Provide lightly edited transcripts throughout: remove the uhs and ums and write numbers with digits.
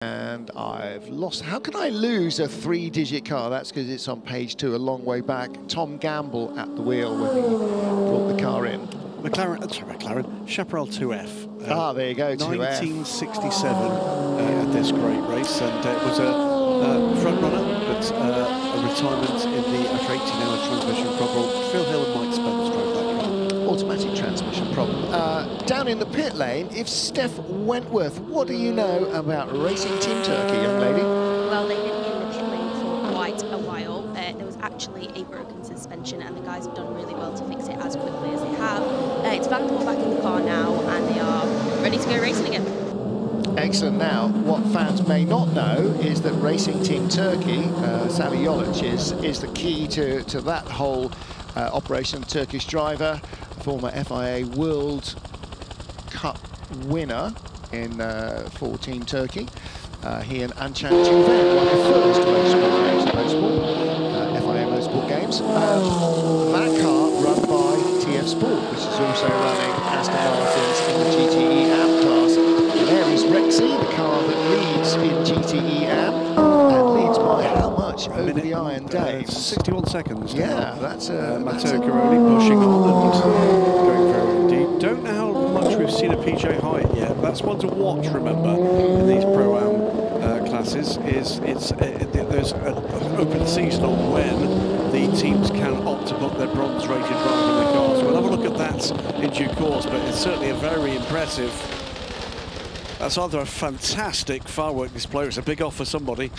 And I've lost. How can I lose a 3-digit car? That's because it's on page 2, a long way back. Tom Gamble at the wheel when he brought the car in. McLaren, Chaparral 2F. There you go, 2F. 1967 at this great race, and it was a front runner, but a retirement in the after 18-hour transmission problem. Phil Hill and Mike Spence drove that car. Automatic transmission problem. Down in the pit lane, if Steph Wentworth, what do you know about Racing Team Turkey, young lady? Well, they've been in the pit lane for quite a while. There was actually a broken suspension, and the guys have done really well to fix it as quickly as they have. It's Vanderbilt back in the car now, and they are ready to go racing again. Excellent. Now, what fans may not know is that Racing Team Turkey, Sally Yolic, is the key to that whole operation. Turkish driver, former FIA World Cup winner for Team Turkey. He and Anchan Juven won the first FIA Motorsport Games. That car run by TF Sport, which is also running Aston Martins in the GTE AM class. There is Rexy, the car that leads in GTE AM, and leads by how much over the Iron Dames? 61 seconds. Yeah, that's Matteo Caroni pushing on and going very deep. Don't know how much we've seen of PJ Hyatt yet. That's one to watch, remember, in these Pro-Am classes. There's an open season on when the teams can opt to put their bronze-rated driver in their cars. We'll have a look at that in due course, but it's certainly a very impressive. That's either a fantastic firework display, it's a big off for somebody.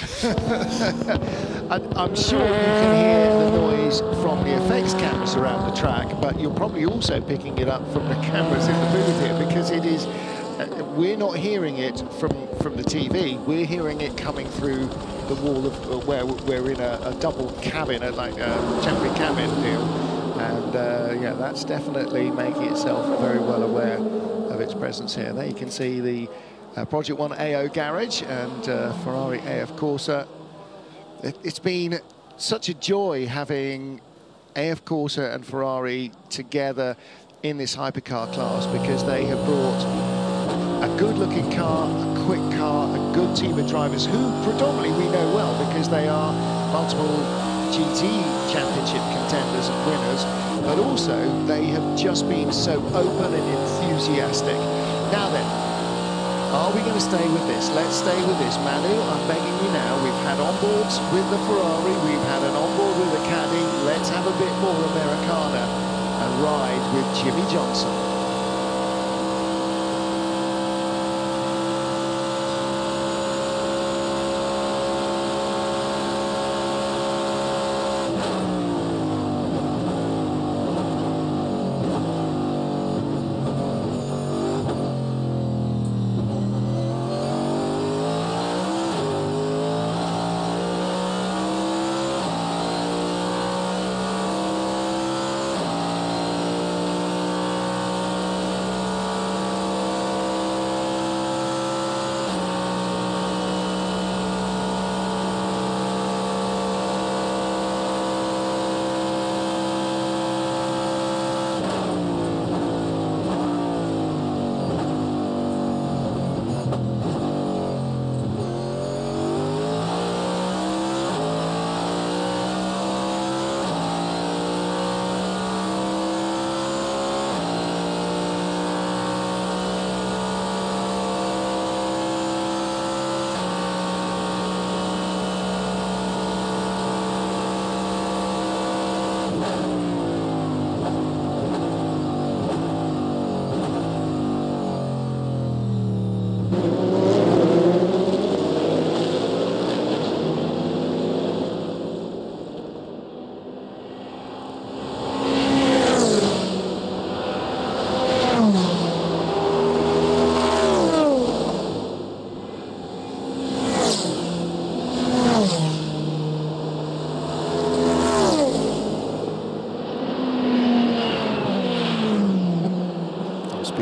I'm sure you can hear the noise from the effects cameras around the track, but you're probably also picking it up from the cameras in the booth here, because it is, we're not hearing it from the TV, we're hearing it coming through the wall of where we're in a double cabin, like a temporary cabin deal. And yeah, that's definitely making itself very well aware of its presence here. There you can see the Project 1 AO garage and Ferrari AF Corsa. It's been such a joy having AF Corsa and Ferrari together in this hypercar class, because they have brought a good-looking car, a quick car, a good team of drivers who predominantly we know well because they are multiple GT championship contenders and winners, but also they have just been so open and enthusiastic. Now then, are we going to stay with this? Let's stay with this. Manu, I'm begging you now. We've had onboards with the Ferrari, we've had an onboard with the Caddy. Let's have a bit more Americana and ride with Jimmy Johnson.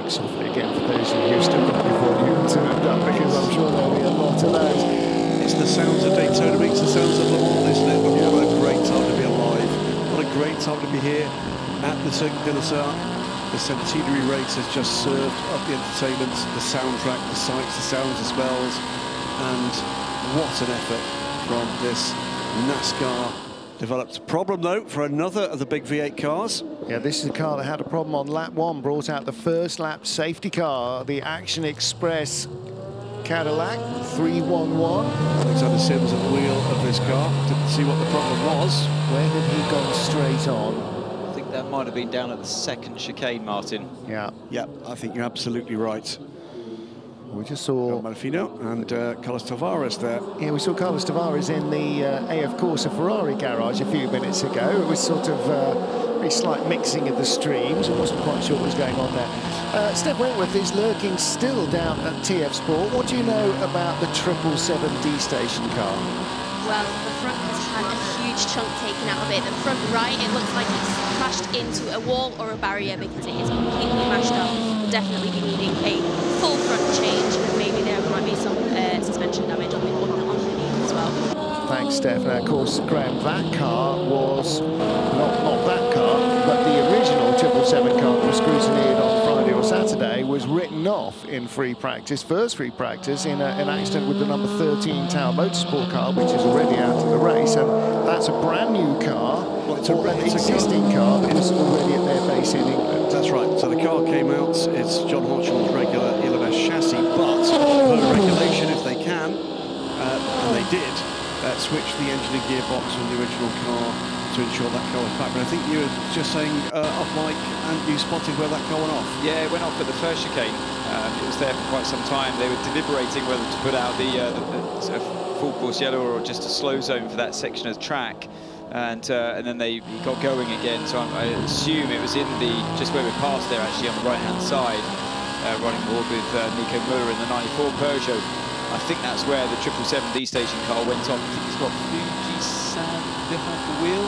Softly again for those of you who still got your volume turned up, because I'm sure there'll be a lot of those. It's the sounds of Daytona meets the sounds of Le Mans, isn't it? But what a great time to be alive. What a great time to be here at the Circuit de la Sarre. The centenary race has just served up the entertainment, the soundtrack, the sights, the sounds, the smells. and what an effort from this NASCAR developed problem, though, for another of the big V8 cars. Yeah, this is a car that had a problem on lap 1, brought out the first lap safety car, the Action Express Cadillac 311. Alexander Sims at the wheel of this car. Didn't see what the problem was. Where had he gone straight on? I think that might have been down at the second chicane, Martin. Yeah. Yeah, I think you're absolutely right. We just saw Malfino and Carlos Tavares there. Yeah, we saw Carlos Tavares in the AF Corsa Ferrari garage a few minutes ago. It was sort of a slight mixing of the streams. I wasn't quite sure what was going on there. Steph Wentworth is lurking still down at TF Sport. What do you know about the 777D station car? Well, the front has had a huge chunk taken out of it. The front right, it looks like it's crashed into a wall or a barrier because it is completely mashed up. We'll definitely be needing a full front change, and maybe there might be some suspension damage on the lead as well. Thanks, Steph. Now, of course, Graham, that car was not that car, but the original 777 car that was scrutineered on Friday or Saturday was written off in free practice, first free practice, in an accident with the number 13 Tower Motorsport car, which is already out of the race, and that's a brand new car, well, it's or an existing car that was already at their base in England. That's right. So the car came out. It's John Hodgkin's regular ELMS chassis, but per regulation, if they can, and they did, switch the engine and gearbox on the original car to ensure that car was back. But I think you were just saying off mic, and you spotted where that car went off. Yeah, it went off at the first chicane. It was there for quite some time. They were deliberating whether to put out the full course yellow or just a slow zone for that section of track. And then they got going again. So I assume it was in just where we passed there, actually, on the right-hand side, running forward with Nico Müller in the 94 Peugeot. I think that's where the 777D station car went off. I think it's got Fuji-san behind the wheel.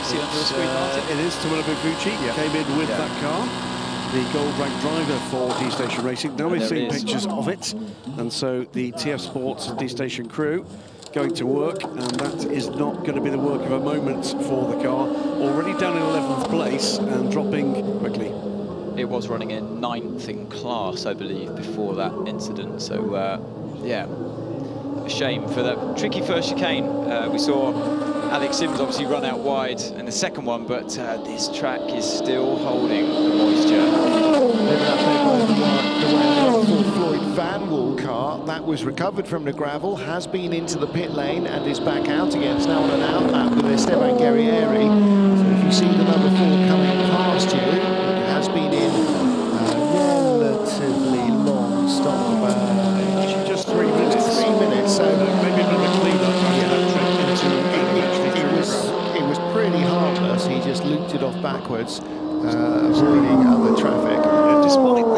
See under the screen, Martin? It is Tomonobu Fuji. Yeah. Came in with that car. The gold rank driver for D-Station Racing. Now we've seen pictures of it. And so the TF Sports D-Station crew going to work, and that is not going to be the work of a moment for the car. Already down in 11th place and dropping quickly. It was running in 9th in class, I believe, before that incident. So, yeah, a shame for that tricky first chicane. We saw Alex Sims obviously run out wide in the second one, but this track is still holding the moisture. The Floyd Van Wall car that was recovered from the gravel has been into the pit lane and is back out again. It's now on an out lap with Esteban Guerrieri. So if you see the number 4 coming past you, it has been in a relatively long stop. Actually, just 3 minutes. 3 minutes. So maybe a bit of a clean-up after that trip it was pretty harmless. He just looped it off backwards, avoiding other traffic. Despite the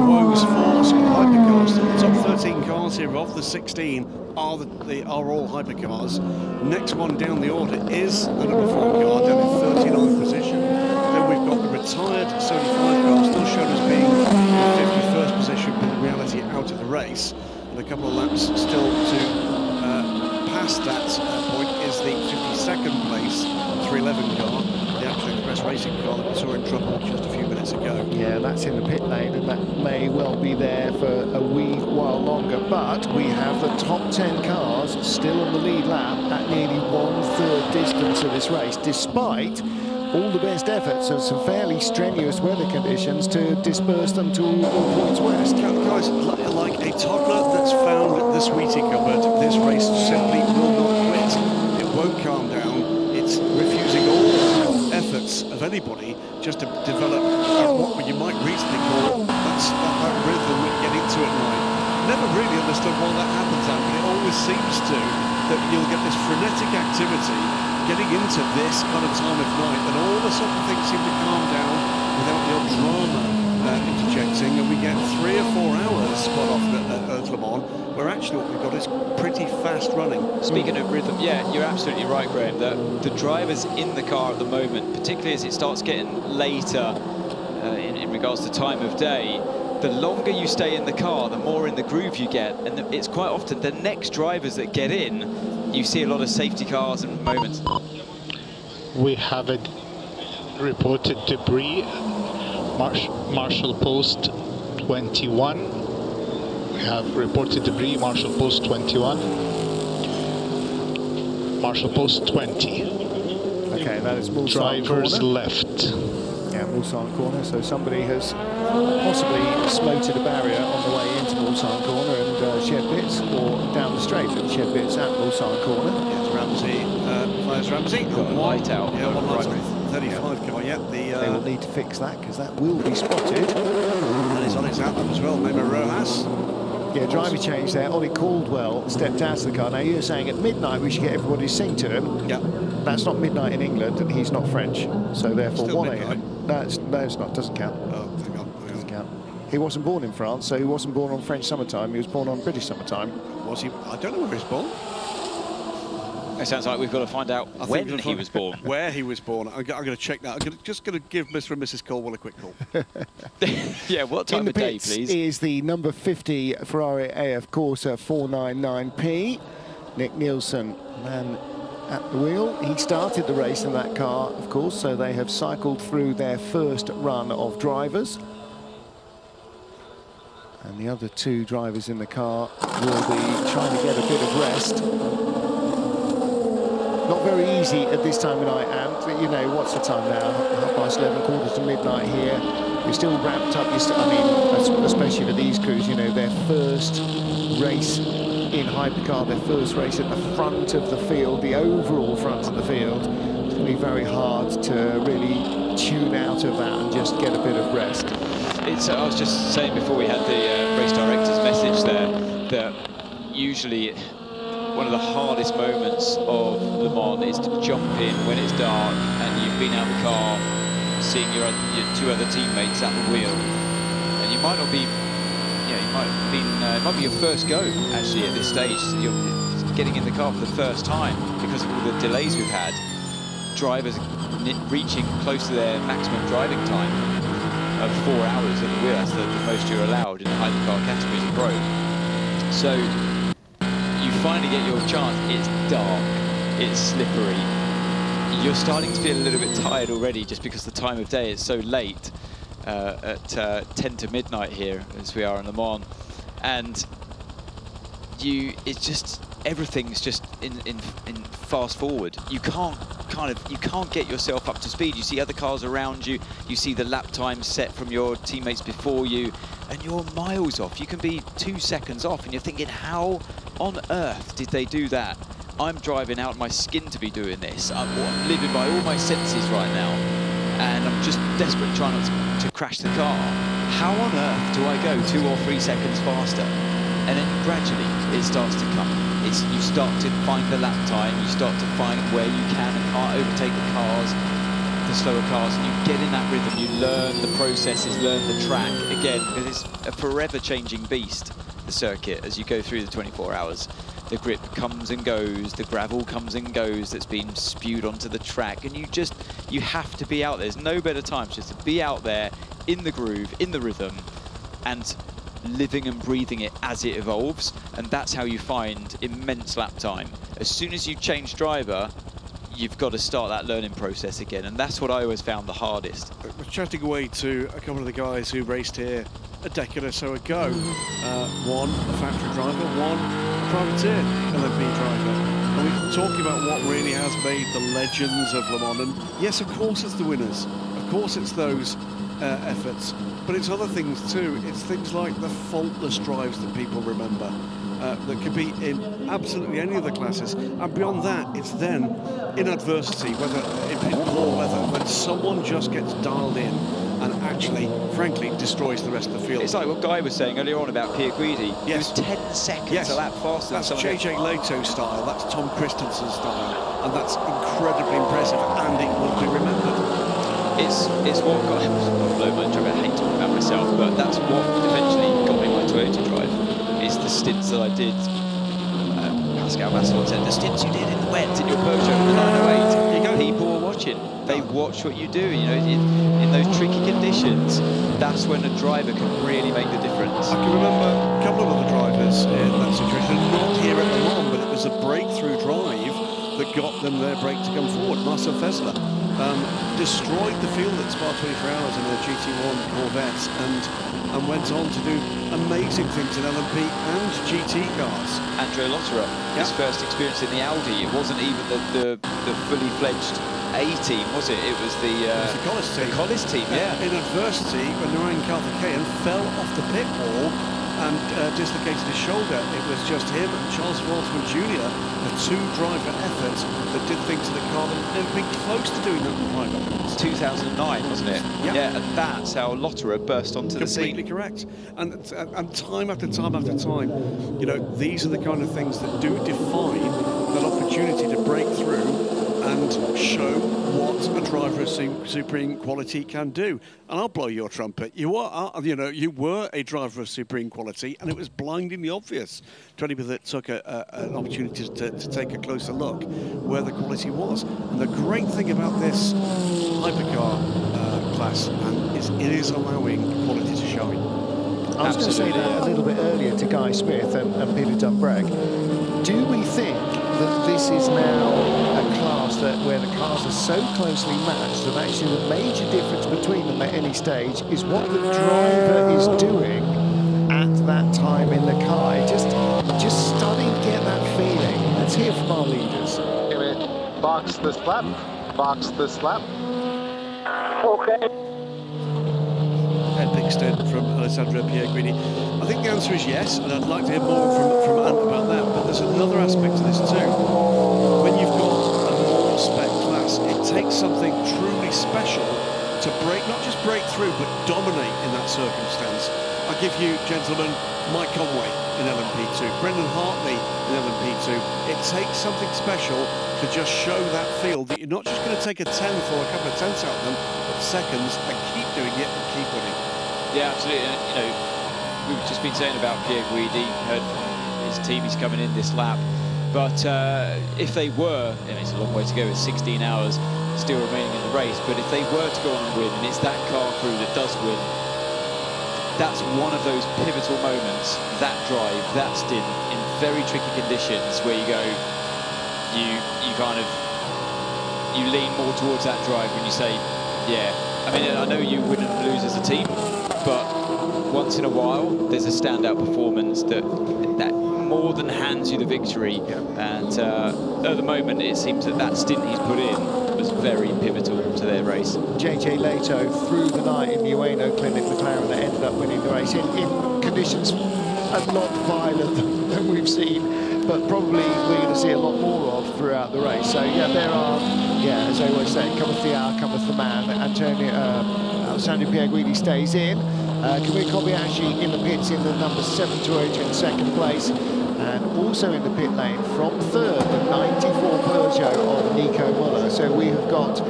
woes for some hypercars, the top 13 cars here of the 16 are all hypercars. Next one down the order is the number 4 car down in 39th position. Then we've got the retired 75 car still shown as being in 51st position, but in reality out of the race. And a couple of laps still to past that point is the 52nd place 311 car, the Action Express Racing car that we saw in trouble just a few minutes ago. Yeah, that's in the pit lane, and that may well be there for a wee while longer. But we have the top 10 cars still on the lead lap at nearly 1/3 distance of this race, despite all the best efforts of some fairly strenuous weather conditions to disperse them to all points west. Guys, like a toddler that's found the sweetie cupboard, this race simply will not quit. It won't calm down. It's refusing all efforts of anybody just to develop what you might reasonably call that rhythm and get into it right. Never really understood why that happens, but it always seems to, that you'll get this frenetic activity getting into this kind of time of night, and all of a sudden things seem to calm down without the odd drama interjecting, and we get 3 or 4 hours spot off at Le Mans, where actually what we've got is pretty fast running. Speaking of rhythm, yeah, you're absolutely right, Graham. The drivers in the car at the moment, particularly as it starts getting later in regards to time of day, the longer you stay in the car, the more in the groove you get, and it's quite often the next drivers that get in, you see a lot of safety cars and moments. We have a reported debris, Marshall Post 21. have reported debris, Marshall Post 21. Marshall Post 20. Okay, that is Mulsanne Drivers corner. left. Yeah, Mulsanne corner. So somebody has possibly smoted a barrier on the way into Mulsanne corner and shed bits, or down the straight and shed bits at Mulsanne corner. Yes, Ramsey, fires Ramsey. Got a light out. Yeah, one Right. light. 35 car, yeah. They will need to fix that because that will be spotted. And he's on his outlet as well, Memo Rojas. Yeah, driver change there. Ollie Caldwell stepped out of the car. Now you're saying at midnight we should get everybody to sing to him. Yeah. That's not midnight in England, and he's not French. So therefore, Still 1 midnight. a.m. No, it's not. Doesn't count. Oh, hang on. Doesn't count. He wasn't born in France, so he wasn't born on French summertime. He was born on British summertime. Was he? I don't know where he's born. It sounds like we've got to find out when he was born. Where he was born. I'm going to check that. Just going to give Mr. and Mrs. Caldwell a quick call. Yeah, what time In the of day, pits please? is the number 50 Ferrari AF Corsa 499P. Nick Nielsen, man at the wheel. He started the race in that car, of course, so they have cycled through their first run of drivers. And the other two drivers in the car will be trying to get a bit of rest. Not very easy at this time of night, and you know, what's the time now? 11:30, quarter to midnight here. You're still ramped up. I mean, especially for these crews, you know, their first race in hypercar, their first race at the front of the field, the overall front of the field. It's going to be very hard to really tune out of that and just get a bit of rest. I was just saying before we had the race director's message there that usually one of the hardest moments of Le Mans is to jump in when it's dark and you've been out of the car, seeing your two other teammates at the wheel, and you might not be, you might have been, it might be your first go actually at this stage. You're getting in the car for the first time because of all the delays we've had. Drivers reaching close to their maximum driving time of 4 hours at the wheel. That's the most you're allowed in the hypercar category as a pro. So you finally get your chance. It's dark, it's slippery. You're starting to feel a little bit tired already just because the time of day is so late at 10 to midnight here as we are in Le Mans. And it's just, everything's just in fast forward. You can't get yourself up to speed. You see other cars around you, you see the lap time set from your teammates before you, and you're miles off. You can be 2 seconds off, and you're thinking, how on earth did they do that? I'm driving out my skin to be doing this. I'm living by all my senses right now, and I'm just desperate trying not to crash the car. How on earth do I go 2 or 3 seconds faster? And then gradually it starts to come. You start to find the lap time, you start to find where you can and can't overtake the cars, the slower cars, and you get in that rhythm. You learn the processes, learn the track again, because it's a forever changing beast, the circuit, as you go through the 24 hours. The grip comes and goes, the gravel comes and goes that's been spewed onto the track, and you have to be out there. There's no better time just to be out there in the groove, in the rhythm, and living and breathing it as it evolves, and that's how you find immense lap time. As soon as you change driver, you've got to start that learning process again, and that's what I always found the hardest. We're chatting away to a couple of the guys who raced here a decade or so ago. One a factory driver, one a privateer LMP driver. And we've been talking about what really has made the legends of Le Mans. And yes, of course it's the winners. Of course it's those efforts. But it's other things too. It's things like the faultless drives that people remember. That could be in absolutely any of the classes. And beyond that, it's then in adversity, whether in poor weather, when someone just gets dialed in and actually, frankly, destroys the rest of the field. It's like what Guy was saying earlier on about Pierre Guidi. Yes. He was 10 seconds a lap faster That's than someone JJ Leto style, that's Tom Christensen style, and that's incredibly impressive, and it will be remembered. It's what got him, I hate talking about myself, but that's what eventually got me my Toyota drive. Is the stints that I did. Pascal Vasselon said, the stints you did in the wet in your Peugeot in the 908. You go, people were watching. They watch what you do. You know, in those tricky conditions, that's when a driver can really make the difference. I can remember a couple of other drivers in that situation, not here at Le Mans, but it was a breakthrough drive that got them their break to come forward. Marcel Fessler. destroyed the field at Spa 24 Hours in a GT1 Corvette and went on to do amazing things in LMP and GT cars. Andrea Lotterer, his first experience in the Audi. It wasn't even the fully fledged A team, was it? It was the Collis team. Yeah. In adversity, when Narain Karthikeyan fell off the pit wall and dislocated his shoulder, it was just him and Charles Waltman Jr., a two-driver effort that did things to the car that had never been close to doing that in private. 2009, wasn't it? Yeah, and that's how Lotterer burst onto the scene. Completely correct. And time after time after time, you know, these are the kind of things that do define that opportunity to break through and show what a driver of supreme quality can do. And I'll blow your trumpet. You were a driver of supreme quality, and it was blindingly obvious to anybody that took an opportunity to take a closer look where the quality was. And the great thing about this hypercar class is it is allowing quality to shine. I was going to say that a little bit earlier to Guy Smith and Peter Dunbreg. Do we think that this is now a class where the cars are so closely matched that actually the major difference between them at any stage is what the driver is doing at that time in the car? Just starting to get that feeling. Let's hear from our leaders. Box this lap. Box this lap. Okay. Epic stint from Alessandro Pierguidi. I think the answer is yes, and I'd like to hear more from Ant about that. But there's another aspect to this too. When you've got a more spec class, it takes something truly special to not just break through, but dominate in that circumstance. I'll give you, gentlemen, Mike Conway in LMP2, Brendan Hartley in LMP2. It takes something special to just show that field that you're not just going to take a 10th or a couple of tenths out of them, but seconds, and keep doing it and keep winning. Yeah, absolutely. And, you know, we've just been saying about Pierguidi, heard from his team, he's coming in this lap. But if they were, and it's a long way to go, it's 16 hours still remaining in the race, but if they were to go on and win, and it's that car crew that does win, that's one of those pivotal moments, that drive, that stint in very tricky conditions where you go, you lean more towards that drive when you say, yeah. I mean, I know you wouldn't lose as a team, but once in a while, there's a standout performance that more than hands you the victory. Yeah. And at the moment, it seems that stint he's put in was very pivotal to their race. JJ Leto through the night in the Ueno Clinic McLaren that ended up winning the race in conditions a lot violent than we've seen, but probably we're going to see a lot more of throughout the race. So yeah, there are, as I always say, cometh the hour, cometh the man. Alessandro Pierguidi stays in. Kamui Kobayashi in the pits in the number 7 Toyota in second place. And also in the pit lane from third, the 94 Peugeot of Nico Muller. So we have got,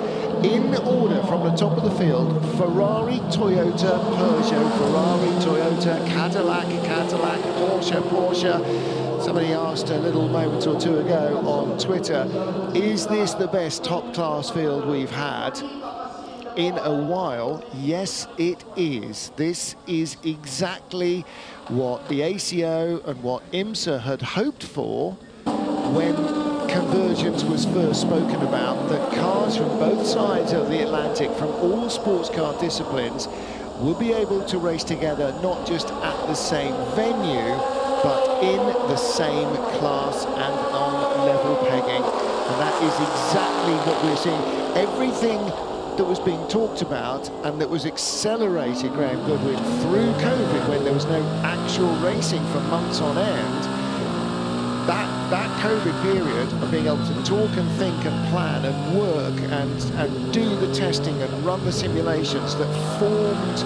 in order from the top of the field, Ferrari, Toyota, Peugeot, Ferrari, Toyota, Cadillac, Porsche. Somebody asked a little moment or two ago on Twitter, is this the best top-class field we've had in a while? Yes, it is. This is exactly what the ACO and what IMSA had hoped for when convergence was first spoken about, that cars from both sides of the Atlantic, from all sports car disciplines, will be able to race together, not just at the same venue, but in the same class and on level pegging. And that is exactly what we're seeing. Everything that was being talked about and that was accelerated, Graham Goodwin, through COVID, when there was no actual racing for months on end, that COVID period of being able to talk and think and plan and work and do the testing and run the simulations that formed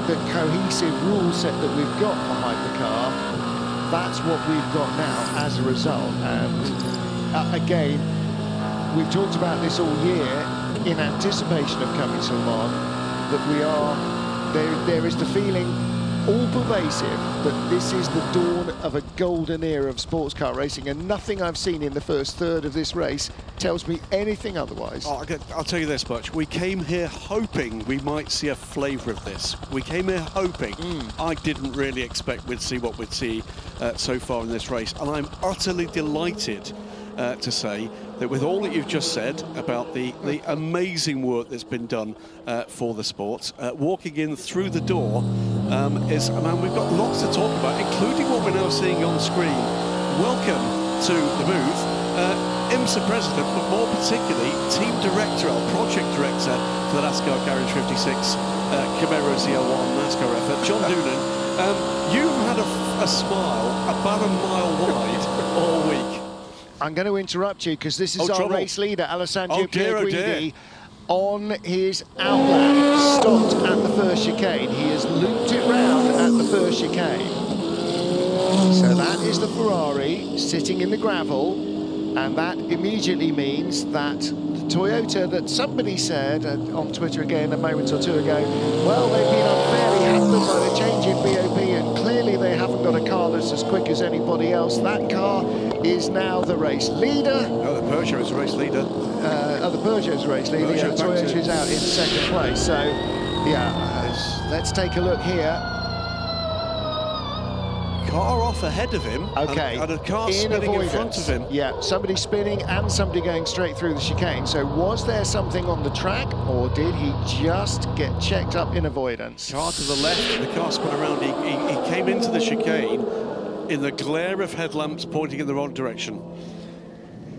the cohesive rule set that we've got for hypercar, that's what we've got now as a result. And again, we've talked about this all year in anticipation of coming to Le Mans, that there is the feeling all pervasive that this is the dawn of a golden era of sports car racing, and nothing I've seen in the first third of this race tells me anything otherwise. Oh, I'll tell you this much, we came here hoping we might see a flavour of this. We came here hoping. I didn't really expect we'd see what we'd see so far in this race, and I'm utterly delighted to say that with all that you've just said about the amazing work that's been done for the sport, walking in through the door is a man we've got lots to talk about, including what we're now seeing on screen. Welcome to the booth, IMSA president, but more particularly team director, or project director for the NASCAR Garage 56 Camaro ZL1 NASCAR effort, John Doonan. You've had a smile about a mile wide all week. I'm going to interrupt you because this is our race leader, Alessandro Pierguidi, on his outlap, stopped at the first chicane. He has looped it round at the first chicane. So that is the Ferrari sitting in the gravel, and that immediately means that the Toyota that somebody said on Twitter again a moment or two ago, well, they've been unfairly hampered by the change in BOP, and clearly they haven't got a car that's as quick as anybody else. That car is now the race leader. Oh, the Peugeot is the race leader. The Peugeot's the race leader. Yeah, Toyota is out in second place. So, yeah, let's take a look here. Car off ahead of him, okay, and a car spinning in front of him. Yeah, somebody spinning and somebody going straight through the chicane. So was there something on the track, or did he just get checked up in avoidance? Car to the left, the car spun around. He came into the chicane in the glare of headlamps pointing in the wrong direction.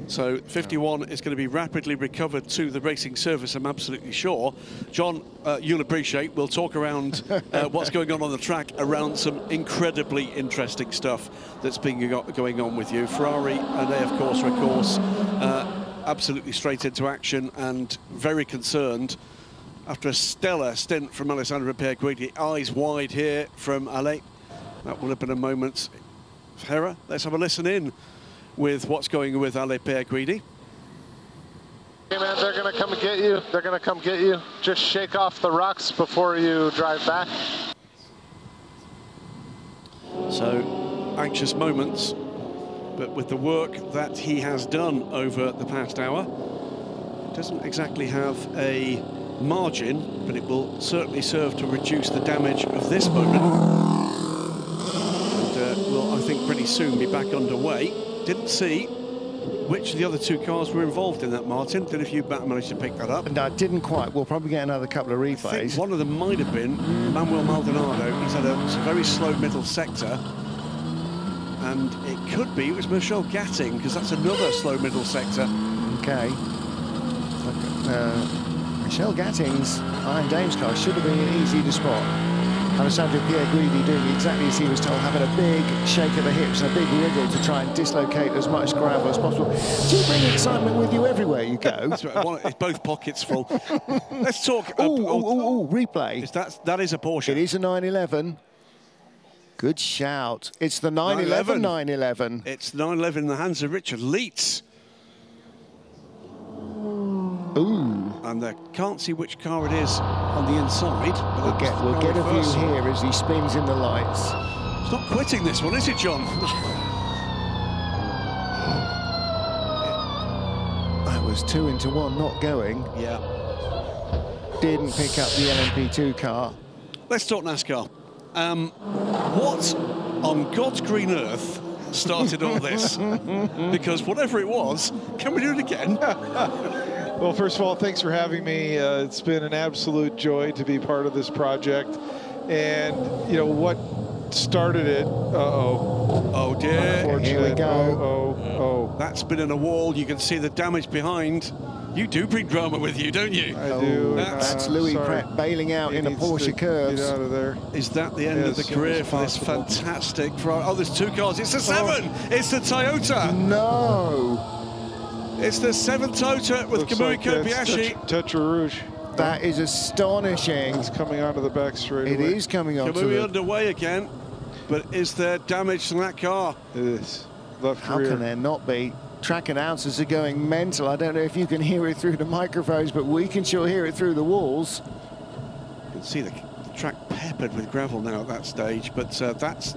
So 51 is going to be rapidly recovered to the racing service, I'm absolutely sure. John, you'll appreciate, we'll talk around what's going on the track, around some incredibly interesting stuff that's been going on with you. Ferrari, and they, of course, absolutely straight into action and very concerned. After a stellar stint from Alessandro Pierguidi, eyes wide here from Ale. That will have been a moment. Hera, let's have a listen in with what's going with Ale Pierguidi. Hey man, they're gonna come and get you. They're gonna come get you. Just shake off the rocks before you drive back. So, anxious moments, but with the work that he has done over the past hour, doesn't exactly have a margin, but it will certainly serve to reduce the damage of this moment. And will, I think, pretty soon be back underway. Didn't see which of the other two cars were involved in that, Martin. Did if you managed to pick that up? No, didn't quite. We'll probably get another couple of replays. I think one of them might have been Manuel Maldonado. He's had a very slow middle sector. And it could be, it was Michel Gatting, because that's another slow middle sector. Okay. Michel Gatting's Iron Dames car should have been easy to spot. Alessandro Pierguidi doing exactly as he was told, having a big shake of the hips and a big wriggle to try and dislocate as much gravel as possible. Do you bring excitement with you everywhere you go? It's both pockets full. Let's talk. Replay. That is a Porsche. It is a 911. Good shout. It's the 911 911. It's 911 in the hands of Richard Leitz. Ooh. And I can't see which car it is on the inside. But we'll get a view here as he spins in the lights. It's not quitting this one, is it, John? That was 2 into 1 not going. Yeah. Didn't pick up the LMP2 car. Let's talk NASCAR. What on God's green earth started all this? Because whatever it was, can we do it again? Well, first of all, thanks for having me. It's been an absolute joy to be part of this project. And, you know, what started it, oh dear, here we go. That's been in a wall. You can see the damage behind. You do bring drama with you, don't you? I do. That's Louis Pratt bailing out in a Porsche Curves. Get out of there. Is that the end of the career for this fantastic Ferrari? Oh, there's two cars. It's the 7. It's the Toyota. No. It's the 7 Toyota with Kamui Kobayashi. Tetra Rouge. That is astonishing. It's coming onto the back straight away. It is coming onto Kamui underway again. But is there damage to that car? It is. Left How rear. can there not be? Track announcers are going mental. I don't know if you can hear it through the microphones, but we can sure hear it through the walls. You can see the track peppered with gravel now at that stage, but that's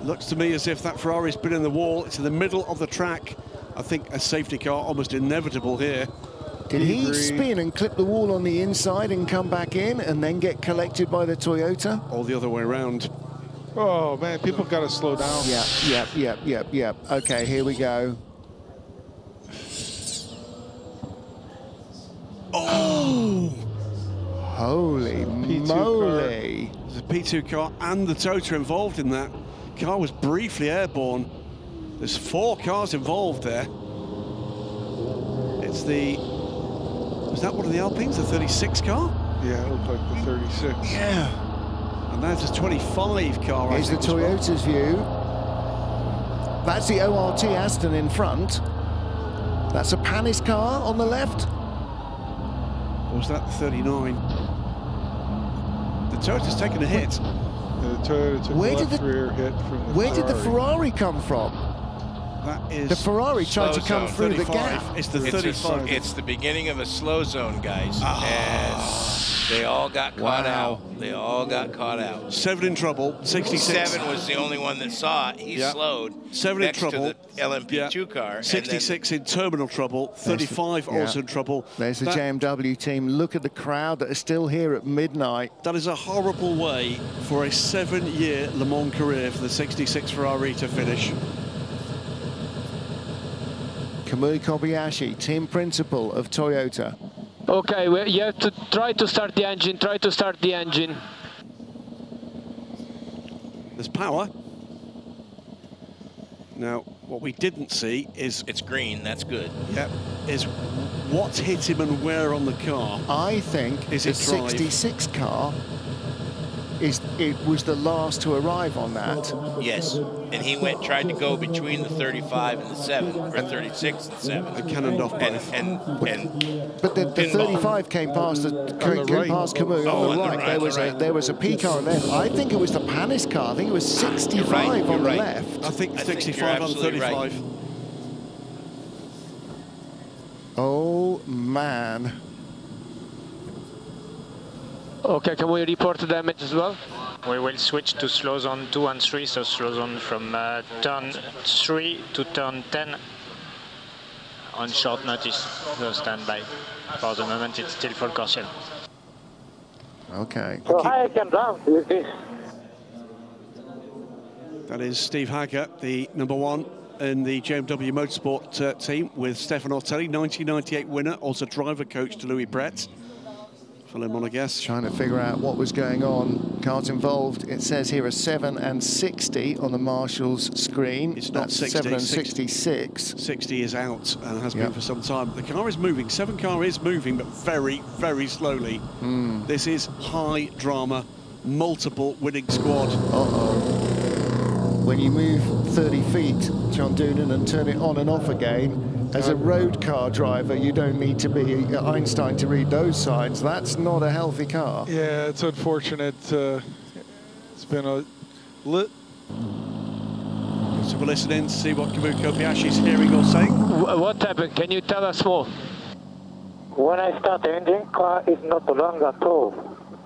looks to me as if that Ferrari's been in the wall. It's in the middle of the track. I think a safety car almost inevitable here. Did he spin and clip the wall on the inside and come back in and then get collected by the Toyota? All the other way around. Oh, man, people got to slow down. Yep. Okay, here we go. Holy moly. There's a P2 car and the Toyota involved in that. Car was briefly airborne. There's 4 cars involved there. It's the... Was that one of the Alpines, the 36 car? Yeah, it looked like the 36. Yeah. And that's a 25 car, Here's the Toyota's view. That's the ORT Aston in front. That's a Panis car on the left. Or was that the 39? The Toyota's taken a hit. The Toyota took Where a did left the- rear hit from the Where did the Ferrari come from? That is... The Ferrari tried to come zone. through the 35. gap. It's the 35. It's the beginning of a slow zone, guys. And they all got caught out. They all got caught out. 7 in trouble, 66. 7 was the only one that saw it. He slowed 7 next in trouble. to the LMP2 car. 66 in terminal trouble, 35 also in trouble. There's the JMW team. Look at the crowd that are still here at midnight. That is a horrible way for a 7-year Le Mans career for the 66 Ferrari to finish. Kamui Kobayashi, team principal of Toyota. Okay, well, you have to try to start the engine, try to start the engine. There's power. Now, what we didn't see is... It's green, that's good. Yep. Is what's hit him and where on the car. I think Is the it drive? 66 car was the last to arrive on that. Yes, and he tried to go between the 35 and the 7, or 36 and 7. And cannoned off both. And But the 35 came past past Kamui on the right. There was a P car on there. I think it was the Panis car. I think it was 65 on the left. I think 65 on 35. Right. Oh man. Okay, can we report the damage as well? We will switch to slow zone 2 and 3, so slow zone from turn 3 to turn 10 on short notice. So stand by. For the moment, it's still full course yellow. Okay. So I can run with this. That is Steve Haggart, the #1 in the JMW Motorsport team with Stefan Ortelli, 1998 winner, also driver coach to Louis Brett. Follow him on, I guess. Trying to figure out what was going on. Cars involved, it says here, are 7 and 60 on the Marshall's screen. It's not That's 60. 7 and 66. 60 is out and has been for some time. The car is moving. 7 car is moving, but very, very slowly. This is high drama, multiple winning squad. When you move 30 feet, John Doonan, and turn it on and off again, as a road car driver, you don't need to be Einstein to read those signs. That's not a healthy car. Yeah, it's unfortunate. It's been a lit. So we'll listen in to see what Kamui Kobayashi's hearing or saying. What happened? Can you tell us more? When I start the engine, car is not long at all.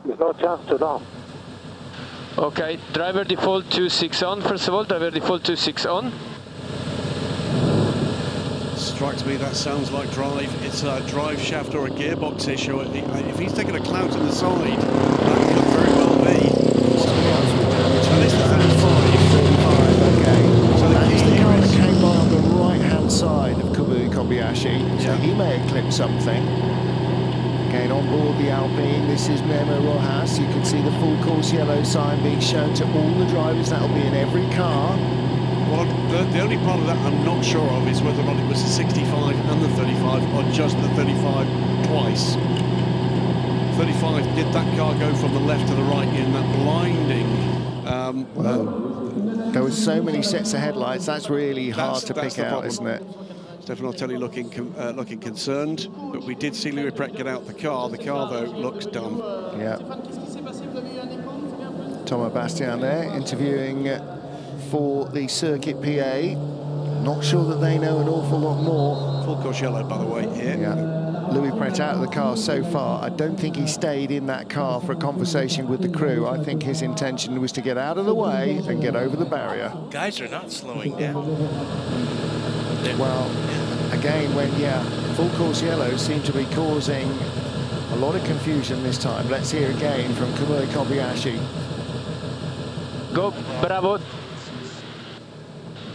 There's no chance to run. Okay, driver default 26 on. First of all, driver default 26 on. Strikes me that sounds like drive. It's a drive shaft or a gearbox issue. If he's taking a clout on the side, that could very well be. And it's the 35. Okay. So that is the car that came by on the right-hand side of Kamui Kobayashi. So he may have clipped something. Again, on board the Alpine, this is Memo Rojas. You can see the full course yellow sign being shown to all the drivers. That'll be in every car. Well, the only part of that I'm not sure of is whether or not it was the 65 and the 35 or just the 35 twice. 35, did that car go from the left to the right in that blinding... There was so many sets of headlights, that's really hard to pick out, problem. isn't it? Stefan Ortelli looking concerned, but we did see Louis Brett get out the car. The car, though, looks done. Yeah. Thomas Bastian there, interviewing for the circuit PA. Not sure that they know an awful lot more. Full course yellow, by the way, here. Yeah. Louis Brett out of the car so far. I don't think he stayed in that car for a conversation with the crew. I think his intention was to get out of the way and get over the barrier. Guys are not slowing down. Well, again, full course yellow seemed to be causing a lot of confusion this time. Let's hear again from Kamui Kobayashi. Go, bravo.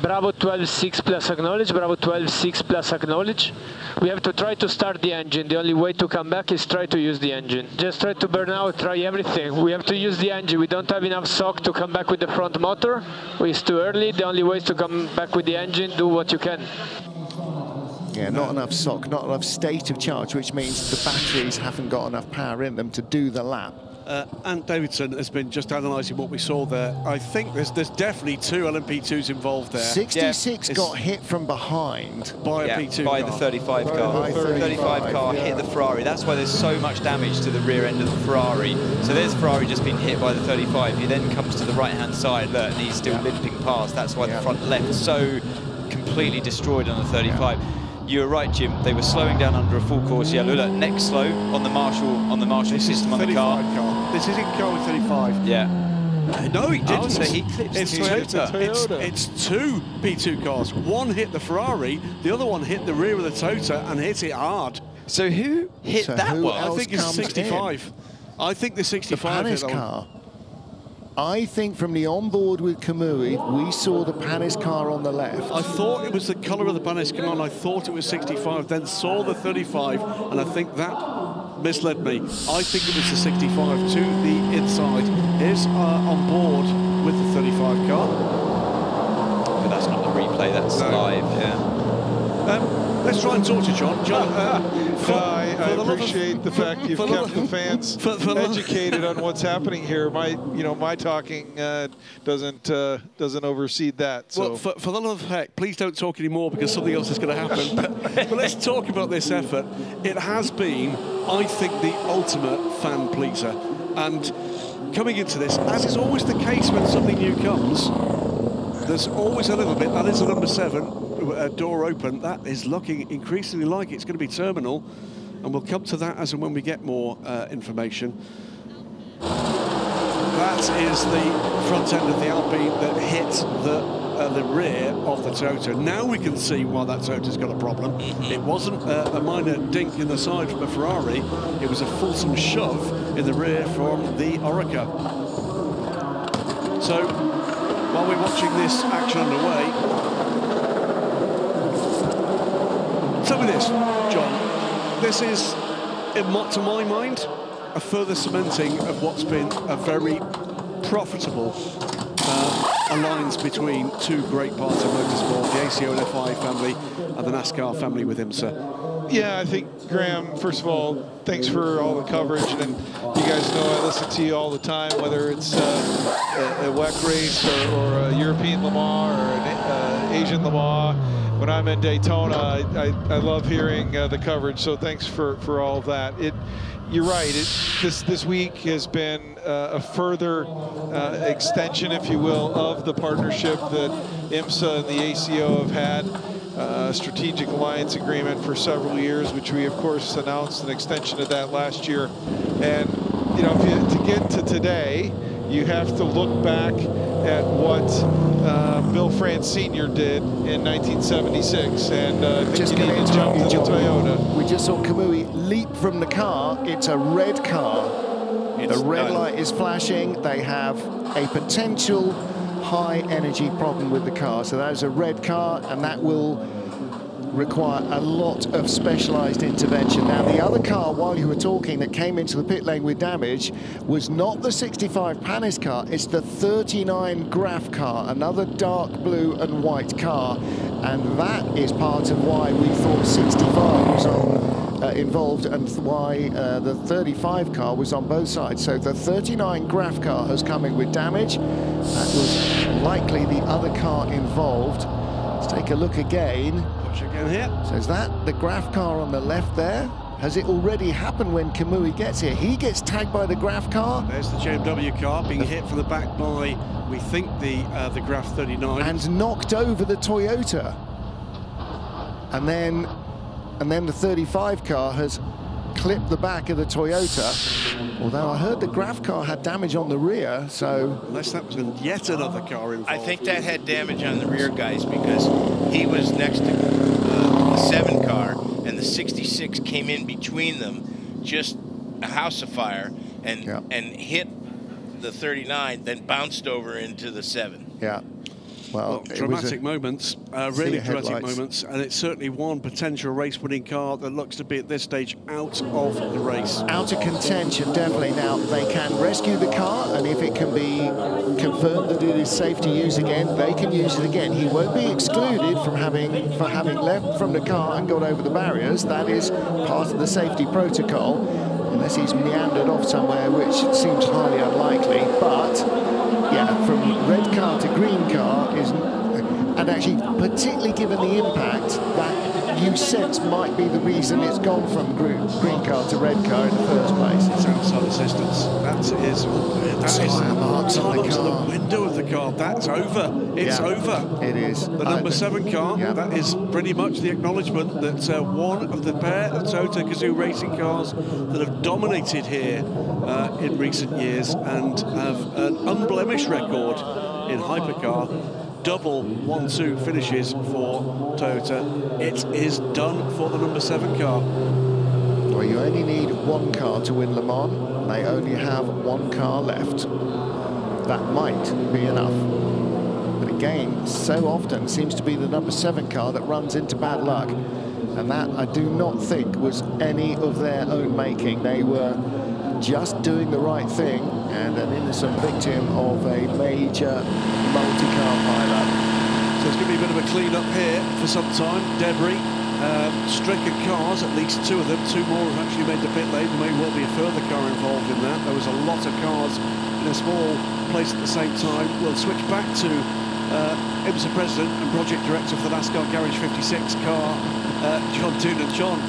Bravo 12.6 plus acknowledge, Bravo 12.6 plus acknowledge. We have to try to start the engine. The only way to come back is try to use the engine. Just try to burn out, try everything. We have to use the engine. We don't have enough sock to come back with the front motor. It's too early. The only way is to come back with the engine, do what you can. Yeah, not enough sock, not enough state of charge, which means the batteries haven't got enough power in them to do the lap. Ant Davidson has been just analysing what we saw there. I think there's definitely two LMP2s involved there. 66 got hit from behind by a P2 by car. the 35 car. The 35 car hit the Ferrari. That's why there's so much damage to the rear end of the Ferrari. So there's Ferrari just been hit by the 35. He then comes to the right-hand side, look, and he's still limping past. That's why the front left is so completely destroyed on the 35. You were right, Jim. They were slowing down under a full course yellow. Look, next slow on the Marshall system on the car. This isn't car with 35. Yeah. No, he didn't. Oh, so he clipped it's the Toyota. It's two P2 cars. One hit the Ferrari, the other one hit the rear of the Toyota and hit it hard. So who hit that one? I think it's 65. I think the 65 hit that car. I think from the onboard with Kamui, we saw the Panis car on the left. I thought it was the colour of the Panis car, and I thought it was 65, then saw the 35, and I think that misled me. I think it was the 65 to the inside. Here's on board with the 35 car. But that's not the replay, that's live, yeah. Let's try and talk to John. I appreciate the fact you've kept the fans educated on what's happening here. My talking doesn't oversee that. So. Well, for the love of heck, please don't talk anymore because something else is going to happen. but let's talk about this effort. It has been, I think, the ultimate fan pleaser. And coming into this, as is always the case when something new comes, there's always a little bit. That is a number 7. Door open. That is looking increasingly like it's going to be terminal, and we'll come to that as and when we get more information. That is the front end of the Alpine that hit the rear of the Toyota. Now we can see why that Toyota's got a problem. It wasn't a minor dink in the side from a Ferrari. It was a fulsome shove in the rear from the Oreca. So while we're watching this action underway, tell me this, John. This is, to my mind, a further cementing of what's been a very profitable alliance between two great parts of motorsport, the ACO and FI family and the NASCAR family with IMSA. Yeah, I think, Graham, first of all, thanks for all the coverage. And you guys know I listen to you all the time, whether it's a WEC race or a European Le Mans or an Asian Le Mans. When I'm in Daytona, I love hearing the coverage, so thanks for all of that. You're right, this week has been a further extension, if you will, of the partnership that IMSA and the ACO have had, a strategic alliance agreement for several years, which we, of course, announced an extension of that last year. And, to get to today, you have to look back at what Bill France Sr. did in 1976, and I think you need to jump to the Toyota. We just saw Kamui leap from the car. It's a red car. The red light is flashing. They have a potential high energy problem with the car. So that is a red car, and that will require a lot of specialized intervention. Now, the other car, while you were talking, that came into the pit lane with damage was not the 65 Panis car, it's the 39 Graf car, another dark blue and white car, and that is part of why we thought 65 was on involved and why the 35 car was on both sides. So the 39 Graf car has come in with damage. That was likely the other car involved. Let's take a look again. Here. So is that the Graf car on the left there? Has it already happened when Kamui gets here? He gets tagged by the Graf car. There's the JMW car being hit from the back by, we think, the Graf 39. And knocked over the Toyota. And then the 35 car has clipped the back of the Toyota. Although I heard the Graf car had damage on the rear, so... Unless that was yet another car involved. I think that had damage on the rear, guys, because he was next to the 7 car, and the 66 came in between them, just a house afire, and hit the 39, then bounced over into the 7. Yeah. Well, dramatic moments, really dramatic headlights. moments, and it's certainly one potential race-winning car that looks to be at this stage out of the race. Out of contention, definitely. Now, they can rescue the car, and if it can be confirmed that it is safe to use again, they can use it again. He won't be excluded from having left from the car and gone over the barriers. That is part of the safety protocol, unless he's meandered off somewhere, which seems highly unlikely. But yeah, from red car to green car is, and actually particularly given the impact, that you sense might be the reason it's gone from green car to red car in the first place. It's outside assistance. That is marks on the car. The window of the car. That's over. It's over. It is. The number 7 car. Yeah. That is pretty much the acknowledgement that one of the pair of Toyota Gazoo racing cars that have dominated here in recent years and have an unblemished record in hypercar. Double 1-2 finishes for Toyota. It is done for the number 7 car. Well, you only need one car to win Le Mans. They only have one car left. That might be enough. But again, so often seems to be the number 7 car that runs into bad luck. And that, I do not think, was any of their own making. They were just doing the right thing and an innocent victim of a major multi-car pileup. So it's going to be a bit of a clean-up here for some time. Debris, stricken cars, at least 2 of them. 2 more have actually made the pit lane. There may well be a further car involved in that. There was a lot of cars in a small place at the same time. We'll switch back to IMSA President and Project Director for the NASCAR Garage 56 car, John Doonan. John,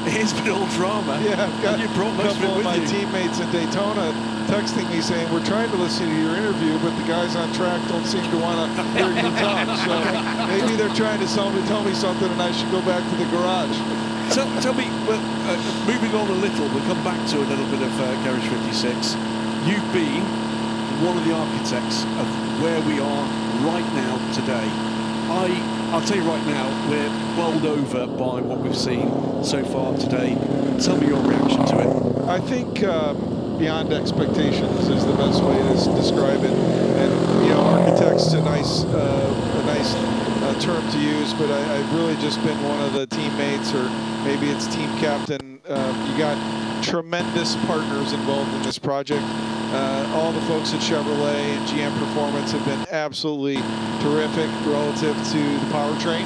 it's been all drama. Yeah, I've got you brought a couple of my teammates in Daytona texting me saying, we're trying to listen to your interview, but the guys on track don't seem to want to hear you talk. So maybe they're trying to tell me something and I should go back to the garage. Tell me, well, moving on a little, we'll come back to a little bit of Garage 56. You've been one of the architects of where we are right now today. I'll tell you right now, we're bowled over by what we've seen so far today. Tell me your reaction to it. I think beyond expectations is the best way to describe it. And you know, architect's a nice term to use, but I've really just been one of the teammates, or maybe it's team captain. You got tremendous partners involved in this project. All the folks at Chevrolet and GM Performance have been absolutely terrific relative to the powertrain.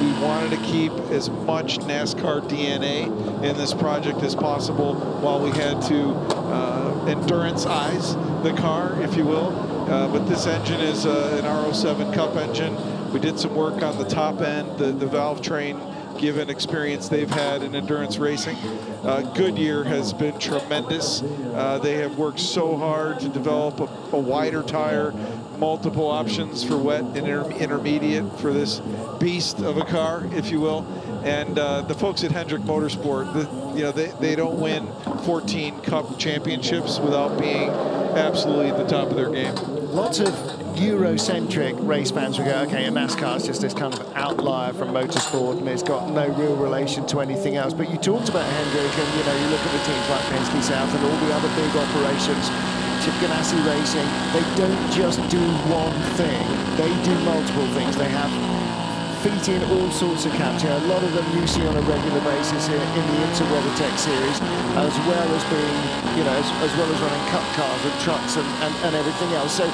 We wanted to keep as much NASCAR DNA in this project as possible while we had to endurance-ize the car, if you will. But this engine is an R07 Cup engine. We did some work on the top end, the valve train, given experience they've had in endurance racing. Goodyear has been tremendous. They have worked so hard to develop a wider tire, multiple options for wet and intermediate for this beast of a car, if you will. And the folks at Hendrick Motorsport, they don't win 14 Cup championships without being absolutely at the top of their game. Lots of Eurocentric race fans will go, okay, and NASCAR is just this kind of outlier from motorsport and it's got no real relation to anything else. But you talked about Hendrick, and you look at the teams like Penske South and all the other big operations, Chip Ganassi Racing, they don't just do one thing, they do multiple things. They have feet in all sorts of camps. A lot of them you see on a regular basis here in the IMSA WeatherTech series, as well as being, as well as running cup cars and trucks and everything else. So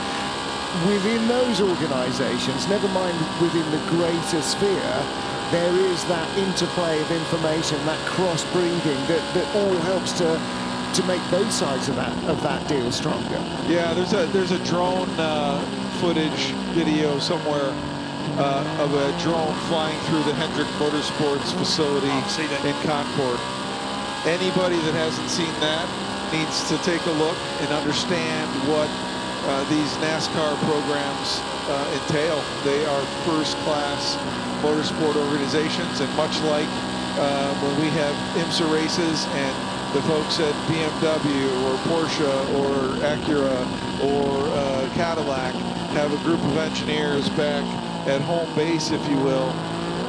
within those organisations, never mind within the greater sphere, there is that interplay of information, that cross-breeding that all helps to make both sides of that deal stronger. Yeah, there's a drone footage video somewhere of a drone flying through the Hendrick Motorsports facility in Concord. Anybody that hasn't seen that needs to take a look and understand what these NASCAR programs entail. They are first-class motorsport organizations, and much like when we have IMSA races and the folks at BMW or Porsche or Acura or Cadillac have a group of engineers back at home base, if you will,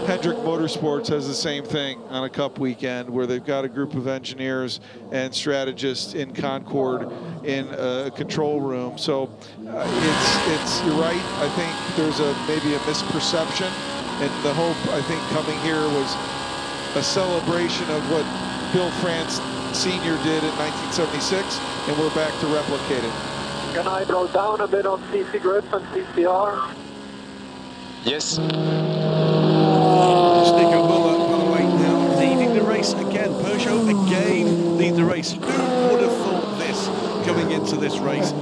Hendrick Motorsports has the same thing on a Cup weekend, where they've got a group of engineers and strategists in Concord in a control room. So you're right. I think there's maybe a misperception, and the hope, I think, coming here was a celebration of what Bill France Sr. did in 1976, and we're back to replicate it. Can I draw down a bit on CC grips and CCR? Yes. Nico Muller, by the way, now leading the race again. Peugeot again lead the race. Who would have thought this coming into this race?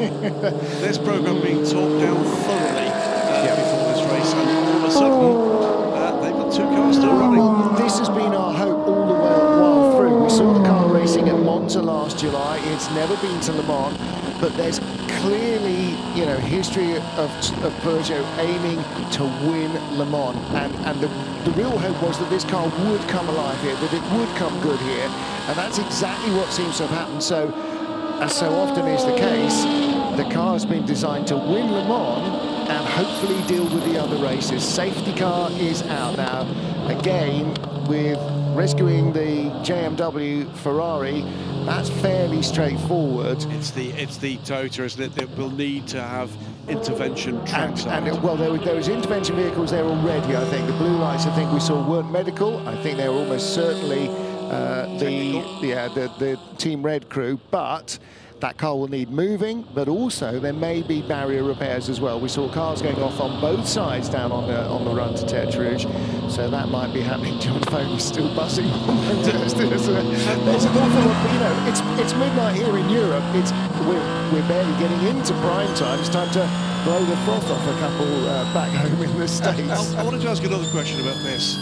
This program being talked down thoroughly before this race, and all of a sudden they've got 2 cars still running. This has been our hope all the while through. We saw the car racing at Monza last July. It's never been to Le Mans, but there's clearly, you know, history of Peugeot aiming to win Le Mans, and the real hope was that this car would come alive here, that it would come good here, and that's exactly what seems to have happened. So, as so often is the case, the car has been designed to win Le Mans and hopefully deal with the other races. Safety car is out now. Again, with rescuing the JMW Ferrari, that's fairly straightforward. It's the Toyota, isn't it, that will need to have intervention tracks. Well, there was intervention vehicles there already. I think the blue lights, I think we saw, weren't medical. I think they were almost certainly the Team Red crew, but that car will need moving, but also there may be barrier repairs as well. We saw cars going off on both sides down on the run to Tertre Rouge, so that might be happening. John's phone is still buzzing. There's an awful lot, you know, it's midnight here in Europe. We're barely getting into prime time. It's time to blow the froth off a couple back home in the States. I wanted to ask another question about this.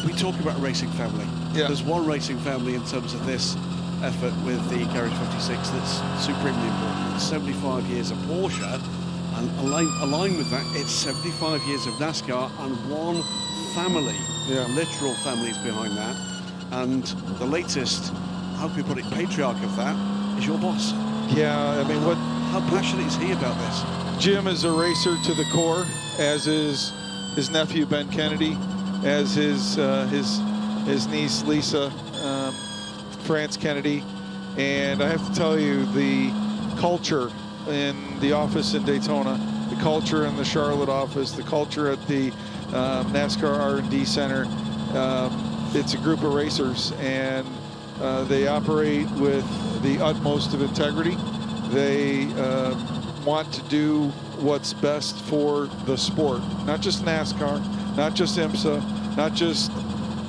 We talk about racing family. Yeah. There's one racing family in terms of this effort with the Garage 56 that's supremely important. It's 75 years of Porsche, and aligned with that, it's 75 years of NASCAR and one family, literal families behind that. And the latest, how can we put it, patriarch of that is your boss. Yeah, I mean, how passionate is he about this? Jim is a racer to the core, as is his nephew Ben Kennedy, as his niece Lisa France Kennedy. And I have to tell you, the culture in the office in Daytona, the culture in the Charlotte office, the culture at the NASCAR R&D Center, it's a group of racers, and they operate with the utmost of integrity. They want to do what's best for the sport, not just NASCAR, not just IMSA, not just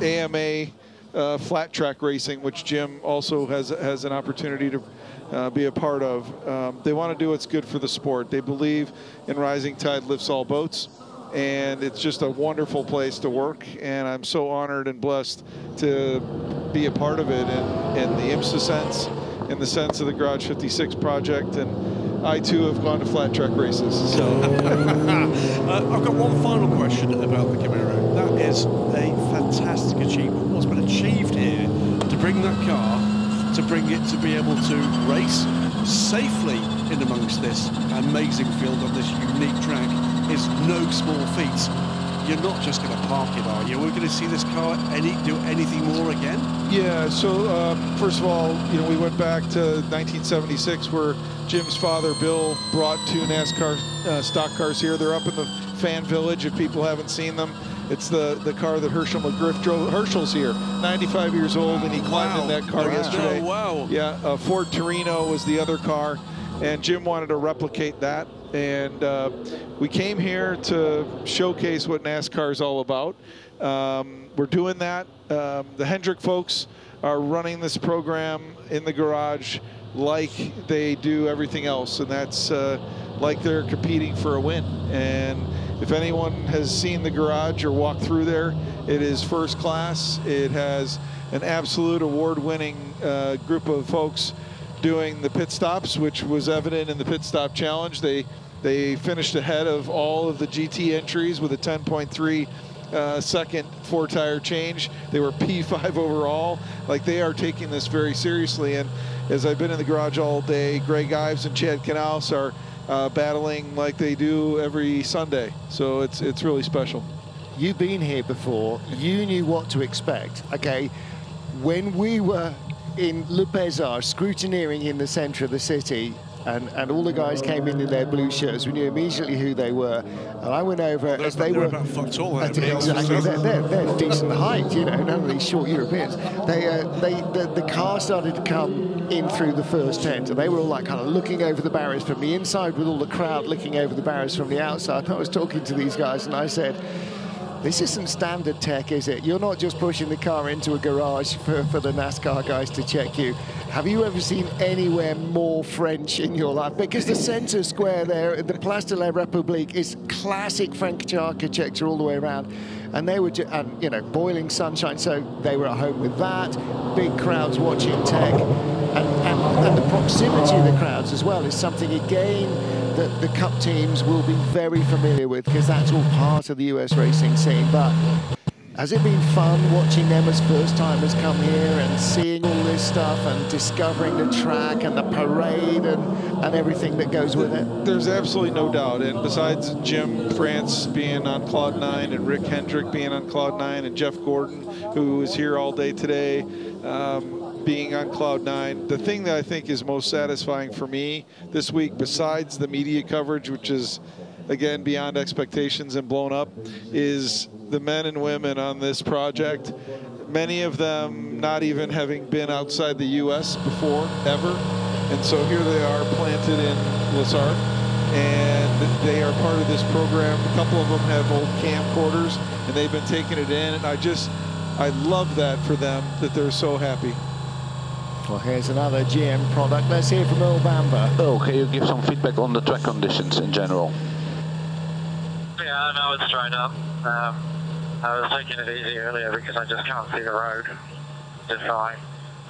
AMA, flat track racing, which Jim also has an opportunity to be a part of. They want to do what's good for the sport. They believe in rising tide lifts all boats, and it's just a wonderful place to work, and I'm so honored and blessed to be a part of it in the IMSA sense, in the sense of the Garage 56 project, and I too have gone to flat track races. So I've got one final question about the Camaro. That is a fantastic achievement. What's been achieved here to bring that car, to bring it to be able to race safely in amongst this amazing field on this unique track is no small feat. You're not just going to park it, are you? We're going to see this car do anything more again? Yeah, so first of all, you know, we went back to 1976 where Jim's father, Bill, brought 2 NASCAR stock cars here. They're up in the fan village if people haven't seen them. It's the car that Herschel McGriff drove. Herschel's here, 95 years old, and he climbed in that car yesterday. Oh, wow. Yeah, Ford Torino was the other car, and Jim wanted to replicate that. And we came here to showcase what NASCAR is all about. We're doing that. The Hendrick folks are running this program in the garage like they do everything else, and that's like they're competing for a win. And if anyone has seen the garage or walked through there, it is first class. It has an absolute award-winning group of folks doing the pit stops, which was evident in the pit stop challenge. They finished ahead of all of the GT entries with a 10.3 second 4-tire change. They were P5 overall. Like, they are taking this very seriously. And as I've been in the garage all day, Greg Ives and Chad Knaus are battling like they do every Sunday. So it's really special. you've been here before, you knew what to expect, okay? When we were in Le Pesage, scrutineering in the centre of the city, and all the guys came in their blue shirts, we knew immediately who they were. And I went over as they were about foot tall. Exactly, they're decent height, you know, none of these short Europeans. The car started to come in through the first tent, and they were all like kind of looking over the barriers from the inside with all the crowd looking over the barriers from the outside. And I was talking to these guys and I said, this isn't standard tech, is it? You're not just pushing the car into a garage for the NASCAR guys to check you. Have you ever seen anywhere more French in your life? Because the center square there, the Place de la République, is classic French architecture all the way around. And they were, you know, boiling sunshine, so they were at home with that. Big crowds watching tech. And the proximity of the crowds as well is something, again, that the Cup teams will be very familiar with, because that's all part of the US racing scene. But has it been fun watching them as first-timers come here and seeing all this stuff and discovering the track and the parade and everything that goes with it? There's absolutely no doubt. And besides Jim France being on Cloud 9 and Rick Hendrick being on Cloud 9 and Jeff Gordon, who is here all day today, being on Cloud 9, the thing that I think is most satisfying for me this week, besides the media coverage, which is, again, beyond expectations and blown up, is the men and women on this project, many of them not even having been outside the U.S. before, ever. And so here they are planted in Lessard, and they are part of this program. A couple of them have old camcorders, and they've been taking it in. And I love that for them, that they're so happy. Well, here's another GM product. Let's hear from Earl Bamber. Oh, can you give some feedback on the track conditions in general? Yeah, no, it's straight up. I was taking it easy earlier because I just can't see the road. It's fine.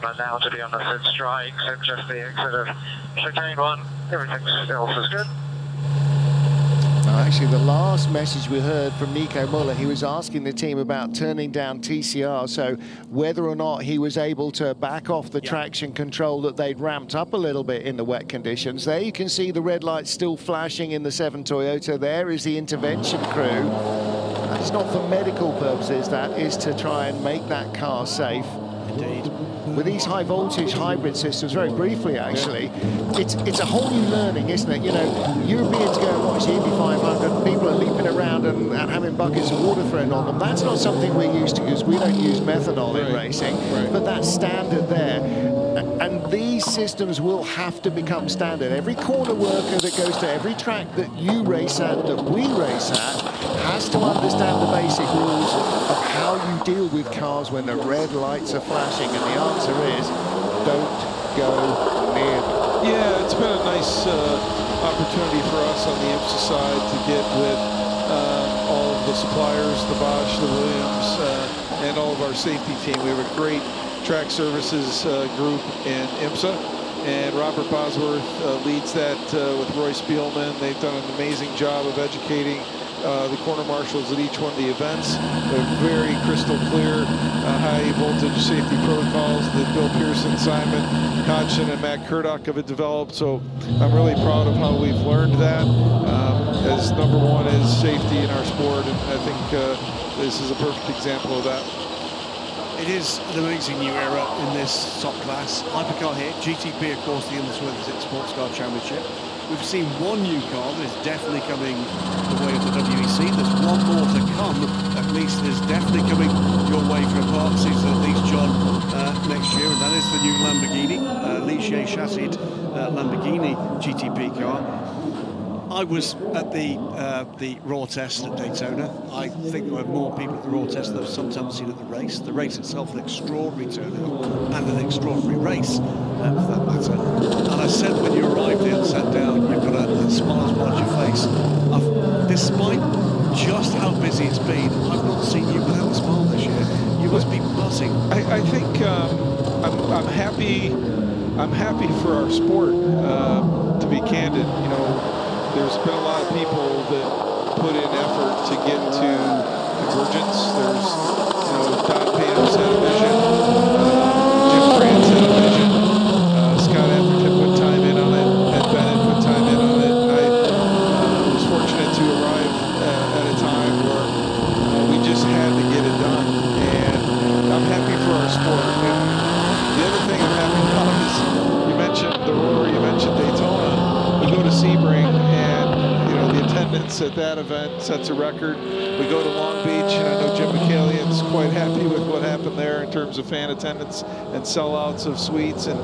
But now, to be honest, it's dry, except just the exit of chicane 1. Everything else is good. Actually, the last message we heard from Nico Muller, he was asking the team about turning down TCR, so whether or not he was able to back off the traction control that they'd ramped up a little bit in the wet conditions. There you can see the red lights still flashing in the 7 Toyota. There is the intervention crew. And it's not for medical purposes, that is to try and make that car safe. Indeed. With these high voltage hybrid systems, very briefly actually, it's a whole new learning, isn't it? You know, Europeans go and watch the Indy 500, people are leaping around and having buckets of water thrown on them. That's not something we're used to, because we don't use methanol in racing, but that's standard there. And these systems will have to become standard. Every corner worker that goes to every track that you race at, that we race at, has to understand the basic rules of how you deal with cars when the red lights are flashing, and the answer is, don't go near them. Yeah, it's been a nice opportunity for us on the IMSA side to get with all of the suppliers, the Bosch, the Williams, and all of our safety team. We have a great track services group in IMSA, and Robert Bosworth leads that with Roy Spielman. They've done an amazing job of educating the corner marshals at each one of the events. They're very crystal clear, high voltage safety protocols that Bill Pearson, Simon Hodgson, and Matt Kurdock have developed. So I'm really proud of how we've learned that. As number one is safety in our sport, and I think this is a perfect example of that. It is an amazing new era in this top class. Hypercar here, GTP, of course, the Under 26 Sports Car Championship. We've seen one new car that is definitely coming the way of the WEC. There's one more to come, at least there's definitely coming your way for a park season, at least, John, next year, and that is the new Lamborghini, Ligier chassis Lamborghini GTP car. I was at the Raw test at Daytona. I think there were more people at the Raw test than I've sometimes seen at the race. The race itself, an extraordinary turnout and an extraordinary race, for that matter. And I said when you arrived here and sat down, you've got a smile on your face. Despite just how busy it's been, I've not seen you without a smile this year. You must be buzzing. I think I'm happy. I'm happy for our sport. To be candid, you know. There's been a lot of people that put in effort to get to convergence. There's, you know, Don Payham's had a vision, Jim France had a vision, Scott Atherton put time in on it, Ed Bennett put time in on it. I was fortunate to arrive at a time where we at that event, sets a record. We go to Long Beach, and I know Jim McCallian's quite happy with what happened there in terms of fan attendance and sellouts of suites and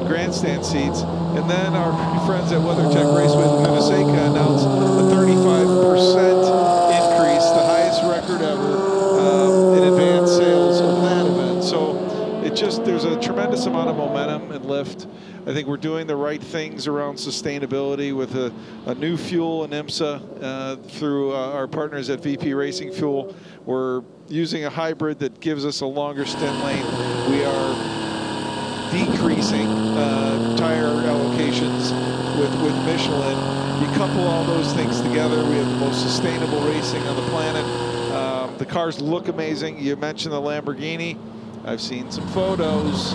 grandstand seats. And then our friends at WeatherTech Raceway Laguna Seca announced a 35% increase, the highest record ever in advance sales of that event. So it just, there's a tremendous amount of momentum and lift. I think we're doing the right things around sustainability with a new fuel in IMSA through our partners at VP Racing Fuel. We're using a hybrid that gives us a longer stint length. We are decreasing tire allocations with Michelin. You couple all those things together, we have the most sustainable racing on the planet. The cars look amazing. You mentioned the Lamborghini. I've seen some photos.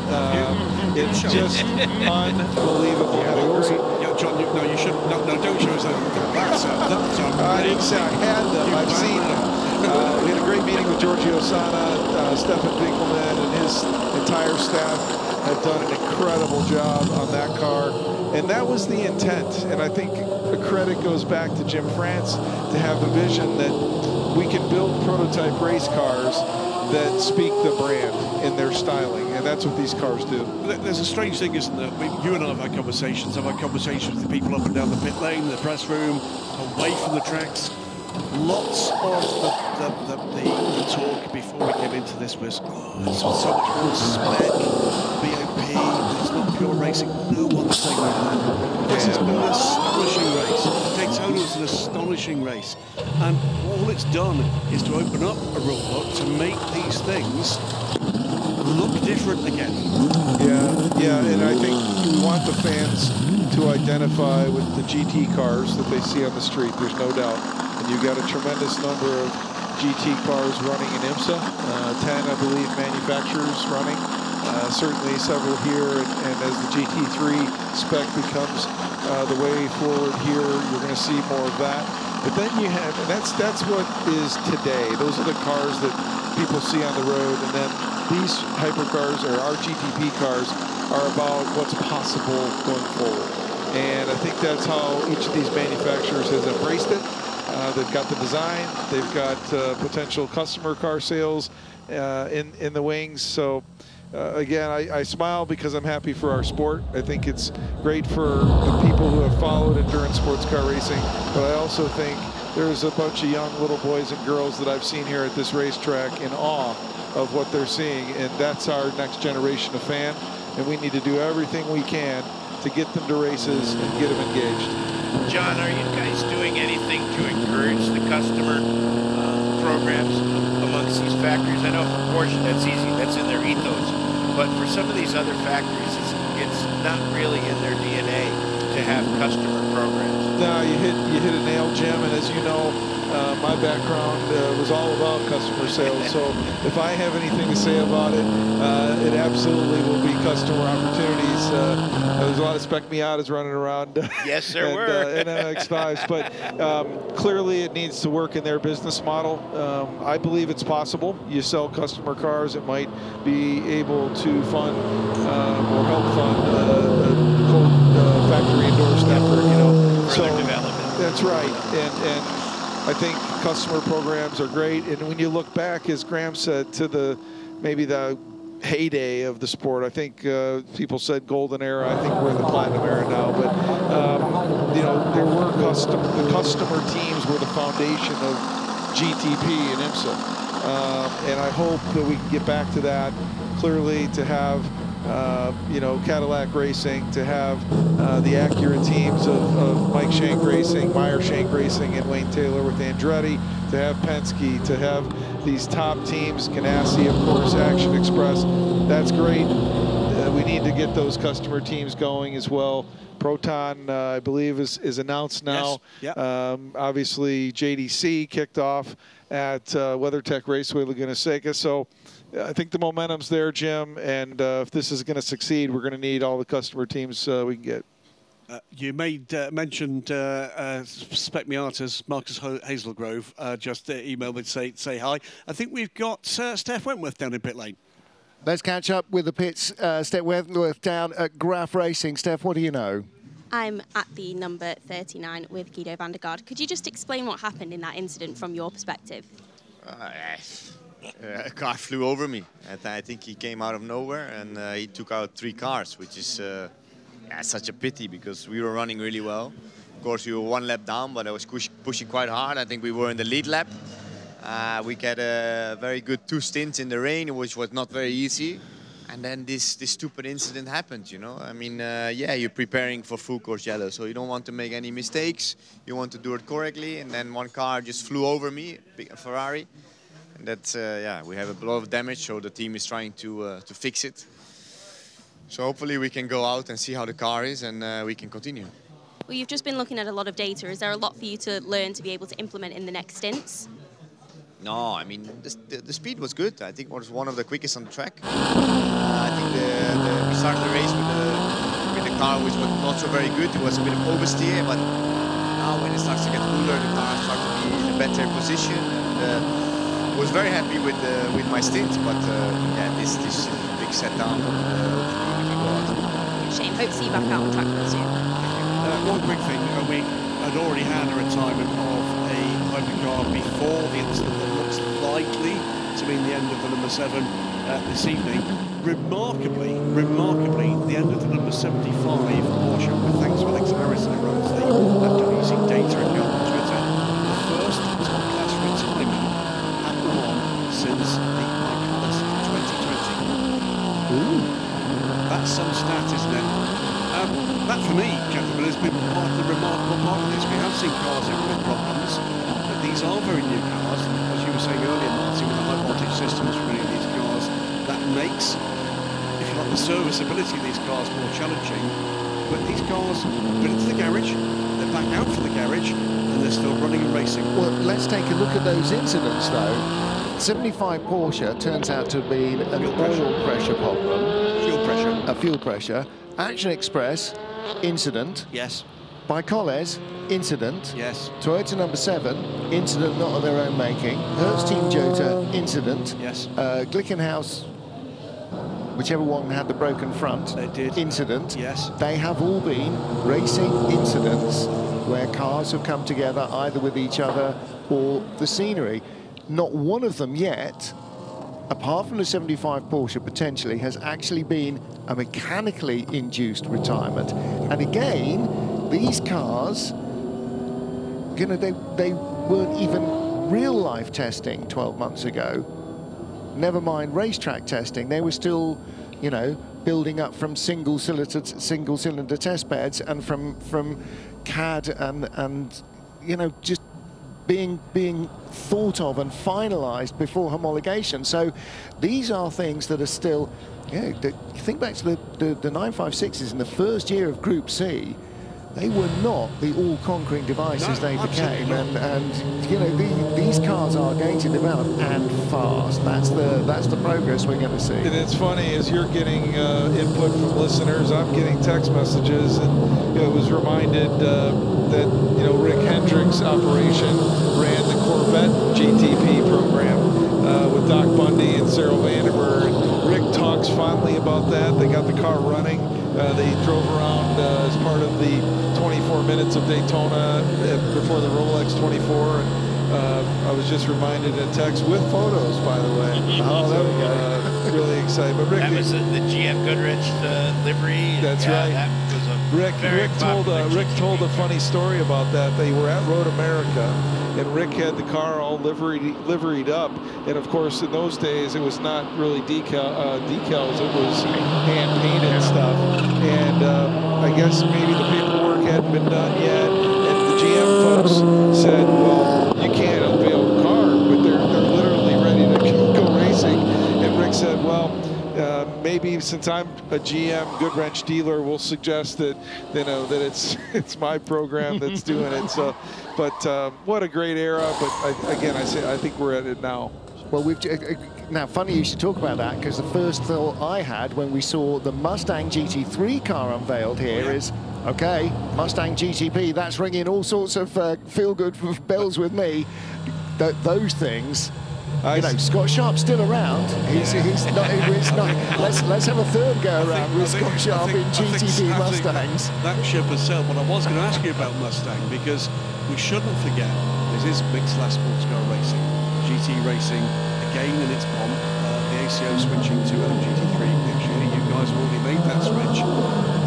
It's just unbelievable. Yeah, John, no, you shouldn't. No, don't show us that. I didn't say I had them. I've seen them. We had a great meeting with Giorgio Sana, Stefan Winkelmann, and his entire staff have done an incredible job on that car. And that was the intent. And I think the credit goes back to Jim France to have the vision that we can build prototype race cars that speak the brand in their styling, and that's what these cars do. There's a strange thing, isn't there? You and I have had conversations. I've had conversations with the people up and down the pit lane, the press room, away from the tracks. Lots of the talk before we came into this was, oh, it's so much more spec, BOP, it's not pure racing. No one's saying that. This has been an astonishing race. Daytona was an astonishing race. And all it's done is to open up a rule book to make these things look different again. Yeah, and I think we want the fans to identify with the GT cars that they see on the street, there's no doubt. And you've got a tremendous number of GT cars running in IMSA, 10, I believe, manufacturers running. Certainly several here, and as the GT3 spec becomes the way forward here, you're going to see more of that. But then you have, and that's what is today. Those are the cars that people see on the road, and then these hypercars, or our GTP cars, are about what's possible going forward. And I think that's how each of these manufacturers has embraced it. They've got the design, they've got potential customer car sales in the wings. So again, I smile because I'm happy for our sport. I think it's great for people who have followed endurance sports car racing, but I also think there's a bunch of young little boys and girls that I've seen here at this racetrack in awe of what they're seeing, and that's our next generation of fan, and we need to do everything we can to get them to races and get them engaged. John, are you guys doing anything to encourage the customer programs amongst these factories? I know for Porsche that's easy, that's in their ethos, but for some of these other factories, it's not really in their DNA to have customer programs. No, you hit a nail, Jim, and as you know, my background was all about customer sales, so if I have anything to say about it, it absolutely will be customer opportunities. There's a lot of Spec Miatas running around. Yes, there were. And MX-5s, but clearly it needs to work in their business model. I believe it's possible. You sell customer cars, it might be able to fund or help fund a factory endorsed effort, you know. Further development. That's right, and I think customer programs are great, and when you look back, as Graham said, to maybe the heyday of the sport, I think people said golden era. I think we're in the platinum era now, but you know, there were the customer teams were the foundation of GTP and IMSA, and I hope that we can get back to that. Clearly, to have you know, Cadillac Racing, to have the Acura teams of Mike Shank Racing, Meyer Shank Racing, and Wayne Taylor with Andretti, to have Penske, to have these top teams, Ganassi, of course, Action Express. That's great. We need to get those customer teams going as well. Proton, I believe, is announced now. Yes. Yep. Obviously, JDC kicked off at WeatherTech Raceway Laguna Seca. So I think the momentum's there, Jim, and if this is going to succeed, we're going to need all the customer teams we can get. You mentioned Spec Miatas. Marcus Hazelgrove just emailed me to say hi. I think we've got Steph Wentworth down in pit lane. Let's catch up with the pits. Steph Wentworth down at Graf Racing. Steph, what do you know? I'm at the number 39 with Guido van der Garde. Could you just explain what happened in that incident from your perspective? A car flew over me, and I think he came out of nowhere, and he took out 3 cars, which is such a pity because we were running really well. Of course, we were 1 lap down, but I was pushing quite hard. I think we were in the lead lap. We got a very good 2 stints in the rain, which was not very easy. And then this stupid incident happened, you know. I mean, yeah, you're preparing for full course yellow, so you don't want to make any mistakes. You want to do it correctly, and then 1 car just flew over me, a Ferrari. And that's, yeah, we have a lot of damage, so the team is trying to fix it. So hopefully we can go out and see how the car is, and we can continue. Well, you've just been looking at a lot of data. Is there a lot for you to learn to be able to implement in the next stints? No, I mean, the speed was good. I think it was one of the quickest on the track. I think we started the race with the car which was not so very good. It was a bit of oversteer, but now when it starts to get cooler, the car starts to be in a better position. And, I was very happy with my stint, but yeah, this big set down. Hopefully we can go out. Shame. Hope to see you back out on track real soon. One quick thing, we had already had a retirement of a hypercar before the incident that looks likely to mean the end of the number 7 this evening. Remarkably, the end of the number 75 Porsche, with thanks to Alex Harrison, who runs the WC data account on Twitter, the first top-class retirement at Le Mans since the Michaelis 2020. Ooh, that's some stat, isn't it? That, for me, gentlemen, has been part of the remarkable part of this. We have seen cars with problems, but these are very new cars. As you were saying earlier, Martin, with the high-voltage systems for many of these cars, that makes, if you like, the serviceability of these cars more challenging. But these cars have been into the garage, they're back out from the garage, and they're still running and racing. Well, let's take a look at those incidents, though. 75 Porsche turns out to be an oil pressure problem. Fuel pressure. A fuel pressure. Action Express, incident. Yes. Bicoles, incident. Yes. Toyota number 7, incident not of their own making. Hertz Team Jota, incident. Yes. Glickenhaus, whichever one had the broken front, they did. Incident. Yes. They have all been racing incidents where cars have come together either with each other or the scenery. Not one of them yet, apart from the 75 Porsche potentially, has actually been a mechanically induced retirement. And again, these cars, you know, they weren't even real-life testing 12 months ago. Never mind racetrack testing. They were still, you know, building up from single-cylinder test beds and from CAD and you know, just being thought of and finalized before homologation. So these are things that are still, yeah, think back to the 956s in the first year of Group C. They were not the all-conquering devices they became, and you know, these cars are going to develop, and fast. That's the progress we're going to see. And it's funny, as you're getting input from listeners, I'm getting text messages, and I was reminded that, you know, Rick Hendrick's operation ran the Corvette GTP program with Doc Bundy and Cyril Vandermeer. And Rick talks fondly about that. They got the car running. They drove around as part of the 24 minutes of Daytona before the Rolex 24. And I was just reminded in text with photos, by the way. Oh, there we go. Really excited. But Rick, that was the GM Goodrich livery. That's right. That was a Rick told a funny story about that. They were at Road America, and Rick had the car all liveried up. And of course, in those days, it was not really decals; it was hand-painted stuff. And I guess maybe the paperwork hadn't been done yet. And the GM folks said, "Well, you can't unveil a car, but they're literally ready to go racing." And Rick said, "Well, maybe since I'm a GM Goodwrench dealer, we'll suggest that, you know, that it's my program that's doing it." So, but what a great era! But I think we're at it now. Well, now funny you should talk about that, because the first thought I had when we saw the Mustang GT3 car unveiled here is, okay, Mustang GTP, that's ringing all sorts of feel-good bells with me. Those things You know, Scott Sharp's still around. He's not. Let's have a third go around with Scott Sharp in GTD Mustangs. That ship has sailed. But I was going to ask you about Mustang, because we shouldn't forget this is mixed class sports car racing, GT racing again in its pomp. The ACO switching to GT3 next year. You guys have already made that switch,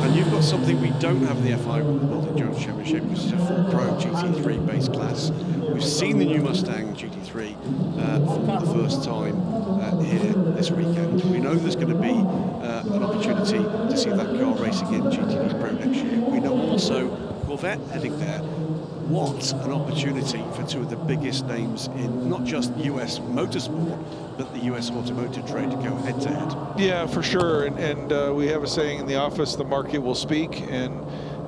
and you've got something we don't have in the FI World Endurance Championship, which is a full pro GT3 base class. We've seen the new Mustang GT3 for the first time here this weekend. We know there's going to be an opportunity to see that car racing in GT3 Pro next year. We know also Corvette heading there. What an opportunity for two of the biggest names in not just US motorsport, but the US automotive trade to go head-to-head. Yeah, for sure. And we have a saying in the office, the market will speak. And,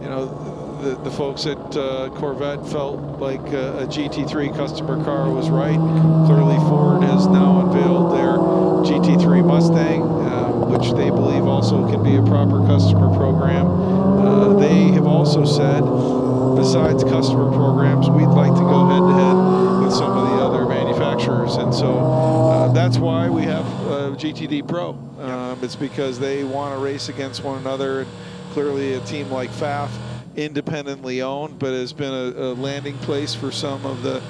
you know, the folks at Corvette felt like a GT3 customer car was right. Clearly Ford has now unveiled their GT3 Mustang, which they believe also can be a proper customer program. They have also said, besides customer programs, we'd like to go head-to-head with some of the other manufacturers. And so that's why we have GTD Pro. It's because they want to race against one another. And clearly a team like FAF, independently owned, but has been a landing place for some of the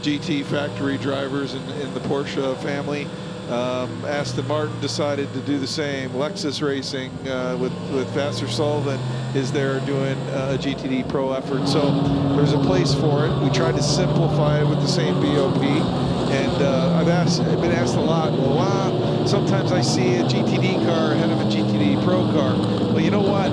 GT factory drivers in the Porsche family. Aston Martin decided to do the same. Lexus Racing with Vassar Sullivan is there doing a GTD Pro effort. So there's a place for it. We tried to simplify it with the same BOP. And I've been asked a lot, well, wow, sometimes I see a GTD car ahead of a GTD Pro car. Well, you know what?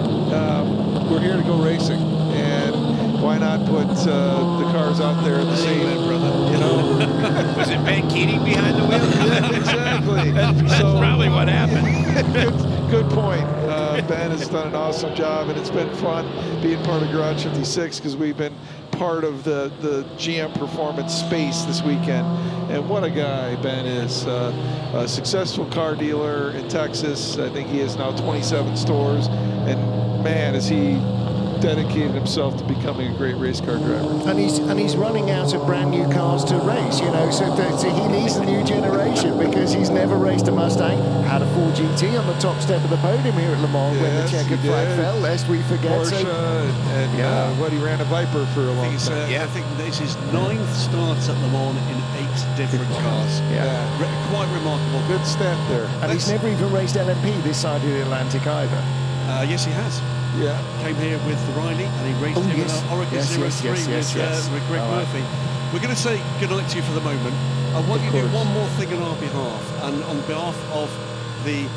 We're here to go racing. And why not put the cars out there the same, brother? You know? Was it Ben Keating behind the wheel? Yeah, exactly. That's probably what happened. Good point. Ben has done an awesome job, and it's been fun being part of Garage 56 because we've been part of the GM performance space this weekend. And what a guy Ben is. A successful car dealer in Texas. I think he has now 27 stores. And man, is he dedicated himself to becoming a great race car driver. And he's running out of brand new cars to race, you know, so he needs a new generation because he's never raced a Mustang. Had a 4GT on the top step of the podium here at Le Mans when the checkered flag fell, lest we forget. Porsche, and he ran a Viper for a long time. I think this is 9th starts at Le Mans in 8 different cars. Quite remarkable. Good stat there. And he's never even raced LMP this side of the Atlantic either. Yes, he has. Yeah. Came here with Riley and he raced him in Oregon 03 with Greg Murphy. We're going to say goodnight to you for the moment. I want you to do one more thing on our behalf and on behalf of the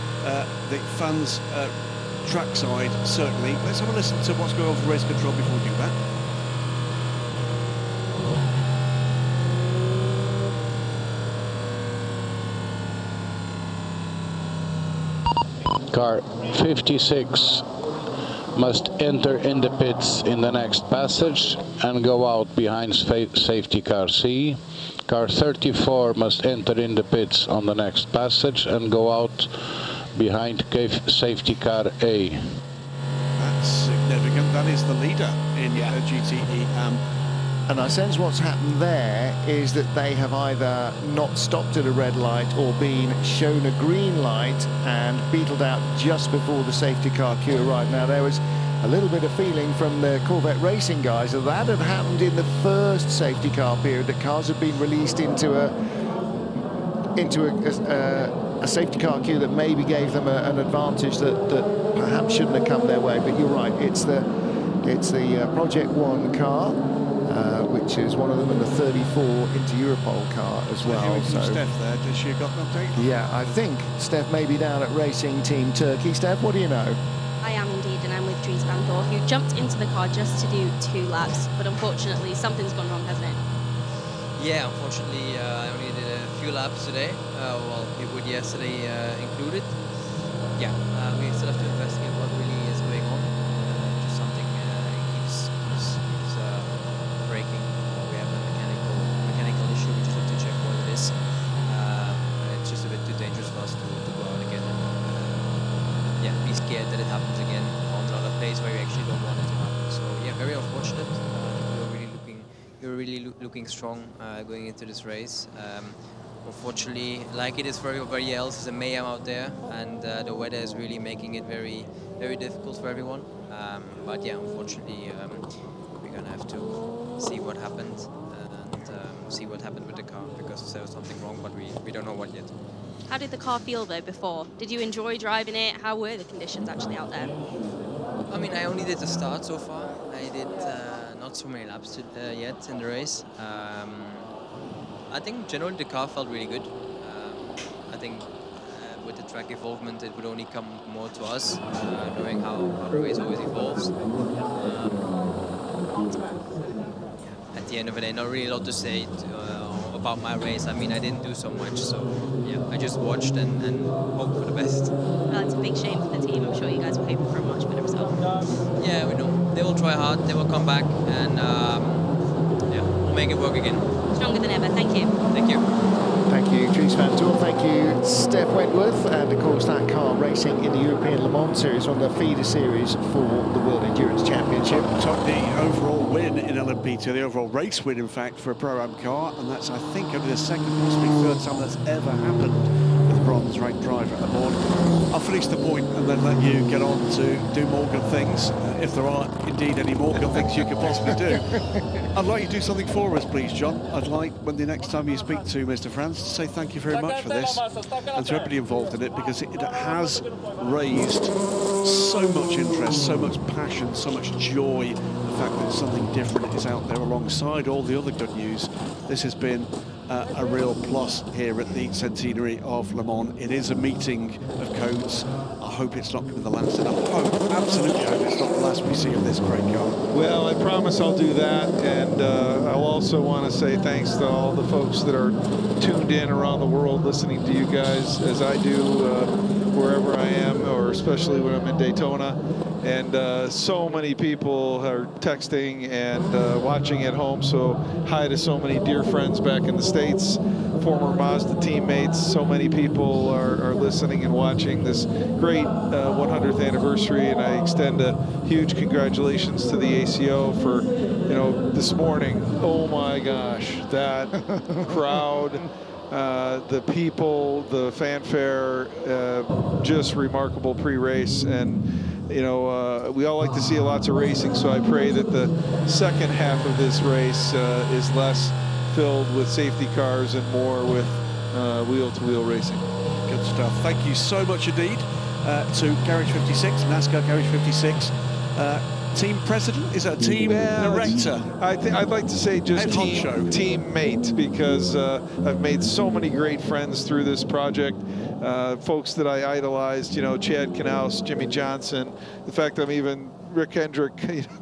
fans trackside, certainly. Let's have a listen to what's going on for race control before we do that. Car 56 must enter in the pits in the next passage and go out behind safety car C. Car 34 must enter in the pits on the next passage and go out behind safety car A. That's significant. That is the leader in GTE. And I sense what's happened there is that they have either not stopped at a red light or been shown a green light and beetled out just before the safety car queue arrived. Now, there was a little bit of feeling from the Corvette racing guys that that had happened in the first safety car period, that cars had been released into a safety car queue that maybe gave them an advantage that perhaps shouldn't have come their way. But you're right, it's the Project One car, which is one of them, and the 34 into Europol car as well. So Steph there, does she got an update? Yeah, I think Steph may be down at Racing Team Turkey. Steph, what do you know? I am indeed, and I'm with Dries Van Thor, who jumped into the car just to do 2 laps, but unfortunately something's gone wrong, hasn't it? Yeah, unfortunately I only did a few laps today, well, you would yesterday included. Yeah, we still have to investigate what really is going on. Just something keeps breaking. We have a mechanical issue, we just have to check what it is. It's just a bit too dangerous for us to go out again and be scared that it happens again on another place where we actually don't want it to happen. So yeah, very unfortunate. We were really looking strong going into this race. unfortunately, like it is for everybody else, it's a mayhem out there, and the weather is really making it very, very difficult for everyone. But yeah, unfortunately, we're gonna have to see what happened and see what happened with the car, because there was something wrong, but we don't know what yet. How did the car feel though before? Did you enjoy driving it? How were the conditions actually out there? I mean, I only did the start so far. I did not so many laps yet in the race. I think generally the car felt really good. I think with the track involvement, it would only come more to us, knowing how the race always evolves. At the end of the day, not really a lot to say about my race. I mean, I didn't do so much, so yeah, I just watched and hoped for the best. Well, it's a big shame for the team. I'm sure you guys were hoping for a much better result. Yeah, we know. They will try hard, they will come back, and yeah, we'll make it work again. Stronger than ever. Thank you. Thank you. Thank you, Dries van Toor. Thank you, Steph Wentworth. And of course, that car racing in the European Le Mans Series on the feeder series for the World Endurance Championship. Top the overall win in LMP2, the overall race win, in fact, for a Pro-Am car. And that's, I think, only the second, possibly third time that's ever happened with a bronze ranked driver aboard. I'll finish the point and then let you get on to do more good things, if there are indeed any more good things you could possibly do. I'd like you to do something for us, please, John. I'd like, when the next time you speak to Mr. Franz, to say thank you very much for this, and to everybody involved in it, because it has raised so much interest, so much passion, so much joy. The fact that something different is out there alongside all the other good news. This has been a real plus here at the centenary of Le Mans. It is a meeting of codes. I hope it's not going to be the last, and I hope, absolutely hope it's not the last we see of this great car. Well, I promise I'll do that, and I'll also want to say thanks to all the folks that are tuned in around the world listening to you guys, as I do wherever I am, or especially when I'm in Daytona. And so many people are texting and watching at home, so hi to so many dear friends back in the States, former Mazda teammates. So many people are listening and watching this great 100th anniversary, and I extend a huge congratulations to the ACO for, you know, this morning, oh my gosh, that crowd, the people, the fanfare, just remarkable pre-race. And you know, we all like to see lots of racing, so I pray that the second half of this race is less filled with safety cars and more with wheel-to-wheel racing. Good stuff. Thank you so much indeed to Garage 56, NASCAR Garage 56. Team president? Is that team director? I'd like to say just teammate, because I've made so many great friends through this project. Folks that I idolized, you know, Chad Knaus, Jimmy Johnson. The fact I'm even Rick Hendrick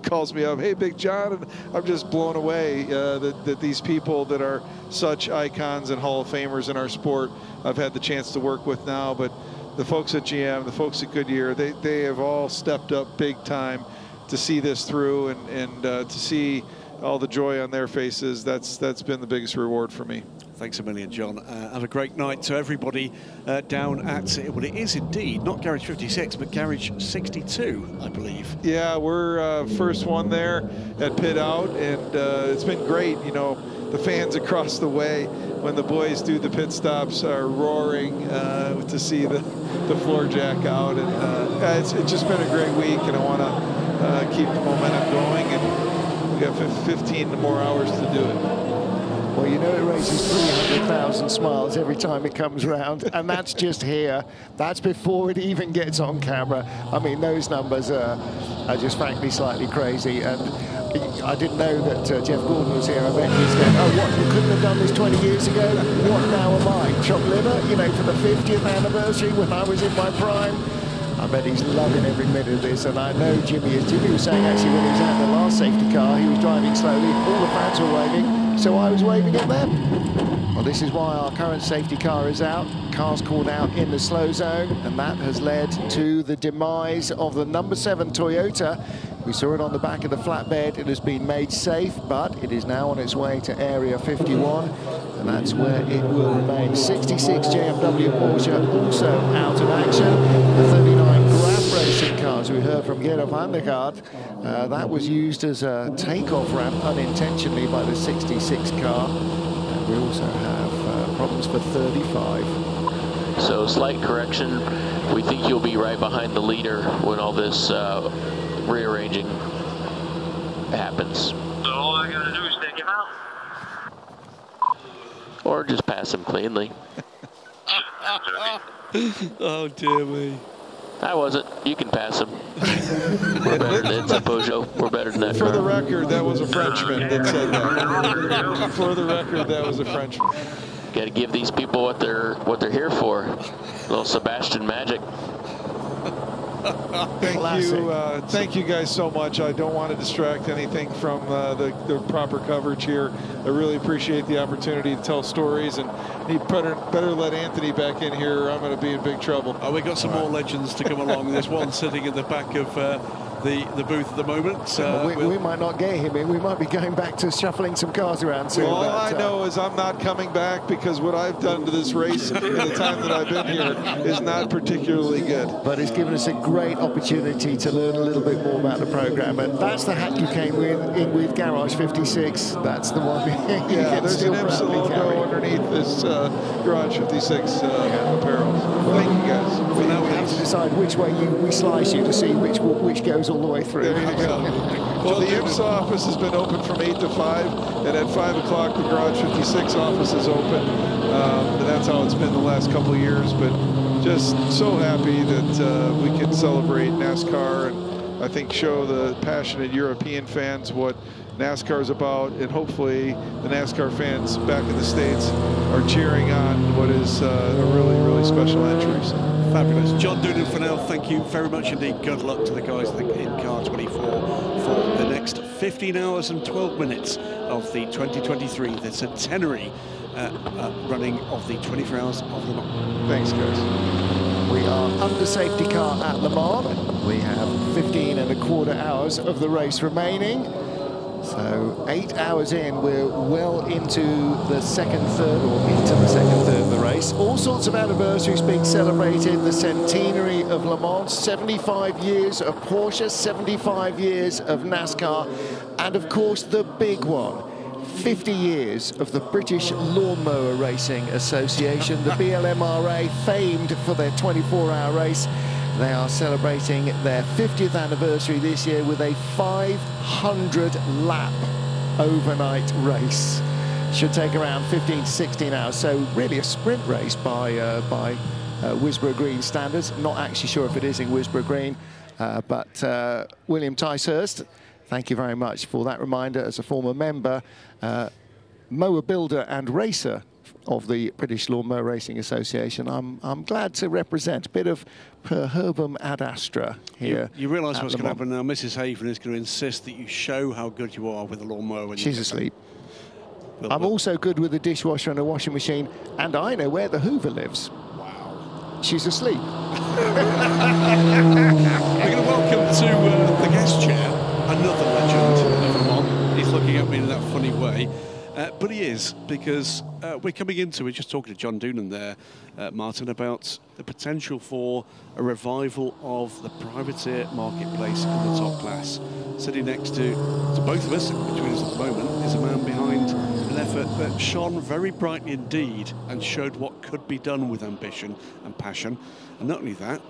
calls me up, hey, Big John, and I'm just blown away that these people that are such icons and Hall of Famers in our sport, I've had the chance to work with now. But the folks at GM, the folks at Goodyear, they have all stepped up big time to see this through, and to see all the joy on their faces. That's been the biggest reward for me. Thanks a million, John. Have a great night to everybody down at, well, it is indeed not Garage 56, but Garage 62, I believe. Yeah, we're first one there at Pit Out, and it's been great. You know, the fans across the way, when the boys do the pit stops, are roaring to see the floor jack out, and it's just been a great week, and I want to keep the momentum going, and we have 15 more hours to do it. Well, you know, it raises 300,000 smiles every time it comes round, and that's just here. That's before it even gets on camera. I mean, those numbers are just frankly slightly crazy. And I didn't know that Jeff Gordon was here. I bet he's going, oh, what, you couldn't have done this 20 years ago? What now am I? Chop liver, you know, for the 50th anniversary when I was in my prime? I bet he's loving every minute of this, and I know Jimmy is. Jimmy was saying actually when he was at the last safety car, he was driving slowly, all the fans were waving, so I was waving at them. Well, this is why our current safety car is out. Car's called out in the slow zone, and that has led to the demise of the number 7 Toyota. We saw it on the back of the flatbed. It has been made safe, but it is now on its way to Area 51, and that's where it will remain. 66 JMW Porsche also out of action. The 39 Graf Racing cars we heard from Gerard van der Gaard, that was used as a takeoff ramp unintentionally by the 66 car. And we also have problems for 35. So slight correction. We think you'll be right behind the leader when all this rearranging happens. So all I gotta do is take him out. Or just pass him cleanly. Oh dear me. I wasn't. You can pass him. We're better than it's a Peugeot. We're better than that For car. the record, that was a Frenchman that said that. For the record, that was a Frenchman. Got to give these people what they're here for. A little Sebastian magic. Thank you guys so much. I don't want to distract anything from the proper coverage here. I really appreciate the opportunity to tell stories, and you better let Anthony back in here, or I'm going to be in big trouble. Oh, we got some more legends to come along. There's one sitting in the back of the booth at the moment. We might not get him in. We might be going back to shuffling some cars around soon. All I know is I'm not coming back, because what I've done to this race in the time that I've been here is not particularly good. But it's given us a great opportunity to learn a little bit more about the program. And that's the hat you came in with, Garage 56. That's the one. Yeah, there's an IMSA logo underneath this Garage 56 apparel. Thank you guys. We have to decide which way we slice you to see which goes all the way through. There you go. Well, the IMSA office has been open from 8 to 5, and at 5 o'clock the Garage 56 office is open. And that's how it's been the last couple of years. But just so happy that we can celebrate NASCAR, and I think show the passionate European fans what NASCAR is about, and hopefully the NASCAR fans back in the States are cheering on what is a really, really special entry. So. Fabulous. John Doonan for now, thank you very much indeed. Good luck to the guys in car 24 for the next 15 hours and 12 minutes of the 2023, the centenary running of the 24 Hours of Le Mans. Thanks, guys. We are under safety car at Le Mans. We have 15 1/4 hours of the race remaining. So 8 hours in, we're well into the second third of the race. All sorts of anniversaries being celebrated. The centenary of Le Mans, 75 years of Porsche, 75 years of NASCAR, and of course the big one, 50 years of the British Lawnmower Racing Association, the BLMRA, famed for their 24-hour race. They are celebrating their 50th anniversary this year with a 500-lap overnight race. Should take around 15 to 16 hours, so really a sprint race by Wisborough Green standards. Not actually sure if it is in Wisborough Green, but William Ticehurst, thank you very much for that reminder as a former member, mower builder and racer of the British Lawnmower Racing Association. I'm glad to represent a bit of per herbum ad astra here. You realise what's going to happen now. Mrs. Haven is going to insist that you show how good you are with a lawnmower. When she's asleep. I'm also good with a dishwasher and a washing machine, and I know where the Hoover lives. Wow. She's asleep. We're going to welcome to the guest chair another legend of Le Mans. He's looking at me in that funny way. But he is, because we're just talking to John Doonan there, Martin, about the potential for a revival of the privateer marketplace in the top class. Sitting next to both of us, between us at the moment, is a man behind an effort that shone very brightly indeed and showed what could be done with ambition and passion. And not only that,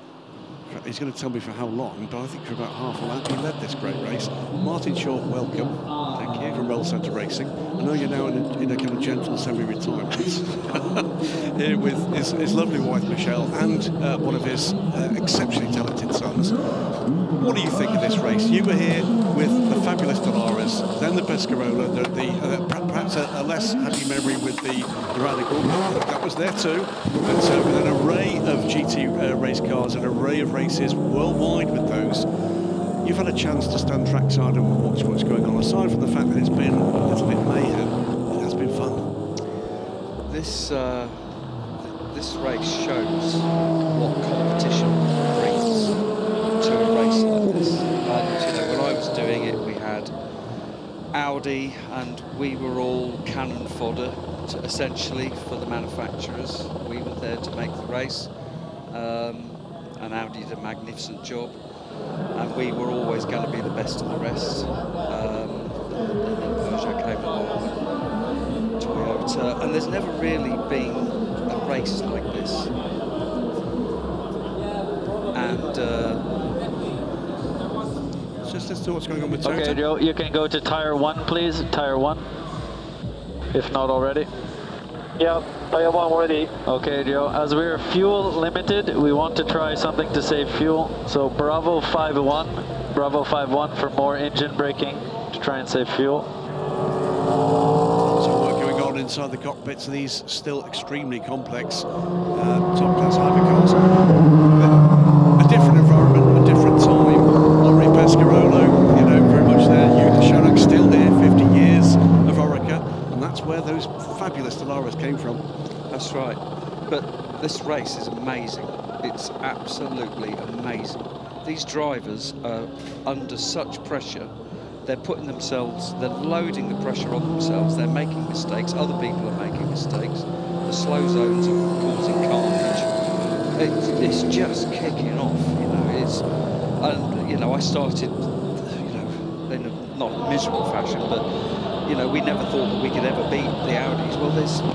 he's going to tell me for how long, but I think for about half a lap he led this great race. Martin Short, welcome. Thank you. From Roll Centre Racing. I know you're now in a kind of gentle semi-retirement here with his lovely wife Michelle and one of his exceptionally talented sons. What do you think of this race? You were here with the fabulous Dolores, then the Pescarola, perhaps a less happy memory with the Radical. That was there too. But with an array of GT race cars, an array of races worldwide with those. You've had a chance to stand trackside and watch what's going on. Aside from the fact that it's been a little bit mayhem, it has been fun. This race shows what competition brings to a race like this. And when I was doing it, we had Audi, and we were all cannon fodder essentially for the manufacturers. We were there to make the race, and Audi did a magnificent job. And we were always going to be the best of the rest. And then Peugeot came along, and Toyo But and there's never really been a race like this. And let's see what's going on with Tota. Okay, Joe, you can go to tire 1, please. Tire 1, if not already. Yeah, tire 1 ready. Okay, Joe, as we're fuel limited, we want to try something to save fuel. So Bravo 5-1 for more engine braking to try and save fuel. So work going on inside the cockpits of these still extremely complex top-class hypercars. A different environment, a different time. Henri Pescarolo, you know, very much there. Hugh Charac still there, 50 years of Orica, and that's where those fabulous Stellaris came from. that's right. But this race is amazing. It's absolutely amazing. These drivers are under such pressure. They're putting themselves, they're loading the pressure on themselves, they're making mistakes, other people are making mistakes. The slow zones are causing carnage. It's just kicking off, you know. And you know, I started, you know, in a not miserable fashion, but you know, we never thought that we could ever beat the Audis. Well, there's, you know,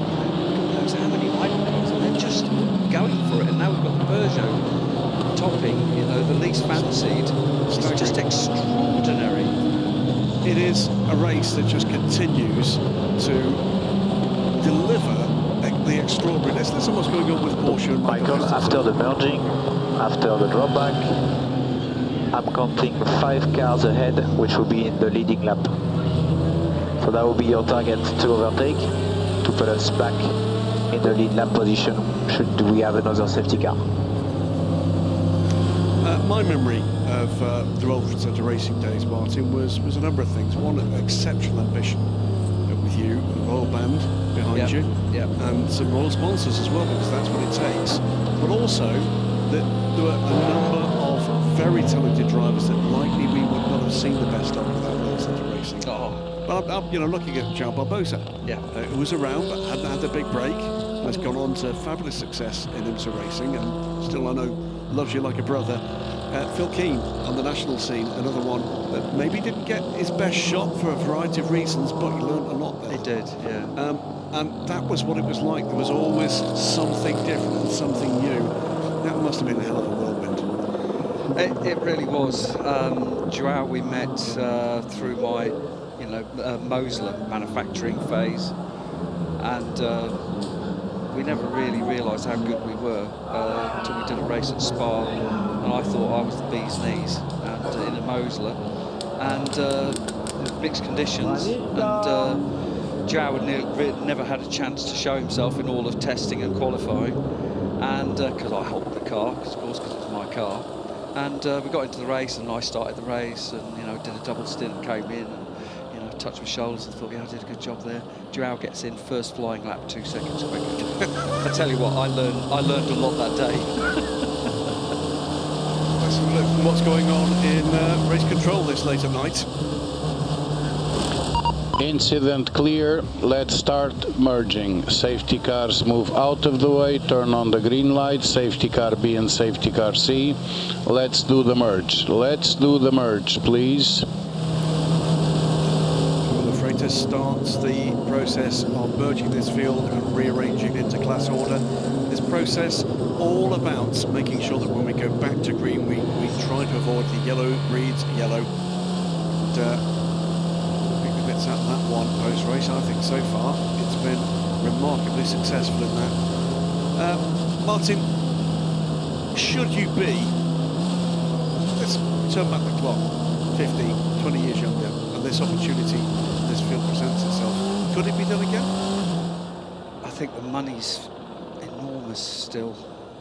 God knows how many hypercars, and they're just going for it. And now we've got the Peugeot topping, you know, the least fancied. It's just extraordinary. It is a race that just continues to deliver the extraordinary. Let's listen what's going on with Porsche and Michael, after the merging, after the dropback, I'm counting 5 cars ahead, which will be in the leading lap. So that will be your target to overtake, to put us back in the lead lap position should we have another safety car. My memory of the Rolls Centre racing days, Martin, was a number of things. One, exceptional ambition with you, the Royal Band behind you, and some Royal sponsors as well, because that's what it takes. But also, that there were a number of very talented drivers that likely we would not have seen the best of without Rolls Centre racing. But I'm you know, looking at João Barbosa, who was around but hadn't had the big break, and has gone on to fabulous success in IMSA racing, and still I know loves you like a brother. Phil Keane on the national scene, another one that maybe didn't get his best shot for a variety of reasons, but he learned a lot there. He did, yeah. And that was what it was like. There was always something different and something new. That must have been a hell of a whirlwind. It really was. João we met through my, you know, Mosler manufacturing phase, and we never really realised how good we were until we did a race at Spa, and I thought I was the bee's knees, and in a Mosler, and mixed conditions, and João had never had a chance to show himself in all of testing and qualifying, and because I helped the car, because it was my car, and we got into the race, and I started the race, and you know, did a double stint, came in, and you know, touched my shoulders and thought, yeah, I did a good job there. João gets in, first flying lap, 2 seconds quicker. I tell you what, I learned a lot that day. Let's have a look at what's going on in race control this late at night. Incident clear, let's start merging. Safety cars move out of the way, turn on the green light, safety car B and safety car C. Let's do the merge. Let's do the merge, please. The Freighter starts the process of merging this field and rearranging it into class order. This process all about making sure that when we go back to green, we try to avoid the yellow reads yellow. And, out that one post-race, I think so far it's been remarkably successful in that. Martin, should you be, let's turn back the clock, 15, 20 years younger, and this opportunity, this field presents itself, could it be done again? I think the money's enormous still,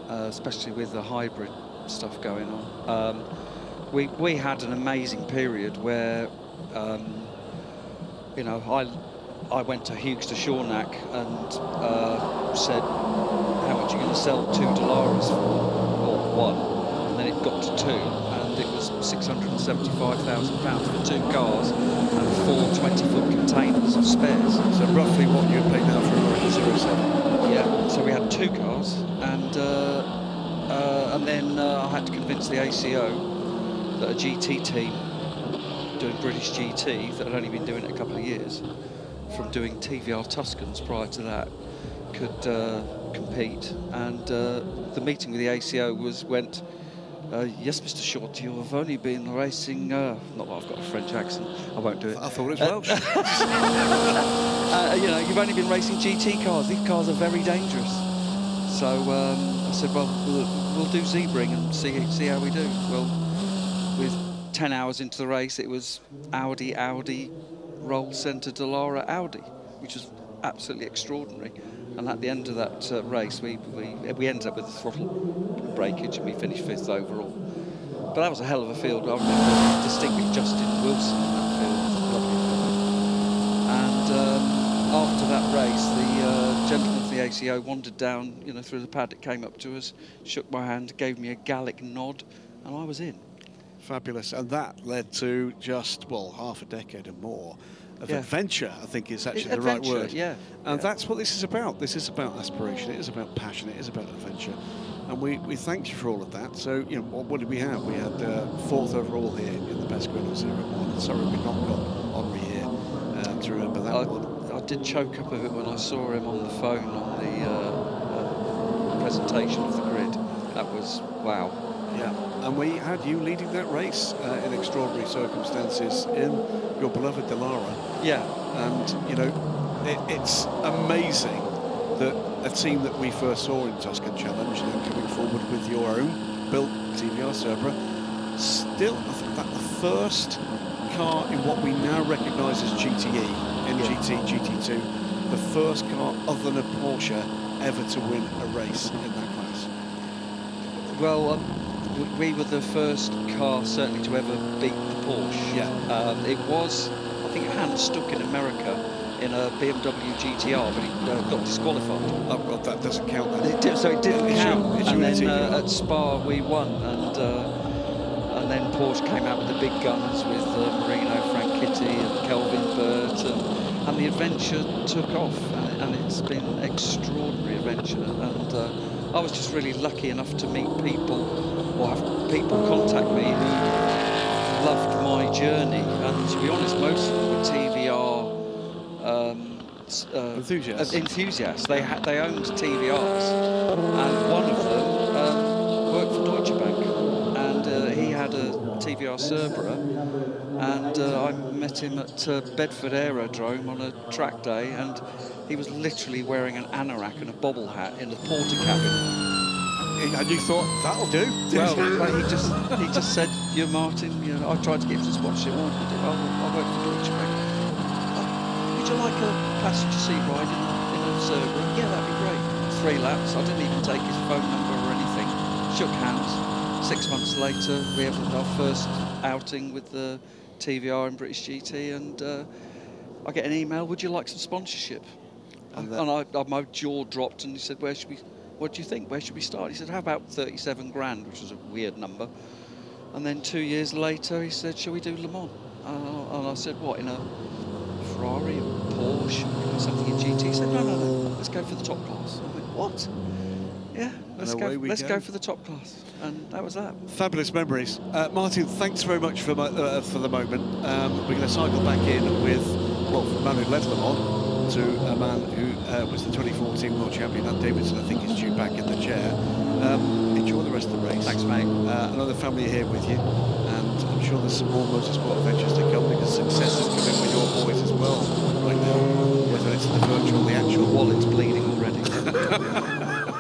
especially with the hybrid stuff going on. We had an amazing period where you know, I went to Heures du Mans and said, how much are you going to sell 2 Stellaris for? Or 1. And then it got to 2, and it was £675,000 for 2 cars and 4 20-foot containers of spares. So roughly what you'd pay now for a American 07? Yeah, so we had 2 cars, and then I had to convince the ACO that a GT team doing British GT that had only been doing it a couple of years from doing TVR Tuscans prior to that could compete. And the meeting with the ACO went, yes, Mr. Short, you have only been racing, not that I've got a French accent, I won't do it. I thought it was Welsh. You know, you've only been racing GT cars. These cars are very dangerous. So I said, well, we'll do Sebring and see how we do. Well, with 10 hours into the race, it was Audi, roll centre Dallara, Audi, which was absolutely extraordinary. And at the end of that race, we ended up with the throttle breakage and we finished 5th overall. But that was a hell of a field. I remember distinctly Justin Wilson in that field. And after that race, the gentleman from the ACO wandered down, you know, through the paddock, came up to us, shook my hand, gave me a Gallic nod, and I was in. Fabulous. And that led to just, well, half a decade and more of adventure, I think is actually the right word. Yeah. And that's what this is about. This is about aspiration. It is about passion. It is about adventure. And we thank you for all of that. So, you know, what did we have? We had 4th overall here in the best Heures du Mans. Sorry, we've not got Henri here to remember that one. I did choke up a bit when I saw him on the phone on the presentation of the grid. That was, wow. Yeah, and we had you leading that race in extraordinary circumstances in your beloved Dallara. Yeah. And, you know, it's amazing that a team that we first saw in Tuscan Challenge and then coming forward with your own built TVR Cerbera, still, I think that the first car in what we now recognise as GTE, MGT, GT2, the first car other than a Porsche ever to win a race in that class. Well, we were the first car certainly to ever beat the Porsche. Yeah. It was, I think, Hans Stuck in America in a BMW GTR, but he got disqualified. Oh, well, that doesn't count then. So it didn't count. And then at Spa we won, and then Porsche came out with the big guns with Marino Franchitti and Kelvin Burt, and the adventure took off, and it's been an extraordinary adventure. And I was just really lucky enough to meet people, or have people contact me who loved my journey. And to be honest, most of them were TVR enthusiasts. They owned TVRs, and one of them worked for Deutsche Bank, and he had a TVR Cerbera, and I met him at Bedford Aerodrome on a track day, and he was literally wearing an anorak and a bobble hat in the porter cabin. And you thought, that'll do? Well, he just said, "You're Martin." You know, I tried to get him to watch it. What did you do? I work for Deutsche Bank. Would you like a passenger seat ride in a Cerbera? Yeah, that'd be great. 3 laps. I didn't even take his phone number or anything. Shook hands. 6 months later, we had our first outing with the TVR and British GT, and I get an email, would you like some sponsorship? And my jaw dropped, and he said, what do you think? Where should we start? He said, how about 37 grand, which was a weird number. And then 2 years later, he said, shall we do Le Mans? And I said, what, in a Ferrari or Porsche or something in GT? He said, no, let's go for the top class. I went, what? Yeah, let's go for the top class. And that was that. Fabulous memories. Martin, thanks very much for the moment. We're going to cycle back in with, well, from a man who led Le Mans to a man who was the 2014 World Champion. Matt Davidson, I think, is due back in the chair. Enjoy the rest of the race. Thanks, mate. Another family here with you, and I'm sure there's some more motorsport adventures to come, because success is coming with your boys as well right now, whether it's the virtual, the actual. Wallet's bleeding already.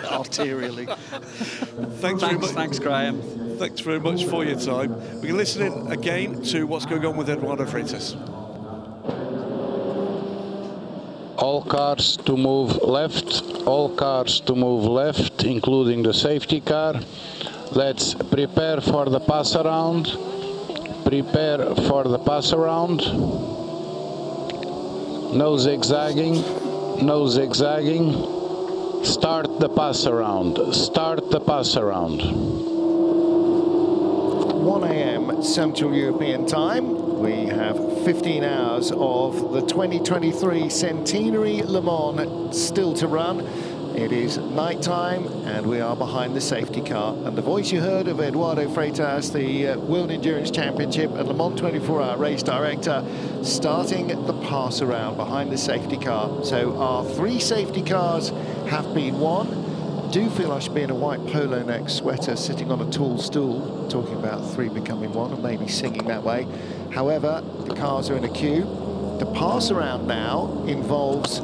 Arterially. Thanks very much. Thanks, Graham. Thanks very much for your time. We can listen in again to what's going on with Eduardo Freitas. All cars to move left, all cars to move left, including the safety car. Let's prepare for the pass around. Prepare for the pass around. No zigzagging, no zigzagging. Start the pass around, start the pass around. 1 a.m. Central European Time. We have 15 hours of the 2023 Centenary Le Mans still to run. It is night time and we are behind the safety car. And the voice you heard of Eduardo Freitas, the World Endurance Championship and Le Mans 24-hour race director, starting the pass around behind the safety car. So our 3 safety cars have been won. Do feel I should be in a white polo neck sweater sitting on a tall stool, talking about 3 becoming 1 and maybe singing that way. However, the cars are in a queue. The pass around now involves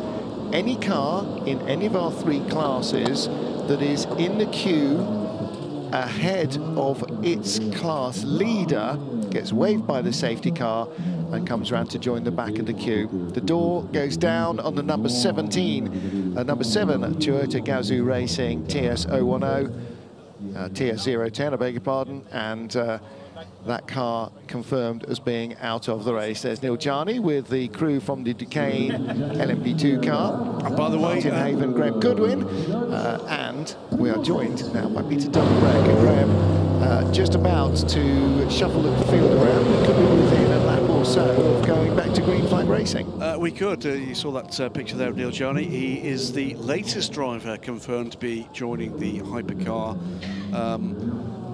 any car in any of our 3 classes that is in the queue ahead of its class leader gets waved by the safety car and comes around to join the back of the queue. The door goes down on the number 17, number 7, Toyota Gazoo Racing TS010, TS010, I beg your pardon, and that car confirmed as being out of the race. There's Neil Jarney with the crew from the Duquesne LMP2 car. And by the way, Martin Haven, Graham Goodwin, and we are joined now by Peter Dunbrek. And Graham, just about to shuffle the field around. We could be within a lap or so of going back to green flag racing. We could. You saw that picture there of Neil Jarney. He is the latest driver confirmed to be joining the hypercar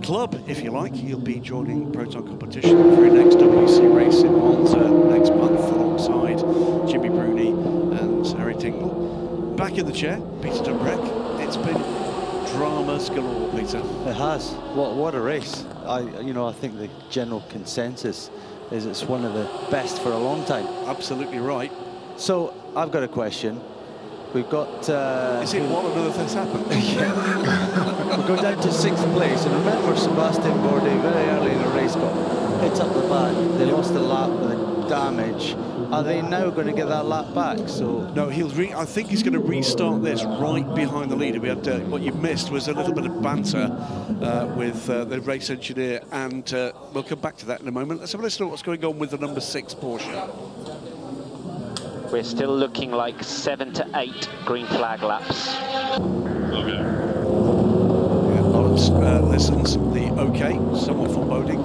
club, if you like. He'll be joining Proton competition for his next WC race in Monza next month alongside Jimmy Bruni and Harry Tingle. Back in the chair, Peter Dunbrek. It's been dramas galore, Peter. It has. What a race. I think the general consensus is it's one of the best for a long time. Absolutely right. So I've got a question. We've got... Is it one another thing's happened? We're going down to 6th place, and remember Sebastian Bourdais very early in the race got hit up the back. They lost the lap with the damage. Are they now going to get that lap back? So no, I think he's going to restart this right behind the leader. We had what you missed was a little bit of banter with the race engineer, and we'll come back to that in a moment. Let's have a listen to what's going on with the number 6 Porsche. We're still looking like 7 to 8 green flag laps. Okay. Yeah, Lawrence listens the OK, somewhat foreboding,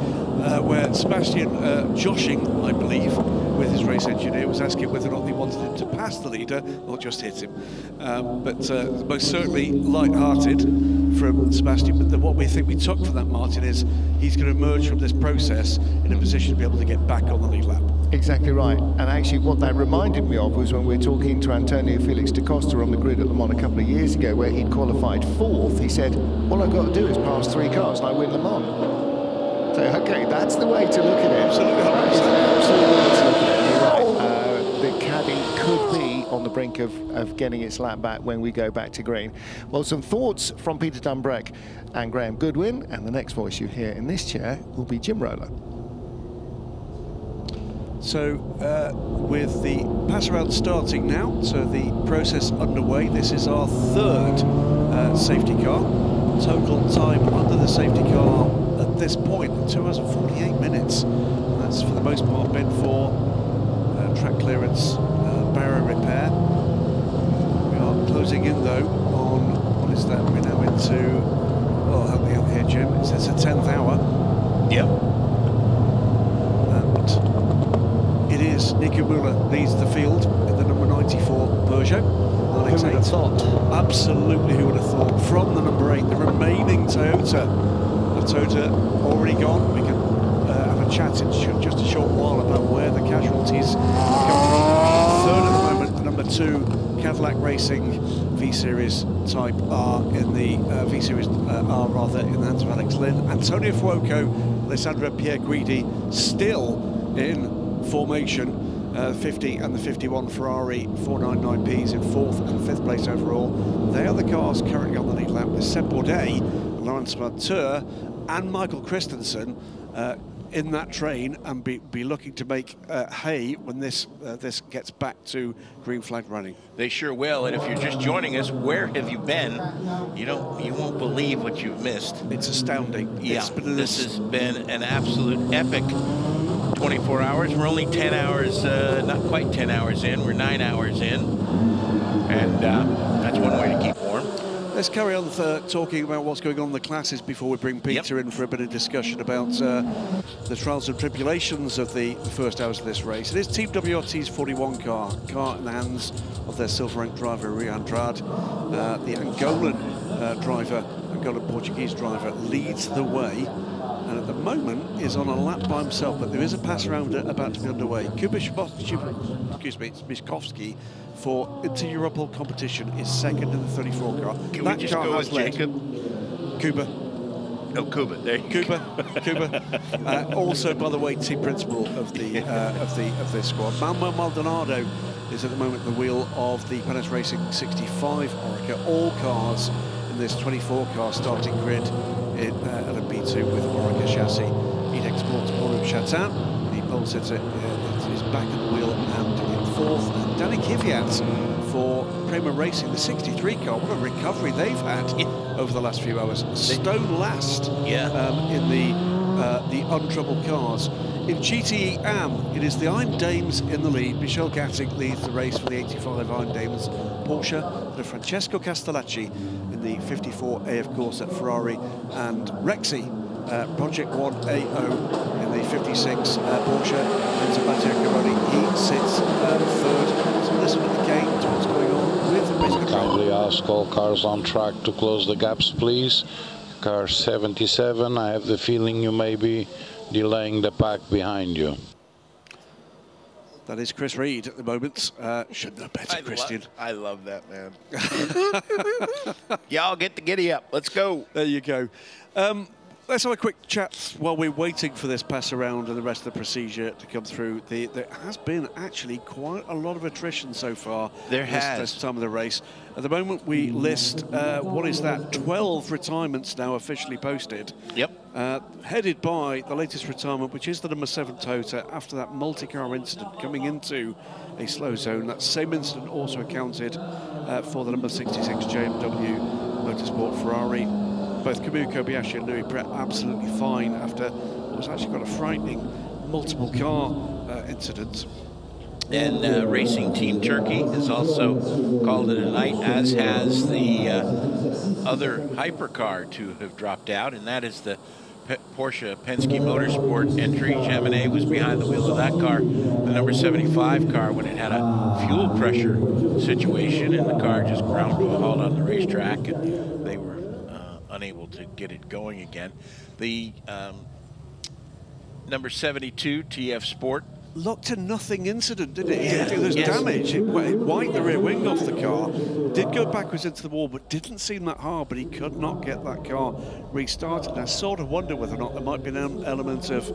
where Sebastian joshing, I believe, with his race engineer, was asking whether or not they wanted him to pass the leader or just hit him. But most certainly light-hearted from Sebastian. But what we think we took from that, Martin, is he's going to emerge from this process in a position to be able to get back on the lead lap. Exactly right. And actually what that reminded me of was when we were talking to Antonio Felix da Costa on the grid at Le Mans a couple of years ago, where he'd qualified 4th. He said, all I've got to do is pass 3 cars and I win Le Mans. So, okay, that's the way to look at it. Absolutely. Absolutely way to look at it. You're right. The Caddy could be on the brink of getting its lap back when we go back to green. Well, some thoughts from Peter Dunbrek and Graham Goodwin, and the next voice you hear in this chair will be Jim Roller. So, with the pass around starting now, so the process underway. This is our 3rd safety car. Total time under the safety car at this point, 2 hours and 48 minutes. That's for the most part been for track clearance, barrier repair. We are closing in though on, what is that? We're now into, well, help me out here, Jim. It's a 10th hour. Yep. It is Nico Müller leads the field in the number 94 Peugeot. Who would have thought? Absolutely, who would have thought? From the number 8, the remaining Toyota. The Toyota already gone. We can have a chat in just a short while about where the casualties come from. 3rd at the moment, the number 2 Cadillac Racing V-Series Type R in the V-Series R rather in the hands of Alex Lynn. Antonio Fuoco, Alessandro Pierre Guidi still in formation. 50 and the 51 Ferrari 499Ps in 4th and 5th place overall. They are the cars currently on the lead lap with Seb Bourdais, Laurence Marteur and Michael Christensen in that train, and be looking to make hay when this gets back to green flag running. They sure will. And if you're just joining us, where have you been? You won't believe what you've missed. It's astounding. Yeah, this has been an absolute epic 24 hours. We're only 10 hours, not quite 10 hours in. We're 9 hours in, and that's one way to keep warm. Let's carry on talking about what's going on in the classes before we bring Peter in for a bit of discussion about the trials and tribulations of the first hours of this race. It is Team WRT's 41 car in the hands of their silver-ranked driver, Rui Andrade. The Angolan Portuguese driver, leads the way, and at the moment is on a lap by himself, but there is a pass around about to be underway. Miskowski for inter-Europol competition is second in the 34 car. Can we just go with Jacob? Kuba. Oh, Kuba. There you go. Kuba. Also, by the way, team principal of the of this squad. Manuel Maldonado is at the moment at the wheel of the Penes Racing 65 Orica. All cars in this 24 car starting grid in LMP2 with Orica chassis. Edek Sports Paulo Chatin, the pole sitter, is back at the wheel and in fourth. And Danny Kvyat for Prema Racing, the 63 car. What a recovery they've had over the last few hours. Stone last in the untroubled cars. In GTE AM, it is the Iron Dames in the lead. Michel Gatting leads the race for the 85 Iron Dames Porsche. The Francesco Castellacci in the 54 AF Corsa Ferrari, and Rexy Project 1 AO in the 56 Porsche. And Matteo Caroni, he sits third. So listen again to what's going on with the race control. Kindly ask all cars on track to close the gaps, please. Car 77, I have the feeling you may be delaying the pack behind you. That is Chris Reed at the moment. Should know better, Christian. I love that, man. Y'all get the giddy up. Let's go. There you go. Let's have a quick chat while we're waiting for this pass around and the rest of the procedure to come through. There has been actually quite a lot of attrition so far. This time of the race. At the moment, we list, 12 retirements now officially posted. Yep. Headed by the latest retirement, which is the number 7 Toyota, after that multi-car incident coming into a slow zone. That same incident also accounted for the number 66 JMW Motorsport Ferrari. Both Camus Kobayashi and Louis Brett absolutely fine after what was actually quite a frightening multiple car incident. And Racing Team Turkey has also called it a night, as has the other hypercar to have dropped out, and that is the Porsche Penske Motorsport entry. Chamonix was behind the wheel of that car, the number 75 car, when it had a fuel pressure situation, and the car just ground to a halt on the racetrack, and they were unable to get it going again. The number 72 TF Sport. Looked a nothing incident, didn't it? Yeah. There was damage. It wiped the rear wing off the car, did go backwards into the wall, but didn't seem that hard, but he could not get that car restarted. I sort of wonder whether or not there might be an element of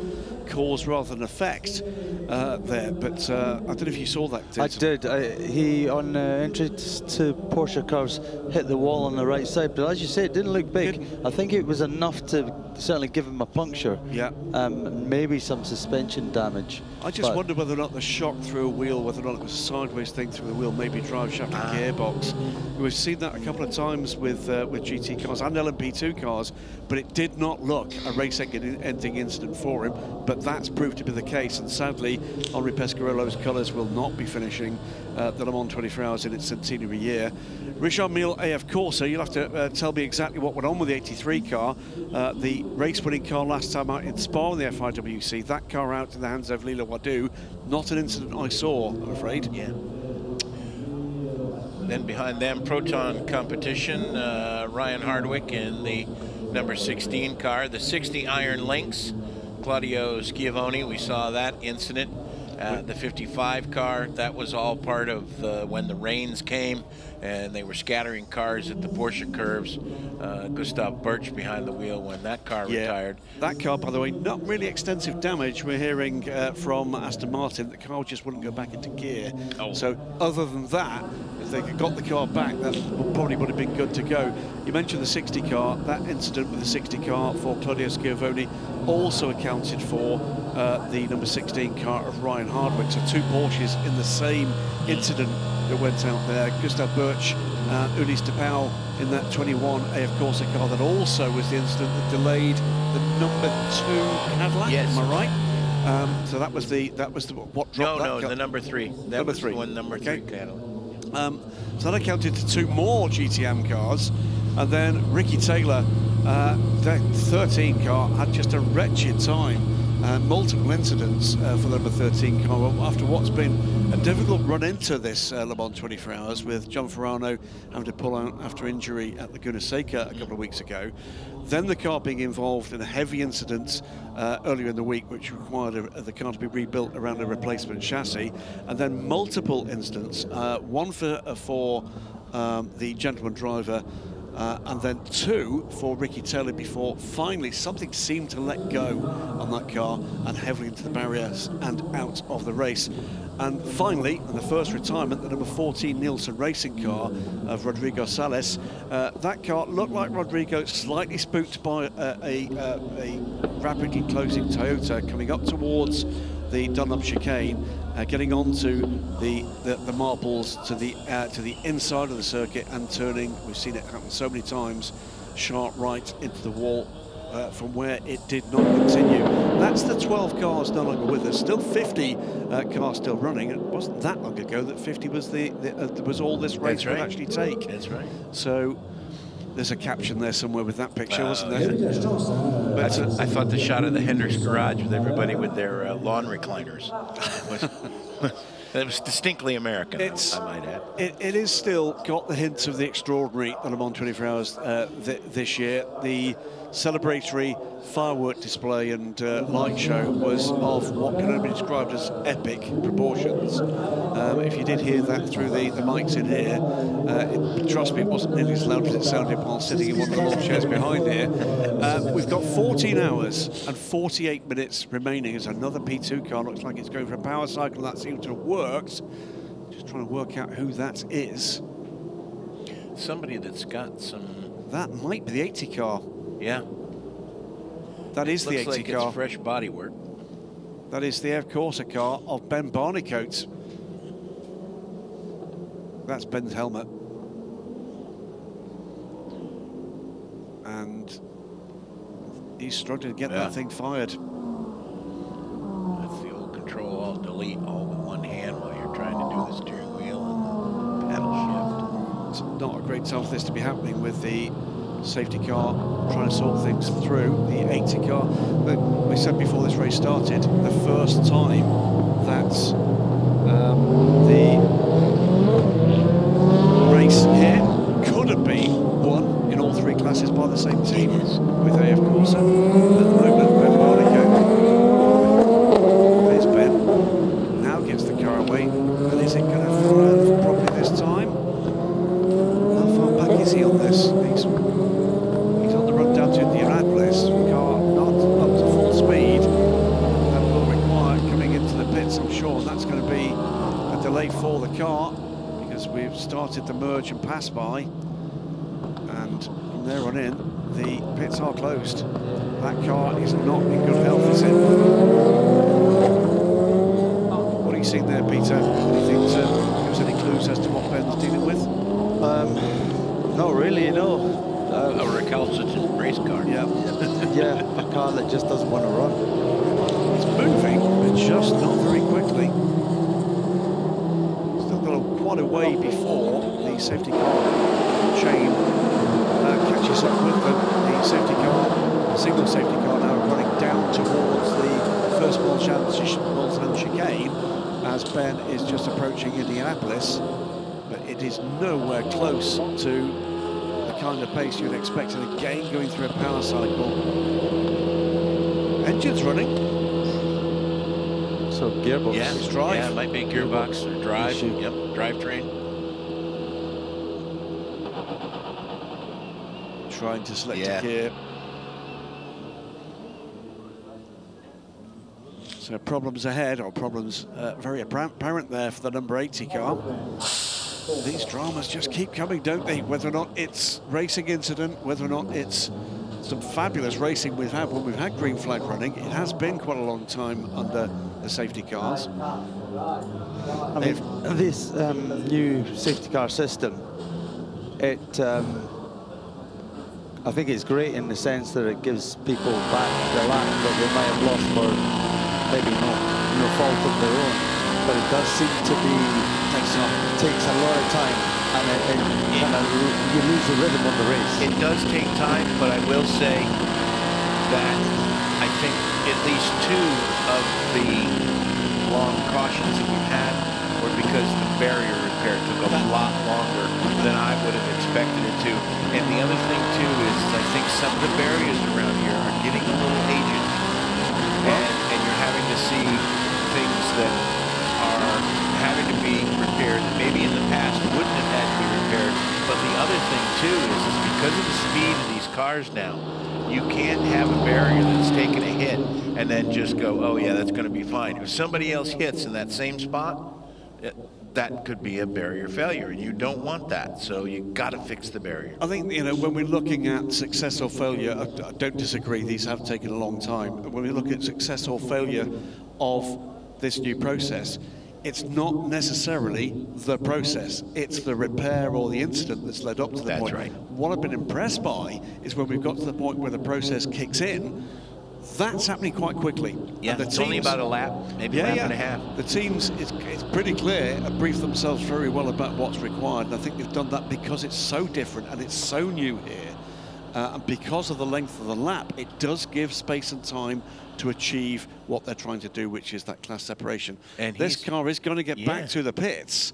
cause rather than effect there, but I don't know if you saw that. I did. He, on entry to Porsche cars, hit the wall on the right side, but as you say, it didn't look big. I think it was enough to certainly give him a puncture. Yeah. Maybe some suspension damage. I just wonder whether or not the shock through a wheel, whether or not it was a sideways thing through the wheel, maybe drive shaft and gearbox. We've seen that a couple of times with GT cars and LMP2 cars, but it did not look a race-ending incident for him, but that's proved to be the case, and sadly, Henri Pescarolo's colours will not be finishing the Le Mans 24 Hours in its centenary year. Richard Mille AF Corsa, you'll have to tell me exactly what went on with the 83 car. The race-winning car last time out in Spa in the FIWC, that car out in the hands of Lila Wadu. Not an incident I saw, I'm afraid. Yeah. Then behind them, Proton Competition, Ryan Hardwick in the number 16 car, the 60 Iron Lynx, Claudio Schiavone, we saw that incident. The 55 car, that was all part of when the rains came and they were scattering cars at the Porsche curves. Gustav Birch behind the wheel when that car retired. That car, by the way, not really extensive damage. We're hearing from Aston Martin the car just wouldn't go back into gear. So other than that, if they got the car back, that probably would have been good to go. You mentioned the 60 car. That incident with the 60 car for Claudio Schiavone also accounted for the number 16 car of Ryan Hardwick. So 2 Porsches in the same incident that went out there. Gustav Birch, Ulysse de Pauw in that 21 AF Corsa car that also was the incident that delayed the number 2 Cadillac. Yes. Am I right? So that was what dropped that car. The number 3. That was the one, number 3 Cadillac. So that accounted to 2 more GTM cars. And then Ricky Taylor, the 13 car, had just a wretched time. Multiple incidents for the number 13 car after what's been a difficult run into this Le Mans 24 Hours, with John Farano having to pull out after injury at Laguna Seca a couple of weeks ago. Then the car being involved in a heavy incident earlier in the week, which required the car to be rebuilt around a replacement chassis, and then multiple incidents, one for the gentleman driver, and then 2 for Ricky Taylor, before finally something seemed to let go on that car and heavily into the barriers and out of the race. And finally, in the first retirement, the number 14 Nielsen racing car of Rodrigo Sales. That car looked like Rodrigo, slightly spooked by a rapidly closing Toyota coming up towards the Dunlop chicane, getting onto the marbles to the inside of the circuit and turning. We've seen it happen so many times, sharp right into the wall, from where it did not continue. That's the 12 cars no longer with us. Still 50 cars still running. It wasn't that long ago that 50 was was all this race would actually take. That's right. So there's a caption there somewhere with that picture, wasn't there? But I thought the shot of the Hendricks garage with everybody with their lawn recliners it was distinctly American, I might add. It is still got the hints of the extraordinary on Le Mans 24 Hours this year. The celebratory firework display and light show was of what can only be described as epic proportions. If you did hear that through the mics in here, trust me, it wasn't nearly as loud as it sounded while sitting in one of the long chairs behind here. We've got 14 hours and 48 minutes remaining as another P2 car looks like it's going for a power cycle. That seems to have worked. Just trying to work out who that is. Somebody that's got some... That might be the 80 car. Yeah. That is the 80 like car. It's fresh bodywork. That is the F Corsa car of Ben Barnicoat. That's Ben's helmet. And he's struggling to get that thing fired. That's the old Control Alt Delete all with one hand while you're trying to do the steering wheel and pedal shift. It's not a great time for this to be happening with the safety car trying to sort things through. The 80 car, but we said before this race started, the first time that the race here could have been won in all 3 classes by the same team with AF Corsa. At the moment, Ben Barnicoat. There's Ben. Now gets the car away. And is it going to fire properly this time? How far back is he on this? He's on the run down to Indianapolis. Car not up to full speed. That will require coming into the pits, I'm sure. And that's going to be a delay for the car, because we've started the merge and pass by, and from there on in, the pits are closed. That car is not in good health, is it? What are you seeing there, Peter? Anything to give us any clues as to what Ben's dealing with? Not really, no. A recalcitrant race car. Yeah. Yeah, a car that just doesn't want to run. It's moving, but just not very quickly. Still got quite a way before the safety car chain catches up with them. The safety car, the single safety car now running down towards the first Mulsanne chicane as Ben is just approaching Indianapolis, but it is nowhere close to the kind of pace you'd expect, and again going through a power cycle. Engine's running. So gearbox. Yeah, it's drive. Yeah, it might be a gearbox or drive. Yep, drivetrain. Trying to select a gear. So problems ahead, or problems very apparent there for the number 80 car. These dramas just keep coming, don't they? Whether or not it's racing incident, whether or not it's some fabulous racing we've had when we've had green flag running. It has been quite a long time under the safety cars. I mean, this new safety car system, I think it's great in the sense that it gives people back the lap that they might have lost for maybe no fault of their own. But it does seem to be takes a lot of time and you lose the rhythm of the race. It does take time, but I will say that I think at least 2 of the long cautions that we've had were because the barrier repair took a lot longer than I would have expected it to. And the other thing too is I think some of the barriers around here are getting a little aged, and you're having to see things that are having to be repaired that maybe in the past wouldn't have had to be repaired. But the other thing too is because of the speed of these cars now, you can't have a barrier that's taken a hit and then just go, oh yeah, that's going to be fine. If somebody else hits in that same spot, that could be a barrier failure, and you don't want that. So you got to fix the barrier. I think, you know, when we're looking at success or failure, I don't disagree, these have taken a long time. When we look at success or failure of this new process, it's not necessarily the process, it's the repair or the incident that's led up to the point. Right. What I've been impressed by is when we've got to the point where the process kicks in, that's happening quite quickly. Yeah, and the it's teams, only about a lap, maybe a lap and a half. The teams, it's pretty clear, have briefed themselves very well about what's required, and I think they've done that because it's so different and it's so new here. And because of the length of the lap, it does give space and time to achieve what they're trying to do, which is that class separation. And this car is going to get back to the pits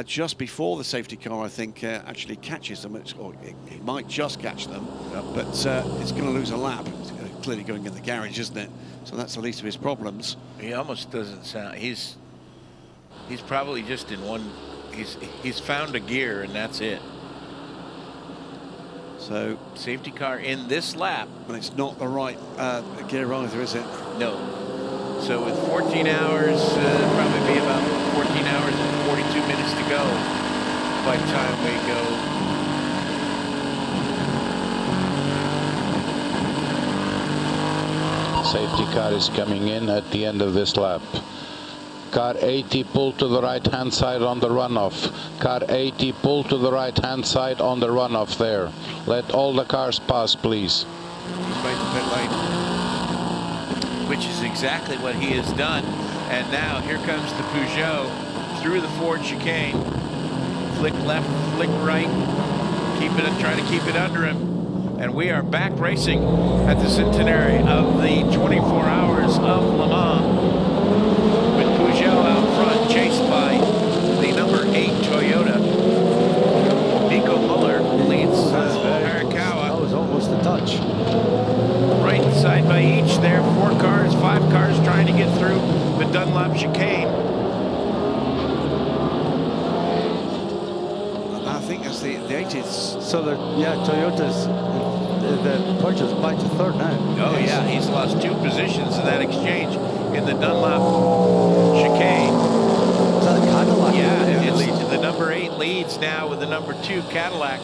just before the safety car, I think, actually catches them. Or it might just catch them, but it's going to lose a lap. It's clearly going in the garage, isn't it? So that's the least of his problems. He almost doesn't sound. He's probably just in one. He's found a gear and that's it. So safety car in this lap, and it's not the right gear either, is it? No. So with 14 hours, probably be about 14 hours and 42 minutes to go by the time we go. Safety car is coming in at the end of this lap. Car 80, pull to the right-hand side on the runoff. Car 80, pull to the right-hand side on the runoff there. Let all the cars pass, please. He's right to pit lane, which is exactly what he has done. And now here comes the Peugeot through the Ford chicane. Flick left, flick right. Try to keep it under him. And we are back racing at the centenary of the 24 Hours of Le Mans. Peugeot out front, chased by the number 8 Toyota. Nico Muller leads Arakawa. That was almost a touch. Right side by each there, 4 cars, 5 cars trying to get through the Dunlop chicane. I think that's the 80s. So Toyota's the Porsche is back to third now. Oh yeah, he's lost 2 positions in that exchange in the Dunlop chicane. Is that a Cadillac? Yeah, it leads. The number 8 leads now with the number 2 Cadillac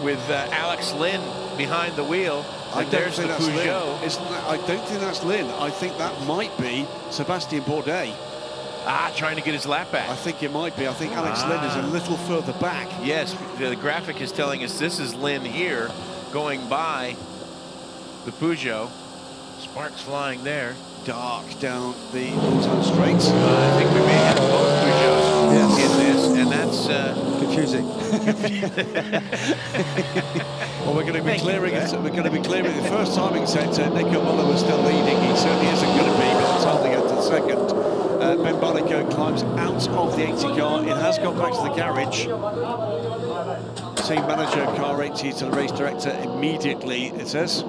with Alex Lynn behind the wheel. And there's the Peugeot. I don't think that's Lynn. I think that might be Sebastian Bourdais. Trying to get his lap back. I think it might be. I think Alex Lynn is a little further back. Yes, the graphic is telling us this is Lynn here going by the Peugeot. Sparks flying there. Dark down the Auto Straights. I think we may have both Peugeots in this, and that's confusing. Well, we're going to be clearing it. We're going to be clearing the first timing sector. Nico Muller was still leading. He certainly isn't going to be by the time they get to the second. Ben Barnico climbs out of the 80 car. It has gone back to the garage. Team manager, car 80 to the race director immediately, it says.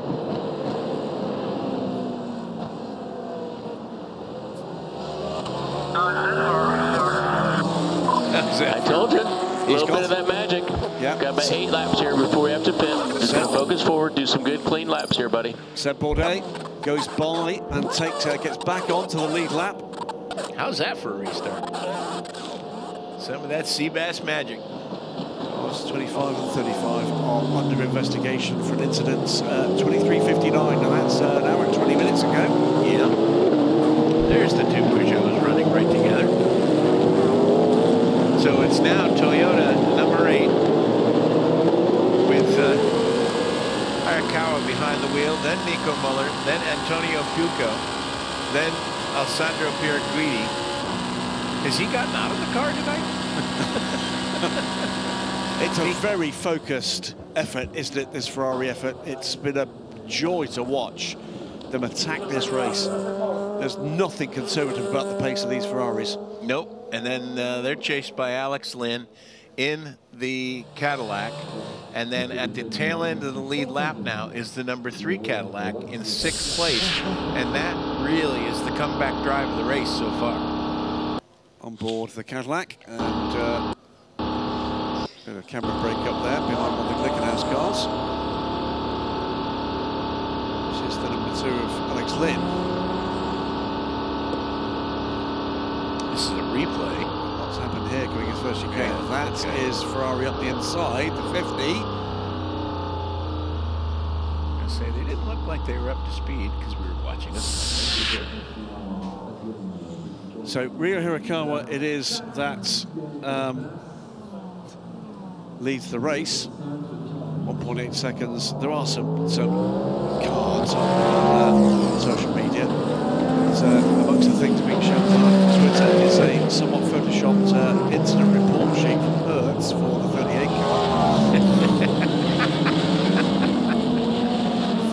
I told you. A little bit of that magic. Yeah. Got about 8 laps here before we have to pit. Just gonna focus forward, do some good clean laps here, buddy. Seb Bourdais goes by and gets back onto the lead lap. How's that for a restart? Some of that Seabass magic. Cars 25 and 35 are under investigation for an incident 23:59. Now that's an hour and 20 minutes ago. Yeah. There's the 2 Peugeots running right together. So it's now Toyota number 8 with Arakawa behind the wheel, then Nico Muller, then Antonio Fuoco, then Alessandro Pierguidi. Has he gotten out of the car tonight? It's a very focused effort, isn't it, this Ferrari effort? It's been a joy to watch them attack this race. There's nothing conservative about the pace of these Ferraris. Nope, and then they're chased by Alex Lynn in the Cadillac, and then at the tail end of the lead lap now is the number 3 Cadillac in 6th place, and that really is the comeback drive of the race so far. On board the Cadillac, and bit of a camera break up there behind one of the Glickenhaus cars. This is the number 2 of Alex Lynn. This is a replay. What's happened here going as first chicane? That is Ferrari up the inside, the 50. I say they didn't look like they were up to speed because we were watching them. So Ryo Hirakawa, it is that leads the race. 1.8 seconds. There are some cards on social media. Amongst the things being shown on Twitter is a somewhat photoshopped incident report sheet from Hertz for the 38 car.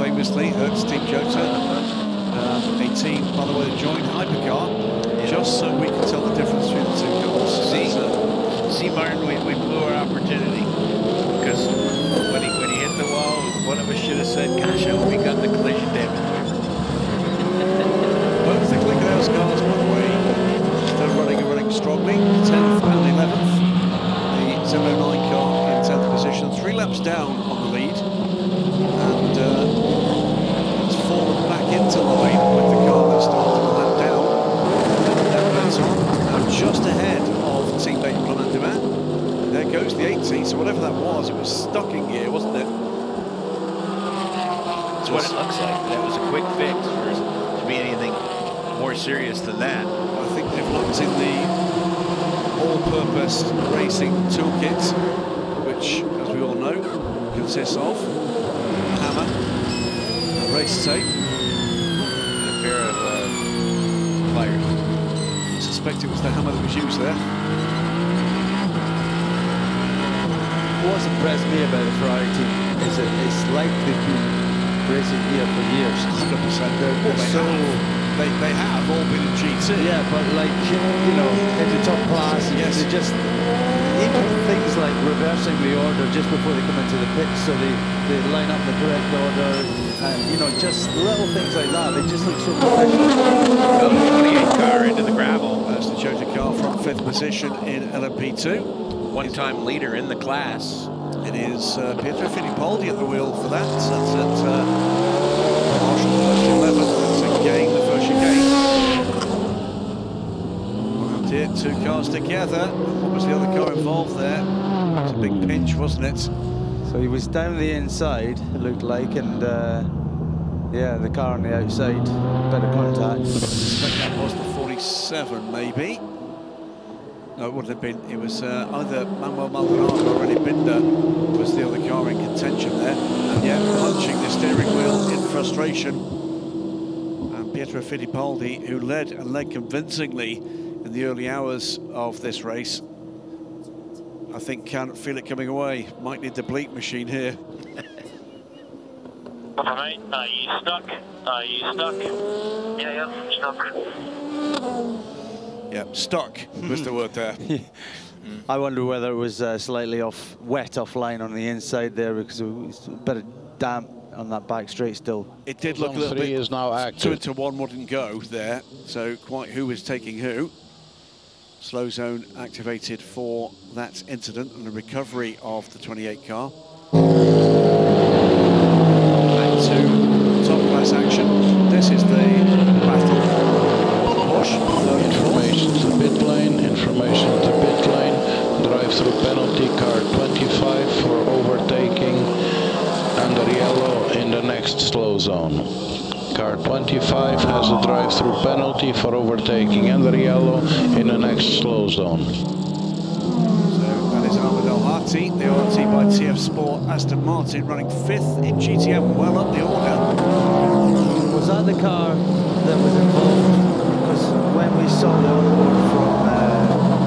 Famously, Hertz Team Jota, a team, by the way, that joined Hypercar, just so we can tell the difference between the two cars. See, Martin, we blew our opportunity because when he hit the wall, one of us should have said, "Gosh, I hope we got the collision damage waiver." Both the Glickenhaus cars, by the way, still running strongly, 10th and 11th. The 709 car in 10th position, 3 laps down on the lead, and it's fallen back into line with the car that started a lap down. Now just ahead of teammate Romain Dumas. There goes the 18, so whatever that was, it was stuck in gear, wasn't it? That's what it looks like. That was a quick fix for it to be anything more serious than that. I think they've looked in the all-purpose racing toolkit, which, as we all know, consists of a hammer, a race tape, and a pair of pliers. I suspect it was the hammer that was used there. What's impressed me about the Ferrari team is that it's like they've been racing here for years. 100%. They have all been in GT. Yeah, but like, you know, in the top class, yes. They just, even things like reversing the order just before they come into the pit, so they line up the correct order, you know, just little things like that. They just look so professional. 28 car into the gravel. That's the Jota car from 5th position in LMP2. One-time leader in the class. It is Pietro Fittipaldi at the wheel for that. That's at Marshall, first 11. That's again the first chicane. Well, dear, 2 cars together. What was the other car involved there? It was a big pinch, wasn't it? So he was down the inside, it looked like, and yeah, the car on the outside, better contact. I suspect that was the 47, maybe. No, it wouldn't have been. It was either Manuel Maldonado or René Binder was the other car in contention there. And yet, punching the steering wheel in frustration. And Pietro Fittipaldi, who led convincingly in the early hours of this race, I think can't feel it coming away. Might need the bleep machine here. Mate, are you stuck? Are you stuck? Yeah, stuck. Yeah, stuck was the word there. I wonder whether it was slightly wet offline on the inside there, because it was a bit of damp on that back straight still. It did look a little bit. Is now active. 2 to 1 wouldn't go there, so quite who is taking who. Slow zone activated for that incident and the recovery of the 28 car. Back to top class action. This is the battle. Push. Information to pit lane, information to pit lane, drive-through penalty, car 25 for overtaking under yellow in the next slow zone. Car 25 has a drive-through penalty for overtaking under yellow in the next slow zone. So that is Ahmed El Hati, the RT by TF Sport Aston Martin, running 5th in GTM, well up the order. Was that the car that was involved? Because when we saw the onboard from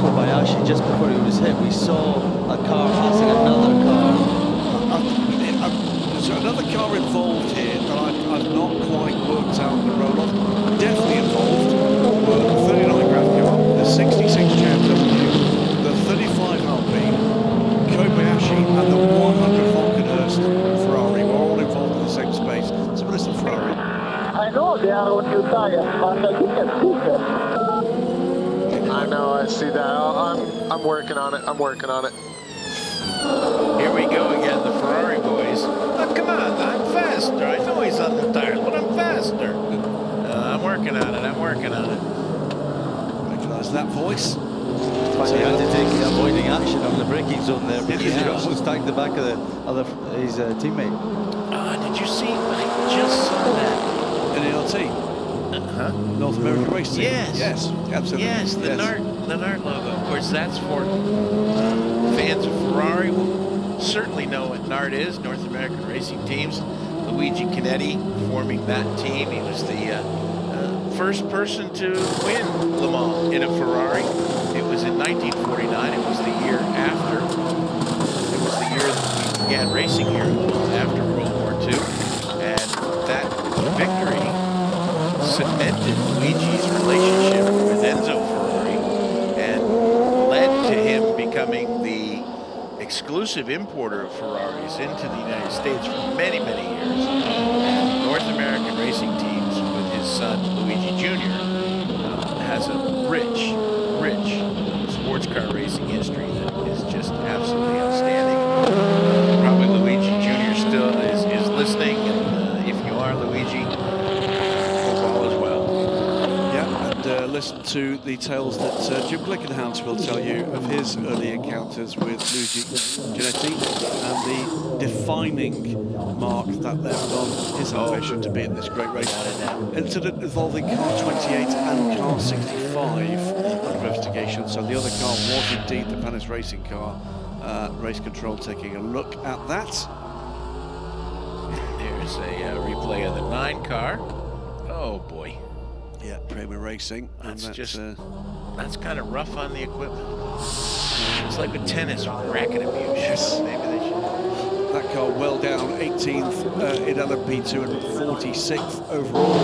Kobayashi, actually, just before he was hit, we saw a car passing another car. There's another car involved here that I've not quite worked out the role of. Definitely involved were the 39 Grand car, the 66 JMW, the 35 Alpine, Kobayashi, and the 100 Falkenhurst Ferrari were all involved in the same space. So what is the Ferrari? I know they are on new tires, but I think it's different. I know, I see that. I'm working on it. I'm working on it. Here we go again, the Ferrari boys. Oh, come on, I'm faster. I know he's on the tires, but I'm faster. I'm working on it. I'm working on it. Recognise that voice? But he had to take avoiding action on the braking zone there because he almost tagged the back of his teammate. Did you see? I just saw that. NART. North American Race Team. Yes. Yes, absolutely. Yes, the NART logo. Of course, that's for fans of Ferrari will certainly know what NART is, North American Racing Teams. Luigi Canetti forming that team. He was the first person to win Le Mans in a Ferrari. It was in 1949. It was the year after. It was the year that we began racing here after World War II. And that victory cemented Luigi's relationship with Enzo Ferrari and led to him becoming the exclusive importer of Ferraris into the United States for many, many years. And North American Racing Teams, with his son Luigi Jr., has a rich sports car racing history that is just absolutely outstanding. Probably Luigi Jr. still is listening, and if you are Luigi, hope all is well. Yeah, and listen to the tales that Jim Glickenhaus will tell you of his early encounters with Luigi Ginetti and the defining mark that left on his ambition to be in this great race. Incident involving car 28 and car 65 under investigation, so the other car was indeed the Panis racing car. Race control taking a look at that. There's a replay of the 9 car. Oh boy. Yeah, Prema Racing. That's just, that's kind of rough on the equipment. It's like with tennis with racket abuse. Yes. Maybe they should. That car well down, 18th in LMP2 and 46th overall.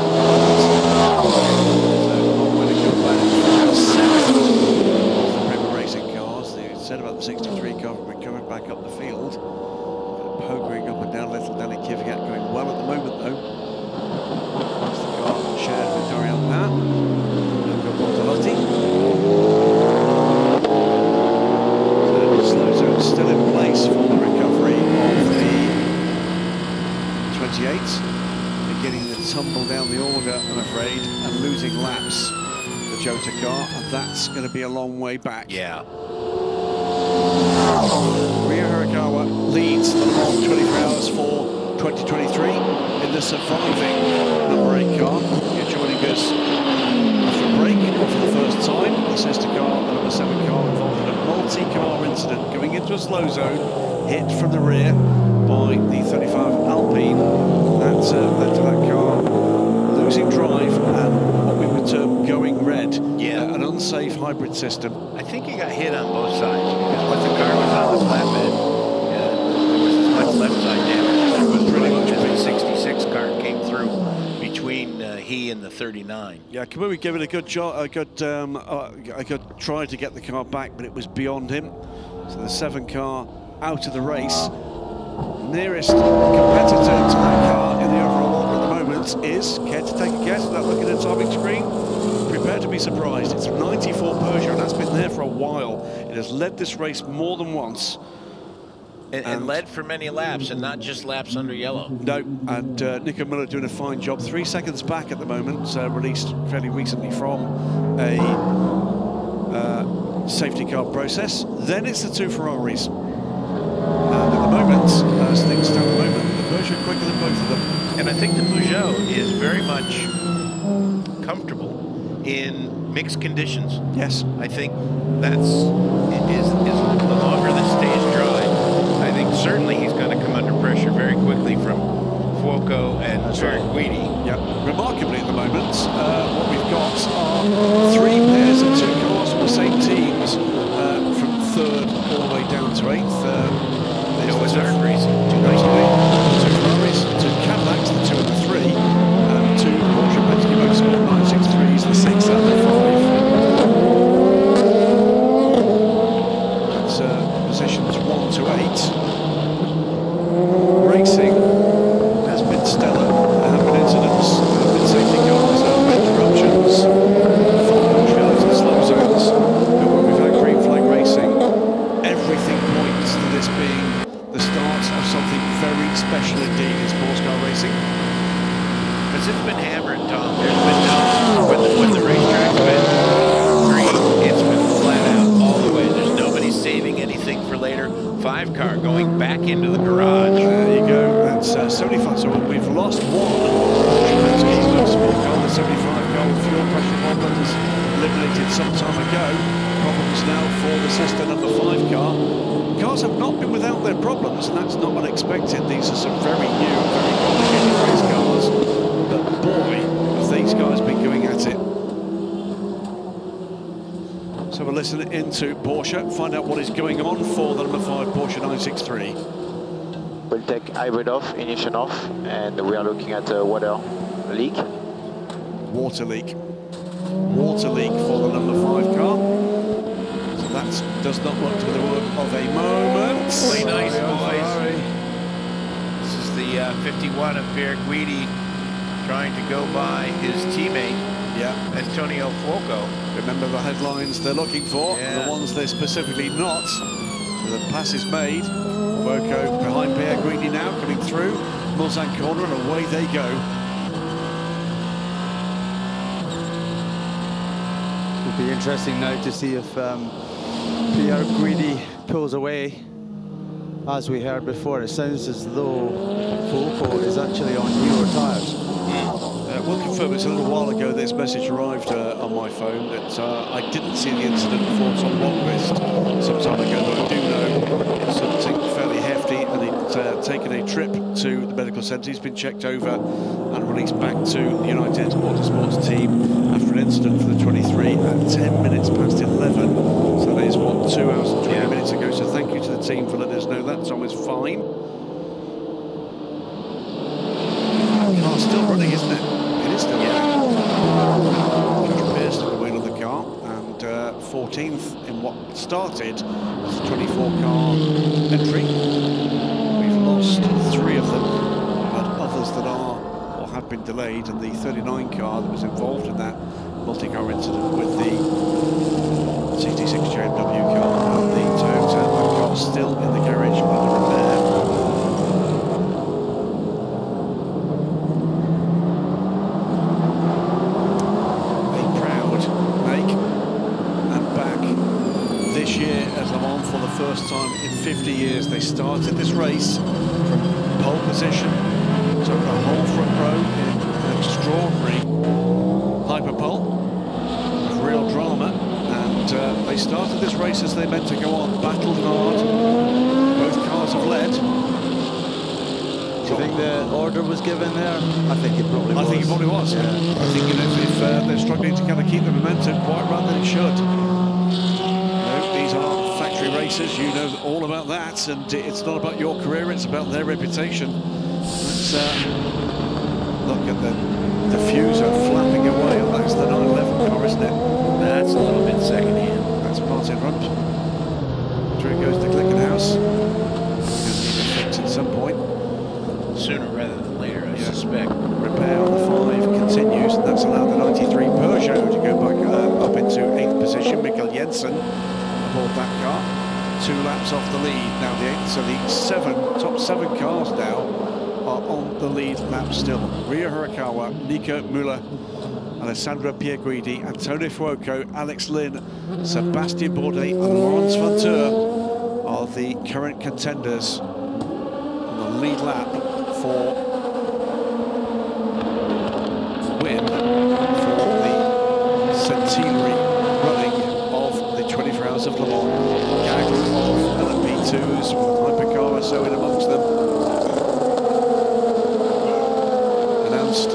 The Prema Racing cars, they said about the 63 car, we're coming back up the field. Pokering up and down, little Danny Kvyat going well at the moment though. That's the car shared with Dorian Pat. Luca Bortolotti. So slow zone still in place for the recovery of the 28. Beginning to tumble down the order, I'm afraid, and losing laps. The Jota car, and that's going to be a long way back. Yeah. Rio Hirakawa leads the Le Mans 24 Hours for 2023 in the surviving number 8 car. You're joining us after a break for the first time. The sister car, the number 7 car, involved in a multi-car incident going into a slow zone, hit from the rear by the 35 Alpine. That led to that car losing drive and what we would term going red. Yeah. An unsafe hybrid system. I think he got hit on both sides because when the car was on the flatbed, there was as much left side damage as there was pretty much as the 66 car came through between he and the 39. Yeah, Kamui gave it a good job, a good try to get the car back, but it was beyond him. So the 7 car out of the race. Nearest competitor to that car in the overall order at the moment is, care to take a guess without looking at the timing screen? Prepare to be surprised. It's 94 Peugeot, and that's been there for a while. It has led this race more than once. And led for many laps, and not just laps under yellow. No, and Nico Müller doing a fine job. 3 seconds back at the moment, released fairly recently from a safety car process. Then it's the 2 Ferraris. And at the moment, as things stand at the moment, the Peugeot quicker than both of them. And I think the Peugeot is very much comfortable in mixed conditions. Yes. I think that's, the longer this stays dry, I think certainly he's going to come under pressure very quickly from Fuoco and Guidi. Yeah, remarkably at the moment, what we've got are 3 pairs of 2 cars from the same teams hammered, Tom. There's been no, when the racetrack's been green, it's been flat out all the way. There's nobody saving anything for later. 5 car going back into the garage. There you go. That's 75. So we've lost one. The 75 car with fuel pressure problems eliminated some time ago. Problems now for the sister number 5 car. Cars have not been without their problems, and that's not unexpected. These are some very new, very complicated race cars. But boy, have these guys been going at it. So we'll listen into Porsche, find out what is going on for the number 5 Porsche 963. We'll take hybrid off, ignition off, and we are looking at a water leak. Water leak. Water leak for the number 5 car. So that does not look to be the work of a moment. Play nice, boys. This is the 51 of Pierre Guidi trying to go by his teammate, Antonio Fuoco. Remember the headlines they're looking for, the ones they're specifically not. The pass is made. Fuoco behind Pierre Guidi now, coming through. Mulsanne corner, and away they go. It'll be interesting now to see if Pierre Guidi pulls away. As we heard before, it sounds as though Fuoco is actually on newer tyres. We'll confirm it's a little while ago this message arrived on my phone that I didn't see the incident before Tom Rockquist some time ago, but I do know it's something fairly hefty, and he'd taken a trip to the medical centre. He's been checked over and released back to the United Autosports team after an incident for the 23 at 10 minutes past 11. So that is, what, 2 hours and 20 minutes ago. So thank you to the team for letting us know that. Tom is fine. Car's still running, isn't it? It is still running. Josh Pearce at the wheel of the car, and 14th in what started as a 24-car entry. We've lost 3 of them, but others that are or have been delayed, and the 39 car that was involved in that multi-car incident with the 66 JMW car and the Toyota car still in the garage under repair. For the first time in 50 years, they started this race from pole position, took the whole front row in an extraordinary hyperpole of real drama, and they started this race as they meant to go on, battled hard. Both cars have led. Do you think the order was given there? I think it probably was. I think it probably was. Yeah. I think, you know, if they're struggling to kind of keep the momentum quite right, then it should. These are factory races, you know all about that, and it's not about your career, it's about their reputation. Let's look at the diffuser flapping away, and that's the 911 car, isn't it? That's a little bit second-hand. That's Martin Rump. Through goes the Glickenhaus. Going to need a fix at some point. Sooner rather than later, I suspect. Repair on the 5 continues, and that's allowed the 93 Peugeot to go back up into 8th position. Mikkel Jensen aboard that car, 2 laps off the lead now, the 8th, so the top 7 cars now are on the lead lap still. Ria Hirakawa, Nico Müller, Alessandro Pierguidi, Antonio Fuoco, Alex Lynn, Sebastian Bourdais and Laurens Vanteur are the current contenders on the lead lap for win for the centenary running of the 24 Hours of Le Mans. Gang of LMP2s with Hypercar SO in amongst them. Announced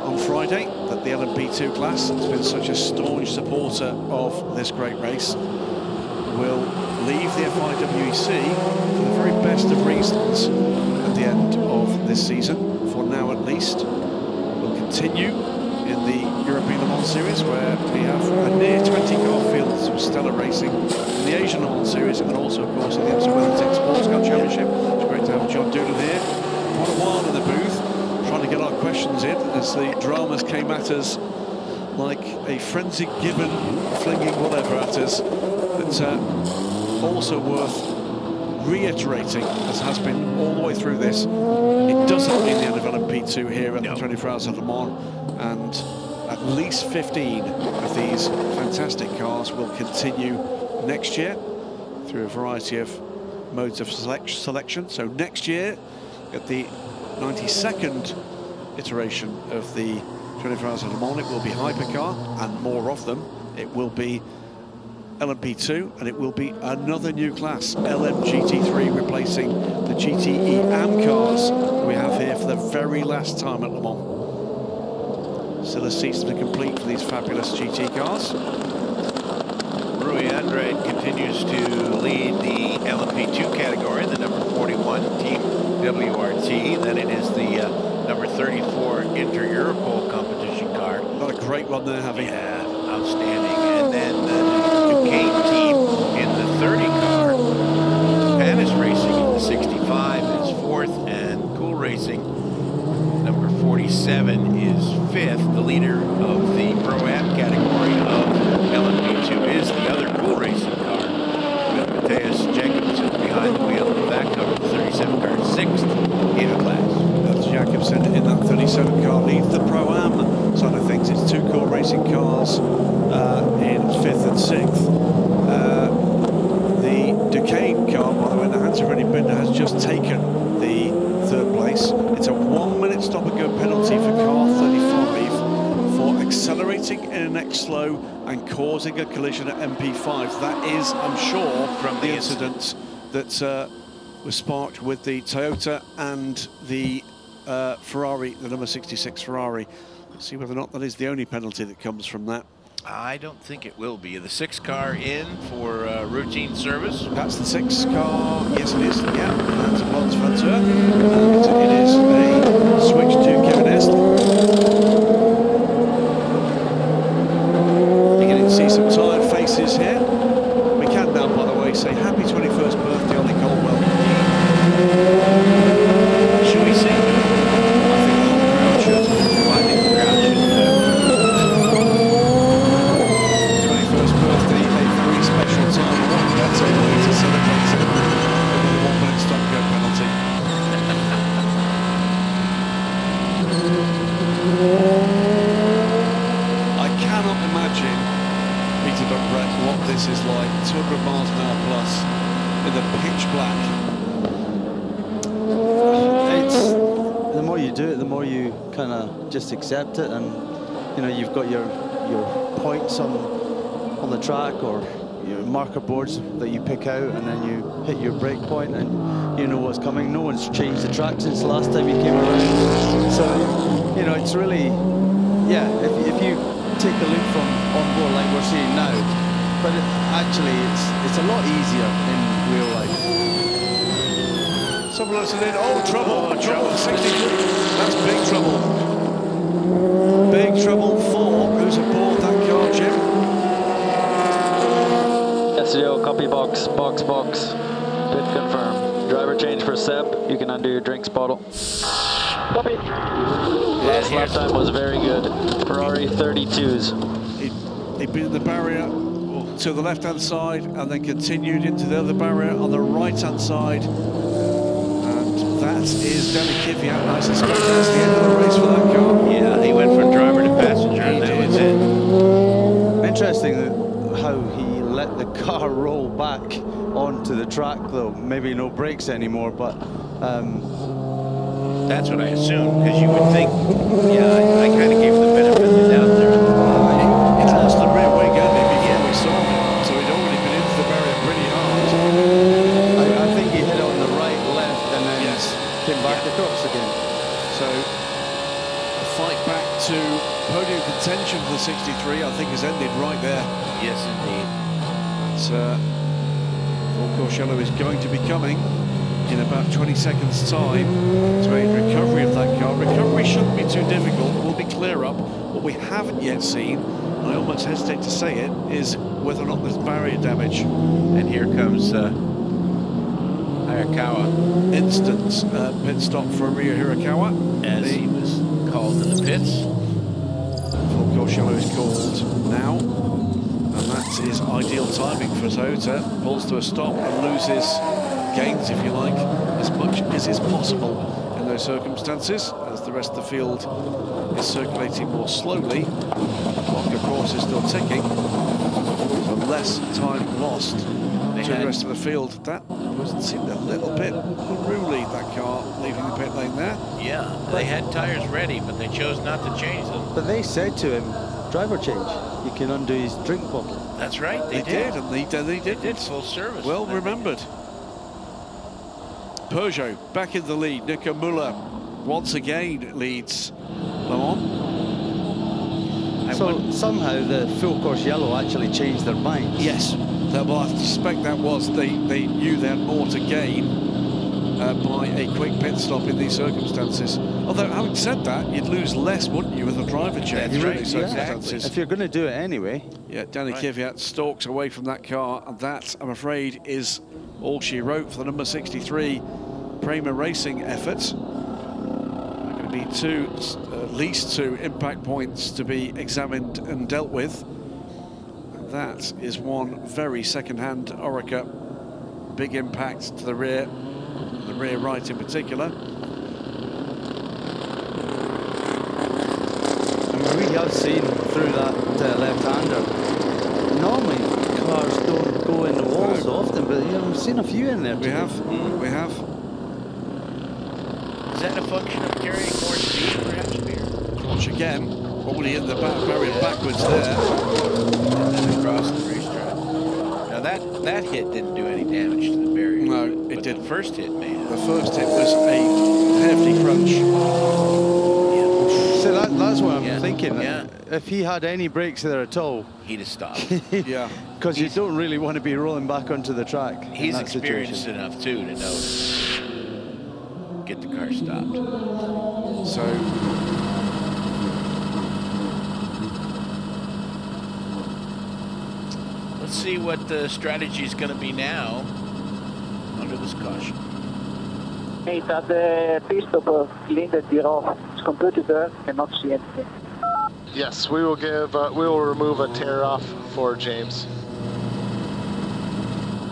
on Friday that the LMP2 class has been such a staunch supporter of this great race will leave the FIWEC for the very best of reasons at the end of this season, for now at least. We'll continue in the European Le Mans Series, where we have a near 20-car field, some stellar racing in the Asian Le Mans Series, and also, of course, in the IMSA WeatherTech Sports Car Championship. It's great to have John Doolan here. Quite a while in the booth, trying to get our questions in as the dramas came at us like a frenzied gibbon flinging whatever at us. But also worth reiterating, as has been all the way through this, it doesn't mean the end of LMP2 here at the 24 Hours of Le Mans, and at least 15 of these fantastic cars will continue next year through a variety of modes of selection. So next year, at the 92nd iteration of the 24 Hours of Le Mans, it will be hypercar, and more of them. It will be LMP2, and it will be another new class, LMGT3, replacing the GTE AM cars that we have here for the very last time at Le Mans. Still a season to complete for these fabulous GT cars. Rui Andrade continues to lead the LMP2 category, the number 41 Team WRT. Then it is the number 34 Inter-Europol competition car. What a great run they're having. Yeah, outstanding. And then the Duquesne team in the 30 car. Panis Racing in the 65 is fourth, and Cool Racing, number 47, is fifth. The leader of the Pro-Am category of LMP2 is the other Cool Racing car. We have Matthias Jacobsen behind the wheel of that car, the 37 car, sixth in a class. That's Jacobsen in that 37 car leads the Pro-Am side of things. It's two Cool Racing cars in fifth and sixth. The Duquesne car, by the way, the Hansa-Rennie Binder has just taken the third place. It's a 1 minute stop and go penalty for car 35 for accelerating in an X slow and causing a collision at MP5. That is, I'm sure, from the incident that was sparked with the Toyota and the Ferrari, the number 66 Ferrari. Let's see whether or not that is the only penalty that comes from that. I don't think it will be. The 6 car in for routine service. That's the 6 car. Yes, it is. Yeah, that's a Mons Vanteur. And it is a switch to Kevin Est. Beginning to see some tired faces here. We can now, by the way, say happy 21st birthday, Ollie Caldwell. Should we sing? I think the whole crowd should. I think the crowd should. 21st birthday, a very special time. What better way to celebrate it than with a 1 minute stop go penalty? I cannot imagine, Peter Dunbrett, what this is like. 200 miles an hour plus in the pitch black. It's the more you do it, the more you kind of just accept it, and you know you've got your points on the track or your marker boards that you pick out, and then you hit your break point and you know what's coming. No one's changed the track since the last time you came around, so you know it's really, yeah, if you take a look from on board like we're seeing now, but actually it's a lot easier in real life. Someone else in. Oh, trouble. Trouble at 63. That's big trouble. Big trouble for who's aboard that car, Jim? SEO, copy box. Pit confirm. Driver change for Seb. You can undo your drinks bottle. Copy. Last lap time was very good. Ferrari 32s. He'd been in the barrier to the left-hand side and then continued into the other barrier on the right-hand side. That is Danny Kvyat. I suspect that's the end of the race for that car. Yeah, he went from driver to passenger, and that was it. Interesting how he let the car roll back onto the track, though. Maybe no brakes anymore, but... That's what I assumed, because you would think, yeah, I kind of gave him the benefit of the doubt there. It lost the rear wing, hadn't it, before we saw him, so he'd already been into the barrier pretty hard. I think he hit on the right, left, and then came back across again. So, a fight back to podium contention for the 63, I think, has ended right there. Yes, indeed. Courciello is going to be coming in about 20 seconds' time to aid recovery of that car. Recovery shouldn't be too difficult. We'll be clear up. What we haven't yet seen, and I almost hesitate to say it, is whether or not there's barrier damage. And here comes Hirakawa. Instant pit stop for Ryo Hirakawa. As he was called to the pits. Courciello is called now. And that is ideal timing for Toyota. Pulls to a stop and loses gains, if you like, as much as is possible in those circumstances, as the rest of the field is circulating more slowly. The clock, of course, is still ticking, so less time lost to the rest of the field. That seemed a little bit unruly, that car leaving the pit lane there. Yeah, they had tires ready, but they chose not to change them. But they said to him, driver change. He can undo his drink bottle. That's right, They did, and they did full service. Well remembered. Peugeot back in the lead. Nico Müller once again leads Le Mans. So somehow the full course yellow actually changed their minds. Yes. Well, I suspect that was they knew they had more to gain by a quick pit stop in these circumstances. Although, having said that, you'd lose less, wouldn't you, with a driver change in these circumstances? Exactly. If you're going to do it anyway. Yeah, Danny Kvyat stalks away from that car, and that, I'm afraid, is all she wrote for the number 63 Prema Racing effort. There are going to be at least two impact points to be examined and dealt with. That is one very second-hand Orica. Big impact to the rear right in particular. I mean, we have seen through that left-hander, normally cars don't go in the walls often, but we've seen a few in there. We have. Is that a function of carrying more speed, perhaps, Peter? Watch again, probably in the back, very backwards there. And then across the racetrack. Now that hit didn't do any damage to the barrier. No, it didn't. The first hit made it. The first hit was a hefty crunch. So that's what I'm thinking. Yeah. If he had any brakes there at all, he'd have stopped. Yeah. Because you don't really want to be rolling back onto the track. He's experienced enough too to know get the car stopped. So let's see what the strategy is going to be now under this caution. Mate, at the pit stop, clean the gear off. It's completely dark, cannot see anything. Yes, we will remove a tear off for James.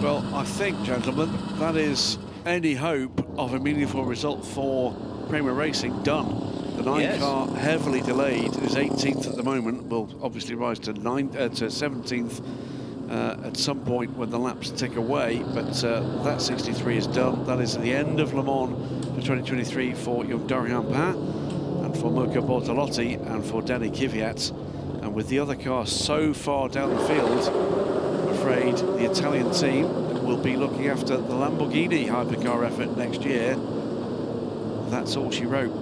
well, I think, gentlemen, that is any hope of a meaningful result for Prema Racing done. The 9 car heavily delayed is 18th at the moment, will obviously rise to 17th at some point when the laps tick away, but that 63 is done. That is the end of Le Mans for 2023 for young Dorian Pain and for Mirko Bortolotti and for Danny Kvyat. And with the other cars so far down the field, I'm afraid the Italian team will be looking after the Lamborghini hypercar effort next year. That's all she wrote.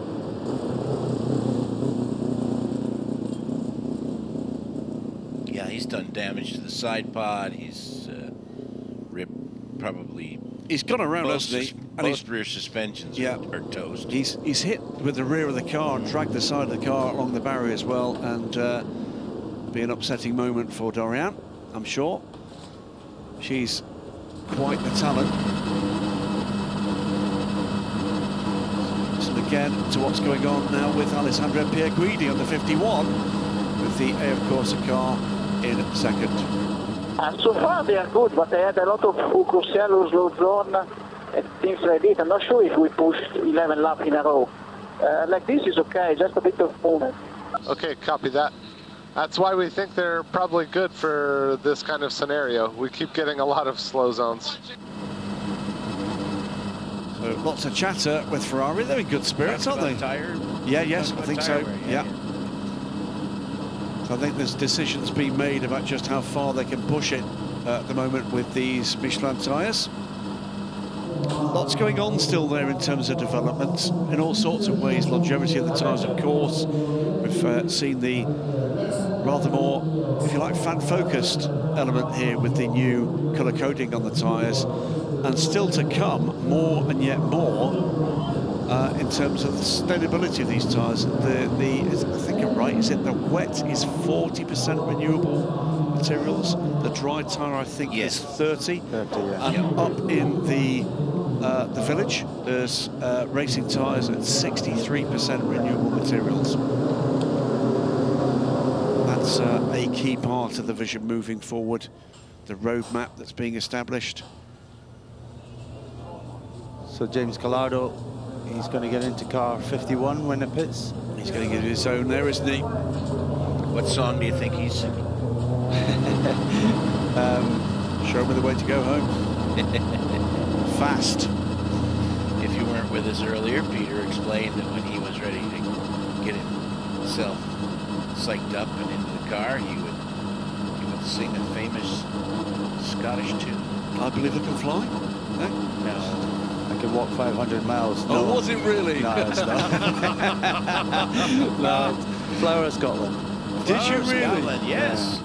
Yeah, he's done damage to the side pod. He's ripped probably. He's gone around, hasn't he? And most rear suspensions are toast. He's hit with the rear of the car and dragged the side of the car along the barrier as well, and be an upsetting moment for Dorian, I'm sure. She's quite the talent. Listen again to what's going on now with Alessandra Pierguidi on the 51, with the AF Corsa car in second. And so far they are good, but I had a lot of Crucial slow zone and things like this. I'm not sure if we pushed 11 laps in a row. Like this is okay, just a bit of movement. Okay, copy that. That's why we think they're probably good for this kind of scenario. We keep getting a lot of slow zones. So lots of chatter with Ferrari. They're in good spirits, aren't they? Tire? Yeah, yes, I think so. Yeah. So I think there's decisions being made about just how far they can push it at the moment with these Michelin tyres. Lots going on still there in terms of development in all sorts of ways. Longevity of the tyres, of course. We've seen the rather more, if you like, fan-focused element here with the new colour coding on the tyres, and still to come more and yet more in terms of the sustainability of these tyres. I think I'm right, is it the wet is 40% renewable materials, the dry tyre I think is 30, and up in the village there's racing tyres at 63% renewable materials. That's a key part of the vision moving forward, the roadmap that's being established. So James Collado, he's going to get into car 51 when it pits. He's going to get his own there, isn't he? What song do you think he's singing? Show me the way to go home. Fast. If you weren't with us earlier, Peter explained that when he was ready to get himself psyched up and into the car, he would sing a famous Scottish tune. I Believe I Can Fly? No? No. I Can Walk 500 miles. No. Oh, was it really? No, it's not. No, Flower of Scotland. Did you really? Scotland, yes.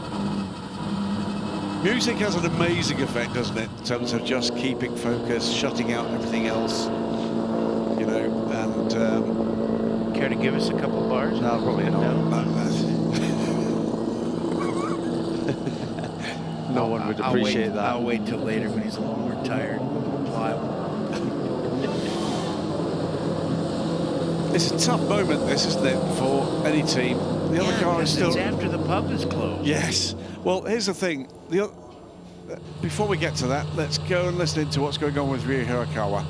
Music has an amazing effect, doesn't it, in terms of just keeping focus, shutting out everything else, you know, and... Care to give us a couple bars? No, probably not. No one would appreciate that. I'll wait till later when he's a little more tired and pliable. It's a tough moment, this, isn't it, for any team. The other car is still... It's after the pub is closed. Yes. Well, here's the thing. Before we get to that, let's go and listen to what's going on with Ryo Hirakawa.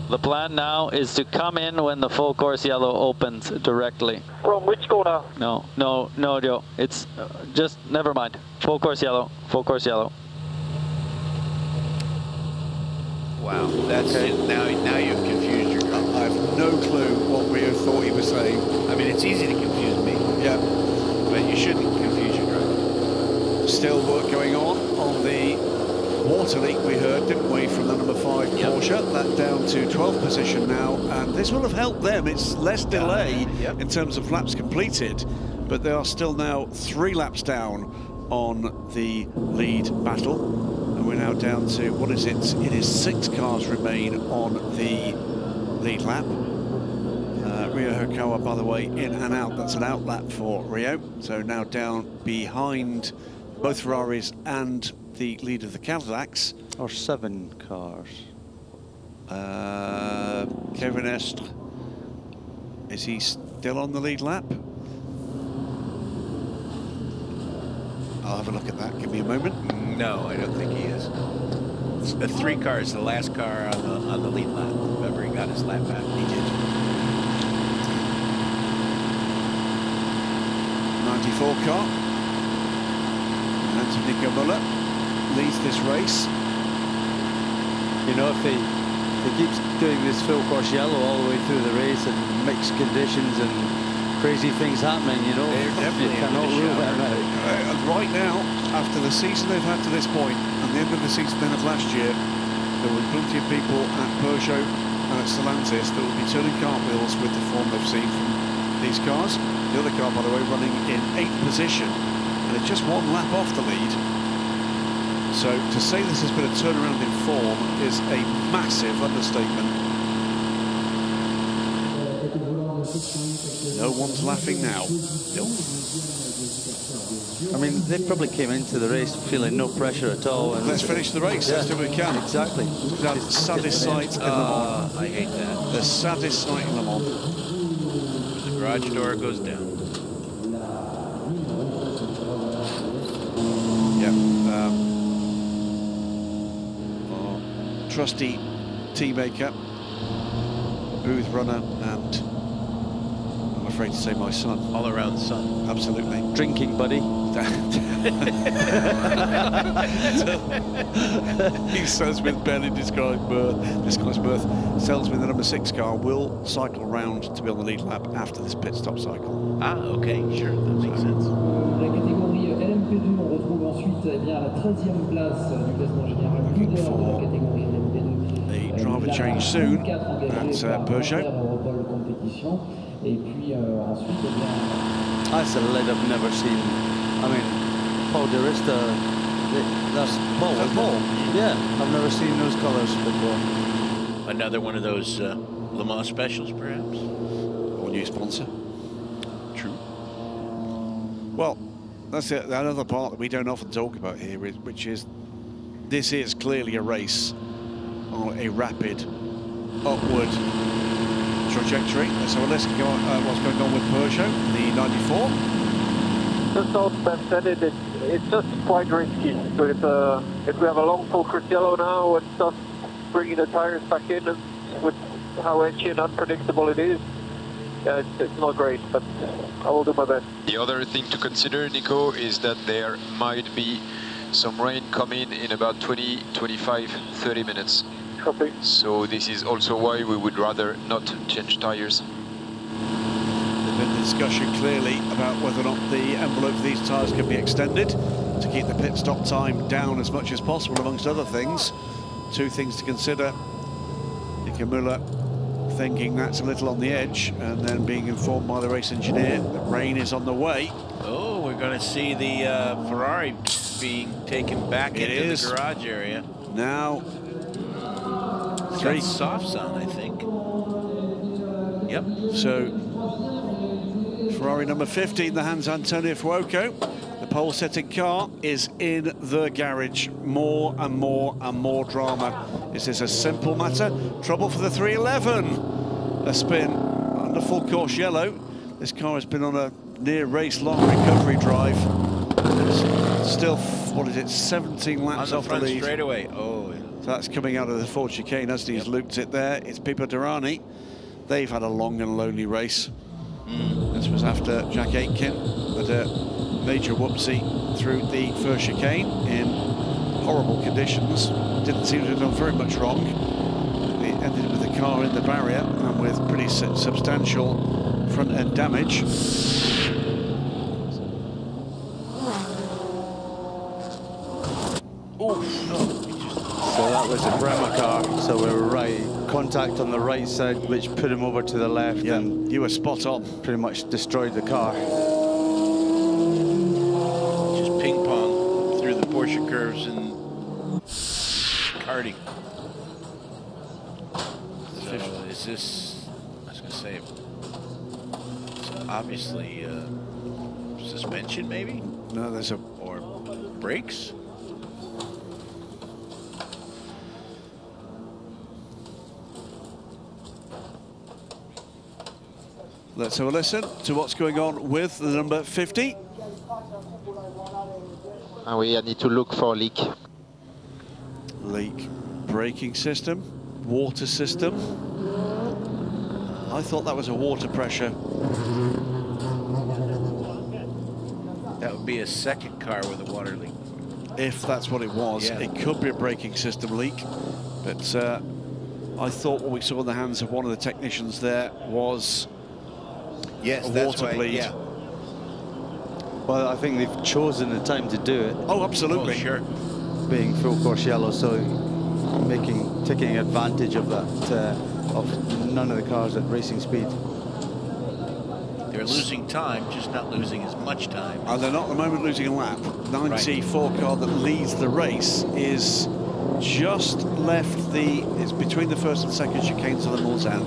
The plan now is to come in when the full course yellow opens directly. From which corner? No, Joe. It's just, never mind. Full course yellow, full course yellow. Wow, that's it. Now you've confused your group. I have no clue what Ryo thought he was saying. I mean, it's easy to confuse me. Yeah. But you shouldn't confuse your group. Still work going on the water leak, we heard, didn't we, from the number 5 Porsche. That down to 12th position now, and this will have helped them. It's less delay in terms of laps completed, but they are still now 3 laps down on the lead battle, and we're now down to, what is it? It is 6 cars remain on the lead lap. Ryo Hirakawa, by the way, in and out. That's an out lap for Ryo, so now down behind both Ferraris and the lead of the Cadillacs. Or 7 cars. Kevin Estre, is he still on the lead lap? I'll have a look at that. Give me a moment. No, I don't think he is. 3 cars, the last car on the lead lap. Remember, he got his lap back. He did. 94 car. And Nico Müller leads this race. You know, if he keeps doing this full course yellow all the way through the race and mixed conditions and crazy things happening, you know, you cannot rule them out. Right now, after the season they've had to this point, and the end of the season then of last year, there were plenty of people at Peugeot and at Stellantis that will be turning cartwheels with the form they've seen from these cars. The other car, by the way, running in 8th position, and it's just 1 lap off the lead. So to say this has been a turnaround in form is a massive understatement. No one's laughing now. Nope. I mean, they probably came into the race feeling no pressure at all. And let's finish the race. Let's do what we can. Exactly. The saddest sight in Le Mans. I hate that. The saddest sight in Le Mans. The garage door goes down. Yeah. Trusty teammaker, booth runner, and I'm afraid to say my son. All-around son. Absolutely. Drinking buddy. He says with Ben in disguised birth, Sells with the number 6 car will cycle round to be on the lead lap after this pit stop cycle. Ah, okay, sure, that makes sense. La catégorie LMP2, on retrouve ensuite la 13e place du classement général leader de la catégorie LMP2. A driver change soon at Peugeot. That's a lead I've never seen. I mean, Paul de Rista, that's Paul. That's Paul? Yeah, I've never seen those colours before. Another one of those Le Mans specials, perhaps? Or new sponsor. True. Well, that's it. Another part that we don't often talk about here, which is this is clearly a race on a rapid upward trajectory. So let's go on what's going on with Peugeot, the 94. just how Ben said it, it's just quite risky. So if we have a long focus yellow now and start bringing the tires back in, and with how edgy and unpredictable it is, it's not great, but I will do my best. The other thing to consider, Nico, is that there might be some rain coming in about 20, 25, 30 minutes. Copy. So this is also why we would rather not change tires. There's been discussion clearly about whether or not the envelope of these tyres can be extended to keep the pit stop time down as much as possible, amongst other things. Two things to consider. Nico Müller thinking that's a little on the edge, and then being informed by the race engineer that rain is on the way. Oh, we're going to see the Ferrari being taken back into the garage area. Now, three softs on, I think. Yep. So, Ferrari number 50 in the hands of Antonio Fuoco. The pole-setting car is in the garage. More and more and more drama. Is this a simple matter? Trouble for the 311. A spin under full course yellow. This car has been on a near race-long recovery drive. It's still, what is it, 17 laps off the lead. Straightaway. Oh, yeah. So that's coming out of the Ford chicane as he's looped it there. It's Pipo Derani. They've had a long and lonely race. This was after Jack Aitken had a major whoopsie through the first chicane in horrible conditions. Didn't seem to have done very much wrong. They ended with the car in the barrier and with pretty substantial front end damage. So that was a Bremer car, so we were right. Contact on the right side, which put him over to the left, and you were spot on. Pretty much destroyed the car. Just ping pong through the Porsche curves and karting. So is this, I was going to say, it's obviously suspension maybe? No, there's a... Or brakes? Let's have a listen to what's going on with the number 50. And we need to look for a leak. Leak. Braking system, water system. I thought that was a water pressure. That would be a second car with a water leak. If that's what it was, it could be a braking system leak. But I thought what we saw in the hands of one of the technicians there was a water bleed. Well, I think they've chosen the time to do it. Oh, absolutely. Oh, sure. Being full course yellow, so taking advantage of that, of none of the cars at racing speed. They're losing time, just not losing as much time. And they're not at the moment losing a lap. 94 car that leads the race is just left it's between the first and second chicanes of the Mulsanne.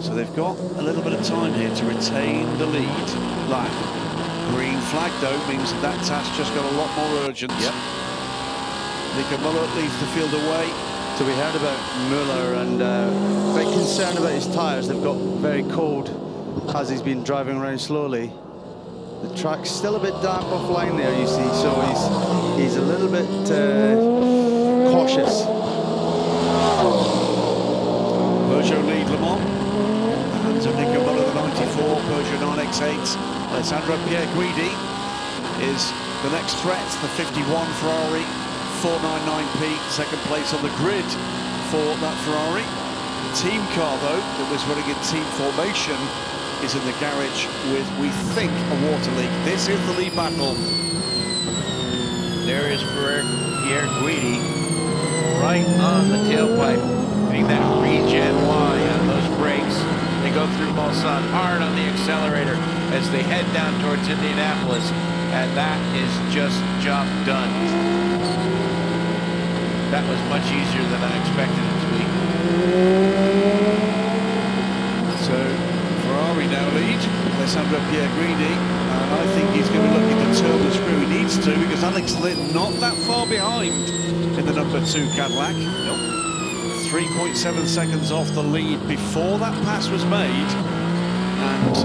So they've got a little bit of time here to retain the lead lap. Green flag, though, means that task just got a lot more urgent. Yep. Nico Müller leads the field away. So we heard about Müller and very concerned about his tyres. They've got very cold as he's been driving around slowly. The track's still a bit damp offline there, you see, so he's a little bit cautious. Peugeot lead Le Mans. So Nico Müller, the 94, Peugeot 9X8. Alessandro Pierguidi is the next threat, the 51 Ferrari 499P, second place on the grid for that Ferrari. The team car, though, that was running in team formation, is in the garage with, we think, a water leak. This is the lead battle. There is Pierguidi right on the tailpipe, getting that regen Y on those brakes. They go through Mulsanne hard on the accelerator as they head down towards Indianapolis, and that is just job done. That was much easier than I expected it to be. So Ferrari now lead, Alessandro Pierguidi, and I think he's going to be looking to turn the screw. He needs to, because Alex Lynn not that far behind in the number 2 Cadillac. Nope. 3.7 seconds off the lead before that pass was made. And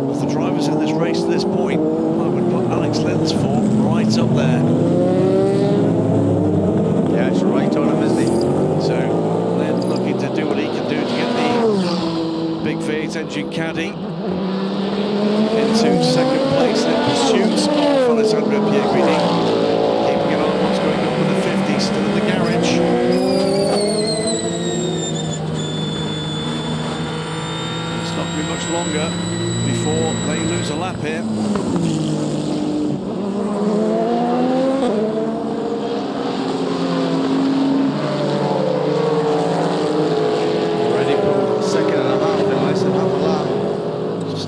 of the drivers in this race to this point, I would put up there. Yeah, it's right on him, isn't he? So Lynn looking to do what he can do to get the big V8 engine caddy into second place in pursuit of Alessandro Pierguidi. Keeping an eye on what's going on with the 50 still in the garage. It's not going to be much longer before they lose a lap here. Already pulled second and a half in less than half a lap. Just,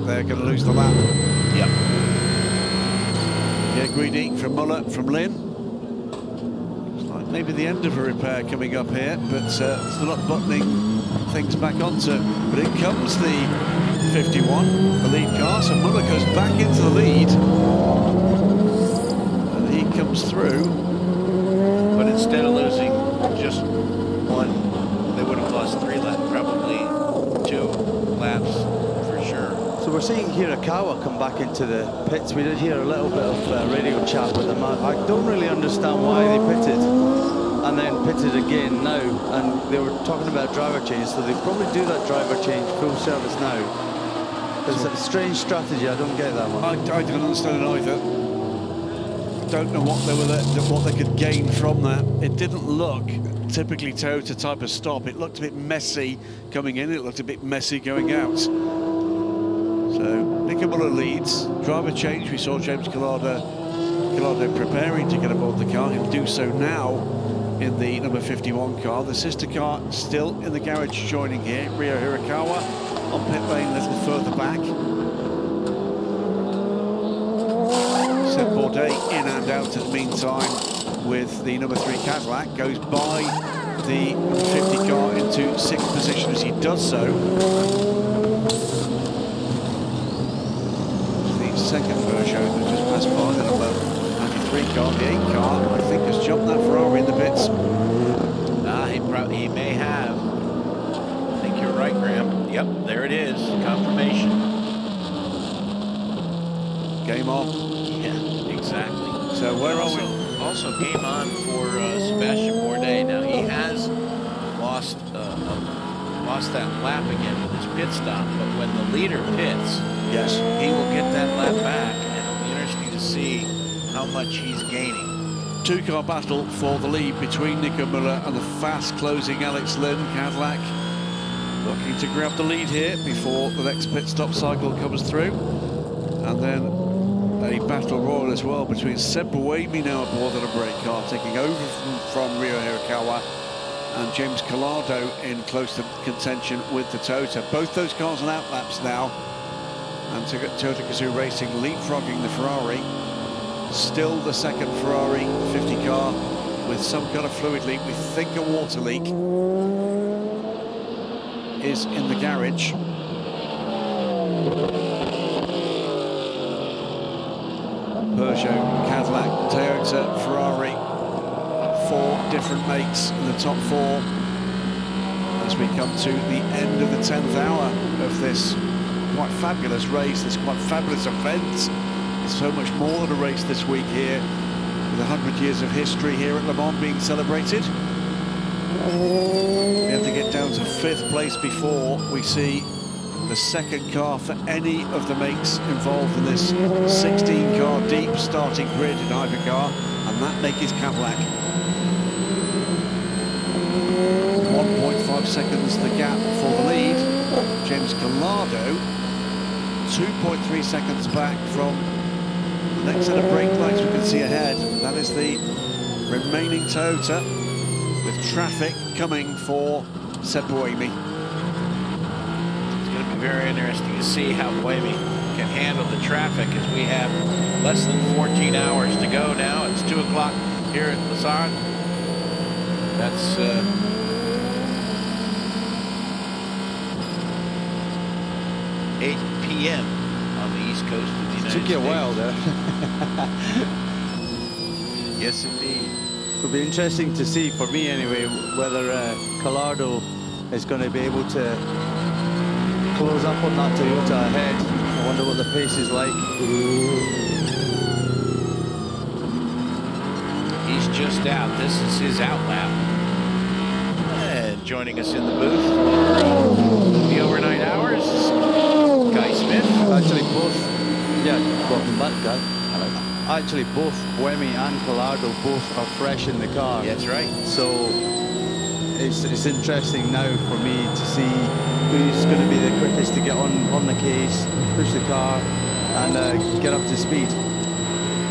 they're going to lose the lap. Yep. Yeah, greedy from Muller, from Lynn. Looks like maybe the end of a repair coming up here, but still not buttoning things back onto. But in comes the 51, the lead car, so Muller goes back into the lead. And he comes through. But instead of losing just one, they would have lost 3 laps, probably 2 laps for sure. So we're seeing Hirakawa come back into the pits. We did hear a little bit of radio chat with them. I don't really understand why they pitted and then pitted again now. And they were talking about driver change, so they probably do that driver change full service now. It's a strange strategy. I don't get that one. I don't understand it either. Don't know what they were what they could gain from that. It didn't look typically Toyota type of stop. It looked a bit messy coming in. It looked a bit messy going out. So Nico Muller leads. Driver change. We saw James Collado preparing to get aboard the car. He'll do so now in the number 51 car. The sister car still in the garage joining here. Ryo Hirakawa on pit lane a little further back. Seb Bourdais in and out in the meantime with the number 3 Cadillac. Goes by the 50 car into 6th position as he does so. The second Peugeot that just passed by the number 93 car, the 8 car, I think has jumped that Ferrari in the pits. He may have. I think you're right, Graham. Yep, there it is. Confirmation. Game on. Yeah, exactly. So where are we? Also game on for Sebastian Bourdais. Now he has lost that lap again with his pit stop, but when the leader pits, yes, he will get that lap back, and it'll be interesting to see how much he's gaining. 2-car battle for the lead between Nico Muller and the fast closing Alex Lynn. Cadillac looking to grab the lead here before the next pit stop cycle comes through. And then a battle royal as well between Seb Bourdais now aboard on a brake car, taking over from Ryo Hirakawa, and James Collado in close to contention with the Toyota. Both those cars on outlaps now, and Toyota Gazoo Racing leapfrogging the Ferrari. Still the second Ferrari 50 car with some kind of fluid leak. We think a water leak is in the garage. Peugeot, Cadillac, Toyota, Ferrari, 4 different makes in the top 4 as we come to the end of the 10th hour of this quite fabulous race, this quite fabulous event. It's so much more than a race this week here, with 100 years of history here at Le Mans being celebrated. We have to get down to 5th place before we see the second car for any of the makes involved in this 16-car deep starting grid in hypercar, and that make is Cadillac. 1.5 seconds the gap for the lead. James Collado 2.3 seconds back from the next set of brake lights we can see ahead. That is the remaining Toyota, with traffic coming for Seb Bourdais. It's going to be very interesting to see how Bourdais can handle the traffic, as we have less than 14 hours to go now. It's 2 o'clock here at Lazard. That's 8 p.m. on the east coast of the United States. Took you a while there. Yes, indeed. It'll be interesting to see, for me anyway, whether Collado is going to be able to close up on that Toyota ahead. I wonder what the pace is like. just out. This is his out lap. And joining us in the booth for the overnight hours, Guy Smith. Actually, both. Yeah, welcome back, Guy. Hello. Actually, both Buemi and Collardo both are fresh in the car. That's right. So it's interesting now for me to see who's going to be the quickest to get on the case, push the car, and get up to speed.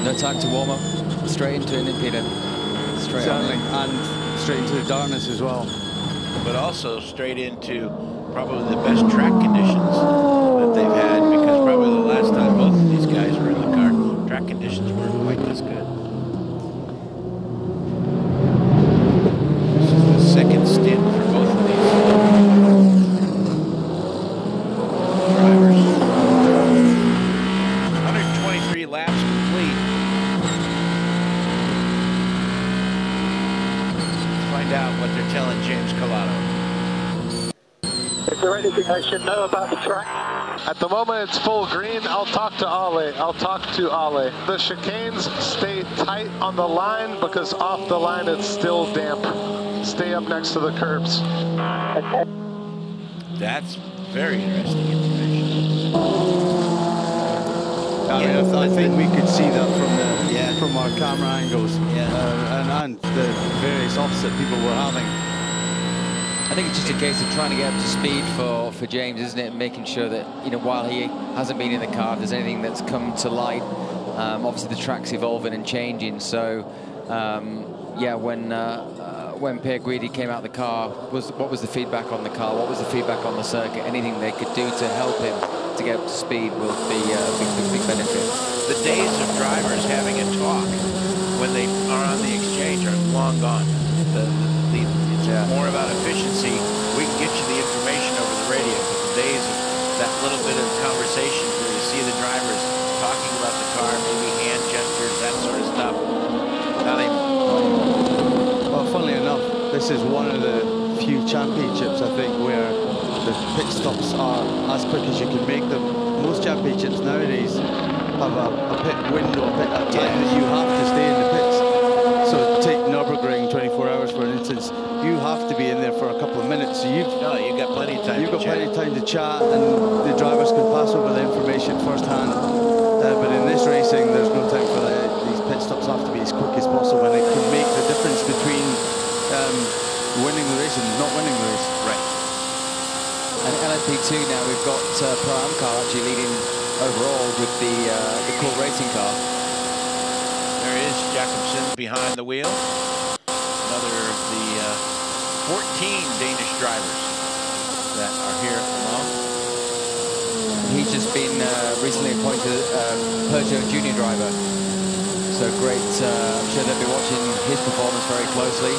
No time to warm up. Straight into an impediment. Straight Certainly, and straight into the darkness as well. But also straight into probably the best track conditions that they've had, because probably the last time both of these guys were in the car, track conditions weren't quite this good. This is the second stint for both of these drivers. 123 laps complete. Let's find out what they're telling James Collado. Is there anything I should know about the track? At the moment, it's full green. I'll talk to Ale. The chicanes stay tight on the line because off the line it's still damp. Stay up next to the curbs. Okay. That's very interesting information. I think we could see that from our camera angles, and the various offs that people were having. I think it's just a case of trying to get up to speed for James, isn't it? Making sure that, you know, while he hasn't been in the car, if there's anything that's come to light, obviously the track's evolving and changing. So, yeah, when Pierre Guidi came out of the car, what was the feedback on the car? What was the feedback on the circuit? Anything they could do to help him to get up to speed will be a big benefit. The days of drivers having a talk when they are on the exchange are long gone. It's more about efficiency. We can get you the information over the radio, but the days of that little bit of conversation where you see the drivers talking about the car, maybe hand gestures, that sort of stuff, not anymore. Well, funnily enough, this is one of the few championships, I think, where the pit stops are as quick as you can make them. Most championships nowadays have a pit window, a time that you have to stay in the pits. So take Nürburgring 24 hours, for instance. You have to be in there for a couple of minutes. So you've got plenty of time. You've got plenty of time to chat, and the drivers can pass over the information firsthand. But in this racing, there's no time for that. These pit stops have to be as quick as possible, and it can make the difference between winning the race and not winning the race. Right. And LMP2 now, we've got Pro-Am car actually leading overall with the Cool Racing car. There is Jacobsen behind the wheel. Another of the 14 Danish drivers that are here at Le Mans. He's just been recently appointed Peugeot junior driver. So great, I'm sure they'll be watching his performance very closely.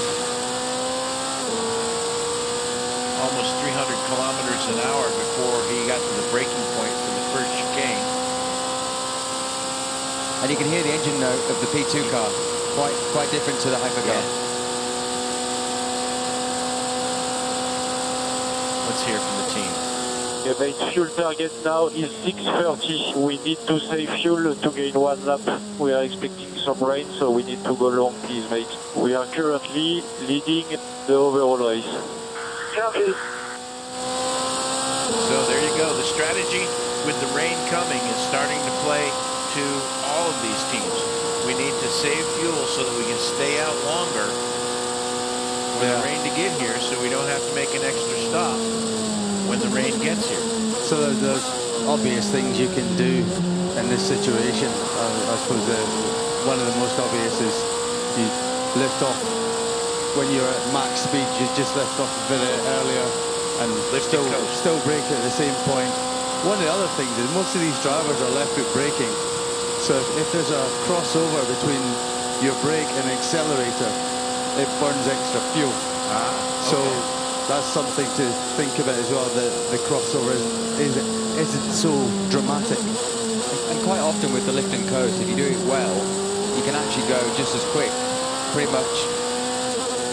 Almost 300 kilometers an hour before he got to the braking point for the first chicane. And you can hear the engine note of the P2 car, quite different to the hypercar. Yeah. Let's hear from the team. The main fuel target now is 6:30. We need to save fuel to gain one lap. We are expecting some rain, so we need to go long, please, mate. We are currently leading the overall race. So there you go. The strategy with the rain coming is starting to play to all of these teams. We need to save fuel so that we can stay out longer for the rain to get here, so we don't have to make an extra stop when the rain gets here. So there's obvious things you can do in this situation. I suppose one of the most obvious is you lift off when you're at max speed. You just lift off a bit earlier and still brake at the same point. One of the other things is most of these drivers are left foot braking. So if there's a crossover between your brake and accelerator, it burns extra fuel. So that's something to think about as well, that the crossover isn't so dramatic. And quite often with the lift and coast, if you do it well, you can actually go just as quick, pretty much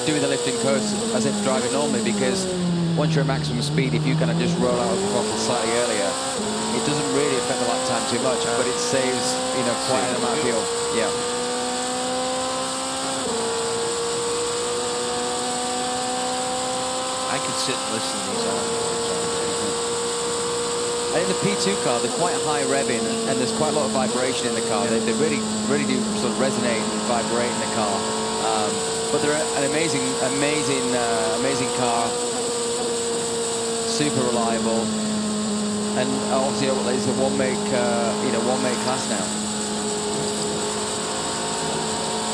doing the lift and coast as if driving normally, because once you're at maximum speed, if you kind of just roll out of the throttle slightly earlier, it doesn't really affect the lap time too much, but it saves, you know, quite an amount of fuel. Yeah. sit and listen to these And in the P2 car, they're quite high revving, and there's quite a lot of vibration in the car. They really do sort of resonate and vibrate in the car. But they're an amazing car, super reliable, and obviously it's a one-make class now.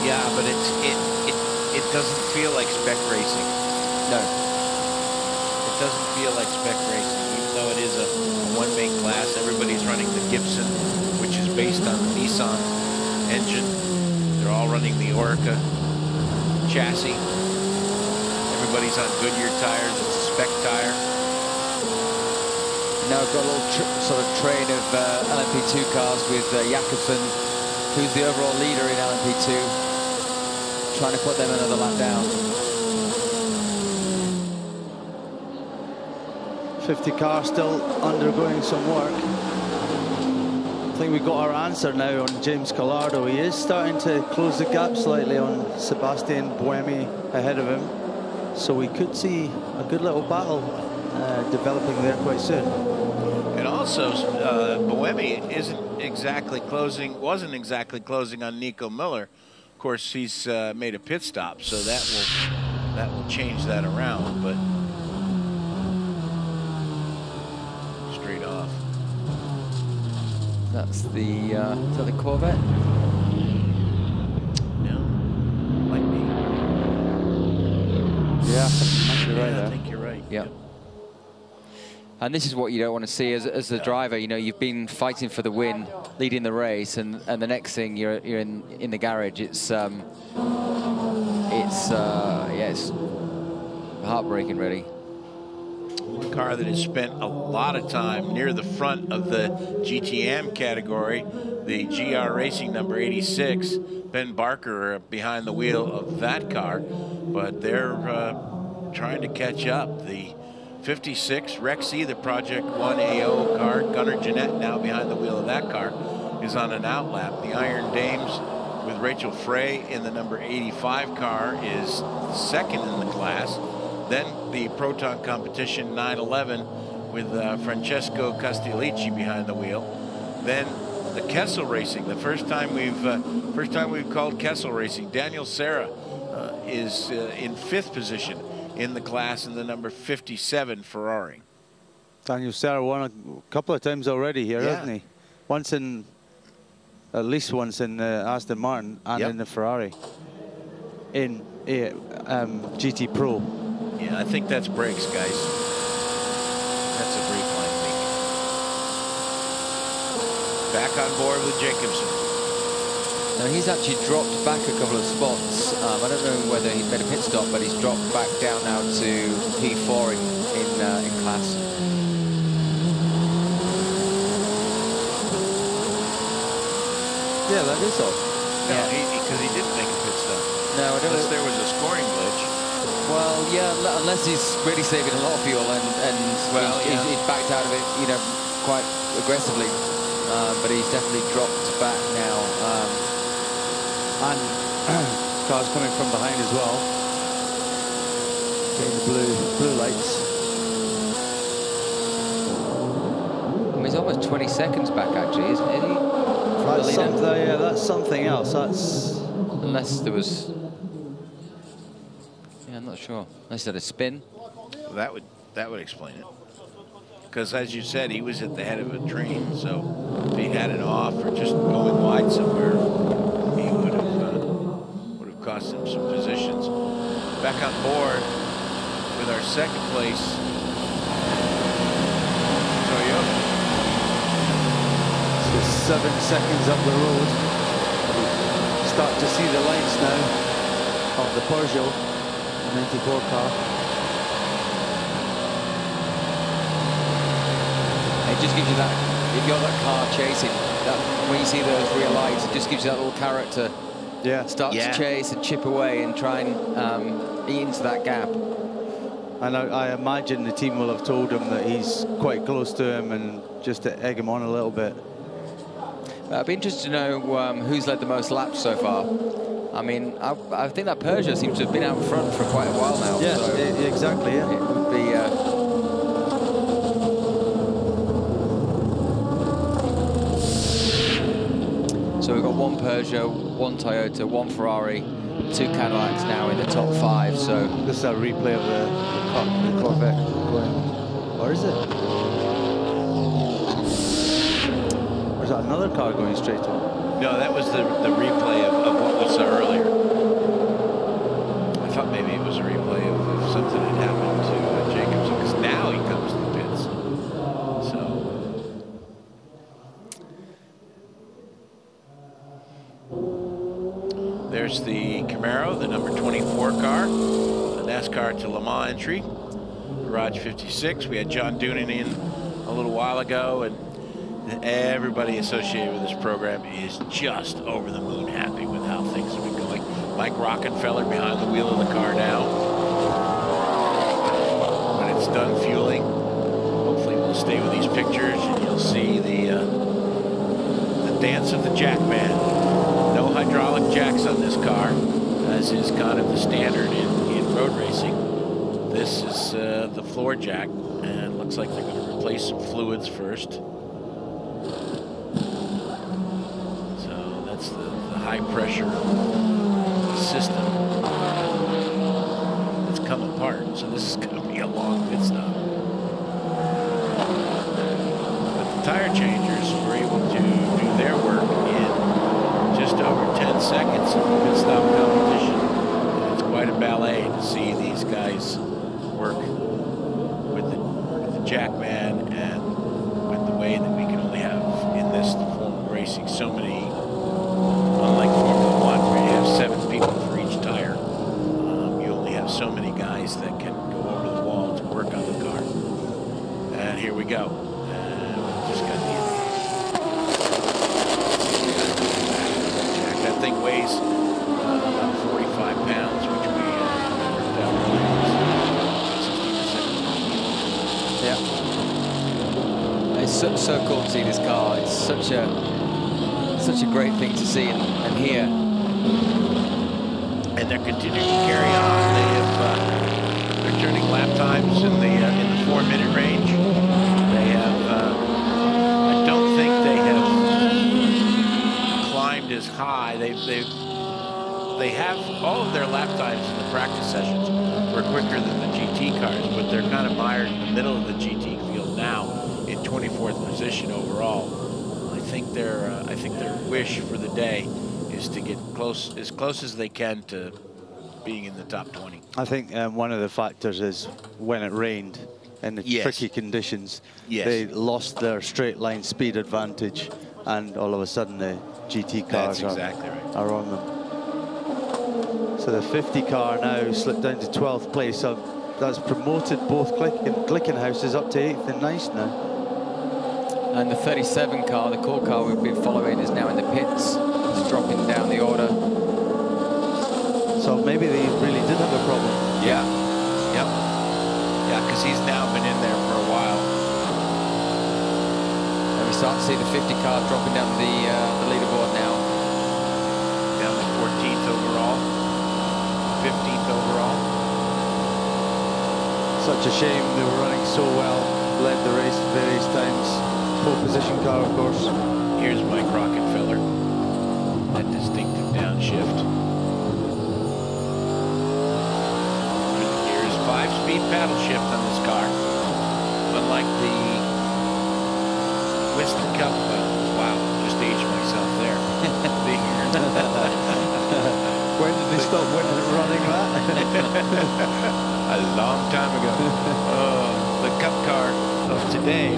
Yeah, but it doesn't feel like spec racing. No, it doesn't feel like spec racing, even though it is a one-make class. Everybody's running the Gibson, which is based on the Nissan engine. They're all running the Orica chassis. Everybody's on Goodyear tires. It's a spec tire. Now I've got a little sort of train of LMP2 cars with Jakobsen, who's the overall leader in LMP2, trying to put them another lap down. 50 car still undergoing some work. I think we've got our answer now on James Collardo. He is starting to close the gap slightly on Sebastian Buemi ahead of him. So we could see a good little battle developing there quite soon. And also, Buemi wasn't exactly closing on Nico Miller. Of course, he's made a pit stop, so that will change that around. But straight off. That's the is that the Corvette? No, might be. Yeah, you're right there. I think you're right. Yeah. And this is what you don't want to see as a driver. You know, you've been fighting for the win, leading the race, and the next thing you're in the garage. It's heartbreaking, really. A car that has spent a lot of time near the front of the GTM category, the GR Racing number 86. Ben Barker behind the wheel of that car, but they're trying to catch up. The 56 Rexy, the Project 1 AO car, Gunnar Jeanette now behind the wheel of that car, is on an outlap. The Iron Dames with Rachel Frey in the number 85 car is second in the class. Then the Proton Competition 911 with Francesco Castellici behind the wheel. Then the Kessel Racing, the first time we've called Kessel Racing. Daniel Serra is in 5th position in the class in the number 57 Ferrari. Daniel Serra won a couple of times already here, hasn't he? At least once in Aston Martin and in the Ferrari. In GT Pro. Yeah, I think that's brakes, guys. That's a brake line leak. Back on board with Jacobsen. Now he's actually dropped back a couple of spots. I don't know whether he made a pit stop, but he's dropped back down now to P4 in class. Yeah, that is odd. No, because he didn't make a pit stop. No, I don't. Unless there was a scoring glitch. Well, yeah, unless he's really saving a lot of fuel and he's backed out of it, you know, quite aggressively. But he's definitely dropped back now. And cars coming from behind as well. Getting the blue lights. I mean, he's almost 20 seconds back, actually, isn't he? That's something else. That's unless there was. Yeah, I'm not sure. Unless he had a spin. Well, that would explain it. Because as you said, he was at the head of a train, so if he had it off or just going wide somewhere, he would have cost him some positions. Back on board with our second place Toyota. So 7 seconds up the road. Start to see the lights now of the Peugeot 94 car. It just gives you that, if you're that car chasing, that when you see those rear lights, it just gives you that little carrot to start to chase and chip away and try and eat into that gap. And I imagine the team will have told him that he's quite close to him and just to egg him on a little bit. I'd be interested to know who's led the most laps so far. I mean, I think that Peugeot seems to have been out front for quite a while now. Yeah, so exactly. Yeah. It would be... So we've got one Peugeot, one Toyota, one Ferrari, two Cadillacs now in the top 5. So this is a replay of the Corvette going. Or is it? Or is that another car going straight on? No, that was the replay of what was earlier. I thought maybe it was a replay of something that happened to Jacobson, because now he comes to the pits. So. There's the Camaro, the number 24 car, the NASCAR to Le Mans entry, Garage 56. We had John Doonan in a little while ago, and everybody associated with this program is just over the moon happy with how things have been going. Mike Rockenfeller behind the wheel of the car now. When it's done fueling, hopefully we'll stay with these pictures and you'll see the dance of the jack man. No hydraulic jacks on this car, as is kind of the standard in road racing. This is the floor jack, and looks like they're going to replace some fluids first. So that's the high pressure system that's come apart. So this is going to be a long pit stop. But the tire changers were able to do their work in just over 10 seconds of pit stop competition. And it's quite a ballet to see these guys work with the Jackman and with the way that we can only have in this form of racing so many, unlike Formula One where you have 7 people for each tire, you only have so many guys that can go over the wall to work on the car. And here we go. And we just got the that thing weighs about 45 pounds, which we worked out earlier. Yeah. It's so cool to see this car. It's such a great thing to see and hear. And they're continuing to carry on. They have they're turning lap times in the 4-minute range. They have I don't think they have climbed as high. They have all of their lap times in the practice sessions were quicker than the GT cars, but they're kind of mired in the middle of the GT field now in 24th position overall. I think their wish for the day is to get as close as they can to being in the top 20. I think one of the factors is when it rained in the tricky conditions, they lost their straight line speed advantage, and all of a sudden the GT cars are on them. So the 50 car now slipped down to 12th place. So that's promoted both Glickenhaus up to 8th and 9th now. And the 37 car, the core car we've been following, is now in the pits. It's dropping down the order. So maybe they really did have a problem. Yeah. Yep. Yeah, because he's now been in there for a while. And we start to see the 50 car dropping down the leaderboard now. Down to 14th overall, 15th overall. Such a shame they were running so well, led the race various times. Pole position car, of course. Here's Mike Rockenfeller. That distinctive downshift. Here's 5-speed paddle shift on this car. Unlike the Winston Cup, wow, just aged myself there. When did they stop running that? A long time ago. The Cup car of today,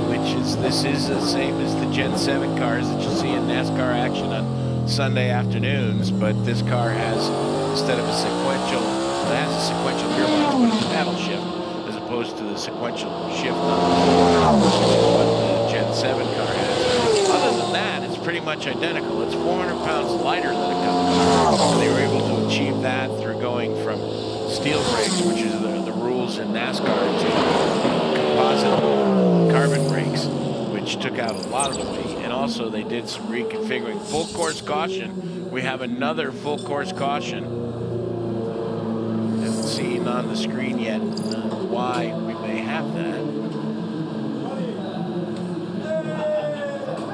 this is the same as the Gen 7 cars that you see in NASCAR action on Sunday afternoons, but this car has, instead of a sequential, it has a sequential gearbox, but it's paddle shift, as opposed to the sequential shift on what the Gen 7 car has. Other than that, it's pretty much identical. It's 400 pounds lighter than a Cup car. And they were able to achieve that through going from steel brakes, which is the rules in NASCAR, to composite carbon brakes, which took out a lot of the weight. And also they did some reconfiguring. Full course caution. We have another full course caution. Haven't seen on the screen yet why we may have that.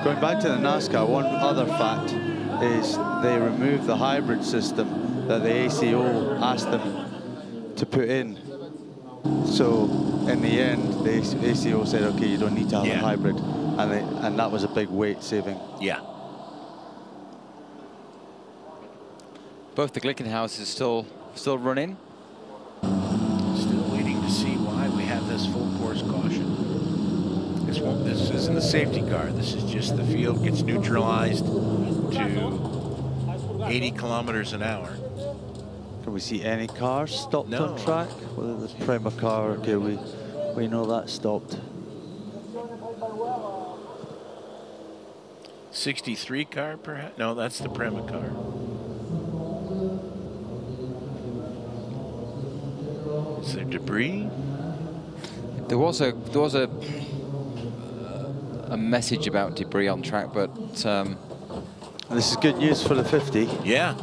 Going back to the NASCAR, one other fact is they removed the hybrid system that the ACO asked them to put in. So in the end, the ACO said, okay, you don't need to have a hybrid. And that was a big weight saving. Yeah. Both the Glickenhauses still running. Still waiting to see why we have this full course caution. This isn't the safety car. This is just the field gets neutralized to 80 kilometers an hour. Can we see any cars stopped No. on track? Whether the Prema car, okay, we know that stopped. 63 car, perhaps? No, that's the Prema car. Is there debris? There was a message about debris on track, but this is good news for the 50. Yeah.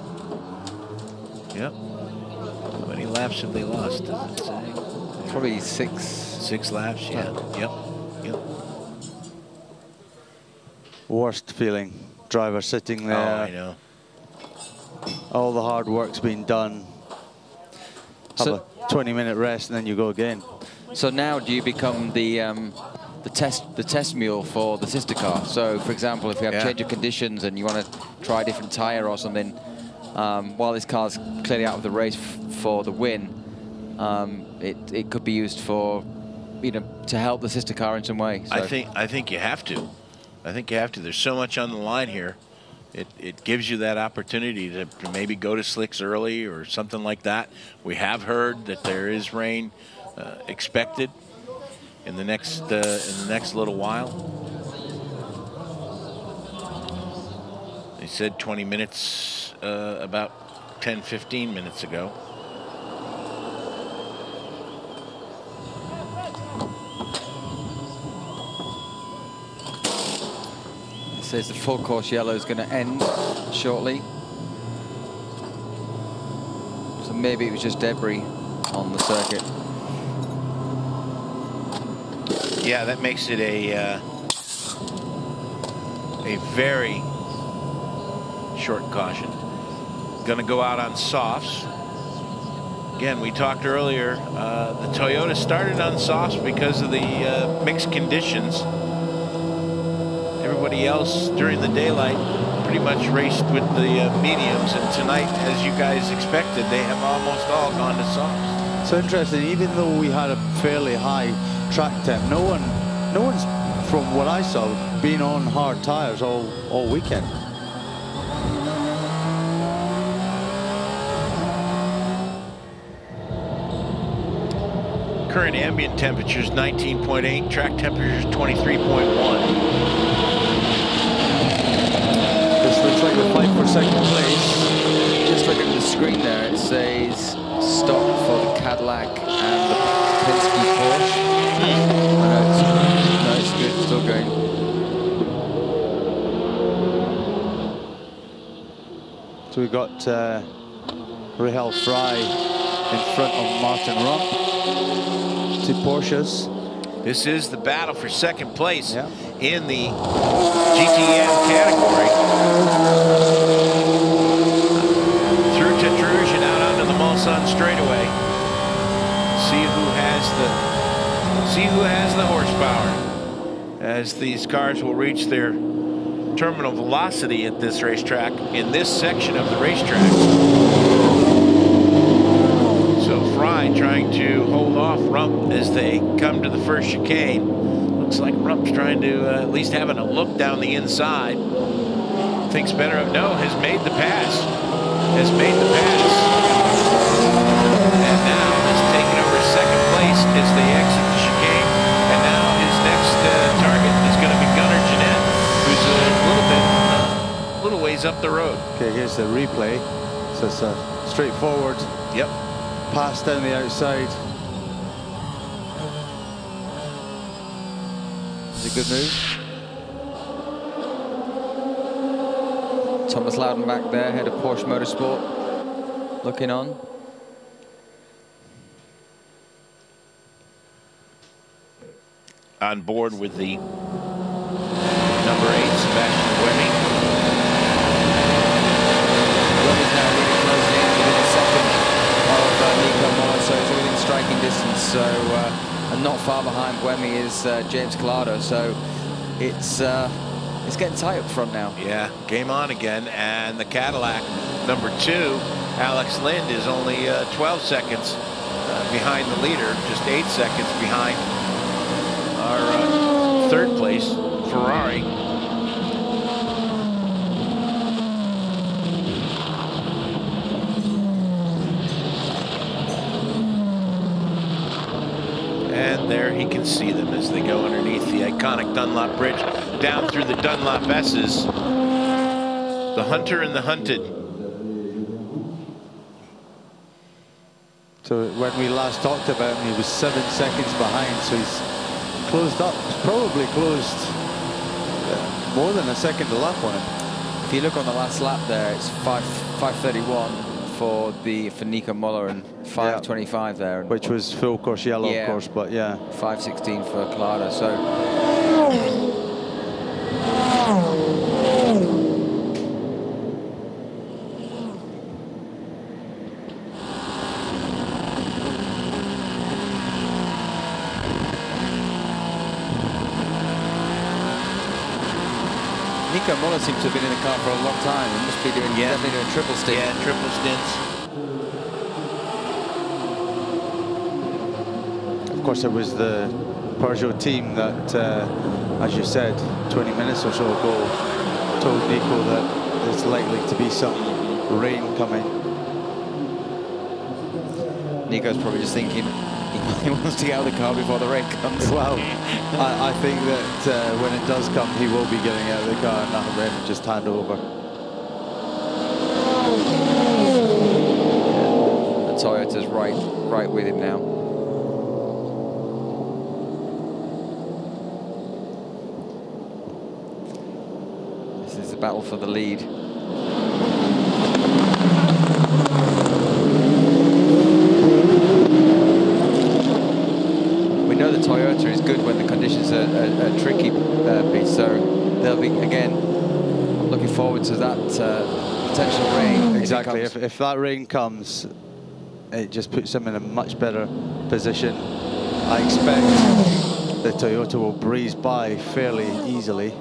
Yep. How many laps have they lost? Does it say? Probably 6. 6 laps. Yeah. Yep. Yep. Worst feeling. Driver sitting there. Oh, I know. All the hard work's been done. Have a 20-minute rest and then you go again. So now do you become the test mule for the sister car? So for example, if we have change of conditions and you want to try a different tire or something, while this car's clearly out of the race for the win, it could be used for, to help the sister car in some way. So. I think you have to. I think you have to. There's so much on the line here. It gives you that opportunity to maybe go to slicks early or something like that. We have heard that there is rain expected in the next little while. They said 20 minutes about 10-15 minutes ago. Says the full course yellow is going to end shortly. So maybe it was just debris on the circuit. Yeah, that makes it a very short caution. Going to go out on softs. Again, we talked earlier, the Toyota started on softs because of the mixed conditions. Everybody else during the daylight pretty much raced with the mediums, and tonight, as you guys expected, they have almost all gone to softs. So interesting, even though we had a fairly high track temp, no one's, from what I saw, been on hard tires all weekend. Current ambient temperature is 19.8, track temperature is 23.1. Looks like a fight for second place. Just look at the screen there, it says stop for the Cadillac and the Penske Porsche. No, it's good, still going. So we've got Rahel Fry in front of Martin Rump. 2 Porsches. This is the battle for second place in the GTM category. Through Tetrouge and out onto the Mulsanne straightaway. See who has the horsepower. As these cars will reach their terminal velocity at this racetrack in this section of the racetrack. So Fry trying to hold off Rump as they come to the first chicane. Looks like Rump's trying to at least having a look down the inside. Thinks better of has made the pass. Has made the pass. And now is taking over second place as they exit the chicane. And now his next target is going to be Gunnar Jeanette, who's a little ways up the road. Okay, here's the replay. So it's a straightforward. Yep. Pass down the outside. It's a good move. Thomas Loudon back there, head of Porsche Motorsport, looking on. on board with the number 8, Sebastian Buemi. Buemi's now really closing in within a second of Nico Moller, so it's within striking distance. So, and not far behind Buemi is James Collado. So it's getting tight up front now. Yeah, game on again, and the Cadillac number 2, Alex Lind, is only 12 seconds behind the leader, just 8 seconds behind our third place Ferrari. And there he can see them as they go underneath the iconic Dunlop Bridge, down through the Dunlop S's. The Hunter and the Hunted. So when we last talked about him, he was 7 seconds behind, so he's closed up. He's probably closed more than a second a lap on him. If you look on the last lap there, it's 5:31 for Nico Moller and 5:25 there, which was full course yellow, of course, but yeah, 5:16 for Collado. So. Nico Moller seems to have been in the car for a long time. He must be doing, definitely doing triple stints. Yeah, triple stints. Of course, it was the Peugeot team that, as you said, 20 minutes or so ago, told Nico that there's likely to be some rain coming. Nico's probably just thinking he wants to get out of the car before the rain comes. Well, I think that when it does come, he will be getting out of the car and that'll then just hand over. The Toyota's right with him now. This is the battle for the lead. We know the Toyota is good when the conditions are tricky, Pete, so they'll be, again, looking forward to that potential rain. Exactly, if that rain comes, it just puts them in a much better position. I expect the Toyota will breeze by fairly easily.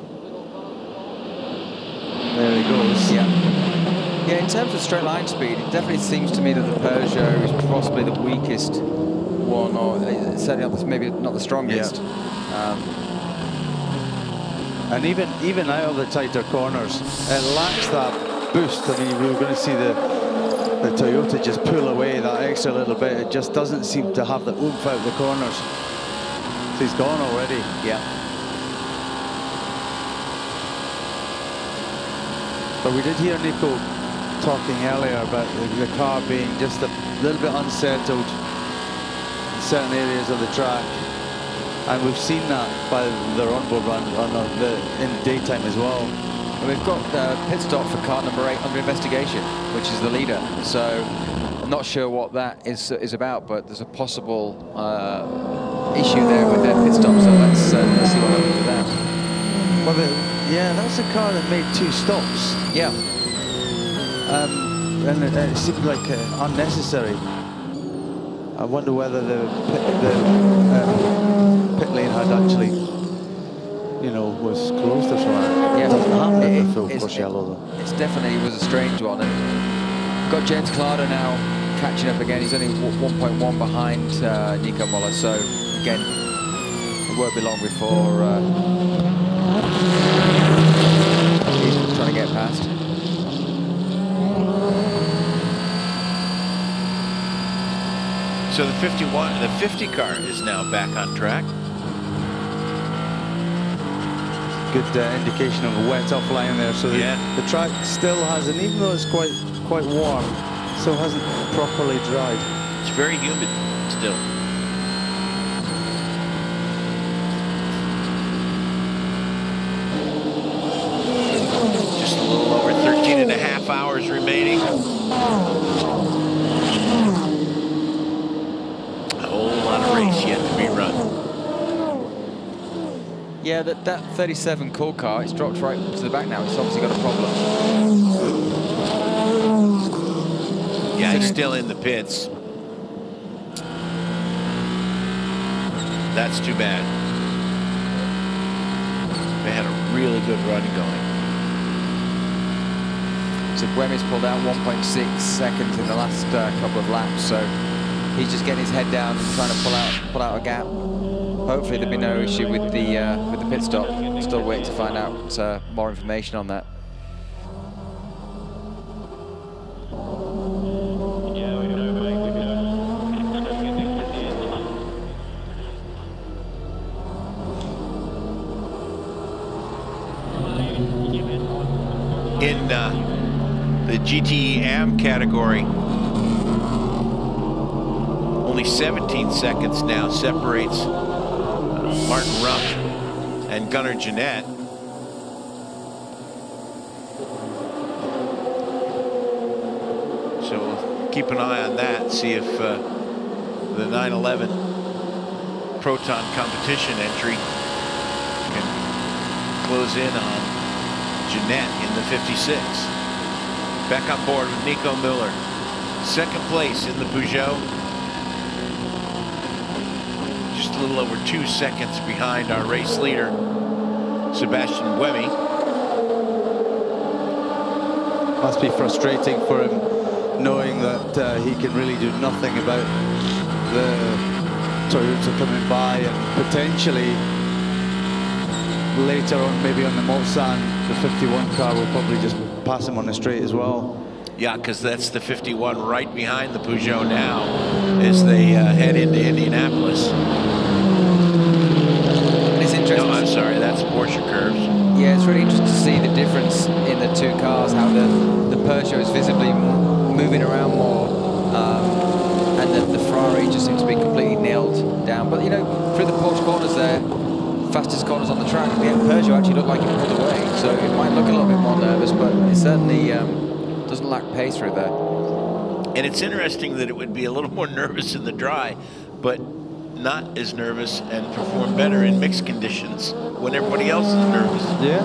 There he goes. Yeah, in terms of straight line speed, it definitely seems to me that the Peugeot is possibly the weakest one, or certainly maybe not the strongest. Yeah. And even out of the tighter corners, it lacks that boost. I mean, we were going to see the Toyota just pull away that extra little bit. It just doesn't seem to have the oomph out the corners. So he's gone already. Yeah. But we did hear Nico talking earlier about the car being just a little bit unsettled in certain areas of the track. And we've seen that by their onboard run in the daytime as well. And we've got pit stop for car number 8 under investigation, which is the leader. So I'm not sure what that is about, but there's a possible issue there with their pit stop. So let's see what happens with that. Well, yeah, that's a car that made 2 stops. Yeah. And it seemed like unnecessary. I wonder whether the pit lane had actually, you know, was closed or something. Yeah, it doesn't happen in the full course yellow though. It's definitely was a strange one. And got James Collado now catching up again. He's only 1.1 behind Nico Moller. So again, it won't be long before he's trying to get past. So the 50 car is now back on track. Good indication of a wet offline there. So the track still hasn't, even though it's quite warm, still hasn't properly dried. It's very humid still. Just a little over 13.5 hours remaining. A whole lot of race yet to be run. Yeah, that 37 call car, it's dropped right to the back now. It's obviously got a problem. Yeah, he's still in the pits. That's too bad. They had a really good run going. So Buemi's pulled out 1.6 seconds in the last couple of laps, so he's just getting his head down and trying to pull out a gap. Hopefully there'll be no issue with the pit stop. Still waiting to find out more information on that. In the GT AM category, only 17 seconds now separates Martin Rupp and Gunnar Jeanette. So we'll keep an eye on that, see if the 911 Proton competition entry can close in on Jeanette in the 56. Back on board with Nico Miller. Second place in the Peugeot. Just a little over 2 seconds behind our race leader, Sebastian Buemi. Must be frustrating for him, knowing that he can really do nothing about the Toyota coming by, and potentially later on, maybe on the Mulsanne, the 51 car will probably just pass him on the straight as well. Yeah, because that's the 51 right behind the Peugeot now as they head into Indianapolis. And it's interesting. No, I'm sorry, that's Porsche curves. Yeah, it's really interesting to see the difference in the two cars, how the Peugeot is visibly moving around more, and the Ferrari just seems to be completely nailed down. But, you know, through the Porsche corners there, fastest corners on the track, the Peugeot actually looked like it pulled away, so it might look a little bit more nervous, but it certainly doesn't lack pace through there. And it's interesting that it would be a little more nervous in the dry, but not as nervous and perform better in mixed conditions when everybody else is nervous. Yeah.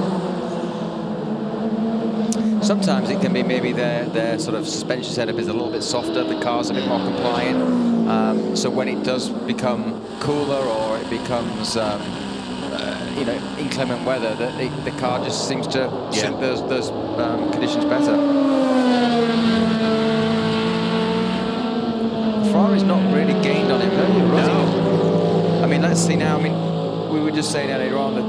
Sometimes it can be maybe their sort of suspension setup is a little bit softer, the car's a bit more compliant, so when it does become cooler or it becomes you know, inclement weather, that the car just seems to suit those conditions better. Ferrari's not really gained on him, no. I mean, let's see now. I mean, we were just saying earlier on that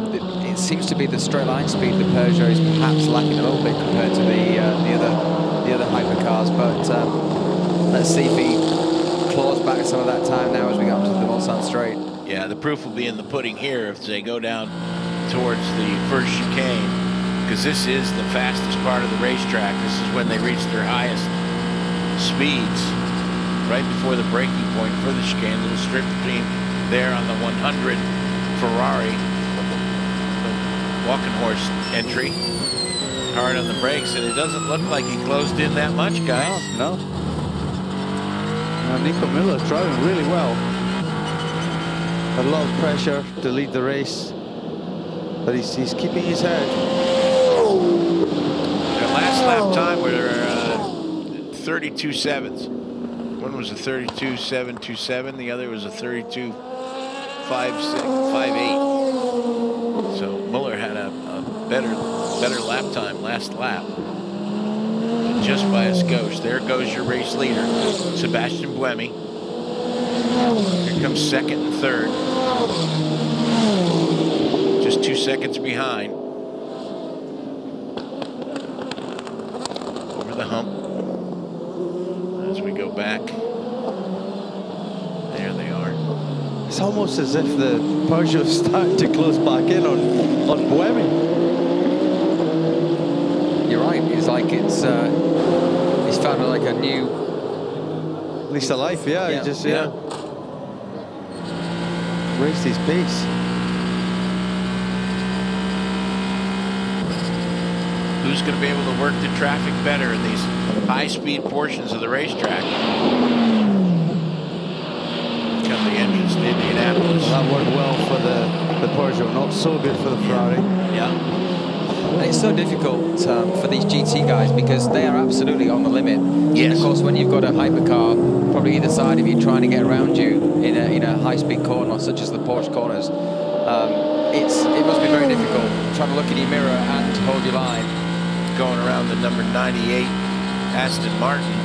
it seems to be the straight line speed the Peugeot is perhaps lacking a little bit compared to the other hypercars. But let's see if he claws back some of that time now as we get onto the Mulsanne straight. Yeah, the proof will be in the pudding here if they go down towards the first chicane, because this is the fastest part of the racetrack. This is when they reach their highest speeds, right before the braking point for the chicane. Little strip between there on the 100 Ferrari, the walking horse entry. Hard on the brakes, and it doesn't look like he closed in that much, guys. No. Nico Miller's driving really well. A lot of pressure to lead the race, but he's keeping his head. Their last lap time were 32.7s. One was a 32.727, the other was a 32.58. So Muller had a better lap time last lap, but just by a skosh. There goes your race leader, Sebastian Buemi. Here comes second and third. Just 2 seconds behind. Over the hump. As we go back. There they are. It's almost as if the Peugeot's starting to close back in on Buemi. You're right. It's like it's he's found like a new lease of life. Yeah, he just raised his pace. Who's going to be able to work the traffic better in these high-speed portions of the racetrack? Come the entrance to Indianapolis. That worked well for the the Peugeot, not so good for the Ferrari. Yeah. And it's so difficult for these GT guys because they are absolutely on the limit. Yes. And of course, when you've got a hypercar, probably either side of you trying to get around you in a high-speed corner, such as the Porsche corners, it must be very difficult trying to look in your mirror and hold your line. Going around the number 98 Aston Martin,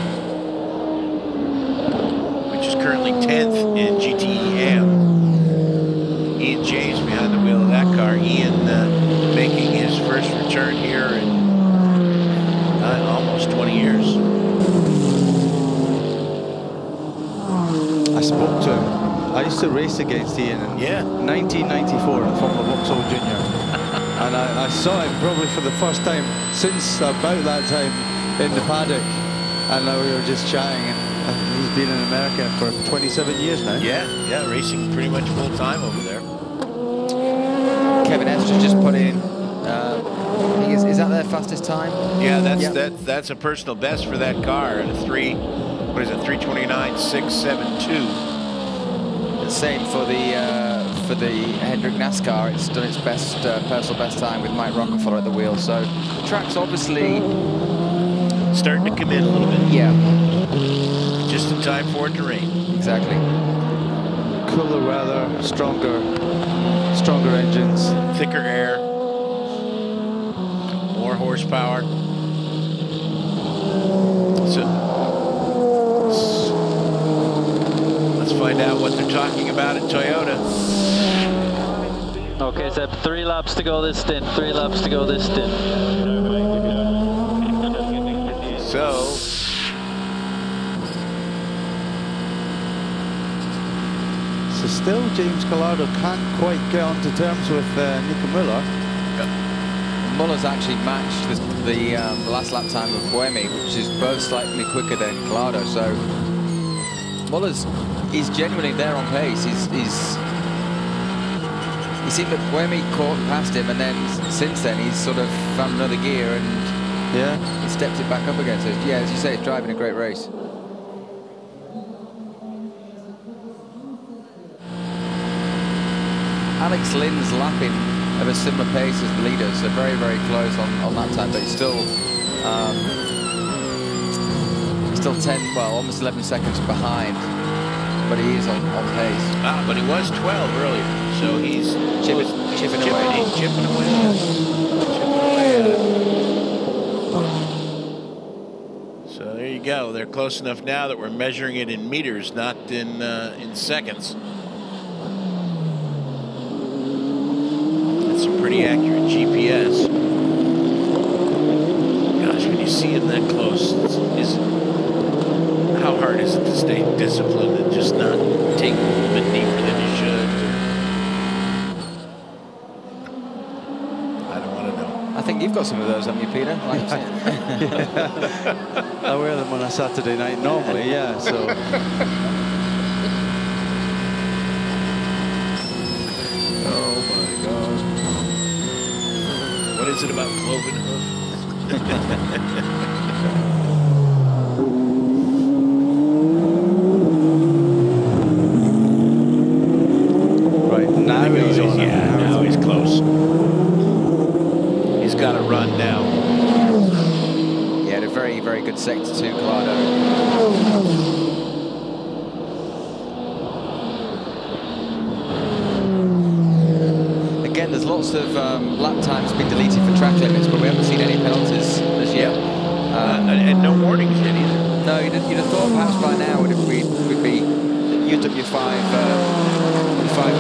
which is currently 10th in GTEM. Ian James behind the wheel of that car. Ian making his first return here in almost 20 years. I spoke to him. I used to race against Ian in 1994 in Formula Vauxhall Junior. And I saw him probably for the first time since about that time in the paddock. And now we were just chatting. And he's been in America for 27 years now. Yeah, racing pretty much full time over there. Kevin Esther's just put in. Is that their fastest time? Yeah, that's a personal best for that car. And a 3:29.672. The same for the Hendrick NASCAR. It's done its best personal best time with Mike Rockefeller at the wheel. So the track's obviously starting to come in a little bit. Yeah. Just in time for it to rain. Exactly. Cooler weather, stronger engines, thicker air, more horsepower. So let's find out what they're talking about at Toyota. Okay, Seb, 3 laps to go this stint. 3 laps to go this stint. So still, James Collado can't quite get onto terms with Nico Müller. Muller's actually matched the last lap time of Buemi, which is both slightly quicker than Collado. So he's genuinely there on pace. He seemed that Buemi caught past him, and then since then he's sort of found another gear and he stepped it back up again. So yeah, as you say, he's driving a great race. Alex Lynn's lapping at a similar pace as the leader, so very, very close on that time, but he's still 10, well, almost 11 seconds behind, but he is on pace. But he was 12 earlier, so he's chipping away. He's chipping away. So there you go. They're close enough now that we're measuring it in meters, not in seconds. Pretty accurate GPS. Gosh, when you see him that close, how hard is it to stay disciplined and just not take a little bit deeper than you should? I don't want to know. I think you've got some of those, haven't you, Peter? I wear them on a Saturday night normally, yeah. So. What is it about cloven hoof? Right, now he's on. Now he's close. He's got to run now. He had a very, very good sector too, Collado. Again, there's lots of lap times been deleted for track limits, but we haven't seen any penalties as yet. And no warnings yet either. No, you'd have thought perhaps by now we'd be used up your five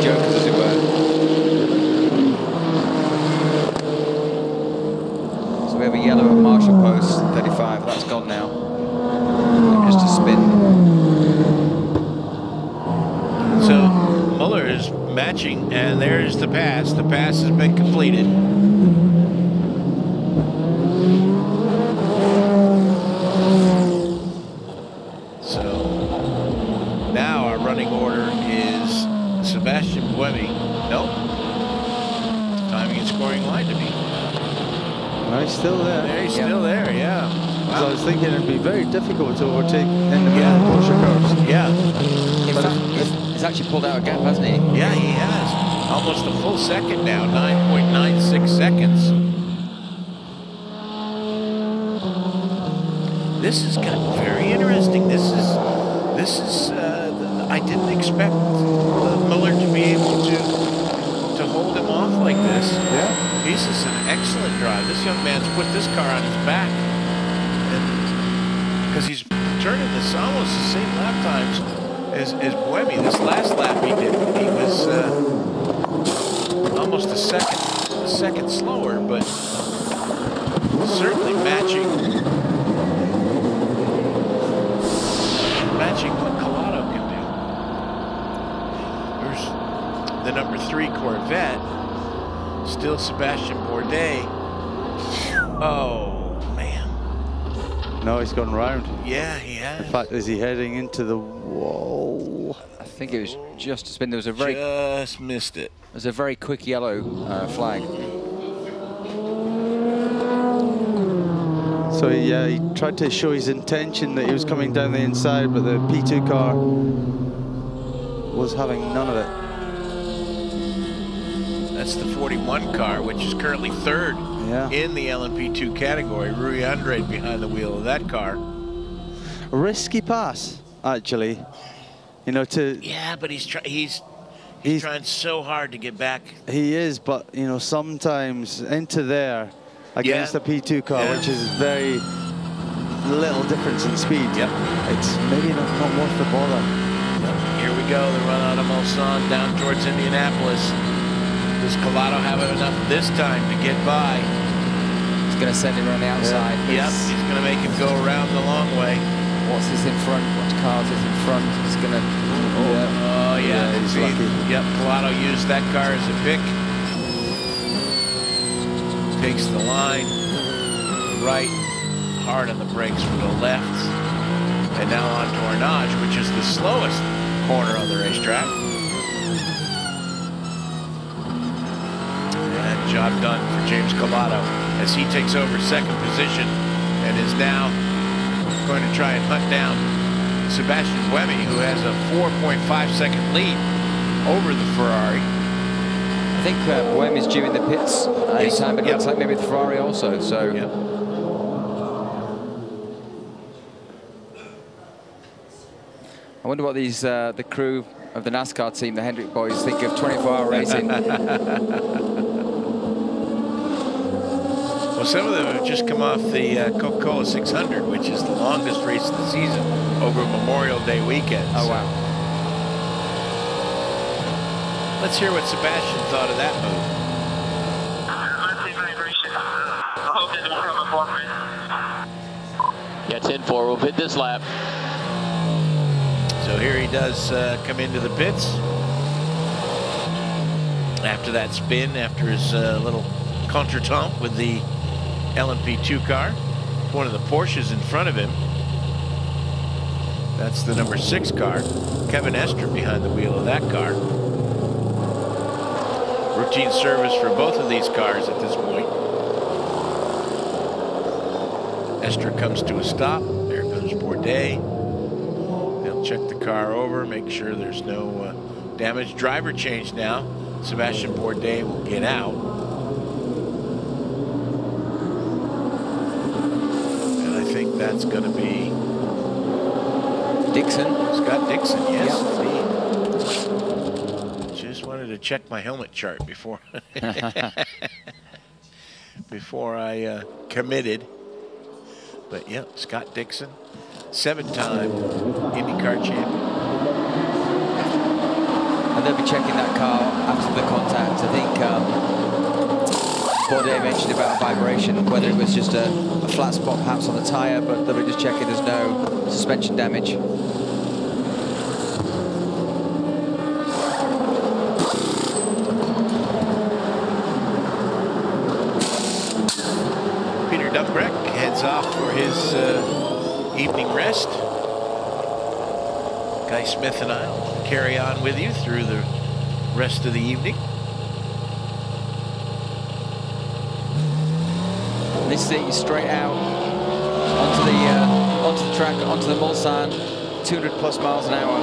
jokers, as it were. So we have a yellow at Marshall Post 35. That's gone now. Just a spin. So Muller is matching, and there's the pass. The pass has been completed. So now our running order is Sebastian Buemi. Nope. Timing and scoring line to be. No, he's still there. He's still there, yeah. Wow. So I was thinking it'd be very difficult to overtake in the middle of Porsche cars. Yeah. In fact, he's actually pulled out a gap, hasn't he? Yeah, he has. almost a full second now, 9.96 seconds. This has gotten very interesting. This is I didn't expect Muller to be able to hold him off like this. Yeah. This is an excellent drive. This young man's put this car on his back, and because he's turning this almost the same lap times as Buemi. This last lap he did, he was almost a second slower, but certainly matching what Collado can do. There's the number 3 Corvette, still Sebastian Bourdais. Oh man! No, he's gone round. Yeah, he has. In fact, is he heading into the wall? I think it was just a spin. There was a just missed it. There's a very quick yellow flag. So he tried to show his intention that he was coming down the inside, but the P2 car was having none of it. That's the 41 car, which is currently 3rd in the LMP2 category. Rui Andrade behind the wheel of that car. Risky pass, actually. You know, yeah, but he's trying so hard to get back. He is, but you know, sometimes into there against a P2 car, which is very little difference in speed. Yep. It's maybe not worth the bother. Yep. Here we go, the run out of Mulsanne down towards Indianapolis. Does Collado have enough this time to get by? He's going to send him around the outside. Yep, he's going to make him go around the long way. What's this in front? What cars is in front? He's going to... Oh, yeah. He's lucky. Yep, Collado used that car as a pick. Takes the line right, hard on the brakes for the left. And now on to Arnage, which is the slowest corner on the racetrack. And job done for James Collado as he takes over 2nd position and is now going to try and hunt down Sebastian Buemi, who has a 4.5-second lead over the Ferrari. I think Buemi is due in the pits anytime, but it looks like maybe the Ferrari also. So. I wonder what these the crew of the NASCAR team, the Hendrick boys, think of 24-hour racing. Well, some of them have just come off the Coca-Cola 600, which is the longest race of the season over Memorial Day weekend. Oh, wow. Let's hear what Sebastian thought of that move. Gets in 4, we'll pit this lap. So here he does come into the pits. After that spin, after his little contretemps with the LMP2 car. One of the Porsches in front of him. That's the number 6 car. Kevin Estre behind the wheel of that car. Routine service for both of these cars at this point. Estre comes to a stop. There comes Bourdais. They'll check the car over, make sure there's no damage. Driver change now. Sebastian Bourdais will get out. And I think that's going to be Dixon. Scott Dixon, yes, indeed. Just wanted to check my helmet chart before before I committed. But yeah, Scott Dixon, 7-time IndyCar champion. And they'll be checking that car after the contact. I think Bourdais mentioned about vibration, whether it was just a flat spot perhaps on the tyre, but they'll be just checking there's no suspension damage. Peter Dumbrek heads off for his evening rest. Guy Smith and I will carry on with you through the rest of the evening. This is it, straight out onto the track, onto the Mulsanne, 200+ miles an hour.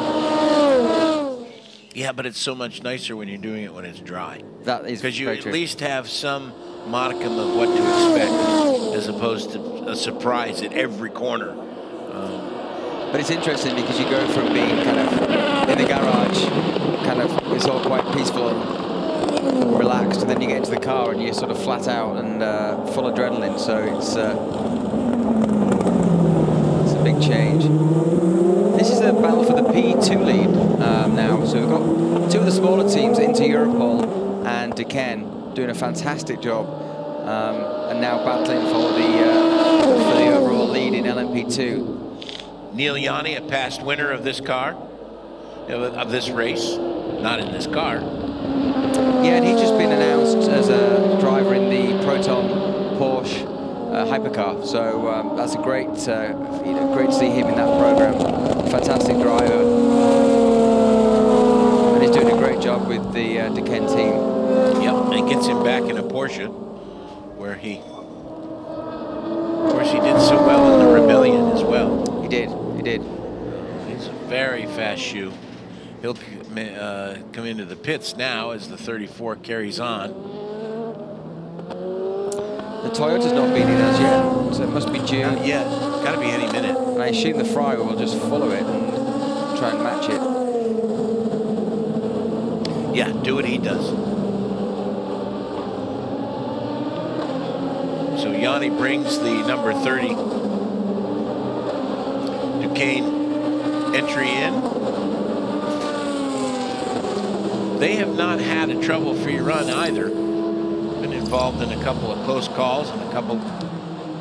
Yeah, but it's so much nicer when you're doing it when it's dry. That is because you very at true. least have some modicum of what to expect, as opposed to a surprise at every corner. But it's interesting because you go from being kind of in the garage, kind of it's all quite peaceful and relaxed, and then you get into the car and you're sort of flat out and full adrenaline. So it's a big change. This is a battle for the P2 lead now. So we've got two of the smaller teams, Inter Europol and Duquesne, doing a fantastic job, and now battling for the overall lead in LMP2. Neil Yanni, a past winner of this car, of this race, not in this car. Yeah, and he's just been announced as a driver in the Proton Porsche hypercar. So that's a great, great to see him in that program. Fantastic driver, and he's doing a great job with the Duquesne team. Yep, and gets him back in a Porsche, where he, of course, he did so well in the Rebellion as well. He did. He did. He's a very fast shoe. He'll come into the pits now as the 34 carries on. The Toyota's not been in as yet, so it must be due. Not yet. Got to be any minute. And I assume the Ferrari will just follow it and try and match it. Yeah, do what he does. So Yanni brings the number 30 Duquesne entry in. They have not had a trouble-free run either. Been involved in a couple of close calls and a couple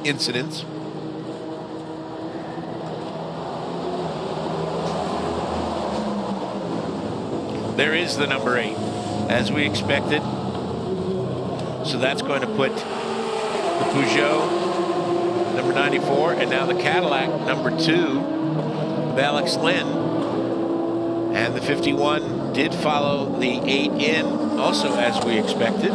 incidents. There is the number 8, as we expected. So that's going to put the Peugeot, number 94, and now the Cadillac, number 2, of Alex Lynn. And the 51 did follow the 8 in, also as we expected.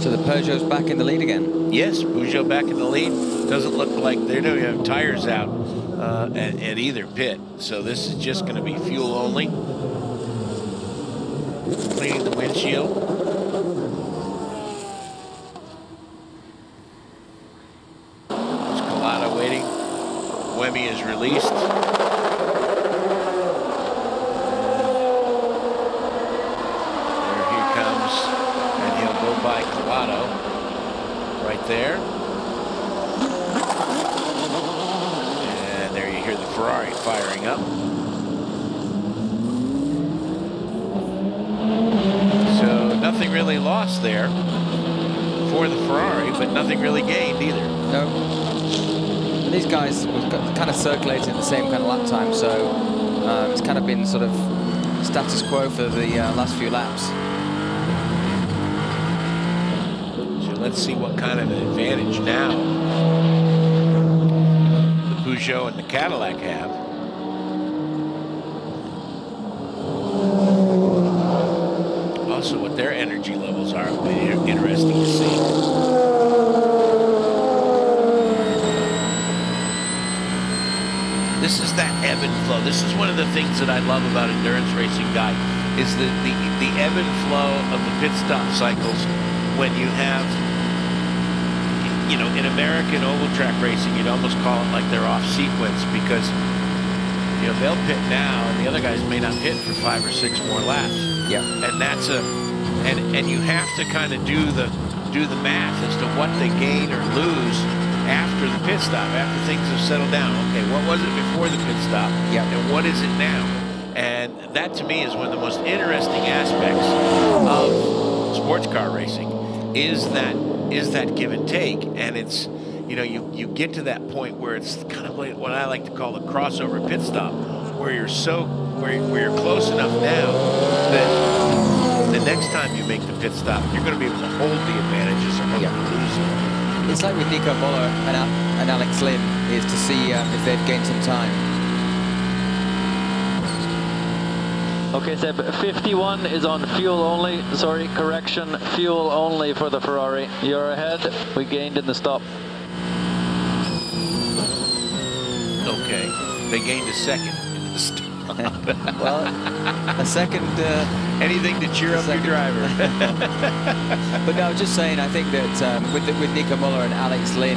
So the Peugeot's back in the lead again? Yes, Peugeot back in the lead. Doesn't look like they don't have tires out at either pit. So this is just going to be fuel only. Cleaning the windshield. There's Collado waiting. Wemmy is released. There he comes, and he'll go by Collado right there. And there you hear the Ferrari firing up. So nothing really lost there for the Ferrari, but nothing really gained either. No. And these guys were kind of circulating at the same kind of lap time, so it's kind of been sort of status quo for the last few laps. So let's see what kind of an advantage now the Peugeot and the Cadillac have. Also, what their energy levels are will be interesting to see. This is that ebb and flow. This is one of the things that I love about endurance racing, Guy, is the ebb and flow of the pit stop cycles when you have, you know, in American oval track racing, you'd almost call it like they're off sequence because, you know, they'll pit now and the other guys may not pit for 5 or 6 more laps. Yeah. And that's and you have to kind of do the math as to what they gain or lose after the pit stop, after things have settled down. Okay, what was it before the pit stop? Yeah. And what is it now? And that to me is one of the most interesting aspects of sports car racing is that give and take. And it's, you know, you get to that point where it's kind of like what I like to call a crossover pit stop, where you're close enough now that the next time you make the pit stop, you're going to be able to hold the advantage as opposed to losing. It's like with Nico Moller and Alex Lim, is to see if they've gained some time. Okay, Seb, 51 is on fuel only. Sorry, correction, fuel only for the Ferrari. You're ahead. We gained in the stop. Okay, they gained a second in the stop. Well, a second... anything to cheer up your driver. But no, just saying, I think that with Nico Muller and Alex Lynn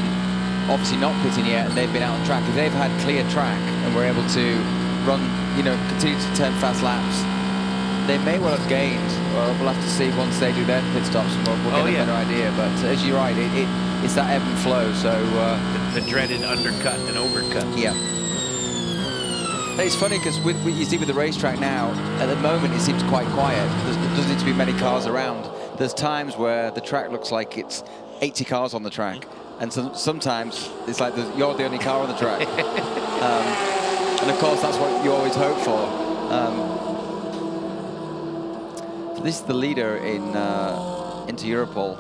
obviously not pitting yet, and they've been out on track, if they've had clear track and were able to run, you know, continue to turn fast laps, they may well have gained. Well, we'll have to see once they do their pit stops, and we'll get a better idea. But as you're right, it's that ebb and flow. So the dreaded undercut and overcut. Yeah. It's funny because you see with the racetrack now, at the moment it seems quite quiet. There doesn't need to be many cars around. There's times where the track looks like it's 80 cars on the track, and so sometimes it's like you're the only car on the track. And of course that's what you always hope for. So this is the leader in into Europol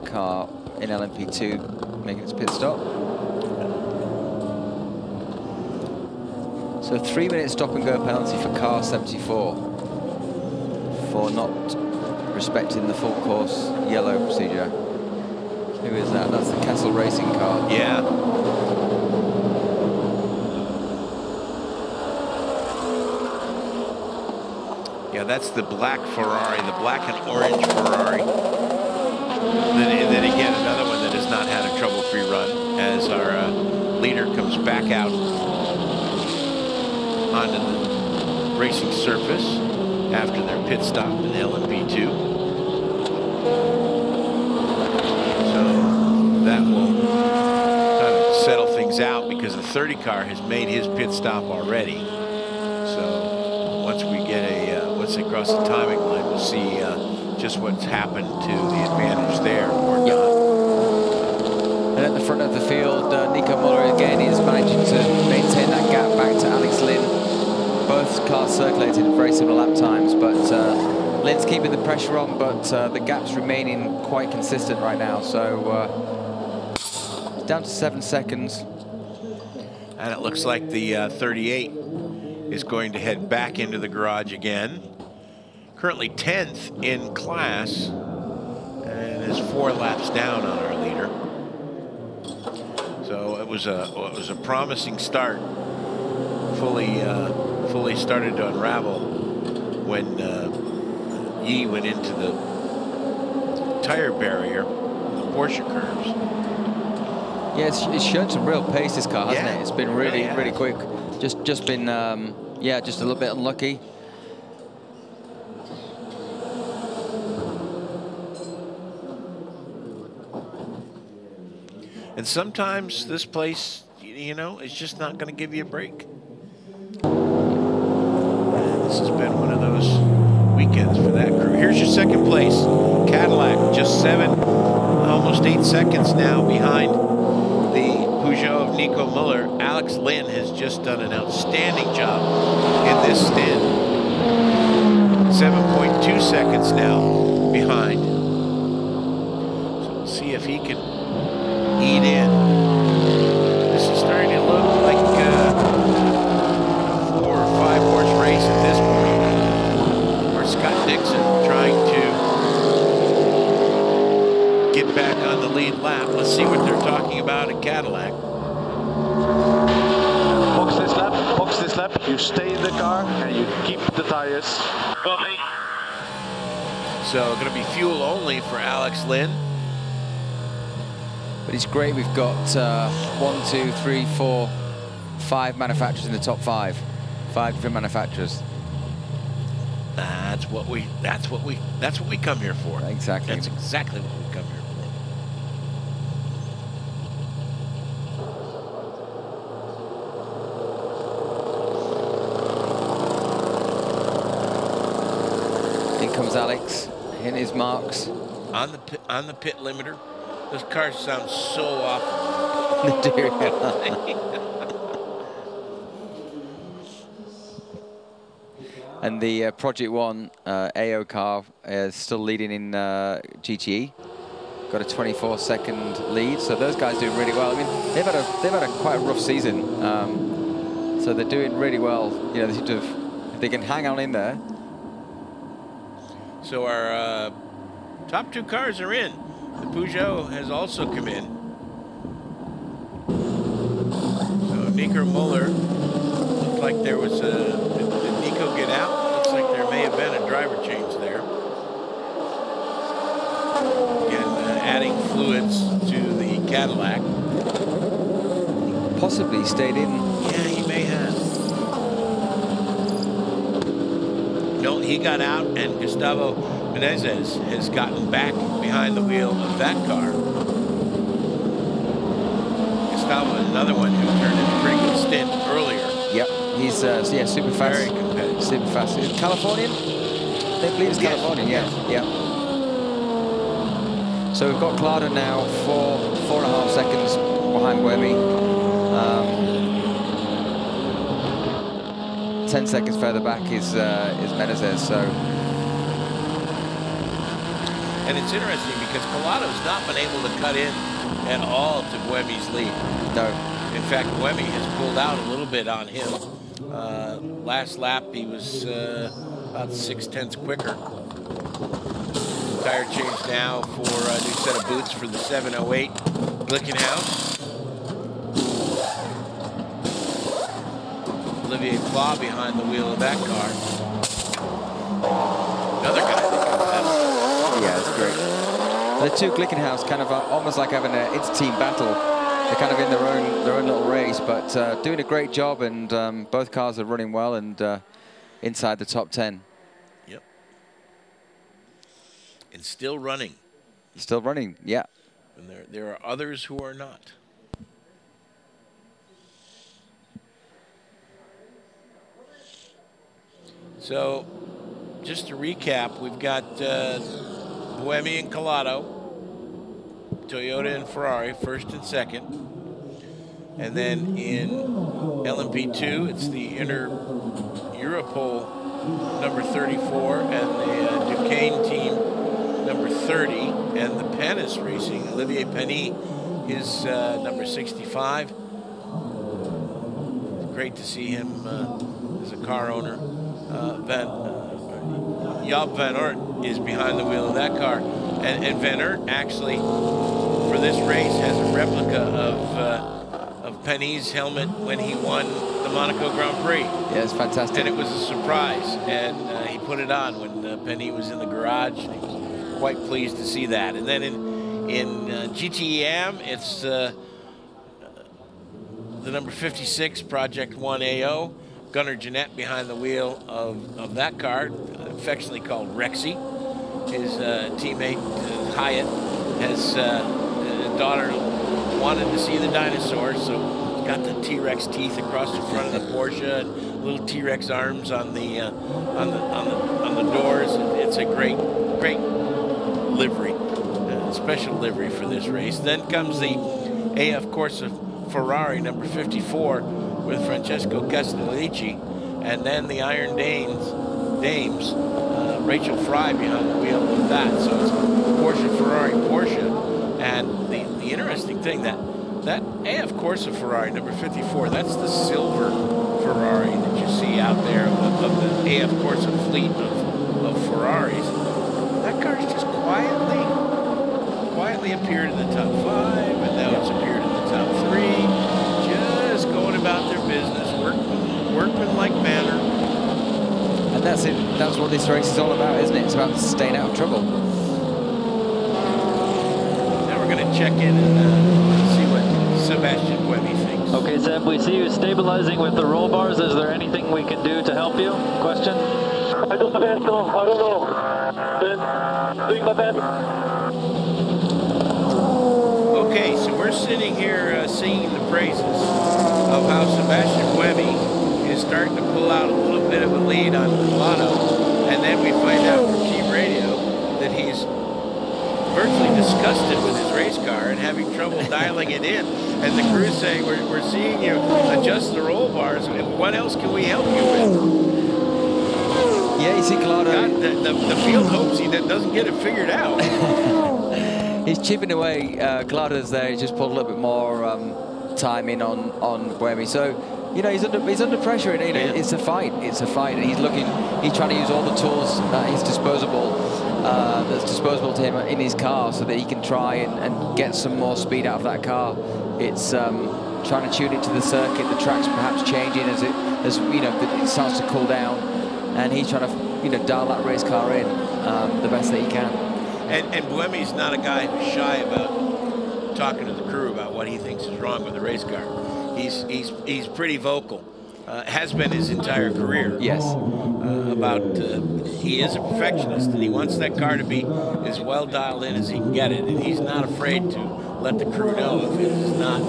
car in LMP2 making its pit stop. So 3-minute stop and go penalty for car 74 for not respecting the full course yellow procedure. Who is that? That's the Castle Racing car. Yeah. Yeah, that's the black Ferrari, the black and orange Ferrari. Then again, another one that has not had a trouble-free run as our leader comes back out onto the racing surface after their pit stop in LMP2. So that will kind of settle things out because the 30 car has made his pit stop already. So once we get once they cross the timing line, we'll see just what's happened to the advantage there or not. And at the front of the field, Nico Muller again is managing to maintain that gap back to Alex Lynn. Both cars circulated at very similar lap times, but Lynn's keeping the pressure on, but the gap's remaining quite consistent right now. So down to 7 seconds. And it looks like the 38 is going to head back into the garage again. Currently 10th in class and is 4 laps down on our leader. So it was a promising start. Fully started to unravel when Yi went into the tire barrier, the Porsche curves. Yeah, it's shown some real pace, this car, hasn't it? It's been really quick. Just been, yeah, just a little bit unlucky. And sometimes this place, you know, is just not going to give you a break. This has been one of those weekends for that crew. Here's your second place. Cadillac, just almost 8 seconds now behind the Peugeot of Nico Muller. Alex Lynn has just done an outstanding job in this stint. 7.2 seconds now behind. So we'll see if he can eat in. This is starting to look like a 4 or 5 horse race at this point. Or Scott Dixon trying to get back on the lead lap. Let's see what they're talking about at Cadillac. Box this lap, you stay in the car and you keep the tires. Copy. So going to be fuel only for Alex Lynn. But it's great we've got 1, 2, 3, 4, 5 manufacturers in the top 5. 5 different manufacturers. That's what we come here for. Exactly. That's exactly what we come here for. In comes Alex, hitting his marks. On the pit limiter. Those cars sound so awful. And the Project One AO car is still leading in GTE. Got a 24-second lead, so those guys doing really well. I mean, they've had a quite a rough season, so they're doing really well. You know, they seem to have, if they can hang on in there. So our top 2 cars are in. The Peugeot has also come in. So Nico Muller looks like there was a... Did Nico get out? Looks like there may have been a driver change there. Again, adding fluids to the Cadillac. Possibly stayed in. Yeah, he may have. No, he got out, and Gustavo Menezes has gotten back behind the wheel of that car. Gustavo, another one who turned in a pretty good stint earlier. Yep, he's yeah, super fast. Very competitive. Super fast. Is it Californian? They believe it's Californian, yeah. So we've got Claudio now 4.5 seconds behind Webby. 10 seconds further back is Menezes. So, and it's interesting because Colado's not been able to cut in at all to Buemi's lead. No. In fact, Buemi has pulled out a little bit on him. Last lap, he was about 0.6 quicker. Tire change now for a new set of boots for the 708 Glickenhaus. Olivier Pla behind the wheel of that car. Another guy that can pedal. Yeah, it's great. The two Glickenhaus kind of almost like having an inter-team battle. They're kind of in their own little race, but doing a great job, and both cars are running well and inside the top 10. Yep. And still running. Still running, yeah. And there are others who are not. So, just to recap, we've got Buemi and Collado, Toyota and Ferrari, first and second. And then in LMP2, it's the Inter Europol number 34 and the Duquesne team number 30. And the Panis Racing, Olivier Panis, is number 65. It's great to see him as a car owner. Job Van Aert is behind the wheel of that car. And Van Aert actually, for this race, has a replica of Panis' helmet when he won the Monaco Grand Prix. Yeah, it's fantastic. And it was a surprise. And he put it on when Panis was in the garage. And he was quite pleased to see that. And then in GTEM, it's the number 56, Project 1 AO. Gunnar Jeanette behind the wheel of that car, affectionately called Rexy. His teammate Hyatt has a daughter wanted to see the dinosaur, so he's got the T-Rex teeth across the front of the Porsche and little T-Rex arms on the doors. It's a great livery, special livery for this race. Then comes the AF Corsa Ferrari number 54 with Francesco Castellici, and then the Iron Dames, Rachel Fry behind the wheel of that. So it's Porsche, Ferrari, Porsche. And the interesting thing, that AF Corsa Ferrari number 54, that's the silver Ferrari that you see out there of the AF Corsa fleet of Ferraris. That car's just quietly appeared in the top 5, and now it's appeared in the top 3. Going about their business, workman-like manner. And that's it. That's what this race is all about, isn't it? It's about staying out of trouble. Now we're going to check in and see what Sebastian Buemi thinks. Okay, Seb, we see you stabilizing with the roll bars. Is there anything we can do to help you? Question? I don't know. Doing my best. Okay, so we're sitting here singing the praises of how Sebastian Buemi is starting to pull out a little bit of a lead on Collado, and then we find out from team radio that he's virtually disgusted with his race car and having trouble dialing it in. And the crew's saying, we're seeing you adjust the roll bars. What else can we help you with? Yeah, you see Collado. The field hopes he doesn't get it figured out. He's chipping away. Claudia's there. He's just pulled a little bit more time in on Buemi. So, you know, he's under pressure. And, you know, it's a fight. It's a fight. And he's trying to use all the tools that's disposable to him in his car, so that he can try and get some more speed out of that car. It's trying to tune it to the circuit. The track's perhaps changing as as you know, it starts to cool down, and he's trying to dial that race car in the best that he can. And Buemi's not a guy who's shy about talking to the crew about what he thinks is wrong with the race car. He's pretty vocal. Has been his entire career. Yes. He is a perfectionist, and he wants that car to be as well dialed in as he can get it, and he's not afraid to let the crew know if it is not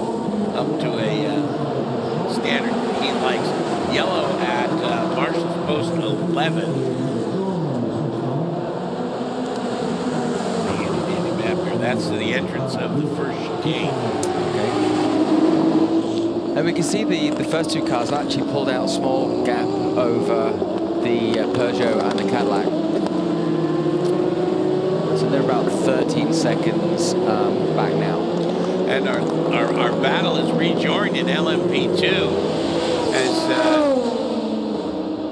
up to a standard that he likes. Yellow at Marshall's post 11. That's the entrance of the first chicane. Okay. And we can see the first two cars actually pulled out a small gap over the Peugeot and the Cadillac. So they're about 13 seconds back now. And our battle is rejoined in LMP2 as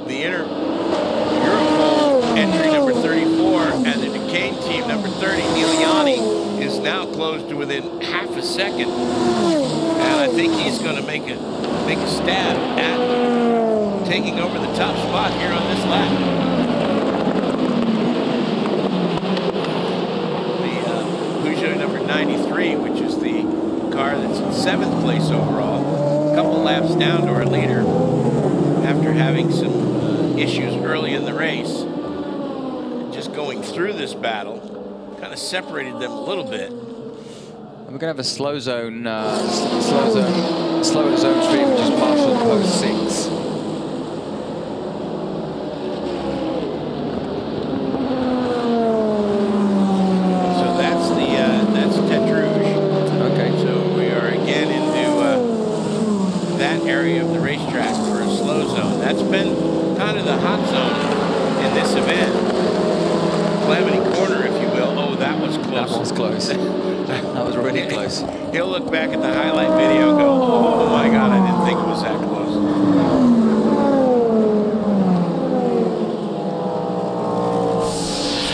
the Europol entry number 34 and the Duquesne team number 30, Neil Yanni, is now close to within half a second. And I think he's going to make a stab at taking over the top spot here on this lap. The Peugeot number 93, which is the car that's in 7th place overall, a couple laps down to our leader after having some issues early in the race. Just going through this battle kind of separated them a little bit. And we're going to have a slow zone street, which is Marshall post 6. So that's Tête Rouge. Okay. So we are again into that area of the racetrack for a slow zone. That's been kind of the hot zone in this event. Calamity Corner, if you will. Oh, that was close. That was close. That was really close. He'll look back at the highlight video and go, oh my God, I didn't think it was that close.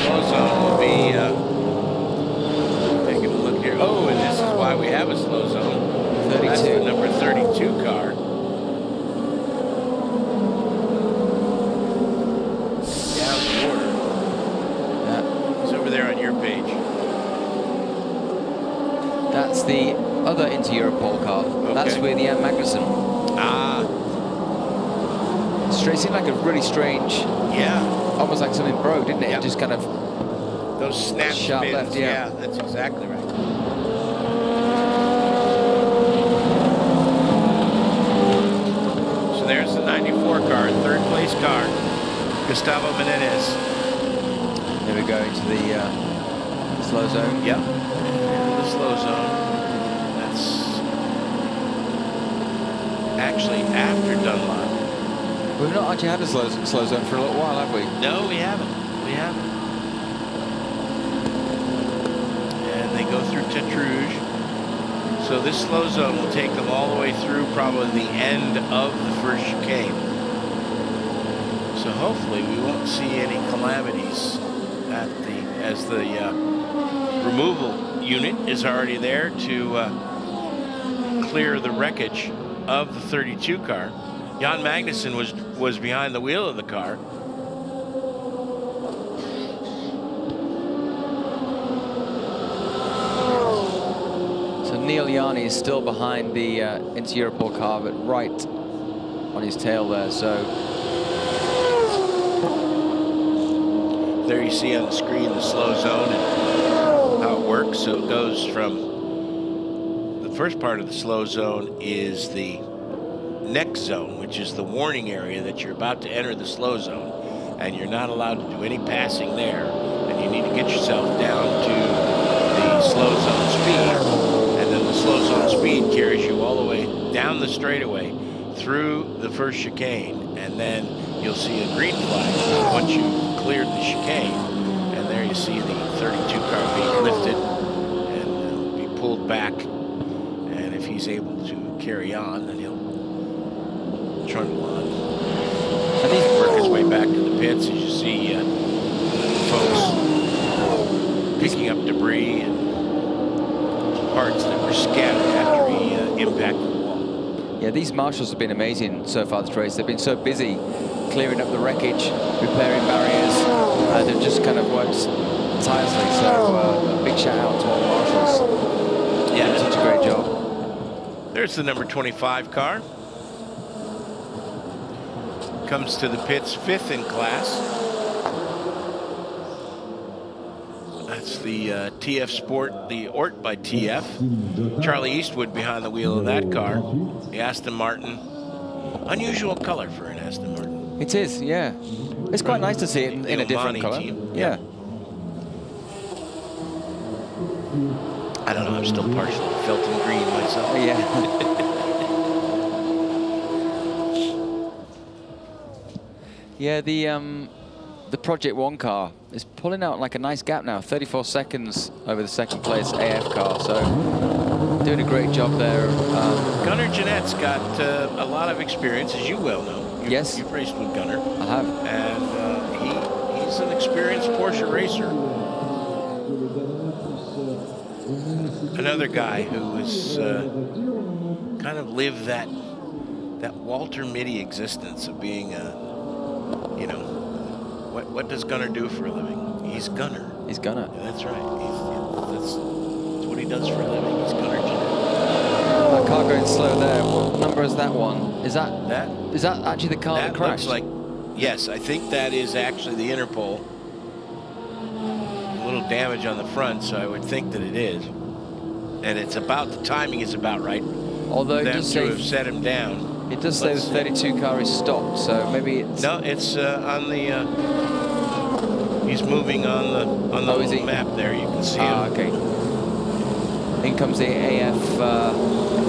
Slow zone will be, taking a look here. Oh, and this is why we have a slow zone. 32. That's the number 32 car. Down the order. Yeah. It's over there on your page. That's the other Inter-Europol car. Okay. That's with Jan Magnussen. Ah. It seemed like a really strange... Yeah. Almost like something broke, didn't it? Yeah. It just kind of... Those snap sharp spins. left, yeah. Yeah, that's exactly right. So there's the 94 car, 3rd place car. Gustavo Menendez. Here we go into the slow zone. Yep. The slow zone. That's actually after Dunlop. We've not actually had a slow zone for a little while, have we? No, we haven't. We haven't. And they go through Tête Rouge. So this slow zone will take them all the way through probably the end of the first chicane. So hopefully we won't see any calamities as the removal unit is already there to clear the wreckage of the 32 car. Jan Magnussen was behind the wheel of the car. So Neil Yanni is still behind the Inter-Europol car, but right on his tail there. So there you see on the screen the slow zone and how it works. So it goes from the first part of the slow zone is the next zone, which is the warning area that you're about to enter the slow zone, and you're not allowed to do any passing there, and you need to get yourself down to the slow zone speed, and then the slow zone speed carries you all the way down the straightaway through the first chicane, and then you'll see a green flag once you've cleared the chicane, and there you see the 32 car being lifted and be pulled back, and if he's able to carry on, then he'll trundle on. I think he'll work his way back to the pits. As you see folks picking up debris and parts that were scattered after he impacted the wall. Yeah, these marshals have been amazing so far this race. They've been so busy clearing up the wreckage, repairing barriers. They've just kind of worked tirelessly. So a big shout out to all the marshals. Yeah, done such a great job. There's the number 25 car. Comes to the pits 5th in class. That's the TF Sport, the Ort by TF. Charlie Eastwood behind the wheel of that car. The Aston Martin. Unusual color for an Aston Martin. It is, yeah. It's quite nice to see it in a different color. Yeah. I don't know, I'm still partially Felton green myself. Yeah. Yeah, the Project One car is pulling out like a nice gap now, 34 seconds over the second place AF car, so doing a great job there. Gunnar Jeanette's got a lot of experience, as you well know. Yes. You've raced with Gunnar. I have. And he's an experienced Porsche racer. Another guy who has kind of lived that Walter Mitty existence of being a, you know, what does Gunnar do for a living? He's Gunnar. He's Gunnar. Yeah, that's right. That's what he does for a living. He's Gunnar Jeanette. That car going slow there. What number is that one? Is that actually the car that crashed? Looks like, yes, I think that is actually the Interpol. A little damage on the front, so I would think that it is. And it's about, the timing is about right. Although it them does to say have set him down. It does say the 32 car is stopped, so maybe it's... No, it's on the... he's moving on the little map there. You can see him. Okay. In comes the AF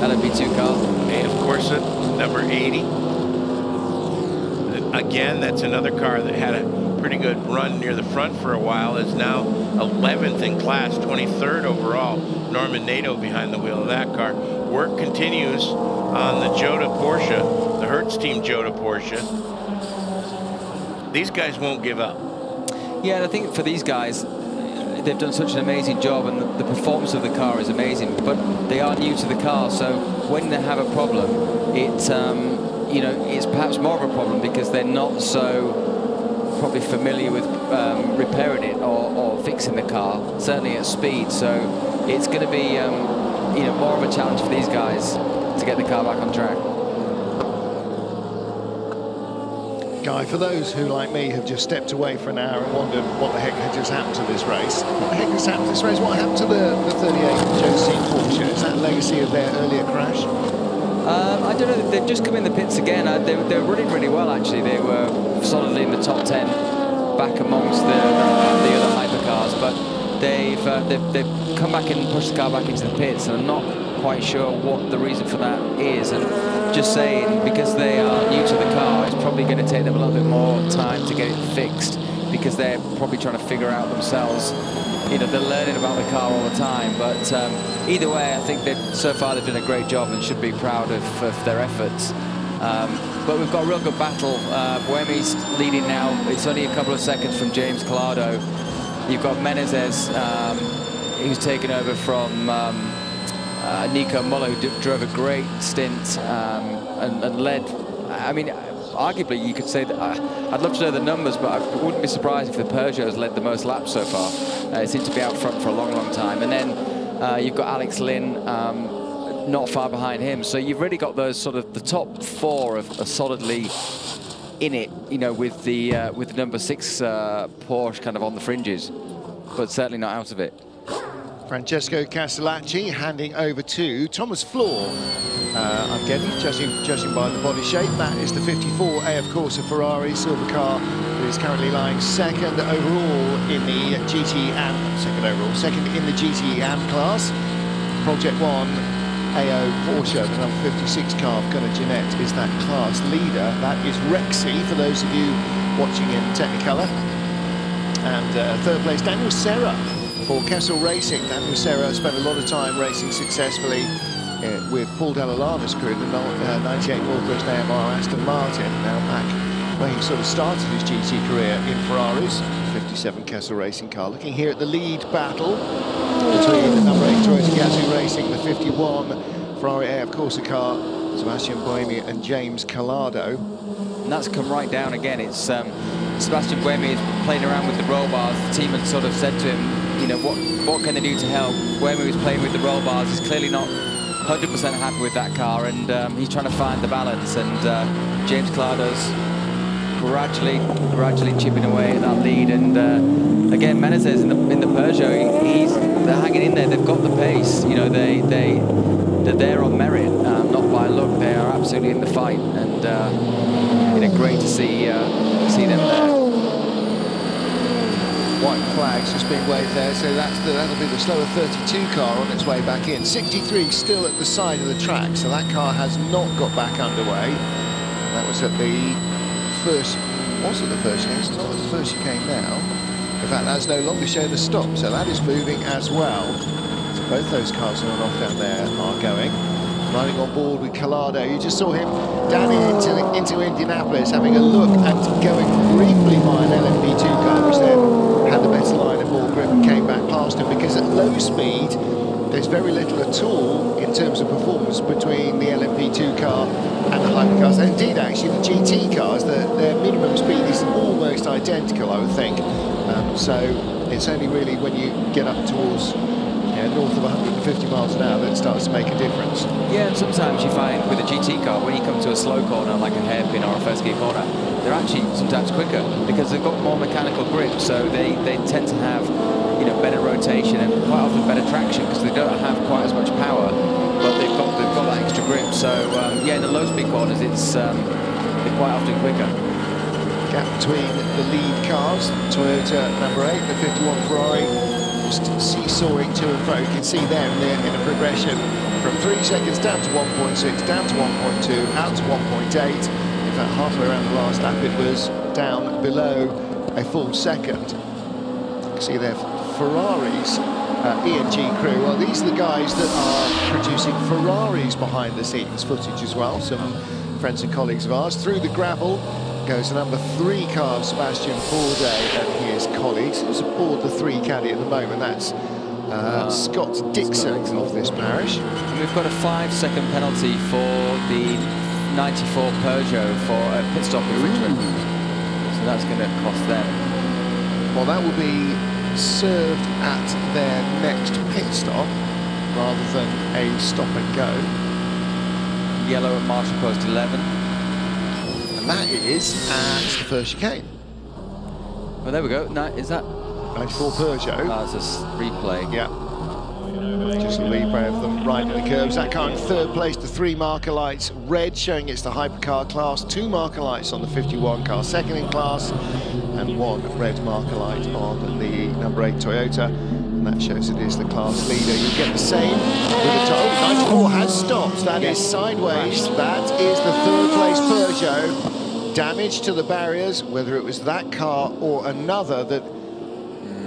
LMP2 car. AF Corsa, number 80. Again, that's another car that had a pretty good run near the front for a while. Is now 11th in class, 23rd overall. Norman Nato behind the wheel of that car. Work continues on the Jota Porsche, the Hertz team Jota Porsche. These guys won't give up. Yeah, and I think for these guys, they've done such an amazing job, and the performance of the car is amazing. But they are new to the car, so when they have a problem, it's you know, it's perhaps more of a problem because they're not so probably familiar with repairing it or fixing the car, certainly at speed. So it's going to be you know, more of a challenge for these guys to get the car back on track. Guy, for those who, like me, have just stepped away for an hour and wondered what the heck had just happened to this race, what the heck has happened to this race? What happened to the 38 Josie Porsche? Is that legacy of their earlier crash? I don't know. They've just come in the pits again. They were running really well, actually. They were solidly in the top 10, back amongst the other hypercars. But they've come back and pushed the car back into the pits, and I'm not quite sure what the reason for that is. And just saying, because they are new to the car, it's probably going to take them a little bit more time to get it fixed, because they're probably trying to figure out themselves. You know, they're learning about the car all the time. But either way, I think so far they've done a great job and should be proud of their efforts. But we've got a real good battle. Buemi's leading now. It's only a couple of seconds from James Collado. You've got Menezes, who's taken over from Nico Muller, who drove a great stint and led. I mean, arguably you could say that I'd love to know the numbers, but I wouldn't be surprised if the Peugeot's led the most laps so far. It seems to be out front for a long, long time. And then you've got Alex Lynn not far behind him. So you've really got those sort of the top four are solidly in it, you know, with the number 6 Porsche kind of on the fringes, but certainly not out of it. Francesco Castellacci handing over to Thomas Floor. I'm getting, judging by the body shape, that is the 54 AF Corsa Ferrari silver car that is currently lying second overall in the GT AM, second in the GT AM class. Project One AO Porsche, the number 56 car of Gunnar Jeanette, is that class leader. That is Rexy, for those of you watching in Technicolor. And third place, Daniel Serra for Kessel Racing. Daniel Serra spent a lot of time racing successfully with Paul Dall'Alana's crew in the 98 Northwest AMR Aston Martin. Now back where he sort of started his GT career in Ferraris. 57 Kessel Racing car. Looking here at the lead battle between the number 8 Toyota Gazoo Racing, the 51 Ferrari AF Corsa car Sebastian Buemi and James Collado. And that's come right down again. It's Sebastian Buemi is playing around with the roll bars. The team had sort of said to him, you know, what can they do to help? Buemi was playing with the roll bars. He's clearly not 100% happy with that car, and he's trying to find the balance. And James Collado's gradually chipping away at that lead. And again, Menezes in the Peugeot, they're hanging in there. They've got the pace. You know, they're there on merit, not by luck. They are absolutely in the fight, and you know, great to see them there. White flags just being waved there, so that'll be the slower 32 car on its way back in. 63 still at the side of the track, so that car has not got back underway. That was at the first, was it the first chicane? It's not at the first chicane now. In fact, that's no longer showing a stop, so that is moving as well. So both those cars on and off down there are going. Running on board with Collado. You just saw him down into Indianapolis having a look and going briefly by an LMP2 car, which then had the better line of ball grip and came back past him, because at low speed there's very little at all in terms of performance between the LMP2 car and the hypercars. And indeed, actually, the GT cars, their minimum speed is almost identical, I would think. So it's only really when you get up towards north of 150 miles an hour that it starts to make a difference. Yeah, and sometimes you find with a GT car, when you come to a slow corner like a hairpin or a first gear corner, they're actually sometimes quicker because they've got more mechanical grip, so they tend to have, you know, better rotation and quite often better traction because they don't have quite as much power, but they've got that extra grip. So yeah, in the low speed corners, they're quite often quicker. Gap between the lead cars, Toyota number 8, the 51 Ferrari, just seesawing to and fro. You can see them in a progression from 3 seconds down to 1.6, down to 1.2, out to 1.8. In fact, halfway around the last lap, it was down below a full second. You can see there Ferraris, E&G crew. Well, these are the guys that are producing Ferraris behind the scenes footage as well. Some friends and colleagues of ours. Through the gravel goes the number 3 car of Sebastian Bourdais and his colleagues. Who's aboard the 3 caddy at the moment? That's Scott Dixon of this parish. And we've got a 5-second penalty for the 94 Peugeot for a pit stop infringement. So that's going to cost them. Well, that will be served at their next pit stop rather than a stop and go. Yellow at marshal post 11. And that is at the first chicane. Well, there we go. Is that 94 Peugeot? That's a replay. Yeah. Just a replay of them riding the curves. That car in 3rd place, the 3 marker lights. Red showing it's the hypercar class. 2 marker lights on the 51 car, 2nd in class, and 1 red marker light on the number 8 Toyota. And that shows it is the class leader. You get the same with the 94 has stopped. That is sideways. That is the 3rd place Peugeot. Damage to the barriers, whether it was that car or another that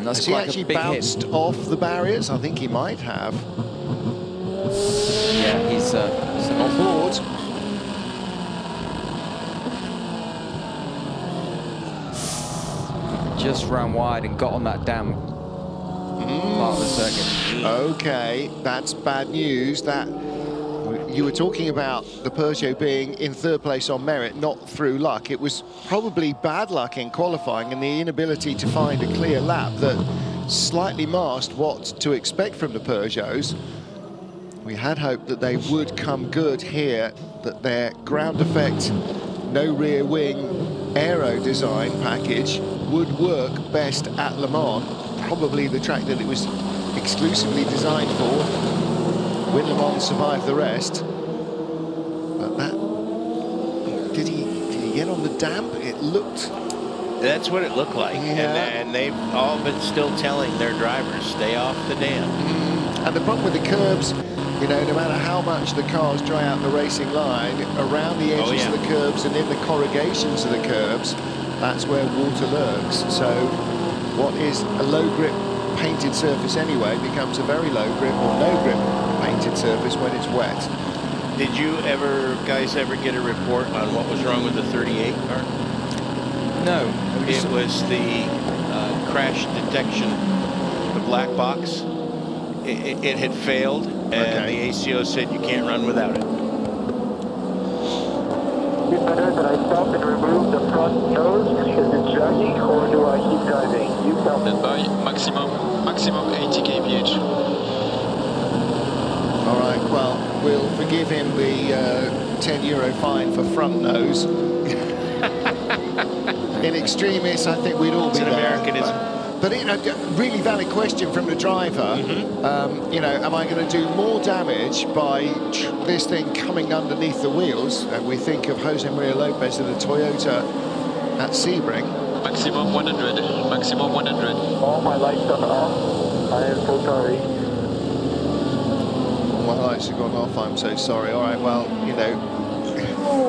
has he actually bounced off the barriers? I think he might have. Yeah, he's on board. Just ran wide and got on that damn part of the circuit. Okay, that's bad news. That you were talking about the Peugeot being in 3rd place on merit, not through luck. It was probably bad luck in qualifying and the inability to find a clear lap that slightly masked what to expect from the Peugeots. We had hoped that they would come good here, that their ground effect, no rear wing aero design package would work best at Le Mans, probably the track that it was exclusively designed for. Win Le Mans, survive the rest. But that, did he get on the damp? It looked. That's what it looked like. Yeah. And they've all been still telling their drivers, stay off the dam. And the problem with the curbs, you know, no matter how much the cars dry out the racing line, around the edges of the curbs and in the corrugations of the curbs, that's where water lurks. So what is a low grip painted surface anyway becomes a very low grip or no grip painted surface when it's wet. Did you guys ever get a report on what was wrong with the 38 car? No. It was the crash detection, the black box. It had failed, and the ACO said you can't run without it. it better that I stop and remove the front nose because it's dragging, or do I keep driving? You tell me. Then by maximum 80 kph. All right, well, we'll forgive him the €10 fine for front nose. In extremis, I think we'd all be there. Americanism. But you know, really valid question from the driver. You know, am I going to do more damage by this thing coming underneath the wheels? And we think of Jose Maria Lopez in a Toyota at Sebring. Maximum 100. Maximum 100. All my lights are off. I am so sorry. My lights have gone off, I'm so sorry. All right, well, you know,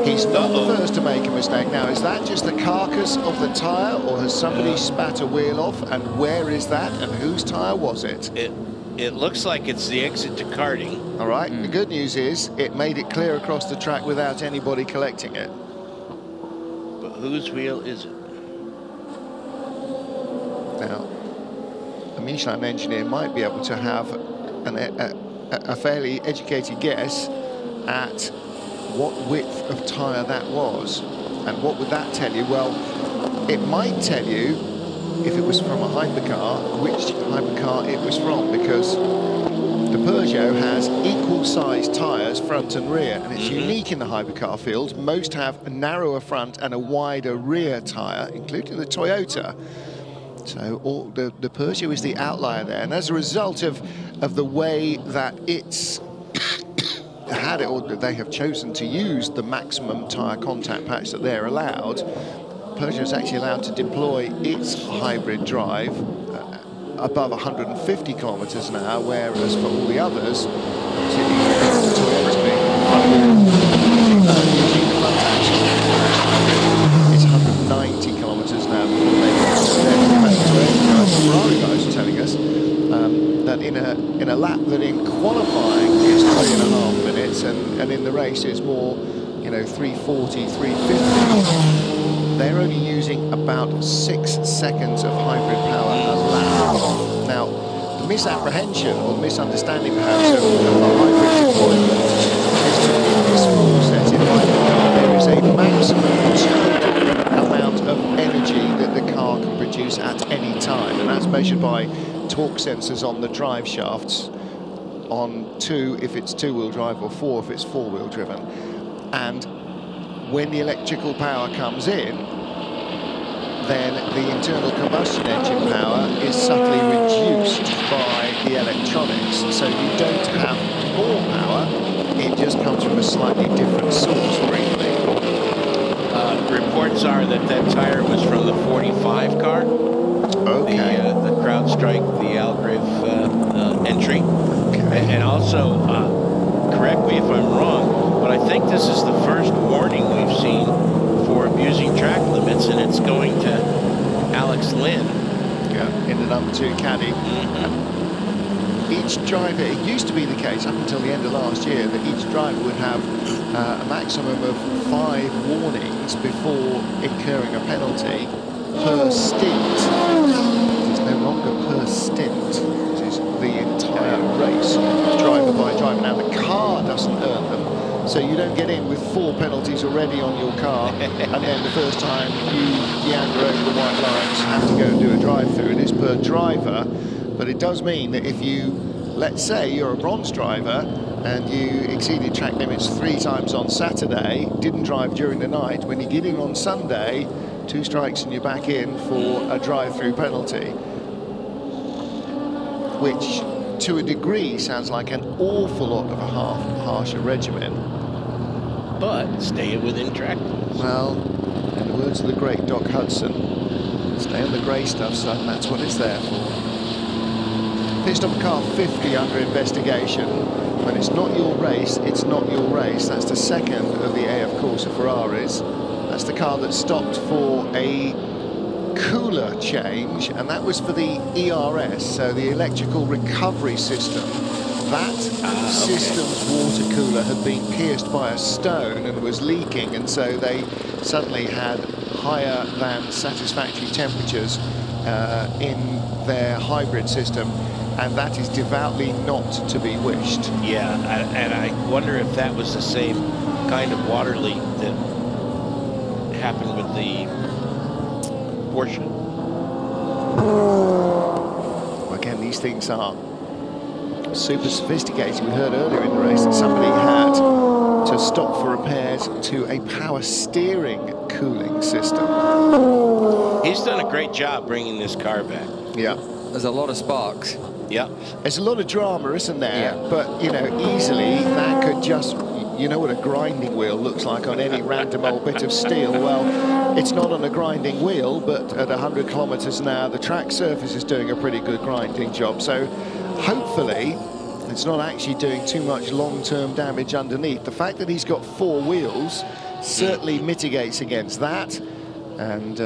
he's not the first to make a mistake. Now, is that just the carcass of the tyre, or has somebody spat a wheel off? And where is that, and whose tyre was it? It looks like it's the exit to karting. All right, the good news is it made it clear across the track without anybody collecting it. But whose wheel is it? Now, a Michelin engineer might be able to have a fairly educated guess at what width of tyre that was. And what would that tell you? Well, it might tell you, if it was from a hypercar, which hypercar it was from, because the Peugeot has equal sized tyres front and rear, and it's unique in the hypercar field. Most have a narrower front and a wider rear tyre, including the Toyota. So the Peugeot is the outlier there, and as a result of the way that it's had it, or they have chosen to use the maximum tyre contact patch that they're allowed, Peugeot is actually allowed to deploy its hybrid drive above 150 kilometres an hour, whereas for all the others, particularly the Toyota being it's 190 kilometres an hour before they Ferrari guys are telling us that in a lap that in qualifying is 3.5 minutes and in the race is more, you know, 3:40, 3:50. They're only using about 6 seconds of hybrid power a lap. Now, the misapprehension or misunderstanding perhaps of the hybrid deployment is that in this small set in hypercar there is a maximum total amount of energy that the car can produce at any time, and that's measured by torque sensors on the drive shafts, on 2 if it's two-wheel drive, or 4 if it's four-wheel driven. And when the electrical power comes in, then the internal combustion engine power is subtly reduced by the electronics, so you don't have more power, it just comes from a slightly different source briefly. Reports are that tire was from the 45 car. Okay. The CrowdStrike, the Algrave entry. Okay. And also, correct me if I'm wrong, but I think this is the first warning we've seen for abusing track limits, and it's going to Alex Lynn. Yeah, in the number 2 caddy. Each driver, it used to be the case up until the end of last year that each driver would have a maximum of 5 warnings before incurring a penalty per stint. It is no longer per stint, it is the entire race, driver by driver. Now the car doesn't earn them, so you don't get in with 4 penalties already on your car, and then the first time you meander over the white lines have to go and do a drive-through. It is per driver, but it does mean that if you, let's say you're a bronze driver and you exceeded track limits 3 times on Saturday, didn't drive during the night, when you get in on Sunday, 2 strikes and you're back in for a drive-through penalty, which to a degree sounds like an awful lot of a harsher regimen. But stay within track. Well, in the words of the great Doc Hudson, stay on the grey stuff, son, that's what it's there for. Pit stop car 50 under investigation. When it's not your race, it's not your race. That's the second of the AF Corsa Ferraris. That's the car that stopped for a cooler change, and that was for the ERS, so the electrical recovery system. That system's water cooler had been pierced by a stone and was leaking, and so they suddenly had higher than satisfactory temperatures in their hybrid system, and that is devoutly not to be wished. Yeah, and I wonder if that was the same kind of water leak that happened with the Porsche. Again, these things are super sophisticated. We heard earlier in the race that somebody had to stop for repairs to a power steering cooling system. He's done a great job bringing this car back. Yeah. There's a lot of sparks. Yeah. There's a lot of drama, isn't there? Yeah. But, you know, easily that could just, you know what a grinding wheel looks like on any random old bit of steel. Well, it's not on a grinding wheel, but at 100 kilometers an hour, the track surface is doing a pretty good grinding job. So hopefully it's not actually doing too much long-term damage underneath. The fact that he's got 4 wheels certainly mitigates against that. And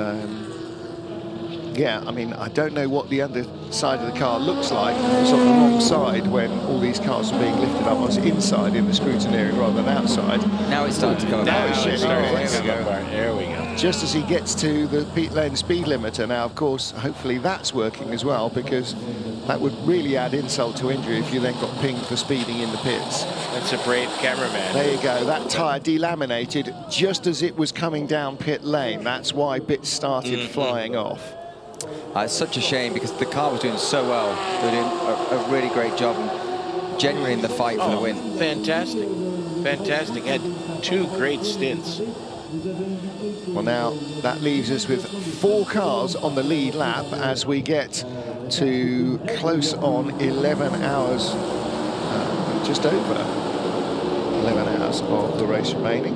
yeah, I mean, I don't know what the underside of the car looks like. It was on the wrong side when all these cars were being lifted up. I was inside in the scrutineering rather than outside. Now it's starting to go. Now it's starting to go. There we go. Just as he gets to the pit lane speed limiter. Now, of course, hopefully that's working as well, because that would really add insult to injury if you then got pinged for speeding in the pits. That's a brave cameraman. There you go. That tyre delaminated just as it was coming down pit lane. That's why bits started flying off. It's such a shame, because the car was doing so well. They were doing a really great job and genuinely in the fight for the win. Fantastic. Fantastic. Had 2 great stints. Well, now that leaves us with 4 cars on the lead lap as we get to close on 11 hours, just over 11 hours of the race remaining.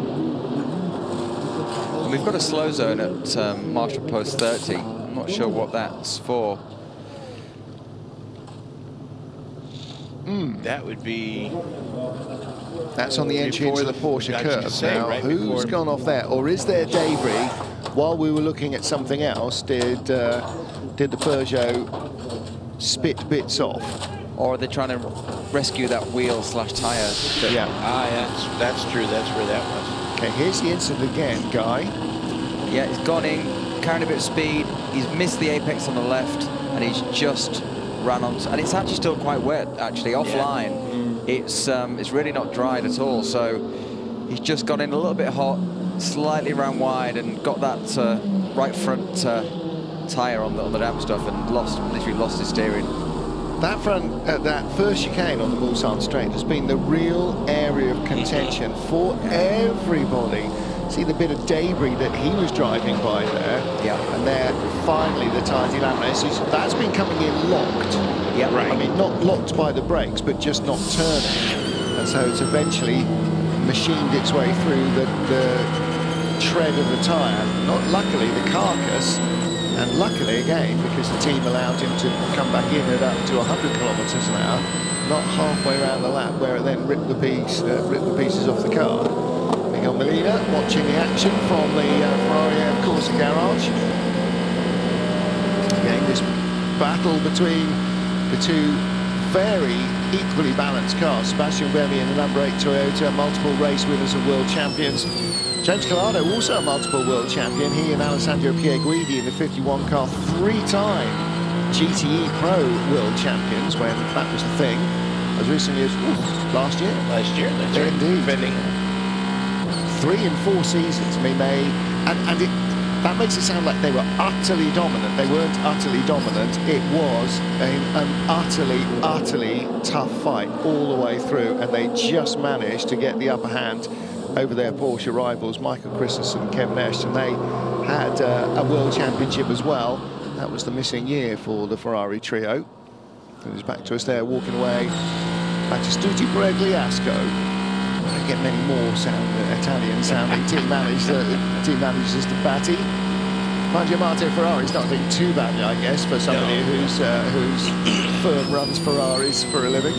And we've got a slow zone at Marshall Post 30. I'm not sure what that's for. That would be... That's on the entry into the Porsche curve. Now, right who's gone off there? Or is there debris? While we were looking at something else, did the Peugeot spit bits off? Or are they trying to rescue that wheel slash tyre? Yeah. That's true. That's where that was. Okay, here's the incident again, Guy. Yeah, he's gone in, carrying a bit of speed. He's missed the apex on the left, and he's just ran on. And it's actually still quite wet, actually, offline. Yeah. It's really not dried at all, so he's just gone in a little bit hot, slightly ran wide, and got that right front tyre on the damp stuff, and literally lost his steering. That that first chicane on the Mulsanne straight has been the real area of contention for everybody. See the bit of debris that he was driving by there, and there finally the tyre delaminated. So that's been coming in locked. Yeah, right. I mean, not locked by the brakes, but just not turning. And so it's eventually machined its way through the tread of the tyre. Not luckily the carcass, and luckily again because the team allowed him to come back in at up to 100 kilometres an hour, not halfway around the lap where it then ripped the pieces off the car. Miguel Molina watching the action from the Ferrari Corsa garage. Again, this battle between the 2 very equally balanced cars. Sebastian Buemi in the number 8 Toyota, multiple race winners and world champions. James Calado, also a multiple world champion. He and Alessandro Pierguidi in the 51 car, 3-time GTE Pro world champions when that was the thing. As recently as last year. Last year, that's right. Indeed. Defending. 3 and 4 seasons. I mean, that makes it sound like they were utterly dominant. They weren't utterly dominant. It was an utterly tough fight all the way through, and they just managed to get the upper hand over their Porsche rivals, Michael Christensen and Kevin Esch, and they had a world championship as well. That was the missing year for the Ferrari trio. And he's back to us there, walking away. Battistucci Bregliasco. I get many more Italian-sounding team managers than Batti. Mangiamate Ferrari's not doing too badly, I guess, for somebody whose firm runs Ferraris for a living.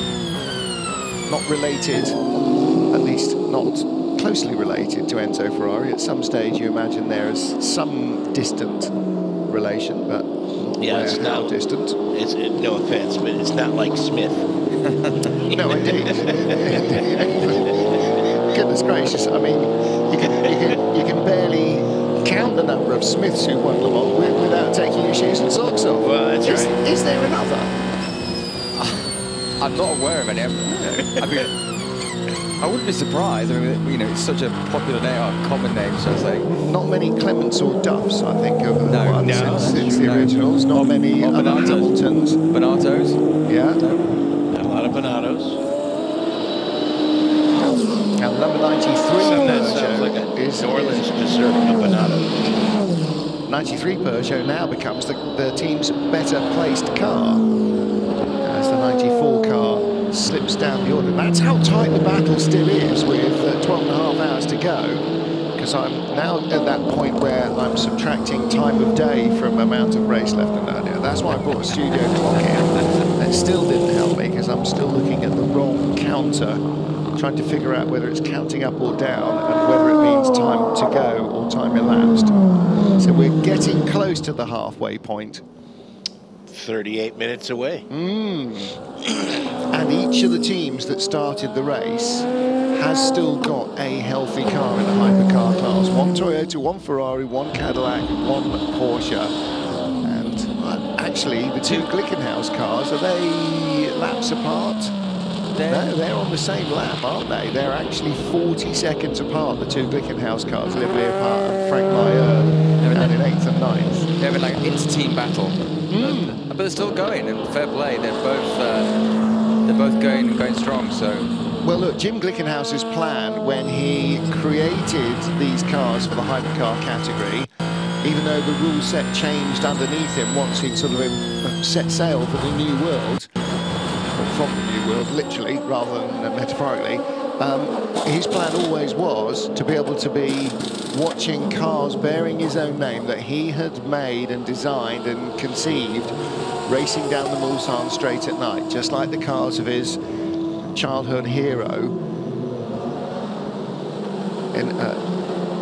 Not related, at least not closely related to Enzo Ferrari. At some stage, you imagine there is some distant relation, but it's not distant. It's no offense, but it's not like Smith. No, indeed. Goodness gracious! I mean, you can barely count the number of Smiths who won Le Mans without taking your shoes and socks off. Well, that's right. Is there another? I'm not aware of any. I mean, I wouldn't be surprised. I mean, you know, it's such a popular name, or common name, shall I say. Not many Clements or Duffs, I think, have won since the originals. Not many other Hamiltons. Bonatos. Yeah. A lot of Bonatos. And number 93 sounds like a New Orleans dessert, a Bonato. 93 Peugeot now becomes the team's better placed car as the 94 car slips down the order. That's how tight the battle still is with 12.5 hours to go, because I'm now at that point where I'm subtracting time of day from amount of race left and earlier. That's why I brought a studio clock in. It still didn't help me because I'm still looking at the wrong counter, trying to figure out whether it's counting up or down and whether it means time to go or time elapsed. So we're getting close to the halfway point. 38 minutes away. And each of the teams that started the race has still got a healthy car in the hypercar class. One Toyota, one Ferrari, one Cadillac, one Porsche. And actually, the two Glickenhaus cars, are they laps apart? No, they're on the same lap, aren't they? They're actually 40 seconds apart, the two Glickenhaus cars, Liv Leopard and Frank Mayer, and in 8th and 9th. They're having like an inter-team battle. But they're still going, and fair play. They're both going strong. So, well, look, Jim Glickenhaus's plan when he created these cars for the hypercar category, even though the rule set changed underneath him once he'd sort of set sail for the new world, or from the new world, literally rather than metaphorically. His plan always was to be able to be watching cars bearing his own name that he had made and designed and conceived, racing down the Mulsanne straight at night, just like the cars of his childhood hero in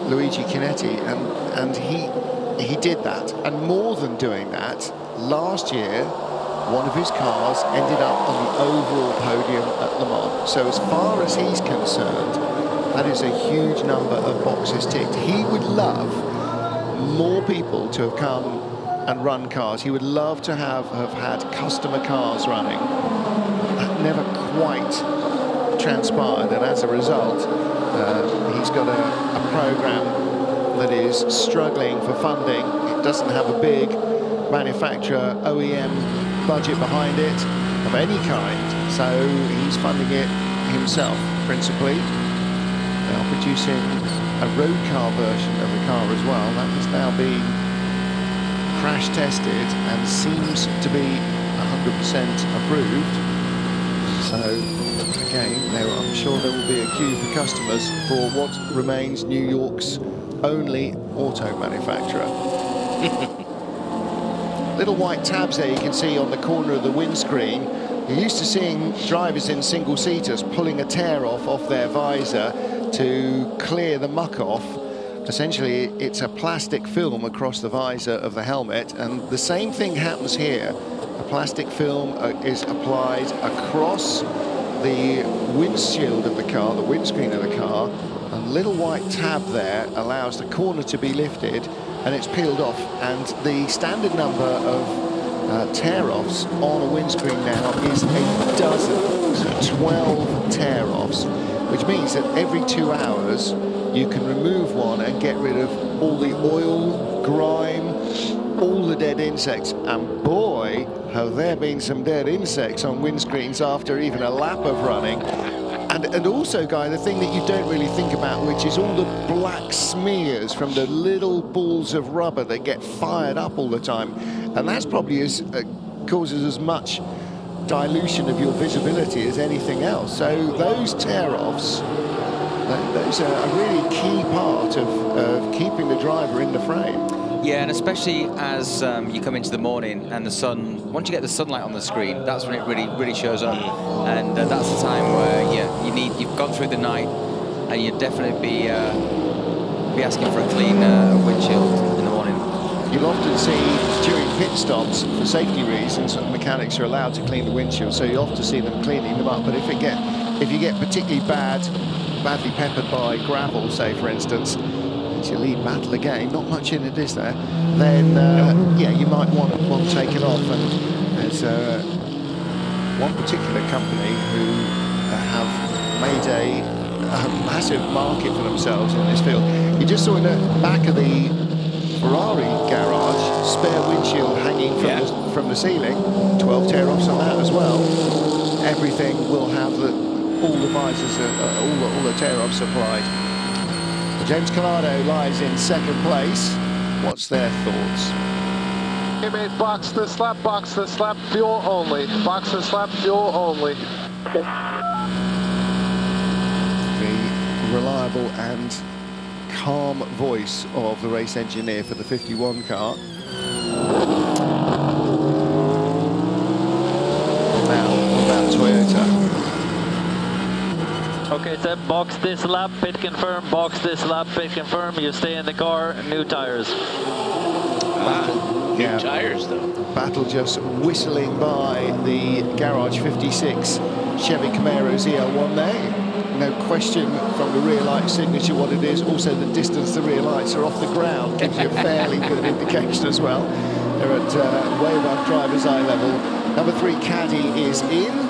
Luigi Chinetti, and he did that. And more than doing that, last year one of his cars ended up on the overall podium at Le Mans. So as far as he's concerned, that is a huge number of boxes ticked. He would love more people to have come and run cars. He would love to have had customer cars running. That never quite transpired, and as a result, he's got a program that is struggling for funding. It doesn't have a big manufacturer OEM budget behind it of any kind, so he's funding it himself principally. They are producing a road car version of the car as well. That has now been crash tested and seems to be 100% approved. So again, I'm sure there will be a queue for customers for what remains New York's only auto manufacturer. Little white tabs there you can see on the corner of the windscreen. You're used to seeing drivers in single-seaters pulling a tear off their visor to clear the muck off. Essentially, it's a plastic film across the visor of the helmet, and the same thing happens here. The plastic film is applied across the windshield of the car, the windscreen of the car. A little white tab there allows the corner to be lifted, and it's peeled off, and the standard number of tear-offs on a windscreen now is a dozen, so 12 tear-offs, which means that every 2 hours you can remove one and get rid of all the oil, grime, all the dead insects. And boy, have there been some dead insects on windscreens after even a lap of running. And also, Guy, the thing that you don't really think about, which is all the black smears from the little balls of rubber that get fired up all the time. And that's probably causes as much dilution of your visibility as anything else. So those tear-offs, those are a really key part of keeping the driver in the frame. Yeah, and especially as you come into the morning and the sun, once you get the sunlight on the screen, that's when it really shows up. And that's the time where you've gone through the night, and you'd definitely be asking for a clean windshield in the morning. You'll often see during pit stops, for safety reasons, mechanics are allowed to clean the windshield, so you often see them cleaning them up. But if you get particularly badly peppered by gravel, say for instance, your lead battle again, not much in it, is there? Then yeah, you might want one taken off. And there's one particular company who have made a massive market for themselves in this field. You just saw in the back of the Ferrari garage, spare windshield hanging from the ceiling, 12 tear-offs on that as well. Everything will have all the visors, all the tear-offs applied. James Collado lies in second place. What's their thoughts? Hey mate, box this lap, fuel only. Box this lap, fuel only. The reliable and calm voice of the race engineer for the 51 car. Now, about Toyota. Okay, Seb, box this lap, pit confirm, box this lap, pit confirm. You stay in the car, new tires. New tires, though. Battle just whistling by the Garage 56 Chevy Camaro ZL1 there. No question from the rear light signature what it is. Also, the distance the rear lights are off the ground gives you a fairly good indication as well. They're at way above driver's eye level. Number 3 Caddy is in.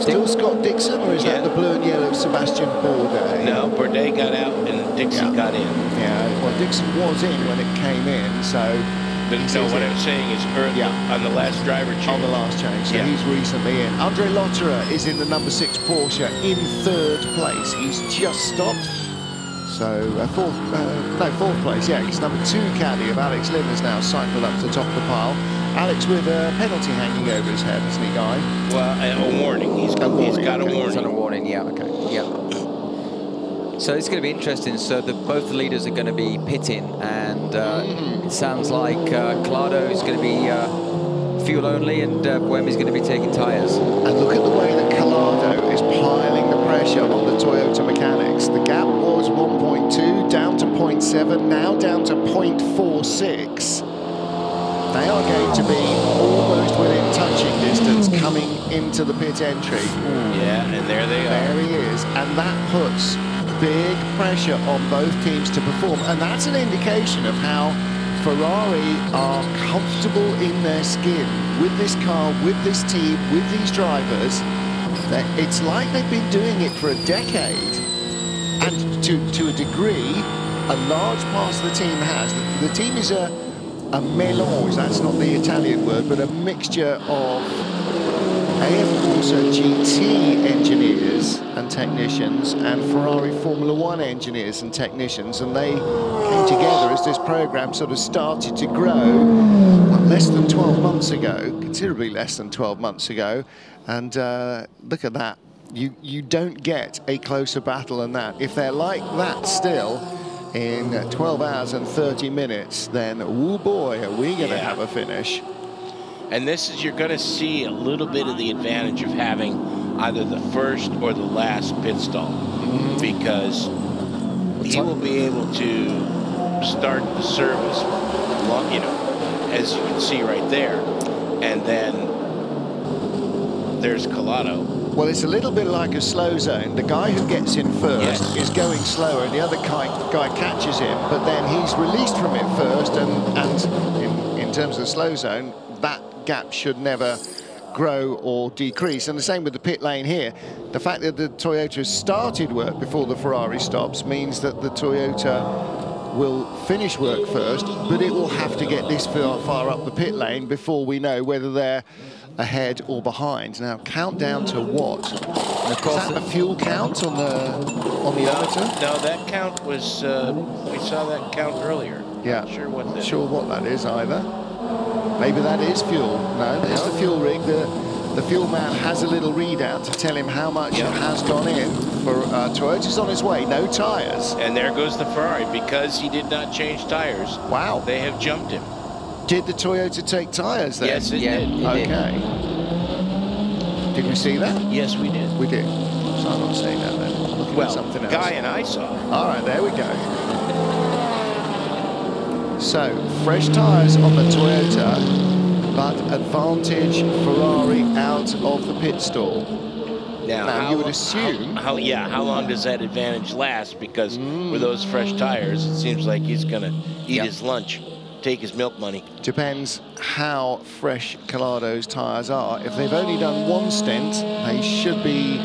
Still Scott Dixon, or is that the blue and yellow of Sebastian Bourdais? No, Bourdais got out and Dixon got in. Yeah, well, Dixon was in when it came in, so... No, what I'm saying is early on the last driver change. On the last change, so he's recently in. Andre Lotterer is in the number 6 Porsche in 3rd place. He's just stopped. So, fourth place, he's number 2 caddy of Alex Lynn has now cycled up to the top of the pile. Alex with a penalty hanging over his head, isn't he, Guy? Well, a warning. He's got a warning. He's on a warning, So it's going to be interesting. So both the leaders are going to be pitting, and it sounds like Collado is going to be fuel only, and Buemi's going to be taking tyres. And look at the way that Collado is piling the pressure on the Toyota mechanics. The gap was 1.2, down to 0.7, now down to 0.46. They are going to be almost within touching distance coming into the pit entry. Yeah, and there they are. There he is, and that puts big pressure on both teams to perform, and that's an indication of how Ferrari are comfortable in their skin with this car, with this team, with these drivers. It's like they've been doing it for a decade, and to a degree, a large part of the team has. The team is a mélange, that's not the Italian word, but a mixture of of course GT engineers and technicians and Ferrari Formula 1 engineers and technicians, and they came together as this program sort of started to grow less than 12 months ago, considerably less than 12 months ago, and look at that. You don't get a closer battle than that. If they're like that still in 12 hours and 30 minutes, then, oh boy, are we going to have a finish. And this is, you're going to see a little bit of the advantage of having either the first or the last pit stall, because he will be able to start the service, as you can see right there, and then there's Collado. Well, it's a little bit like a slow zone. The guy who gets in first is going slower, and the other guy catches him, but then he's released from it first, and in terms of the slow zone, that gap should never grow or decrease. And the same with the pit lane here. The fact that the Toyota started work before the Ferrari stops means that the Toyota will finish work first, but it will have to get this far up the pit lane before we know whether they're ahead or behind. Now, countdown to what? And of course, is that a fuel count on the odometer? No, that count was we saw that count earlier. Yeah, not sure what that is either. Maybe that is fuel. No, there's the fuel rig. The fuel man has a little readout to tell him how much has gone in. For Toyota's on his way, no tyres. And there goes the Ferrari, because he did not change tyres. Wow. They have jumped him. Did the Toyota take tyres then? Yes, it did. Okay. Did we see that? Yes, we did. We did. So I'm not saying that then. I'm looking at something else. Guy and I saw it. All right, there we go. So, fresh tyres on the Toyota, but advantage Ferrari out of the pit stall. Now you would assume... How long does that advantage last? Because with those fresh tyres, it seems like he's going to eat his lunch, take his milk money. Depends how fresh Collado's tyres are. If they've only done one stint, they should be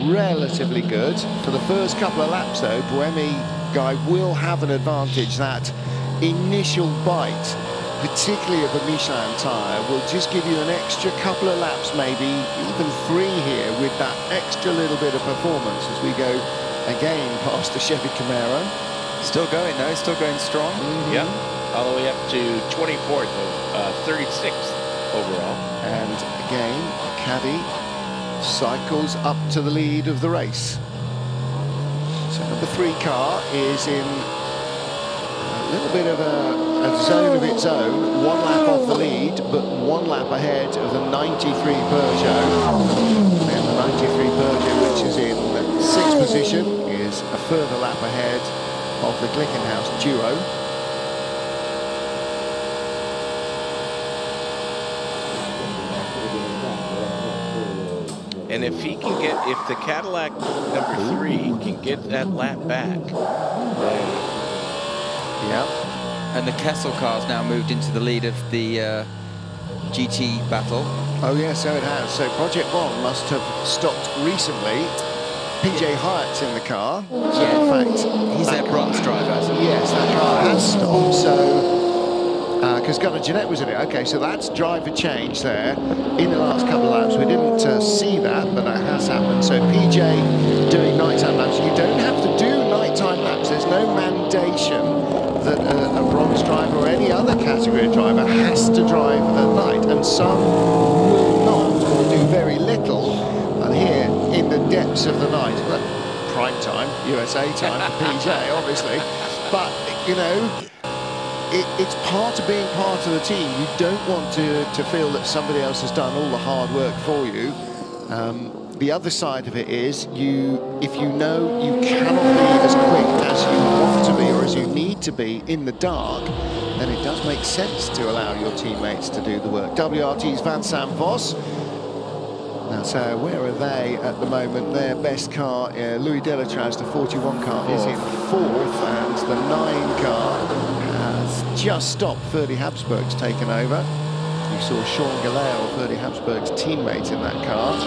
relatively good. For the first couple of laps, though, Buemi guy will have an advantage. That initial bite, particularly of a Michelin tyre, will just give you an extra couple of laps, maybe even 3 here, with that extra little bit of performance as we go again past the Chevy Camaro. Still going though, still going strong. Yep, all the way up to 24th of 36th overall. And again, Caddy cycles up to the lead of the race. So number 3 car is in a little bit of a zone of its own, 1 lap off the lead, but 1 lap ahead of the 93 Peugeot. And the 93 Peugeot, which is in 6th position, is a further lap ahead of the Glickenhaus duo. And if he can get, if the Cadillac number 3 can get that lap back, then... Yeah. And the Kessel car's now moved into the lead of the GT battle. Oh yeah, so it has. So Project Bond must have stopped recently. PJ Hyatt's in the car. So in fact, he's their bronze driver. Yes, that car has stopped. So because Gunnar Jeanette was in it. Okay, so that's driver change there in the last couple of laps. We didn't see that, but that has happened. So PJ doing nighttime laps. You don't have to do nighttime laps. There's no mandation that a bronze driver or any other category driver has to drive at night, and some will not or do very little. And here, in the depths of the night, well, prime time, USA time for PJ, obviously, but you know, it's part of being part of the team. You don't want to feel that somebody else has done all the hard work for you. The other side of it is, if you know you cannot be as quick as you want to be or as you need to be in the dark, then it does make sense to allow your teammates to do the work. WRT's Vincent Vos. Now, so where are they at the moment? Their best car, Louis Delatraz, the 41 car, is in 4th, and the 9 car has just stopped. Ferdy Habsburg's taken over. You saw Sean Galeo, Ferdy Habsburg's teammate, in that car.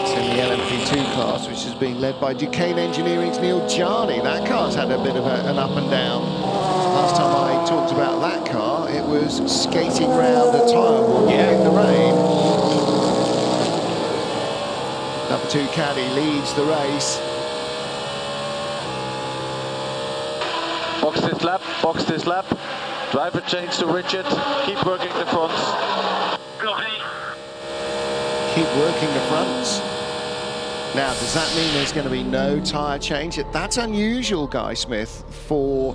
It's in the LMP2 class, which is being led by Duquesne Engineering's Neil Jarney. That car's had a bit of an up and down. Last time I talked about that car, it was skating round a tyre wall in the rain. Number 2 caddy leads the race. Box this lap, box this lap. Driver change to Richard. Keep working the fronts. Keep working the fronts. Now, does that mean there's going to be no tyre change? That's unusual, Guy Smith, for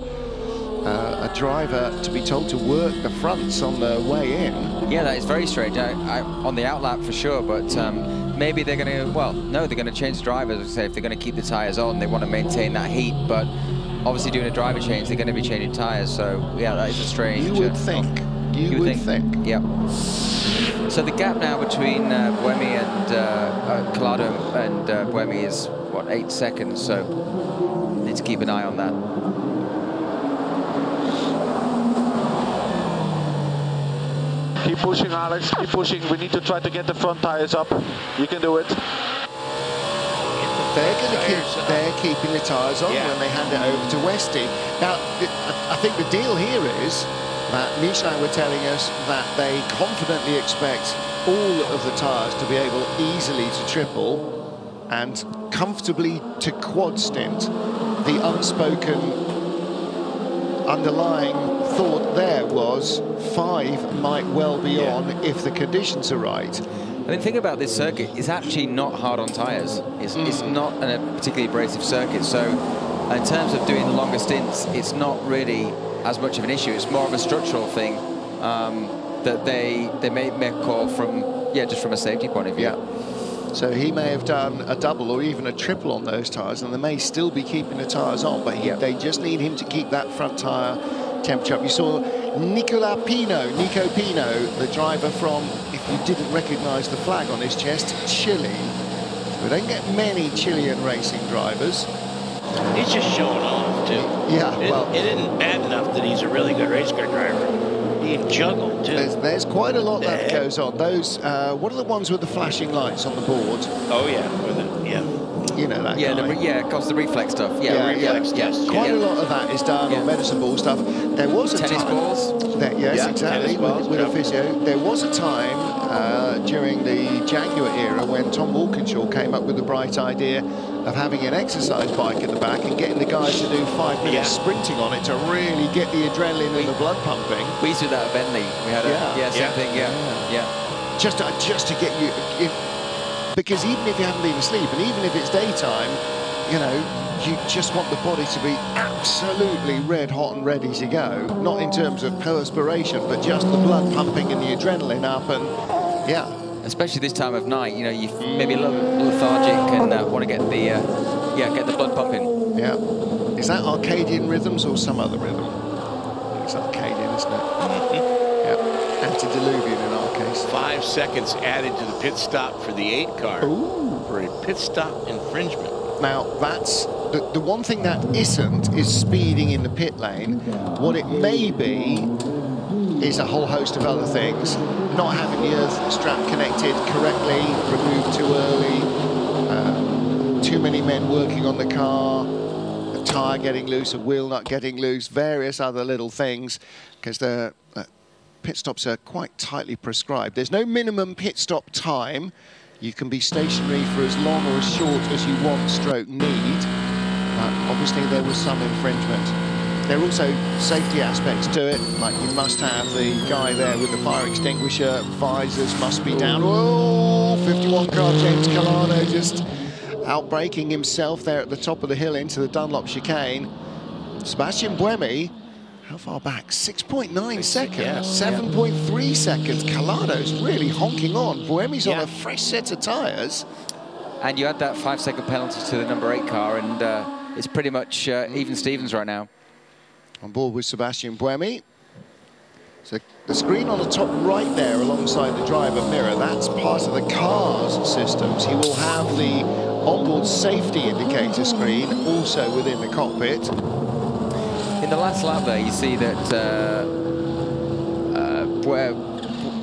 a driver to be told to work the fronts on the way in. Yeah, that is very strange. On the outlap for sure, but maybe they're going to, well, no, they're going to change drivers. Say if they're going to keep the tyres on, they want to maintain that heat, but obviously doing a driver change, they're going to be changing tyres, so yeah, that is a strange... You would think. You would think. Yep. So the gap now between Buemi and Collado and Buemi is, what, 8 seconds, so need to keep an eye on that. Keep pushing, Alex, keep pushing. We need to try to get the front tires up. You can do it. They're keeping the tyres on when they hand it over to Westy. Now, I think the deal here is that Michelin were telling us that they confidently expect all of the tyres to be able easily to triple and comfortably to quad stint. The unspoken underlying thought there was 5 might well be on if the conditions are right. I mean, think about this circuit. It's actually not hard on tyres. It's not a particularly abrasive circuit. So in terms of doing the longer stints, it's not really as much of an issue. It's more of a structural thing that they may make a call from, just from a safety point of view. Yeah. So he may have done a double or even a triple on those tyres, and they may still be keeping the tyres on, but they just need him to keep that front tyre temperature up. You saw Nico Pino, the driver from, if you didn't recognise the flag on his chest, Chile. We don't get many Chilean racing drivers. He's just showing off, too. Yeah, it isn't bad enough that he's a really good race car driver. You juggle too. There's quite a lot that goes on. Those, what are the ones with the flashing lights on the board? Oh yeah, yeah. You know that yeah, guy. Of course, the reflex stuff. Quite a lot of that is done on medicine ball stuff. There was a tennis time, balls. Yes, exactly, with a physio. There was a time during the Jaguar era when Tom Walkinshaw came up with the bright idea of having an exercise bike at the back and getting the guys to do 5 minutes sprinting on it to really get the adrenaline and the blood pumping. We used to do that at Bentley. We had a same thing. Yeah. Just to get you in, because even if you haven't been asleep and even if it's daytime, you know, you just want the body to be absolutely red hot and ready to go. Not in terms of perspiration, but just the blood pumping and the adrenaline up, and especially this time of night, you know, you maybe a little lethargic and want to get the get the blood pumping. Yeah. Is that Arcadian rhythms or some other rhythm? It's Arcadian, isn't it? Yeah. Antediluvian in our case. 5 seconds added to the pit stop for the 8 car for a pit stop infringement. Now, that's the one thing that isn't is speeding in the pit lane. What it may be is a whole host of other things. Not having the earth strap connected correctly, removed too early, too many men working on the car, a tyre getting loose, a wheel not getting loose, various other little things, because the pit stops are quite tightly prescribed. There's no minimum pit stop time. You can be stationary for as long or as short as you want stroke need. Obviously there was some infringement. There are also safety aspects to it, like you must have the guy there with the fire extinguisher, visors must be down. Oh, 51 car James Collado just outbraking himself there at the top of the hill into the Dunlop chicane. Sebastian Buemi, how far back? 6.9 seconds, 7.3 seconds. Collado's really honking on. Buemi's on a fresh set of tyres. And you had that 5-second penalty to the number 8 car, and it's pretty much even Stevens right now. On board with Sebastian Buemi. So the screen on the top right there alongside the driver mirror, that's part of the car's systems. He will have the onboard safety indicator screen also within the cockpit. In the last lap there, you see that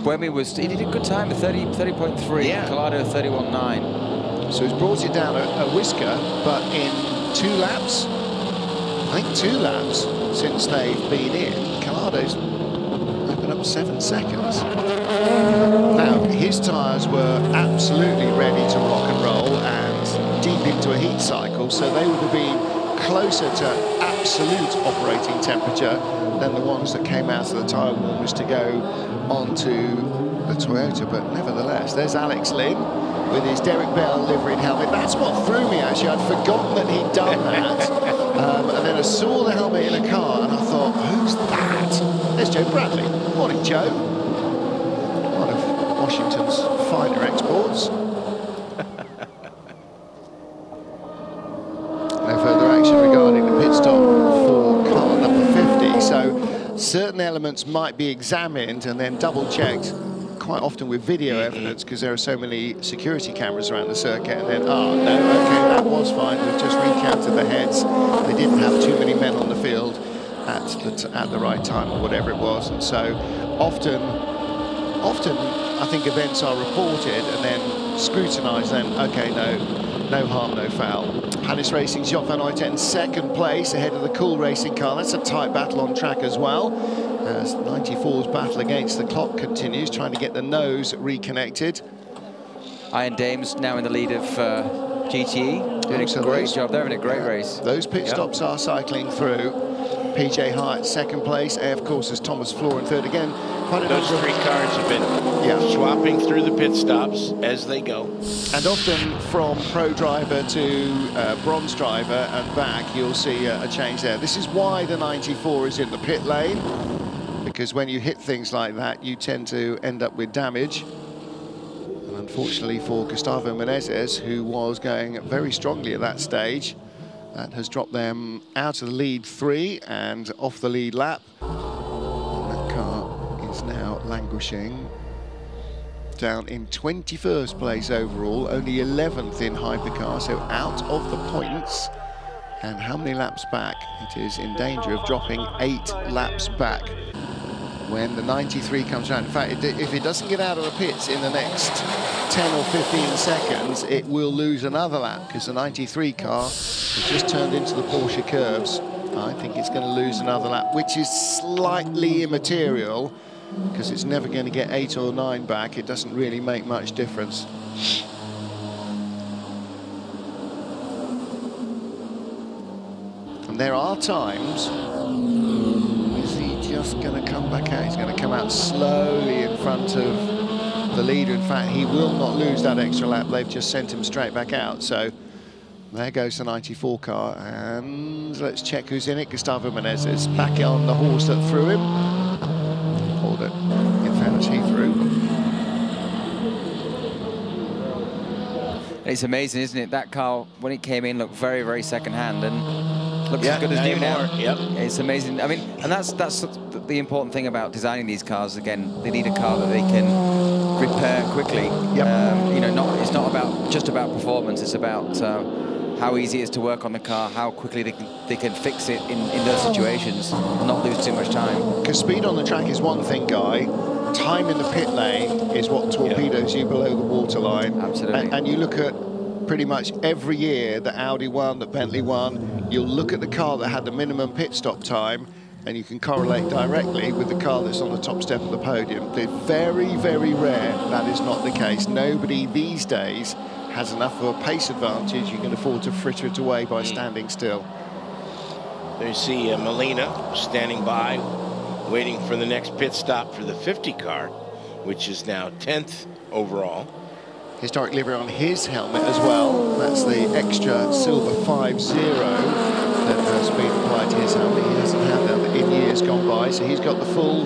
Buemi he did a good time, 30.3, yeah. Collado 31.9. So he's brought it down a whisker, but in 2 laps, I think 2 laps since they've been in, Collado's opened up 7 seconds. Now, his tyres were absolutely ready to rock and roll and deep into a heat cycle, so they would have been closer to absolute operating temperature than the ones that came out of the tyre warmers to go onto the Toyota. But nevertheless, there's Alex Lynn with his Derek Bell liveried helmet. That's what threw me, actually. I'd forgotten that he'd done that. And then I saw the helmet in a car and I thought, who's that? There's Joe Bradley. Morning, Joe. One of Washington's finer exports. No further action regarding the pit stop for car number 50. So certain elements might be examined and then double-checked, quite often with video evidence, because there are so many security cameras around the circuit, and then, oh, no, okay, that was fine. We've just recounted the heads. They didn't have too many men on the field at the right time, or whatever it was. And so often, I think events are reported and then scrutinised, then, okay, no harm, no foul. Hannes Racing's Job van Uyten in 2nd place, ahead of the Cool Racing car. That's a tight battle on track as well, as 94's battle against the clock continues, trying to get the nose reconnected. Iron Dames now in the lead of GTE, doing a great job. They're in a great race. Those pit stops are cycling through. PJ Hart 2nd place, of course, is Thomas Floor in 3rd again. Those 3 cars have been swapping through the pit stops as they go. And often from pro driver to bronze driver and back, you'll see a change there. This is why the 94 is in the pit lane, because when you hit things like that, you tend to end up with damage. And unfortunately for Gustavo Menezes, who was going very strongly at that stage, that has dropped them out of the lead 3 and off the lead lap. And that car is now languishing down in 21st place overall, only 11th in hypercar, so out of the points. And how many laps back? It is in danger of dropping 8 laps back. when the 93 comes around. In fact, if it doesn't get out of the pits in the next 10 or 15 seconds, it will lose another lap, because the 93 car has just turned into the Porsche curves. I think it's going to lose another lap, which is slightly immaterial, because it's never going to get 8 or 9 back. It doesn't really make much difference. And there are times, is he just going to come back out? He's going to come out slowly in front of the leader. In fact, he will not lose that extra lap. They've just sent him straight back out. So there goes the 94 car, and let's check who's in it. Gustavo Menezes back on the horse that threw him. Or that, in fairness, he threw. It's amazing, isn't it? That car, when it came in, looked very, very second-hand, and looks as good as new now. Yep. It's amazing. I mean, and that's the important thing about designing these cars. Again, they need a car that they can repair quickly. Yep. You know, it's not just about performance. It's about how easy it is to work on the car, how quickly they can fix it in those situations, and not lose too much time. Because speed on the track is one thing, Guy. Time in the pit lane is what torpedoes you below the waterline. Absolutely. And you look at pretty much every year that Audi won, that Bentley won, you'll look at the car that had the minimum pit stop time, and you can correlate directly with the car that's on the top step of the podium. They're very, very rare that is not the case. Nobody these days has enough of a pace advantage you can afford to fritter it away by standing still. There you see Molina standing by, waiting for the next pit stop for the 50 car, which is now 10th overall. Historic livery on his helmet as well. That's the extra silver 5-0 that has been applied to his helmet. He hasn't had that in years gone by, so he's got the full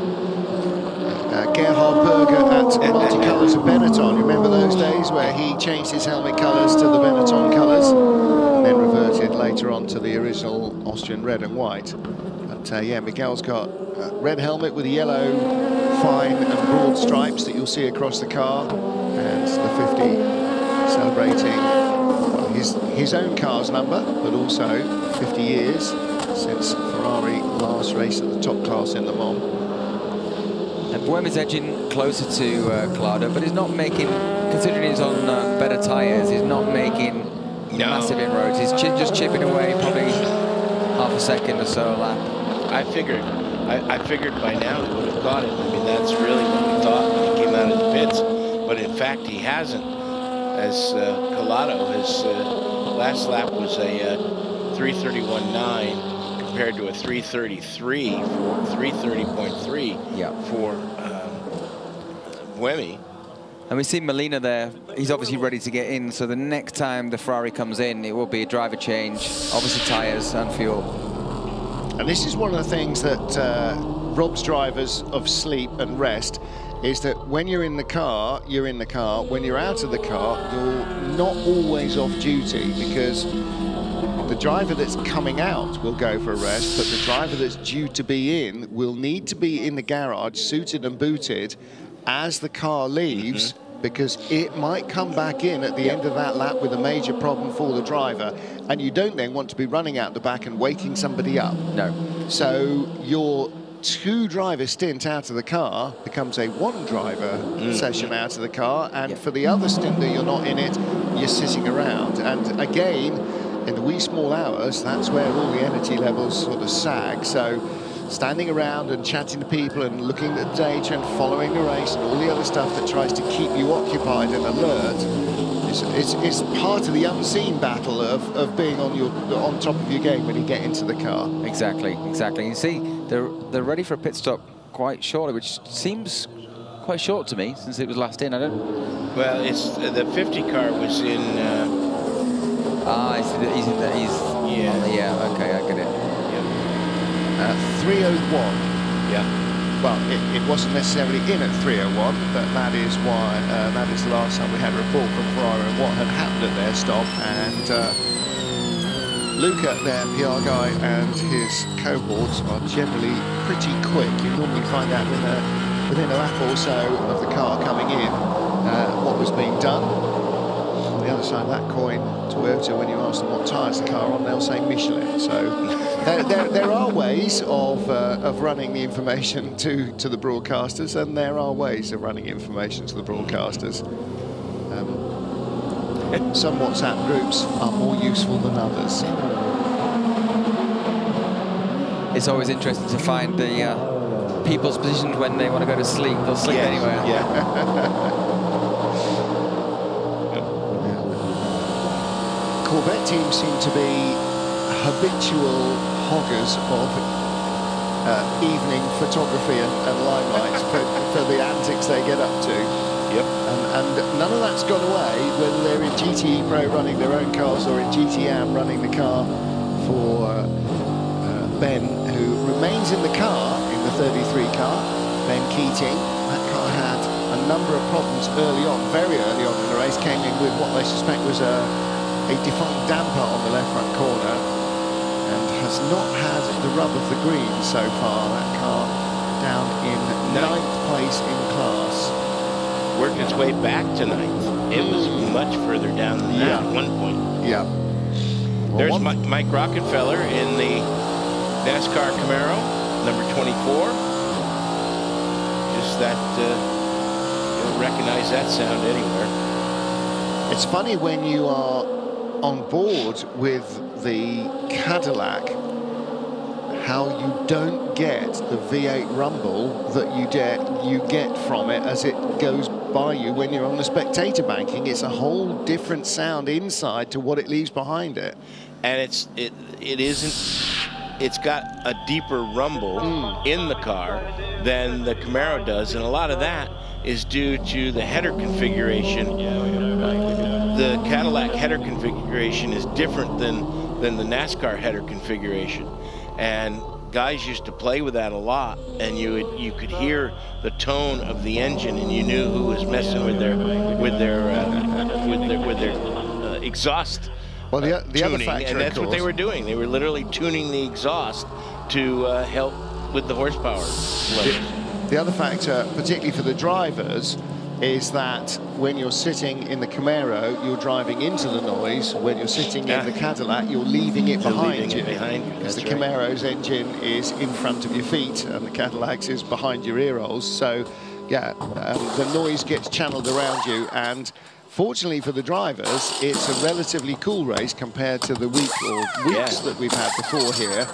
Gerhard Berger at multicolours of Benetton. Remember those days where he changed his helmet colours to the Benetton colours and then reverted later on to the original Austrian red and white. But yeah, Miguel's got a red helmet with the yellow fine and broad stripes that you'll see across the car, and the 50 celebrating well, his own car's number, but also 50 years since Ferrari last raced at the top class in Le Mans. And Buemi's edging closer to Collado, but he's not making, considering he's on better tyres, he's not making massive inroads. He's just chipping away, probably half a second or so a lap. I figured by now he would have got it. I mean, that's really what we thought when he came out of the pits. But in fact, he hasn't. As Collado, his last lap was a 3:31.9 compared to a 3:33 for 3:30.3 for Buemi. And we see Molina there. He's obviously ready to get in. So the next time the Ferrari comes in, it will be a driver change, obviously tyres and fuel. And this is one of the things that robs drivers of sleep and rest, is that when you're in the car, you're in the car. When you're out of the car, you're not always off duty, because the driver that's coming out will go for a rest, but the driver that's due to be in will need to be in the garage, suited and booted, as the car leaves, because it might come back in at the end of that lap with a major problem for the driver, and you don't then want to be running out the back and waking somebody up. No. So your two-driver stint out of the car becomes a one-driver session out of the car, and for the other stint that you're not in it, you're sitting around. And again, in the wee small hours, that's where all the energy levels sort of sag. So standing around and chatting to people and looking at data and following the race and all the other stuff that tries to keep you occupied and alert, it's part of the unseen battle of being on top of your game when you get into the car. Exactly. You see, they're ready for a pit stop quite shortly, which seems quite short to me since it was last in. I don't. Well, it's the 50 car was in. Yeah. Okay, I get it. 3:01. Yeah. Well, it wasn't necessarily in at 3:01, but that is why that is the last time we had a report from Ferrari on what had happened at their stop. And Luca, their PR guy, and his cohorts are generally pretty quick. You normally find out within a lap or so of the car coming in what was being done. On the other side of that coin, Toyota, when you ask them what tyres the car on, they'll say Michelin. So there are ways of running the information to the broadcasters, and there are ways of running information to the broadcasters. Some WhatsApp groups are more useful than others. It's always interesting to find the people's positions when they want to go to sleep. They'll sleep anywhere. Corvette teams seem to be habitual hoggers of evening photography and limelight for the antics they get up to. Yep. And none of that's gone away, whether they're in GTE Pro running their own cars or in GTM running the car for Ben, who remains in the car, in the 33 car, Ben Keating. That car had a number of problems early on, very early on in the race, came in with what they suspect was a defunct damper on the left front corner, and has not had the rub of the green so far. That car down in 9th place in class. Worked its way back to 9th. It was much further down than that at one point. Yeah. There's Mike Rockefeller in the NASCAR Camaro, number 24. Just that, you'll recognize that sound anywhere. It's funny when you are on board with the Cadillac, how you don't get the V8 rumble that you get from it as it goes by you when you're on the spectator banking. It's a whole different sound inside to what it leaves behind it. And it's got a deeper rumble in the car than the Camaro does, and a lot of that is due to the header configuration. The Cadillac header configuration is different than the NASCAR header configuration, and guys used to play with that a lot, and you could hear the tone of the engine, and you knew who was messing with their exhaust. Well, the tuning, other factor, and that's what they were doing. They were literally tuning the exhaust to help with the horsepower levels. The other factor, particularly for the drivers, is that when you're sitting in the Camaro, you're driving into the noise. When you're sitting in the Cadillac, you're leaving it behind you. Because the Camaro's engine is in front of your feet, and the Cadillac's is behind your ear holes. So, yeah, the noise gets channeled around you, and fortunately for the drivers, it's a relatively cool race compared to the week or weeks that we've had before here.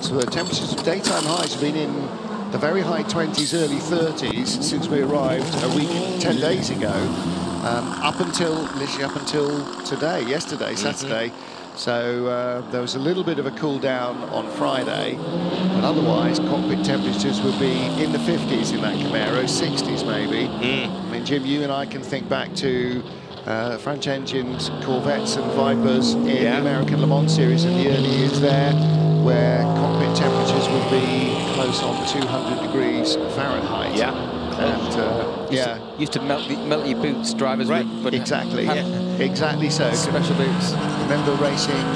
So the temperatures, daytime highs have been in the very high 20s, early 30s since we arrived a week, 10 days ago, literally up until today, yesterday, Saturday. So there was a little bit of a cool down on Friday, but otherwise cockpit temperatures would be in the 50s in that Camaro, 60s maybe. I mean, Jim, you and I can think back to French-engined Corvettes and Vipers in the American Le Mans Series in the early years there, where cockpit temperatures would be close on 200 degrees Fahrenheit. And used to melt your boots, drivers would exactly, exactly so. Special boots. Remember racing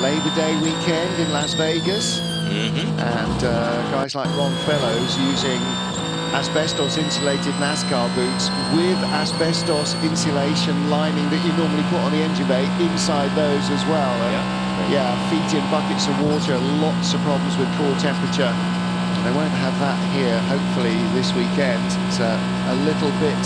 Labor Day weekend in Las Vegas, and guys like Ron Fellows using asbestos insulated NASCAR boots with asbestos insulation lining that you normally put on the engine bay inside those as well. Feet in buckets of water, lots of problems with core temperature. They won't have that here, hopefully, this weekend. It's a little bit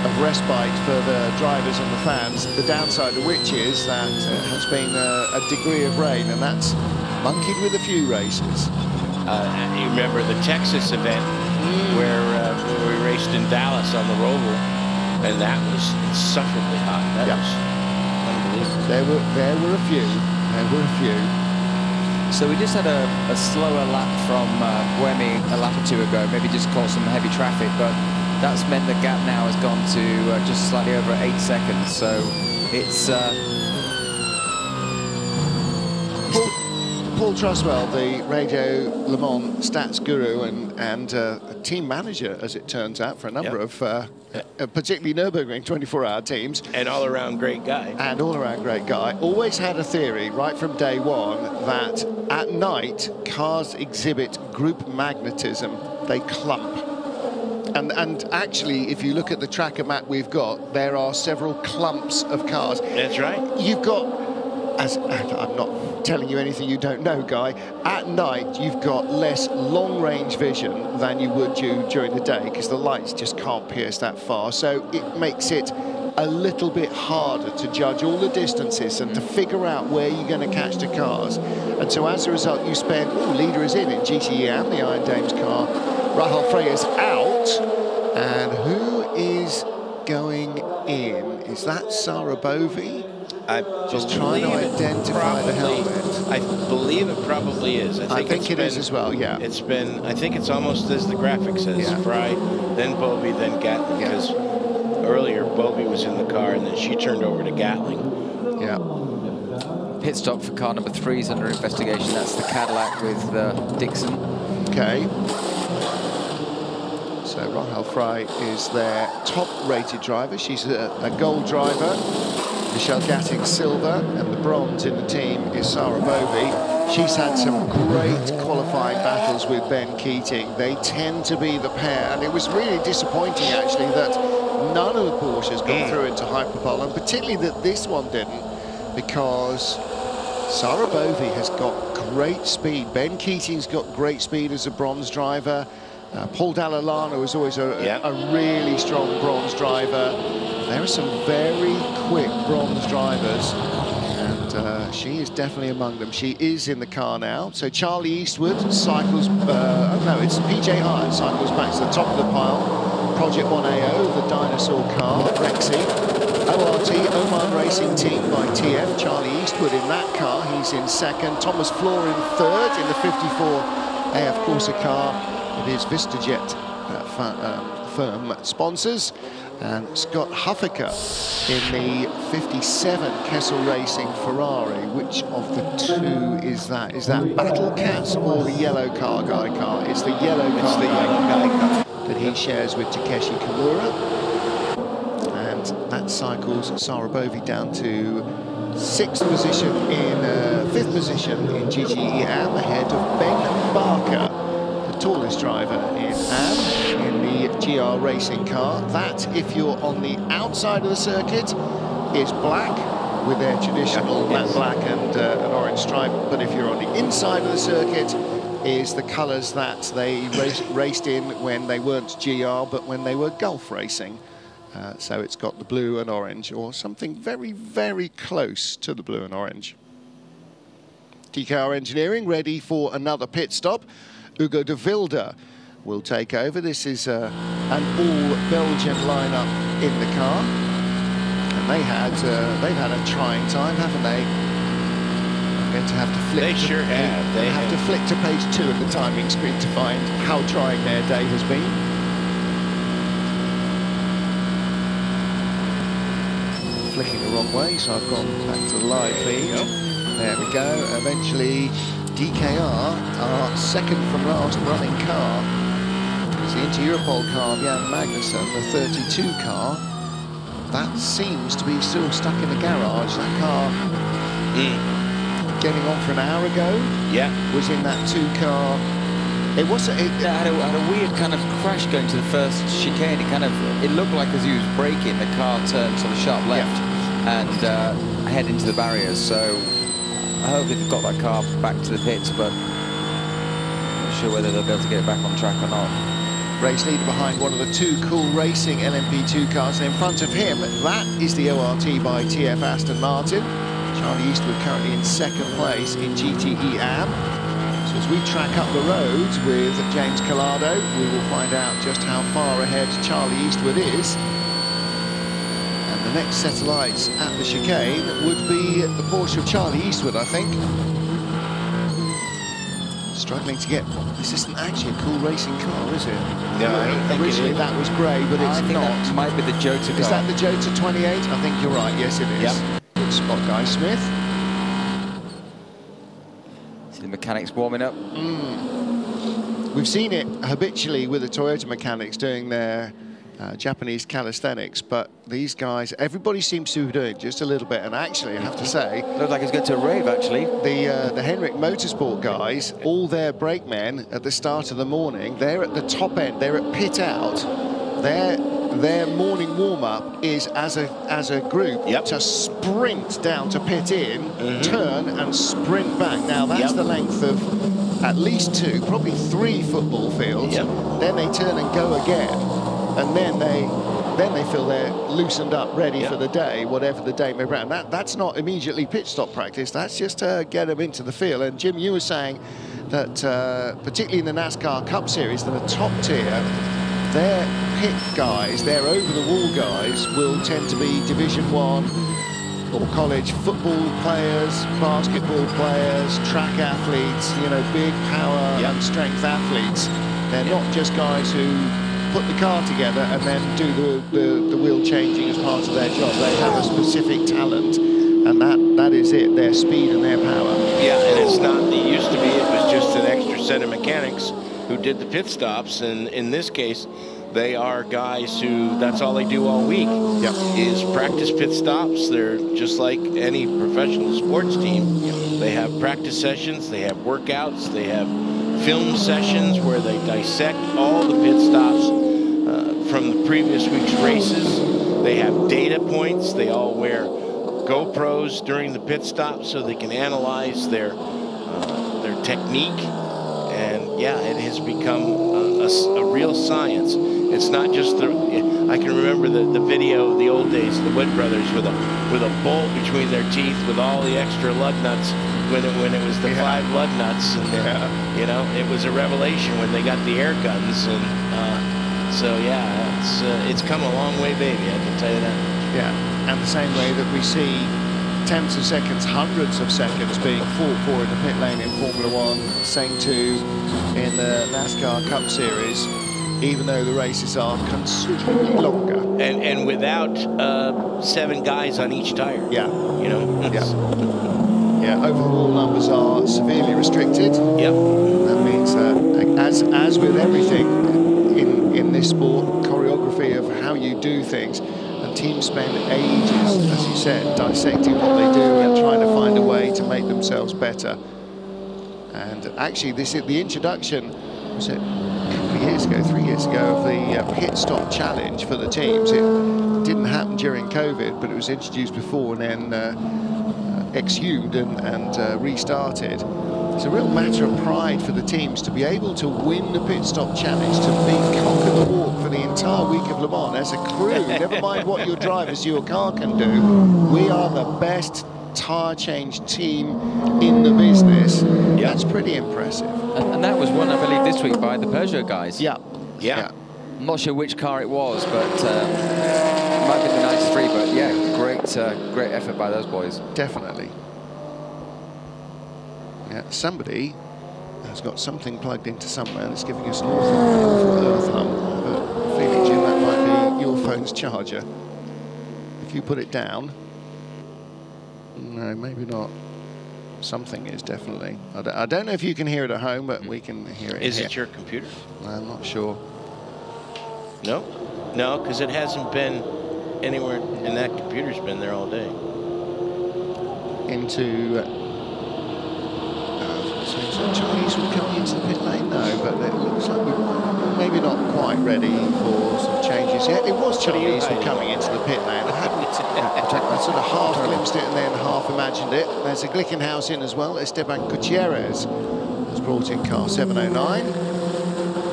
of respite for the drivers and the fans, the downside of which is that has been a degree of rain, and that's monkeyed with a few races. You remember the Texas event where we raced in Dallas on the Roval, and that was insufferably hot. That was unbelievable. There were a few. So we just had a slower lap from Buemi a lap or two ago, maybe just caused some heavy traffic, but that's meant the gap now has gone to just slightly over 8 seconds. So it's... Paul Truswell, the Radio Le Mans stats guru and a team manager, as it turns out, for a number of particularly Nürburgring 24-hour teams. And all-around great guy. And all-around great guy. Always had a theory, right from day one, that at night, cars exhibit group magnetism. They clump. And actually, if you look at the tracker map we've got, there are several clumps of cars. That's right. You've got and I'm not telling you anything you don't know, Guy, at night you've got less long-range vision than you would do during the day because the lights just can't pierce that far. So it makes it a little bit harder to judge all the distances and to figure out where you're going to catch the cars. And so as a result, you spend, leader is in GTE and the Iron Dames car. Rahul Freya's out. And who is going in? Is that Sarah Bovey? I just trying to identify the helmet. I believe it probably is. I think it is as well, yeah. It's been, I think it's almost as the graphic says, yeah. Fry, then Bovey, then Gatling, because earlier Bovey was in the car and then she turned over to Gatling. Yeah. Pit stop for car number 3 is under investigation. That's the Cadillac with Dixon. Okay. So Rahul Fry is their top-rated driver. She's a gold driver. Michelle Gatting silver, and the bronze in the team is Sarah Bovey. She's had some great qualifying battles with Ben Keating. They tend to be the pair, and it was really disappointing actually that none of the Porsches got through into Hyperpole, and particularly that this one didn't, because Sarah Bovey has got great speed. Ben Keating's got great speed as a bronze driver. Paul Dall'Olano is always a really strong bronze driver. There are some very quick bronze drivers, and she is definitely among them. She is in the car now. So Charlie Eastwood cycles, no, it's PJ Hyatt cycles back to the top of the pile. Project 1AO, the dinosaur car, Rexy. ORT, Oman Racing Team by TF. Charlie Eastwood in that car, he's in second. Thomas Floor in third in the 54 AF Corsa car. It is VistaJet firm sponsors. And Scott Huffaker in the 57 Kessel Racing Ferrari. Which of the two is that? Is that Battle Cats or the yellow car guy car? It's the yellow car guy that he shares with Takeshi Kimura. And that cycles Sarah Bovey down to 6th position in 5th position in GTE AM, ahead of Ben Barker, the tallest driver in AM, in the GR racing car. That, if you're on the outside of the circuit, is black with their traditional matte black and an orange stripe. But if you're on the inside of the circuit, is the colours that they raced in when they weren't GR, but when they were Gulf racing. So it's got the blue and orange, or something very, very close to the blue and orange. TKR Engineering ready for another pit stop. Hugo de Wilde will take over. This is an all-Belgian lineup in the car. And they've had a trying time, haven't they? I'm going to have to flip. They sure have. They have to flick to page 2 of the timing screen to find how trying their day has been. Flicking the wrong way, so I've gone back to the live feed. There we go. Eventually, DKR, our second from last running car, is the Inter-Europol car, Jan Magnussen, the 32 car. That seems to be still stuck in the garage. That car, getting on for an hour ago, was in that 2-car. It was had a weird kind of crash going to the first chicane. It looked like as he was braking, the car turned sort of sharp left and head into the barriers. So I hope they've got that car back to the pits, but I'm not sure whether they'll be able to get it back on track or not. Race leader behind one of the 2 Cool Racing LMP2 cars, and in front of him, that is the ORT by TF Aston Martin. Charlie Eastwood currently in 2nd place in GTE AM. So as we track up the roads with James Collado, we will find out just how far ahead Charlie Eastwood is. And the next set of lights at the chicane would be the Porsche of Charlie Eastwood, I think. Struggling to get... This isn't actually a Cool Racing car, is it? No, I don't think originally it is. that was grey, but it's not. That might be the Jota car. Is that the Jota 28? I think you're right. Yes, it is. Yep. Good spot, Guy Smith. See the mechanics warming up. We've seen it habitually with the Toyota mechanics doing their Japanese calisthenics, but these guys, everybody seems to be doing just a little bit. And actually, I have to say, looks like he's going to a rave. Actually, the Henrik Motorsport guys, all their brakemen at the start of the morning, they're at the top end. They're at pit out. their morning warm-up is as a group to sprint down to pit in, turn and sprint back. Now that's the length of at least 2, probably 3 football fields. Then they turn and go again, and then they feel they're loosened up, ready for the day, whatever the day may bring. That's not immediately pit stop practice. That's just to get them into the field. And Jim, you were saying that particularly in the NASCAR Cup Series, the top tier, their pit guys, their over-the-wall guys, will tend to be Division 1 or college football players, basketball players, track athletes, you know, big power and strength athletes. They're not just guys who put the car together and then do the wheel changing as part of their job. They have a specific talent, and that is it, their speed and their power. Yeah, and it's not, it used to be, it was just an extra set of mechanics who did the pit stops, and in this case, they are guys who, that's all they do all week, is practice pit stops. They're just like any professional sports team. They have practice sessions, they have workouts, they have film sessions where they dissect all the pit stops from the previous week's races. They have data points. They all wear GoPros during the pit stop so they can analyze their technique. And yeah, it has become a real science. It's not just I can remember the video of the old days, the Wood brothers with a bolt between their teeth with all the extra lug nuts when it was the 5 lug nuts, and you know, it was a revelation when they got the air guns, and so yeah, it's come a long way, baby, I can tell you that. Yeah, and the same way that we see tenths of seconds, hundreds of seconds being fought for in the pit lane in Formula 1, same too in the NASCAR Cup Series, even though the races are considerably longer. And without 7 guys on each tire. Yeah. You know? Yeah, over-the-wall numbers are severely restricted. Yep. That means that, as with everything in this sport, choreography of how you do things, and teams spend ages, as you said, dissecting what they do and trying to find a way to make themselves better. And actually, this is the introduction, was it a couple of years ago, 3 years ago, of the pit stop challenge for the teams. It didn't happen during COVID, but it was introduced before and then exhumed and restarted. It's a real matter of pride for the teams to be able to win the pit stop challenge, to be cock of the walk for the entire week of Le Mans as a crew. Never mind what your drivers, your car can do. We are the best tyre change team in the business. That's pretty impressive. And that was won, I believe, this week by the Peugeot guys. Yeah. I'm not sure which car it was, but it might have been the 93, but yeah, great effort by those boys. Definitely. Yeah, somebody has got something plugged into somewhere that's giving us an awful earth hum. But feeling, Jim, that might be your phone's charger. If you put it down, no, maybe not. Something is definitely. I don't know if you can hear it at home, but we can hear it. Is it your computer? I'm not sure. No, because it hasn't been anywhere, and that computer's been there all day. Into so Chinese were coming into the pit lane, no, but it looks like we're maybe not quite ready for some changes yet. It was Chinese were coming into the pit lane. I sort of half glimpsed it and then half imagined it. There's a Glickenhaus in as well. Esteban Gutierrez has brought in car 709.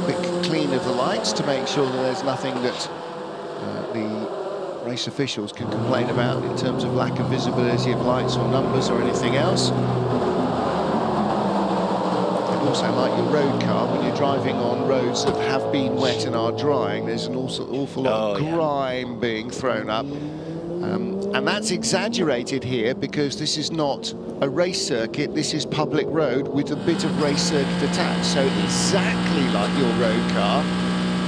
Quick clean of the lights to make sure that there's nothing that the race officials can complain about in terms of lack of visibility of lights or numbers or anything else. Also, like your road car, when you're driving on roads that have been wet and are drying, there's an awful lot of grime being thrown up. And that's exaggerated here because this is not a race circuit, this is public road with a bit of race circuit attached. So exactly like your road car,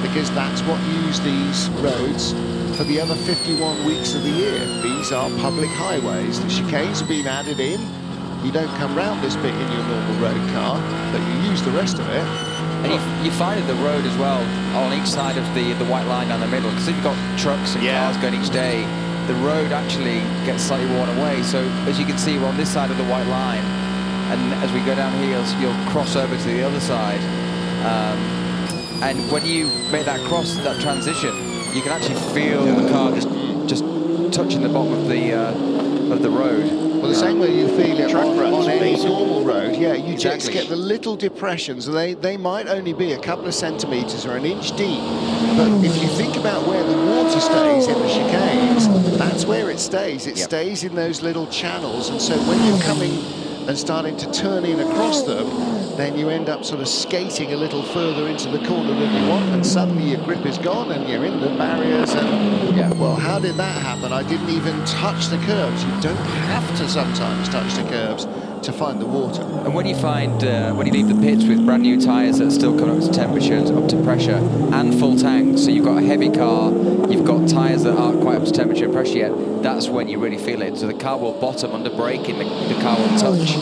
because that's what use these roads for the other 51 weeks of the year. These are public highways. The chicanes have been added in. You don't come round this bit in your normal road car, but you use the rest of it. And you find the road as well on each side of the white line down the middle, because if you've got trucks and cars going each day, the road actually gets slightly worn away. So as you can see, we're on this side of the white line, and as we go down here, you'll cross over to the other side. And when you make that cross, that transition, You can actually feel the car just touching the bottom of the road. Well, the same way you feel it on any basically. normal road, yeah, you just Exactly. get the little depressions. They might only be a couple of centimetres or an inch deep, but if you think about where the water stays in the chicanes, that's where it stays. It stays in those little channels, and so when you're coming and starting to turn in across them, then you end up sort of skating a little further into the corner than you want, and suddenly your grip is gone and you're in the barriers. And well, how did that happen? I didn't even touch the curbs. You don't have to sometimes touch the curbs to find the water. And when you find, when you leave the pits with brand new tyres that still come up to temperature, up to pressure, and full tanks, so you've got a heavy car, you've got tyres that aren't quite up to temperature and pressure yet, that's when you really feel it. So the car will bottom under braking, the car will touch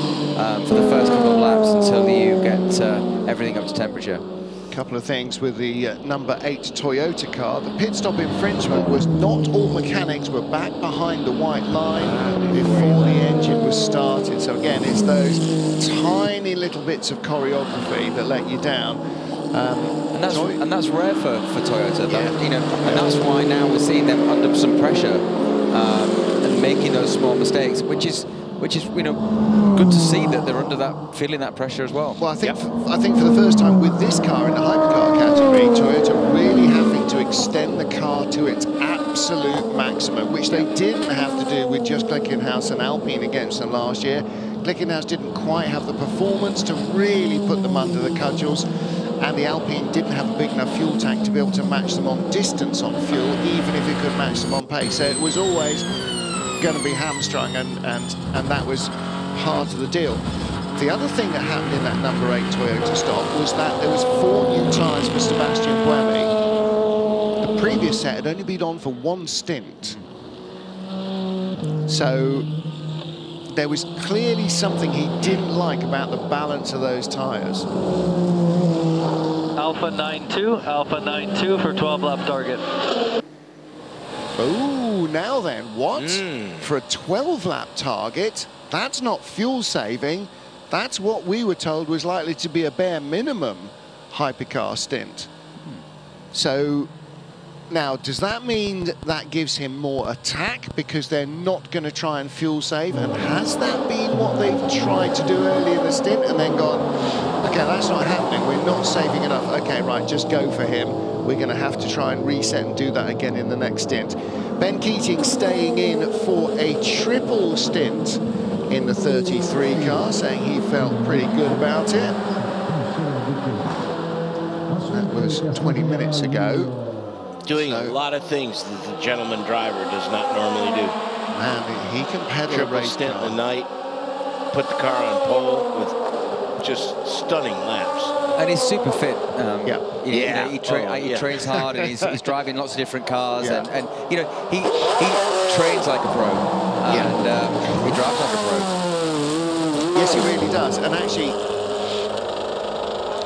for the first couple of laps until you get everything up to temperature. Couple of things with the number 8 Toyota car. The pit stop infringement was not all mechanics were back behind the white line before the engine was started. So again, it's those tiny little bits of choreography that let you down. And that's rare for Toyota. That, you know, and that's why now we're seeing them under some pressure and making those small mistakes, which is you know, good to see that they're under that, feeling that pressure as well. Well, I think for the first time with this car in the hypercar category, Toyota really having to extend the car to its absolute maximum, which they didn't have to do with just Glickenhaus and Alpine against them last year. Glickenhaus didn't quite have the performance to really put them under the cudgels, and the Alpine didn't have a big enough fuel tank to be able to match them on distance on fuel, even if it could match them on pace. So it was always going to be hamstrung, and that was part of the deal. The other thing that happened in that number 8 Toyota stop was that there was 4 new tyres for Sebastian Buemi. The previous set had only been on for 1 stint. So there was clearly something he didn't like about the balance of those tyres. Alpha 9-2 for 12 lap target. Oh, now then, what? For a 12-lap target, that's not fuel saving. That's what we were told was likely to be a bare minimum hypercar stint. So now, does that mean that gives him more attack because they're not going to try and fuel save? And has that been what they've tried to do early in the stint and then gone, okay, that's not happening, we're not saving enough, okay, right, just go for him. We're going to have to try and reset and do that again in the next stint. Ben Keating staying in for a triple stint in the 33 car, saying he felt pretty good about it. That was 20 minutes ago. Doing a lot of things that the gentleman driver does not normally do. Man, he can pedal a race stint car. in the night, put the car on pole with just stunning laps. And he's super fit. He Yeah. trains hard, and he's driving lots of different cars, and you know he trains like a pro, and he drives like a pro. Yes, he really does. And actually,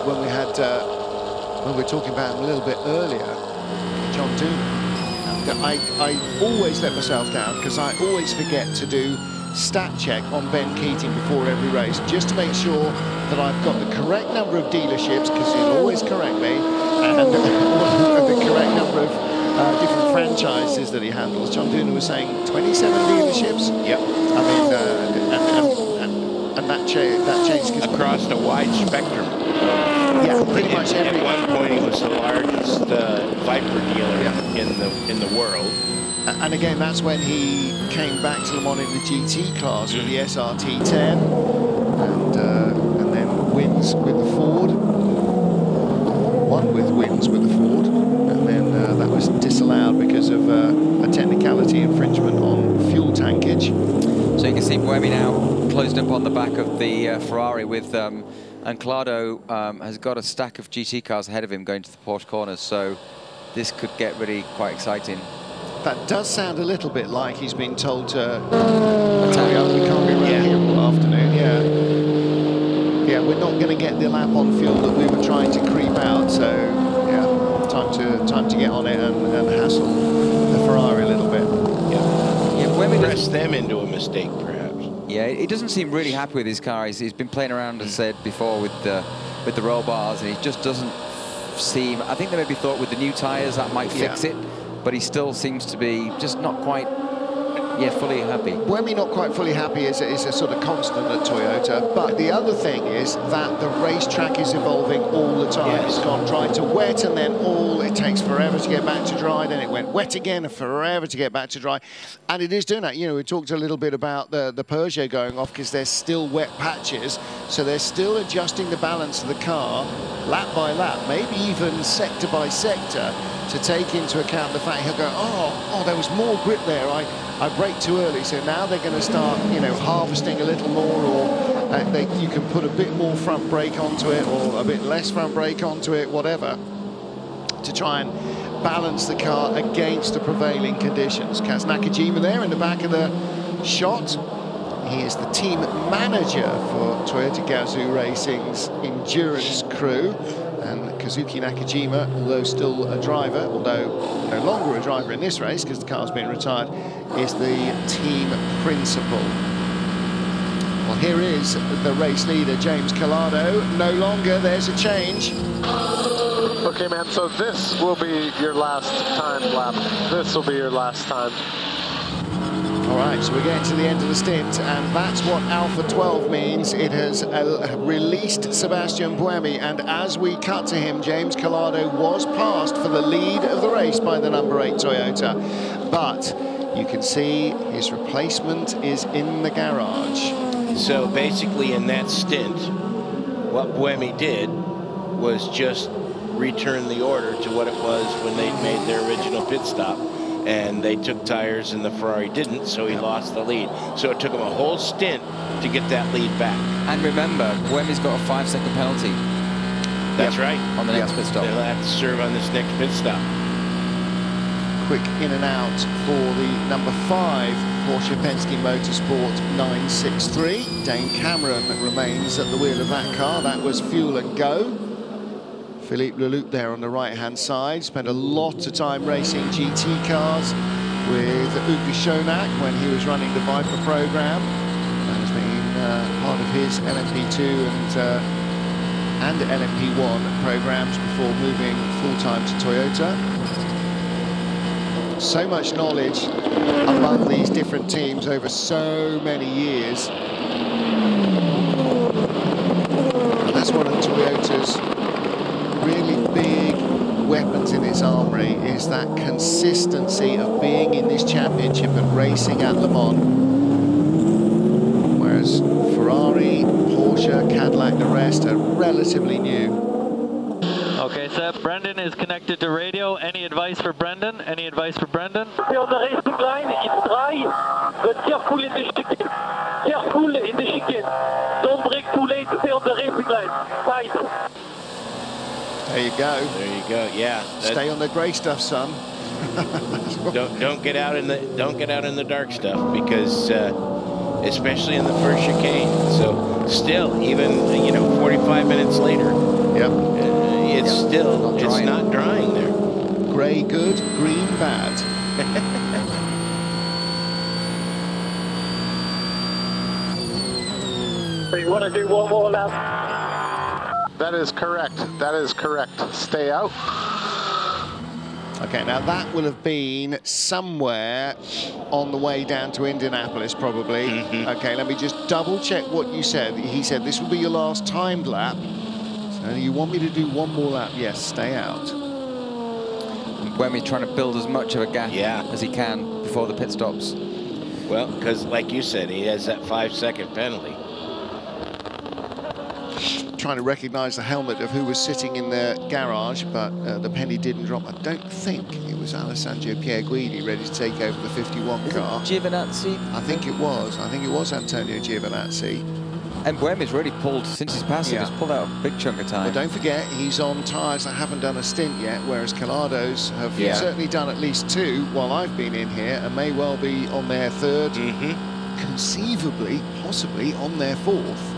when we had when we were talking about him a little bit earlier, John Doonan, I always let myself down because I always forget to do stat check on Ben Keating before every race, just to make sure that I've got the correct number of dealerships, because he'll always correct me, and the correct number of different franchises that he handles. John Doonan was saying 27 dealerships. Yep. I mean, and that changed across a wide spectrum. Yeah, pretty much every. At one point, he was the largest Viper dealer in the world. And again, that's when he came back to Le Mans in the GT class with the SRT10, and then wins with the Ford. Won with wins with the Ford, and then that was disallowed because of a technicality infringement on fuel tankage. So you can see Buemi now closed up on the back of the Ferrari with, and Clado has got a stack of GT cars ahead of him going to the Porsche corners. So this could get really quite exciting. That does sound a little bit like he's been told to hurry up, we can't be around here all afternoon. Yeah, we're not going to get the lap on fuel that we were trying to creep out. So yeah, time to get on it and hassle the Ferrari a little bit. Buemi press them into a mistake, perhaps. Yeah, he doesn't seem really happy with his car. He's been playing around, as I said before, with the roll bars, and he just doesn't seem. I think they maybe thought with the new tyres that might fix it. but he still seems to be just not quite fully happy. Buemi not quite fully happy is a sort of constant at Toyota, but the other thing is that the racetrack is evolving all the time. It's gone dry to wet, and then it takes forever to get back to dry, then it went wet again and forever to get back to dry, and it is doing that. You know, we talked a little bit about the Peugeot going off because there's still wet patches, so they're still adjusting the balance of the car lap by lap, maybe even sector by sector, to take into account the fact he'll go, oh, there was more grip there, I braked too early, so now they're going to start, you know, harvesting a little more, or you can put a bit more front brake onto it, or a bit less front brake onto it, whatever, to try and balance the car against the prevailing conditions. Kaz Nakajima there in the back of the shot. He is the team manager for Toyota Gazoo Racing's endurance crew. And Kazuki Nakajima, although still a driver, although no longer a driver in this race because the car's been retired, is the team principal. Well, here is the race leader, James Collado. No longer, there's a change. Okay, man, so this will be your last time lap. This will be your last time. All right, so we're getting to the end of the stint, and that's what Alpha 12 means. It has released Sebastian Buemi, and as we cut to him, James Collado was passed for the lead of the race by the number 8 Toyota. But you can see his replacement is in the garage. So basically in that stint, what Buemi did was just return the order to what it was when they made their original pit stop. And they took tires and the Ferrari didn't, so he lost the lead. So it took him a whole stint to get that lead back. And remember, Buemi's got a 5-second penalty. That's right. On the next pit stop. They'll have to serve on this next pit stop. Quick in and out for the number 5 Porsche Penske Motorsport 963. Dane Cameron remains at the wheel of that car. That was fuel and go. Philippe Leloup there on the right-hand side. Spent a lot of time racing GT cars with Uwe Schoenack when he was running the Viper program. That has been part of his LMP2 and LMP1 programs before moving full-time to Toyota. So much knowledge among these different teams over so many years. And that's one of Toyota's really big weapons in its armory, is that consistency of being in this championship and racing at Le Mans. Whereas Ferrari, Porsche, Cadillac, the rest are relatively new. Okay, Seb, Brendan is connected to radio. Any advice for Brendan? Any advice for Brendan? Stay on the racing line, it's dry, but careful in the chicane. Careful in the chicane. Don't brake too late, stay on the racing line. Tight. There you go. There you go. Yeah. Stay on the grey stuff, son. don't get out in the dark stuff, because especially in the first chicane. So still, even 45 minutes later, it's not drying there. Grey good, green bad. So you want to do one more lap? That is correct. That is correct. Stay out. Okay, now that will have been somewhere on the way down to Indianapolis, probably. Okay, let me just double check what you said. He said this will be your last timed lap. So you want me to do one more lap? Yes, stay out. Buemi's trying to build as much of a gap as he can before the pit stops. Well, because like you said, he has that 5-second penalty. Trying to recognise the helmet of who was sitting in the garage, but the penny didn't drop. I don't think it was Alessandro Pierguidi ready to take over the 51 car. Giovinazzi? I think it was. I think it was Antonio Giovinazzi. And Buemi's really pulled, since his passing, has pulled out a big chunk of time. But don't forget, he's on tyres that haven't done a stint yet, whereas Collado's have certainly done at least 2 while I've been in here, and may well be on their 3rd, conceivably, possibly on their 4th.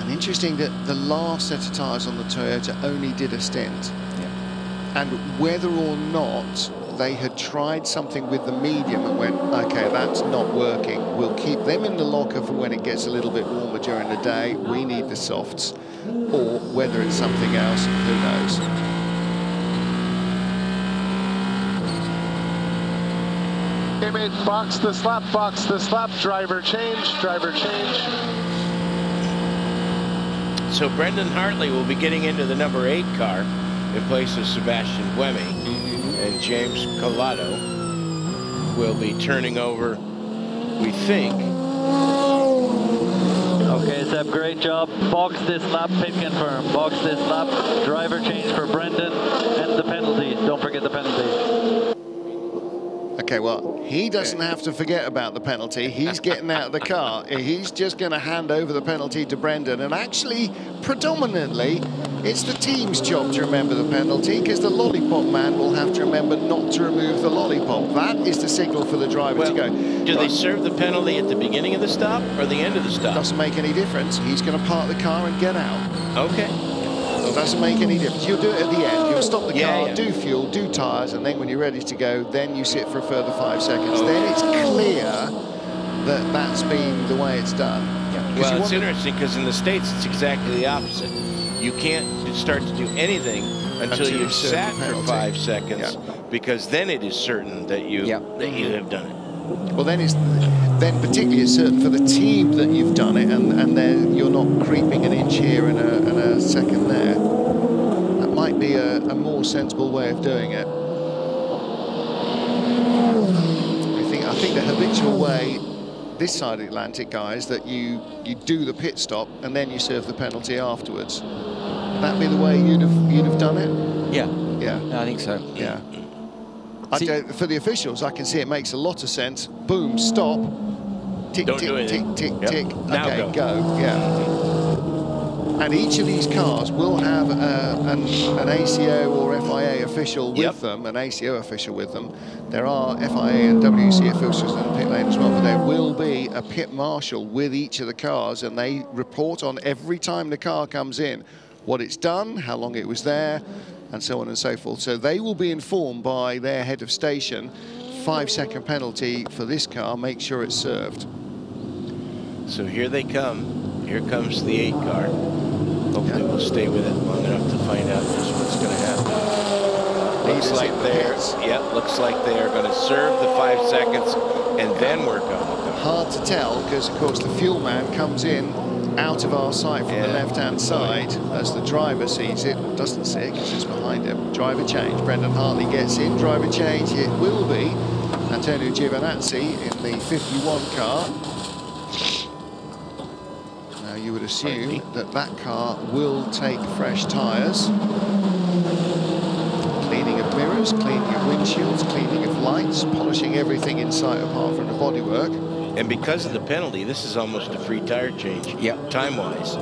Interesting that the last set of tyres on the Toyota only did a stint. And whether or not they had tried something with the medium and went, okay, that's not working, we'll keep them in the locker for when it gets a little bit warmer during the day, we need the softs, or whether it's something else, who knows. M8, box this lap, driver change, So Brendan Hartley will be getting into the number 8 car in place of Sebastian Buemi, and James Collado will be turning over, we think. Okay, Seb, great job. Box this lap, pit confirm. Box this lap, driver change for Brendan, and the penalties. Don't forget the penalties. Okay, well, he doesn't have to forget about the penalty. He's getting out of the car. He's just going to hand over the penalty to Brendan. And actually, predominantly, it's the team's job to remember the penalty, because the lollipop man will have to remember not to remove the lollipop. That is the signal for the driver to go. Do they serve the penalty at the beginning of the stop or the end of the stop? Doesn't make any difference. He's going to park the car and get out. Okay. It doesn't make any difference. You'll do it at the end. You'll stop the car, do fuel, do tyres, and then when you're ready to go, then you sit for a further 5 seconds. Then it's clear that that's been the way it's done. Well, it's interesting because in the States, it's exactly the opposite. You can't start to do anything until you've sat for 5 seconds, because then it is certain that you have done it. Well, then particularly it's certain for the team that you've done it, and then you're not creeping an inch here and a second there. That might be a more sensible way of doing it. I think the habitual way this side of the Atlantic, guys, that you do the pit stop and then you serve the penalty afterwards. Would that be the way you'd have done it? Yeah. Yeah. I think so. Yeah. For the officials, I can see it makes a lot of sense. Boom, stop. Tick, tick, tick, tick, tick. Okay, go. Yeah. And each of these cars will have an ACO or FIA official with them, an ACO official with them. There are FIA and WC officials in the pit lane as well, but there will be a pit marshal with each of the cars, and they report on every time the car comes in what it's done, how long it was there, and so on and so forth. So they will be informed by their head of station, 5-second penalty for this car, make sure it's served. So here they come. Here comes the 8 car. Hopefully we'll stay with it long enough to find out just what's going to happen. Looks like they are going to serve the 5 seconds and then work on it. Hard to tell, because of course the fuel man comes in out of our sight from the left-hand side as the driver sees it, doesn't see it because it's behind him. Driver change. Brendan Hartley gets in. Driver change. It will be Antonio Giovinazzi in the 51 car. Now you would assume that that car will take fresh tyres. Cleaning of mirrors, cleaning of windshields, cleaning of lights, polishing everything in sight apart from the bodywork. And because of the penalty, this is almost a free tire change, time-wise,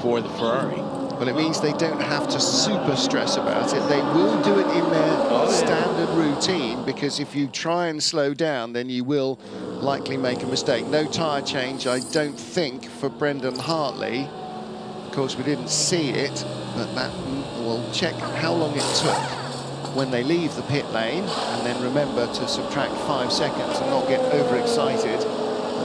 for the Ferrari. Well, it means they don't have to super stress about it. They will do it in their standard routine, because if you try and slow down, then you will likely make a mistake. No tyre change, I don't think, for Brendan Hartley. Of course, we didn't see it, but that will check how long it took when they leave the pit lane, and then remember to subtract 5 seconds and not get overexcited.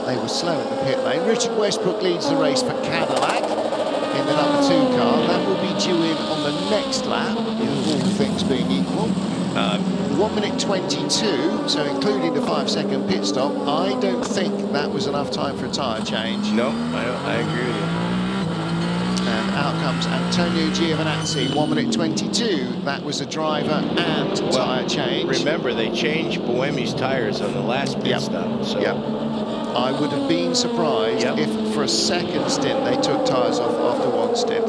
They were slow in the pit lane. Richard Westbrook leads the race for Cadillac in the number 2 car. That will be due in on the next lap, all things being equal. 1 minute 22, so including the 5-second pit stop. I don't think that was enough time for a tyre change. No, I agree with you. And out comes Antonio Giovinazzi, 1 minute 22. That was a driver and tyre change. Remember, they changed Buemi's tyres on the last pit stop. So. I would have been surprised if for a second stint they took tyres off after 1 stint.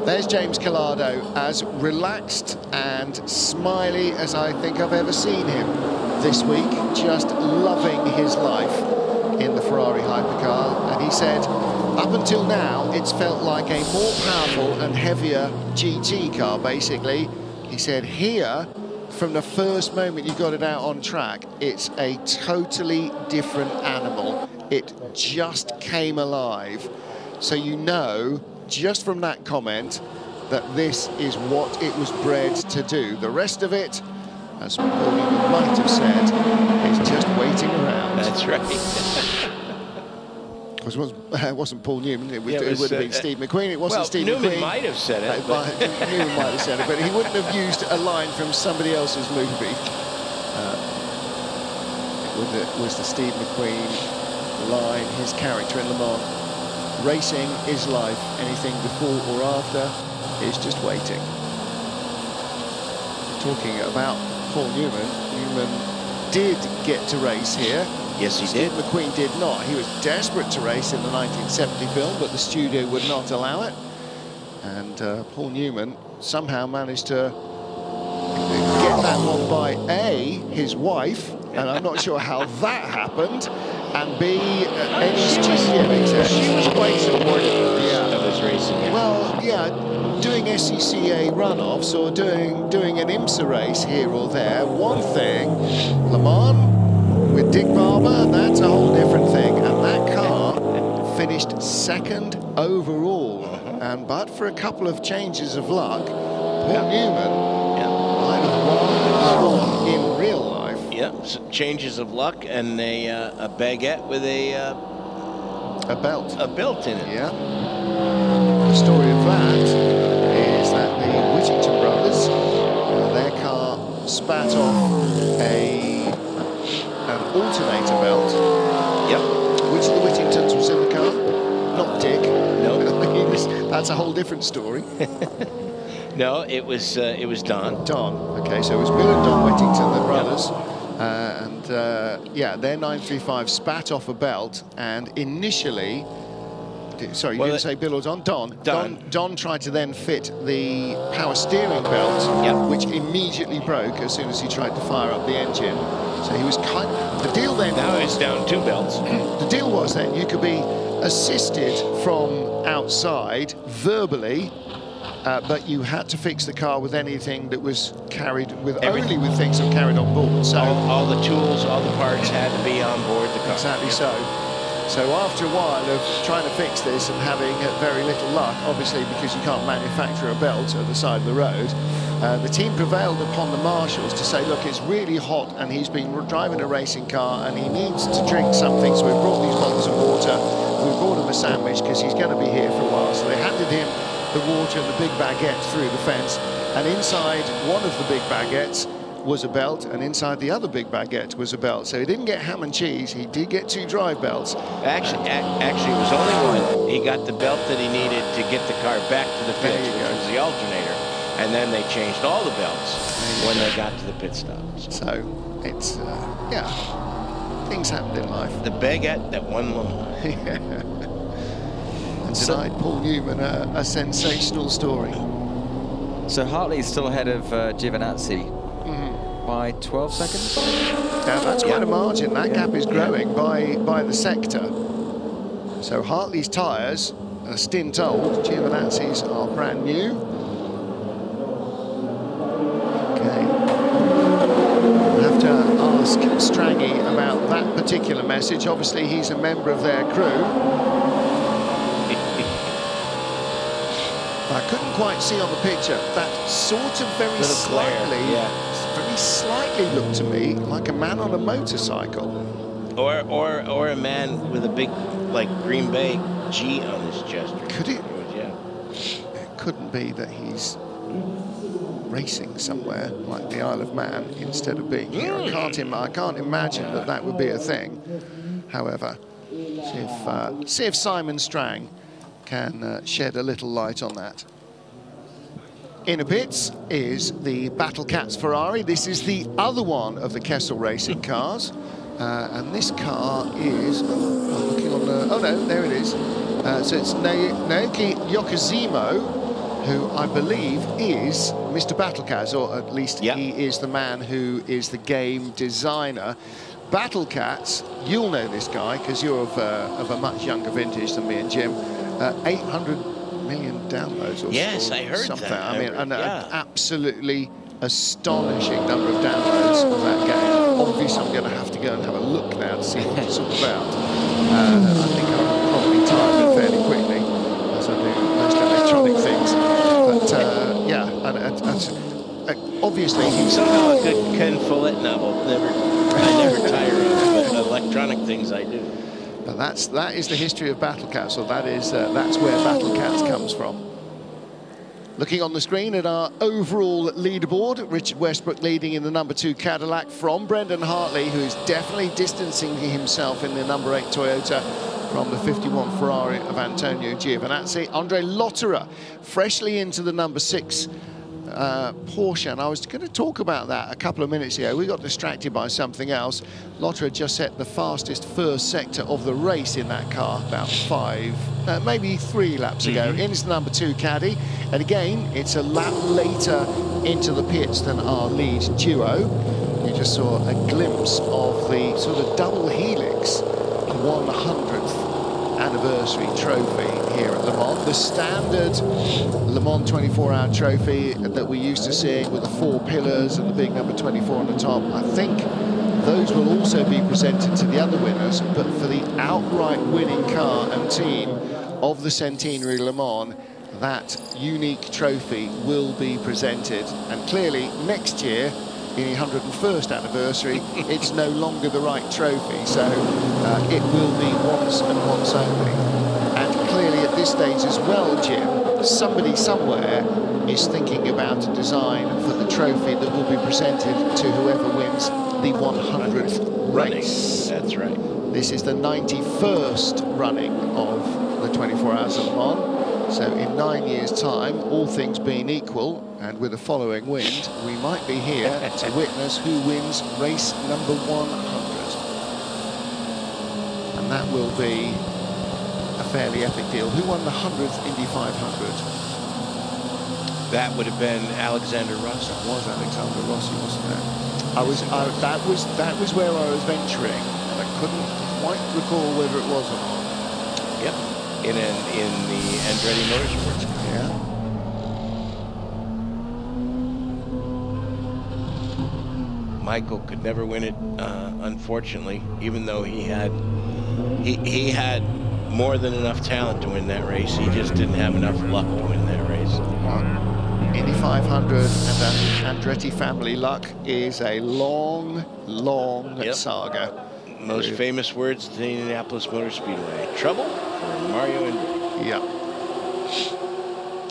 There's James Collado, as relaxed and smiley as I think I've ever seen him this week, just loving his life in the Ferrari hypercar. And he said, up until now, it's felt like a more powerful and heavier GT car, basically. He said, here, from the first moment you got it out on track, it's a totally different animal. It just came alive. So you know, just from that comment, that this is what it was bred to do. The rest of it, as Paul Newman might have said, is just waiting around. That's right. It wasn't Paul Newman, it would have been Steve McQueen. It wasn't Steve McQueen. Newman might have said it. Newman might have said it, but he wouldn't have used a line from somebody else's movie. was the Steve McQueen line, his character in Le Mans. Racing is life. Anything before or after is just waiting. Talking about Paul Newman, Newman did get to race here. Yes, he Steve did. McQueen did not. He was desperate to race in the 1970 film, but the studio would not allow it. And Paul Newman somehow managed to get that one by A, his wife, and I'm not sure how that happened, and B, she was quite supportive of his racing. Well, yeah, doing SCCA runoffs or doing an IMSA race here or there, one thing. Le Mans with Dick Barber, that's a whole different thing, and that car finished second overall. And but for a couple of changes of luck, Paul Newman might have won in real life. Yeah, so changes of luck and a baguette with a belt. A belt in it. Yeah. The story of that is that the Whittington brothers, their car spat off an alternator belt. Yep. Which of the Whittingtons was in the car? Not Dick. No. That's a whole different story. No, it was Don. Don. Okay, so it was Bill and Don Whittington, the brothers. Yeah, their 935 spat off a belt, and initially, sorry, you didn't say Bill or Don? Don tried to then fit the power steering belt, which immediately broke as soon as he tried to fire up the engine. So he was the deal then. Now he's down 2 belts. The deal was then you could be assisted from outside verbally, but you had to fix the car with anything that was carried with only with things that were carried on board. So all the tools, all the parts had to be on board the car. Exactly so. So after a while of trying to fix this and having very little luck, obviously because you can't manufacture a belt at the side of the road, the team prevailed upon the marshals to say, look, it's really hot and he's been driving a racing car and he needs to drink something, so we brought these bottles of water, we brought him a sandwich because he's going to be here for a while. So they handed him the water and the big baguette through the fence, and inside one of the big baguettes was a belt, and inside the other big baguette was a belt. So he didn't get ham and cheese, he did get 2 drive belts. Actually, it was only one. He got the belt that he needed to get the car back to the pit, which was the alternator, and then they changed all the belts when they got to the pit stops. So it's, yeah, things happened in life. The baguette that won Le Mans. And tonight, Paul Newman, a sensational story. So Hartley's still ahead of Giovinazzi by 12 seconds. Now that's quite a margin. That gap is growing by the sector. So Hartley's tyres are a stint old. Giovinazzi's are brand new. Okay. We'll have to ask Stranghi about that particular message. Obviously, he's a member of their crew. I couldn't quite see on the picture. That sort of very slightly looked to me like a man on a motorcycle. Or a man with a big, like, Green Bay G on his chest. Could it? Yeah. It couldn't be that he's racing somewhere like the Isle of Man instead of being here. I can't imagine that would be a thing. However, see if Simon Strang can shed a little light on that. In the pits is the Battle Cats Ferrari. This is the other one of the Kessel Racing cars. And this car is, I'm looking on the, oh no, there it is. So it's Naoki Yokozimo, who I believe is Mr. Battlecats, or at least he is the man who is the game designer. Battlecats, you'll know this guy because you're of a much younger vintage than me and Jim. 800 million downloads or yes, I heard something. that. I mean, an absolutely astonishing number of downloads of that game. Obviously, I'm going to have to go and have a look now to see what it's all about. I think I'll probably type it fairly quickly, as I do most electronic things. But yeah, and obviously he's somehow a good Ken Follett novel. I never tire of it. Electronic things I do. But that is the history of Battle Cats, or that's where Battle Cats comes from. Looking on the screen at our overall leaderboard, Richard Westbrook leading in the number 2 Cadillac from Brendan Hartley, who is definitely distancing himself in the number 8 Toyota from the 51 Ferrari of Antonio Giovinazzi. Andre Lotterer freshly into the number 6 Porsche, and I was going to talk about that a couple of minutes ago. We got distracted by something else. Lotterer just set the fastest first sector of the race in that car about 5, maybe 3 laps ago. Into the number 2 Caddy, and again it's a lap later into the pits than our lead duo. You just saw a glimpse of the sort of double helix 100th anniversary trophy here at Le Mans. The standard Le Mans 24-hour trophy that we used to seeing with the 4 pillars and the big number 24 on the top. I think those will also be presented to the other winners, but for the outright winning car and team of the Centenary Le Mans, that unique trophy will be presented. And clearly next year, in the 101st anniversary, it's no longer the right trophy, so it will be once and once only. And clearly at this stage as well, Jim, somebody somewhere is thinking about a design for the trophy that will be presented to whoever wins the 100th race. That's right. This is the 91st running of the 24 Hours of Le Mans. So in 9 years' time, all things being equal, and with a following wind, we might be here to witness who wins race number 100. And that will be a fairly epic deal. Who won the 100th Indy 500? That would have been Alexander Rossi. That was Alexander Rossi, wasn't it? That was where I was venturing, and I couldn't quite recall whether it was or not. Yep. In the Andretti Motorsports car. Yeah. Michael could never win it, unfortunately, even though he had more than enough talent to win that race. He just didn't have enough luck to win that race. Indy 500 and Andretti family luck is a long, long saga. Most famous words at the Indianapolis Motor Speedway. Trouble for Mario and... Yeah.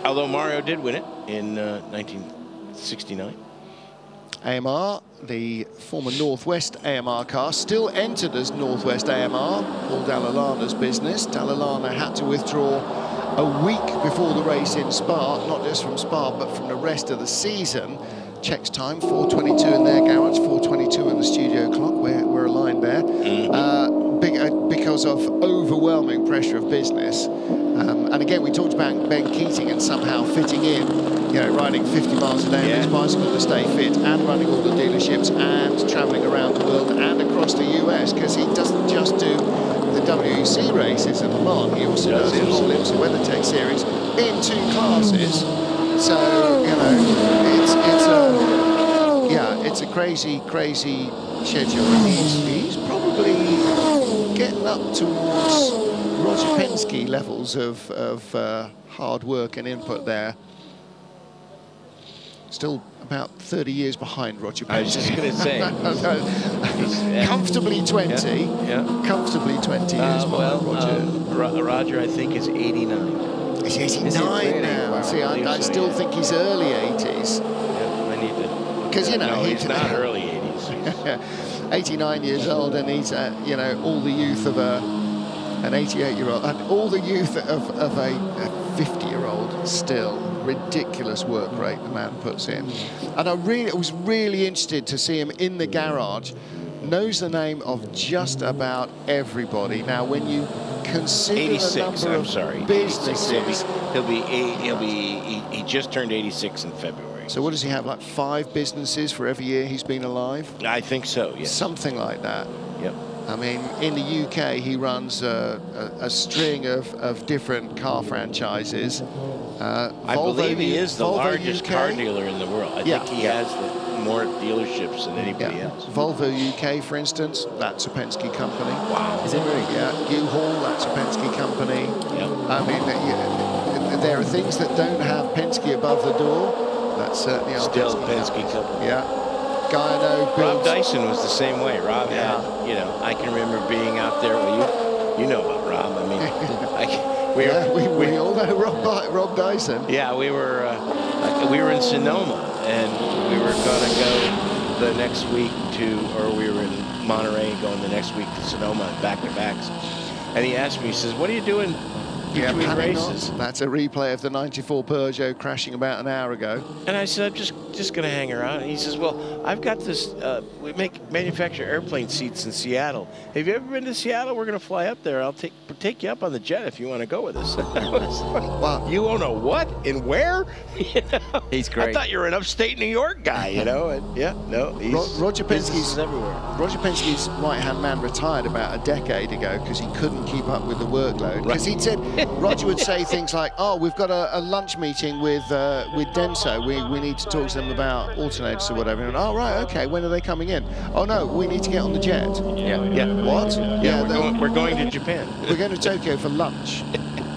Although Mario did win it in 1969. AMR, the former Northwest AMR car, still entered as Northwest AMR, Paul Dall'Anna's business. Dall'Anna had to withdraw a week before the race in Spa, not just from Spa, but from the rest of the season. Checks time, 4:22 in their garage, 4:22 in the studio clock. We're aligned there. Because of overwhelming pressure of business. And again, we talked about Ben Keating and somehow fitting in, you know, riding 50 miles a day on his bicycle to stay fit, and running all the dealerships, and traveling around the world and across the US, because he doesn't just do the WEC races in Le Mans, he also does the All IMSA WeatherTech series in 2 classes. So, you know, it's a crazy schedule. He's probably getting up towards Roger Penske levels of hard work and input there. Still about 30 years behind Roger Penske. I was just going to say. Comfortably 20. Yeah. Comfortably 20 years behind Roger. Roger, I think, is 89. He's 89 now. Wow. See, I still think he's early 80s. Yeah, I need to... Because, you know, no, he's not early 80s. 89 years old, and he's, you know, all the youth of an 88-year-old, and all the youth of a 50-year-old still. Ridiculous work rate the man puts in. And I was really interested to see him in the garage. Knows the name of just about everybody. Now, when you consider 86, the number of businesses, he just turned 86 in February. So what does he have, like 5 businesses for every year he's been alive? I think so, yes. Something like that. Yep. I mean, in the UK, he runs a string of different car franchises. I believe he is the largest car dealer in the world. I think he has more dealerships than anybody else. Volvo UK, for instance, that's a Penske company. Wow. Is it really? Yeah. U-Haul, that's a Penske company. Yep. I mean, there are things that don't have Penske above the door. That's certainly our still Penske company. Yeah. Guy I know builds... Rob Dyson was the same way. Rob had, you know, I can remember being out there. Well, you know about Rob. I mean, we all know Rob Dyson. Yeah, we were we were in Sonoma, and we were going to go the next week or we were in Monterey going the next week to Sonoma, back-to-backs. And he asked me, he says, what are you doing between races? That's a replay of the 94 Peugeot crashing about an hour ago. And I said, I'm just going to hang around. And he says, well, I've got this, we manufacture airplane seats in Seattle. Have you ever been to Seattle? We're going to fly up there. I'll take you up on the jet if you want to go with us. I was like, wow, you own a what? And where? You know? He's great. I thought you were an upstate New York guy, you know? And yeah, no, Roger Penske's everywhere. Roger Penske's right-hand man retired about a decade ago because he couldn't keep up with the workload. Because he'd said, Roger would say things like, oh, we've got a lunch meeting with Denso. We need to talk to them about alternators or whatever. And, oh, right, okay, when are they coming in? Oh, no, we need to get on the jet. Yeah. What? Yeah, we're going to Japan. We're going to Tokyo for lunch.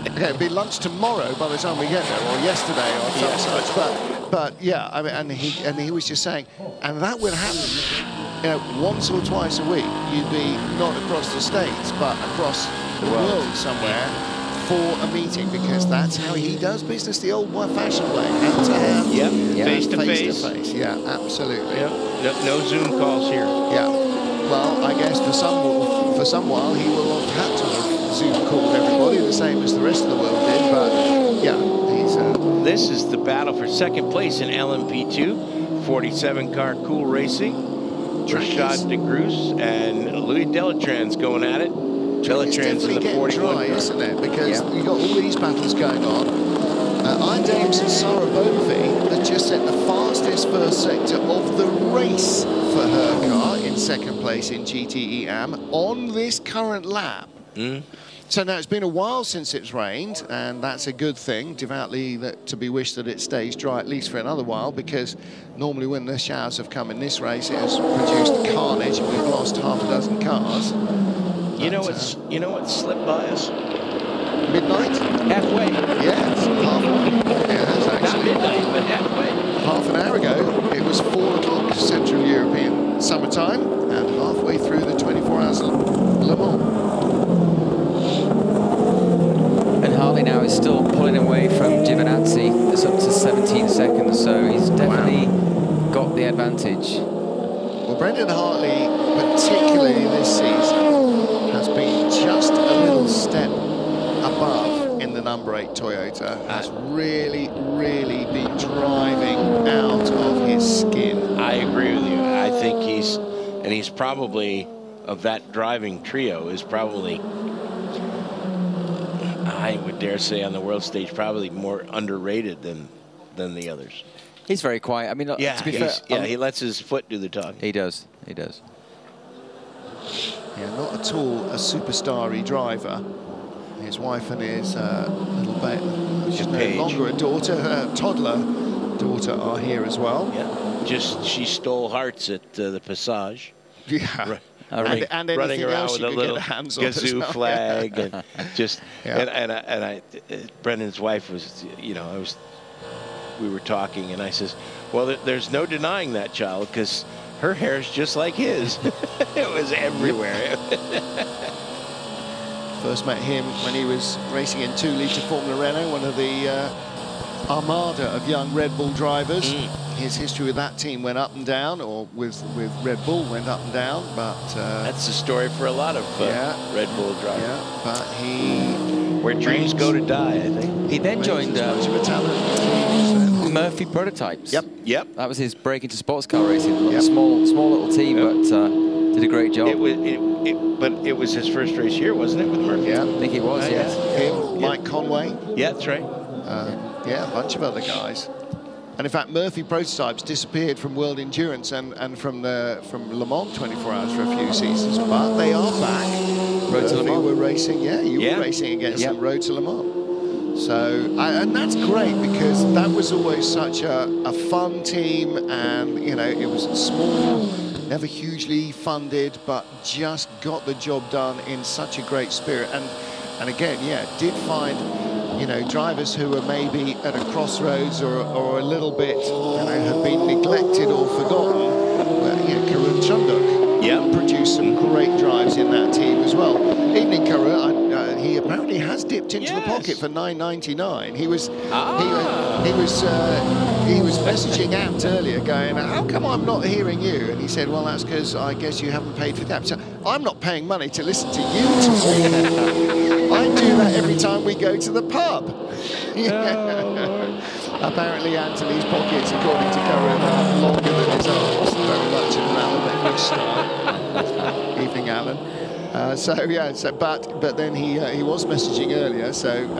Okay, it'll be lunch tomorrow by the time we get there, or yesterday, or some such. But yeah, I mean, and he was just saying, and that would happen, you know, once or twice a week. You'd be not across the States, but across the world somewhere for a meeting, because that's how he does business, the old-fashioned way. Hand to hand, face to face. Yeah, absolutely. Yep. No Zoom calls here. Yeah. Well, I guess for some while he will have had to have Zoom called everybody, the same as the rest of the world did. But yeah, he's. This is the battle for second place in LMP2, 47-car Cool Racing. Rashad de Groos and Louis Delatran's going at it. Delatran's in the 41 dry, isn't it? Because you've got all these battles going on. Iron Dames and Sarah Bovey that just set the fastest first sector of the race for her car in second place in GTE AM on this current lap. So now it's been a while since it's rained, and that's a good thing. Devoutly to be wished that it stays dry at least for another while, because normally when the showers have come in this race, it has produced carnage, and we've lost half a dozen cars. You know what slipped by us? Midnight? Halfway. Yes, halfway. Yeah, that's actually. Not midnight, but halfway. Half an hour ago, it was 4 o'clock Central European summertime, and halfway through the 24 hours Le Mans. And Hartley now is still pulling away from Giovinazzi. It's up to 17 seconds, so he's definitely got the advantage. Well, Brendan Hartley, particularly this season, has been just a little step above in the number 8 Toyota. Has really, really been driving out of his skin. I agree with you. I think he's probably, of that driving trio, is probably, I would dare say on the world stage, probably more underrated than the others. He's very quiet. I mean, yeah, to be fair, he lets his foot do the talking. He does. He does. Yeah, not at all a superstar-y driver. His wife and his little baby, she's no longer a daughter, toddler daughter, are here as well. Yeah, she stole hearts at the Passage. Yeah. Right. And running around with a little kazoo flag, and just and Brendan's wife was, you know, we were talking, and I says, well, there's no denying that child, because her hair's just like his. It was everywhere. First met him when he was racing in 2-litre Formula Renault, one of the armada of young Red Bull drivers. His history with that team went up and down, or with Red Bull went up and down, but that's the story for a lot of Red Bull drivers. Yeah, but he where dreams go to die, I think. He then joined Murphy Prototypes. Yep. That was his break into sports car racing. Small little team, but did a great job. But it was his first race here, wasn't it, with Murphy? Yeah, I think it was. Yes. Him, Mike Conway. Yeah, that's right. Yeah, a bunch of other guys. And in fact, Murphy Prototypes disappeared from World Endurance and from Le Mans 24 Hours for a few seasons, but they are back. Road to Le Mans. Were racing, you were racing against them, Road to Le Mans. So, and that's great, because that was always such a fun team, and you know, it was small, never hugely funded, but just got the job done in such a great spirit. And again, did find, you know, drivers who were maybe at a crossroads or a little bit, you know, had been neglected or forgotten. Well, you know, Karun Chunduk produced some great drives in that team as well. Evening, Karun. he apparently has dipped into the pocket for $9.99. He was messaging Apt earlier, going, "How come I'm not hearing you?" And he said, "Well, that's because I guess you haven't paid for the app." So I'm not paying money to listen to you talk. I do that every time we go to the pub. Apparently Anthony's pockets, according to Curran, are longer than his arms, very much in an Alan English style. Evening, Alan. But then he was messaging earlier,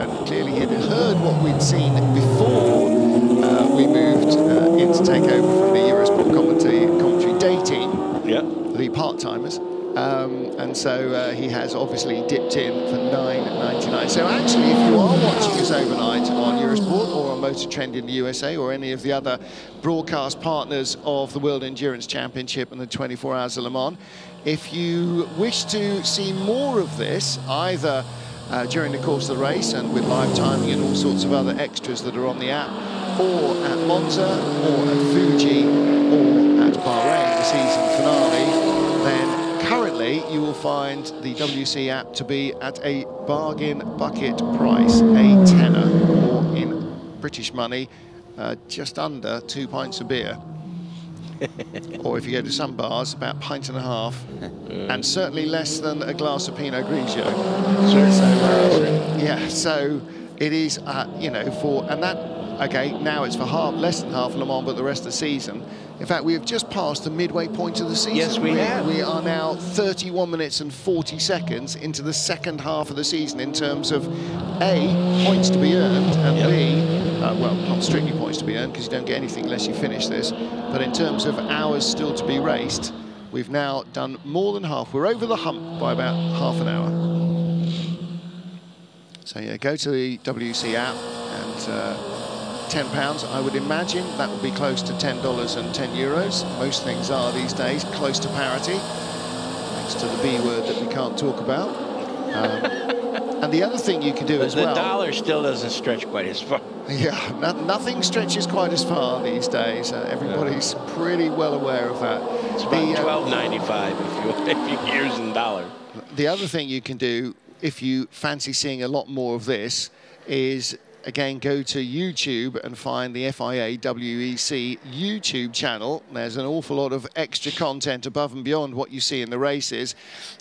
and clearly he'd heard what we'd seen before we moved in to take over from the Eurosport commentary day team, the part-timers. And so he has obviously dipped in for $9.99. So actually, if you are watching us overnight on Eurosport or on Motor Trend in the USA or any of the other broadcast partners of the World Endurance Championship and the 24 Hours of Le Mans, if you wish to see more of this, either during the course of the race and with live timing and all sorts of other extras that are on the app, or at Monza, or at Fuji, or at Bahrain, the season finale, then currently you will find the WC app to be at a bargain bucket price, a tenner, or in British money, just under 2 pints of beer. Or if you go to some bars, about a pint and a half, and certainly less than a glass of Pinot Grigio. So it is, you know, and that, okay, now it's for less than half Le Mans, but the rest of the season. In fact, we have just passed the midway point of the season. Yes, we have. We are now 31 minutes and 40 seconds into the second half of the season in terms of A, points to be earned, and B, well, not strictly points to be earned, because you don't get anything unless you finish this, but in terms of hours still to be raced, we've now done more than half. We're over the hump by about half an hour. So yeah, go to the WC app and £10, I would imagine that would be close to $10 and €10. Most things are these days close to parity, thanks to the B word that we can't talk about. And the other thing you can do as well... The dollar still doesn't stretch quite as far. Yeah, nothing stretches quite as far these days. Everybody's pretty well aware of that. It's about $12.95 if you use in dollar. The other thing you can do, if you fancy seeing a lot more of this, is again go to YouTube and find the FIA WEC YouTube channel. There's an awful lot of extra content above and beyond what you see in the races,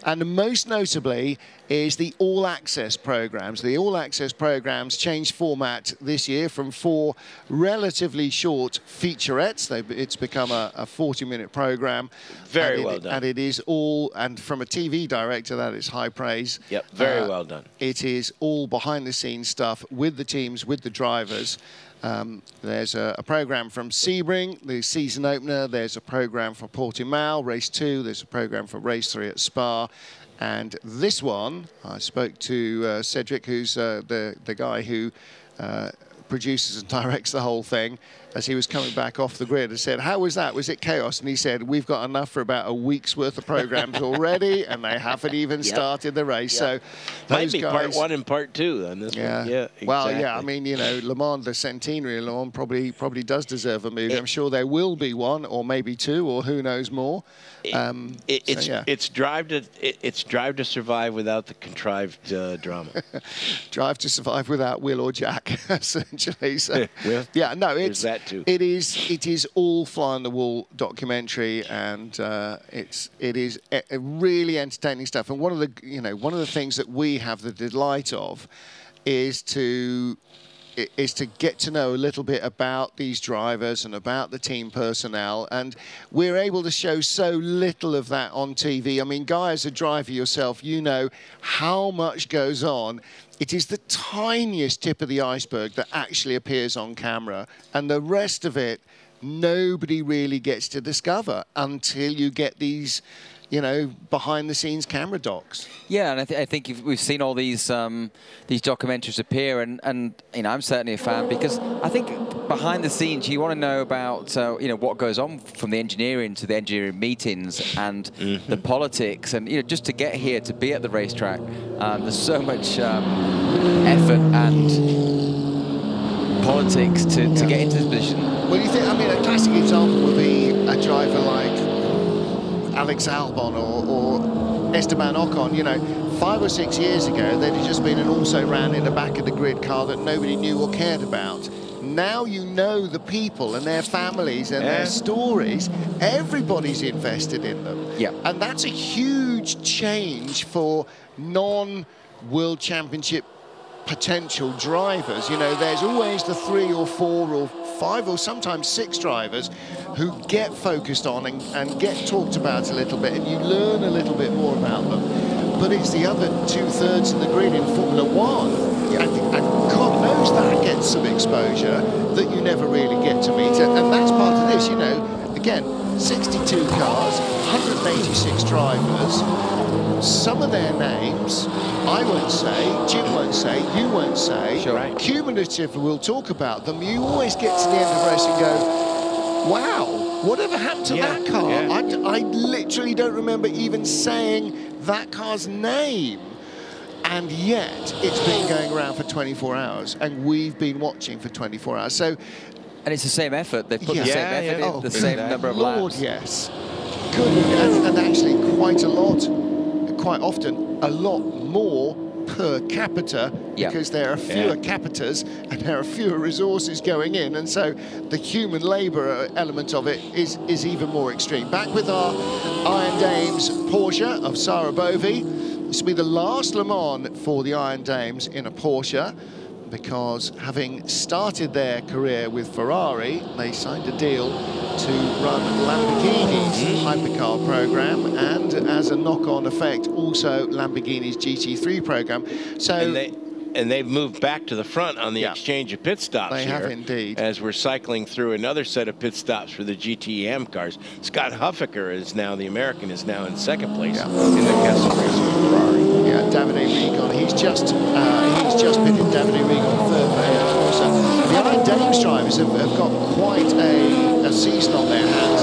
and most notably is the All Access programs. The All Access programs changed format this year from 4 relatively short featurettes. It's become a 40-minute program. Very well done. And it is all, and from a TV director, that is high praise. Yep, very well done. It is all behind-the-scenes stuff with the teams, with the drivers. There's a program from Sebring, the season opener. There's a program for Portimao, race 2. There's a program for race 3 at Spa. And this one, I spoke to Cedric, who's the guy who produces and directs the whole thing, as he was coming back off the grid, and said, "How was that? Was it chaos?" And he said, "We've got enough for about a week's worth of programs already, and they haven't even started the race." So might be guys, part 1 and part 2 on this one. Yeah, exactly. Well, yeah, I mean, you know, Le Mans, the centenary of Le Mans probably does deserve a movie. I'm sure there will be 1 or maybe 2 or who knows more. It's Drive to Survive without the contrived drama. Drive to Survive without Will or Jack, essentially. So, well, yeah, no, it's that too. It is all fly on the wall documentary, and it is really entertaining stuff. And one of the things that we have the delight of is to get to know a little bit about these drivers and about the team personnel, and we're able to show so little of that on TV. I mean, Guy, as a driver yourself, you know how much goes on. It is the tiniest tip of the iceberg that actually appears on camera, and the rest of it nobody really gets to discover until you get these, you know, behind-the-scenes camera docs. Yeah, and I think we've seen all these documentaries appear, and you know, I'm certainly a fan, because I think behind the scenes you want to know about you know, what goes on from the engineering to the engineering meetings and the politics, and you know, just to get here to be at the racetrack, there's so much effort and politics to get into this position. Well, you think, I mean, a classic example would be a driver like Alex Albon or Esteban Ocon, you know, 5 or 6 years ago, they'd have just been an also-ran in the back of the grid car that nobody knew or cared about. Now you know the people and their families and their stories. Everybody's invested in them. Yeah. And that's a huge change for non-World Championship potential drivers. You know, there's always the 3 or 4 or 5 or sometimes 6 drivers who get focused on and get talked about a little bit, and you learn a little bit more about them. But it's the other 2/3 of the grid in Formula One, and God knows that gets some exposure that you never really get to meet. And that's part of this, you know. Again, 62 cars, 186 drivers. Some of their names, I won't say, Jim won't say, you won't say. Sure. Right. Cumulatively, we'll talk about them. You always get to the end of the race and go, wow, whatever happened to that car? I literally don't remember even saying that car's name. And yet, it's been going around for 24 hours, and we've been watching for 24 hours. So, and it's the same effort. They've put the same effort in, the same number of Lord, laps. yes. Good, and actually quite a lot, quite often, a lot more per capita, because there are fewer capitas and there are fewer resources going in, and so the human labour element of it is even more extreme. Back with our Iron Dames Porsche of Sarah Bovey. This will be the last Le Mans for the Iron Dames in a Porsche, because having started their career with Ferrari, they signed a deal to run Lamborghini's hypercar program, and as a knock-on effect, also Lamborghini's GT3 program. So. And they've moved back to the front on the exchange of pit stops. They here, have indeed. As we're cycling through another set of pit stops for the GTEM cars. Scott Huffaker is now, the American, is now in second place in the Kessel race with Ferrari. Yeah, Davide Rigon, he's just pitted Davide Rigon third for also. The Iron Dames drivers have got quite a season on their hands.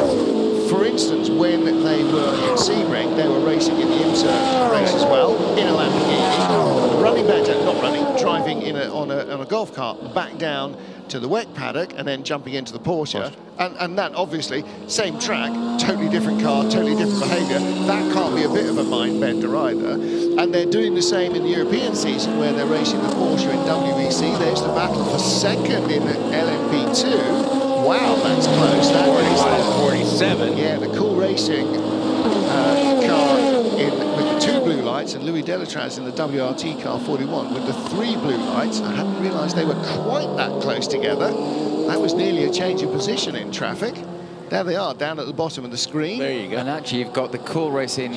For instance, when they were in Sebring, they were racing in the IMSA race as well, in a Lamborghini, running back down, not running, driving in on a golf cart back down to the WEC paddock and then jumping into the Porsche. And that, obviously, same track, totally different car, totally different behaviour. That can't be a bit of a mind bender either. And they're doing the same in the European season, where they're racing the Porsche in WEC. There's the battle for second in LMP2. Wow, that's close. That is 47. Yeah, the Cool Racing car with the 2 blue lights, and Louis Delatraz in the WRT car 41 with the 3 blue lights. I hadn't realised they were quite that close together. That was nearly a change of position in traffic. There they are, down at the bottom of the screen. There you go. And actually, you've got the Cool Racing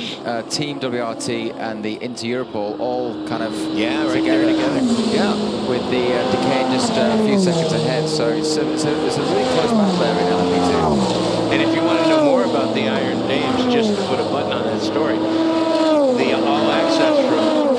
Team WRT and the Inter-Europol all kind of together. Yeah, with the decay just a few seconds ahead. So it's a really close battle there in LMP2. And if you want to know more about the Iron Dames, just to put a button on that story, the All Access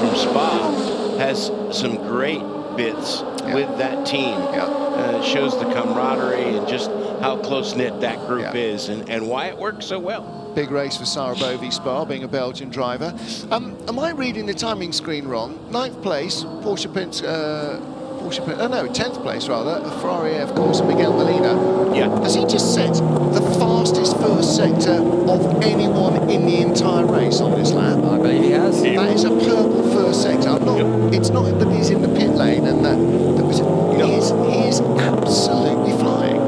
from Spa has some great bits with that team. It shows the camaraderie and just how close-knit that group is, and why it works so well. Big race for Sarah Bovey Spa, being a Belgian driver. Am I reading the timing screen wrong? 9th place, Porsche Prince, oh no, 10th place rather, Ferrari of course, Miguel Molina. Yeah. Has he just set the fastest first sector of anyone in the entire race on this lap? I believe he has. That is a purple first sector. It's not that he's in the pit lane and he is absolutely flying.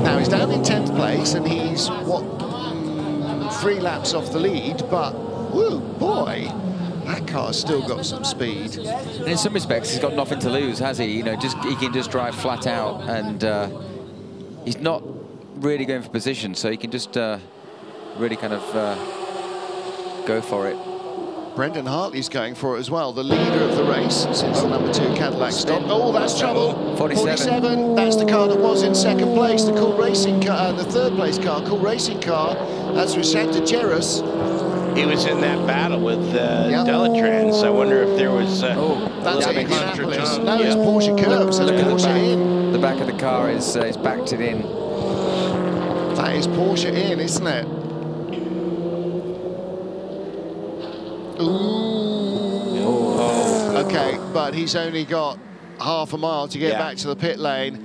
Now he's down in 10th place and he's, 3 laps off the lead, but, whoo, boy, that car's still got some speed. And in some respects, he's got nothing to lose, has he? You know, he can just drive flat out, and he's not really going for position, so he can just really kind of go for it. Brendan Hartley's going for it as well, the leader of the race since the number 2 Cadillac stopped. Oh, that's trouble. 47. That's the car that was in second place, the Cool Racing car, the 3rd place car, Cool Racing car. That's Richard de Geras. He was in that battle with Delatrans. I wonder if there was that's Indianapolis. No, it's Porsche curves and Porsche in. The back of the car is backed it in. That is Porsche in, isn't it? Ooh. Okay, but he's only got half a mile to get back to the pit lane.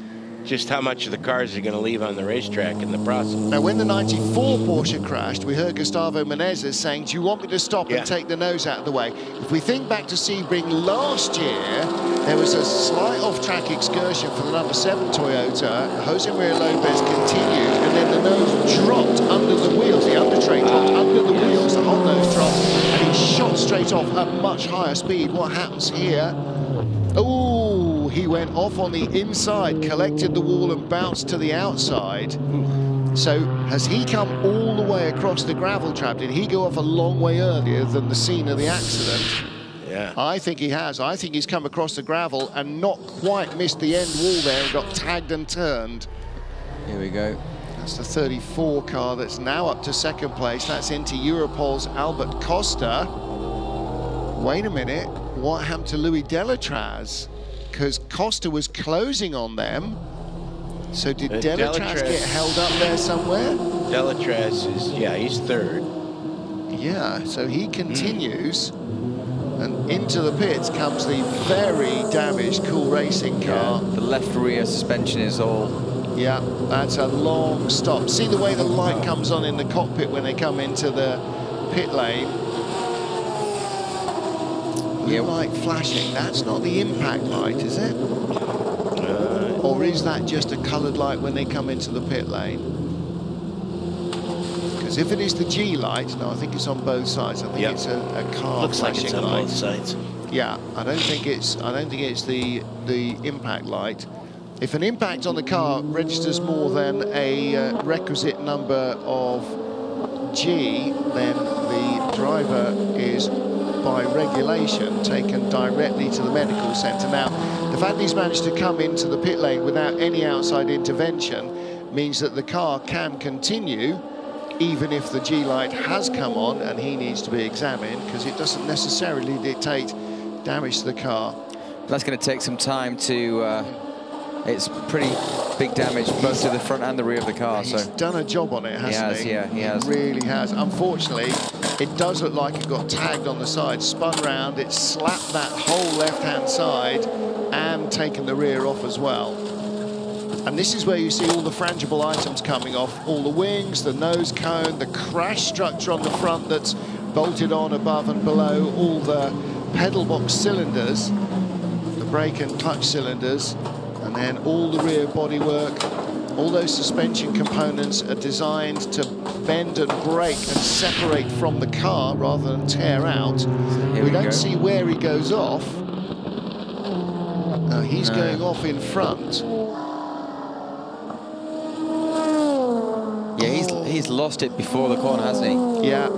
just how much of the cars are going to leave on the racetrack in the process. Now, when the 94 Porsche crashed, we heard Gustavo Menezes saying, do you want me to stop and take the nose out of the way? If we think back to Sebring last year, there was a slight off-track excursion for the number 7 Toyota. Jose Maria Lopez continued, and then the nose dropped under the wheels. The under tray dropped under the wheels, the whole nose dropped, and he shot straight off at much higher speed. What happens here? Oh, he went off on the inside, collected the wall and bounced to the outside. So has he come all the way across the gravel trap? Did he go off a long way earlier than the scene of the accident? Yeah. I think he has. I think he's come across the gravel and not quite missed the end wall there and got tagged and turned. Here we go. That's the 34 car that's now up to second place. That's into Europol's Albert Costa. Wait a minute. What happened to Louis Delatraz? Because Costa was closing on them. So did Delatraz get held up there somewhere? Delatraz is, yeah, he's third. Yeah, so he continues. And into the pits comes the very damaged Cool Racing car. Yeah, the left rear suspension is all... Yeah, that's a long stop. See the way the light comes on in the cockpit when they come into the pit lane? Blue light flashing, that's not the impact light, is it? Or is that just a coloured light when they come into the pit lane? Because if it is the G light, no, I think it's on both sides. I think it's a car Looks like flashing it's on light. both sides. Yeah, I don't think it's the impact light. If an impact on the car registers more than a requisite number of G, then the driver is, by regulation, taken directly to the medical centre. Now, the fact he's managed to come into the pit lane without any outside intervention means that the car can continue, even if the G light has come on and he needs to be examined, because it doesn't necessarily dictate damage to the car. That's going to take some time to... it's pretty big damage both to the front and the rear of the car. He's done a job on it, hasn't he? Yeah, he has. He really has. Unfortunately, it does look like it got tagged on the side, spun round, it slapped that whole left-hand side and taken the rear off as well. And this is where you see all the frangible items coming off, all the wings, the nose cone, the crash structure on the front that's bolted on above and below, all the pedal box cylinders, the brake and clutch cylinders, and then all the rear bodywork. All those suspension components are designed to bend and brake and separate from the car rather than tear out. We don't see where he goes off. No, he's going off in front. Yeah, he's lost it before the corner, hasn't he? Yeah,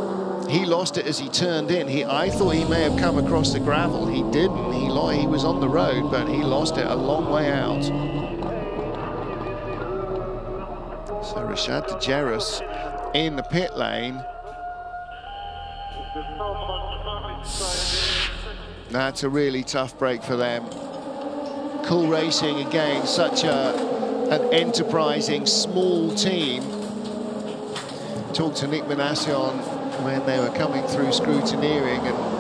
he lost it as he turned in. I thought he may have come across the gravel. He didn't. He was on the road, but he lost it a long way out. So Richard de Geras in the pit lane. That's a really tough break for them. Cool Racing, again, such an enterprising, small team. Talked to Nick Manassion when they were coming through scrutineering and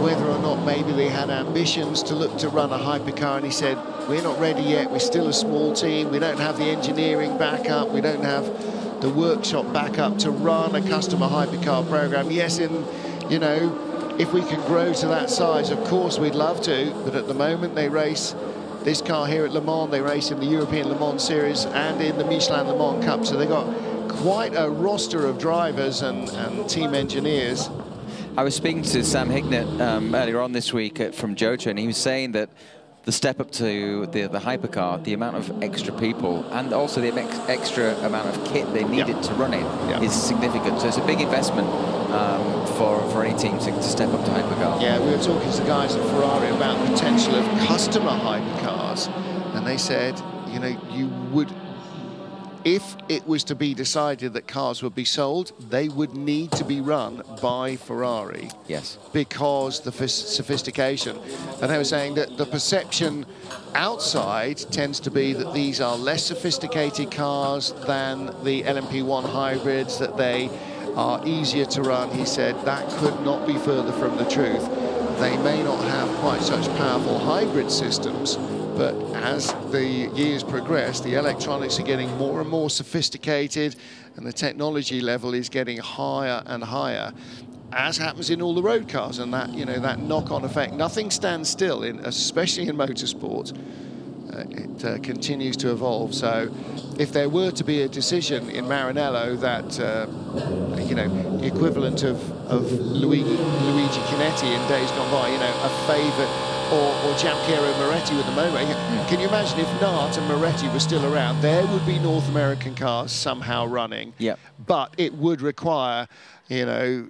whether or not maybe they had ambitions to look to run a hypercar, and he said, we're not ready yet, we're still a small team, we don't have the engineering backup, we don't have the workshop backup to run a customer hypercar program. Yes, you know, if we can grow to that size, of course we'd love to, but at the moment they race this car here at Le Mans, they race in the European Le Mans Series and in the Michelin Le Mans Cup, so they've got quite a roster of drivers and team engineers. I was speaking to Sam Hignett earlier on this week from Jota, and he was saying that the step up to the hypercar, the amount of extra people and also the extra amount of kit they needed to run it is significant. So it's a big investment for any team to step up to hypercar. Yeah, we were talking to the guys at Ferrari about the potential of customer hypercars, and they said, you know, you would, if it was to be decided that cars would be sold, they would need to be run by Ferrari. Yes. Because the sophistication. And they were saying that the perception outside tends to be that these are less sophisticated cars than the LMP1 hybrids, that they are easier to run. He said that could not be further from the truth. They may not have quite such powerful hybrid systems, But as the years progress, the electronics are getting more and more sophisticated, and the technology level is getting higher and higher, as happens in all the road cars, and that, you know, that knock-on effect. Nothing stands still, especially in motorsport. It continues to evolve. So if there were to be a decision in Maranello that, you know, the equivalent of Luigi Chinetti in days gone by, you know, a favourite, or Giampiero Moretti with the moment. Can you imagine if Nart and Moretti were still around? There would be North American cars somehow running. Yep. But it would require, you know,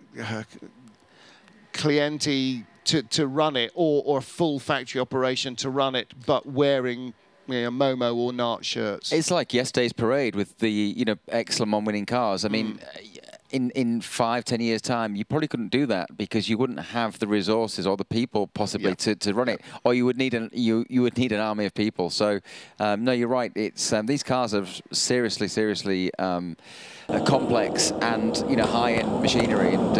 Clienti to run it, or a full factory operation to run it, but wearing, you know, Momo or Nart shirts. It's like yesterday's parade with the, you know, ex-Le Mans winning cars. I mean, in 5-10 years' time, you probably couldn't do that because you wouldn't have the resources or the people possibly to run it, or you would need you would need an army of people. So no, you're right. It's these cars are seriously complex and, you know, high-end machinery, and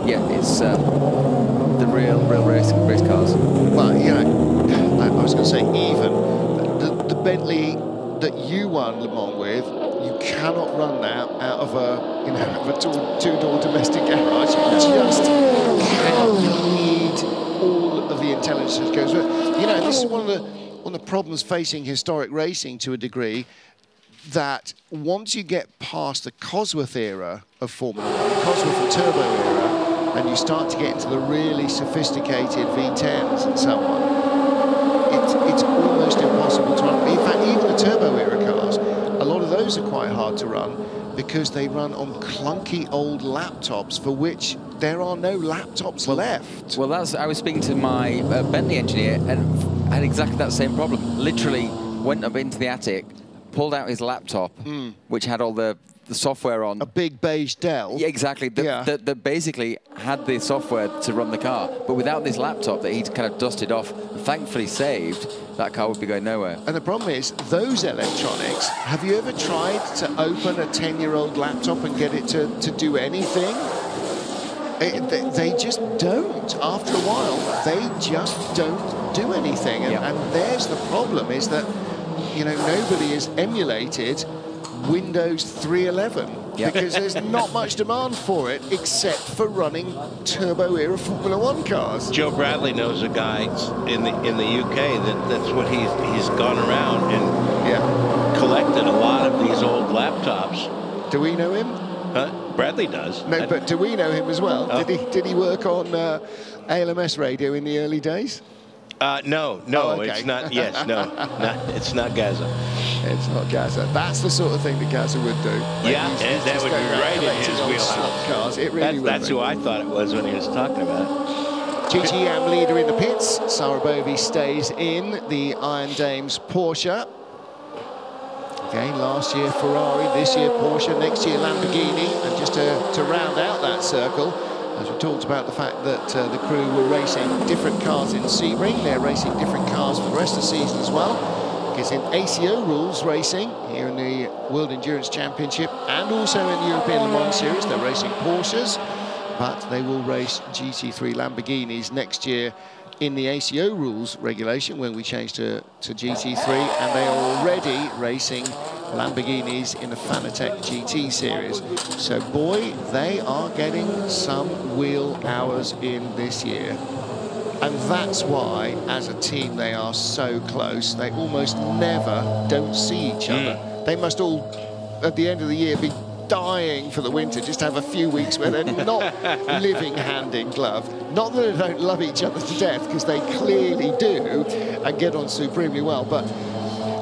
yeah, it's the real race cars. Well, you know, I was going to say, even the Bentley that you won Le Mans with, you cannot run that out of a, you know, a two-door domestic garage. You just cannot. You need all of the intelligence that goes with it. You know, this is one of the problems facing historic racing to a degree, that once you get past the Cosworth era of Formula 1, the Cosworth and Turbo era, and you start to get into the really sophisticated V10s and so on, it's almost impossible to run. In fact, even the Turbo era cars, a lot of those are quite hard to run because they run on clunky old laptops for which there are no laptops left. Well, I was speaking to my Bentley engineer and had exactly that same problem. Literally went up into the attic, pulled out his laptop, which had all the software on. A big beige Dell. Yeah, exactly. That basically had the software to run the car, but without this laptop that he'd kind of dusted off, thankfully saved, that car would be going nowhere. And the problem is, those electronics, have you ever tried to open a 10-year-old laptop and get it to do anything? They just don't. After a while, they just don't do anything. And there's the problem, is that, you know, nobody has emulated Windows 3.11 because there's not much demand for it except for running turbo-era Formula 1 cars. Joe Bradley knows a guy in the UK that's what he's gone around and collected a lot of these old laptops. Do we know him? Bradley does. No, but do we know him as well? Oh. Did he work on ALMS radio in the early days? No, okay. It's not. Yes, it's not Gaza. It's not Gaza. That's the sort of thing that Gaza would do. Yeah, and that would be right in his wheelhouse. Cars. It really would. That's who I thought it was when he was talking about it. GTM leader in the pits. Sarah Bovey stays in the Iron Dames Porsche. Again, last year Ferrari, this year Porsche, next year Lamborghini. And just to round out that circle, as we talked about the fact that the crew were racing different cars in Sebring, they're racing different cars for the rest of the season as well. Because in ACO rules racing, here in the World Endurance Championship, and also in the European Le Mans Series, they're racing Porsches, but they will race GT3 Lamborghinis next year in the ACO rules regulation when we change to GT3, and they are already racing Lamborghinis in the Fanatec GT series. So boy, they are getting some wheel hours in this year. And that's why, as a team, they are so close. They almost never don't see each other. They must all, at the end of the year, be dying for the winter, just have a few weeks where they're not living hand in glove. Not that they don't love each other to death, because they clearly do and get on supremely well, but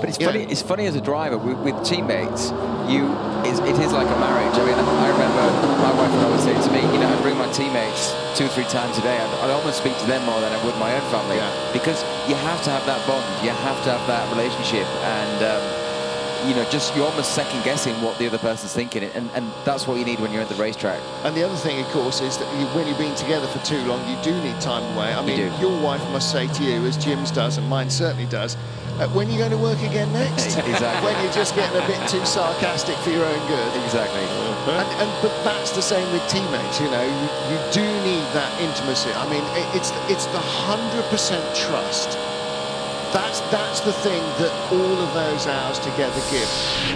it's funny. It's funny as a driver with teammates. It is like a marriage. I mean, I remember my wife would always say to me, you know, I'd bring my teammates 2-3 times a day. I'd almost speak to them more than I would my own family, because you have to have that bond. You have to have that relationship, and you know, just you're almost second guessing what the other person's thinking, and that's what you need when you're at the racetrack. And the other thing, of course, is that when you've been together for too long, you do need time away. I mean, your wife must say to you, as Jim's does, and mine certainly does, when are you going to work again next? Exactly. When you're just getting a bit too sarcastic for your own good. Exactly. But that's the same with teammates, you know. You do need that intimacy. I mean, it's the 100% trust That's the thing that all of those hours together give.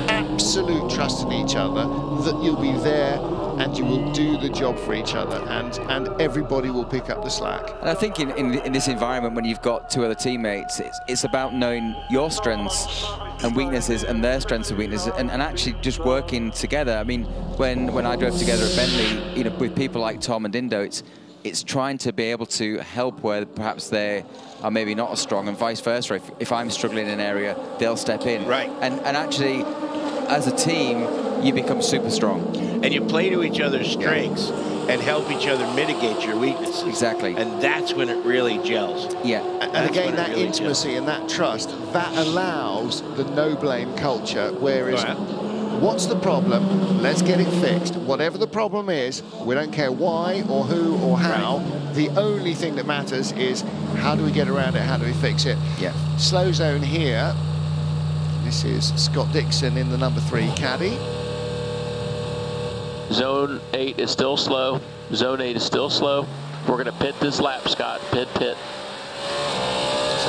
Absolute trust in each other, that you'll be there and you will do the job for each other, and everybody will pick up the slack. And I think in this environment, when you've got two other teammates, it's about knowing your strengths and weaknesses and their strengths and weaknesses, and actually just working together. I mean, when I drove together at Bentley, you know, with people like Tom and Dindo, it's trying to be able to help where perhaps they are maybe not as strong, and vice versa. If I'm struggling in an area, they'll step in. Right. And actually, as a team, you become super strong. And you play to each other's strengths and help each other mitigate your weaknesses. Exactly. And that's when it really gels. Yeah. And again, that really intimacy and that trust, that allows the no-blame culture, whereas what's the problem? Let's get it fixed. Whatever the problem is, we don't care why or who or how. Right. The only thing that matters is how do we get around it, how do we fix it? Yeah. Slow zone here. This is Scott Dixon in the number 3 caddy. Zone 8 is still slow. Zone 8 is still slow. We're going to pit this lap, Scott. Pit. So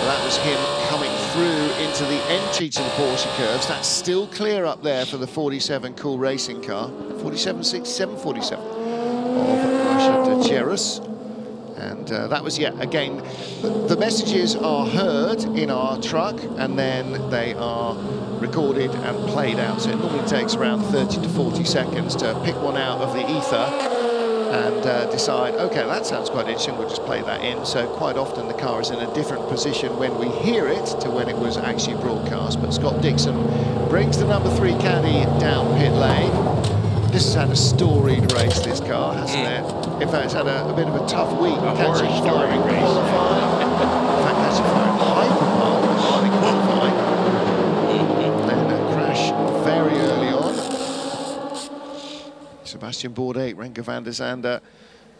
that was him coming through into the entry to the Porsche curves. That's still clear up there for the 47 Cool Racing car. 747 of Rasha de Jerez. And that was, yeah, again, the messages are heard in our truck and then they are recorded and played out. So it normally takes around 30 to 40 seconds to pick one out of the ether and decide, okay, that sounds quite interesting, we'll just play that in. So quite often the car is in a different position when we hear it to when it was actually broadcast. But Scott Dixon brings the number 3 caddy down pit lane. This has had a storied race, this car, hasn't it? In fact, it's had a bit of a tough week. Catching fire in qualifying. In fact, catching fire in hyperpole in qualifying. Then a crash very early on. Sebastian Bourdais, Renger van der Zande,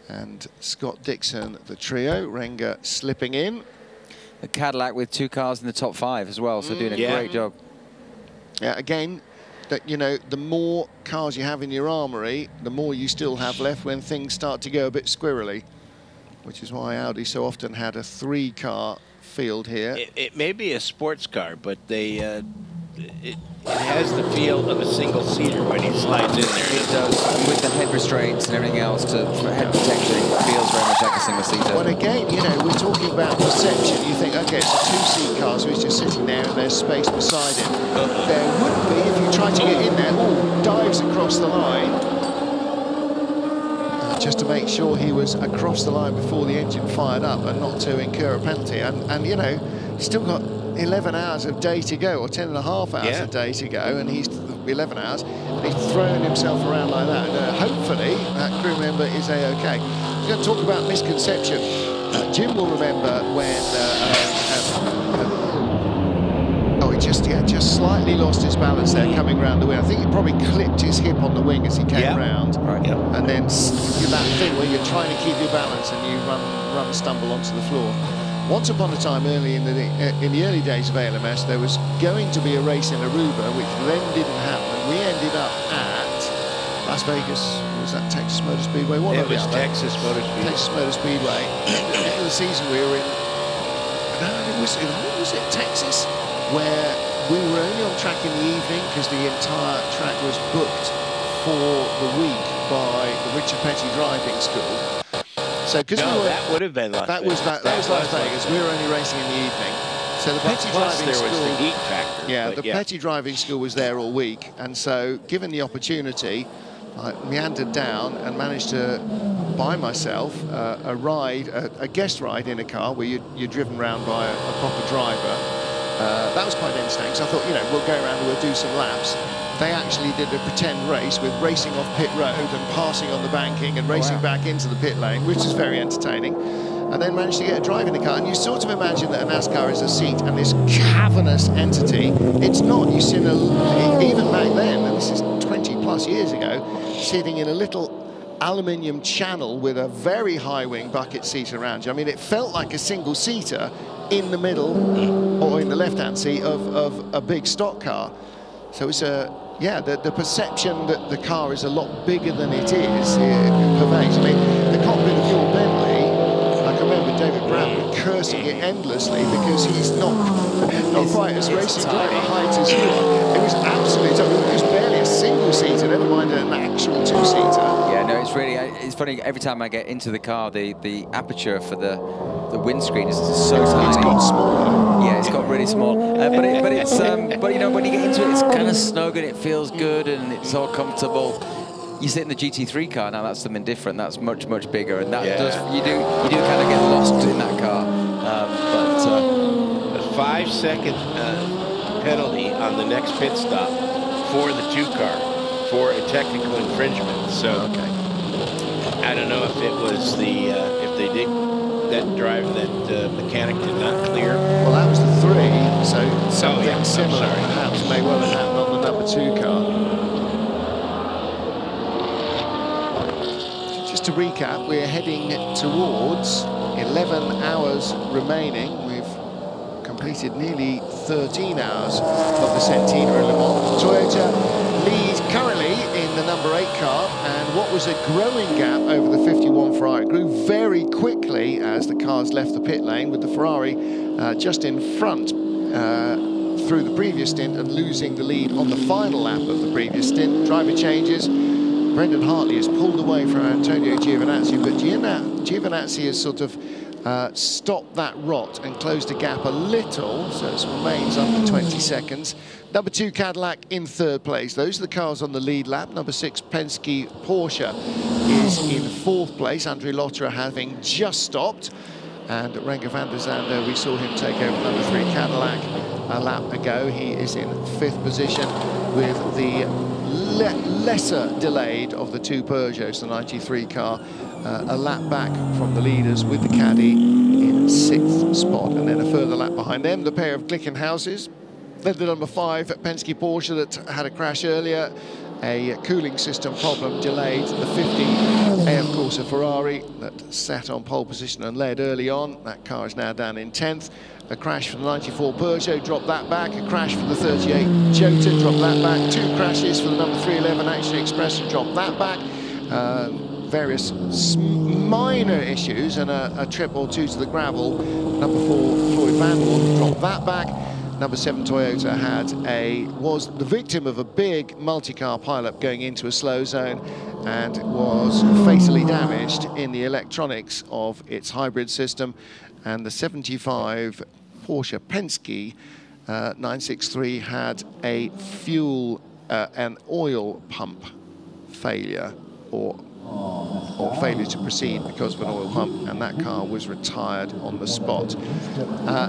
and Scott Dixon, the trio. Renger slipping in. A Cadillac with 2 cars in the top 5 as well, so doing a great job. Yeah, again, that, you know, the more cars you have in your armoury, the more you still have left when things start to go a bit squirrely, which is why Audi so often had a 3-car field here. It may be a sports car, but they it has the feel of a single-seater when he slides in there. It does, with the head restraints and everything else to head protection, it feels very much like a single-seater. Well, again, you know, we're talking about perception. You think, okay, it's a 2-seat car, so he's just sitting there and there's space beside him. There would be if you try to get in there. Oh, dives across the line. Just to make sure he was across the line before the engine fired up and not to incur a penalty. And you know, still got 11 hours of day to go, or 10 and a half hours of day to go, and he's 11 hours, and he's throwing himself around like that. And hopefully that crew member is a-okay. We're going to talk about misconception. Jim will remember when he just slightly lost his balance there coming round the wing. I think he probably clipped his hip on the wing as he came round. Right. And then that thing where you're trying to keep your balance and you run and stumble onto the floor. Once upon a time, early in the early days of ALMS, there was going to be a race in Aruba, which then didn't happen. We ended up at Las Vegas. Was that Texas Motor Speedway? It was Texas Motor Speedway. Texas Motor Speedway. At the end of the season, we were in. Was it Texas, where we were only on track in the evening because the entire track was booked for the week by the Richard Petty Driving School. So, that would have been Las Vegas. That was Las Vegas. We were only racing in the evening. So the Petty Driving School. There was the heat factor. Yeah, the Petty Driving School was there all week, and so given the opportunity, I meandered down and managed to buy myself a ride, a guest ride in a car where you're driven around by a proper driver. That was quite interesting. So I thought, you know, we'll go around and we'll do some laps. They actually did a pretend race with racing off pit road and passing on the banking and racing back into the pit lane, which is very entertaining. And then managed to get a drive in the car. And you sort of imagine that a NASCAR is a seat and this cavernous entity. It's not. You sit even back then, and this is 20 plus years ago, sitting in a little aluminium channel with a very high wing bucket seat around you. I mean, it felt like a single seater in the middle or in the left-hand seat of a big stock car. So it's the perception that the car is a lot bigger than it is, it pervades. I mean, the cockpit of your Bentley, I can remember David Brown would cursing it endlessly because he's not quite as racing driver height as you are. It was absolutely tough. It was barely a single-seater, never mind an actual two-seater. Yeah, no, it's really, it's funny, every time I get into the car, the aperture for the windscreen is so tiny. It's got smaller. Yeah, it's got really small. But you know, when you get into it, it's kind of snug and it feels good and it's all comfortable. You sit in the GT3 car now, that's something different. That's much bigger, and that does you do kind of get lost in that car. A 5-second penalty on the next pit stop for the 2 car for a technical infringement. So I don't know if it was the if they did that mechanic did not clear. Well, that was the 3, so something similar perhaps may well have happened on the number 2 car. Just to recap, we're heading towards 11 hours remaining. We've completed nearly 13 hours of the Centena in Le Mans. Toyota lead currently in the number 8 car, and what was a growing gap over the 51 Ferrari grew very quickly as the cars left the pit lane, with the Ferrari just in front through the previous stint and losing the lead on the final lap of the previous stint. Driver changes. Brendan Hartley has pulled away from Antonio Giovinazzi, but Giovinazzi has sort of stopped that rot and closed the gap a little, so it remains under 20 seconds. Number 2 Cadillac in 3rd place. Those are the cars on the lead lap. Number 6 Penske Porsche is in 4th place. Andre Lotterer having just stopped. And Renger van der Zande, we saw him take over number 3 Cadillac a lap ago. He is in 5th position with the lesser delayed of the 2 Peugeots, the 93 car, a lap back from the leaders with the Caddy in 6th spot, and then a further lap behind them, the pair of Glickenhauses. Then the number 5 Penske Porsche that had a crash earlier, a cooling system problem delayed the 50 AF Corsa Ferrari that sat on pole position and led early on. That car is now down in 10th. A crash for the 94 Peugeot, dropped that back. A crash for the 38 Jota, dropped that back. 2 crashes for the number 311 Action Express, and dropped that back. Various minor issues and a trip or 2 to the gravel. Number 4 Floyd Vanderwall, dropped that back. Number 7 Toyota was the victim of a big multi-car pileup going into a slow zone and was fatally damaged in the electronics of its hybrid system. And the 75 Porsche Penske 963 had a fuel and oil pump failure or failure to proceed because of an oil pump, and that car was retired on the spot.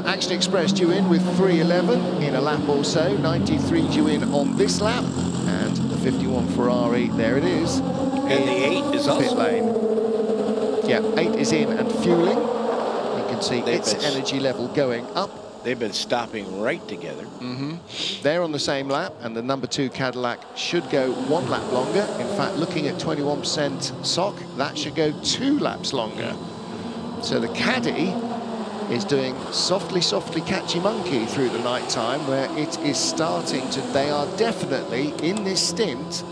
Action Express due in with 3:11 in a lap or so. 93 due in on this lap, and the 51 Ferrari, there it is. And the 8 is pit also lane. Yeah, 8 is in and fueling. You can see its energy level going up. They've been stopping right together. They're on the same lap, and the number 2 Cadillac should go 1 lap longer. In fact, looking at 21% SOC, that should go 2 laps longer. So the Caddy is doing softly, softly catchy monkey through the night time, where it is starting to, they are definitely in this stint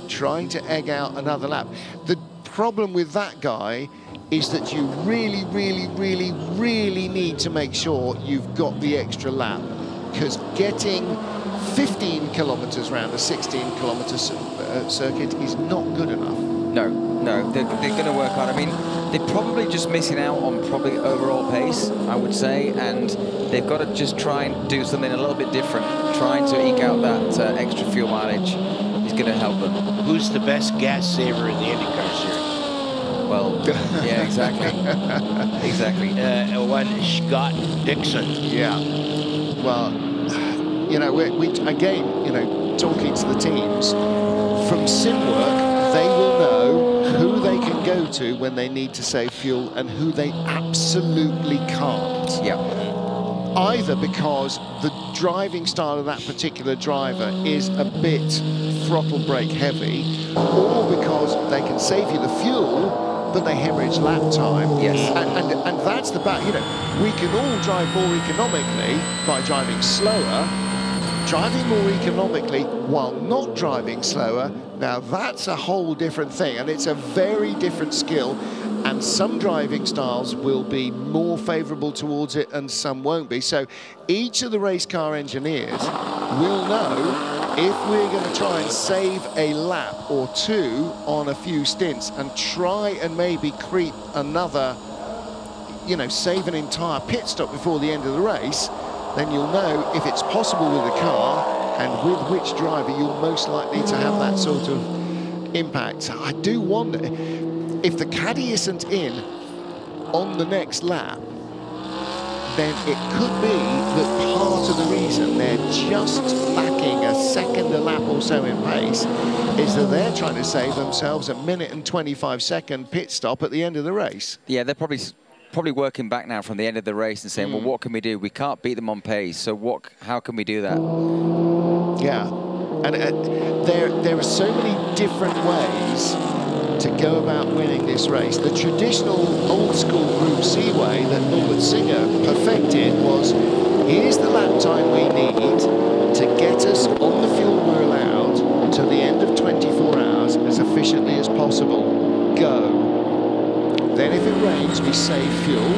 trying to egg out another lap. The problem with that guy is that you really, really, really, really need to make sure you've got the extra lap, because getting 15 kilometers around a 16-kilometer circuit is not good enough. No, they're going to work hard. I mean, they're probably just missing out on probably overall pace, I would say, and they've got to just try and do something a little bit different. Trying to eke out that extra fuel mileage is going to help them. Who's the best gas saver in the IndyCar series? Well, yeah, exactly. Exactly. One Scott Dixon. Yeah. Well, you know, we again, you know, talking to the teams, from sim work, they will know who they can go to when they need to save fuel and who they absolutely can't. Yeah. Either because the driving style of that particular driver is a bit throttle brake heavy, or because they can save you the fuel, but they hemorrhage lap time. Yes. And that's the back, you know, we can all drive more economically by driving slower. Driving more economically while not driving slower, now that's a whole different thing, and it's a very different skill. And and some driving styles will be more favourable towards it and some won't be. So each of the race car engineers will know if we're going to try and save a lap or two on a few stints and try and maybe creep another, you know, save an entire pit stop before the end of the race, then you'll know if it's possible with the car and with which driver you're most likely to have that sort of impact. I do wonder if the caddy isn't in on the next lap, then it could be that part of the reason they're just lacking a second a lap or so in pace is that they're trying to save themselves a 1 and 25-second pit stop at the end of the race. Yeah, they're probably working back now from the end of the race and saying, well, what can we do? We can't beat them on pace, so how can we do that? Yeah, and there are so many different ways to go about winning this race. The traditional old-school Group C way that Norbert Singer perfected was, here's the lap time we need to get us on the fuel we're allowed to the end of 24 hours as efficiently as possible. Go. Then if it rains, we save fuel,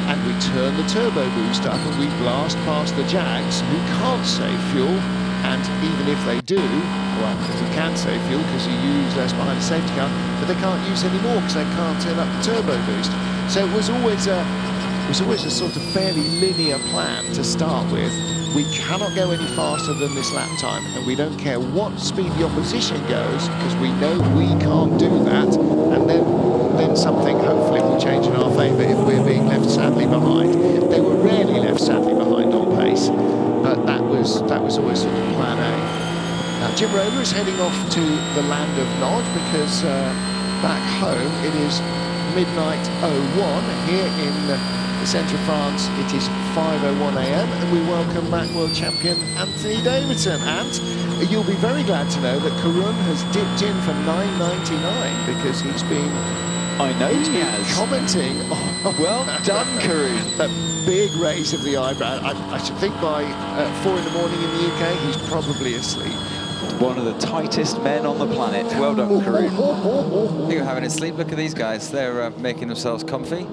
and we turn the turbo boost up and we blast past the Jags who can't save fuel. And even if they do, well, you can save fuel because you use less behind the safety car, but they can't use any more because they can't turn up the turbo boost. So it was always a sort of fairly linear plan to start with. We cannot go any faster than this lap time, and we don't care what speed the opposition goes because we know we can't do that. And then something hopefully will change in our favour if we're being left sadly behind. They were rarely left sadly behind on pace, but that was always sort of plan A. Now Jim Roller is heading off to the land of Nod because back home it is midnight 01 here in the centre of France. It is 5:01 AM, and we welcome back world champion Anthony Davidson. And you'll be very glad to know that Karun has dipped in for 9.99 because he's been. I know he has. Commenting on well done, Karun. That big raise of the eyebrow. I should think by 4 in the morning in the UK, he's probably asleep. One of the tightest men on the planet. Well done, Karun. I think you're having a sleep. Look at these guys. They're making themselves comfy.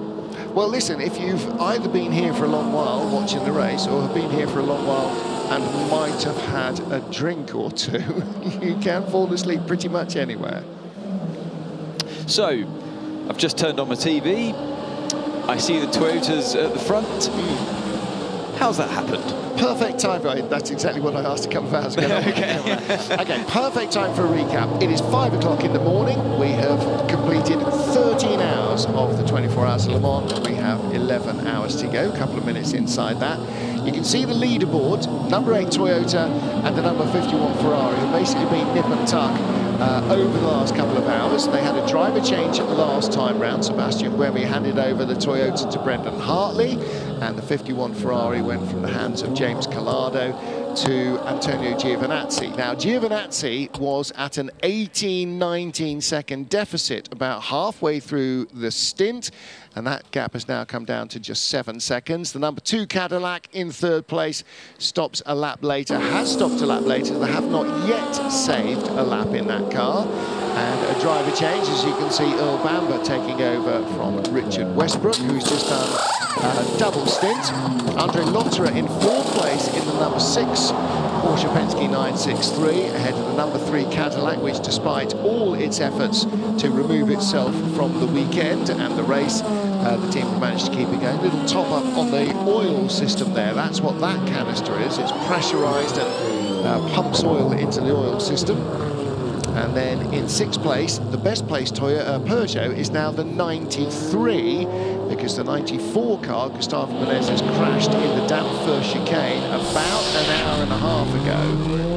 Well, listen, if you've either been here for a long while watching the race or have been here for a long while and might have had a drink or two, you can fall asleep pretty much anywhere. So, I've just turned on my TV. I see the Toyotas at the front. How's that happened? Perfect time, right? That's exactly what I asked a couple of hours ago. Okay, perfect time for a recap. It is 5 o'clock in the morning. We have completed 13 hours of the 24 hours of Le Mans, and we have 11 hours to go, a couple of minutes inside that. You can see the leaderboard, number 8 Toyota and the number 51 Ferrari have basically been nip and tuck over the last couple of hours. They had a driver change last time round. Sebastian Buemi handed over the Toyota to Brendan Hartley, and the 51 Ferrari went from the hands of James Collado to Antonio Giovinazzi. Now, Giovinazzi was at an 18-19 second deficit about halfway through the stint, and that gap has now come down to just 7 seconds. The number 2 Cadillac in 3rd place stops a lap later, has stopped a lap later. They have not yet saved a lap in that car. And a driver change, as you can see, Earl Bamber taking over from Richard Westbrook, who's just done a double stint. Andre Lotterer in 4th place in the number 6 Porsche Penske 963, ahead of the number 3 Cadillac, which despite all its efforts to remove itself from the weekend and the race, the team have managed to keep it going. Little top up on the oil system there. That's what that canister is. It's pressurized and pumps oil into the oil system. And then in 6th place, the best placed Peugeot is now the 93, because the 94 car, Gustavo Menezes, has crashed in the damp first chicane about an hour and a half ago.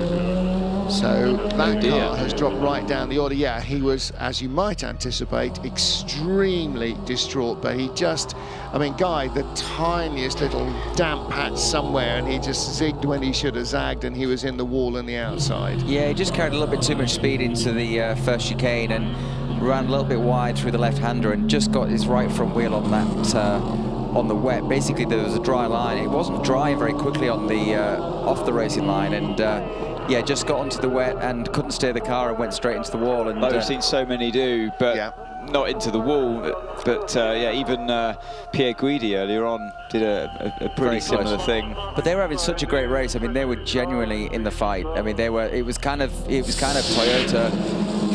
So that car has dropped right down the order. Yeah, he was, as you might anticipate, extremely distraught, but he just, I mean, Guy, the tiniest little damp patch somewhere, and he just zigged when he should have zagged, and he was in the wall on the outside. Yeah, he just carried a little bit too much speed into the first chicane and ran a little bit wide through the left-hander and just got his right front wheel on that on the wet. Basically, there was a dry line. It wasn't dry very quickly on the off the racing line, and yeah, just got onto the wet and couldn't steer the car and went straight into the wall. And like we've seen so many do, but not into the wall, but yeah, even Pierre Guidi earlier on did a pretty similar thing. But they were having such a great race. I mean, they were genuinely in the fight. I mean, they were. It was kind of Toyota,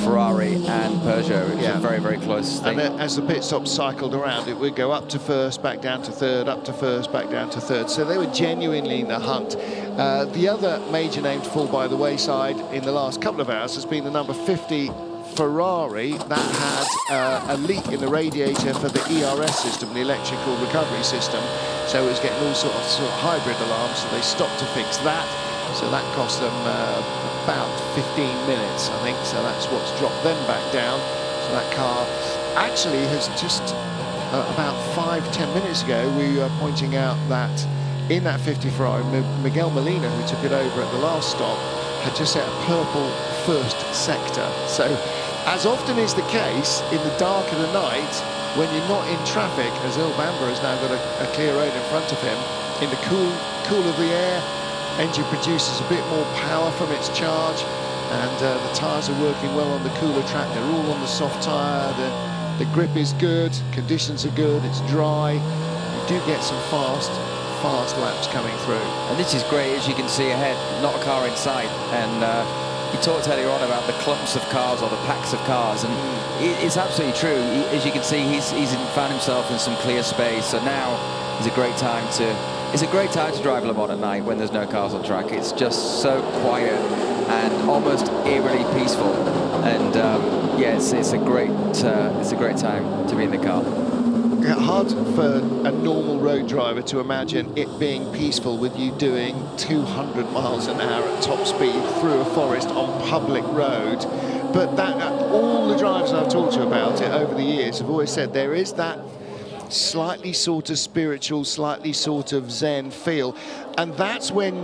Ferrari, and Peugeot. It was a very, very close thing. And as the pit stops cycled around, it would go up to first, back down to third, up to first, back down to third. So they were genuinely in the hunt. The other major name to fall by the wayside in the last couple of hours has been the number 50 Ferrari that had a leak in the radiator for the ERS system, the electrical recovery system. So it was getting all sorts of hybrid alarms, so they stopped to fix that. So that cost them about 15 minutes, I think. So that's what's dropped them back down. So that car actually has just about 5-10 minutes ago, we were pointing out that in that 50 Ferrari, Miguel Molina, who took it over at the last stop, had just set a purple first sector. So, as often is the case, in the dark of the night, when you're not in traffic, as Il Bamba has now got a clear road in front of him, in the cool of the air, engine produces a bit more power from its charge, and the tyres are working well on the cooler track. They're all on the soft tyre, the grip is good, conditions are good, it's dry. You do get some fast laps coming through. And this is great, as you can see ahead, not a car in sight. And he talked earlier on about the clumps of cars or the packs of cars, and it's absolutely true. As you can see, he's found himself in some clear space. So now is a great time to drive Le Mans at night when there's no cars on track. It's just so quiet and almost eerily peaceful. And yeah, it's a great time to be in the car. Hard for a normal road driver to imagine it being peaceful with you doing 200 miles an hour at top speed through a forest on public road. But that all the drivers I've talked to about it over the years have always said there is that slightly sort of spiritual, slightly sort of Zen feel, and that's when,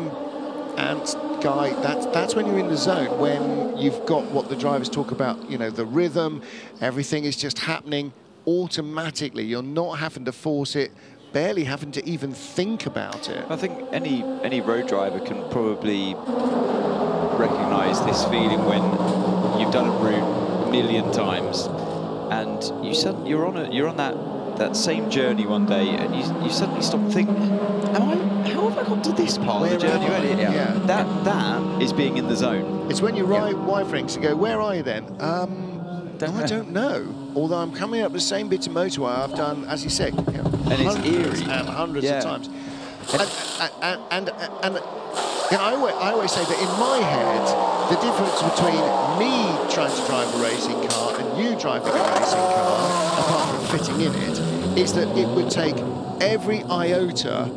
and Guy, that's when you're in the zone, when you've got what the drivers talk about, you know, the rhythm, everything is just happening automatically. You're not having to force it, barely having to even think about it. I think any road driver can probably recognise this feeling when you've done a route a million times and you're on that same journey one day, and you suddenly stop and think, how have I got to this part of the journey already? Yeah. That is being in the zone. It's when your wife rings and go, where are you then? I don't know. Although I'm coming up the same bit of motorway I've done, as you said, and it's eerie and hundreds of times. And I always say that in my head, the difference between me trying to drive a racing car and you driving a racing car, apart from fitting in it, is that it would take every iota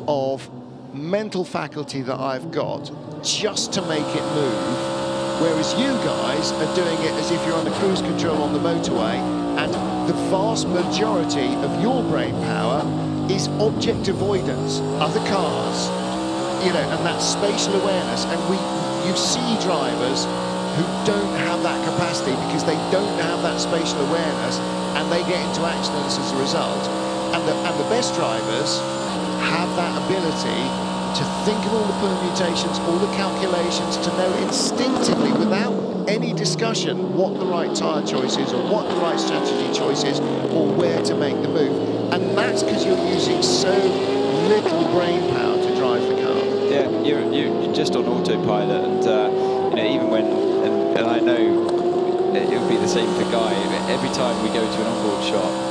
of mental faculty that I've got just to make it move. Whereas you guys are doing it as if you're under cruise control on the motorway, and the vast majority of your brain power is object avoidance, other cars, you know, and that spatial awareness. And you see drivers who don't have that capacity because they don't have that spatial awareness, and they get into accidents as a result. And the best drivers have that ability to think of all the permutations, all the calculations, to know instinctively, without any discussion, what the right tyre choice is, or what the right strategy choice is, or where to make the move. And that's because you're using so little brain power to drive the car. Yeah, you're just on autopilot, and you know, even when, and I know it would be the same for Guy, every time we go to an onboard shot,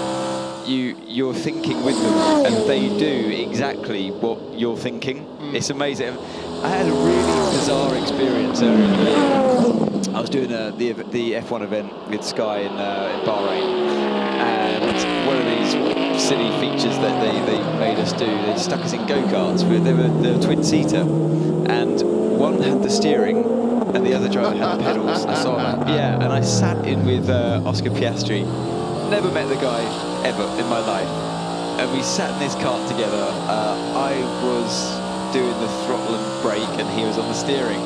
you're thinking with them, and they do exactly what you're thinking. It's amazing. I had a really bizarre experience earlier in the year. I was doing the F1 event with Sky in Bahrain, and one of these silly features that they made us do, they stuck us in go-karts. They were twin-seater, and one had the steering and the other driver had the pedals. I saw that. Yeah, and I sat in with Oscar Piastri. Never met the guy ever in my life, and we sat in this kart together. I was doing the throttle and brake, and he was on the steering.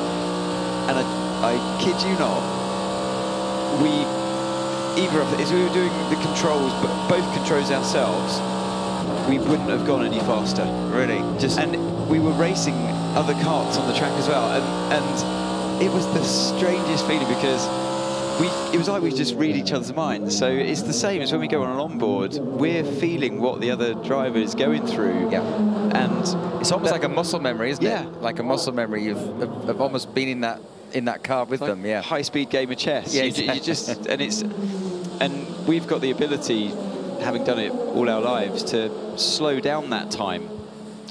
And I kid you not, either of us, as we were doing the controls, but both controls ourselves, we wouldn't have gone any faster. Really, and we were racing other karts on the track as well, and it was the strangest feeling, because it was like we just read each other's minds. So it's the same as when we go on an onboard. We're feeling what the other driver is going through. Yeah. And it's almost like a muscle memory, isn't it? Like a muscle memory of almost being in that car with them. Yeah. High-speed game of chess. Yeah, you just and we've got the ability, having done it all our lives, to slow down that time.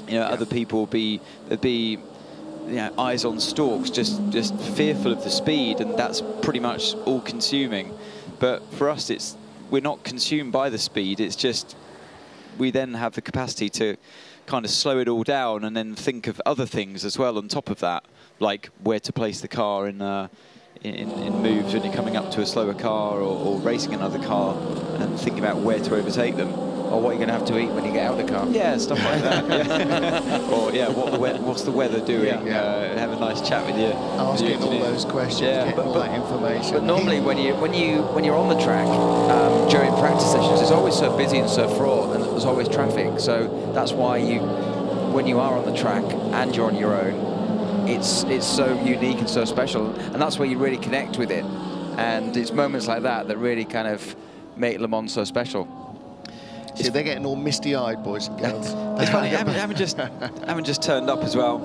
You know, other people would be eyes on stalks, just fearful of the speed, and that's pretty much all consuming. But for us, we're not consumed by the speed. It's just we then have the capacity to kind of slow it all down and then think of other things as well on top of that, like where to place the car in moves when you're coming up to a slower car or racing another car, and thinking about where to overtake them. Or what you're going to have to eat when you get out of the car. Yeah, stuff like that. Yeah. Or yeah, what's the weather doing? Yeah. Have a nice chat with you. Asking all those questions, getting all that information. But normally when you're on the track during practice sessions, it's always so busy and so fraught, and there's always traffic. So that's why when you are on the track and you're on your own, it's so unique and so special, and that's where you really connect with it. And it's moments like that that really kind of make Le Mans so special. See, they're getting all misty-eyed, boys and girls. It's funny, having just turned up as well.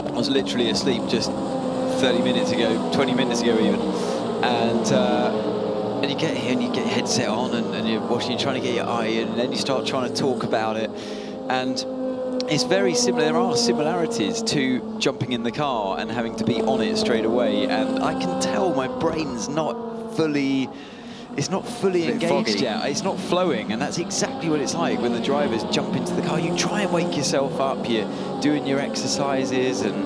I was literally asleep just 30 minutes ago, 20 minutes ago even. And you get here and you get your headset on and you're watching, you're trying to get your eye in, and then you start trying to talk about it. And it's very similar. There are similarities to jumping in the car and having to be on it straight away. And I can tell my brain's not fully... It's not fully engaged yet. It's not flowing, and that's exactly what it's like when the drivers jump into the car. You try and wake yourself up. You're doing your exercises, and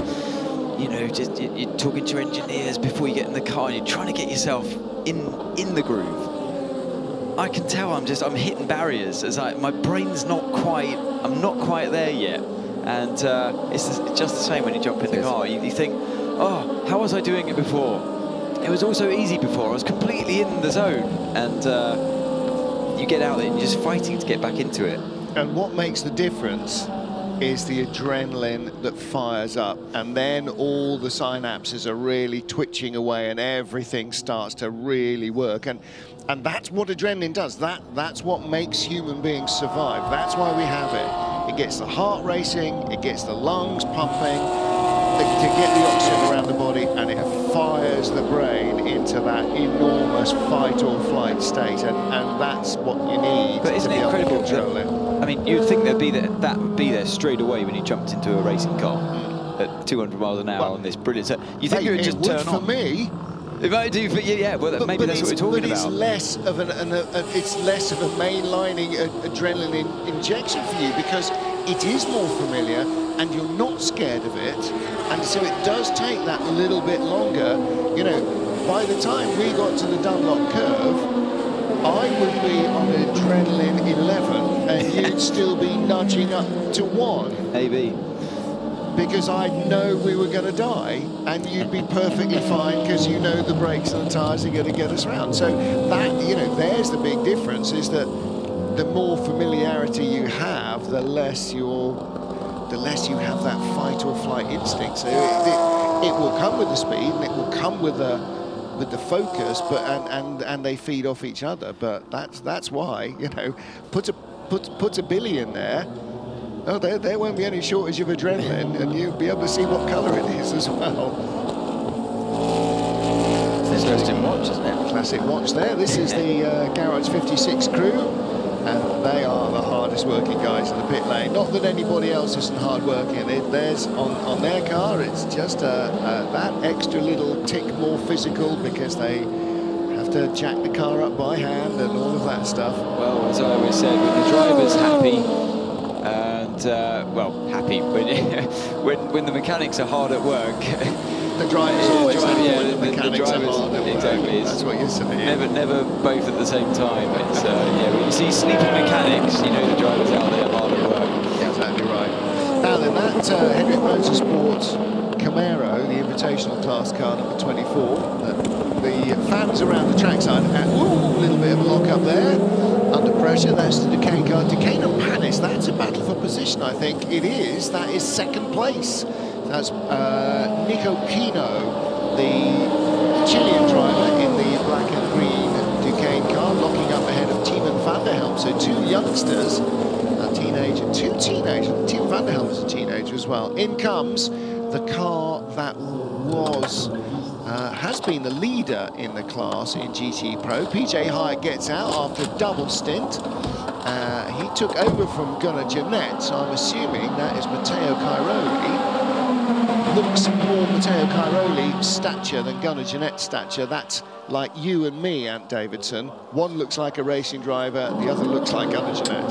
you know, just you're talking to your engineers before you get in the car, and you're trying to get yourself in the groove. I can tell I'm hitting barriers. It's like my brain's not quite. I'm not quite there yet, and it's just the same when you jump in the car. You think, oh, how was I doing it before? It was also easy before. I was completely in the zone, and you get out there and you're just fighting to get back into it. And what makes the difference is the adrenaline that fires up, and then all the synapses are really twitching away and everything starts to really work. And that's what adrenaline does. That's what makes human beings survive. That's why we have it. It gets the heart racing, it gets the lungs pumping, to get the oxygen around the body, and it fires the brain into that enormous fight or flight state, and that's what you need. But isn't it incredible that, I mean, you'd think that would be there straight away when you jumped into a racing car at 200 miles an hour on this brilliant set. You think it would just turn on? For me. It might do for you, yeah. Well, maybe that's what we're talking about. But it's less of it's less of a mainlining adrenaline injection for you, because it is more familiar and you're not scared of it, and so it does take that little bit longer. You know, by the time we got to the Dunlop curve, I would be on adrenaline 11 and you'd still be nudging up to 1. Maybe. Because I know we were going to die, and you'd be perfectly fine because you know the brakes and the tyres are going to get us around. So that, you know, there's the big difference, is that the more familiarity you have, the less you have that fight or flight instinct. So it will come with the speed, and it will come with the focus, but and they feed off each other. But that's why, you know, put a Billy in there. Oh, there won't be any shortage of adrenaline, and you'll be able to see what colour it is as well. It's an interesting watch, isn't it? Classic watch there. This is the Garage 56 crew, and they are the hardest working guys in the pit lane. Not that anybody else isn't hard working. There's on their car, it's just that extra little tick more physical, because they have to jack the car up by hand and all of that stuff. Well, as I always said, when the driver's happy, well, happy when the mechanics are hard at work. The driver's always happy when the mechanics are hard at work. Exactly. That's what you're saying. Never both at the same time. It's yeah, when you see sleepy mechanics, you know the driver's out there hard at work. Yeah, exactly right. Now then, that Hendrick Motorsports Camaro, the Invitational class car number 24, the fans around the trackside, and a little bit of a lock up there. Under pressure, that's the Duquesne car. Duquesne and Panis, that's a battle for position, I think. It is. That is second place. That's Nico Pino, the Chilean driver in the black and green Duquesne car, locking up ahead of Tiemann van der Helm. So two youngsters, two teenagers. Tiemann van der Helm is a teenager as well. In comes the car that has been the leader in the class in GT Pro. PJ Hyatt gets out after a double stint. He took over from Gunnar Jeanette, so I'm assuming that is Matteo Cairoli. Looks more Matteo Cairoli stature than Gunnar Jeanette's stature. That's like you and me, Ant Davidson. One looks like a racing driver, the other looks like Gunnar Jeanette.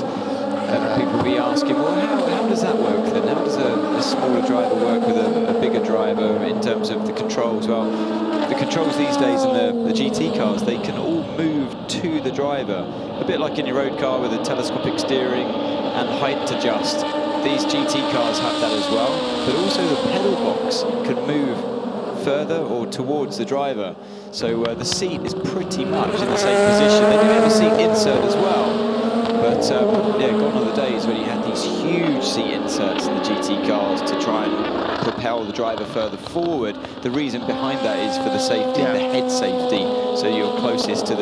People will be asking, well, how does that work then? How does a smaller driver work with a bigger driver in terms of the controls? Well, the controls these days in the GT cars, they can all move to the driver. A bit like in your road car with a telescopic steering and height adjust. These GT cars have that as well, but also the pedal box can move further or towards the driver. So the seat is pretty much in the same position. They do have a seat insert as well. But yeah, gone are the days when you had these huge seat inserts in the GT cars to try and propel the driver further forward. The reason behind that is for the safety, the head safety. So you're closest to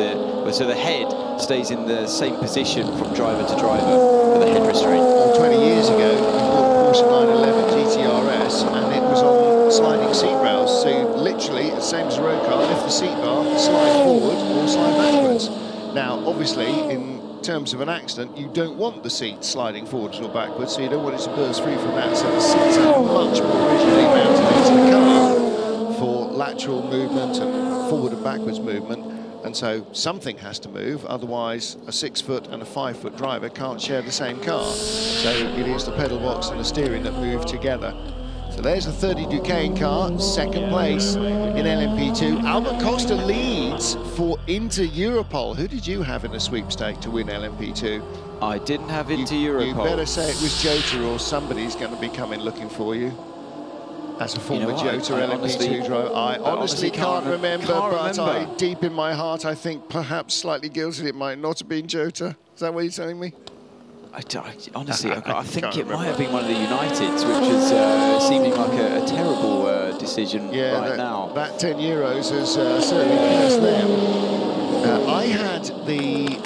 so the head stays in the same position from driver to driver for the head restraint. 20 years ago, you bought Porsche 911 GTRS and it was on sliding seat rails. So literally, the same as a road car, lift the seat bar, slide forward or slide backwards. Now, obviously, in terms of an accident, you don't want the seat sliding forwards or backwards, so you don't want it to burst free from that. So the seats are much more rigidly mounted into the car for lateral movement and forward and backwards movement. And so something has to move, otherwise a 6-foot and a 5-foot driver can't share the same car. So it is the pedal box and the steering that move together. So there's the 30 Duquesne car, second place in LMP2. Albert Costa leads for Inter Europol. Who did you have in a sweepstake to win LMP2? I didn't have Inter Europol. You better say it was Jota or somebody's going to be coming looking for you. As a former Jota LMP2 driver, I honestly can't remember, but deep in my heart, I think perhaps slightly guilty it might not have been Jota. Is that what you're telling me? Honestly, I think it might have been one of the Uniteds, which is seeming like a terrible decision right now. That 10 euros has certainly cursed them. I had the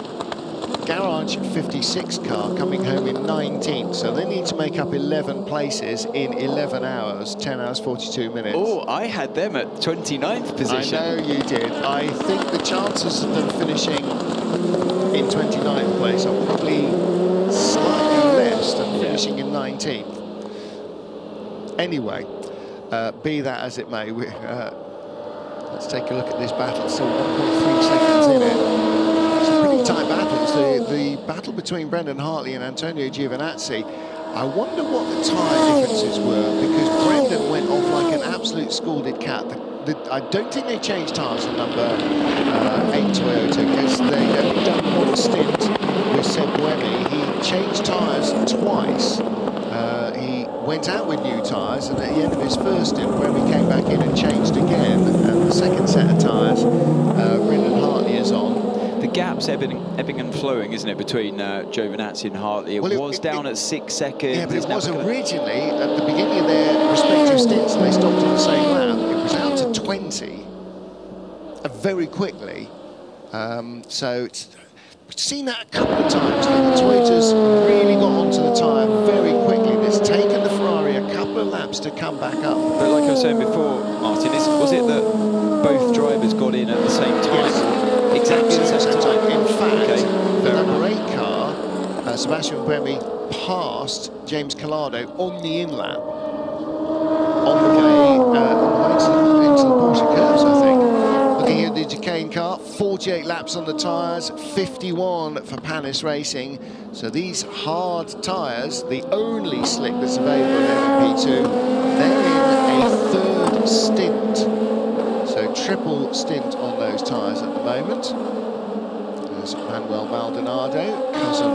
Garage 56 car coming home in 19th, so they need to make up 11 places in 11 hours, 10 hours, 42 minutes. Oh, I had them at 29th position. I know you did. I think the chances of them finishing in 29th place are probably slightly less than finishing in 19th. Anyway, be that as it may, let's take a look at this battle. Still 1.3 seconds in it. It's a pretty tight battle. The battle between Brendan Hartley and Antonio Giovinazzi. I wonder what the tyre differences were, because Brendan went off like an absolute scalded cat. I don't think they changed tyres at number 8 Toyota, because they'd only done one stint with Seb Buemi. He changed tyres twice. He went out with new tyres, and at the end of his first stint, Buemi came back in and changed again. And the second set of tyres, Brendan Hartley is on. The gap's ebbing and flowing, isn't it, between Giovinazzi and Hartley? It was down at 6 seconds. Yeah, but it was originally, at the beginning of their respective stints, and they stopped on the same lap, it was out to 20 very quickly. So we've seen that a couple of times. The Toyota's really got onto the tyre very quickly. It's taken the Ferrari a couple of laps to come back up. But like I was saying before, Martin, was it that both drivers got in at the same time? Yes. Exactly the same time. In fact, the number 8 car, Sebastian Buemi passed James Collado on the in-lap, on the way into the Porsche curves, I think. Looking at the Duquesne car, 48 laps on the tyres, 51 for Panis Racing. So these hard tyres, the only slick that's available in LMP2, they're in a 3rd stint. So triple stint on those tyres at the moment. There's Manuel Maldonado, cousin.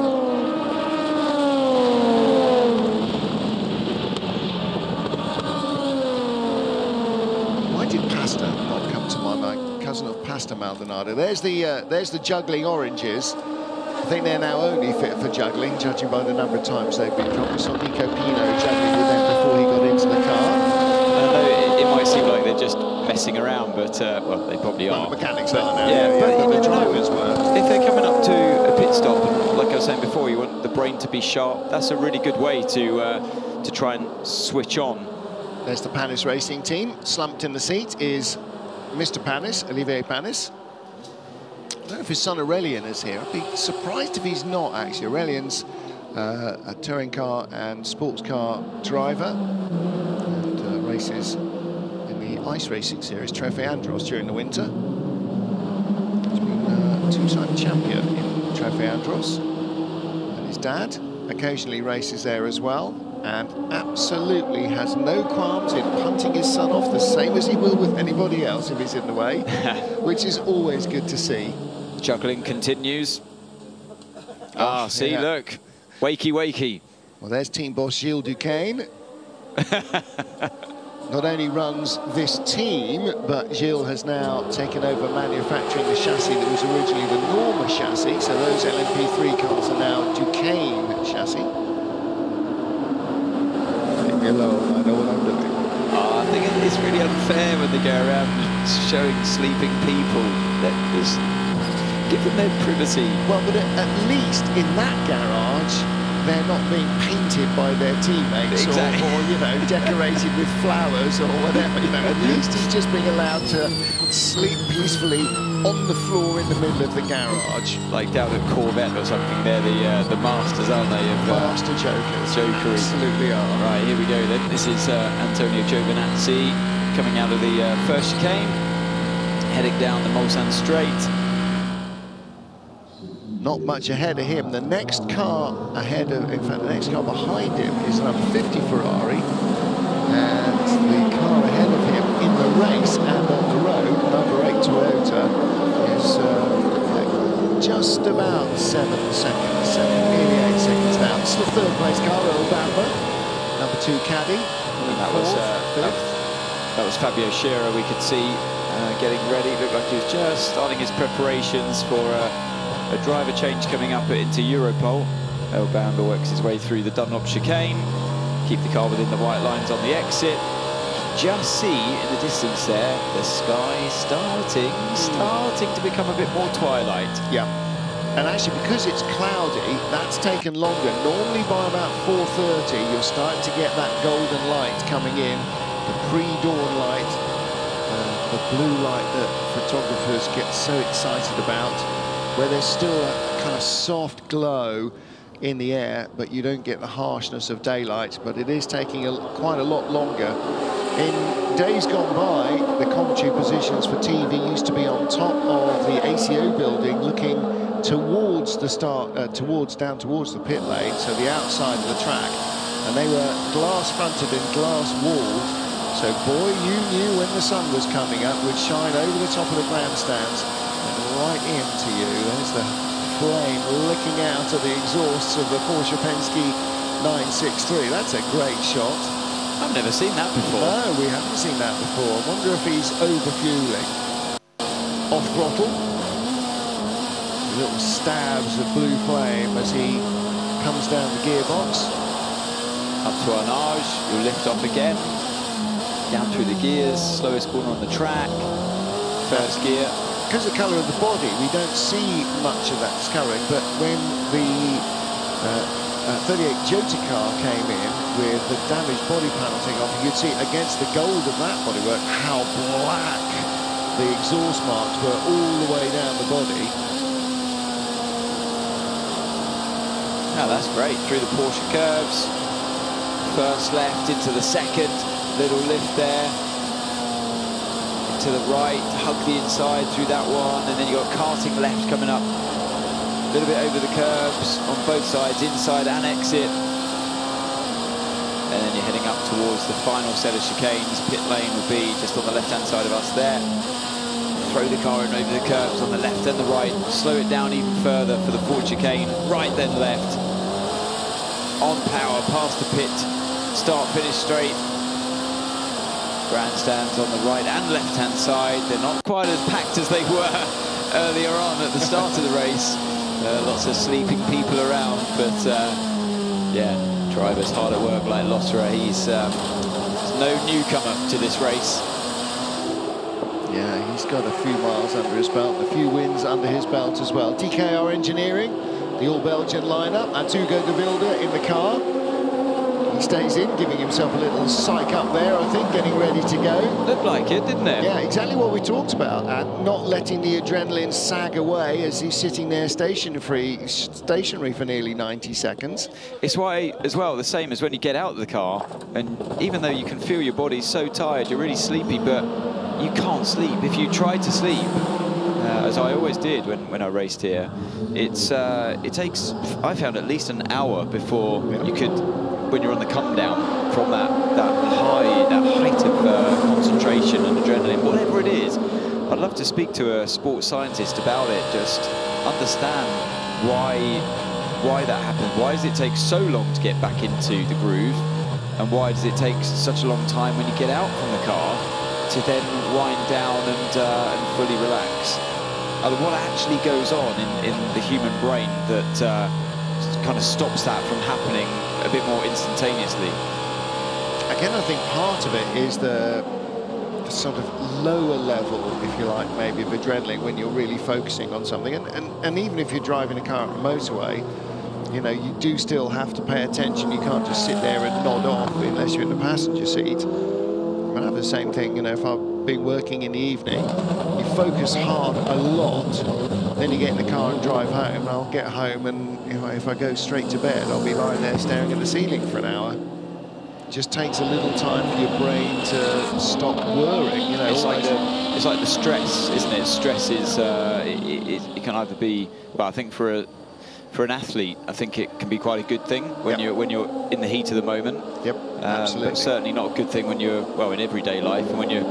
Why did Pasta not come to my mind? Cousin of Pasta Maldonado. There's the juggling oranges. I think they're now only fit for juggling, judging by the number of times they've been dropped. We saw Nico Pino juggling with them before he got into the car. I know it might seem like they're just messing around, but well, they probably are. The mechanics are now. Yeah, but the drivers were. If they're coming up to a pit stop, and like I was saying before, you want the brain to be sharp. That's a really good way to try and switch on. There's the Panis racing team. Slumped in the seat is Mr. Panis, Olivier Panis. I don't know if his son Aurelien is here. I'd be surprised if he's not, actually. Aurelien's a touring car and sports car driver, and races in the ice racing series, Trofeo Andros, during the winter. He's been a two-time champion in Trofeo Andros. And his dad occasionally races there as well, and absolutely has no qualms in punting his son off the same as he will with anybody else if he's in the way, which is always good to see. Chuckling continues. Ah, see, yeah. Look. Wakey, wakey. Well, there's team boss Gilles Duquesne. Not only runs this team, but Gilles has now taken over manufacturing the chassis that was originally the Norma chassis. So those LMP3 cars are now Duquesne chassis. Leave me alone, I know what I'm doing. Oh, I think it's really unfair when they go around showing sleeping people. Just give them their privacy. Well, but at least in that garage, they're not being painted by their teammates, exactly. or you know, decorated with flowers or whatever. You know, at least he's just being allowed to sleep peacefully on the floor in the middle of the garage, like down at Corvette or something. They're the masters, aren't they? Of master jokers. Jokery. Absolutely are. Right, here we go. Then this is Antonio Giovinazzi coming out of the first chicane, heading down the Mulsanne Straight. Not much ahead of him. The next car ahead of, in fact, the next car behind him is number 50 Ferrari, and the car ahead of him in the race and on the road, number 8 Toyota, is just about 7 seconds, nearly 8 seconds now. It's the third place car, Obama, number 2 Caddy, and that was Fabio Scherer. We could see getting ready. Looked like he was just starting his preparations for a driver change coming up into Europol. El Bamba works his way through the Dunlop chicane. Keep the car within the white lines on the exit. Just see in the distance there, the sky starting to become a bit more twilight. Yeah. And actually, because it's cloudy, that's taken longer. Normally by about 4:30, you're starting to get that golden light coming in, the pre-dawn light, the blue light that photographers get so excited about, where there's still a kind of soft glow in the air, but you don't get the harshness of daylight. But it is taking quite a lot longer. In days gone by, the commentary positions for TV used to be on top of the ACO building, looking towards the start, down towards the pit lane, so the outside of the track, and they were glass-fronted and glass-walled. So, boy, you knew when the sun was coming up, would shine over the top of the grandstands right into you. There's the flame licking out of the exhausts of the Porsche Penske 963. That's a great shot. I've never seen that before. No, we haven't seen that before. I wonder if he's over-fueling. Off throttle. Little stabs of blue flame as he comes down the gearbox. Up to Arnage, you'll lift off again. Down through the gears, slowest corner on the track. First gear. Because of the colour of the body, we don't see much of that discolouring, but when the 38 Jota car came in with the damaged body panel taken off, you could see against the gold of that bodywork how black the exhaust marks were all the way down the body. Now that's great, through the Porsche curves. First left into the second, little lift there. To the right, hug the inside through that one, and then you've got karting left coming up. A little bit over the curbs on both sides, inside and exit. And then you're heading up towards the final set of chicanes. Pit lane will be just on the left-hand side of us there. Throw the car in over the curbs on the left and the right. Slow it down even further for the forward chicane. Right then left. On power, past the pit. Start, finish straight. Grandstands on the right and left-hand side. They're not quite as packed as they were earlier on at the start of the race. Lots of sleeping people around, but yeah, drivers hard at work like Lotterer. He's no newcomer to this race. Yeah, he's got a few miles under his belt, a few wins under his belt as well. DKR Engineering, the all-Belgian lineup, and Hugo de Wilde in the car. He stays in, giving himself a little psych up there, I think, getting ready to go. Looked like it, didn't it? Yeah, exactly what we talked about, and not letting the adrenaline sag away as he's sitting there stationary for nearly 90 seconds. It's why, as well, the same as when you get out of the car, and even though you can feel your body's so tired, you're really sleepy, but you can't sleep. If you try to sleep, as I always did when I raced here, it takes, I found, at least an hour before you could, when you're on the come down from that height of concentration and adrenaline, whatever it is. I'd love to speak to a sports scientist about it, just understand why that happens. Why does it take so long to get back into the groove, and why does it take such a long time when you get out from the car to then wind down and fully relax? What actually goes on in the human brain that kind of stops that from happening a bit more instantaneously? Again, I think part of it is the sort of lower level, if you like, maybe of adrenaline when you're really focusing on something. And even if you're driving a car on a motorway, you know, you do still have to pay attention. You can't just sit there and nod off unless you're in the passenger seat. I have the same thing, you know, if I've been working in the evening, you focus hard a lot, then you get in the car and drive home, and I'll get home and, you know, if I go straight to bed, I'll be lying there staring at the ceiling for an hour. It just takes a little time for your brain to stop whirring, you know. It's like the stress, isn't it? Stress is, it can either be, well, I think for an athlete, I think it can be quite a good thing when you're in the heat of the moment. Yep, absolutely. But certainly not a good thing when you're, well, in everyday life, and when you're,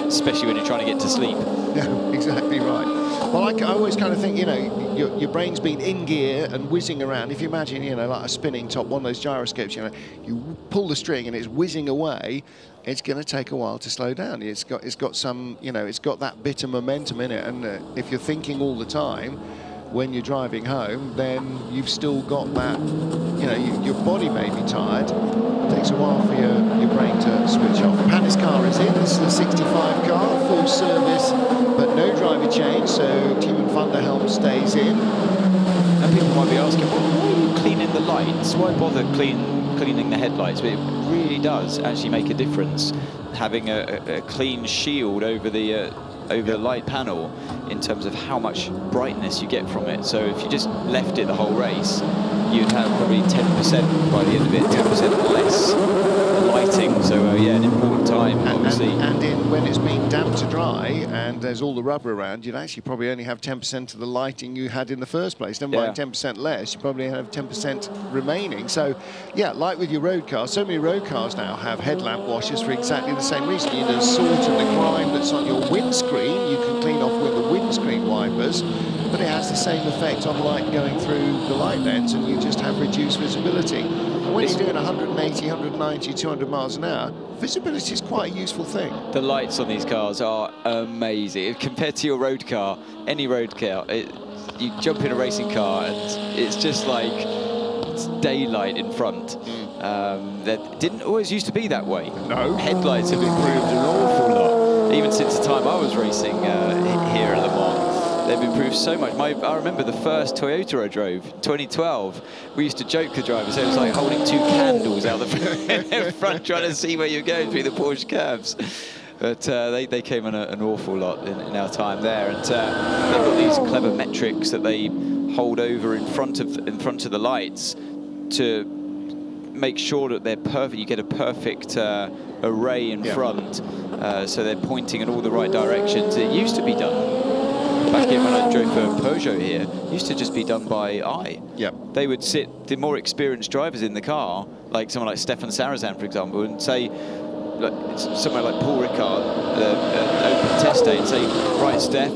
especially when you're trying to get to sleep. No, exactly right. Well, I always kind of think, you know, your brain's been in gear and whizzing around. If you imagine, you know, like a spinning top, one of those gyroscopes, you know, you pull the string and it's whizzing away, it's going to take a while to slow down. It's got some, you know, it's got that bit of momentum in it. And if you're thinking all the time, when you're driving home, then you've still got that, you know, your body may be tired. It takes a while for your brain to switch off. Panis car is in. This is a 65 car, full service, but no driver change, so Timo van der Helm stays in. And people might be asking, well, why are you cleaning the lights? Why bother cleaning the headlights? But it really does actually make a difference, having a clean shield over the light panel in terms of how much brightness you get from it. So if you just left it the whole race, you'd have probably 10% by the end of it, 10% less lighting. So yeah, an important time, obviously. And when it's been damp to dry and there's all the rubber around, you'd actually probably only have 10% of the lighting you had in the first place. Never mind 10% less, you probably have 10% remaining. So yeah, like with your road cars, so many road cars now have headlamp washers for exactly the same reason. You know, salt and the grime that's on your windscreen, you can clean off with the windscreen wipers, but it has the same effect on light going through the light lens, and you just have reduced visibility. And when you're doing 180, 190, 200 miles an hour, visibility is quite a useful thing. The lights on these cars are amazing. Compared to your road car, any road car, you jump in a racing car and it's just like it's daylight in front. That didn't always used to be that way. No. Headlights have improved an awful lot. Even since the time I was racing here at Le Mans. They've improved so much. I remember the first Toyota I drove, 2012. We used to joke to drivers, it was like holding two candles out the front trying to see where you're going through the Porsche curves. But they came on an awful lot in our time there. And they've got these clever metrics that they hold over in front of the lights to make sure that they're perfect. You get a perfect array in front, so they're pointing in all the right directions. It used to be done back in when I drove for Peugeot here. It used to just be done by eye. Yep. They would sit, the more experienced drivers in the car, like someone like Stefan Sarrazin, for example, and say, like, somewhere like Paul Ricard, open test day, and say, right, Steph,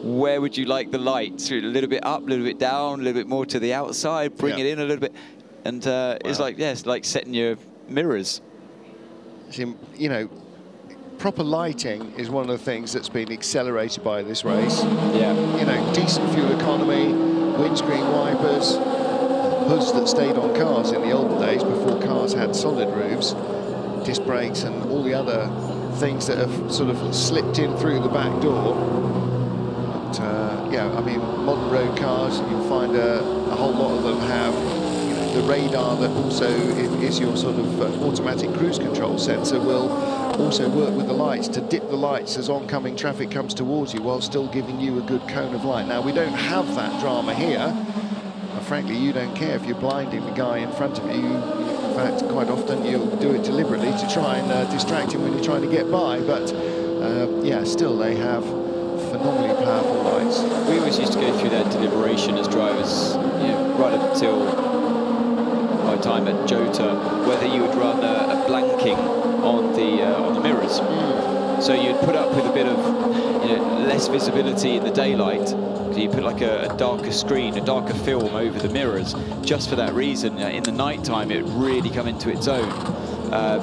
where would you like the lights? A little bit up, a little bit down, a little bit more to the outside, bring it in a little bit. And it's like, it's like setting your mirrors. You know, proper lighting is one of the things that's been accelerated by this race. Yeah. You know, decent fuel economy, windscreen wipers, hoods that stayed on cars in the olden days before cars had solid roofs, disc brakes and all the other things that have sort of slipped in through the back door. But yeah, I mean, modern road cars, you'll find a whole lot of them have, you know, the radar that also is your sort of automatic cruise control sensor will also work with the lights to dip the lights as oncoming traffic comes towards you while still giving you a good cone of light. Now, we don't have that drama here. Frankly, you don't care if you're blinding the guy in front of you. In fact, quite often you'll do it deliberately to try and distract him when you're trying to get by. But yeah, still they have phenomenally powerful lights. We always used to go through that deliberation as drivers, you know, right up until my time at Jota, whether you would run a blanking on the mirrors. So you'd put up with a bit of, you know, less visibility in the daylight. So you put like a darker screen, a darker film over the mirrors, just for that reason. In the night time, it would really come into its own,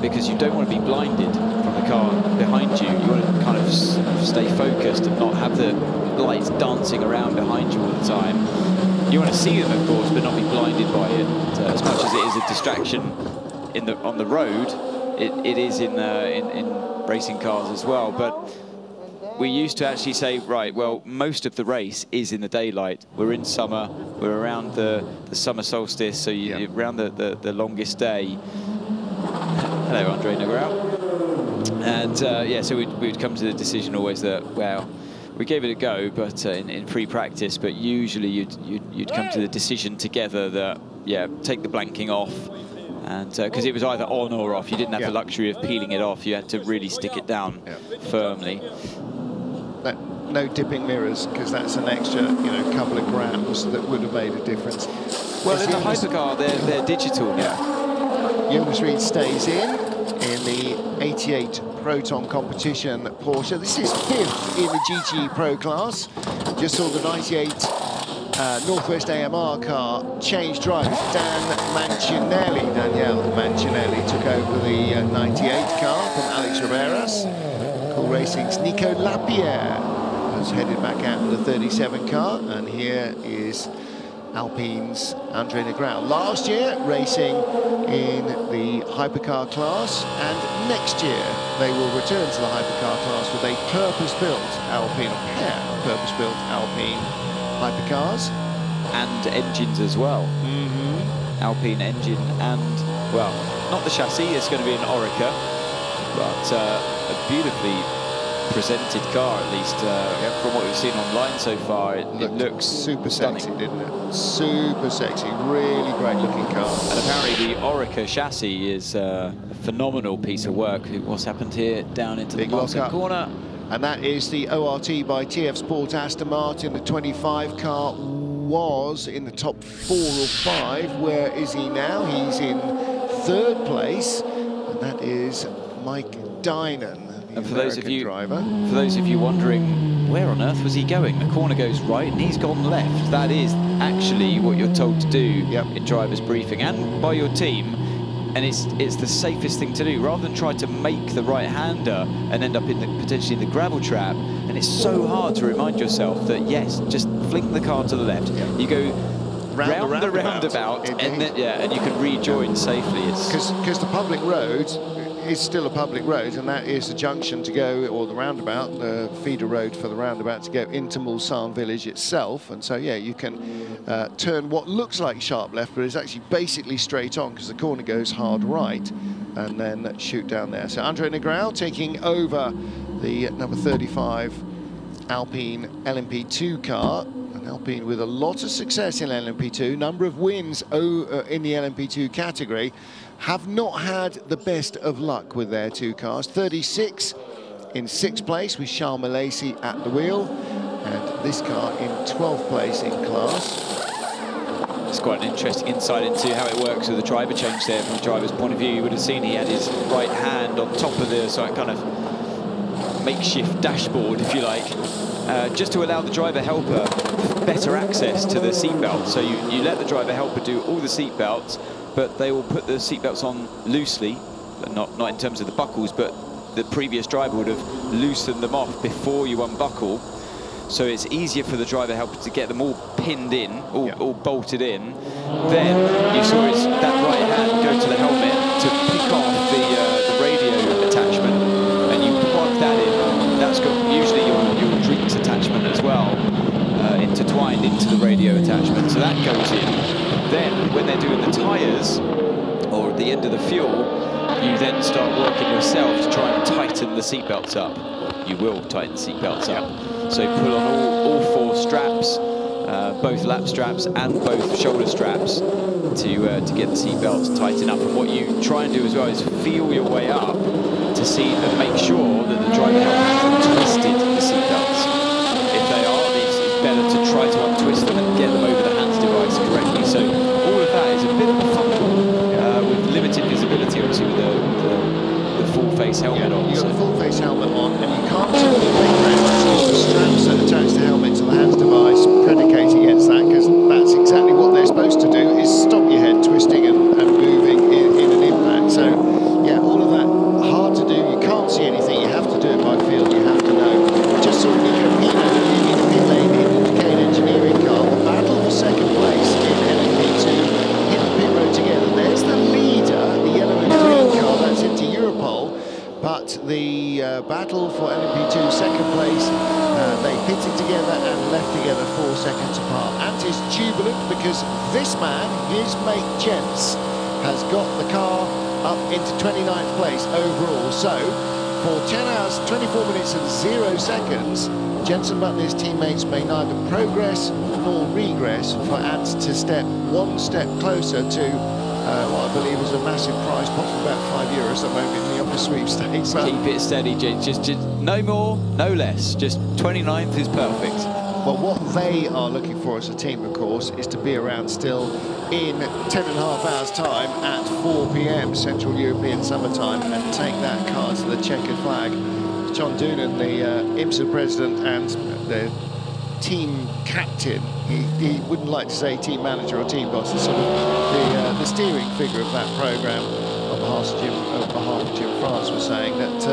because you don't want to be blinded from the car behind you. You want to kind of stay focused and not have the lights dancing around behind you all the time. You want to see them, of course, but not be blinded by it. As much as it is a distraction on the road, it is in racing cars as well. But we used to actually say, right, well, most of the race is in the daylight. We're in summer, we're around the summer solstice, so you're around the longest day. Hello, Andre Negrão. And yeah, so we'd come to the decision always that, well, we gave it a go, but in pre-practice, but usually you'd come to the decision together that, yeah, take the blanking off. And because it was either on or off, you didn't have the luxury of peeling it off. You had to really stick it down firmly. No dipping mirrors, because that's an extra, you know, couple of grams that would have made a difference. Well, in the hypercar, they're digital now. Jonas Reed stays in the 88 Proton competition Porsche. This is 5th in the GTE Pro class. Just saw the 98 Northwest AMR car change drivers. Daniele Mancinelli took over the 98 car from Alex Riberas. Cool Racing's Nico Lapierre has headed back out in the 37 car, and here is Alpine's Andre Negrão. Last year racing in the hypercar class, and next year they will return to the hypercar class with a purpose-built Alpine, a pair of purpose-built Alpine hypercars. And engines as well. Alpine engine and, well, not the chassis, it's going to be an Orica, but a beautifully presented car, at least from what we've seen online so far. It looks super stunning. sexy, didn't it? Super sexy, really great looking car. And apparently the Orica chassis is a phenomenal piece of work. What's happened here down into the Martin corner? And that is the ORT by TF Sport Aston Martin. The 25 car was in the top 4 or 5. Where is he now? He's in 3rd place, and that is Mike Dynan. And for those of you wondering, where on earth was he going? The corner goes right and he's gone left. That is actually what you're told to do in driver's briefing and by your team. And it's the safest thing to do, rather than try to make the right-hander and end up potentially in the gravel trap. And it's so hard to remind yourself that, yes, just fling the car to the left. You go round the roundabout, and then, and you can rejoin safely. Because the public road is still a public road, and that is the junction to go, or the roundabout, the feeder road for the roundabout to go into Mulsanne village itself. And so, yeah, you can turn what looks like sharp left, but it's actually basically straight on, because the corner goes hard right, and then shoot down there. So Andre Negrão taking over the number 35 Alpine LMP2 car. An Alpine with a lot of success in LMP2, number of wins in the LMP2 category. Have not had the best of luck with their 2 cars. 36 in 6th place with Charles Mallacy at the wheel, and this car in 12th place in class. It's quite an interesting insight into how it works with the driver change there. From the driver's point of view, you would have seen he had his right hand on top of the kind of makeshift dashboard, if you like, just to allow the driver helper better access to the seatbelt. So you let the driver helper do all the seatbelts, but they will put the seatbelts on loosely, not in terms of the buckles, but the previous driver would have loosened them off before you unbuckle. So it's easier for the driver helper to get them all pinned in, all bolted in. Then you saw that right hand go to the helmet to pick off the radio attachment, and you tyres, or at the end of the fuel, you then start working yourself to try and tighten the seatbelts up. You will tighten the seatbelts up. So pull on all 4 straps, both lap straps and both shoulder straps to get the seatbelts tightened up. And what you try and do as well is feel your way up to see and make sure that the driver hasn't twisted the seatbelts. If they are, it's better to try to untwist them and get them over the hands device correctly. So all of that is a bit of a fumble with limited visibility, obviously, with the full face helmet on. You've got the full face helmet on, and you can't typically make the straps that attach the helmet to the hands device predicate against that, because that's exactly what they're supposed to do, is stop your head twisting and moving in an impact. So, yeah, all of that hard to do. You can't see anything. You have to do it by feel. You have to know. Just saw Nico Pino in the pit lane in the Decade Engineering car. The battle for second place in LMP2 hit the pit road together. There's the leader, the yellow and green car. That's into Europol. But the battle for LMP2 second place, they pitted together and left together 4 seconds apart. Ant is jubilant because this man, his mate Jens, has got the car up into 29th place overall. So, for 10 hours, 24 minutes and 0 seconds, Jenson Button and his teammates may neither progress nor regress for Ant to step 1 step closer to what I believe is a massive prize pot of about €5 at the moment in the office sweepstakes. Keep it steady, James. Just no more, no less. Just 29th is perfect. Well, what they are looking for as a team, of course, is to be around still in 10.5 hours' time at 4 p.m. Central European summertime and take that car to the checkered flag. John Doonan, the IMSA president and the team captain, he wouldn't like to say team manager or team boss, it's sort of the steering figure of that programme on behalf of Jim France was saying that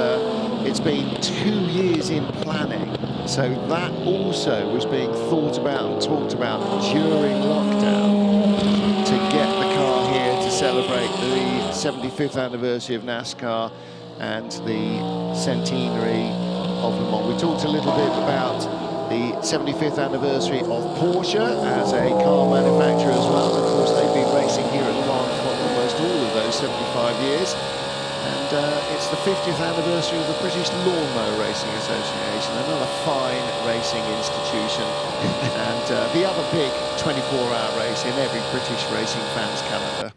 it's been 2 years in planning, so that also was being thought about and talked about during lockdown to get the car here to celebrate the 75th anniversary of NASCAR and the centenary of Le Mans. We talked a little bit about the 75th anniversary of Porsche as a car manufacturer as well. Of course, they've been racing here at Le Mans for almost all of those 75 years. And it's the 50th anniversary of the British Lawnmower Racing Association, another fine racing institution. And the other big 24-hour race in every British racing fan's calendar.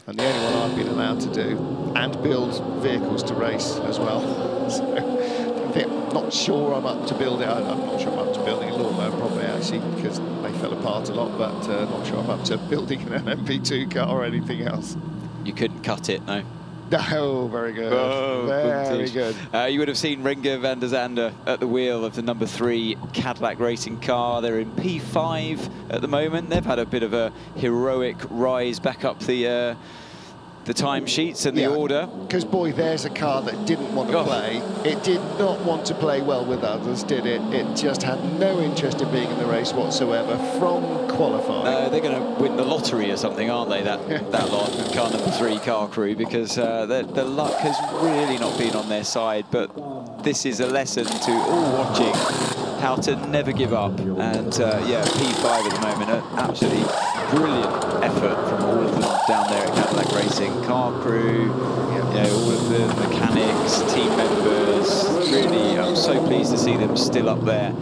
And the only one I've been allowed to do, and build vehicles to race as well. So, I'm not sure I'm up to building. I'm not sure I'm up to building a lawnmower, probably actually, because they fell apart a lot. But not sure I'm up to building an LMP2 car or anything else. You couldn't cut it, no. Oh, very good. Oh, very good. You would have seen Renger van der Zande at the wheel of the number 3 Cadillac racing car. They're in P5 at the moment. They've had a bit of a heroic rise back up the timesheets and the order. Because, boy, there's a car that didn't want to play. It did not want to play well with others, did it? It just had no interest in being in the race whatsoever from qualifying. No, they're going to win the lottery or something, aren't they, that lot, car number 3 car crew, because the luck has really not been on their side. But this is a lesson to all watching how to never give up. And, yeah, P5 at the moment, an absolutely brilliant effort from all of them down there at Cadillac Racing. Car crew, you know, all of the mechanics, team members. Really, I'm so pleased to see them still up there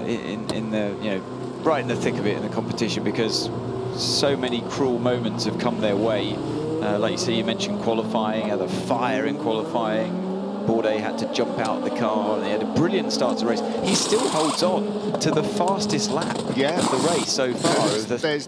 in the, you know, right in the thick of it in the competition, because so many cruel moments have come their way. Like you say, you mentioned qualifying, the fire in qualifying. Bourdais had to jump out of the car, and he had a brilliant start to the race. He still holds on to the fastest lap of the race so far.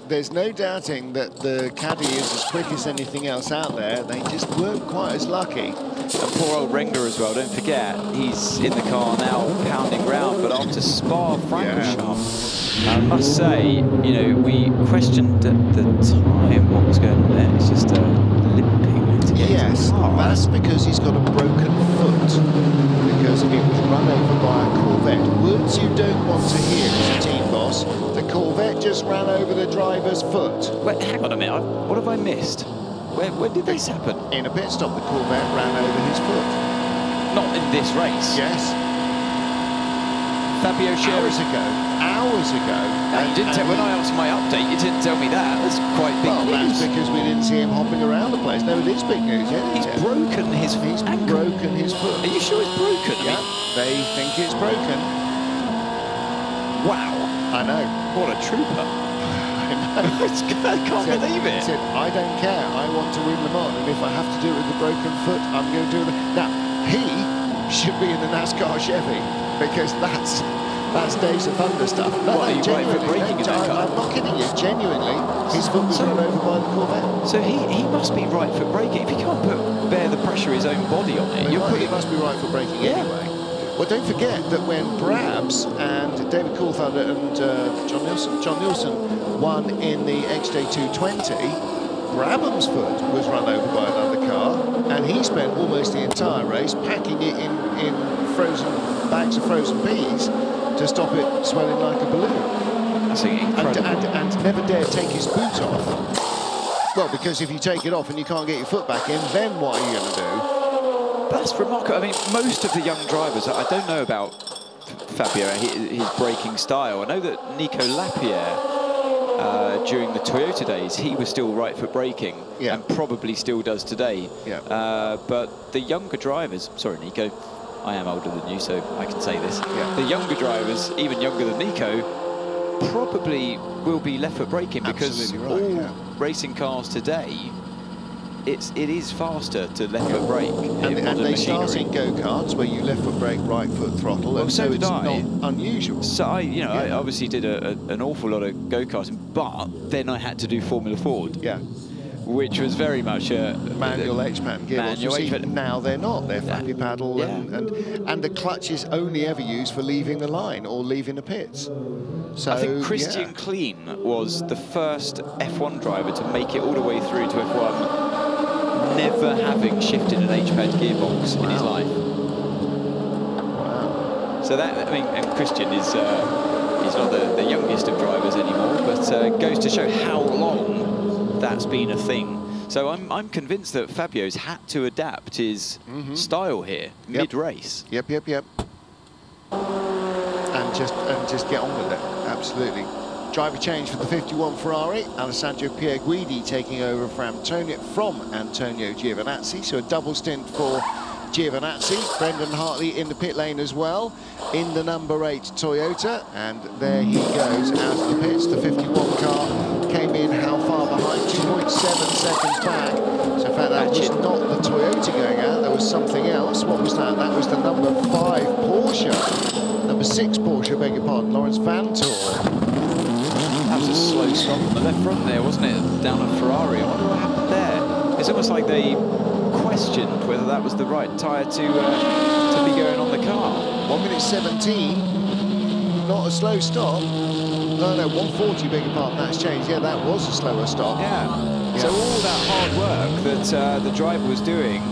There's no doubting that the Caddy is as quick as anything else out there. They just weren't quite as lucky. And poor old Renger as well, don't forget, he's in the car now pounding round, but after Spa-Francorchamps, I must say, you know, we questioned at the time what was going on there. It's just limping to get Yes, that's because he's got a broken foot, because it was run over by a Corvette. Words you don't want to hear as a team boss. The Corvette just ran over the driver's foot. Wait, hang on a minute, what have I missed? When did this happen? In a pit stop, the Corvette ran over his foot. Not in this race? Yes. Fabio hours ago. You didn't tell, when I asked my update, you didn't tell me that. That's quite big news. That's because we didn't see him hopping around the place. No, it is big news, yeah. He's broken his foot. Broken his foot. Are you sure it's broken? Yeah, they think it's broken. Wow. I know. What a trooper. I can't believe it. He said, I don't care. I want to win Le Mans, and if I have to do it with a broken foot, I'm going to do it. Now, he should be in the NASCAR Chevy, because that's Days of Thunder stuff. No, what, are you right for braking in that car? I'm not kidding you. Genuinely, his foot was run over by the Corvette. So he must be right for braking. If he can't bear the pressure of his own body on it, he must be right for braking anyway. Well, don't forget that when Brabs and David Coulthard and John Nielsen won in the XJ220, Brabham's foot was run over by another car, and he spent almost the entire race packing it in frozen bags of frozen peas to stop it swelling like a balloon. That's incredible. And never dared take his boot off. Well, because if you take it off and you can't get your foot back in, then what are you going to do? That's remarkable. I mean, most of the young drivers, I don't know about Fabio, his braking style. I know that Nico Lapierre, during the Toyota days, he was still right foot braking, and probably still does today. But the younger drivers, sorry Nico, I am older than you, so I can say this. The younger drivers, even younger than Nico, probably will be left foot braking, because all racing cars today, it is faster to left foot brake. And they start in go-karts where you left foot brake, right foot throttle, well, and so it's not unusual. So I obviously did an awful lot of go-karting, but then I had to do Formula Ford. Which was very much a manual H-pattern gearbox. Now they're not. They're flappy paddle, and the clutch is only ever used for leaving the line or leaving the pits. So I think Christian Klein was the first F1 driver to make it all the way through to F1, never having shifted an H-pad gearbox in his life. So that, I mean, and Christian is he's not the youngest of drivers anymore, but goes to show how long that's been a thing. So I'm convinced that Fabio's had to adapt his style here mid-race. Yep. And just get on with it. Absolutely. Driver change for the 51 Ferrari. Alessandro Pierguidi taking over from Antonio Giovinazzi. So a double stint for Giovinazzi. Brendan Hartley in the pit lane as well, in the number 8 Toyota, and there he goes out of the pits. The 51 car came in how far behind? 2.7 seconds back. So in fact that was not the Toyota going out, there was something else. What was that? That was the number 5 Porsche, number 6 Porsche, beg your pardon, Lawrence Vantor. That was a slow stop on the left front there, wasn't it? Down a Ferrari. I wonder what happened there. It's almost like they questioned whether that was the right tyre to be going on the car. 1 minute 17, not a slow stop. No, 140, beg your pardon, that's changed. Yeah, that was a slower stop. Yeah. So all that hard work that the driver was doing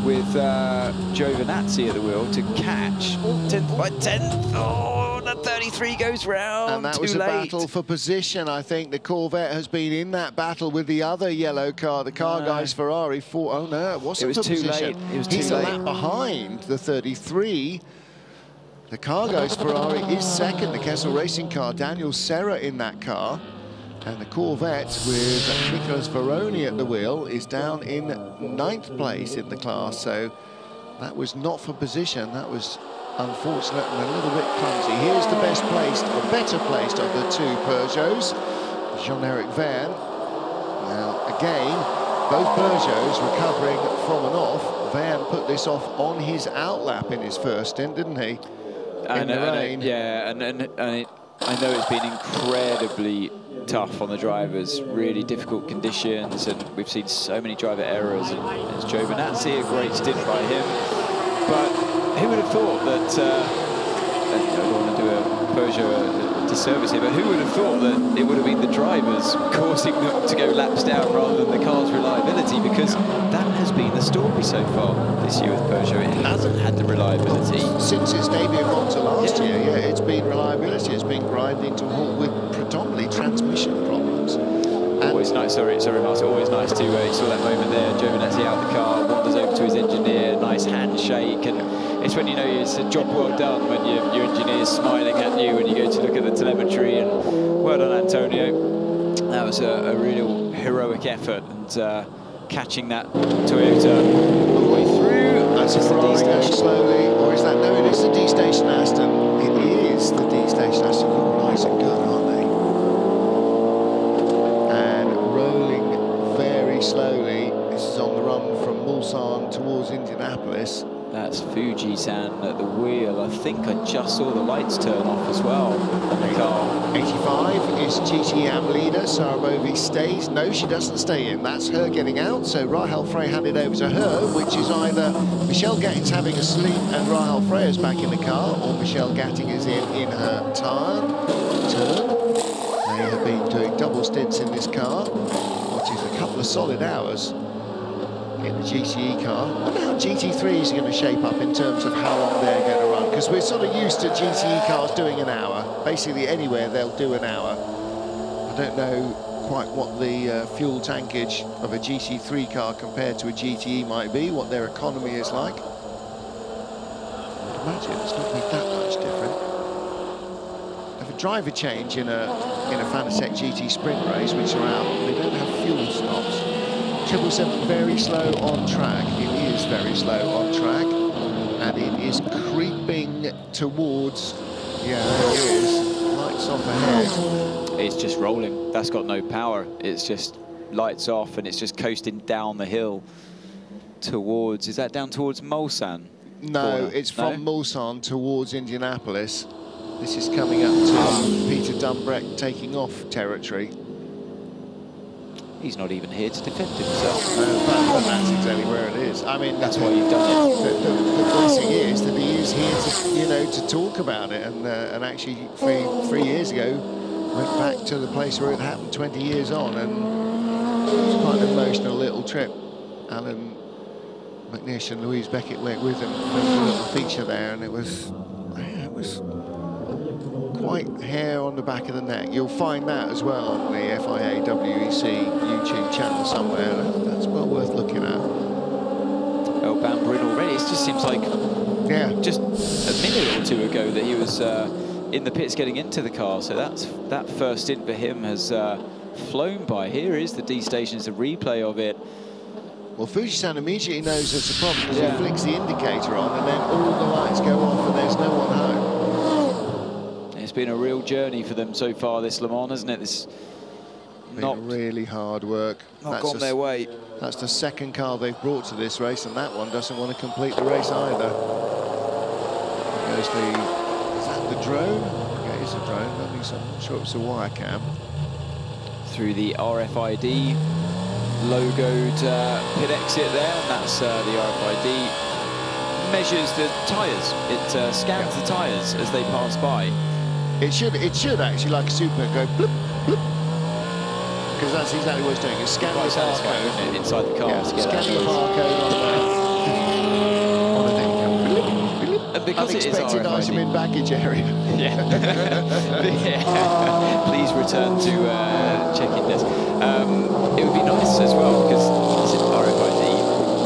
with Giovinazzi at the wheel to catch 10th by 10th. Oh, the 33 goes round. And that was a battle for position. I think the Corvette has been in that battle with the other yellow car, the car guys Ferrari. Oh no, it wasn't for position. It was too late. He's a lap behind the 33. The car guys Ferrari is second. The Kessel Racing car, Daniel Serra in that car. And the Corvette with Nicolas Varoni at the wheel is down in 9th place in the class. So that was not for position. That was unfortunate and a little bit clumsy. Here's the best placed, or better placed of the 2 Peugeots, Jean-Eric Verne. Now again, both Peugeots recovering from an off. Verne put this off on his outlap in his first stint, didn't he? In the rain. I know it's been incredibly tough on the drivers, really difficult conditions, and we've seen so many driver errors, and it's Giovinazzi, a great stint by him. But who would have thought that, I don't want to do a Peugeot disservice here, but who would have thought that it would have been the drivers causing them to go laps down rather than the car's reliability, because that has been the story so far this year with Peugeot. It hasn't had the reliability. Since its debut in Monza last year, it's been reliability. It's been grinding to a halt with predominantly transmission problems. Always nice, sorry Martin, always nice to, you saw that moment there, Giovinazzi out the car, wanders over to his engineer, nice handshake, and it's when you know it's a job well done, when your engineer's smiling at you when you go to look at the telemetry. And well done, Antonio. That was a real heroic effort, and catching that Toyota all the way through. That's a Ferrari going slowly, or is that, no, it is the D-Station Aston. It is the D-Station Aston. Your eyes are good, aren't they? And rolling very slowly. This is on the run from Mulsanne towards Indianapolis. That's Fuji-san at the wheel. I think I just saw the lights turn off as well on the car. 85 is GTM leader. Sarabovi stays. No, she doesn't stay in. That's her getting out. So Rahel Frey handed over to her, which is either Michelle Gatting's having a sleep and Rahel Frey is back in the car, or Michelle Gatting is in her turn. They have been doing double stints in this car, which is a couple of solid hours in the GTE car. I wonder how GT3s are going to shape up in terms of how long they're going to run, because we're sort of used to GTE cars doing an hour. Basically anywhere they'll do an hour. I don't know quite what the fuel tankage of a GT3 car compared to a GTE might be, what their economy is like. I'd imagine it's not be that much different. If a driver change in a Fanatec GT sprint race, which are out, they don't have fuel stops. 777 very slow on track. It is very slow on track, and it is creeping towards. Yeah, there it is. Lights off ahead. It's just rolling. That's got no power. It's just lights off, and it's just coasting down the hill towards. Is that down towards Mulsanne? No, it's from Mulsanne towards Indianapolis. This is coming up to Peter Dumbreck taking off territory. He's not even here to defend himself. But that's exactly where it is. I mean, that's why you've done it. The blessing is that he is here to, you know, to talk about it. And actually, three years ago, went back to the place where it happened 20 years on, and it was quite an emotional little trip. Alan McNish and Louise Beckett went with him. There was a little feature there, and it was quite hair on the back of the neck. You'll find that as well on the FIA WEC YouTube channel somewhere. That's well worth looking at. Oh, Van Bryn already. It just seems like just a minute or two ago that he was in the pits getting into the car. So that first stint for him has flown by. Here is the D station. It's a replay of it. Well, Fuji-san immediately knows there's a problem because he flicks the indicator on, and then all the lights go off and there's no one home. It's been a real journey for them so far, this Le Mans, hasn't it? This not really hard work. Not gone their way. That's the second car they've brought to this race, and that one doesn't want to complete the race either. There's is that the drone? Okay, it's a drone. I think I'm not sure it's a wire cam. Through the RFID logoed pit exit there, and that's the RFID measures the tyres. It scans the tyres as they pass by. It should actually, like a super, go bloop, bloop. Because that's exactly what it's doing. It's scanning the barcode inside the car. Yeah, scanning the barcode on the thing. And because unexpected item in baggage area. Yeah. Please return to check-in desk. It would be nice as well, because it's RFID.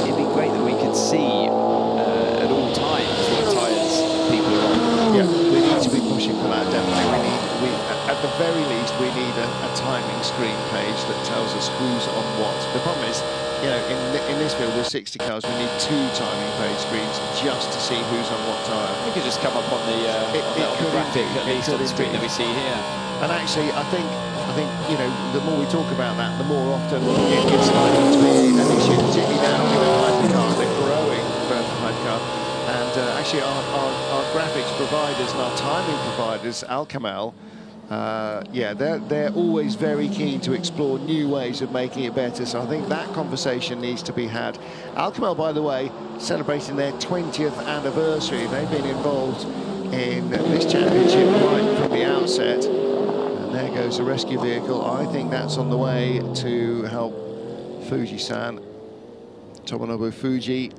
It'd be great that we could see at all times what tyres people are on. Yeah, we need to be pushing for that, definitely. At the very least, we need a timing screen page that tells us who's on what. The problem is, you know, in this field with 60 cars, we need 2 timing page screens just to see who's on what tyre. We could just come up on the graphic, at least on the screen that we see here. And actually, I think you know, the more we talk about that, the more often it gets likely to be an issue, particularly now with hypercars. They're growing for hypercar. And actually, our graphics providers and our timing providers, Alcamal, yeah, they're always very keen to explore new ways of making it better. So I think that conversation needs to be had. Alcamal, by the way, celebrating their 20th anniversary. They've been involved in this championship right from the outset. And there goes the rescue vehicle. I think that's on the way to help Fuji-san, Tomonobu Fuji,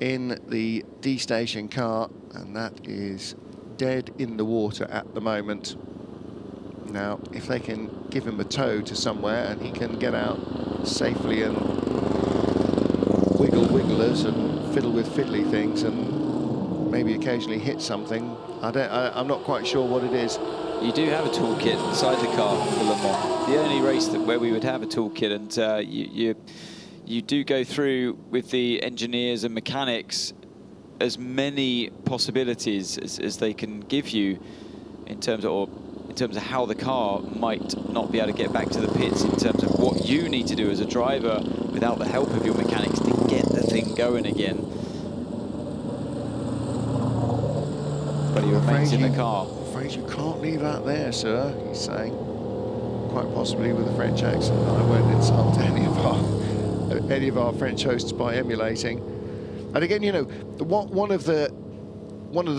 in the D-Station car, and that is dead in the water at the moment. Now, if they can give him a tow to somewhere and he can get out safely and wiggle wigglers and fiddle with fiddly things and maybe occasionally hit something. I'm not quite sure what it is. You do have a toolkit inside the car for Le Mans. The only race where we would have a toolkit, and you do go through with the engineers and mechanics as many possibilities as they can give you in terms of how the car might not be able to get back to the pits, in terms of what you need to do as a driver without the help of your mechanics to get the thing going again. But he remains in the car. I'm afraid you can't leave that there, sir, he's saying. Quite possibly with a French accent. I won't insult any of our French hosts by emulating. And again, you know, one of the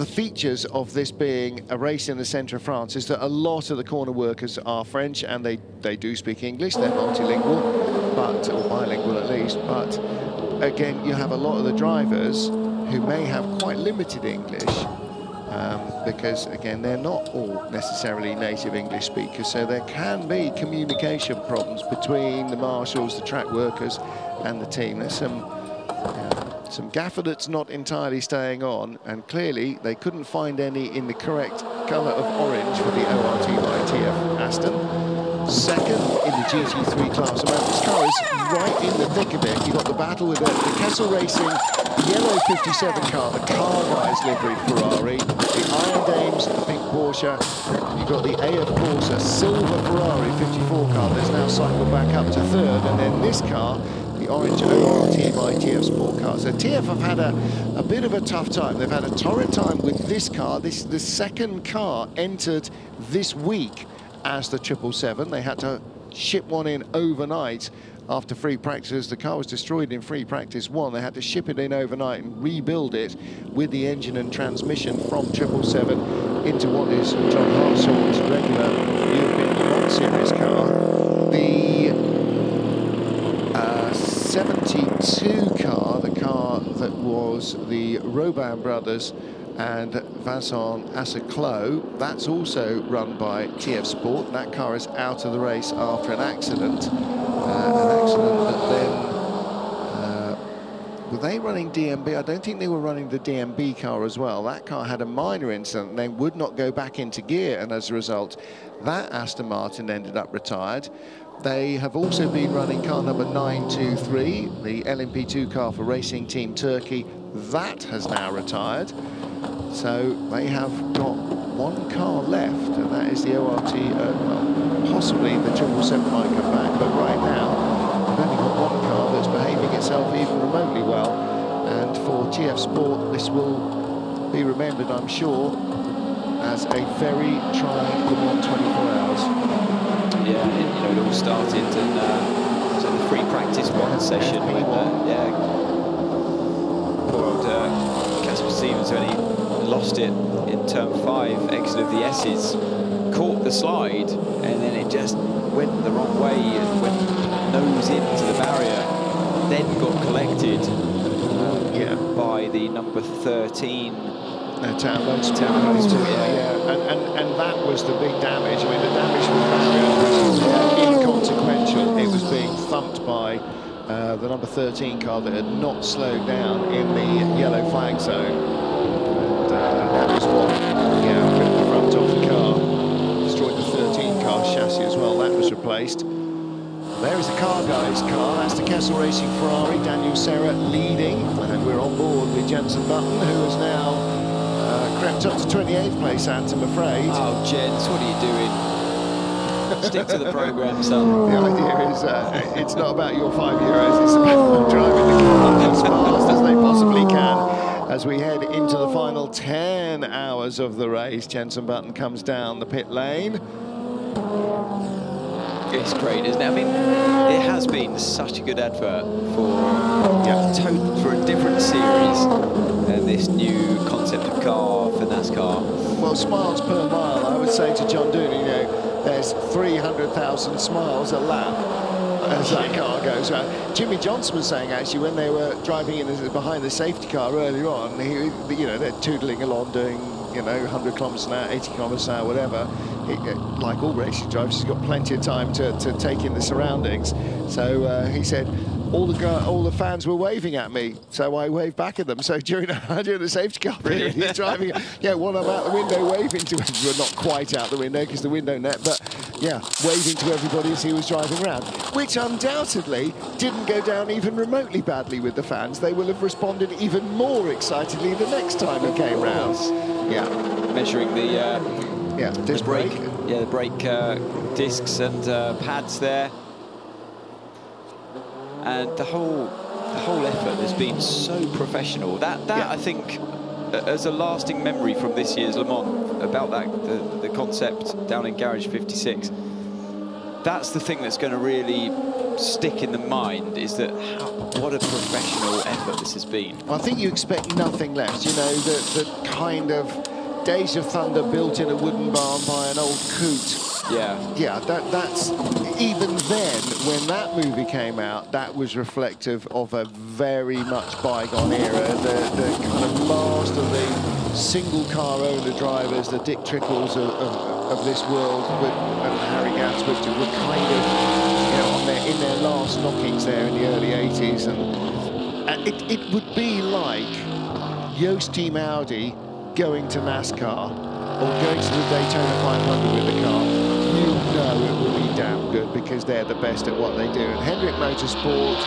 features of this being a race in the centre of France is that a lot of the corner workers are French, and they do speak English. They're multilingual, or bilingual at least. But again, you have a lot of the drivers who may have quite limited English, because again, they're not all necessarily native English speakers. So there can be communication problems between the marshals, the track workers, and the team. There's some gaffer that's not entirely staying on, and clearly they couldn't find any in the correct colour of orange for the ORT by TF Aston. Second in the GT3 class. This car is right in the thick of it. You've got the battle with the Kessel Racing yellow 57 car, the Carwise livery Ferrari, the Iron Dames, the pink Porsche. You've got the AF Corsa silver Ferrari 54 car that's now cycled back up to third, and then this car, the orange ORT by TF Sport car. So TF have had a bit of a tough time. They've had a torrid time with this car. The second car entered this week as the 777. They had to ship one in overnight after free practices. The car was destroyed in free practice 1. They had to ship it in overnight and rebuild it with the engine and transmission from 777 into what is John Hartshorn's regular European Le Mans Series car. The 72 car, the car that was the Robin brothers and Vincent Asseclos, that's also run by TF Sport. That car is out of the race after an accident. That then, were they running DMB? I don't think they were running the DMB car as well. That car had a minor incident and they would not go back into gear, and as a result, that Aston Martin ended up retired. They have also been running car number 923, the LMP2 car for Racing Team Turkey. That has now retired. So they have got one car left, and that is the ORT. Well, possibly the 777 might come back, but right now they've only got one car that's behaving itself even remotely well. And for TF Sport, this will be remembered, I'm sure, as a very trying Le Mans 24 hours. Yeah, it all started in so the free practice 1 session when poor old Casper Stevens, when he lost it in turn 5, exit of the S's, caught the slide, and then it just went the wrong way and went nose into the barrier, then got collected by the number 13 Town Motorsport, and that was the big damage. I mean, the damage from the barrier was inconsequential. It was being thumped by the number 13 car that had not slowed down in the yellow flag zone. And that was what, ripped the front off the car, destroyed the 13 car chassis as well. That was replaced. There is the car guy's car. That's the Kessel Racing Ferrari. Daniel Serra leading, and we're on board with Jenson Button, who is now crept up to 28th place, Ant, I'm afraid. Oh, Jens, what are you doing? Stick to the programme, son. The idea is it's not about your €5, it's about driving the car as fast as they possibly can. As we head into the final 10 hours of the race, Jenson Button comes down the pit lane. It's great, isn't it? I mean, it has been such a good advert for a different series and this new concept of car for NASCAR. Well, smiles per mile, I would say to John Doon, there's 300,000 smiles a lap as that car goes around. Jimmy Johnson was saying, actually, when they were driving in behind the safety car earlier on, they're tootling along, doing 100 kilometres an hour, 80 kilometres an hour, whatever. Like all racing drivers, he's got plenty of time to take in the surroundings. So he said, all the fans were waving at me, so I waved back at them. So during the safety car period, he's driving, while I'm out the window waving to him. Well, not quite out the window because the window net, but yeah, waving to everybody as he was driving around, which undoubtedly didn't go down even remotely badly with the fans. They will have responded even more excitedly the next time he came round. Yeah, measuring the disc brake. Yeah, the brake discs and pads there. And the whole effort has been so professional. That I think, as a lasting memory from this year's Le Mans, about that the concept down in Garage 56. That's the thing that's going to really stick in the mind, is that what a professional effort this has been. I think you expect nothing less. You know, the kind of Days of Thunder built in a wooden barn by an old coot. Yeah, that's even then, when that movie came out, that was reflective of a very much bygone era. The kind of last of the single car owner drivers, the Dick Trickles of this world, and Harry Ganswick were kind of, in their last knockings there in the early 80s, and it would be like Yost Team Audi going to NASCAR or going to the Daytona 500 with the car. You know it will be damn good because they're the best at what they do. And Hendrick Motorsport,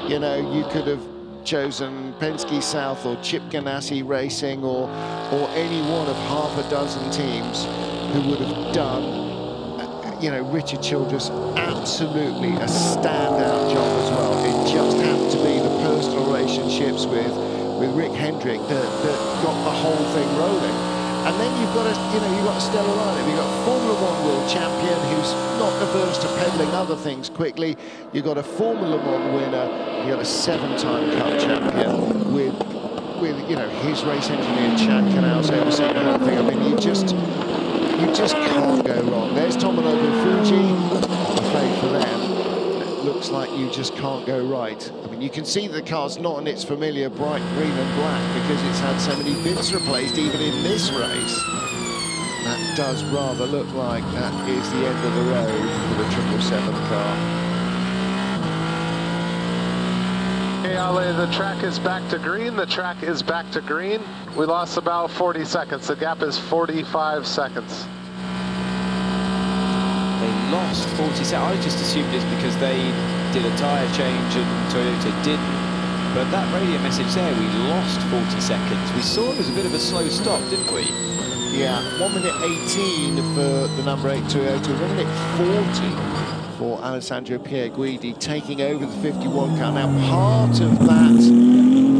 you could have chosen Penske South or Chip Ganassi Racing or any one of half a dozen teams who would have done, Richard Childress, absolutely a standout job as well. It just happened to be the personal relationships with Rick Hendrick that got the whole thing rolling. And then you've got you've got a stellar lineup. You've got Formula One world champion who's not averse to peddling other things quickly. You've got a Formula One winner. You've got a 7-time Cup champion with his race engineer Chad Canals overseeing the whole thing. I mean, you just can't go wrong. There's Tomonobu Fuji. I'm afraid for them, it looks like you just can't go right. I mean, you can see the car's not in its familiar bright green and black because it's had so many bits replaced even in this race. That does rather look like that is the end of the road for the 777 car. Hey, Ale, the track is back to green. The track is back to green. We lost about 40 seconds. The gap is 45 seconds. They lost 40 seconds. I just assumed it's because they did a tyre change and Toyota didn't. But that radio message there, we lost 40 seconds. We saw it was a bit of a slow stop, didn't we? Yeah, 1 minute 18 for the number 8 Toyota, 1 minute 40 for Alessandro Pierguidi taking over the 51 car. Now, part of that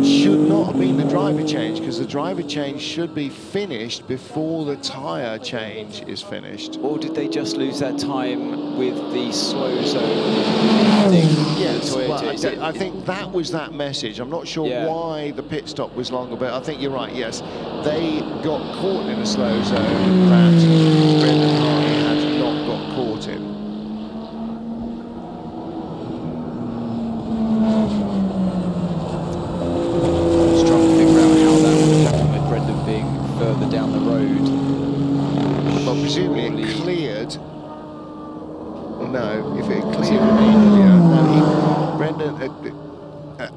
should not have been the driver change, because the driver change should be finished before the tyre change is finished. Or did they just lose that time with the slow zone? Yes, well, I think that was that message. I'm not sure why the pit stop was longer, but I think you're right, yes. They got caught in a slow zone that Brendan Hartley had not got caught in. Further down the road. Well, presumably it cleared. No, if it cleared earlier. Brendan,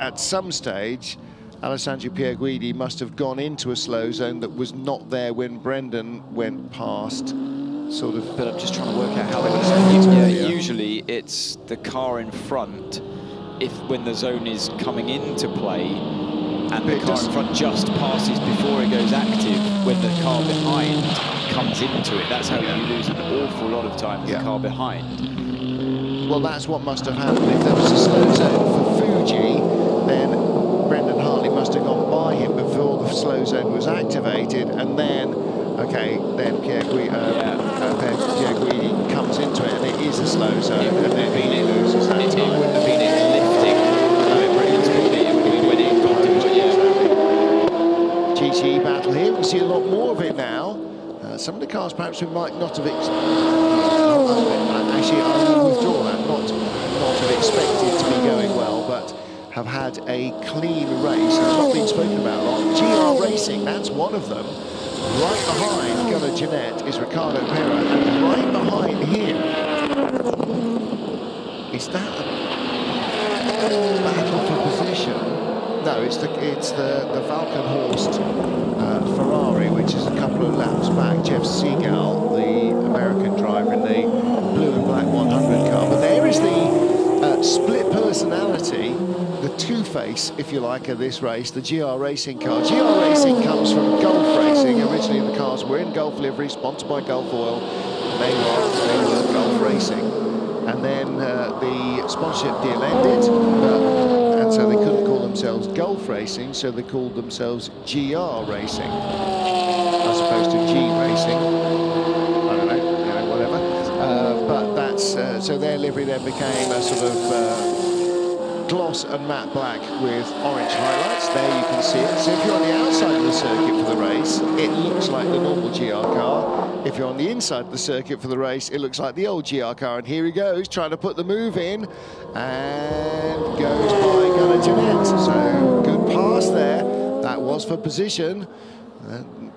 at some stage, Alessandro Pierguidi must have gone into a slow zone that was not there when Brendan went past. Sort of. But I'm just trying to work out how they would have. Yeah, usually it's the car in front. When the zone is coming into play, and the car in front just passes before it goes active, when the car behind comes into it. That's how you lose an awful lot of time with the car behind. Well, that's what must have happened. If there was a slow zone for Fuji, then Brendan Hartley must have gone by him before the slow zone was activated, and then, then Pierguidi comes into it, and it is a slow zone, and then he loses that time. It wouldn't have been it lifting. GTE battle here. We can see a lot more of it now. Some of the cars perhaps we might not have actually, I will withdraw that, not have expected to be going well, but have had a clean race. It's not been spoken about a lot. GR Racing, that's one of them. Right behind Gunnar Jeanette is Ricardo Pera, and right behind him is that No, it's the Valkenhorst Ferrari, which is a couple of laps back. Jeff Seagal, the American driver in the blue and black 100 car. But there is the split personality, the two-face, if you like, of this race, the GR Racing car. GR Racing comes from Gulf Racing. Originally, the cars were in Gulf livery, sponsored by Gulf Oil. They were Gulf Racing. And then the sponsorship deal ended, and so they couldn't call themselves Gulf Racing, so they called themselves GR Racing, as opposed to G Racing. I don't know, whatever. But that's so their livery then became a sort of gloss and matte black with orange highlights. There you can see it. So if you're on the outside of the circuit for the race, it looks like the normal GR car. If you're on the inside of the circuit for the race, it looks like the old GR car. And here he goes, trying to put the move in, and goes by Gunnar Jeanette. So good pass there. That was for position.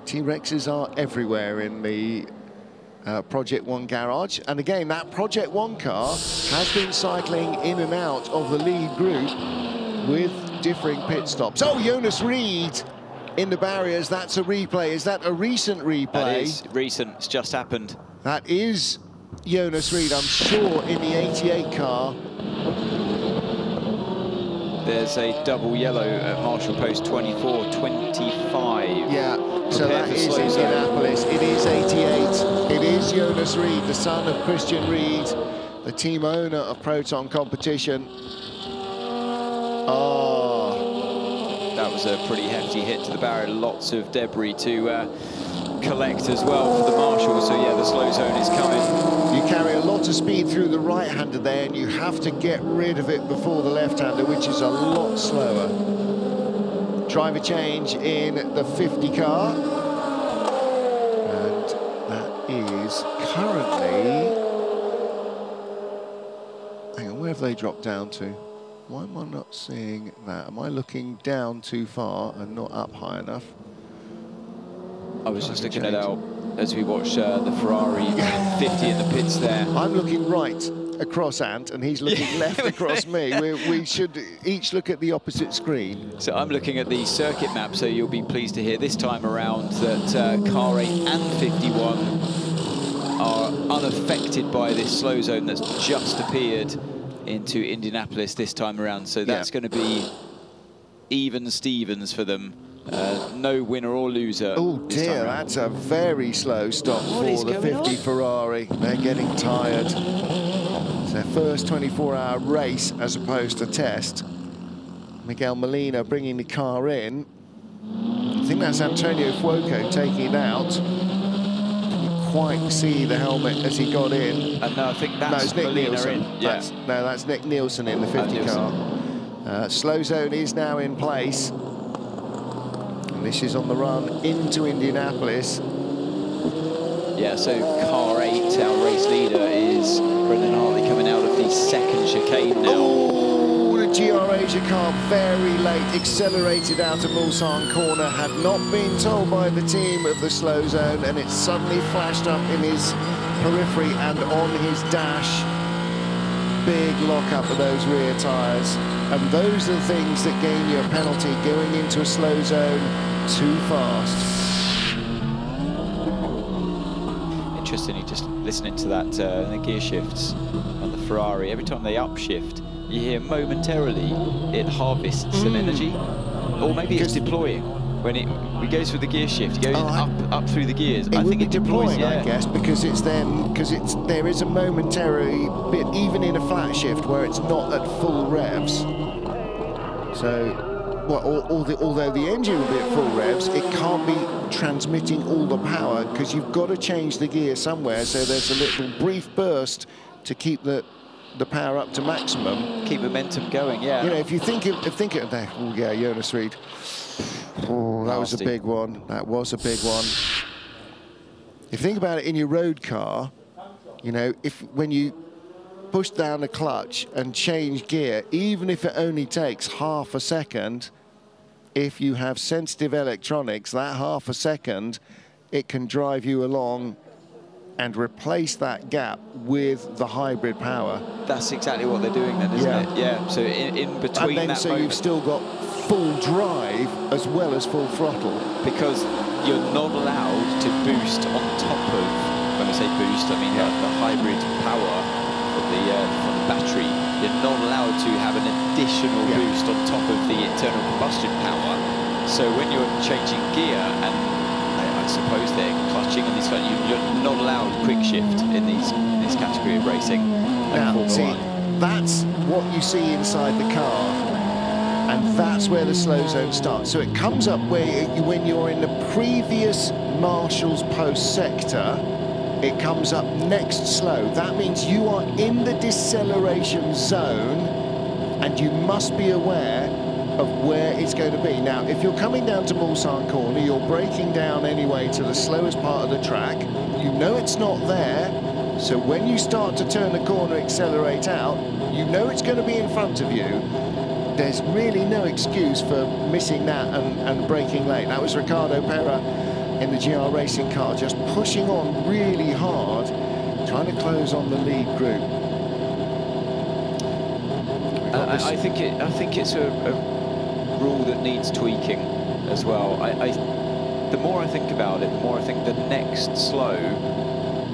T-Rexes are everywhere in the Project One garage. And again, that Project One car has been cycling in and out of the lead group with differing pit stops. Oh, Jonas Reed in the barriers. That's a replay. Is that a recent replay? That is recent. It's just happened. That is Jonas Reed, I'm sure, in the 88 car. There's a double yellow at Marshall Post 24, 25. Yeah, so that is Indianapolis. It is 88. It is Jonas Reed, the son of Christian Reed, the team owner of Proton Competition. Oh, that was a pretty hefty hit to the barrier. Lots of debris to collect as well for the Marshall. So yeah, the slow zone is coming. You carry a lot of speed through the right-hander there, and you have to get rid of it before the left-hander, which is a lot slower. Driver change in the 50 car. And that is currently... Hang on, where have they dropped down to? Why am I not seeing that? Am I looking down too far and not up high enough? I was just looking at our, as we watch the Ferrari 50 in the pits there. I'm looking right across Ant, and he's looking left across me. We should each look at the opposite screen. So I'm looking at the circuit map, so you'll be pleased to hear this time around that car 8 and 51 are unaffected by this slow zone that's just appeared into Indianapolis this time around. So that's going to be even Stevens for them. No winner or loser. Oh dear, that's a very slow stop for the 50 Ferrari. They're getting tired. It's their first 24-hour race as opposed to test. Miguel Molina bringing the car in. I think that's Antonio Fuoco taking it out. Didn't quite see the helmet as he got in. No, I think that's Nick Molina Nielsen. in. Yeah. That's Nick Nielsen in the 50 car. Slow zone is now in place. This is on the run into Indianapolis. Yeah, so car 8, our race leader, is Brendan Hartley coming out of the second chicane now. Oh, the GR Asia car very late, accelerated out of Mulsanne corner, had not been told by the team of the slow zone, and it suddenly flashed up in his periphery and on his dash. Big lock-up of those rear tyres. And those are the things that gain you a penalty, going into a slow zone too fast. Interestingly, just listening to that, the gear shifts on the Ferrari, every time they upshift, you hear momentarily it harvests some energy, or maybe it's deploying. When it goes through the gear shift, you go up through the gears. I think it deploys, I guess, because it's then there is a momentary bit, even in a flat shift, where it's not at full revs. So, although the engine will be at full revs, it can't be transmitting all the power because you've got to change the gear somewhere. So there's a little brief burst to keep the power up to maximum. Keep momentum going, yeah. You know, if you think of there, oh yeah, Jonas Reed. Oh, that was a big one. That was a big one. If you think about it in your road car, you know, when you push down the clutch and change gear, even if it only takes half a second, if you have sensitive electronics, that half a second, it can drive you along and replace that gap with the hybrid power. That's exactly what they're doing then, isn't it? Yeah, so in between and then that so moment. You've still got full drive as well as full throttle. Because you're not allowed to boost on top of, when I say boost, I mean the hybrid power from the battery. You're not allowed to have an additional boost on top of the internal combustion power. So when you're changing gear, and I suppose they're clutching on this one, you're not allowed quick shift in this category of racing. Now, see, that's what you see inside the car, and that's where the slow zone starts. So it comes up when you're in the previous Marshall's post sector, it comes up next slow. That means you are in the deceleration zone, and you must be aware of where it's going to be. Now, if you're coming down to Mulsanne corner, you're braking down anyway to the slowest part of the track. You know it's not there, so when you start to turn the corner, accelerate out, you know it's going to be in front of you. There's really no excuse for missing that and braking late. That was Ricardo Pera in the GR Racing car, just pushing on really hard, trying to close on the lead group. I think it's a rule that needs tweaking as well. The more I think about it, the more I think the next slow,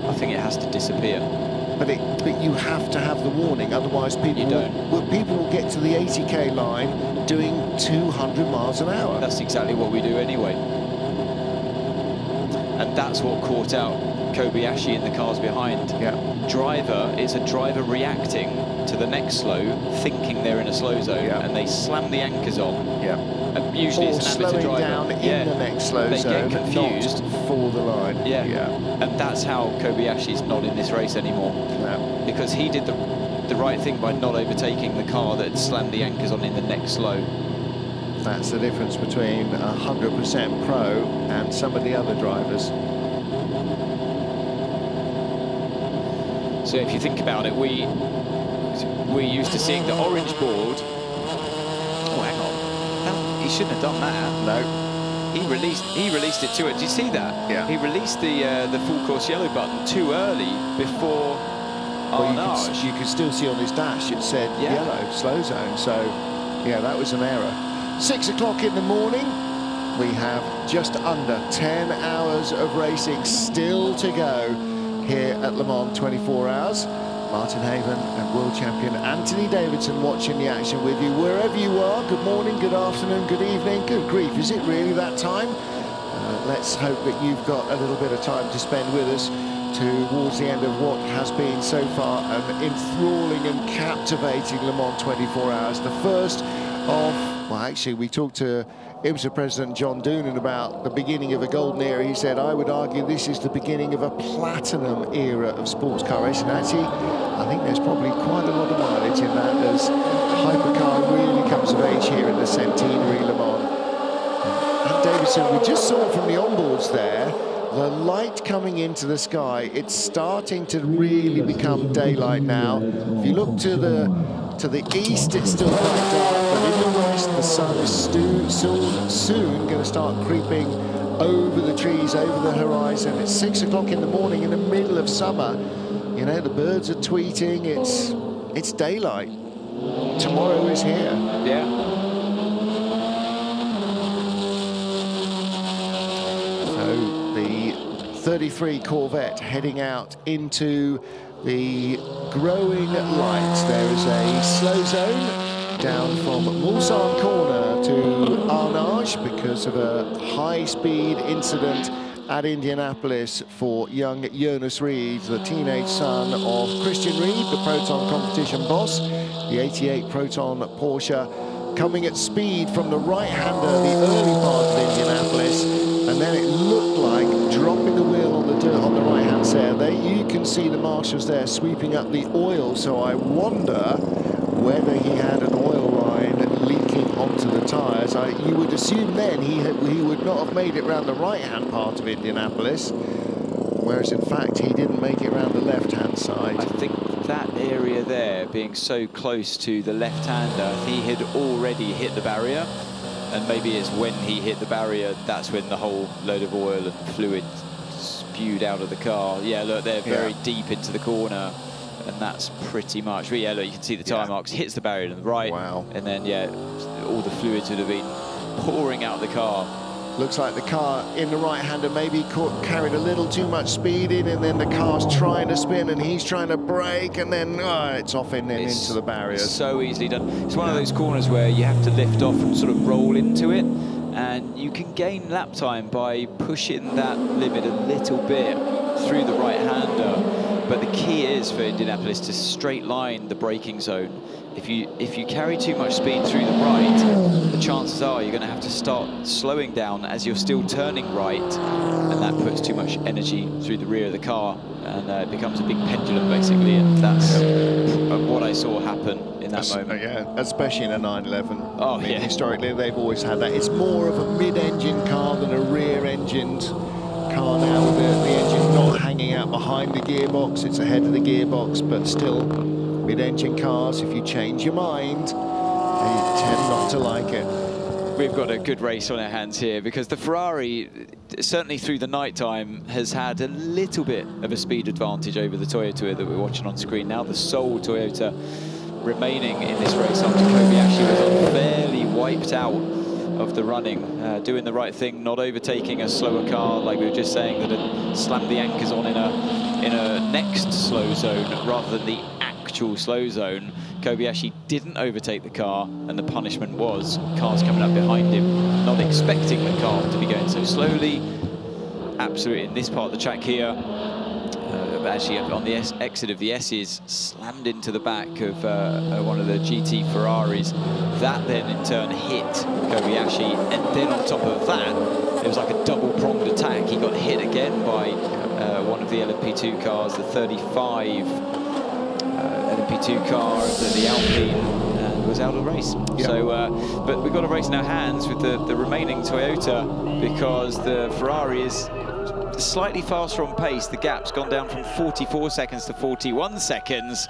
I think it has to disappear. But you have to have the warning, otherwise people will get to the 80k line doing 200 miles an hour. That's exactly what we do anyway. And that's what caught out Kobayashi in the cars behind. It's a driver reacting to the next slow, thinking they're in a slow zone, and they slam the anchors on. And usually or it's an amateur slowing driver. down in the next slow zone, get confused for the line. And that's how Kobayashi's not in this race anymore. Because he did the right thing by not overtaking the car that had slammed the anchors on in the next slow. That's the difference between 100% pro and some of the other drivers. So if you think about it, we're used to seeing the orange board. Oh, hang on. He shouldn't have done that. No. He released it too early. Did you see that? Yeah. He released the full course yellow button too early before Arnage. You could still see on his dash it said yellow, slow zone. So, yeah, that was an error. 6 o'clock in the morning. We have just under 10 hours of racing still to go here at Le Mans 24 Hours. Martin Haven and world champion Anthony Davidson watching the action with you wherever you are. Good morning, good afternoon, good evening. Good grief, is it really that time? Let's hope that you've got a little bit of time to spend with us towards the end of what has been so far an enthralling and captivating Le Mans 24 Hours. The first of, well, actually, we talked to IMSA President John Doonan about the beginning of a golden era. He said, I would argue this is the beginning of a platinum era of sports car racing. Actually, I think there's probably quite a lot of mileage in that as hypercar really comes of age here in the Centenary Le Mans. And Davidson, we just saw from the onboards there, the light coming into the sky. It's starting to really become daylight now. If you look to the east, it's still quite dark, but in the west, the sun is soon going to start creeping over the trees, over the horizon. It's 6 o'clock in the morning in the middle of summer. You know, the birds are tweeting. It's daylight. Tomorrow is here. Yeah. So the 33 Corvette heading out into the growing light. There is a slow zone down from Mulsanne corner to Arnage because of a high-speed incident at Indianapolis for young Jonas Reed, the teenage son of Christian Reed, the Proton competition boss, the 88 Proton Porsche, coming at speed from the right-hander the early part of Indianapolis, and then it looked like dropping the wheel on the dirt on the right-hand side. There you can see the marshals there sweeping up the oil, so I wonder whether he had an oil line leaking onto the tyres. You would assume then he would not have made it around the right-hand part of Indianapolis, whereas in fact he didn't make it around the left-hand side. I think that area there, being so close to the left-hander, he had already hit the barrier, and maybe it's when he hit the barrier, that's when the whole load of oil and fluid spewed out of the car. Yeah, look, they're very deep into the corner, and that's pretty much, but yeah, look, you can see the tyre marks, hits the barrier to the right, and then, yeah, all the fluids would have been pouring out the car. Looks like the car in the right-hander maybe carried a little too much speed in, and then the car's trying to spin and he's trying to brake, and then it's off in and into the barriers. So easily done. It's one of those corners where you have to lift off and sort of roll into it, and you can gain lap time by pushing that limit a little bit through the right-hander. But the key is for Indianapolis to straight line the braking zone. If you carry too much speed through the right, the chances are you're going to have to start slowing down as you're still turning right, and that puts too much energy through the rear of the car, and it becomes a big pendulum basically, and that's what I saw happen in that moment. Yeah, especially in a 911. Oh, I mean, yeah. Historically, they've always had that. It's more of a mid-engine car than a rear-engined car now, with the engine not hanging out behind the gearbox. It's ahead of the gearbox, but still, mid-engine cars, if you change your mind, they tend not to like it. We've got a good race on our hands here, because the Ferrari, certainly through the night time, has had a little bit of a speed advantage over the Toyota that we're watching on screen now. The sole Toyota remaining in this race after Kobayashi was unfairly wiped out of the running, doing the right thing, not overtaking a slower car, like we were just saying, that had slammed the anchors on in a next slow zone rather than the actual slow zone. Kobayashi didn't overtake the car, and the punishment was cars coming up behind him, not expecting the car to be going so slowly. Absolutely, in this part of the track here, actually on the exit of the S's, slammed into the back of one of the GT Ferraris. That then in turn hit Kobayashi, and then on top of that, it was like a double-pronged attack. He got hit again by one of the LMP2 cars, the 35 LMP2 car, the Alpine, and was out of the race. Yep. So, but we've got a race in our hands with the remaining Toyota, because the Ferrari is slightly faster on pace. The gap's gone down from 44 seconds to 41 seconds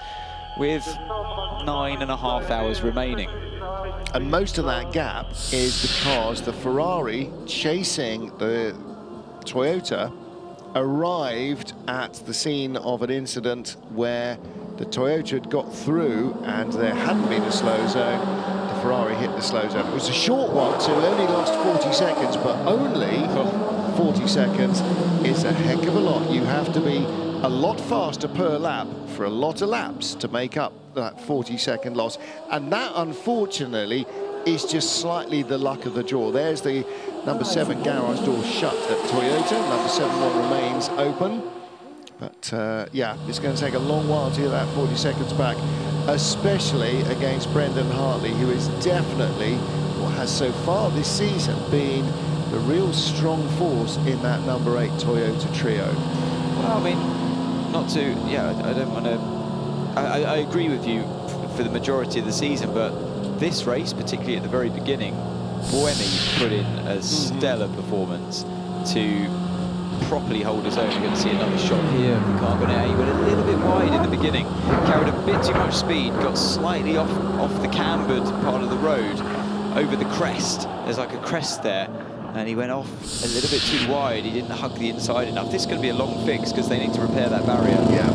with 9.5 hours remaining. And most of that gap is because the Ferrari chasing the Toyota arrived at the scene of an incident where the Toyota had got through and there hadn't been a slow zone. The Ferrari hit the slow zone. It was a short one, so it only lost 40 seconds, but only 40 seconds is a heck of a lot. You have to be a lot faster per lap for a lot of laps to make up that 40-second loss. And that, unfortunately, is just slightly the luck of the draw. There's the number 7 garage door shut at Toyota. Number 7 one remains open. But yeah, it's going to take a long while to get that 40 seconds back, especially against Brendan Hartley, who is definitely, what has so far this season been the real strong force in that number 8 Toyota trio. Well, I mean, not to, yeah, I don't want to, I agree with you for the majority of the season, but this race, particularly at the very beginning, Buemi put in a stellar performance to properly hold his own. You're going to see another shot here of the Carbonette. He went a little bit wide in the beginning, carried a bit too much speed, got slightly off the cambered part of the road over the crest. There's like a crest there, and he went off a little bit too wide. He didn't hug the inside enough. This is going to be a long fix because they need to repair that barrier. Yeah,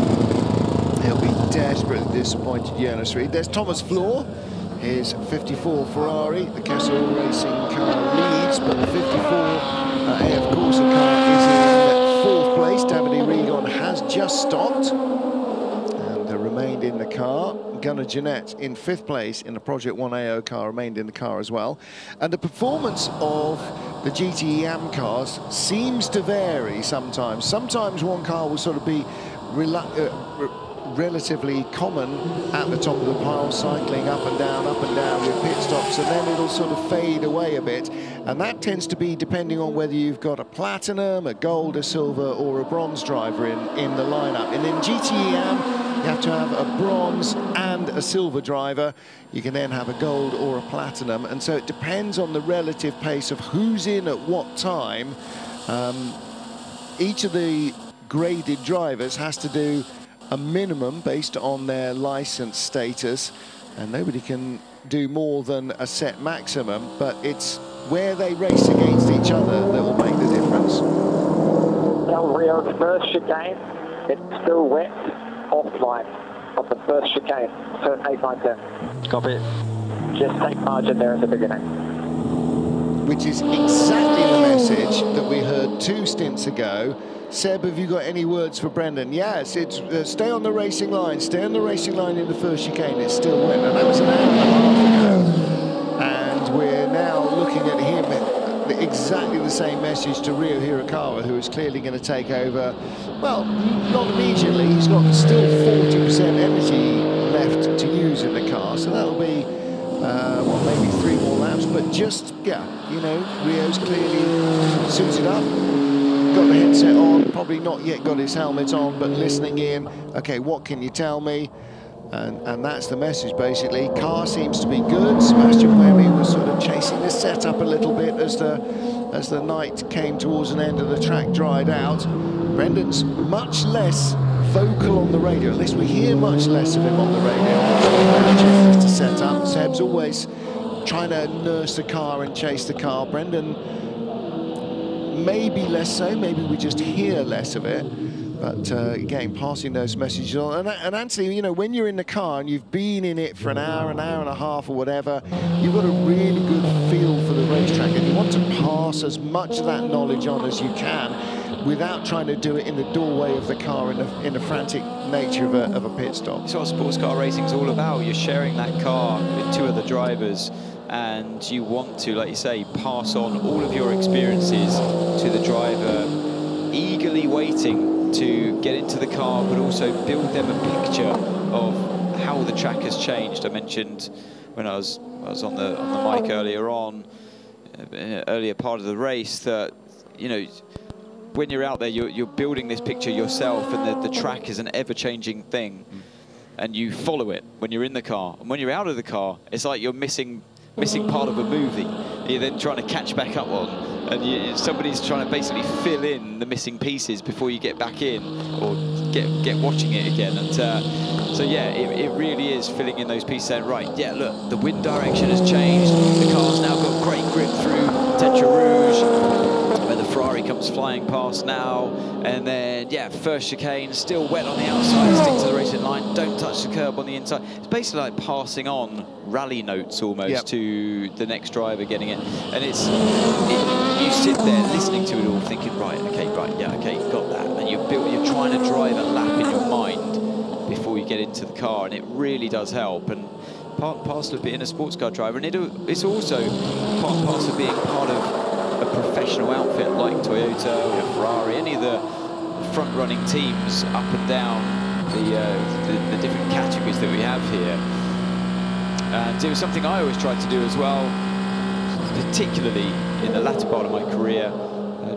he'll be desperately disappointed, Jonas Reed. There's Thomas Floor, his 54 Ferrari. The Kessel Racing car leads, but the 54 AF Corsa car is in 4th place. Davide Regon has just stopped and remained in the car. Gunnar Jeanette in 5th place in the Project 1 AO car remained in the car as well. And the performance of the GTE-AM cars seems to vary sometimes. Sometimes one car will sort of be relatively common at the top of the pile, cycling up and down with pit stops, and then it'll sort of fade away a bit. And that tends to be depending on whether you've got a platinum, a gold, a silver, or a bronze driver in the lineup. And in GTE-AM, you have to have a bronze and a silver driver. You can then have a gold or a platinum. And so it depends on the relative pace of who's in at what time. Each of the graded drivers has to do a minimum based on their license status, and nobody can do more than a set maximum, but it's where they race against each other that will make the difference. Del Rio's first chicane, it's still wet, offline of the first chicane, turn 8, 9, 10. Copy. Just tight margin there at the beginning. Which is exactly the message that we heard 2 stints ago. Seb, have you got any words for Brendan? Yes, it's stay on the racing line. Stay on the racing line in the first chicane. It's still wet. And that was an hour and a half ago. And we're now looking at him, exactly the same message to Ryo Hirakawa, who is clearly going to take over. Well, not immediately. He's got still 40% energy left to use in the car. So that'll be, well, maybe 3 more laps. But just, yeah, you know, Rio's clearly suited up. Got the headset on, probably not yet got his helmet on, but listening in. Okay, what can you tell me? And that's the message, basically. Car seems to be good. Sebastian Buemi was sort of chasing the setup a little bit as the night came towards an end and the track dried out. Brendan's much less vocal on the radio. At least we hear much less of him on the radio. To set up. Seb's always trying to nurse the car and chase the car. Brendan, maybe less so, maybe we just hear less of it, but again, passing those messages on. And Anthony, you know, when you're in the car and you've been in it for an hour and a half or whatever, you've got a really good feel for the racetrack, and you want to pass as much of that knowledge on as you can without trying to do it in the doorway of the car in the frantic nature of a pit stop. It's what sports car racing is all about. You're sharing that car with 2 other drivers, and you want to, like you say, pass on all of your experiences to the driver, eagerly waiting to get into the car, but also build them a picture of how the track has changed. I mentioned when I was on the mic earlier on, in an earlier part of the race, that, you know, when you're out there, you're building this picture yourself, and the track is an ever-changing thing, and you follow it when you're in the car. And when you're out of the car, it's like you're missing part of a movie. You're then trying to catch back up on, and somebody's trying to basically fill in the missing pieces before you get back in or get watching it again. And so yeah, it really is filling in those pieces, saying, right, yeah, look, the wind direction has changed, the car's now got great grip through Tetra Rouge, where the Ferrari comes flying past now, and then, yeah, first chicane, still wet on the outside, stick to the racing line, don't touch the curb on the inside. It's basically like passing on rally notes almost to the next driver getting it. And you sit there listening to it all, thinking, right, yeah, okay, got that. And you're trying to drive a lap in your mind before you get into the car, and it really does help. And part and parcel of being a sports car driver, and it's also part and parcel of being part of a professional outfit like Toyota or Ferrari, any of the front-running teams up and down the different categories that we have here. And it was something I always tried to do as well, particularly in the latter part of my career,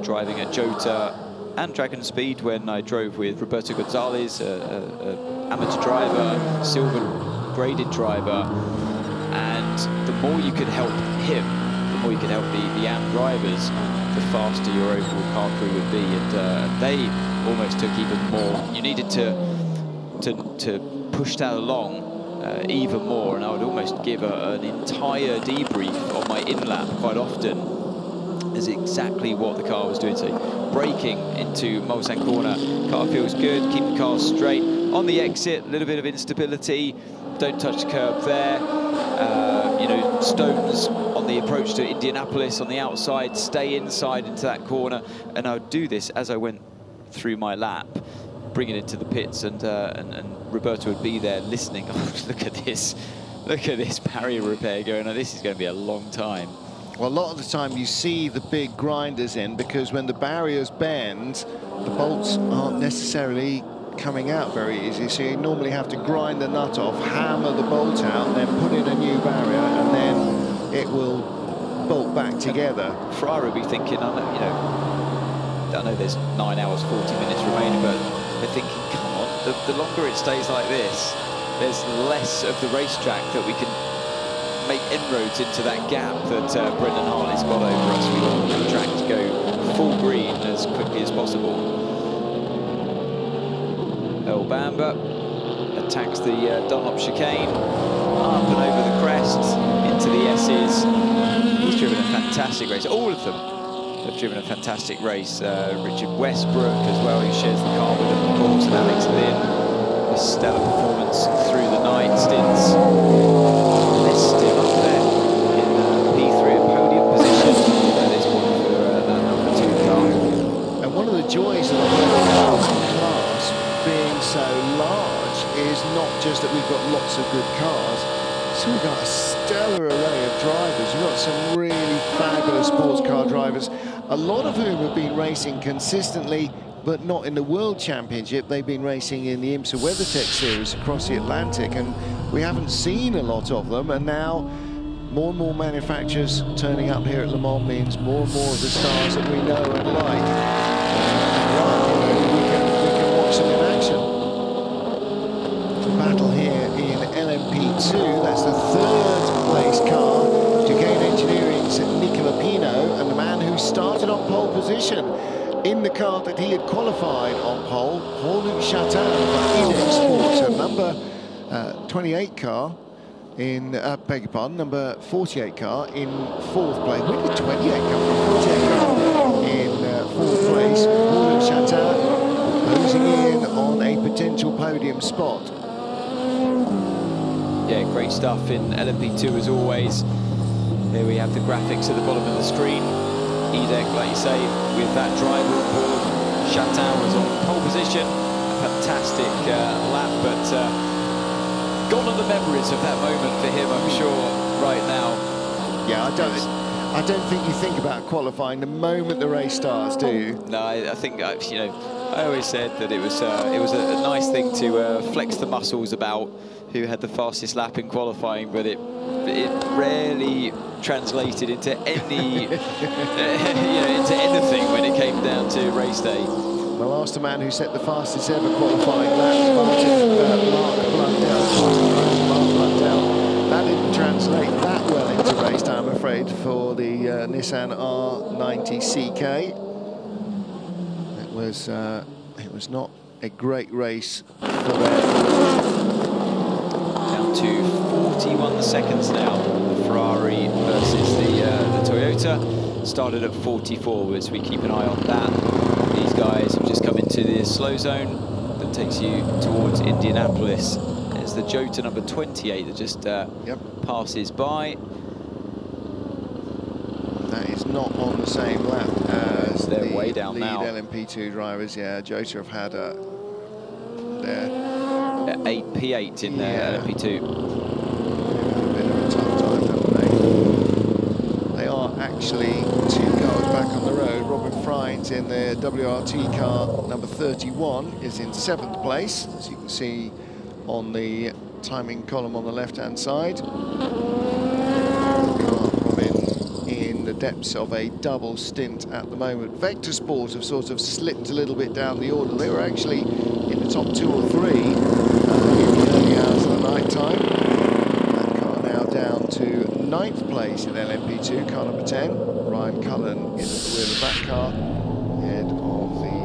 driving at Jota and Dragon Speed, when I drove with Roberto Gonzalez, an amateur driver, silver graded driver. And the more you could help him, the more you could help the AM drivers, the faster your overall car crew would be. And they almost took even more. You needed to push that along even more, and I would almost give an entire debrief on my in-lap quite often as exactly what the car was doing. So braking into Mulsanne corner, car feels good, keep the car straight. On the exit, a little bit of instability, don't touch the curb there. You know, stones on the approach to Indianapolis on the outside, stay inside into that corner. And I would do this as I went through my lap, bring it into the pits, and Roberto would be there listening. Oh, look at this barrier repair going on. This is going to be a long time. Well, a lot of the time you see the big grinders in, because when the barriers bend, the bolts aren't necessarily coming out very easy. So you normally have to grind the nut off, hammer the bolt out, then put in a new barrier, and then it will bolt back together. Ferrari will be thinking, I know there's 9 hours, 40 minutes remaining, but they're thinking, come on, the longer it stays like this, there's less of the racetrack that we can make inroads into that gap that Brendan Hartley's got over us. We want the track to go full green as quickly as possible. El Bamba attacks the Dunlop chicane, up and over the crest, into the S's. He's driven a fantastic race. All of them have driven a fantastic race. Richard Westbrook as well, who shares the car with them, of course, and Alex Lynn. A stellar performance through the night stints. They're still up there. one of the joys of the whole class being so large is not just that we've got lots of good cars, so we've got a stellar array of drivers. We've got some really fabulous sports car drivers, a lot of whom have been racing consistently, but not in the World Championship. They've been racing in the IMSA WeatherTech Series across the Atlantic, and we haven't seen a lot of them. And now more and more manufacturers turning up here at Le Mans means more and more of the stars that we know and like. We can watch them in action. The battle here in LMP2, that's the third place car. Duquesne Engineering's Nicola Pino, and the man who started on pole position in the car that he had qualified on pole, Paul-Luc Chatin for Inex Sports, a number 28 car in, beg your pardon, number 48 car in 4th place. Where did 28 come from? 48 car in 4th place. Paul-Luc Chatin closing in on a potential podium spot. Yeah, great stuff in LMP2 as always. Here we have the graphics at the bottom of the screen. Edek, like you say, with that driver on board. Chatin was on pole position. A fantastic lap, but gone are the memories of that moment for him, I'm sure, right now. Yeah, I don't think you think about qualifying the moment the race starts, do you? No, I think, you know, I always said that it was a nice thing to flex the muscles about who had the fastest lap in qualifying, but it rarely translated into any you know, into anything when it came down to race day. Well, ask the man who set the fastest ever qualifying lap, Mark Blundell. That didn't translate that well into race day, I'm afraid, for the Nissan R90 CK. It was not a great race for them. Down to 41 seconds now, the Ferrari versus the Toyota. Started at 44 as we keep an eye on that. These guys have just come into the slow zone that takes you towards Indianapolis. There's the Jota number 28 that just passes by. That is not on the same lap as they're way down lead now. LMP2 drivers. Yeah, Jota have had their 8 P8 in their LMP2. A bit of a tough time, haven't they? They are actually 2 cars back on the road. Robin Frynes in their WRT car, number 31, is in 7th place, as you can see on the timing column on the left-hand side. Robin in the depths of a double stint at the moment. Vector Sport have sort of slipped a little bit down the order. They were actually in the top 2 or 3 in the early hours of the night time. That car now down to 9th place in LMP2, car number 10. Ryan Cullen is at the wheel of that car, ahead of the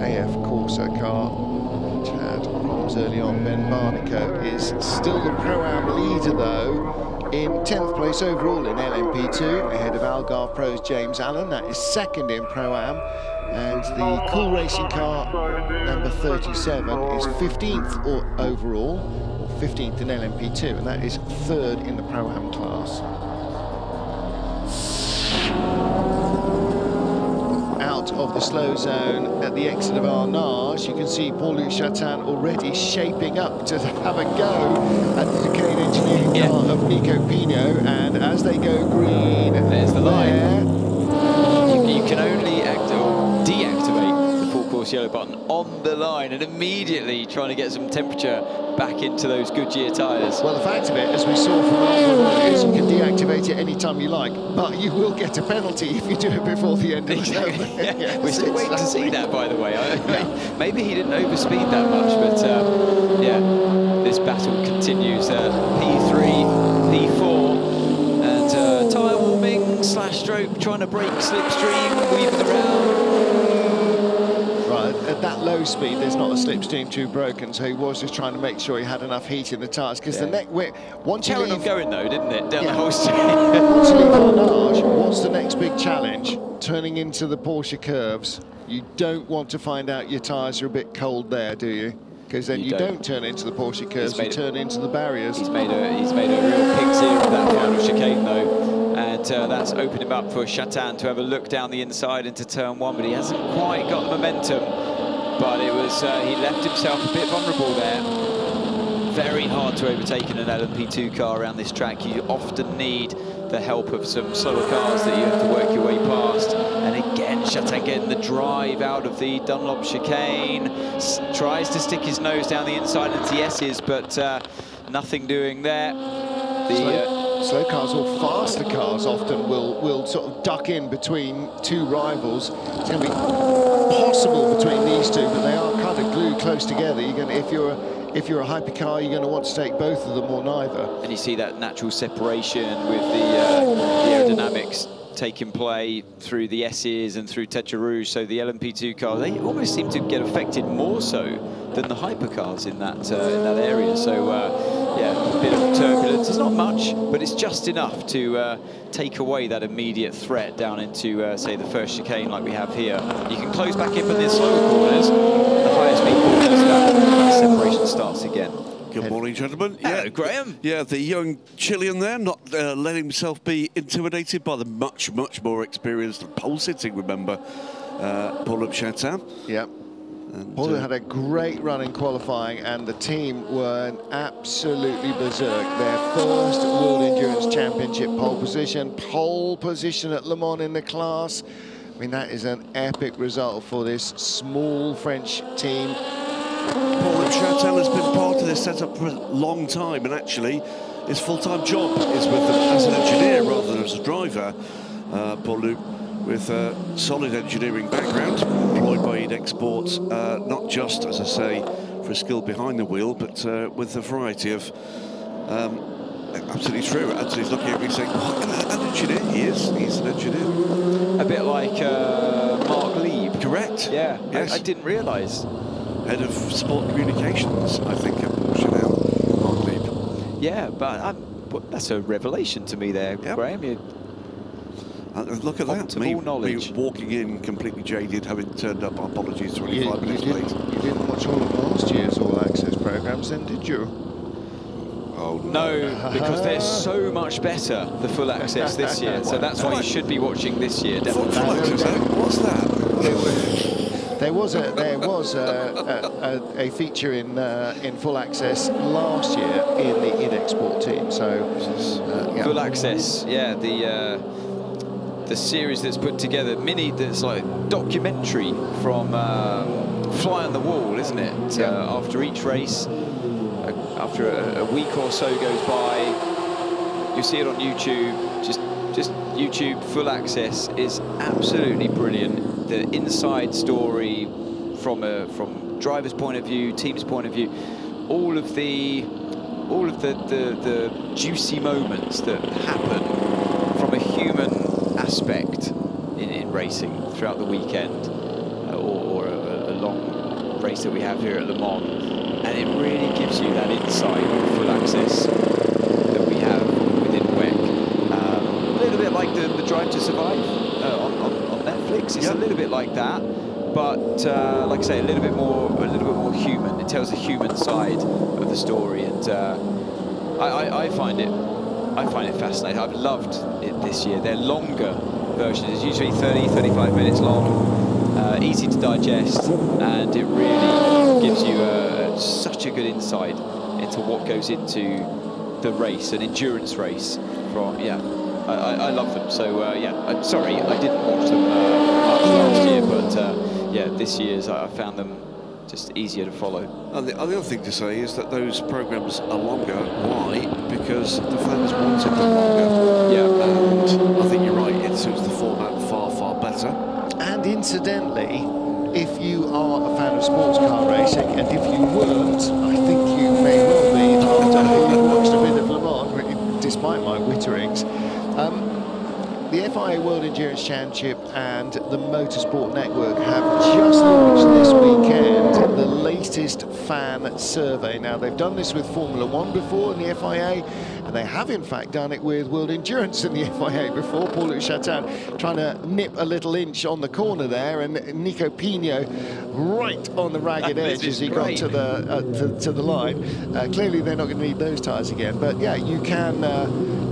AF Corsa car, which had problems early on. Ben Barnicoat is still the Pro-Am leader, though, in 10th place overall in LMP2, ahead of Algarve Pro's James Allen. That is 2nd in Pro-Am. And the Cool Racing car, number 37, is 15th overall, or 15th in LMP2, and that is 3rd in the Pro-Am class. Out of the slow zone at the exit of Arnage, you can see Paul-Luc Chatin already shaping up to have a go at the Duquesne Engineering car of Nico Pino, and as they go green, there's the line. You can only deactivate the full course yellow button on the line, and immediately trying to get some temperature back into those Goodyear tyres. Well, the fact of it, as we saw from Algarve, is you can deactivate it any time you like, but you will get a penalty if you do it before the end of the show. Yes, we're still waiting to see that, by the way. Maybe he didn't overspeed that much, but yeah, this battle continues. P3, P4, and tyre warming, slash stroke, trying to break slipstream, weaving around. Right, at that low speed, there's not a slipstream tube broken, so he was just trying to make sure he had enough heat in the tyres, because the neck whip, once you leave... going though, didn't it, down the whole street? Once you leave Arnage, what's the next big challenge? Turning into the Porsche curves. You don't want to find out your tyres are a bit cold there, do you? Because then you don't turn into the Porsche curves, you turn into the barriers. He's made a real pig's ear of that final chicane though, and that's opened him up for Chatan to have a look down the inside into turn 1, but he hasn't quite got the momentum. But it was, he left himself a bit vulnerable there. Very hard to overtake in an LMP2 car around this track. You often need the help of some slower cars that you have to work your way past. And again, Chatan getting the drive out of the Dunlop chicane. Tries to stick his nose down the inside into the S's, but nothing doing there. Slow cars or faster cars often will sort of duck in between two rivals. It's going to be possible between these two, but they are kind of glued close together. You're going to, if you're a hypercar, you're going to want to take both of them or neither. And you see that natural separation with the aerodynamics taking play through the S's and through Tetra Rouge. So the LMP2 car, they almost seem to get affected more so than the hypercars in that area. So yeah, a bit of turbulence. It's not much, but it's just enough to take away that immediate threat down into, say, the first chicane like we have here. You can close back in with the slower corners, the higher speed corners, that separation starts again. Good morning, gentlemen. Hello, Graham. Yeah, the young Chilean there, not letting himself be intimidated by the much, much more experienced pole sitting, remember, Paul Chatan. Yeah. Paul had a great run in qualifying, and the team were absolutely berserk. Their first World Endurance Championship pole position at Le Mans in the class. I mean, that is an epic result for this small French team. Paul Chatan has been part of this setup for a long time, and actually his full-time job is with them as an engineer rather than as a driver. Paul, with a solid engineering background, employed by ED Exports, not just, as I say, for a skill behind the wheel, but with a variety of... absolutely true. Anthony's looking at me saying, what an engineer he is. He's an engineer. A bit like Mark Lieb. Correct. Yeah, yes. I didn't realise. Head of Sport Communications, I think, at Porsche now, Mark Lieb. Yeah, but that's a revelation to me there, yep. Graham. Look at that, me walking in completely jaded, having turned up, apologies, 25 minutes late. You didn't watch all of last year's All Access programmes then, did you? Oh, no, because they're so much better, the Full Access this year, so that's why you should be watching this year, definitely. Full Access, what's that? There was a feature in Full Access last year in the ED Export team, so... yeah. Full Access, yeah, the series that's put together, that's like documentary from Fly on the Wall, isn't it? Yeah. After each race, after a week or so goes by, you see it on YouTube. Just YouTube Full Access is absolutely brilliant. The inside story from driver's point of view, team's point of view, all of the juicy moments that happen from a human aspect in racing throughout the weekend, or a long race that we have here at Le Mans, and it really gives you that insight of Full Access that we have within WEC. A little bit like the Drive to Survive on Netflix. It's a little bit like that, but like I say, a little bit more human. It tells the human side of the story, and I find it fascinating. I've loved it this year. Their longer version is usually 30-35 minutes long, easy to digest, and it really gives you such a good insight into what goes into the race, an endurance race. I love them. So I'm sorry I didn't watch them much last year, but yeah, this year's I found them just easier to follow. And the other thing to say is that those programmes are longer. Why? Because the fans wanted them longer. Yeah, and I think you're right, it suits the format far, far better. And incidentally, if you are a fan of sports car racing, and if you weren't, I think you may well be after you've watched a bit of Le Mans, despite my witterings. The FIA World Endurance Championship and the Motorsport Network have just launched this weekend the latest fan survey. Now, they've done this with Formula 1 before in the FIA, and they have in fact done it with World Endurance in the FIA before. Paul Chatan trying to nip a little inch on the corner there, and Nico Pino right on the ragged edge as he got to the line. Clearly they're not going to need those tyres again, but yeah, you can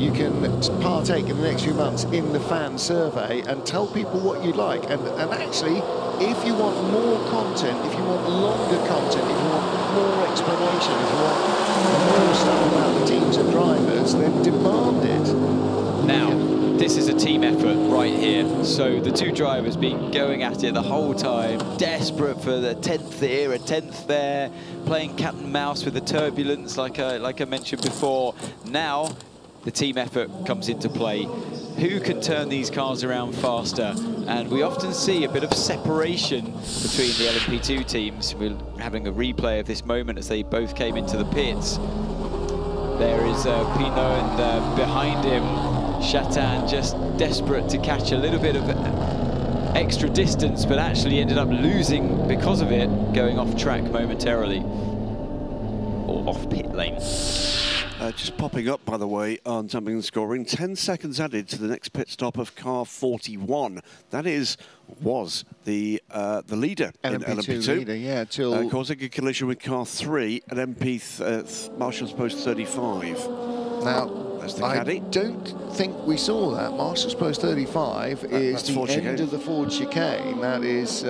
you can partake in the next few months in the fan survey and tell people what you like. And actually, if you want more content, if you want longer content, if you want more explanation, if you want more stuff about the teams and drivers, then demand it. Now, this is a team effort right here. So the two drivers been going at it the whole time, desperate for the 10th here, a 10th there, playing cat and mouse with the turbulence like I mentioned before. Now, the team effort comes into play. Who can turn these cars around faster? And we often see a bit of separation between the LMP2 teams. We're having a replay of this moment as they both came into the pits. There is Pinot, and behind him, Chatan, just desperate to catch a little bit of extra distance, but actually ended up losing because of it, going off track momentarily, or off pit lane. Just popping up, by the way, on jumping and scoring, 10 seconds added to the next pit stop of car 41. That was the leader in LMP2. Leader, yeah, till causing a collision with car 3 at Marshall's Post 35. Now, I don't think we saw that. Marshall's Post 35 is the end of the Ford chicane. That is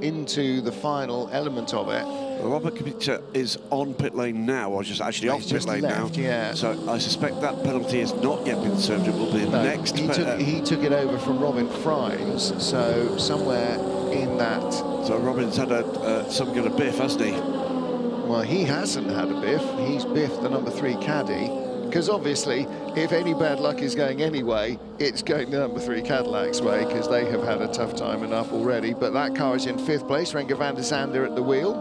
into the final element of it. Robert Kubica is on pit lane now, or just actually off pit lane now. Yeah. So I suspect that penalty has not yet been served. It will be next. He took it over from Robin Frimes, so somewhere in that. So Robin's had some kind of biff, hasn't he? Well, he hasn't had a biff. He's biffed the number 3 caddy. Because obviously, if any bad luck is going anyway, it's going the number 3 Cadillac's way, because they have had a tough time enough already. But that car is in 5th place. Renger van der Zande at the wheel.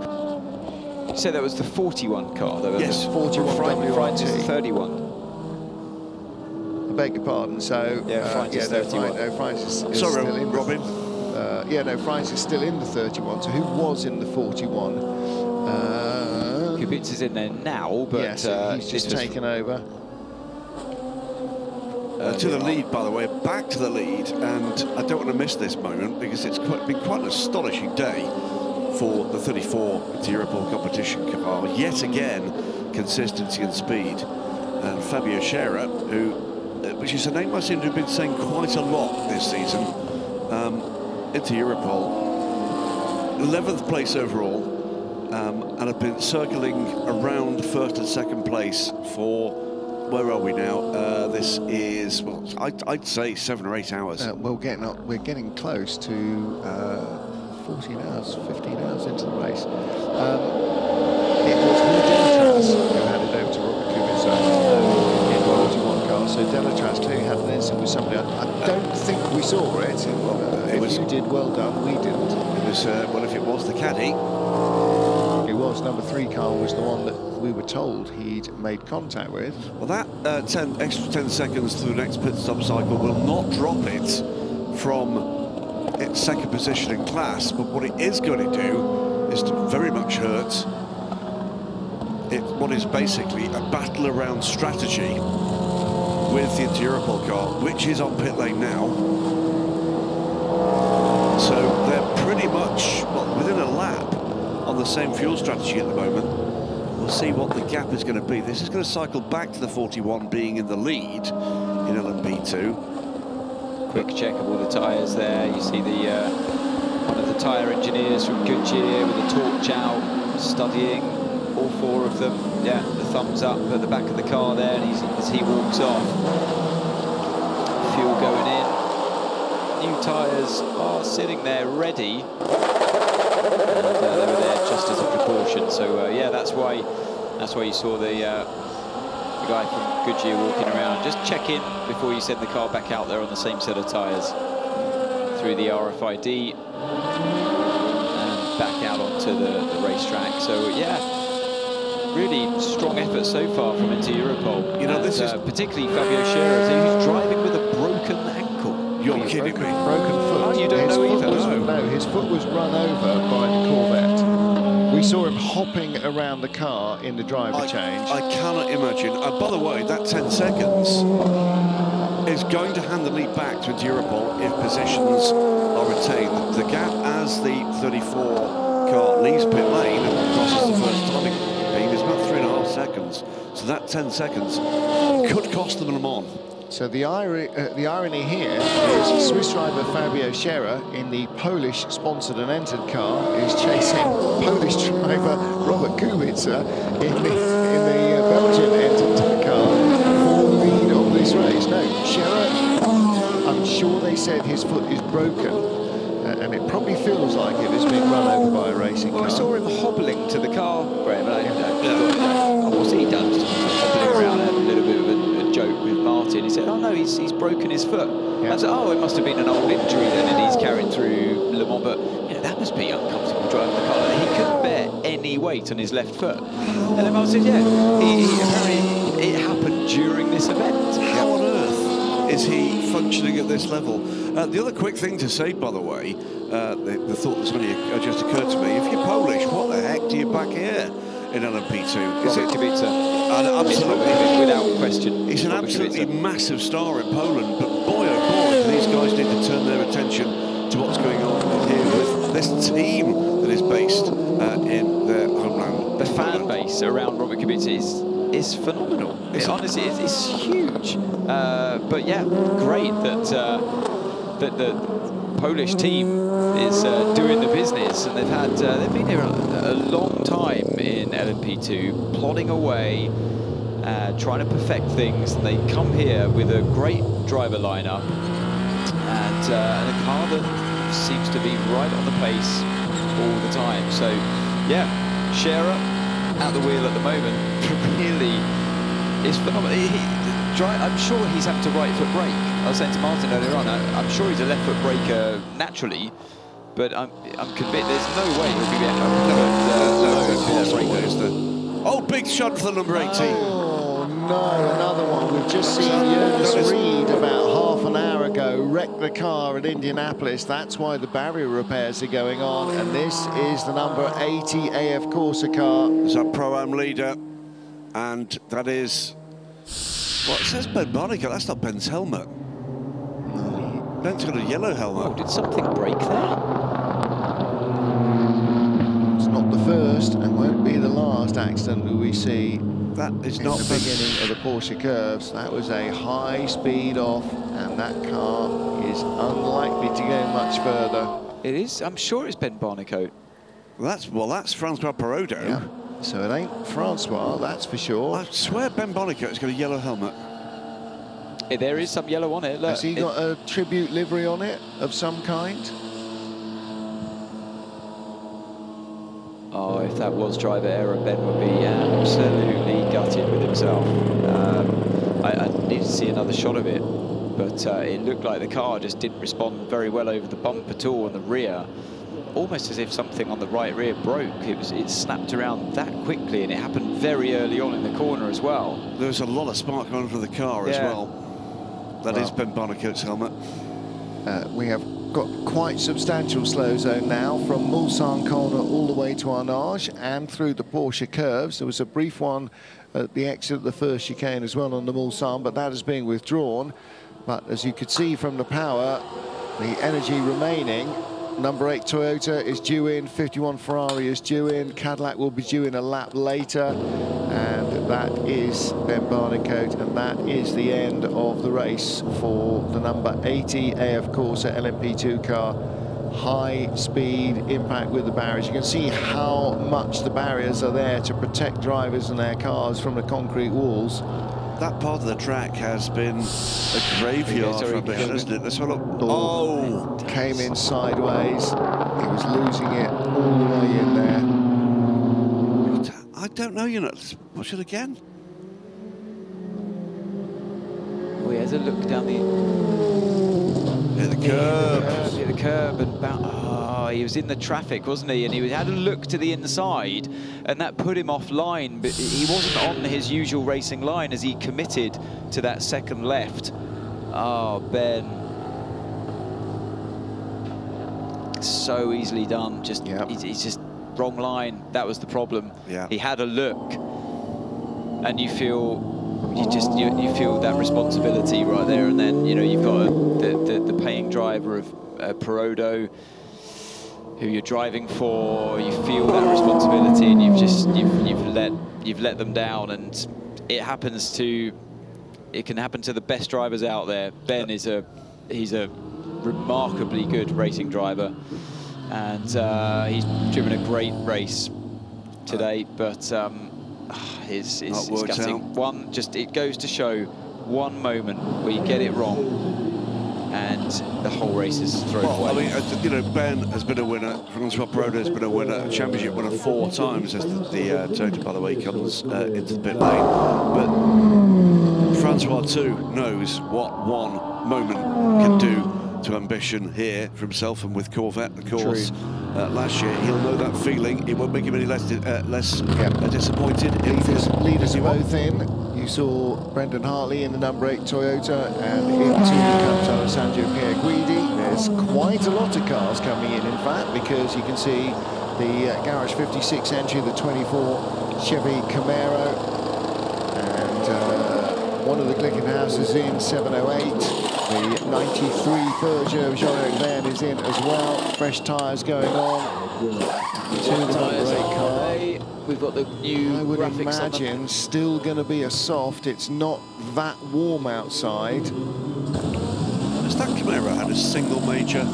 You said that was the 41 car, though? Yes, 41 Friday is the 31. I beg your pardon. So yeah, Friday is 31. No, Friday is sorry, still in Robin. Yeah, no, Friday is still in the 31. So who was in the 41? Kubica's in there now, but yes, he's just taken over. To the lead, by the way, back to the lead, and I don't want to miss this moment because it's been quite an astonishing day for the 34 Europol competition car. Yet again, consistency and speed. And Fabio Scherer, which is a name I seem to have been saying quite a lot this season, into Europol, 11th place overall, and have been circling around 1st and 2nd place for, where are we now? This is, well, I'd say 7 or 8 hours. We're getting close to 14 hours, 15 hours into the race. It was Delatras who handed over to Robert Kubica in the 41 car. So Delatras clearly had an incident with somebody. I don't think we saw it. If you did, well done. We didn't. It was, well, if it was the caddy. It was number 3 car was the one that we were told he'd made contact with. Well, that extra 10 seconds through the next pit stop cycle will not drop it from its 2nd position in class, but what it is going to do is to very much hurt what is basically a battle around strategy with the Europol car, which is on pit lane now. So they're pretty much, well, within a lap on the same fuel strategy at the moment. We'll see what the gap is going to be. This is going to cycle back to the 41 being in the lead in LMP2. Quick check of all the tyres there. You see the one of the tyre engineers from Goodyear with a torch out, studying all 4 of them. Yeah, the thumbs up at the back of the car there, and as he walks off. Fuel going in. New tyres are sitting there ready. And they were there just as a precaution. So yeah, that's why you saw the guy from Goodyear walking around. Just check in before you send the car back out there on the same set of tyres through the RFID and back out onto the racetrack. So yeah, really strong effort so far from Europol. You know, this is particularly Fabio Scherer, who's driving with a broken ankle. You're kidding me. Broken foot. Oh, you don't know either? No, his foot was run over by the Corvette. We saw him hopping around the car in the driver change. I cannot imagine. By the way, that 10 seconds is going to hand the lead back to Europol if positions are retained. The gap as the 34 car leaves pit lane and crosses the first timing beam is about 3.5 seconds. So that 10 seconds could cost them Le Mans. So the irony here is Swiss driver Fabio Scherer in the Polish sponsored and entered car is chasing Polish driver Robert Kubica in the Belgian entered car for the lead of this race. No, Scherer, I'm sure they said his foot is broken, and it probably feels like it has been run over by a racing car. I saw him hobbling to the car, Graham, and what's he done? Just hobbling around, a little bit of a joke with Martin. He said, oh no, he's broken his foot. I said, oh, it must have been an old injury then, and he's carried through Le Mans, but you know, that must be uncomfortable driving the car. He couldn't bear any weight on his left foot. And then Martin said, yeah, apparently it happened during this event. How on earth is he functioning at this level? The other quick thing to say, by the way, the thought that's only just occurred to me, if you're Polish, what the heck do you back here in LMP2? Is it Kubica? Absolutely, without question. He's an absolutely massive star in Poland, but boy oh boy, these guys need to turn their attention to what's going on here with this team that is based in their homeland. The fan base around Robert Kubica is phenomenal. Honestly, it's huge. But yeah, great that the Polish team is doing the business, and they've been here a long time in LMP2, plodding away, trying to perfect things. And they come here with a great driver lineup and a car that seems to be right on the pace all the time. So yeah, Scherer at the wheel at the moment really is phenomenal. I'm sure he's having to right foot brake. I was saying to Martin earlier on, I'm sure he's a left foot braker naturally, but I'm convinced there's no way he'll be Oh, big shot for the number 18. Oh no, another one. We've just seen Jonas Reed about half an hour ago wreck the car at Indianapolis. That's why the barrier repairs are going on, and this is the number 80 AF Corsa car. It's our Pro-Am leader, and that is... Well, it says Ben Barnicle. That's not Ben's helmet. Ben's got a yellow helmet. Oh, did something break there? It's not the first and won't be the last accident that we see. That is in not the beginning of the Porsche curves. That was a high speed off, and that car is unlikely to go much further. It is. I'm sure it's Ben Barnicoat. That's Francois Perrodo. Yeah. So it ain't Francois, that's for sure. I swear Ben Barnicoat's got a yellow helmet. There is some yellow on it. Look, has he got a tribute livery on it of some kind? Oh, if that was driver error, Ben would be absolutely gutted with himself. I need to see another shot of it, but it looked like the car just didn't respond very well over the bump at all in the rear. Almost as if something on the right rear broke. It snapped around that quickly, and it happened very early on in the corner as well. There was a lot of spark going from the car as well. That is Ben Barnicoat's helmet. We have got quite substantial slow zone now from Mulsanne corner all the way to Arnage and through the Porsche curves. There was a brief one at the exit of the first chicane as well on the Mulsanne, but that is being withdrawn. But as you could see from the power, the energy remaining, number 8 Toyota is due in, 51 Ferrari is due in, Cadillac will be due in a lap later, and that is Ben Barnicoat, and that is the end of the race for the number 80 AF Corsa LMP2 car. High speed impact with the barriers. You can see how much the barriers are there to protect drivers and their cars from the concrete walls. That part of the track has been a graveyard for a bit, hasn't it? Let's have a look. Oh! Came in sideways. He was losing it all the way in there. I don't know, you know. Let's watch it again. Oh, he has a look down the... Near the curb. Near the curb and he was in the traffic, wasn't he? And he had a look to the inside, and that put him offline, but he wasn't on his usual racing line as he committed to that second left. Oh, Ben. So easily done. Just he's just wrong line. That was the problem. Yeah. He had a look, and you feel you feel that responsibility right there and then. You know, you've got the paying driver of Perrodo, who you're driving for. You feel that responsibility, and you've let them down, and it can happen to the best drivers out there. Ben he's a remarkably good racing driver, and he's driven a great race today, but it's gutting. It goes to show one moment where you get it wrong and the whole race is thrown away. I mean, you know, Ben has been a winner, Francois Broda has been a winner, a championship winner 4 times as the Toto, by the way, comes into the pit lane. But Francois too knows what one moment can do to ambition here for himself and with Corvette, of course. Last year, he'll know that feeling. It won't make him any less disappointed. Leaders are both in. You saw Brendan Hartley in the number 8 Toyota, and into comes Alessandro Pierguidi. There's quite a lot of cars coming in fact, because you can see the Garage 56 entry, the 24 Chevy Camaro, and one of the Glickenhaus is in, 708. The 93 Peugeot Jean-Luc Verne is in as well. Fresh tyres going on. 2 tyres car. We've got the new I would graphics imagine still going to be a soft. It's not that warm outside. Has that Camaro had a single major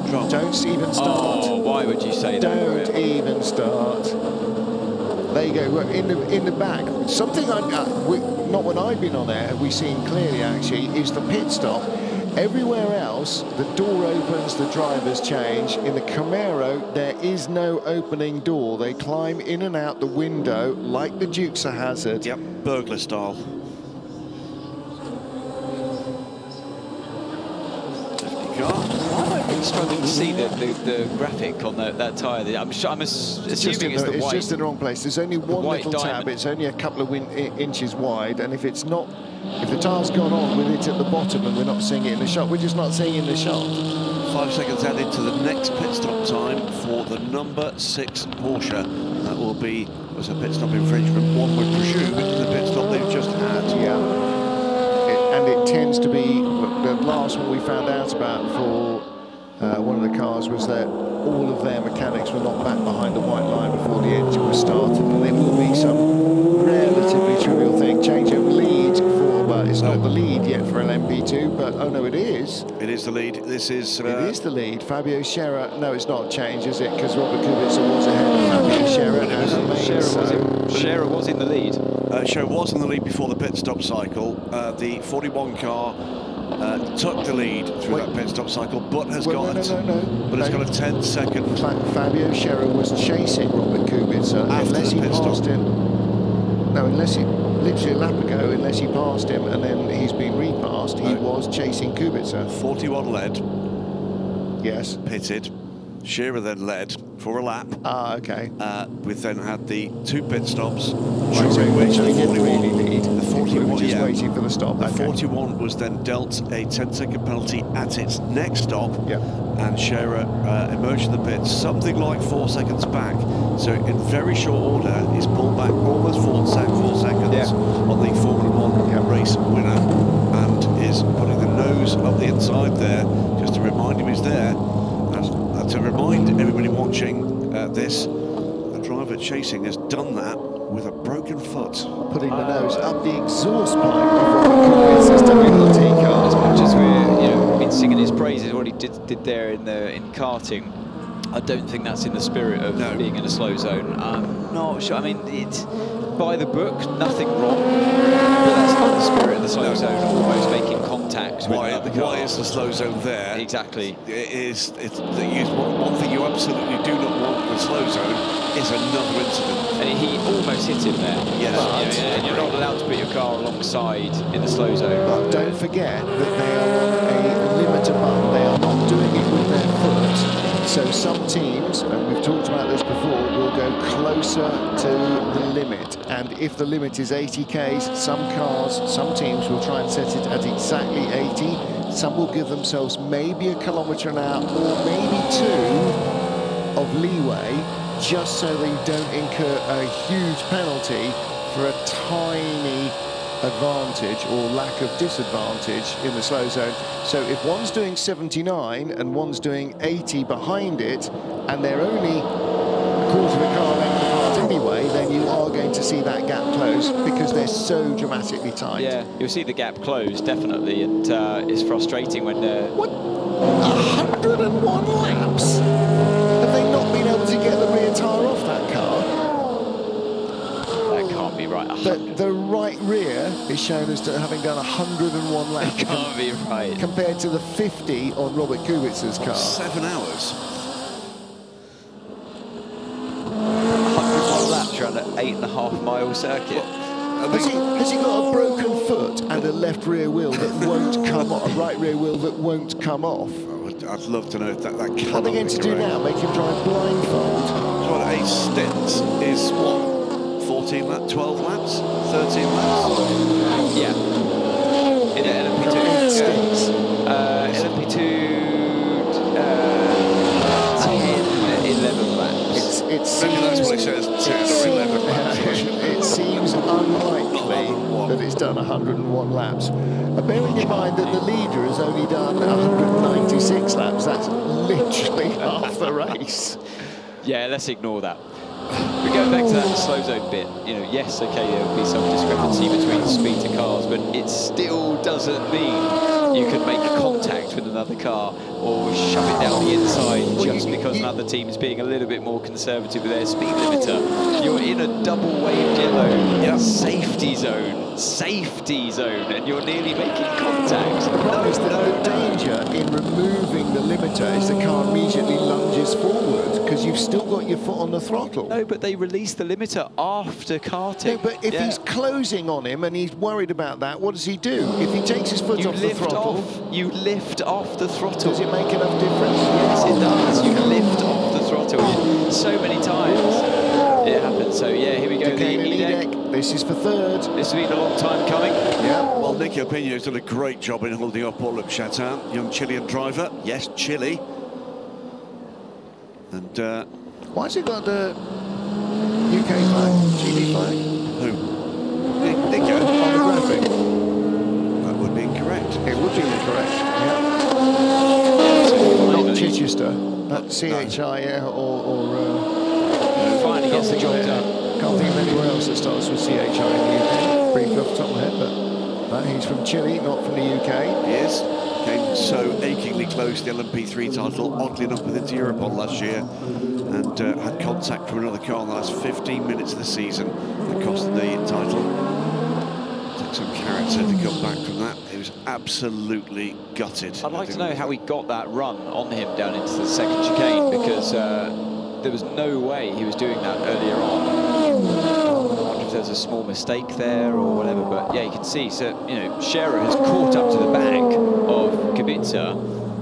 drop? Don't even start. Oh, why would you say that? Don't even start. There you go. We're in the back. Something not when I've been on air have we seen clearly actually is the pit stop. Everywhere else, the door opens, the drivers change. In the Camaro, there is no opening door. They climb in and out the window like the Dukes of Hazzard. Yep, burglar style. I'm struggling to see the graphic on that tyre. I'm assuming it's the white. It's just in the wrong place. There's only one little tab. diamond. It's only a couple of inches wide, and if it's not, if the tire's gone on with it at the bottom and we're not seeing it in the shot, we're just not seeing it in the shot. 5 seconds added to the next pit stop time for the number 6 Porsche. That will be as a pit stop infringement. One would presume the pit stop they've just had. Yeah. And it tends to be the last one we found out about for one of the cars was that all of their mechanics were not back behind the white line before the engine was started, and there will be some relatively trivial thing. Change of lead for, well, it's not the lead yet for LMP2, but oh no, it is. It is the lead. This is. It is the lead. Fabio Scherer. No, it's not changed, is it? Because Robert Kubica was ahead of Fabio Scherer. Scherer was in the lead. Scherer was in the lead before the pit stop cycle. The 41 car took the lead through that pit stop cycle, but has got a 10-second. Fabio Scherer was chasing Robert Kubica unless he passed him. No, unless he literally a lap ago, unless he passed him, and then he's been repassed. He was chasing Kubica. 41 led. Yes. Pitted. Scherer then led for a lap. Ah, okay. We've then had the 2 pit stops, during which the 41 lead. The 41, just waiting for the stop. The 41 was then dealt a 10-second penalty at its next stop, and Scherer emerged from the pits something like 4 seconds back. So in very short order, he's pulled back almost 4 seconds on the Formula 1 race winner, and is putting the nose up the inside there, just to remind him he's there. To remind everybody watching this, the driver chasing has done that with a broken foot. Putting the nose up the exhaust pipe of Kubica's WLT car. As much as we've been singing his praises, what he did there in karting, I don't think that's in the spirit of being in a slow zone. I'm not sure. I mean, it's by the book, nothing wrong, but that's not the spirit of the slow zone. Almost making contact with another car. Why is the slow zone there? Exactly. It's one thing you absolutely do not want in a slow zone is another incident. And he almost hit him there. Yes. And you're not allowed to put your car alongside in the slow zone. But don't forget that they are on a limiter button. They are not doing it with their foot. So some teams, and we've talked about this before, will go closer to the limit. And if the limit is 80 Ks, some teams will try and set it at exactly 80. Some will give themselves maybe a kilometre an hour or maybe 2 of leeway, just so they don't incur a huge penalty for a tiny advantage or lack of disadvantage in the slow zone. So if one's doing 79 and one's doing 80 behind it, and they're only a quarter of a car length apart anyway, then you are going to see that gap close because they're so dramatically tight. Yeah, you'll see the gap close, definitely, and it's frustrating when... What? 101 laps? Have they not been able to get the rear tyre off that car? That can't be right. The right rear is shown as having done 101 laps. That can't be right. Compared to the 50 on Robert Kubica's car. 7 hours. 101 laps around an 8.5-mile circuit. Has he got a broken foot and a left rear wheel that won't come off, a right rear wheel that won't come off? I'd love to know if that can. What are they going to do now? Make him drive blindfold? Well, a stint is what? 14 laps, 12 laps, 13 laps? Yeah. In LMP2. LMP2, 11 laps. It seems, that's what it says, 10 or 11 laps. It seems unlikely that it's done 101 laps. Bearing in mind that the leader has only done 196 laps, that's literally half the race. Yeah, let's ignore that. We go back to that slow zone bit. You know, yes, okay, there'll be some discrepancy between speed to cars, but it still doesn't mean you can make contact with another car or shove it down the inside just because another team is being a little bit more conservative with their speed limiter. You're in a double-waved yellow safety zone, and you're nearly making contact. The problem is that the danger in removing the limiter is the car immediately lunges forward because you've still got your foot on the throttle. No, but they release the limiter after karting. No, but if he's closing on him and he's worried about that, what does he do? If he takes his foot off the throttle... You lift off the throttle. Does it make enough difference? Yes, it does. You lift off the throttle so many times. It happens. So, yeah, here we go. The E-deck. This is for third. This has been a long time coming. Yeah. Well, Nicky Pino's done a great job in holding up Paul Chatin, young Chilean driver. Yes, Chile. And why has he got the UK flag, GB flag? Who? Nico. On the graphic. That would be incorrect. It would be incorrect. Yeah. Not Chichester. That's CHI, yeah, or finally gets the job done. Can't think of anywhere else that starts with CHI in the UK. Briefly off the top of my head, but he's from Chile, not from the UK. He is. Came so achingly close to the LMP3 title, oddly enough, with into Europol last year, and had contact from another car in the last 15 minutes of the season that cost the title. Took some character to come back from that. He was absolutely gutted. I'd like to know how he got that run on him down into the second chicane, because there was no way he was doing that earlier on. I wonder if there's a small mistake there or whatever, but yeah, you can see, so, you know, Scherer has caught up to the back of Kubica,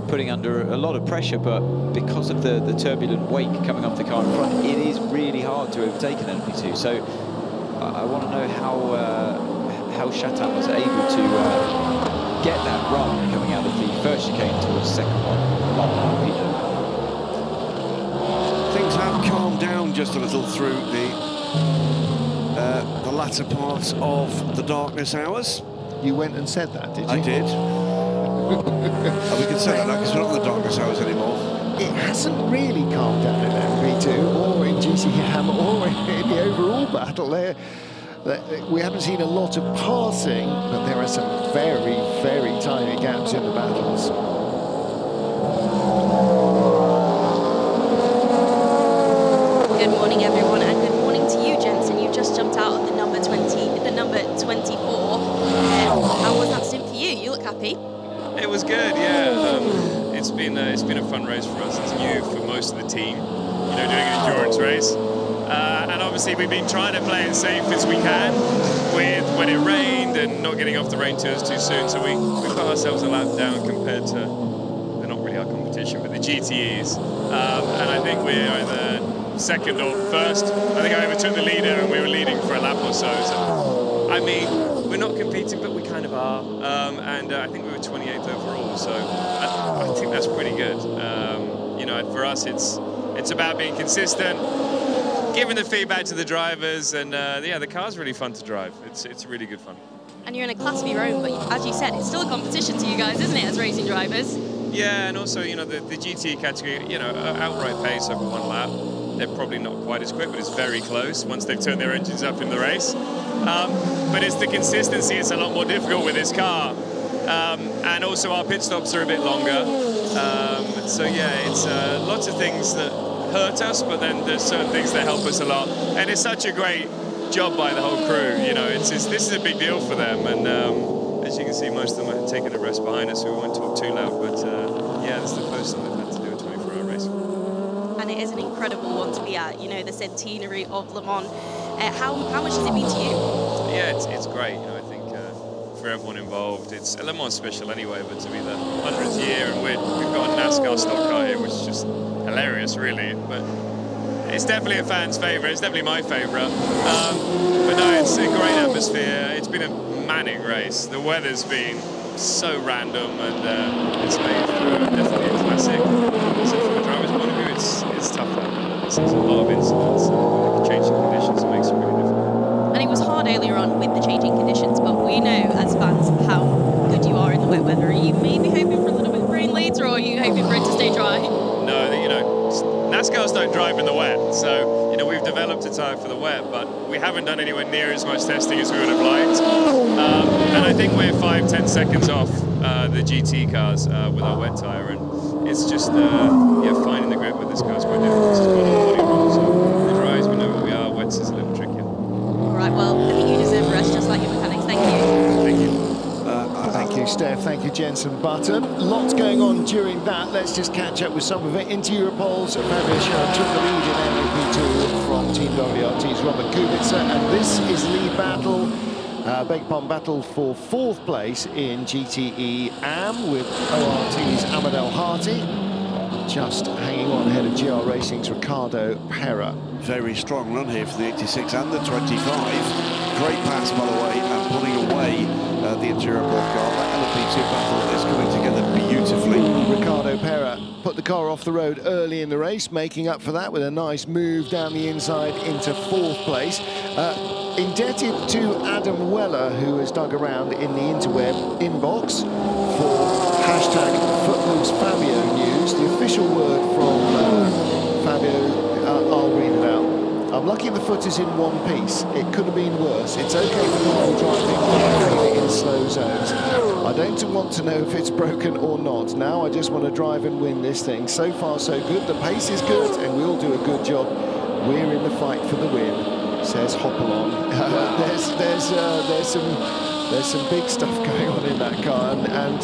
putting under a lot of pressure, but because of the turbulent wake coming off the car in front, it is really hard to overtake an LP2. So I want to know how Chatin was able to get that run coming out of the first chicane towards the second one. Things have calmed down just a little through the latter parts of the darkness hours. You went and said that, did you? I did. And we can say that because we're not in the darkness hours anymore. It hasn't really calmed down in LMP2 or in GCM or in the overall battle. We haven't seen a lot of passing, but there are some very, very tiny gaps in the battles. Good morning, everyone, and good morning to you, Jensen. You just jumped out of the number 24. How was that stint for you? You look happy. It was good, yeah. It's been a fun race for us. It's new for most of the team, you know, doing an endurance race. And obviously we've been trying to play it safe as we can with when it rained and not getting off the rain tours too soon. So we put ourselves a lap down compared to, they're not really our competition, but the GTEs. And I think we're either second or first. I think I overtook the leader and we were leading for a lap or so. So I mean, we're not competing, but we kind of are. And I think we were 28th overall. So I think that's pretty good. You know, for us, it's about being consistent, giving the feedback to the drivers, and yeah, the car's really fun to drive. It's really good fun. And you're in a class of your own, but as you said, it's still a competition to you guys, isn't it, as racing drivers? Yeah, and also, you know, the GT category, you know, outright pace over one lap. they're probably not quite as quick, but it's very close once they've turned their engines up in the race. But it's the consistency, it's a lot more difficult with this car. And also our pit stops are a bit longer. So yeah, it's lots of things that hurt us, but then there's certain things that help us a lot. And it's such a great job by the whole crew. You know, this is a big deal for them. And as you can see, most of them are taking a rest behind us, so we won't talk too loud. But yeah, it's the first time they've had to do a 24-hour race. And it is an incredible one to be at, you know, the centenary of Le Mans. How much has it been to you? Yeah, it's great. You know, I think for everyone involved, it's Le Mans special anyway, but to be the 100th year, and we've got a NASCAR stock car here, which is just hilarious, really. But it's definitely a fan's favourite. It's definitely my favourite. But no, it's a great atmosphere. It's been a manic race. The weather's been so random, and it's made for definitely a classic. So from a driver's point of view, it's tough. There's a lot of incidents, changing conditions, it makes it really difficult. And it was hard earlier on with the changing conditions, but we know as fans how good you are in the wet weather. Are you maybe hoping for a little bit of rain later, or are you hoping for it to stay dry? No, you know, NASCARs don't drive in the wet, so you know we've developed a tyre for the wet, but we haven't done anywhere near as much testing as we would have liked. And I think we're 5-10 seconds off the GT cars with our wet tyre, and it's just yeah, finding the grip with this car is quite difficult. This is one of the body rules, so the dries we know where we are, wets is a little trickier. All right, well, I think you deserve a rest, just like your mechanics. Thank you. Thank you. Thank you, Steph. Thank you, Jensen Button. Lots going on during that. Let's just catch up with some of it. Into Europols, Fabio Scherer took the lead in LMP2 from Team WRT's Robert Kubica, and this is lead battle. Beg your pardon, battle for 4th place in GTE AM with ORT's Amadel Harty. Just hanging on ahead of GR Racing's Ricardo Pera. Very strong run here for the 86 and the 25. Great pass, by the way, and pulling away the interior car. That LMP2 battle is coming together beautifully. Ricardo Pera put the car off the road early in the race, making up for that with a nice move down the inside into 4th place. Indebted to Adam Weller, who has dug around in the interweb inbox for hashtag Footloose Fabio news. The official word from Fabio, I'll read it out. I'm lucky the foot is in one piece. It could have been worse. It's okay for normal driving in slow zones. I don't want to know if it's broken or not. Now I just want to drive and win this thing. So far so good. The pace is good and we'll do a good job. We're in the fight for the win, says Hopalong. There's some big stuff going on in that car, and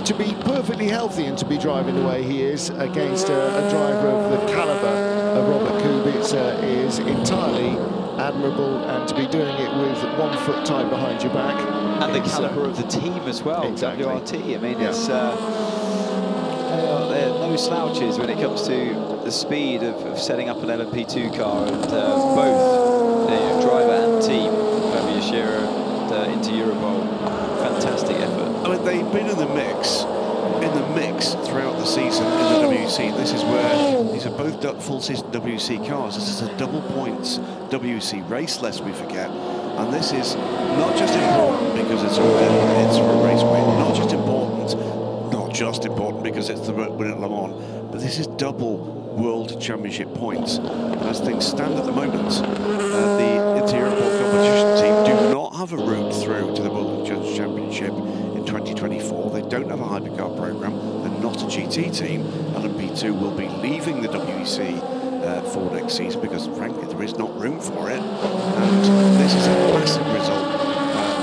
to be perfectly healthy and to be driving the way he is against a driver of the caliber of Robert Kubica is entirely admirable, and to be doing it with 1 foot tied behind your back. And the caliber of the team as well, exactly. WRT. I mean, it's they're no slouches when it comes to the speed of setting up an LMP2 car, and both driver and team, Fabio Scherer and Into Europol, fantastic effort. I mean, they've been in the mix throughout the season in the WC. This is where these are both full season WC cars. This is a double points WC race, lest we forget. And this is not just important because it's a race win, not just important because it's the win at Le Mans, but this is double World Championship points. And as things stand at the moment, the Interior competition team do not have a route through to the World Championship in 2024. They don't have a hypercar program. They're not a GT team. LMP2 will be leaving the WEC for next season because, frankly, there is not room for it. And this is a massive result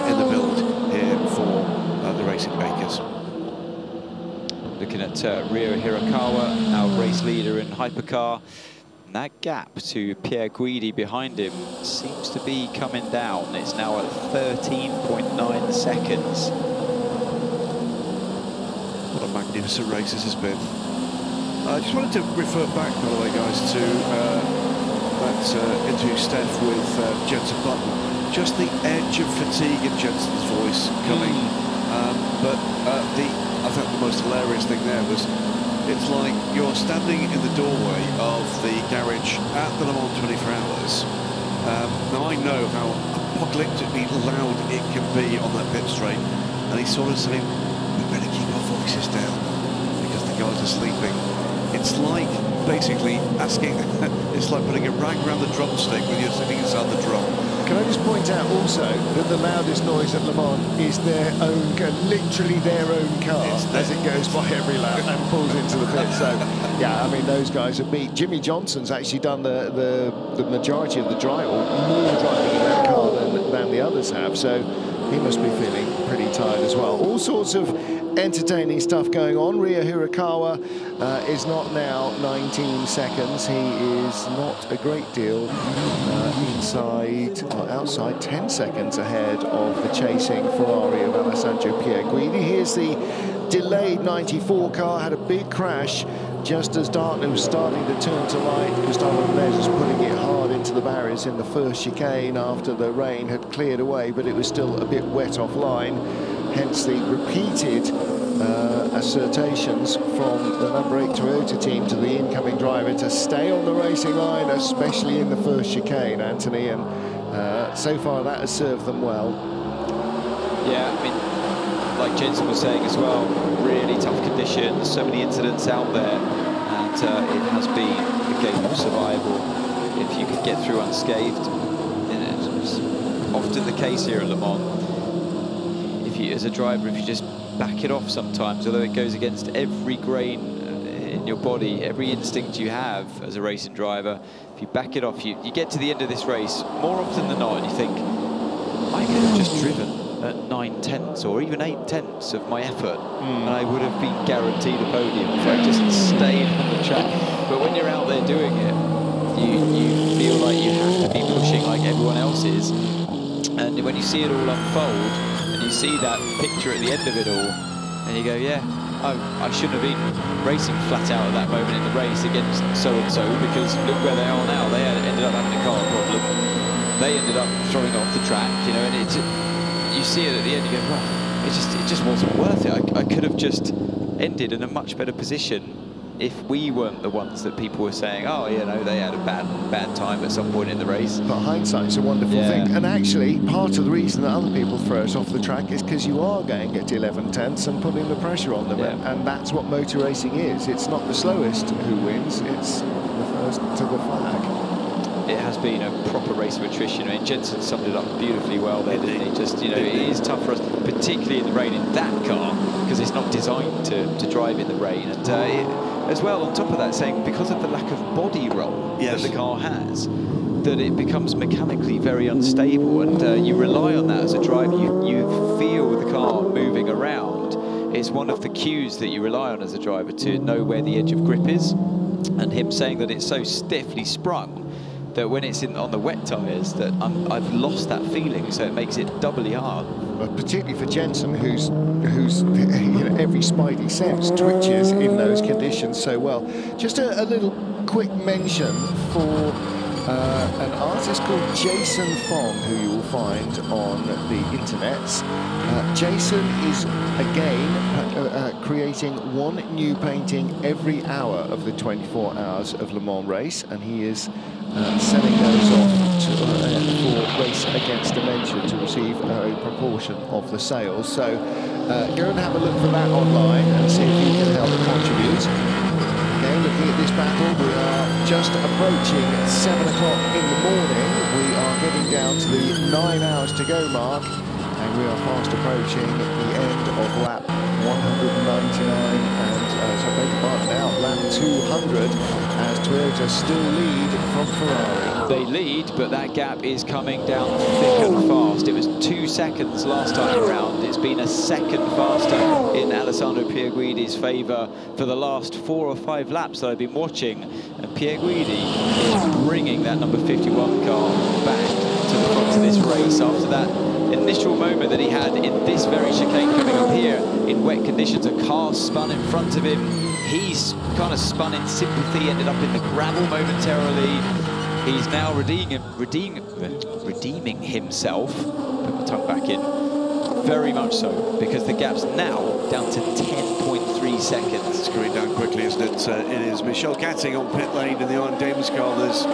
in the build here for the Racing Bakers. Looking at Ryo Hirakawa, our race leader in hypercar. And that gap to Pierre Guidi behind him seems to be coming down. It's now at 13.9 seconds. What a magnificent race this has been. I just wanted to refer back, by the way, guys, to that interview Steph with Jensen Button. Just the edge of fatigue in Jensen's voice coming. But I think the most hilarious thing there was, it's like you're standing in the doorway of the garage at the Le Mans 24 Hours. Now I know how apocalyptically loud it can be on that pit straight, and he's sort of saying, we better keep our voices down because the guys are sleeping. It's like basically asking, it's like putting a rag around the drumstick when you're sitting inside the drum. Can I just point out also that the loudest noise at Le Mans is their own, literally their own car as it goes by every lap and pulls into the pit. So, yeah, I mean, those guys are beat. Jimmy Johnson's actually done the majority of the drive, or more driving in that car than the others have. So he must be feeling pretty tired as well. All sorts of entertaining stuff going on. Ryo Hirakawa is not now 19 seconds. He is not a great deal outside 10 seconds ahead of the chasing Ferrari of Alessandro Pierguidi. Here's the delayed 94 car, had a big crash just as Dartner was starting to turn to light. Gustavo Perez was putting it hard into the barriers in the first chicane after the rain had cleared away, but it was still a bit wet offline. Hence the repeated assertions from the number 8 Toyota team to the incoming driver to stay on the racing line, especially in the first chicane, Anthony, and so far that has served them well. Yeah, I mean, like Jensen was saying as well, really tough conditions, so many incidents out there, and it has been a game of survival. If you could get through unscathed, it's often the case here at Le Mans. As a driver, if you just back it off sometimes, although it goes against every grain in your body, every instinct you have as a racing driver, if you back it off, you get to the end of this race more often than not and you think, I could have just driven at 9/10 or even 8/10 of my effort and I would have been guaranteed a podium if I just stayed on the track. But when you're out there doing it, you feel like you have to be pushing like everyone else is, and when you see it all unfold, you see that picture at the end of it all, and you go, yeah, I shouldn't have been racing flat out at that moment in the race against so-and-so, because look where they are now. They ended up having a car problem. They ended up throwing off the track, you know, and you see it at the end, you go, well, it just wasn't worth it. I could have just ended in a much better position if we weren't the ones that people were saying, oh, you know, they had a bad time at some point in the race. But hindsight's a wonderful thing. And actually, part of the reason that other people throw us off the track is because you are going at 11/10 and putting the pressure on them. And that's what motor racing is. It's not the slowest who wins, it's the first to the flag. It has been a proper race of attrition. I mean, Jensen summed it up beautifully well there, didn't he? Just, you know, it is tough for us, particularly in the rain in that car, because it's not designed to drive in the rain. And as well, on top of that, saying because of the lack of body roll that the car has, that it becomes mechanically very unstable, and you rely on that as a driver. You feel the car moving around. It's one of the cues that you rely on as a driver to know where the edge of grip is, and him saying that it's so stiffly sprung that when it's on the wet tyres that I've lost that feeling, so it makes it doubly hard. But particularly for Jensen, who's you know, every spidey sense twitches in those conditions so well. Just a little quick mention for an artist called Jason Fong, who you will find on the internets. Jason is again creating one new painting every hour of the 24 hours of Le Mans race, and he is sending those off for Race Against Dementia to receive a proportion of the sales. So go and have a look for that online and see if you can help contribute. Again, looking at this battle, we are just approaching 7 o'clock in the morning. We are getting down to the 9 hours to go mark, and we are fast approaching the end of lap 199 and lap 200, as Toyota still lead from Ferrari. They lead, but that gap is coming down thick and fast. It was 2 seconds last time around. It's been a second faster in Alessandro Pierguidi's favour for the last 4 or 5 laps that I've been watching. And Pierguidi is bringing that number 51 car back to the front of this race after that initial moment that he had in this very chicane coming up here in wet conditions. A car spun in front of him. He's kind of spun in sympathy, ended up in the gravel momentarily. He's now redeeming himself. Put my tongue back in. Very much so, because the gap's now down to 10.3 seconds. It's going down quickly, isn't it? It is Michel Gatting on pit lane in the Iron Dames car that's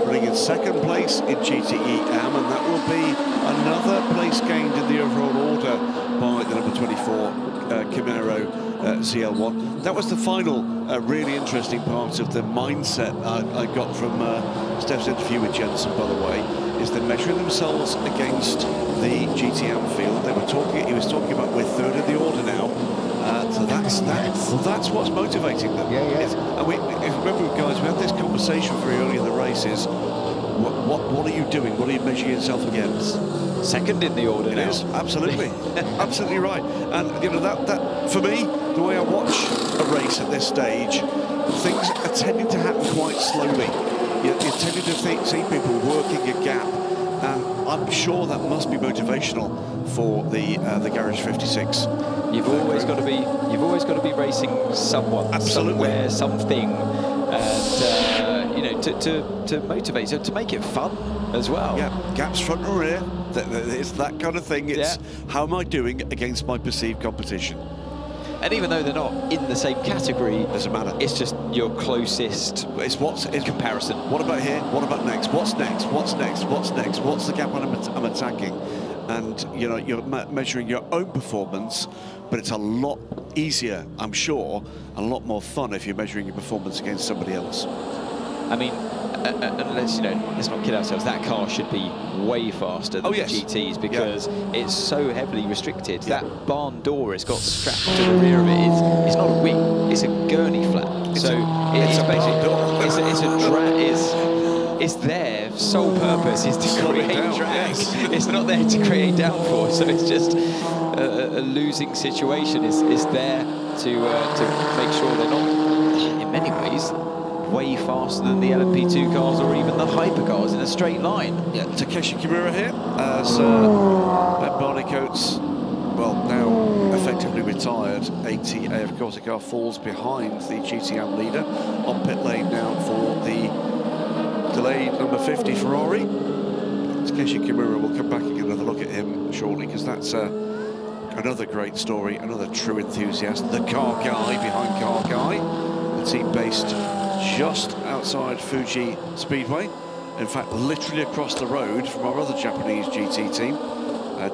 running in second place in GTE-AM, and that will be another place gained in the overall order by the number 24 Camaro ZL1. That was the final really interesting part of the mindset I got from Steph's interview with Jensen, by the way, is they're measuring themselves against the GTM field. They were talking. He was talking about we're third in the order now. So that's what's motivating them. Yeah. And if you remember, guys, we had this conversation very early in the races. What are you doing? What are you measuring yourself against? Second in the order It now. is, absolutely. Absolutely right. And, you know, that for me, the way I watch a race at this stage, things are tending to happen quite slowly. You're tending to see people working a gap, and I'm sure that must be motivational for the Garage 56. You've always got to be racing someone, somewhere, something, and you know, to motivate, so to make it fun as well. Yeah, gaps front and rear. It's that kind of thing. It's how am I doing against my perceived competition? And even though they're not in the same category, doesn't matter. It's just your closest. It's what's in comparison. What about here? What about next? What's next? What's next? What's next? What's the gap I'm attacking? And you know, you're measuring your own performance, but it's a lot easier, I'm sure, a lot more fun if you're measuring your performance against somebody else. I mean, let's not kid ourselves. That car should be way faster than the GTs because it's so heavily restricted. That barn door has got strapped to the rear of it. It's not a wing. It's a gurney flap. It's a drag. It's their sole purpose is to create drag. It's not there to create downforce. So it's just a losing situation. It's there to make sure they're not, in many ways, way faster than the LMP2 cars or even the hypercars in a straight line. Yeah, Takeshi Kimura here as Barney Coates, well, now effectively retired. Of course, the car falls behind the GTM leader on pit lane now for the delayed number 50 Ferrari. Takeshi Kimura will come back and get another look at him shortly, because that's another great story, another true enthusiast, the car guy behind Car Guy, the team based just outside Fuji Speedway. In fact, literally across the road from our other Japanese GT team,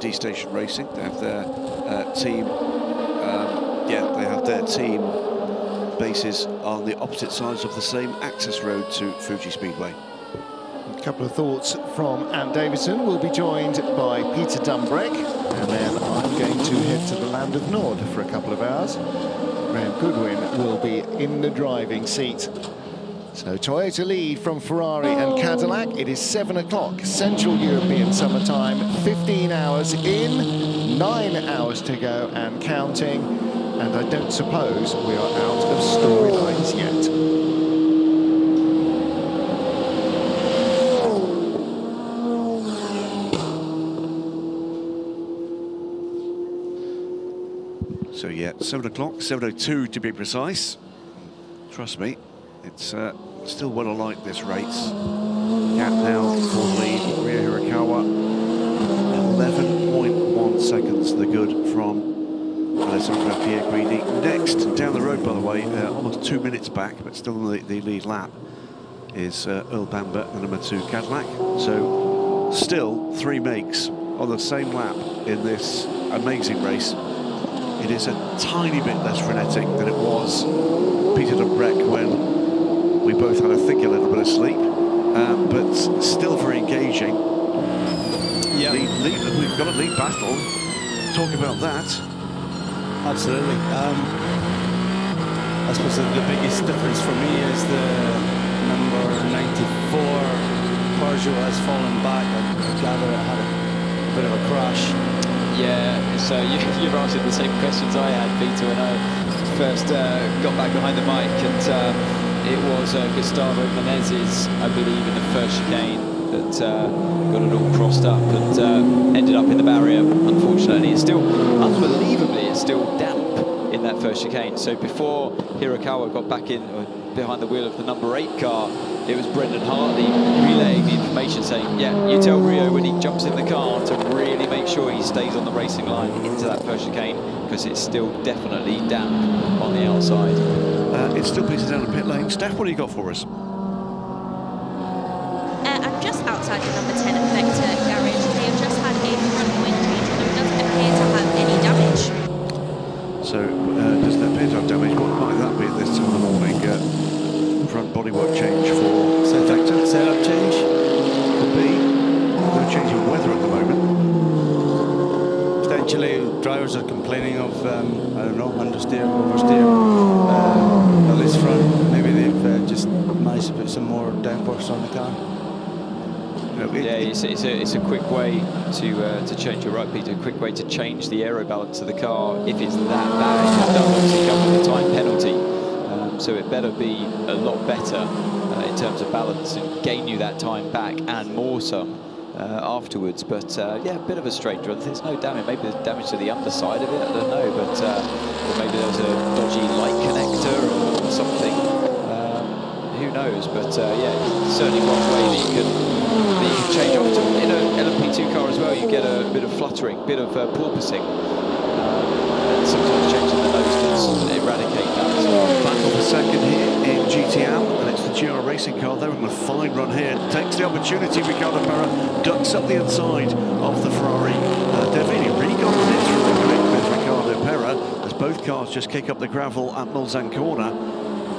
D-Station Racing. They have their team, they have their team bases on the opposite sides of the same access road to Fuji Speedway. A couple of thoughts from Ann Davison. We'll be joined by Peter Dumbrek, and then I'm going to head to the land of Nod for a couple of hours. Graham Goodwin will be in the driving seat. So Toyota lead from Ferrari and Cadillac. It is 7 o'clock Central European summertime. 15 hours in, 9 hours to go and counting. And I don't suppose we are out of storylines yet. So yeah, 7 o'clock, 7:02 to be precise. Trust me, it's still what I like this race. Gap now for the lead, Ryo Hirakawa. 11.1 seconds, the good from Alessandro Pierguidi. Next, down the road, by the way, almost 2 minutes back, but still in the lead lap, is Earl Bamber, the number 2 Cadillac. So still 3 makes on the same lap in this amazing race. It is a tiny bit less frenetic than it was Peter Dumbrek when we both had, I think, a little bit of sleep, but still very engaging. Yeah, we've got a lead battle. Talk about that. Absolutely. I suppose the biggest difference for me is the number 94 Peugeot has fallen back. I gather it had a bit of a crash. Yeah, so you've answered the same questions I had, Peter, when I first got back behind the mic, and it was Gustavo Menezes, I believe, in the first chicane that got it all crossed up and ended up in the barrier, unfortunately. It's still, unbelievably, it's still damp in that first chicane. So before Hirakawa got back in behind the wheel of the number 8 car, it was Brendan Hartley relaying the information saying, yeah, you tell Rio when he jumps in the car to really make sure he stays on the racing line into that first chicane, because it's still definitely damp on the outside. It's still pieces down the pit lane. Steph, what do you got for us? I'm just outside the number 10 Vector garage. They have just had a front wing change, although it doesn't appear to have any damage. So, doesn't appear Actually, drivers are complaining of, I don't know, understeer, oversteer on this front. Maybe they've just managed to put some more downforce on the car. It's a quick way to change. You're right, Peter. A quick way to change the aero balance of the car if it's that bad. It does obviously come with a time penalty, so it better be a lot better in terms of balance and gain you that time back and more some afterwards. But yeah, a bit of a straight run. There's no damage. Maybe there's damage to the underside of it. I don't know, but or maybe there was a dodgy light connector or something. Who knows? But yeah, it's certainly one way that you can change off to. In an LMP2 car as well, you get a bit of fluttering, bit of porpoising, and sometimes changing the nose can eradicate that as well. Battle for second here in GTM, and it's the GR Racing car. They're on a fine run here. Takes the opportunity. Ricardo Pera ducks up the inside of the Ferrari. Davide Rigon is through the grid with Ricardo Pera as both cars just kick up the gravel at Mulsanne corner.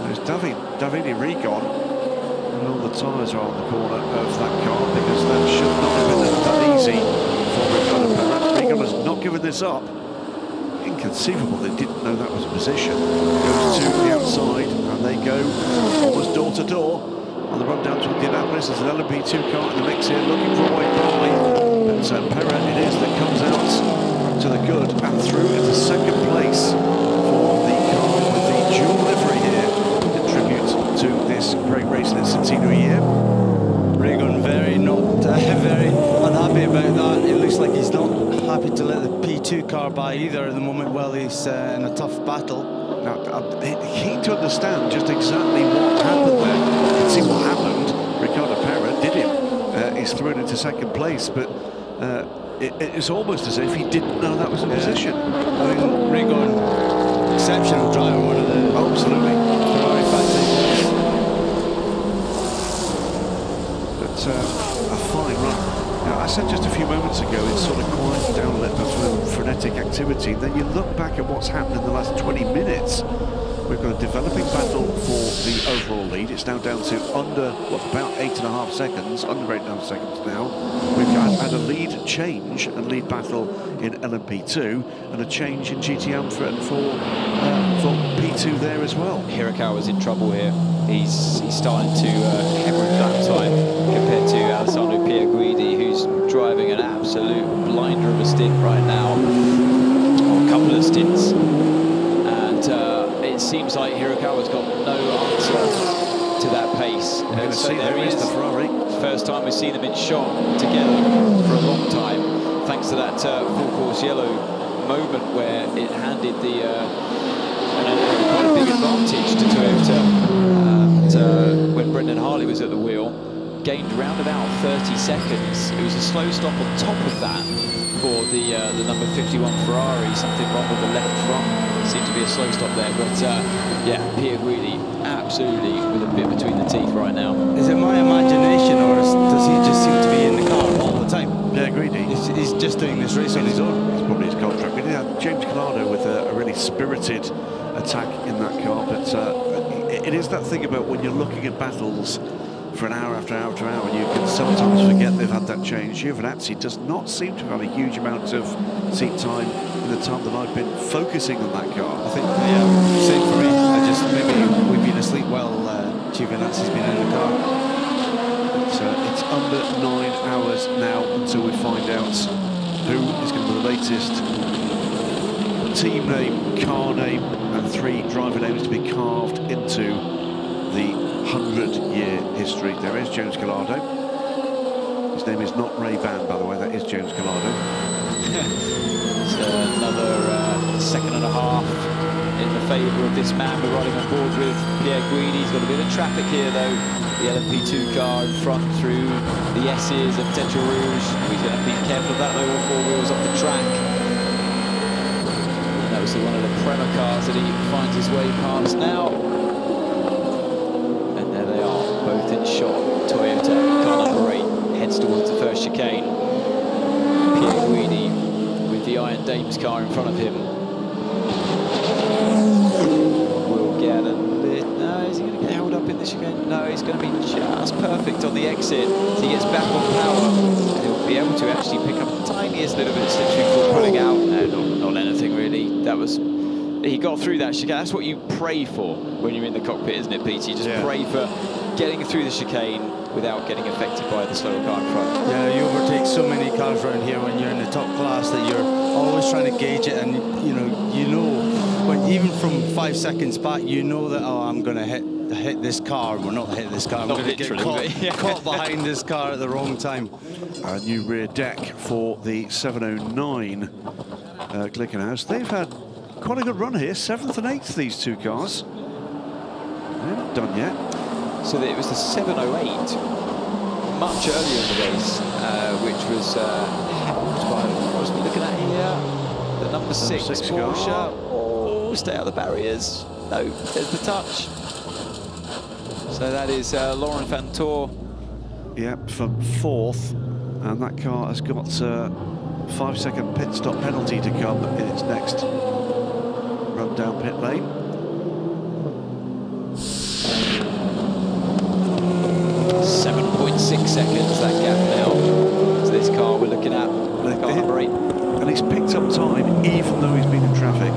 There's Davide Rigon, and all the tyres are on the corner of that car because that should not have been that easy for Ricardo Pera. Rigon has not given this up. Inconceivable, they didn't know that was a position. Goes to the outside, and they go almost door to door on the run down to Indianapolis. There's an LMP2 car in the mix here, looking for a way by. But Pera it is that comes out to the good and through into second place for the car with the dual livery here. To this great race in the Centenary year. Rigon very unhappy about that. It looks like he's not happy to let the P2 car by either at the moment while he's in a tough battle. Now, I'm keen to understand just exactly what happened there. You can see what happened. Ricardo Pera did him. He's thrown into second place, but it's almost as if he didn't know that was a position. I mean, Rigon, exceptional driver, one of the absolutely Ferrari fans. A fine run. Now, I said just a few moments ago it's sort of quieted down a little bit for frenetic activity. Then you look back at what's happened in the last 20 minutes. We've got a developing battle for the overall lead. It's now down to under, about 8.5 seconds, under 8.5 seconds now. We've had a lead change and lead battle in LMP2 and a change in GTM for P2 there as well. Hirakawa's in trouble here. He's starting to hemorrhage lap time compared to Alessandro Pierguidi, who's driving an absolute blinder of a stint right now, or a couple of stints. And it seems like Hirakawa's got no answer to that pace. So there he is, the Ferrari. First time we've seen them in shot together for a long time, thanks to that full course yellow moment where it handed the quite a big advantage to Toyota. When Brendan Hartley was at the wheel, gained round about 30 seconds. It was a slow stop on top of that for the number 51 Ferrari. Something wrong with the left front. Seemed to be a slow stop there, but yeah, Pierguidi absolutely with a bit between the teeth right now. Is it my imagination, or does he just seem to be in the car all the time? Pierguidi. He's just doing this race on his own. It's probably his contract. We did have James Collado with a really spirited attack in that car, but it is that thing about when you're looking at battles for an hour after hour after hour, and you can sometimes forget they've had that change. Giovinazzi does not seem to have a huge amount of seat time in the time that I've been focusing on that car. I think, yeah, same for me. Maybe we've been asleep while Giovinazzi's been in the car. It's under 9 hours now until we find out who is going to be the latest team name, car name, and 3 driver names to be carved into the 100-year history. There is James Collado. His name is not Ray Ban, by the way. That is James Collado. It's another second and a half in the favour of this man we're riding on board with, Pierguidi. He's got a bit of traffic here, though. The LMP2 car in front through the S's and Tetra Rouge. He's going to be careful of that, though, all 4 wheels off the track. That was one of the Prema cars that he finds his way past now. And there they are, both in shot. Toyota, car number 8, heads towards the first chicane. Pierguidi with the Iron Dames car in front of him. Will get a bit... No, is he going to get held up in the chicane? No, he's going to be just perfect on the exit. So he gets back on power. And he'll be able to actually pick up the tiniest little bit of slipstream before pulling out. And that was, he got through that chicane. That's what you pray for when you're in the cockpit, isn't it, Pete? You just pray for getting through the chicane without getting affected by the slower car in front. Yeah, you overtake so many cars around here when you're in the top class that you're always trying to gauge it, and you know when even from 5 seconds back, you know that, oh, I'm going to hit this car. Well, not hit this car. I'm going to get caught behind this car at the wrong time. A new rear deck for the 709 Glickenhaus. They've had quite a good run here. 7th and 8th, these two cars. They're not done yet. So it was the 708 much earlier in the race, which was what was we looking at here? The number 6 Porsche. Oh, stay out of the barriers. No, there's the touch. So that is Laurent Vantour. Yep, from 4th, and that car has got a 5-second pit stop penalty to come in its next run down pit lane. .6 seconds, that gap now. So this car we're looking at, car number 8. And he's picked up time even though he's been in traffic.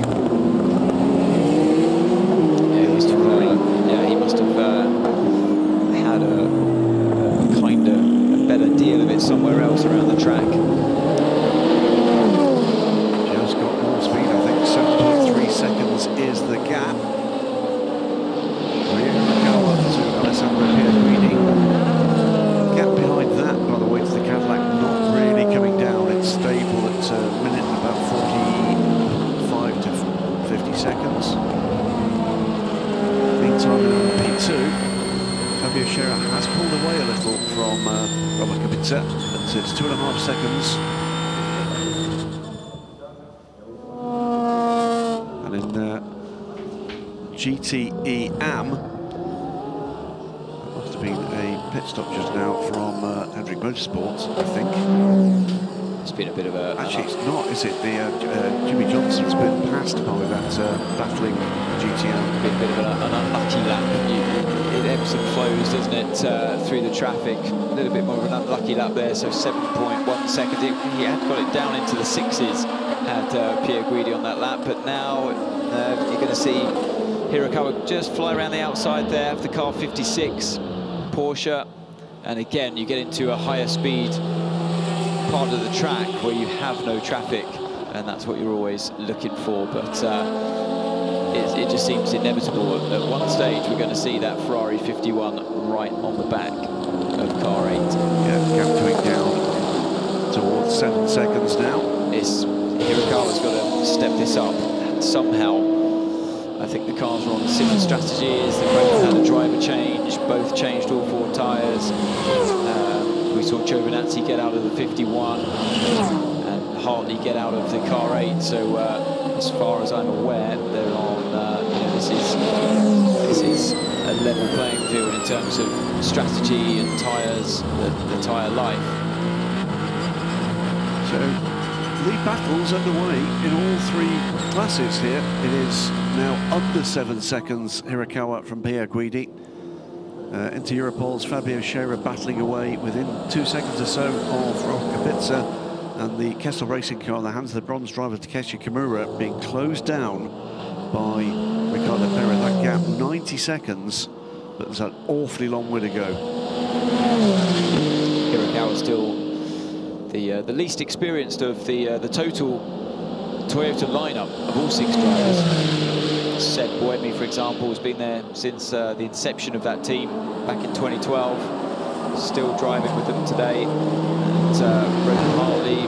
Yeah, he must have had a kind of a better deal of it somewhere else around the track. Just got more speed, I think. 7.3 seconds is the gap. To Alessandro Pierguidi. Gap behind that, by the way, to the Cadillac, not really coming down. It's stable at a minute and about 45 to 50 seconds. Meantime, in P2, Fabio Scherer has pulled away a little from Robert Kubica, but it's 2.5 seconds. And in GTE AM, been a pit stop just now from Hendrick Motorsports, I think. It's been a bit of a... Actually, it's not, is it? The Jimmy Johnson's been passed by that battling GTM. A bit of an unlucky lap. It ebbs and flows, doesn't it, through the traffic. A little bit more of an unlucky lap there, so 7.1 seconds. He had got it down into the 6s, had Pierguidi on that lap, but now you're going to see Hirakawa just fly around the outside there of the car 56. Porsche, and again you get into a higher speed part of the track where you have no traffic, and that's what you're always looking for, but it just seems inevitable. At one stage we're going to see that Ferrari 51 right on the back of car 8. Yeah, going down towards 7 seconds now. Hirakawa's got to step this up somehow. I think the cars are on similar strategies. They both had a driver change, both changed all 4 tyres. We saw Giovinazzi get out of the 51 and Hartley get out of the car 8. So as far as I'm aware, they're on. This is a level playing field in terms of strategy and tyres, the tyre life. So lead battles underway in all 3 classes here. It is now under 7 seconds, Hirakawa from Pierguidi. Into Europol's Fabio Scherer battling away within 2 seconds or so of Robert Kubica, and the Kessel Racing car in the hands of the bronze driver Takeshi Kimura being closed down by Ricardo Perez. That gap 90 seconds, but there's an awfully long way to go. Hirakawa still the least experienced of the total Toyota lineup of all 6 drivers. Seb Boemi, for example, has been there since the inception of that team back in 2012. Still driving with them today. And Brendan Hartley,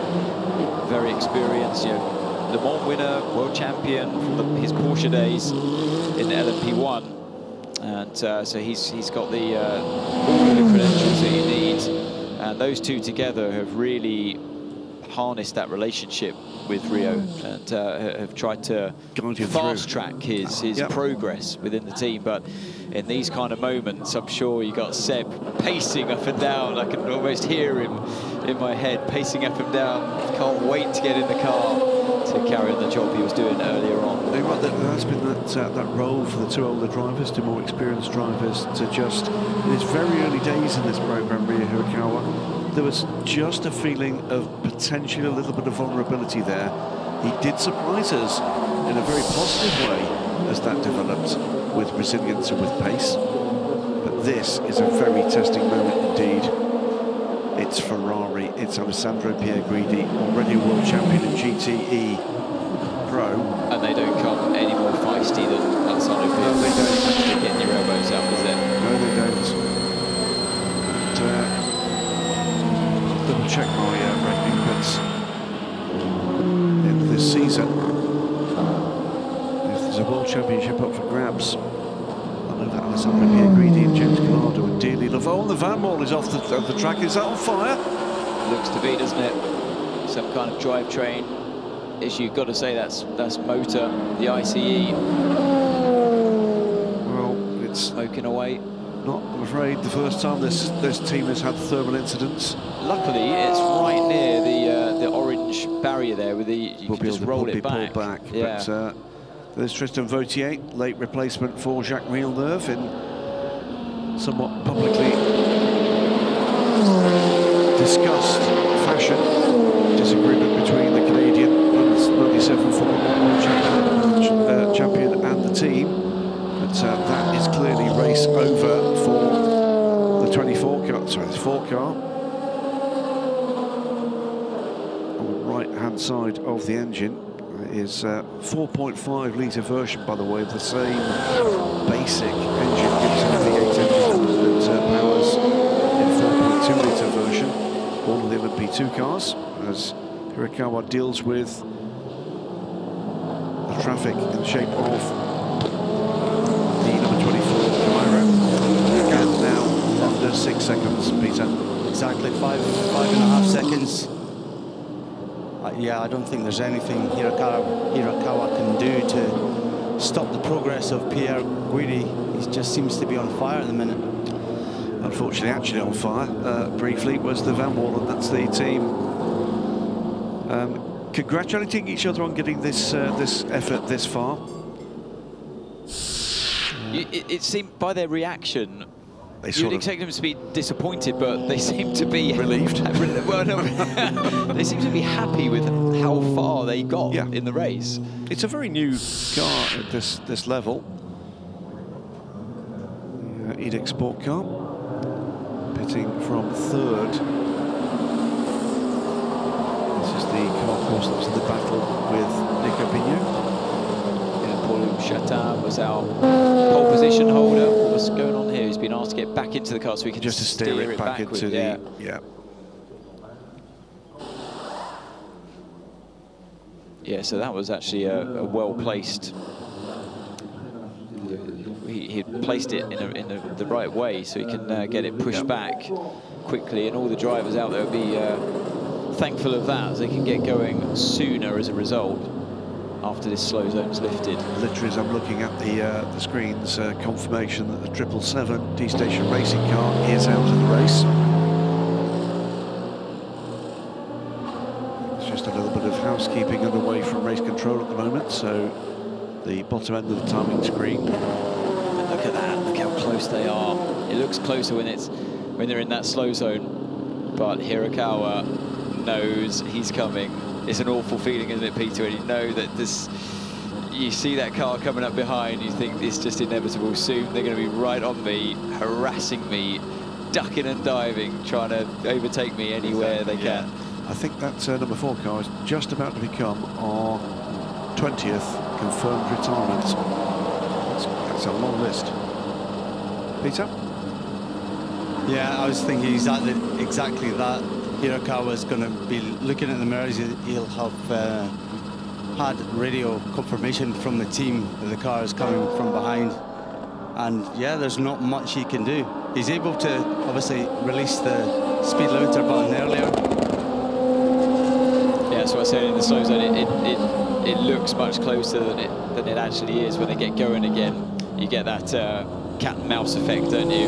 very experienced, Le Mans winner, world champion from his Porsche days in the LMP1. And so he's got all of the credentials that you need. And those two together have really harnessed that relationship with Rio and have tried to fast track his progress within the team. But in these kind of moments, I'm sure you got Seb pacing up and down. I can almost hear him in my head pacing up and down. Can't wait to get in the car to carry on the job he was doing earlier on. There has been that role for the 2 older drivers, 2 more experienced drivers, to just, in his very early days in this program, Rio Hirakawa, there was just a feeling of potentially a little bit of vulnerability there. He did surprise us in a very positive way as that developed, with resilience and with pace. But this is a very testing moment indeed. It's Ferrari, it's Alessandro Pierguidi, already world champion in GTE Pro. And they don't come any more feisty than Alessandro Pierguidi. No, they don't. They're getting your elbows out, is it? No, they don't. And, double check my ranking, but end of this season, if there's a world championship up for grabs, I know that Alessandro Pierguidi and James Calado would dearly love. Oh, the Van Wall is off the track. Is that on fire? Looks to be, doesn't it? Some kind of drivetrain issue. Got to say that's motor, the ICE. Well, it's smoking away. Not, I'm afraid, the first time this team has had thermal incidents. Luckily, it's right near the orange barrier there, with you can just roll it back. Yeah. But there's Tristan Vautier, late replacement for Jacques Villeneuve, in somewhat publicly discussed fashion. Disagreement between the Canadian 97 Formula 1 champion and the team. But that is clearly race over for the 24 car, sorry, the 4 car. On the right-hand side of the engine is 4.5 litre version, by the way, of the same basic engine, Gibson V8 engine that powers in 4.2 litre version all of the LMP2 cars, as Hirakawa deals with the traffic in the shape of the number 24 Cairo. And now under 6 seconds, Peter. Exactly, 5.5 seconds. Yeah, I don't think there's anything Hirakawa can do to stop the progress of Pierguidi. He just seems to be on fire at the minute. Unfortunately, actually on fire, briefly, was the Van Wall, and that's the team congratulating each other on getting this effort this far. It seemed by their reaction, you'd expect them to be disappointed, but they seem to be relieved. Well, no, they seem to be happy with how far they got in the race. It's a very new car at this level. The Edic Sport car, pitting from 3rd. This is the car course that was in the battle with Nico Pignot. Paul Chatin was our pole position holder. What's going on here? He's been asked to get back into the car so we can just to steer it back into the Yeah, so that was actually a well-placed. He placed it in the right way so he can get it pushed back quickly, and all the drivers out there will be thankful of that, as they can get going sooner as a result after this slow zone's lifted. Literally, as I'm looking at the screens, confirmation that the 777 D-Station racing car is out of the race. It's just a little bit of housekeeping underway from race control at the moment, so the bottom end of the timing screen. And look at that, look how close they are. It looks closer when they're in that slow zone, but Hirakawa knows he's coming. It's an awful feeling, isn't it, Peter? And you know that you see that car coming up behind, you think it's just inevitable. Soon they're going to be right on me, harassing me, ducking and diving, trying to overtake me anywhere they can. I think that number 4 car is just about to become our 20th confirmed retirement. That's a long list. Peter? Yeah, I was thinking exactly that. Hirakawa's going to be looking at the mirrors. He'll have had radio confirmation from the team that the car is coming from behind. And yeah, there's not much he can do. He's able to obviously release the speed limiter button earlier. Yeah, so I said in the slow zone, it looks much closer than it actually is. When they get going again, you get that cat and mouse effect, don't you?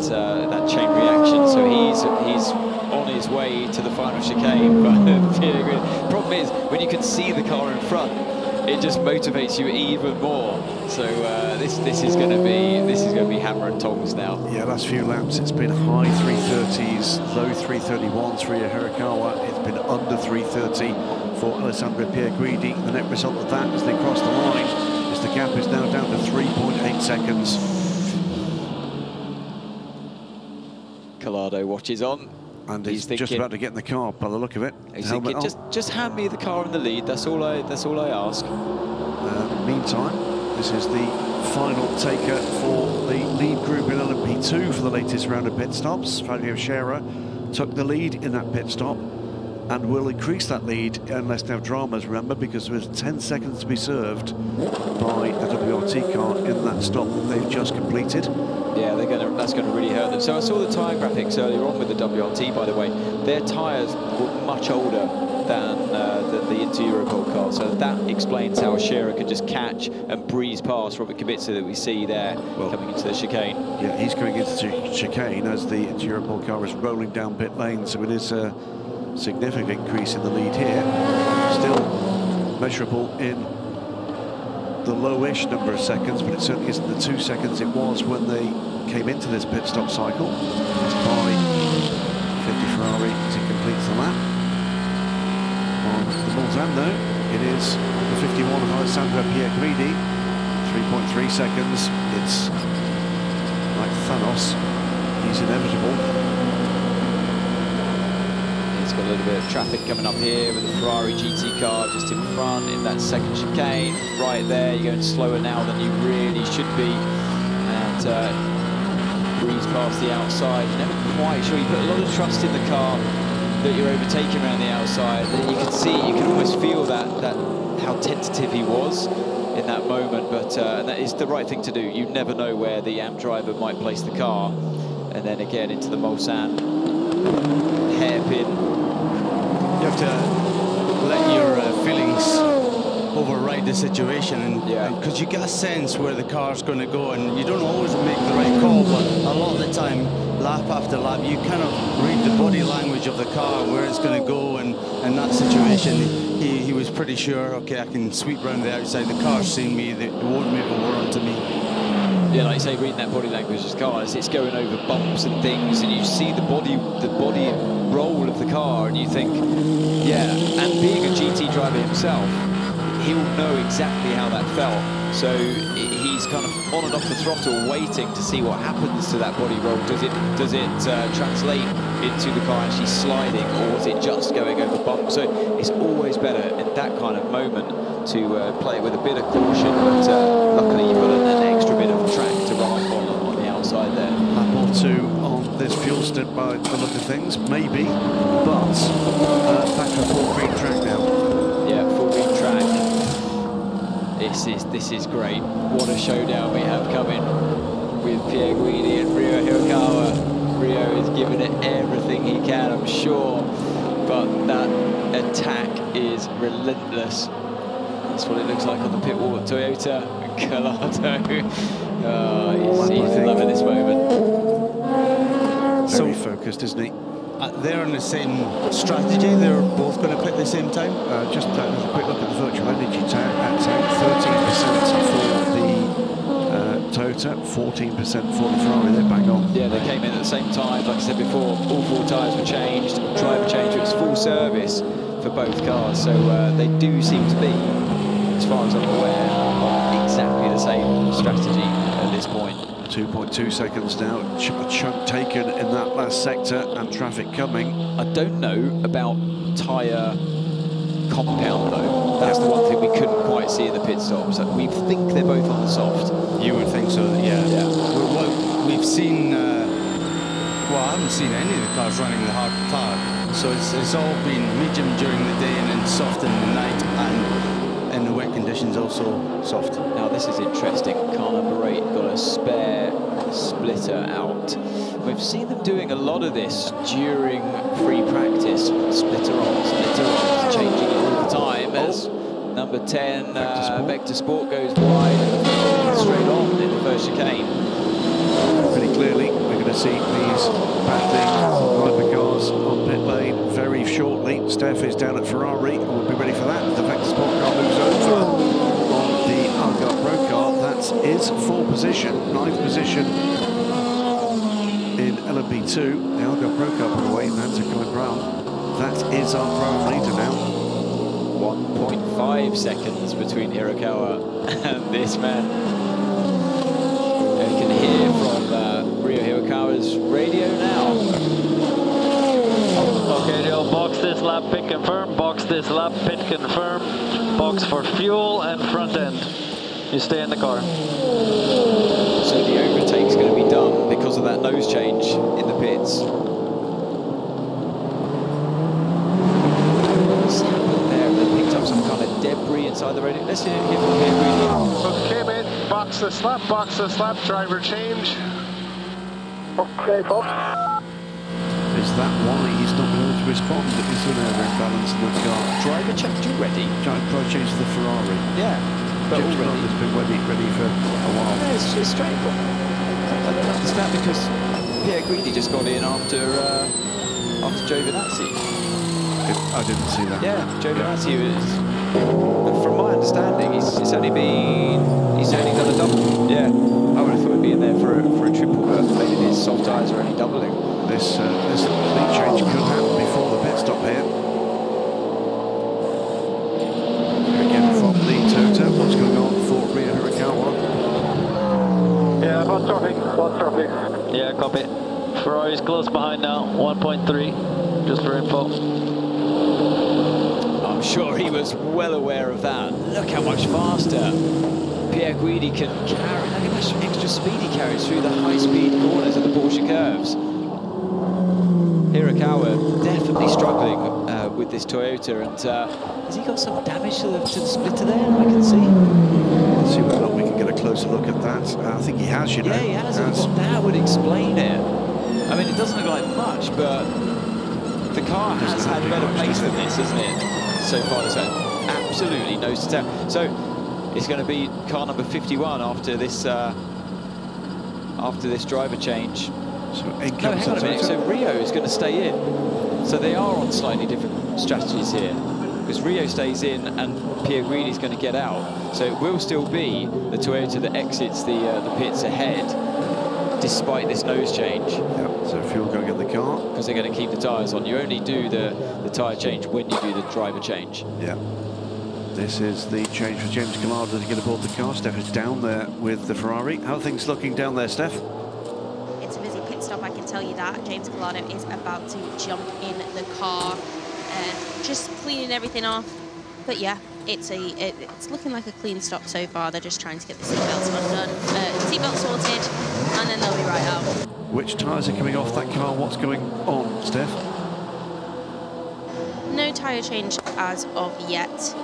That chain reaction. So he's on his way to the final chicane. But problem is, when you can see the car in front, it just motivates you even more. So this is going to be hammer and tongs now. Yeah, last few laps it's been high 330s, low 331s for Hirakawa. It's been under 330 for Alessandro Pierguidi. The net result of that as they cross the line is the gap is now down to 3.8 seconds. Collado watches on. And he's just about to get in the car by the look of it. He's thinking, just hand me the car in the lead. That's all I ask. Meantime, this is the final taker for the lead group in LMP2 for the latest round of pit stops. Fabio Scherer took the lead in that pit stop and will increase that lead unless they have dramas, remember, because there's 10 seconds to be served by the WRT car in that stop that they've just completed. Yeah, that's going to really hurt them. So I saw the tyre graphics earlier on with the WRT, by the way. Their tyres were much older than the Inter-Europol car, so that explains how Scherer could just catch and breeze past Robert Kubica that we see there coming into the chicane. Yeah, he's going into the chicane as the Inter-Europol car is rolling down pit lane, so it is a significant increase in the lead here. Still measurable in the lowish number of seconds, but it certainly isn't the 2 seconds it was when they came into this pit stop cycle. It's by 50 Ferrari as he completes the lap. On the Mulsanne, though, it is the 51 of Alessandro Pierguidi, 3.3 seconds. It's like Thanos, he's inevitable. It's got a little bit of traffic coming up here with the Ferrari GT car just in front in that second chicane. Right there, you're going slower now than you really should be. And breeze past the outside. You're never quite sure. You put a lot of trust in the car that you're overtaking around the outside. And you can see, you can almost feel that how tentative he was in that moment. But and that is the right thing to do. You never know where the AMP driver might place the car. And then again into the Mulsanne. Hairpin. You have to let your feelings override the situation, and because you get a sense where the car's going to go, and you don't always make the right call, but a lot of the time, lap after lap, you kind of read the body language of the car, where it's going to go, and in that situation, he was pretty sure, okay, I can sweep round the outside, the car's seen me, it won't move over onto me. Yeah, like you say, reading that body language of the car, it's going over bumps and things, and you see the body roll of the car, and you think, yeah, and being a GT driver himself, he'll know exactly how that felt. So he's kind of on and off the throttle, waiting to see what happens to that body roll. Does it translate into the car actually sliding, or is it just going over bumps? So it's always better in that kind of moment to play it with a bit of caution. But luckily, you've got an extra bit of track to ride on the outside there. Lap or two on this fuel stint by the look of things, maybe, but back to full green track now. Yeah, full green track. This is great. What a showdown we have coming with Pierguidi and Ryo Hirakawa. Ryo is giving it everything he can, I'm sure, but that attack is relentless. That's what it looks like on the pit wall at Toyota. Collado. He's loving this moment. Very focused, isn't he? They're on the same strategy. They're both going to pit at the same time. Just a quick look at the virtual energy tank. 13% for the Toyota, 14% for the Ferrari. They're bang on. Yeah, they came in at the same time. Like I said before, all 4 tyres were changed. Driver change. It was full service for both cars. So they do seem to be, as far as I'm aware, on exactly the same strategy at this point. 2.2 seconds now, a chunk taken in that last sector and traffic coming. I don't know about tyre compound though. That's the one thing we couldn't quite see in the pit stops. We think they're both on the soft. You would think so, yeah. Well, we've seen, well, I haven't seen any of the cars running the hard tyre. So it's all been medium during the day and then soft in the night, and in the wet conditions also soft. Now this is interesting. Car number 8 got a spare splitter out. We've seen them doing a lot of this during free practice. Splitter on, splitter off, changing it all the time as number 10 Vector Sport goes wide and straight on in the first chicane. Pretty clearly we're going to see these battling hypercars on pit lane very shortly. Steph is down at Ferrari and we'll be ready for that as the Vector Sport car moves over. is for position, 9th position in LMP2. The Algarve Pro Cup on the way, Nancy Brown. That is our pro leader now. 1.5 seconds between Hirakawa and this man. You can hear from Ryo Hirakawa's radio now. Okay, Joe, box this lap, pit confirm, box this lap, pit confirm, box for fuel and front end. You stay in the car. So the overtake's going to be done because of that nose change in the pits. They picked up some kind of debris inside the radio. Let's hear it from Pierre. Okay, mate, box this lap, driver change. Okay, Bob. Is that why he's not been able to respond? Is an air imbalance in the car? Driver change already? Driver change to the Ferrari. Yeah, but James already. Has been ready for a while. Yeah, it's strange. I don't understand because Pierre Guidi just got in after Giovinazzi. I didn't see that. Yeah, Giovinazzi is. From my understanding, he's only done a double. Yeah, I would have thought he'd be in there for a triple, but maybe these soft tyres are only doubling. This lead change could happen before the pit stop here. Again from the Toto, what's going on for Ryo Hirakawa? Yeah, hot traffic. Yeah, copy. Ferrari's close behind now, 1.3, just for info. I'm sure he was well aware of that. Look how much faster Pierre Guidi can carry. Look how much extra speed he carries through the high-speed corners of the Porsche curves. Hirakawa definitely struggling with this Toyota, and has he got some damage to the splitter there? I can see. Let's see whether we can get a closer look at that. I think he has, you know. Yeah, he has. Well, that would explain it. I mean, it doesn't look like much, but the car has had better pace than this, hasn't it? So far this round, absolutely nose to tail. So it's going to be car number 51 after this driver change. So no, hang on a minute. So Rio is going to stay in. So they are on slightly different strategies here, because Rio stays in and Pierre Guidi is going to get out. So it will still be the Toyota that exits the pits ahead, despite this nose change. Yep. So fuel going in the car because they're going to keep the tyres on. You only do the tyre change when you do the driver change. Yeah. This is the change for James Gallardo to get aboard the car. Steph is down there with the Ferrari. How are things looking down there, Steph? It's a busy pit stop, I can tell you that. James Gallardo is about to jump in the car, just cleaning everything off. But yeah, it's looking like a clean stop so far. They're just trying to get the seatbelt sorted, and then they'll be right out. Which tyres are coming off that car? What's going on, Steph? No tyre change as of yet.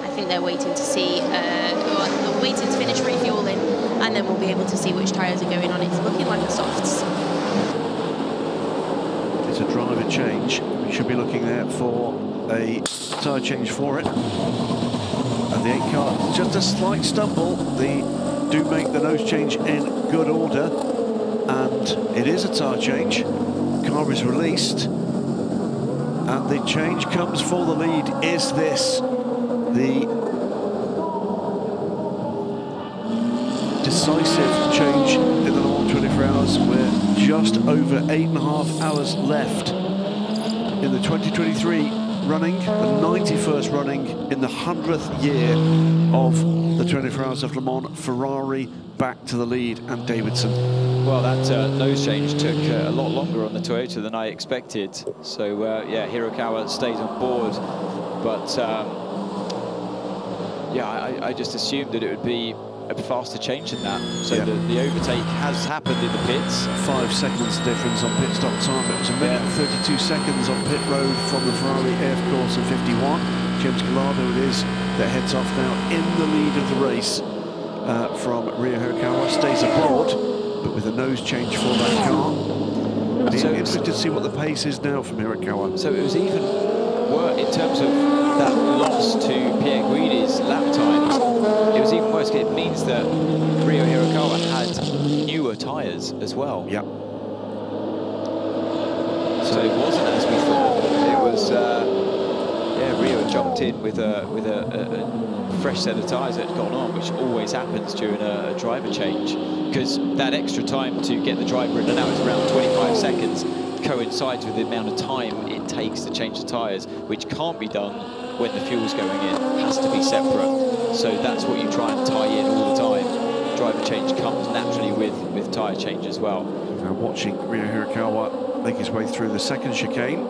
I think they're waiting to see, they're waiting to finish refueling, and then we'll be able to see which tyres are going on. It's looking like a softs. It's a driver change. We should be looking there for a tyre change for it. And the 8 car, just a slight stumble. They do make the nose change in good order. And it is a tyre change. Car is released. And the change comes for the lead. Is this the decisive change in the Le Mans 24 hours? We're just over 8.5 hours left in the 2023 running, the 91st running in the 100th year of the 24 Hours of Le Mans. Ferrari back to the lead, and Davidson. Well, that nose change took a lot longer on the Toyota than I expected. So, yeah, Hirakawa stays on board. But, yeah, I just assumed that it would be a faster change than that. So yeah, the overtake has happened in the pits. 5 seconds difference on pit stop time. It was a minute and 32 seconds on pit road from the Ferrari AF course in 51. James Gallardo it is that heads off now in the lead of the race from Ryo Hirakawa. Stays aboard, but with a nose change for that car. So interested to see what the pace is now from Hirakawa. So it was even worse in terms of that loss to Pierre Guidi's lap times. It was even worse. It means that Ryo Hirakawa had newer tyres as well. Yeah. So it wasn't as we thought. It was, yeah, Ryo jumped walked in with a fresh set of tyres that had gone on, which always happens during a driver change, because that extra time to get the driver in and out is around 25 seconds, coincides with the amount of time it takes to change the tyres, which can't be done when the fuel's going in. It has to be separate. So that's what you try and tie in all the time. Driver change comes naturally with tyre change as well. Now watching Ryo Hirakawa make his way through the second chicane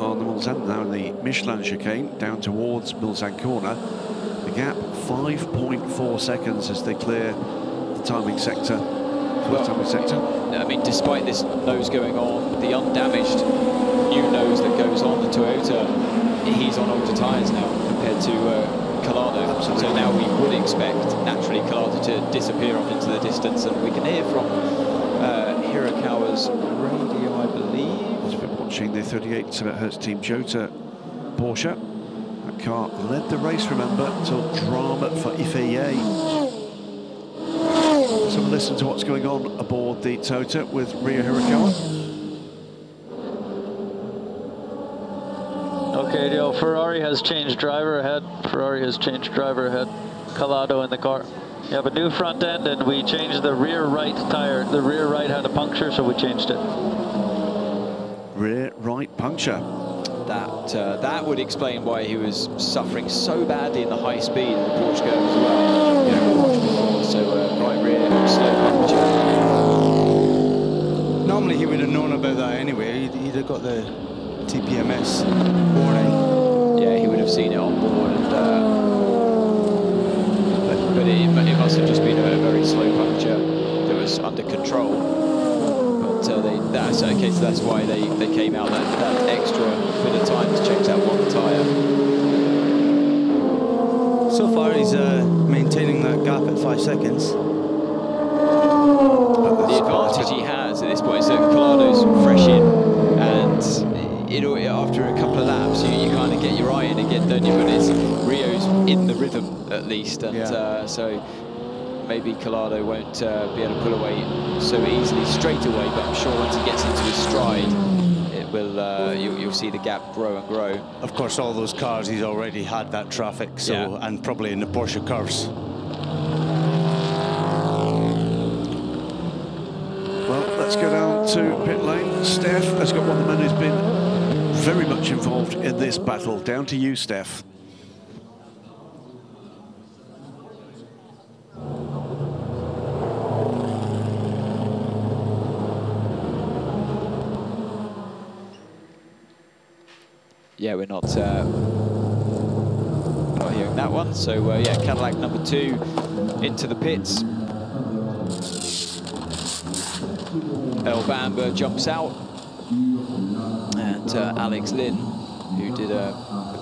on the Mulsanne, now in the Michelin chicane, down towards Mulsanne corner. The gap 5.4 seconds as they clear the timing sector. I mean, despite this nose going on, the undamaged new nose that goes on the Toyota, he's on older tyres now compared to Collado. Absolutely. So now we would expect naturally Collado to disappear off into the distance, and we can hear from Hirakawa's radio, I believe. We're watching the 38 Hz Team Jota Porsche. That car led the race, remember, until drama for Ifeye. Let's have a listen to what's going on aboard the Toyota with Ryo Hirakawa. Okay, Joe, Ferrari has changed driver ahead. Ferrari has changed driver ahead. Collado in the car. You have a new front end, and we changed the rear right tire. The rear right had a puncture, so we changed it. Rear right puncture. That would explain why he was suffering so badly in the high speed in the Porsche curve as well. You know, we watched before, so right rear slow puncture. Normally he would have known about that anyway. He'd have got the TPMS warning. Yeah, he would have seen it on board, and but it must have just been a very slow puncture that was under control. That's okay, so that's why they came out that extra bit of time to change that one tyre. So far he's maintaining that gap at 5 seconds. The advantage he has at this point is that Collado's fresh in, and after a couple of laps you kind of get your eye in again, don't you? But it's Rio's in the rhythm at least, and so maybe Collado won't be able to pull away so easily straight away, but I'm sure once he gets into his stride, it will. You'll see the gap grow and grow. Of course, all those cars, he's already had that traffic, so and probably in the Porsche curves. Well, let's go down to pit lane. Steph has got one of the men who's been very much involved in this battle. Down to you, Steph. Yeah, we're not hearing that one. So yeah, Cadillac number 2 into the pits. El Bamba jumps out, and Alex Lynn, who did a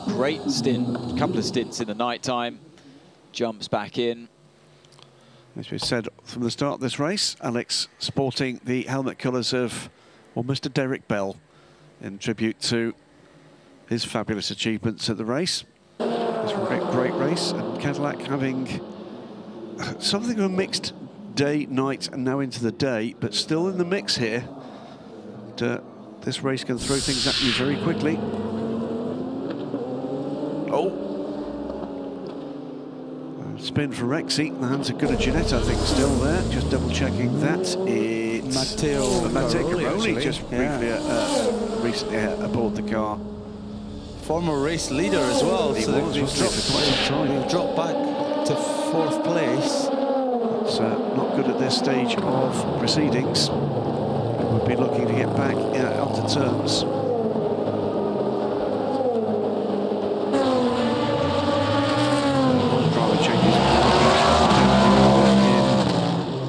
great stint, a couple of stints in the night time, jumps back in. As we said from the start of this race, Alex sporting the helmet colours of Mr. Derek Bell in tribute to his fabulous achievements at the race. It's a great race, and Cadillac having something of a mixed day, night, and now into the day, but still in the mix here. And, this race can throw things at you very quickly. Spin for Rexy. The hands are good at Ginetta, I think, still there. Just double checking that. It's Matteo Caroli, just briefly recently aboard the car. Former race leader as well. He so was, they've dropped back to 4th place. It's not good at this stage of proceedings. We'll be looking to get back onto terms. Driver changes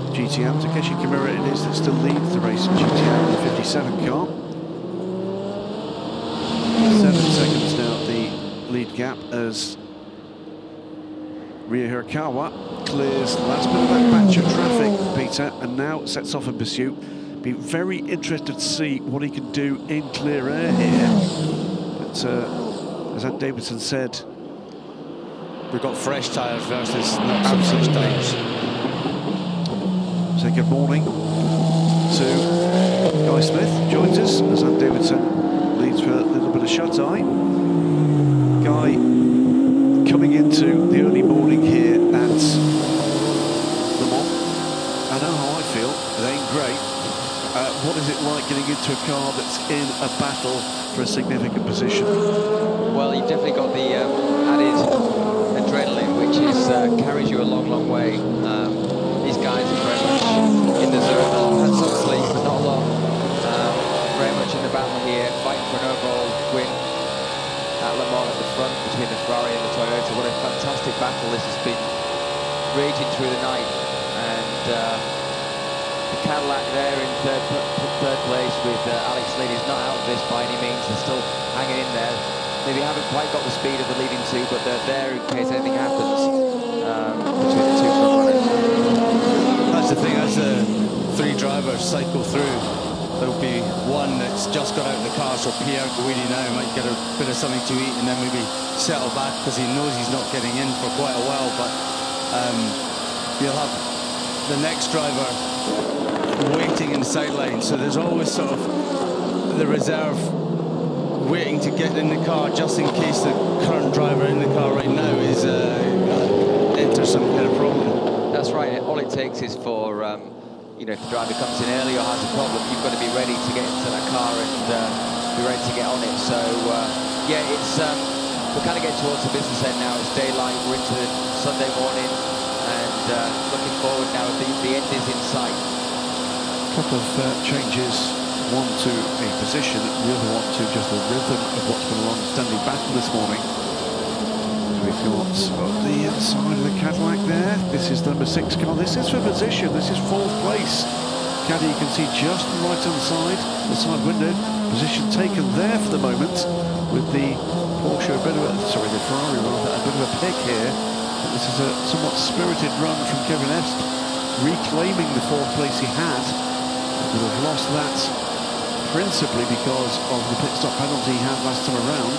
in GTM. Takeshi Kimura it is that still leads the race in GTM, the 57 car. 7 seconds now the lead gap as Ryo Hirakawa clears the last bit of that batch of traffic, Peter, and now sets off in pursuit. Be very interested to see what he can do in clear air here. But as Ant Davidson said, we've got fresh tyres versus not so fresh tyres. Say good morning to Guy Smith, joins us as Ant Davidson leads for a little bit of shut-eye. Guy, coming into the early morning here at Le Mans. I know how I feel. It ain't great. What is it like getting into a car that's in a battle for a significant position? Well, you've definitely got the added adrenaline, which is carries you a long, long way. These guys are very much in the zone. Had some sleep, but not a lot. Very much in the battle here, fighting for an overall win at Le Mans at the front between the Ferrari and the Toyota. What a fantastic battle this has been, raging through the night. And the Cadillac there in third place with Alex Lynn is not out of this by any means. They're still hanging in there. Maybe haven't quite got the speed of the leading two, but they're there in case anything happens between the two front runners. That's the thing, as the three drivers cycle through, there'll be one that's just got out of the car, so Pierre Guidi now might get a bit of something to eat and then maybe settle back because he knows he's not getting in for quite a while, but you'll have the next driver waiting in the sideline, so there's always sort of the reserve waiting to get in the car just in case the current driver in the car right now is enters some kind of problem. That's right. All it takes is for you know, if the driver comes in early or has a problem, you've got to be ready to get into that car and be ready to get on it. So yeah, it's we're kind of getting towards the business end now. It's daylight. We're into Sunday morning, and looking forward now. The end is in sight. A couple of changes. One to a position, the other one to just the rhythm of what's been a long-standing battle this morning. We've got the inside of the Cadillac there. This is the number 6 car. This is for position. This is 4th place. Caddy, you can see just on the right-hand side, the side window. Position taken there for the moment with the Porsche, the Ferrari rather, a bit of a pick here. But this is a somewhat spirited run from Kevin Est, reclaiming the 4th place he had. He would have lost that principally because of the pit stop penalty he had last time around.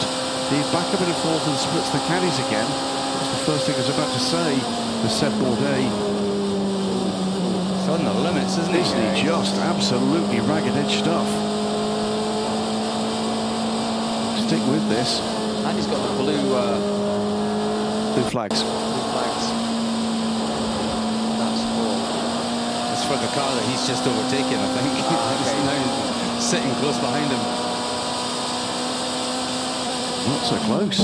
He's back up in a 4th and splits the caddies again. That's the first thing I was about to say for Seb Bourdais. It's on the limits, isn't it? Isn't he just absolutely ragged edge stuff? Stick with this. And he's got the blue flags. Blue flags. That's cool. It's for the car that he's just overtaken, I think. He's now sitting close behind him. Not so close.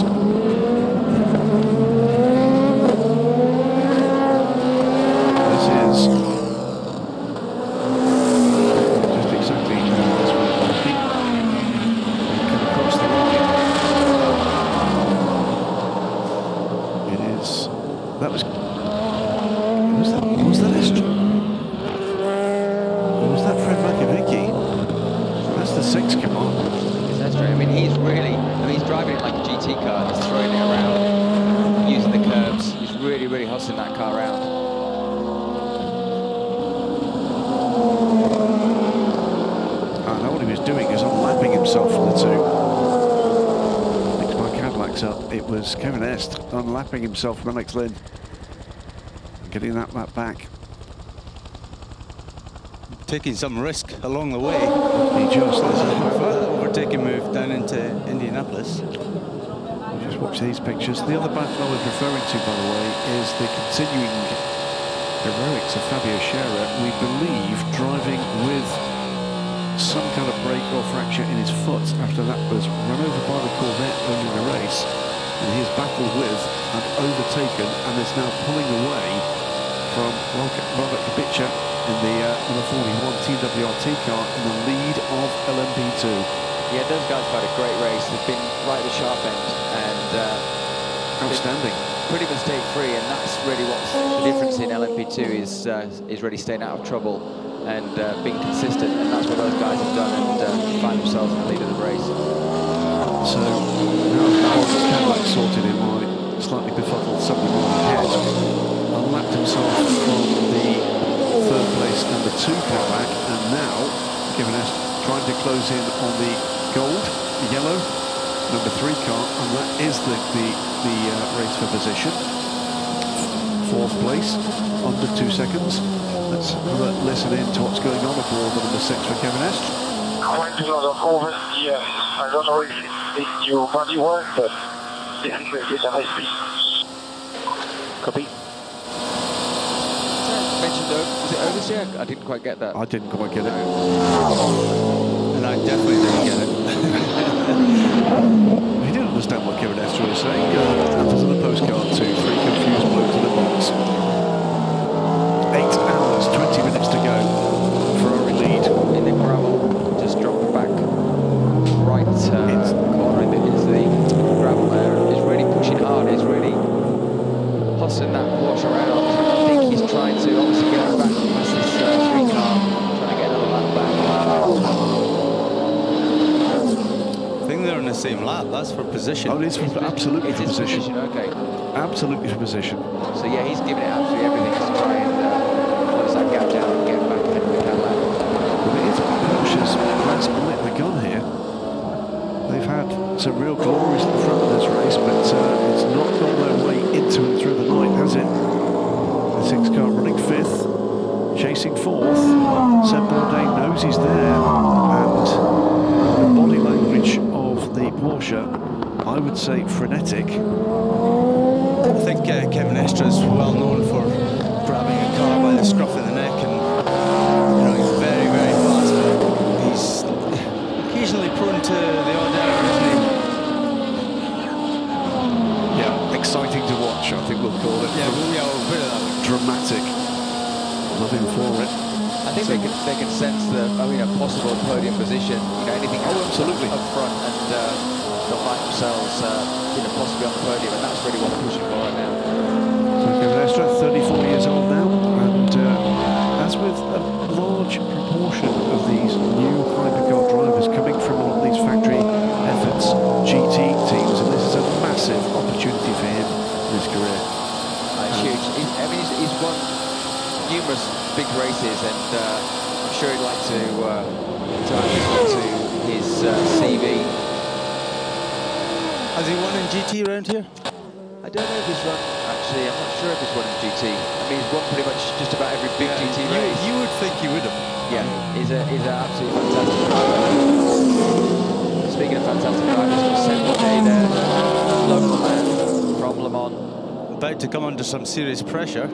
This is just exactly as we want to come across the line. It is. That was that Fred Makovicky? That's the 6 car. That's right. I mean, he's driving it like a GT car. He's throwing it around, using the curbs. He's really, really hustling that car around. I know what he was doing is unlapping himself from the two. Picked my Cadillacs up. It was Kevin Est unlapping himself from Alex Lynn. Getting that lap back. Taking some risk along the way. He just overtaking move down into Indianapolis. We'll just watch these pictures. The other battle I was referring to, by the way, is the continuing heroics of Fabio Scherer. We believe driving with some kind of break or fracture in his foot after that was run over by the Corvette early in the race, and he has battled with and overtaken and is now pulling away from Robert Kubica in the number 41 TWRT car in the lead of LMP2. Yeah, those guys have had a great race. They've been right at the sharp end and outstanding. Pretty mistake-free, and that's really what's the difference in LMP2 is really staying out of trouble and being consistent, and that's what those guys have done and find themselves in the lead of the race. So now the Cadillac sorted in my slightly befuddled Sunday morning head, unlapped himself from the 3rd place number 2 Cadillac, and now Kevin Est trying to close in on the gold, the yellow number 3 car, and that is the race for position. 4th place, under 2 seconds. Let's have a listen in to what's going on aboard the number 6 for Kevin Est. Yes, I don't know if it's new body work, but it's a high speed. Copy. Mentioned, was it oversteer? I didn't quite get that. I didn't quite get it. And I definitely didn't get it. He didn't understand what Kevin Estre was saying. Answers on the postcard to 3 confused blokes in the box. 8 hours, 20 minutes to go. Ferrari lead. In the gravel, just dropped back right corner into the gravel there. He's really pushing hard. He's really hustling that Porsche around. I think he's trying to obviously get back past this 3 car, trying to get another lap back. I think they're in the same lap. That's for position. Oh, it is for absolutely for position. Okay. Absolutely for position. So yeah, he's giving it absolutely everything to try and close that gap down and get back ahead of the Cadillac. Well, it is Porsche's last bullet in the gun here. They've had some real glories at the front of this race, but it's not gone their way into and through the night, has it? The 6 car running 5th, chasing 4th. Seb Bourdais knows he's there, and the body language of the Porsche, I would say frenetic. I think Kevin Estre is well known for grabbing a car by the scruff of the neck, and he's very, very fast, but he's occasionally prone to the odd error, isn't he? Yeah, exciting to watch, I think we'll call it. Yeah, we'll put it that way. Dramatic. Nothing for it. I think they can sense the possible podium position. Anything absolutely up front, and they'll find themselves possibly on the podium, and that's really what they're pushing for right now. So Kevin Estre, 34 years old now, and as with a large proportion of these new hypercar drivers coming from a lot of these factory efforts, GT teams, and this is a massive opportunity for him in his career. It's huge. He's won numerous big races, and I'm sure he'd like to add this to his CV. Has he won in GT around here? I don't know if he's won, actually, I'm not sure if he's won in GT. I mean, he's won pretty much just about every big GT race. You would think he would have. Yeah, he's an absolutely fantastic driver. Speaking of fantastic drivers, Seb Bourdais there, local man from Le Mans. About to come under some serious pressure.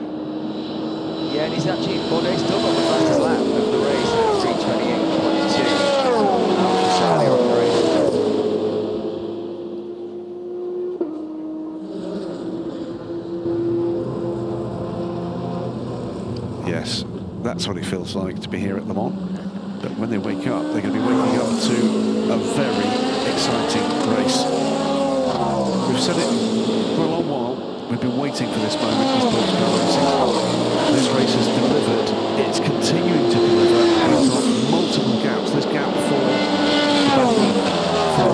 Yeah, and he's actually, Bourdais still got the fastest lap of the race at 3:28.2. Earlier on the race. Yes, that's what it feels like to be here at Le Mans. But when they wake up, they're going to be waking up to a very exciting race. We've said it for a long while. We've been waiting for this moment, this sports car racing. This race has delivered. It's continuing to deliver. We've got multiple gaps. This gap for the battle for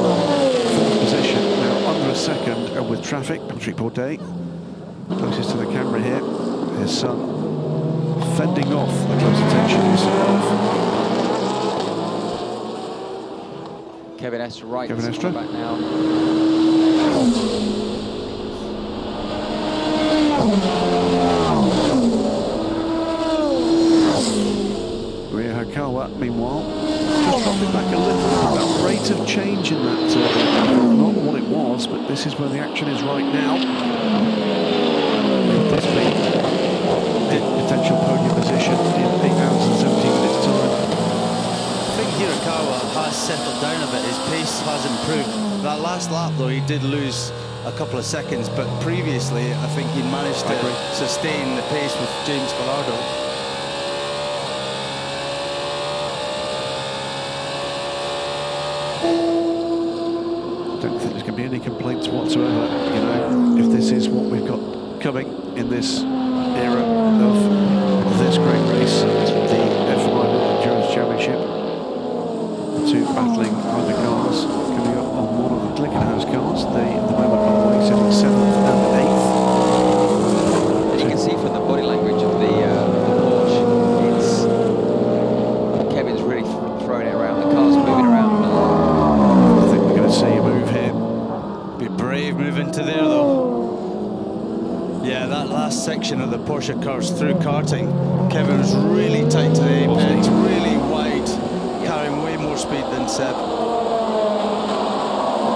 4th position now under a second, and with traffic, Patrick Bourdais closest to the camera here. His son fending off the close attentions of Kevin Estre right. Kevin Estre back now. Ria Hakawa, meanwhile, just dropping back a little. That rate of change in that not what it was, but this is where the action is right now. Could this be potential podium position in 8 hours and 17 minutes time? I think Hirakawa has settled down a bit. His pace has improved. That last lap, though, he did lose a couple of seconds, but previously, I think he managed to sustain the pace with James Gallardo. I don't think there's going to be any complaints whatsoever, if this is what we've got coming in this era of this great race, the F1 Endurance Championship. The 2 battling hypercars coming up on one of the Glickenhaus cars. They, at the moment, by the way, sitting 7th and 8th. And you can see from the body language of the Porsche, Kevin's really throwing it around. The car's moving around. I think we're going to see a move here. Be brave move into there, though. Yeah, that last section of the Porsche cars through karting, Kevin was really tight to the apex, really wide, carrying way more speed than Seb.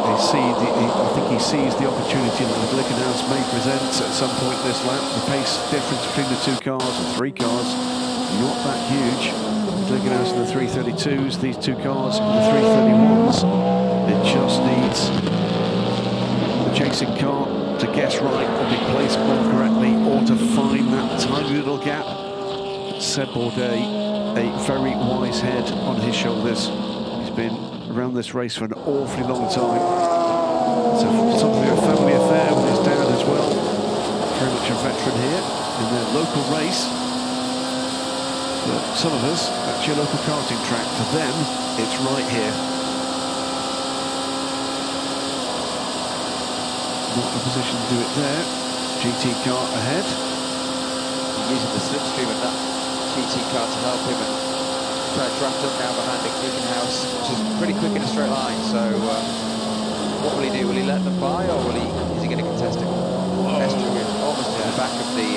He I think he sees the opportunity that the Glickenhaus may present at some point this lap. The pace difference between the two cars, or three cars, not that huge. The Glickenhaus and the 332s, these two cars, the 331s. It just needs the chasing car to guess right and be placed more correctly, or to find that tiny little gap. Seb Bourdais, a very wise head on his shoulders. He's been around this race for an awfully long time. It's something of a family affair with his dad as well. Very much a veteran here in their local race. But some of us, that's your local karting track. For them, it's right here. Not in a position to do it there. GT car ahead. Using the slipstream of that GT car to help him, and trying to draft up now behind the Glickenhaus, which is pretty quick in a straight line. So what will he do? Will he let them by, or is he going to contest it? Estra almost in the back of the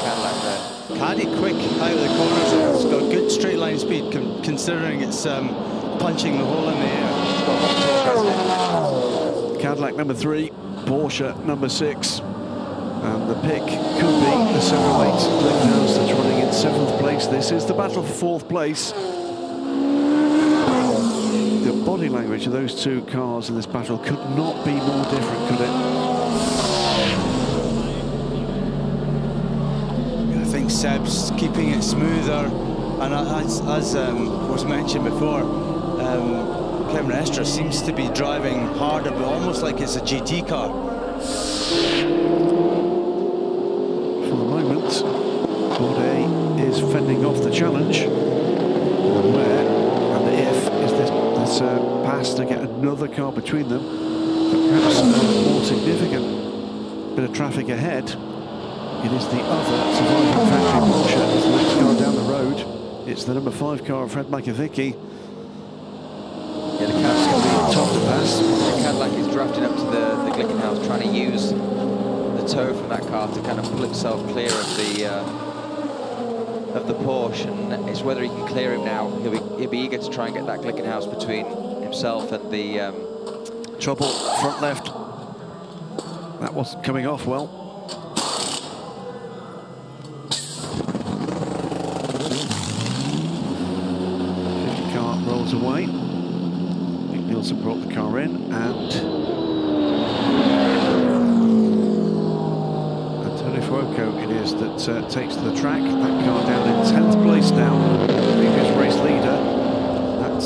Cadillac there. Caddy quick out of the corners. It's got good straight line speed, considering it's punching the hole in the air. It's got hot torque. Cadillac number 3, Porsche number 6. And the pick could be the 708 Glickenhaus that's running in 7th place. This is the battle for 4th place. The body language of those two cars in this battle could not be more different, could it? I think Seb's keeping it smoother, and as was mentioned before, Kevin Estra seems to be driving harder, but almost like it's a GT car. For the moment, Bourdais is fending off the challenge. And where and if is this pass to get another car between them, but perhaps a more significant bit of traffic ahead. It is the other surviving factory Porsche. It's the next car down the road. It's the number 5 car of Fred Makovicky. Yeah, the Cadillac's going to be tough to pass. The Cadillac is drafting up to the Glickenhaus, trying to use the toe from that car to kind of pull himself clear of the Porsche, and it's whether he can clear him now. He'll be eager to try and get that Glickenhaus between himself and the trouble front left. That wasn't coming off well. Car rolls away. Nielsen brought the car in, and Antonio Fuoco it is that takes to the track. That car down in 10th place now. Previous race leader. That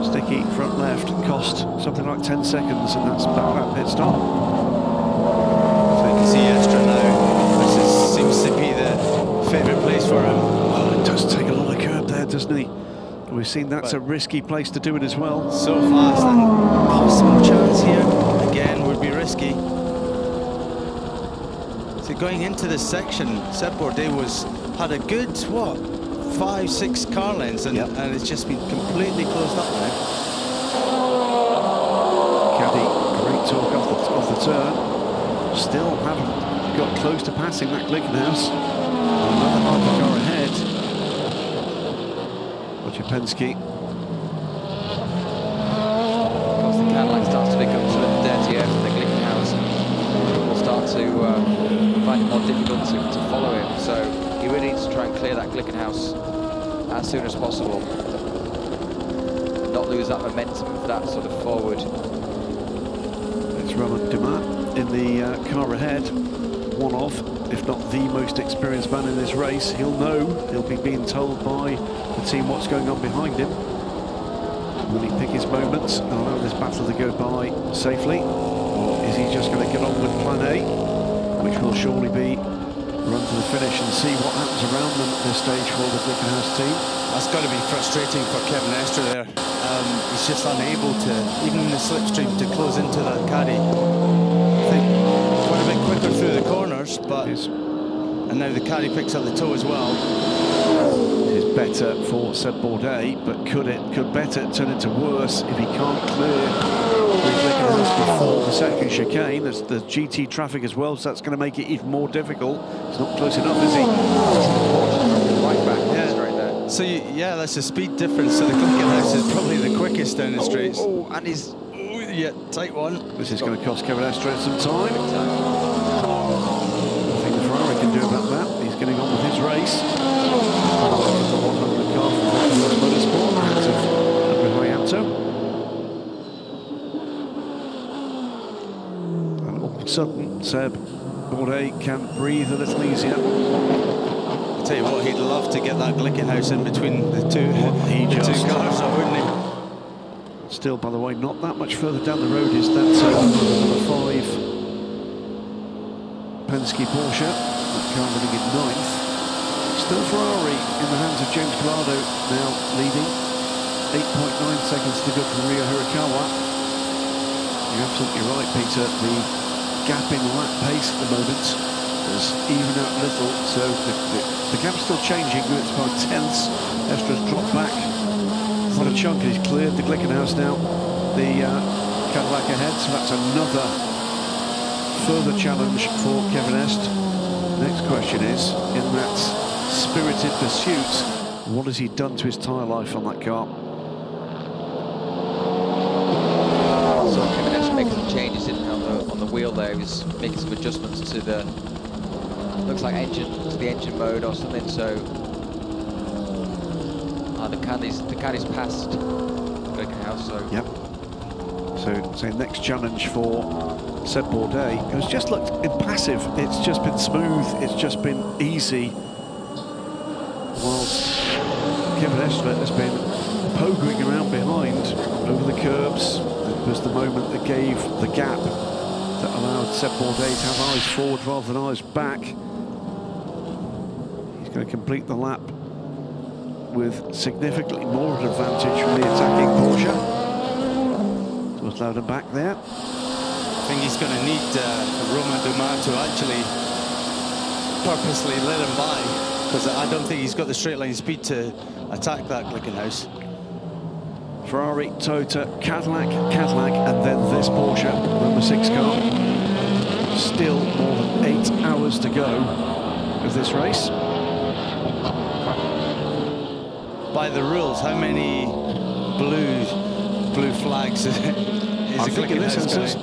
sticky front left cost something like 10 seconds, and that's back that pit stop. So you can see Estra now. This seems to be the favourite place for him. Oh, it does take a lot of curb there, doesn't he? We've seen that's a risky place to do it as well. So fast, and possible chance here again would be risky. So going into this section, Seb Bourdais had a good 5-6 car lengths, and it's just been completely closed up now. Caddy, great talk off the turn. Still haven't got close to passing that Glickenhaus. Another hypercar ahead. Penske. Of course, the Cadillac starts to become sort of dirty air for the Glickenhaus. Will start to find it more difficult to follow him. So he really needs to try and clear that Glickenhaus as soon as possible. Not lose that momentum for that sort of forward. It's Romain Dumas in the car ahead. One of, if not the most experienced man in this race. He'll know, he'll be being told by the team what's going on behind him. Will he pick his moments and allow this battle to go by safely? Or is he just going to get on with plan A, which will surely be run to the finish and see what happens around them at this stage for the Glickenhaus team? That's got to be frustrating for Kevin Estra there. He's just unable to, even in the slipstream, to close into that caddy. I think quite a bit quicker through the corners, but and now the caddy picks up the toe as well. It is better for Seb Bourdais, but could better turn into worse if he can't clear the Glickenhaus before the second chicane. There's the GT traffic as well, so that's going to make it even more difficult. He's not close enough, is he? Right back on the straight there. So yeah, that's a speed difference. So the Glickenhaus is probably the quickest down the straights. Oh, and he's Yeah, tight one. This is going to cost Kevin Estre some time. Nothing the Ferrari can do about that. He's getting on with his race. The 100 car from Motorsport, hands of Hayato. And all of a sudden, Seb Bourdais can breathe a little easier. I'll tell you what, he'd love to get that Glickenhaus in between the two cars, wouldn't he? Still, by the way, not that much further down the road is that number 5 Penske Porsche, that car running in 9th. Still Ferrari in the hands of James Collado, now leading. 8.9 seconds to go from Ryo Hirakawa. You're absolutely right, Peter. The gap in lap pace at the moment has evened out a little, so the gap's still changing. It's by tenths. Estra's dropped back quite a chunk, and he's cleared the Glickenhaus now. The Cadillac ahead, so that's another further challenge for Kevin Est. Next question is, in that spirited pursuit, what has he done to his tyre life on that car? So Kevin Est making some changes on the wheel there. He was making some adjustments to the, looks like the engine mode or something. So the caddy's passed Glickenhaus. So yep. So next challenge for Seb Bourdais. It was just looked impassive. It's just been smooth. It's just been easy. Whilst Kevin Estre has been pogoing around behind over the curbs. It was the moment that gave the gap that allowed Seb Bourdais to have eyes forward rather than eyes back. He's going to complete the lap with significantly more advantage from the attacking Porsche. Towards Loudon back there. I think he's going to need Romain Dumas to actually purposely let him by, because I don't think he's got the straight line speed to attack that Glickenhaus. Ferrari, Toyota, Cadillac, and then this Porsche, number 6 car. Still more than 8 hours to go of this race. By the rules, how many blue flags is I think in this instance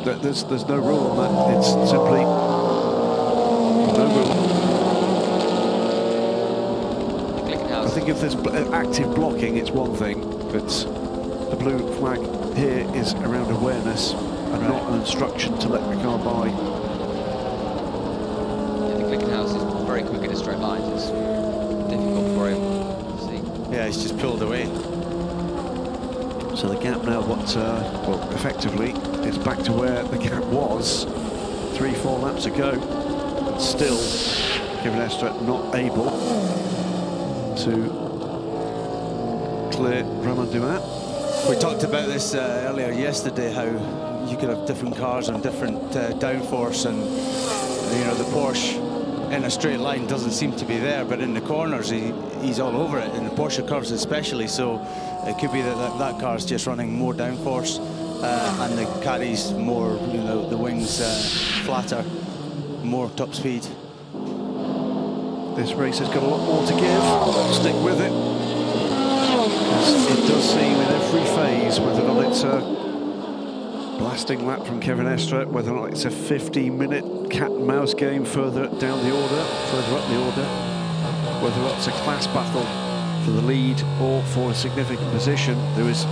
there's no rule on that. It's simply no rule. I think if there's active blocking, it's one thing, but the blue flag here is around awareness and not an instruction to let the car by. Yeah, the Glickenhaus is very quick in a straight line. It's difficult for him to see. Yeah, he's just pulled away. So the gap now, well, effectively, it's back to where the gap was 3-4 laps ago. But still, Kevin Estre not able to clear Romain Dumas. We talked about this earlier yesterday, how you could have different cars and different downforce, and you know, the Porsche in a straight line doesn't seem to be there, but in the corners he's all over it, in the Porsche curves especially. So it could be that car's just running more downforce and the caddy's more, you know, the wings flatter, more top speed. This race has got a lot more to give. Stick with it. It does seem in every phase, whether or not it's a blasting lap from Kevin Estre, whether or not it's a 50-minute cat and mouse game further down the order, further up the order, whether or not it's a class battle for the lead or for a significant position, there has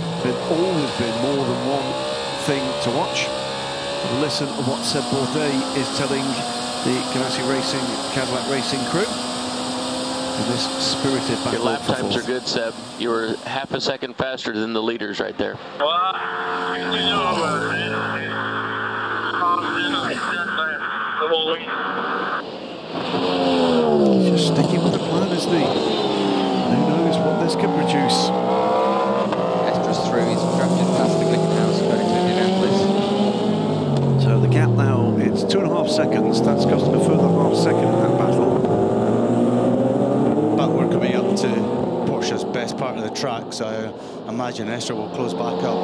always been more than one thing to watch. Listen to what Seb Bourdais is telling the Ganassi Racing, Cadillac Racing crew in this spirited battle. Your lap times are good, Seb. You were half a second faster than the leaders right there. He's just sticking with the plan, isn't he? Who knows what this could produce? Estra's through, he's drafted past the Glickenhaus going to Indianapolis. So the gap now, it's 2.5 seconds. That's cost him a further half second in that battle. But we're coming up to Porsche's best part of the track, so I imagine Estre will close back up.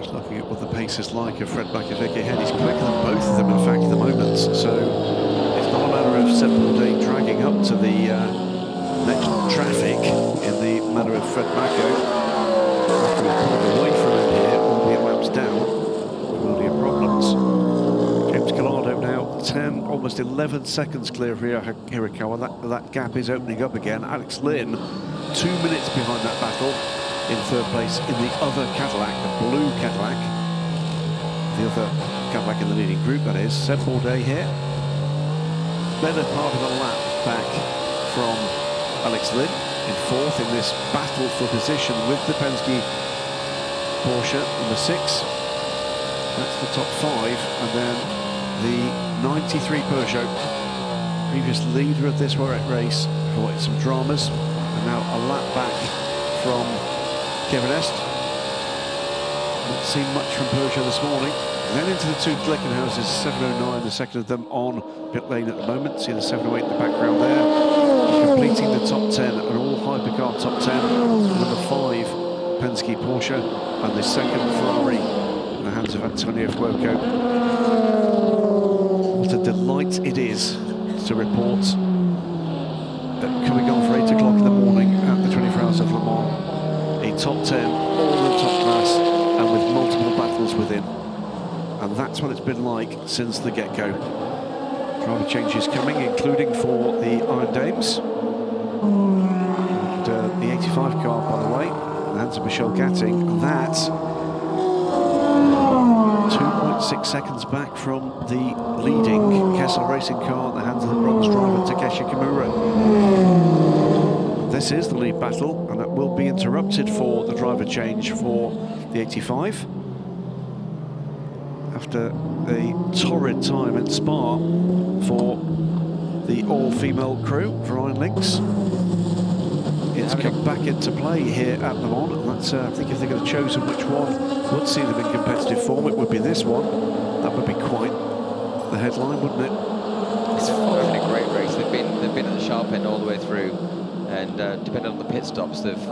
Just looking at what the pace is like of Fred Makovic ahead. He's quicker than both of them, in fact, at the moment. So it's not a matter of Seb Bourdais dragging up to the next traffic in the manner of Fred Mako. After he's pulled away from him here, albeit laps down, will be problems. James Calado now 10, almost 11 seconds clear of Hirakawa. That gap is opening up again. Alex Lynn, 2 minutes behind that battle, in third place in the other Cadillac, the blue Cadillac. The other Cadillac in the leading group, that is. Seb Bourdais here. Better part of a lap back from Alex Lynn in fourth in this battle for position with the Penske Porsche number 6. That's the top 5, and then the 93 Peugeot, previous leader of this race, avoided some dramas, and now a lap back from Kevin Est. Not seen much from Peugeot this morning. And then into the two Glickenhauses, 709, the second of them on pit lane at the moment. See the 708 in the background there. Completing the top 10, an all hypercar top 10. Number 5, Penske Porsche, and the second Ferrari in the hands of Antonio Fuoco. What a delight it is to report that coming on for 8 o'clock in the morning at the 24 Hours of Le Mans, a top 10, all in top class, and with multiple battles within. And that's what it's been like since the get-go. Driver changes coming, including for the Iron Dames. And the 85 car, by the way, in the hands of Michelle Gatting. And that's 2.6 seconds back from the leading Kessel Racing car in the hands of the bronze driver, Takeshi Kimura. This is the lead battle, and that will be interrupted for the driver change for the 85. After a torrid time in Spa for the all-female crew for Iron Lynx. It's come back into play here at Le Mans, and that's, I think if they could have chosen which one would see them in competitive form, it would be this one. That would be quite the headline, wouldn't it? It's been a great race. They've been at the sharp end all the way through, and depending on the pit stops, they've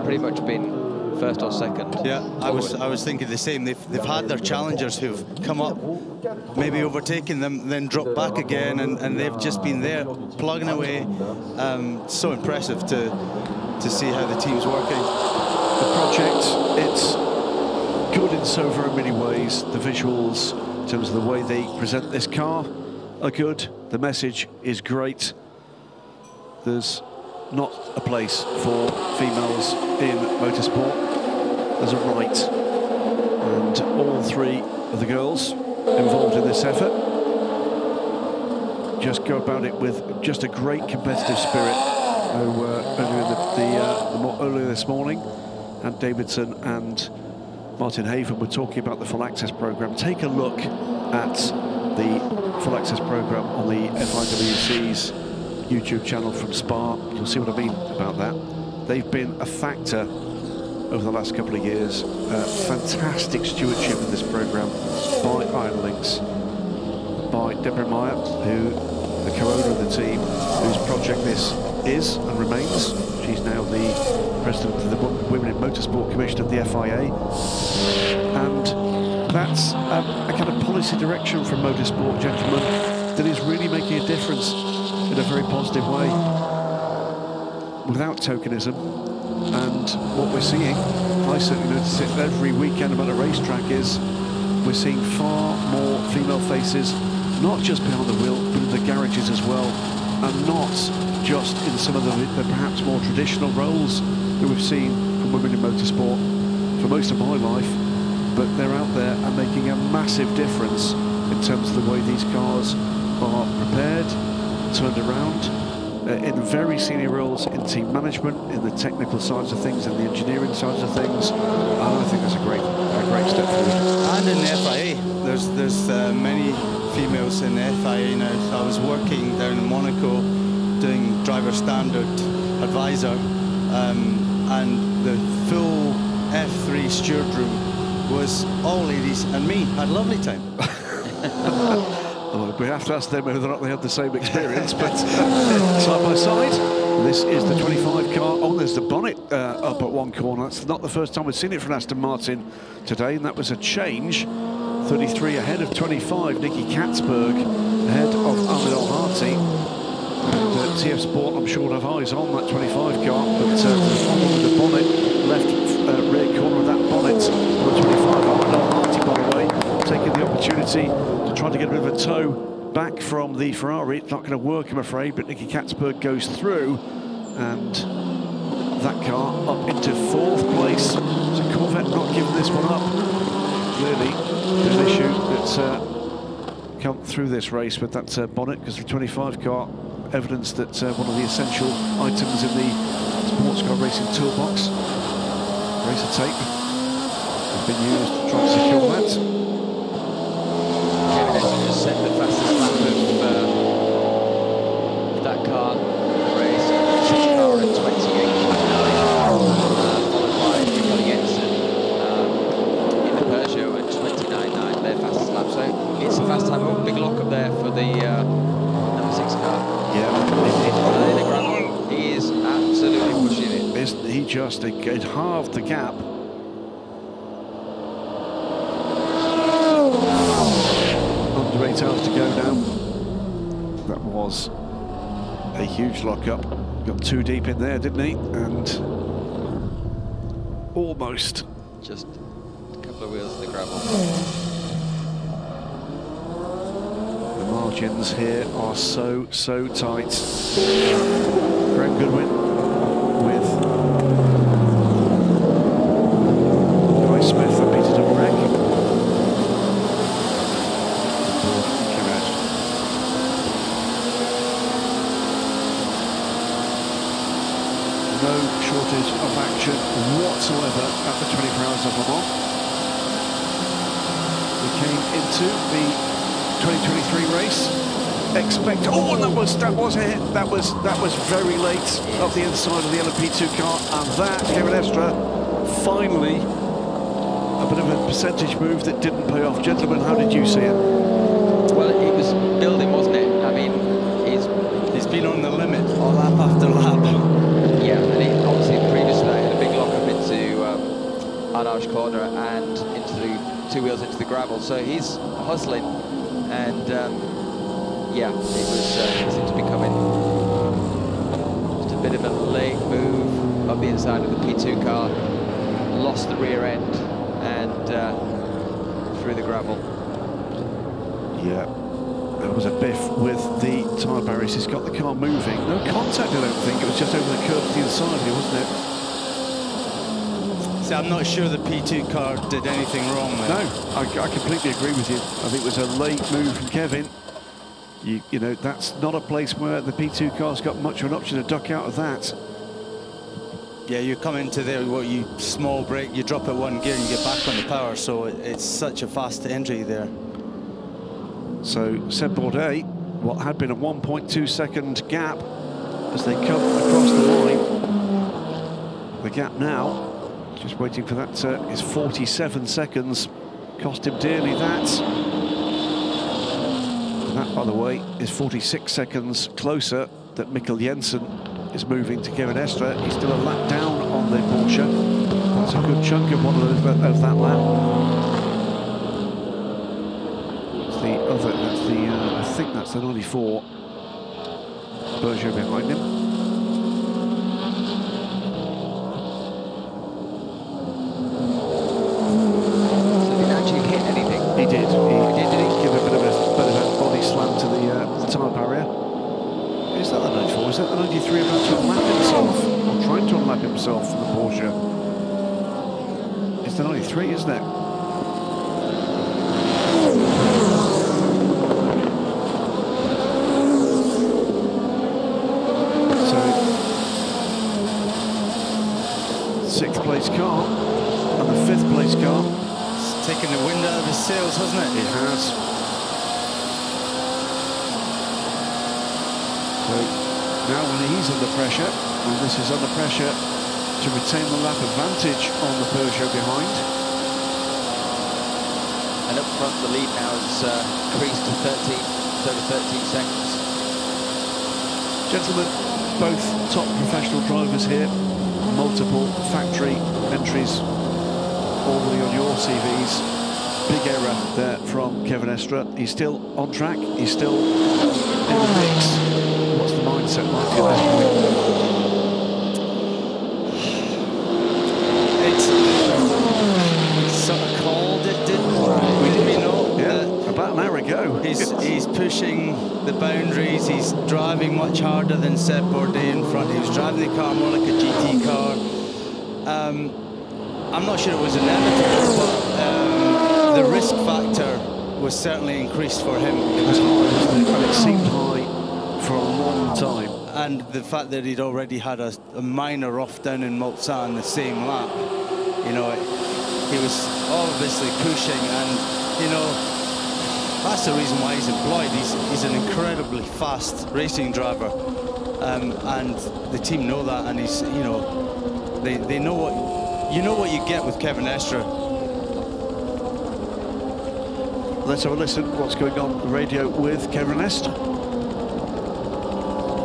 pretty much been first or second. Yeah, I was thinking the same. They've had their challengers who've come up, maybe overtaken them, then dropped back again, and they've just been there plugging away. So impressive to see how the team's working. The project, it's good in so very many ways. The visuals, in terms of the way they present this car, are good. The message is great. There's not a place for females in motorsport. There's a right, and all 3 of the girls involved in this effort just go about it with just a great competitive spirit. Earlier this morning, Ant Davidson and Martin Haven were talking about the Full Access programme. Take a look at the Full Access programme on the FIWC's YouTube channel from Spa. You'll see what I mean about that. They've been a factor over the last couple of years. Fantastic stewardship of this programme by Iron Lynx, by Deborah Meyer, who the co-owner of the team, whose project this is and remains. She's now the president of the Women in Motorsport Commission of the FIA, and that's a kind of policy direction from motorsport, gentlemen, that is really making a difference in a very positive way, without tokenism. And what we're seeing, I certainly notice it every weekend about a racetrack, is we're seeing far more female faces, not just behind the wheel, but in the garages as well, and not just in some of the perhaps more traditional roles that we've seen from women in motorsport for most of my life, but they're out there and making a massive difference in terms of the way these cars are prepared, turned around, in very senior roles in team management, in the technical sides of things, and the engineering sides of things. And I think that's a great step forward. And in the FIA, there's many females in the FIA now. I was working down in Monaco doing driver standard advisor, and the full F3 steward room was all ladies, and me had a lovely time. Well, we have to ask them whether or not they had the same experience, but side by side, this is the 25 car. Oh, there's the bonnet up at one corner. That's not the first time we've seen it from Aston Martin today, and that was a change. 33 ahead of 25, Nicky Katzberg ahead of Ahmed Al-Harti. And TF Sport, I'm sure, have eyes on that 25 car, but there's one with the bonnet, left rear corner of that bonnet on the 25 car. Noel Harty, by the way, taking the opportunity to try to get a bit of a tow back from the Ferrari. It's not going to work, I'm afraid, but Nicky Katzberg goes through, and that car up into 4th place. So Corvette not giving this one up. Clearly, there's an issue that's come through this race with that bonnet, because the 25 car evidence that one of the essential items in the sports car racing toolbox, racer tape, has been used to try to secure that. Kevin just set the fastest lap of that car in the race. Second car at 28.9, followed by Michael Jensen in the Peugeot at 29.9, their fastest lap. So it's a fast time. Big lock up there for the number 6 car. Yeah, he is absolutely pushing it. Isn't he just? It halved the gap. Under 8 hours to go now. That was a huge lock-up. Got too deep in there, didn't he? And almost. Just a couple of wheels in the gravel. The margins here are so tight. Graham Goodwin with Guy Smith and Peter Dunrek. No shortage of action whatsoever at the 24 Hours of Le Mans. We came into the 2023 race. Oh, and that was a hit. That was very late up the inside of the LMP2 car, and that Kevin Estre finally a bit of a percentage move that didn't pay off. Gentlemen, how did you see it? Well, it was building, wasn't it? I mean, he's been on the limit all lap after lap. Yeah, and he obviously previously had a big lock up into Arnage corner and into the 2 wheels into the gravel. So he's hustling, and yeah, it seems to be coming. Just a bit of a late move up the inside of the P2 car, lost the rear end, and through the gravel. Yeah. There was a biff with the tyre barriers. He's got the car moving. No contact, I don't think. It was just over the curve to the inside here, wasn't it? See, I'm not sure the P2 car did anything wrong there. No, I completely agree with you. I think it was a late move from Kevin. You know, that's not a place where the P2 car's got much of an option to duck out of that. Yeah, you come into there, you small brake, you drop it 1 gear and you get back on the power, so it's such a fast entry there. So Seb Bourdais, what had been a 1.2 second gap as they come across the line. The gap now, just waiting for that, is 47 seconds. Cost him dearly, that. And that, by the way, is 46 seconds closer that Mikkel Jensen is moving to Kevin Estre. He's still a lap down on the Porsche. That's a good chunk of one of that lap. The other, that's the, I think that's the 94 Peugeot behind him. So did he actually hit anything? He did. He did give a bit of a body slam to the tyre barrier. Is that the 94? Is that the 93 about to unlap himself? Or trying to unlap himself from the Porsche? It's the 93, isn't it? Car and the 5th place car. It's taken the wind out of his sails, hasn't it? It has. So now when he's under pressure, and this is under pressure to retain the lap advantage on the Peugeot behind. And up front, the lead now has increased to 13 seconds. Gentlemen, both top professional drivers here. Multiple factory entries already on your CVs. Big error there from Kevin Estre. He's still on track. He's still in the mix. What's the mindset mindset might be at this point? It's sort of called it, didn't we know? Yeah, about an hour ago. He's pushing the boundaries. He's driving much harder than Seb Bourdais in front. He was driving the car more like a GT car. I'm not sure it was inevitable, but the risk factor was certainly increased for him. It was high, wasn't it? And it seemed high for a long time. And the fact that he'd already had a minor off down in Mulsanne the same lap, you know, he was obviously pushing, and you know, that's the reason why he's employed. He's an incredibly fast racing driver, and the team know that, and he's, you know, they know what you get with Kevin Estre. Let's have a listen to what's going on the radio with Kevin Estre.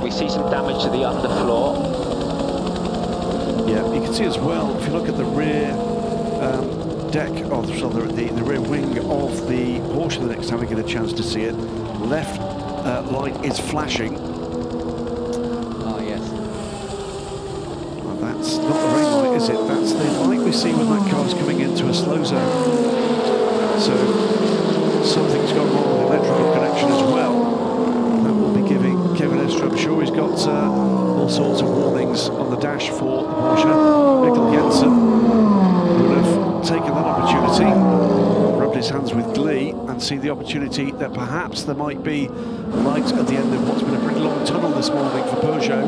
We see some damage to the underfloor. Yeah, you can see as well, if you look at the rear deck, or sorry, the rear wing of the Porsche the next time we get a chance to see it, left light is flashing. Oh, yes. Well, that's not the rain light, is it? That's the light we see when that car's coming into a slow zone. So something's gone wrong with the electrical connection as well. That will be giving Kevin Estre, I'm sure he's got all sorts of warnings on the dash for the Porsche. Mikkel Jensen would have taken that opportunity, rubbed his hands with glee, and see the opportunity that perhaps there might be light at the end of what's been a pretty long tunnel this morning for Peugeot.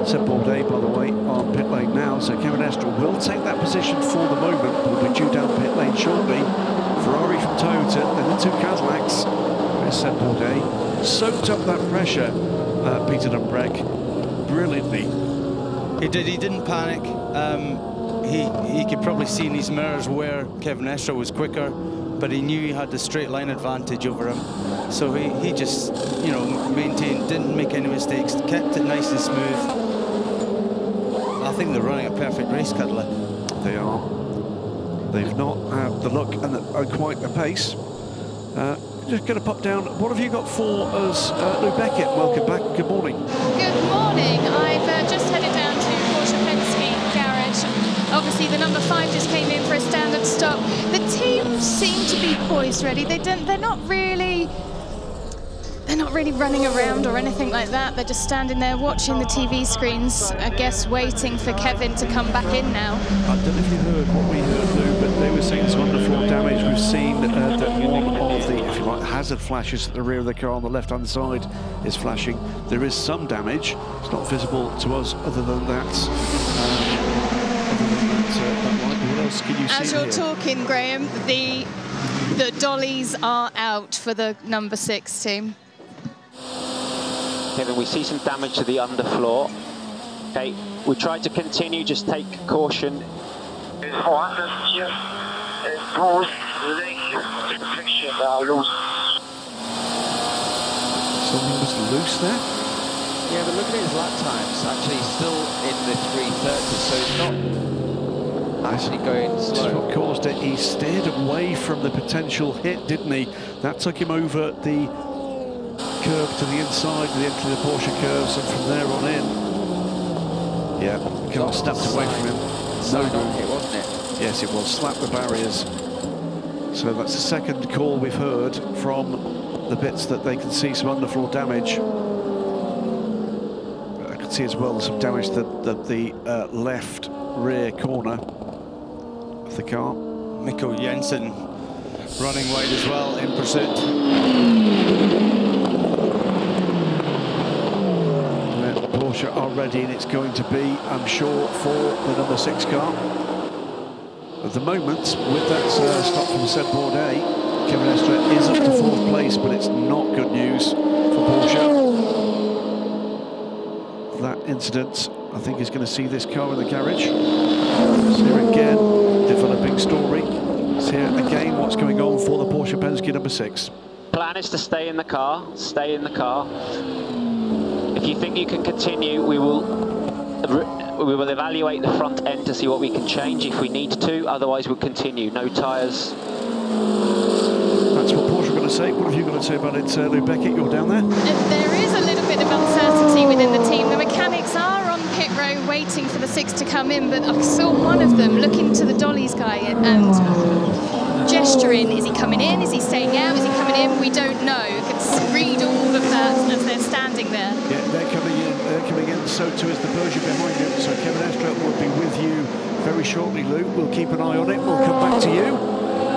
Seb Bourdais, by the way, on pit lane now, so Kevin Estre will take that position for the moment. Will be due down pit lane shortly. Ferrari from Toyota, then the two Cadillacs. There's Seb Bourdais. Soaked up that pressure, Peter Dumbrek, brilliantly. He did. He didn't panic. He could probably see in his mirrors where Kevin Estre was quicker, but he knew he had the straight line advantage over him. So he just, you know, maintained, didn't make any mistakes, kept it nice and smooth. I think they're running a perfect race, Cadillac. They are. They've not had the look and quite the pace. Just going to pop down. What have you got for us, Lou Beckett? Welcome back. Good morning. Good morning. I've just headed down to Porsche Penske garage. Obviously, the number 5 just came in for a standard stop. The team seem to be poised, ready. They're not really running around or anything like that. They're just standing there watching the TV screens, I guess waiting for Kevin to come back in now. I don't know if you heard what we heard, Lou, but they were seeing some underfloor damage. We've seen that one of the, if you like, hazard flashes at the rear of the car on the left-hand side is flashing. There is some damage. It's not visible to us other than that. That light. What else can you see? As you're talking, Graham, the dollies are out for the number 6 team. Kevin, we see some damage to the underfloor. Okay, we try to continue, just take caution. Something was loose there? Yeah, but look at his lap times. Actually, he's still in the 330, so he's not actually going slow. That's what caused it. He steered away from the potential hit, didn't he? That took him over the curve to the inside, the end of the Porsche curves, and from there on in. Yeah, the car snapped away from him. No, it wasn't it? Yes, it was. Slapped the barriers. So that's the second call we've heard from the bits that they can see some underfloor damage. I can see as well some damage to the left rear corner of the car. Mikkel Jensen running wide as well in pursuit. Porsche are ready, and it's going to be, I'm sure, for the number 6 car. At the moment, with that stop from Seb Bourdais, Kevin Estre is up to 4th place, but it's not good news for Porsche. That incident, I think, is going to see this car in the garage. So here again, developing story. So here again, what's going on for the Porsche Penske number 6. Plan is to stay in the car, stay in the car. If you think you can continue, we will evaluate the front end to see what we can change if we need to. Otherwise, we'll continue. No tyres. That's what Porsche are going to say. What have you got to say about it, Lou Beckett? You're down there. There is a little bit bit of uncertainty within the team. The mechanics are on pit row waiting for the 6 to come in, but I saw one of them looking to the dollies guy and gesturing. Is he coming in? Is he staying out? Is he coming in? We don't know. You can read all of that as they're standing there. Yeah, they're coming in. They're coming in. So too is the Peugeot behind them. So Kevin Estre will be with you very shortly, Lou. We'll keep an eye on it. We'll come back to you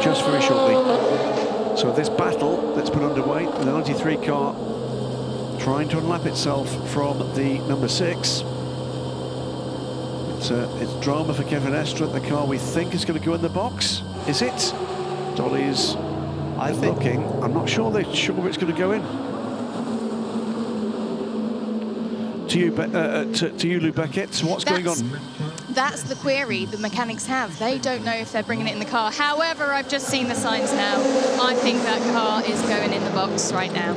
just very shortly. So this battle that's put underway, the 93 car trying to unlap itself from the number 6. It's drama for Kevin Estre. The car we think is going to go in the box. Is it? Dolly's looking. I'm not sure they're sure it's going to go in. To you, Lou Beckett, what's going on? That's the query the mechanics have. They don't know if they're bringing it in the car. However, I've just seen the signs now. I think that car is going in the box right now.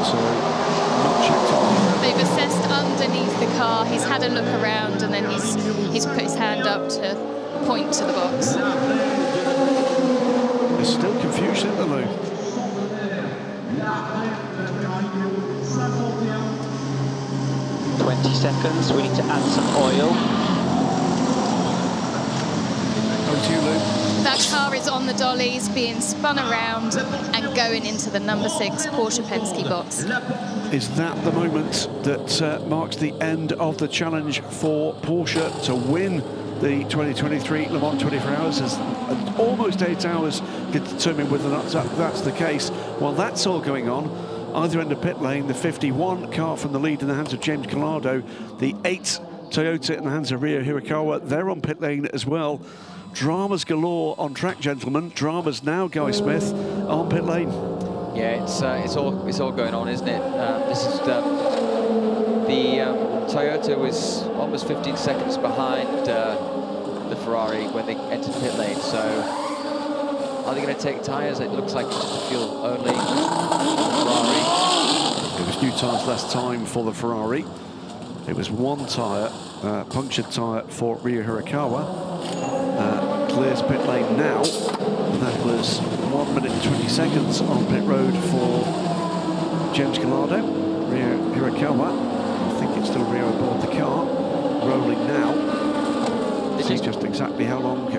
So, not checked on. They've assessed underneath the car. He's had a look around and then he's put his hand up to point to the box. There's still confusion, isn't there, Lou? 20 seconds, we need to add some oil. Over to you, Lou. That car is on the dollies, being spun around and going into the number 6 Porsche Penske box. Is that the moment that marks the end of the challenge for Porsche to win the 2023 Le Mans 24 Hours? As almost 8 hours to determine whether or not that's the case. While that's all going on, either end of pit lane, the 51 car from the lead in the hands of James Collado, the 8 Toyota in the hands of Ryo Hirakawa, they're on pit lane as well. Dramas galore on track, gentlemen. Dramas now, Guy Smith, on pit lane. Yeah, it's all going on, isn't it? This is the Toyota was almost 15 seconds behind the Ferrari when they entered pit lane. So are they going to take tyres? It looks like it's just a fuel only Ferrari. It was new tyres last time for the Ferrari. It was one tyre, punctured tyre for Ryo Hirakawa. Clears pit lane now. That was 1 minute and 20 seconds on pit road for James Collado. Ryo Hirakawa, I think it's still Ryo aboard the car. Rolling now. This is just exactly how long.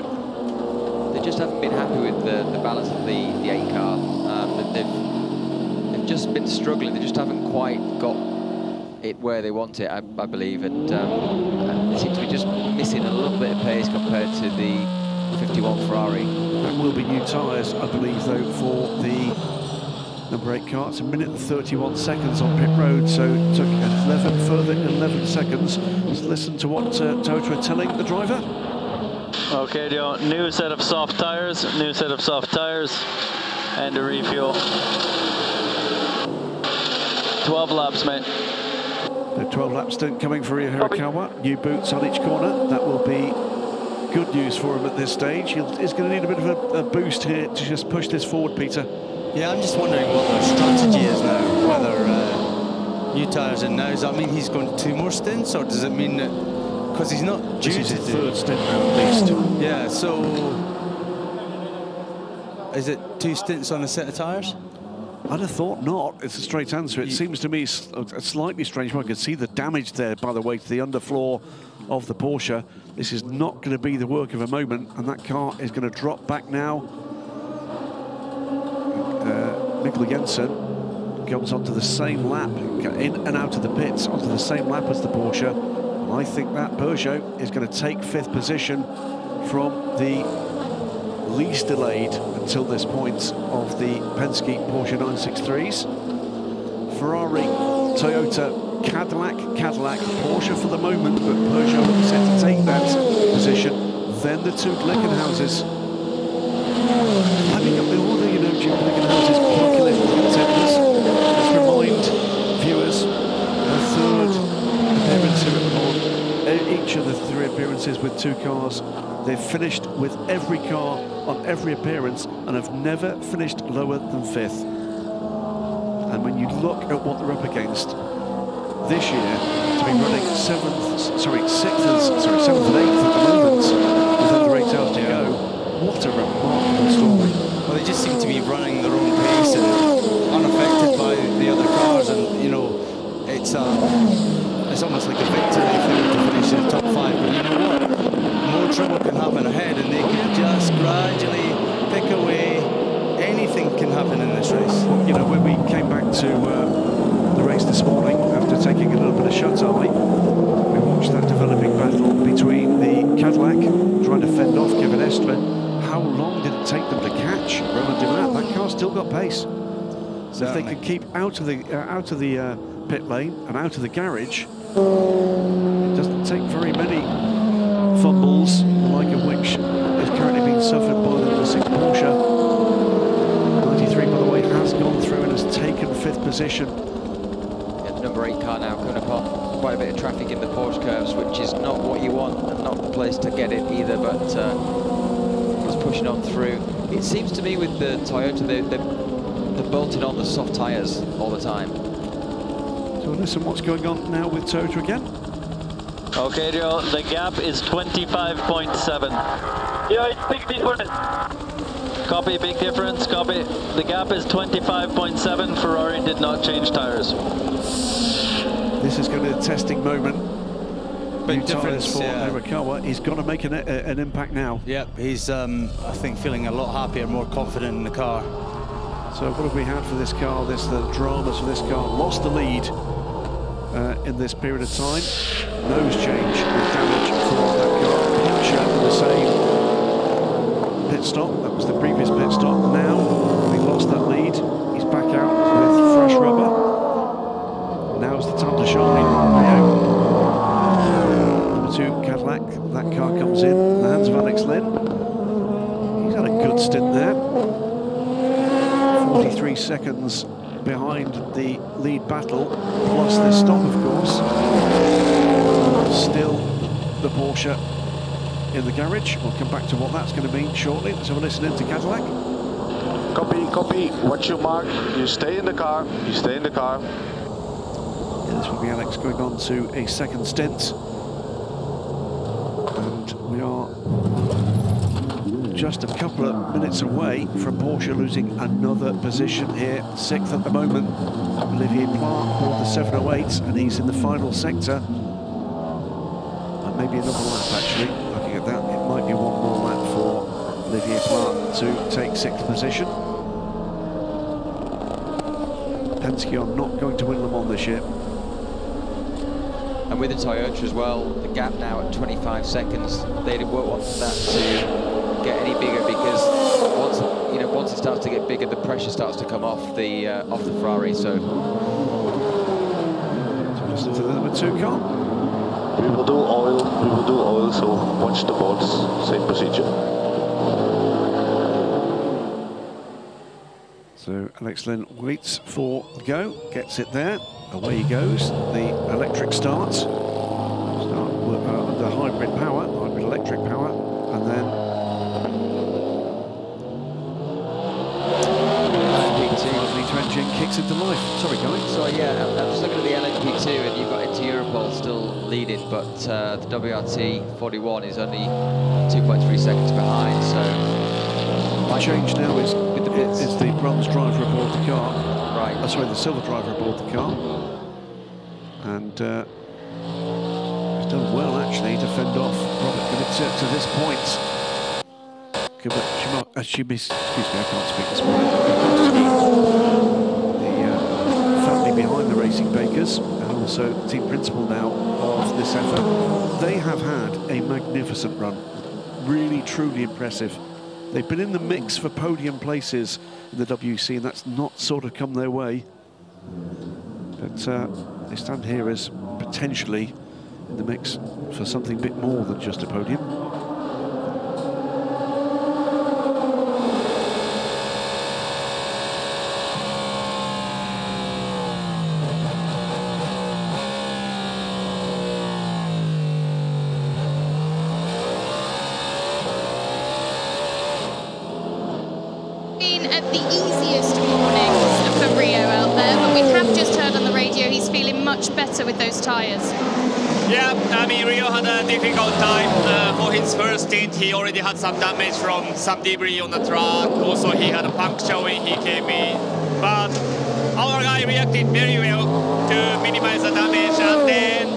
They just haven't been happy with the balance of the 8 car. They've just been struggling. They just haven't quite got it where they want it, I believe, and they seem to be just missing a little bit of pace compared to the 51 Ferrari. That will be new tyres, I believe, though, for the number 8 car. It's 1 minute and 31 seconds on pit road, so it took 11 seconds. Let's listen to what Toyota are telling the driver. Okay, Joe, new set of soft tyres, and a refuel. 12 laps, mate. The 12 lap stint coming for Ryo Hirakawa. New boots on each corner. That will be good news for him at this stage. He's going to need a bit of a boost here to just push this forward, Peter. Yeah, I'm just wondering what their strategy is now. Whether new tyres in now, does that mean he's going 2 more stints, or does it mean that because he's not due to his 3rd stint now at least? Yeah, so is it 2 stints on a set of tyres? I'd have thought not. It's a straight answer. It seems to me a slightly strange one. I can see the damage there, by the way, to the underfloor of the Porsche. This is not going to be the work of a moment, and that car is going to drop back now. Mikkel Jensen comes onto the same lap, in and out of the pits, onto the same lap as the Porsche. And I think that Peugeot is going to take 5th position from the least delayed until this point of the Penske Porsche 963s. Ferrari, Toyota, Cadillac, Porsche for the moment, but Peugeot set to take that position. Then the 2 Glickenhauses. Climbing up the order, you know, Jim Glickenhauses pluckily for the contenders. Let's remind viewers, a 3rd appearance here at Le Mans. Each of the 3 appearances with 2 cars. They've finished with every car on every appearance and have never finished lower than 5th. And when you look at what they're up against this year, to be running 7th and 8th at the moment with under 8 hours to go, what a remarkable story. Well, they just seem to be running their own pace and unaffected by it's almost like a victory if they were to finish in the top 5. But you know what? More trouble can happen ahead, and they can just gradually pick away. Anything can happen in this race. You know, when we came back to the race this morning, after taking a little bit of shut-eye, we watched that developing battle between the Cadillac, trying to fend off Kevin Estre. How long did it take them to catch Romain Dumas? That car's still got pace. So if they can keep out of the pit lane and out of the garage, it doesn't take very many fumbles, the like of which is currently being suffered by the number 6 Porsche. 93, by the way, has gone through and has taken 5th position. Yeah, the number 8 car now coming upon quite a bit of traffic in the Porsche curves, which is not what you want and not the place to get it either, but it's pushing on through. It seems to me with the Toyota, they're bolting on the soft tyres all the time. So listen, what's going on now with Toyota again? Okay, Joe, the gap is 25.7. Yeah, it's big difference. Copy, big difference, copy. The gap is 25.7. Ferrari did not change tyres. This is going to be a testing moment. Big New difference tyres for yeah. Arakawa. He's got to make an impact now. Yep, he's, I think, feeling a lot happier, more confident in the car. So what have we had for this car? The dramas for this car. Lost the lead in this period of time. Nose change with damage for that car. Pincher in the same pit stop. That was the previous pit stop. Now, having lost that lead, he's back out with fresh rubber. Now's the time to shine. Number 2 Cadillac. That car comes in. In the hands of Alex Lynn. He's had a good stint there. 43 seconds behind the lead battle, plus this stop, of course. Still the Porsche in the garage. We'll come back to what that's going to mean shortly. Let's have a listen into Cadillac. Copy, copy. Watch your mark. You stay in the car. You stay in the car. Yeah, this will be Alex going on to a second stint. And we are just a couple of minutes away from Porsche losing another position here. 6th at the moment. Olivier Pla aboard the 708, and he's in the final sector. And maybe another lap, actually. Looking at that, it might be one more lap for Olivier Pla to take 6th position. Penske are not going to win Le Mans this year. And with the Toyota as well, the gap now at 25 seconds, they won't want that to get any bigger, because once it starts to get bigger, the pressure starts to come off the Ferrari. So listen to the number 2 car. We will do oil, so watch the bolts, same procedure. So Alex Lynn waits for the go, gets it there, away he goes. The electric starts. Under hybrid electric power, and then LMP2 engine kicks into life. Sorry, Guy. So yeah, I'm just looking at the LMP2, and you've got into Europol still leading, but the WRT 41 is only 2.3 seconds behind. So the change now is the bronze driver aboard the car. Right. Oh, sorry, the silver driver aboard the car. And he's done well, actually, to fend off Robert Kubica to this point. Excuse me, I can't speak this morning. The family behind the Racing Bakers, and also team principal now of this effort. They have had a magnificent run. Really, truly impressive. They've been in the mix for podium places in the WC, and that's not sort of come their way. But they stand here as potentially in the mix for something a bit more than just a podium. At the easiest mornings for Rio out there, but we have just heard on the radio he's feeling much better with those tyres. Yeah, I mean, Rio had a difficult time for his first stint. He already had some damage from some debris on the track. Also, he had a puncture when he came in. But our guy reacted very well to minimize the damage, and then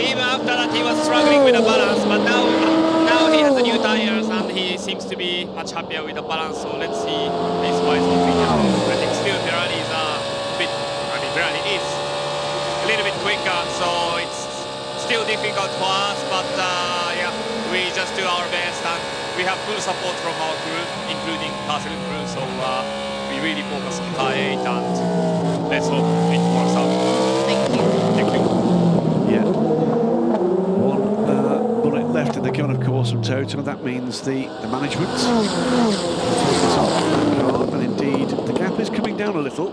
even after that he was struggling with the balance, but now he has the new tires and he seems to be much happier with the balance. So let's see this wise what we can do. I think still Ferrari is a bit, Ferrari is a little bit quicker, so it's still difficult for us, but yeah, we just do our best, and we have full support from our crew, including Castle crew, so we really focus on car 8, and let's hope it works out. Thank you. Thank you. Yeah. One bullet left in the gun, of course, from Toto, and that means the management focus on that car, and indeed the gap is coming down a little,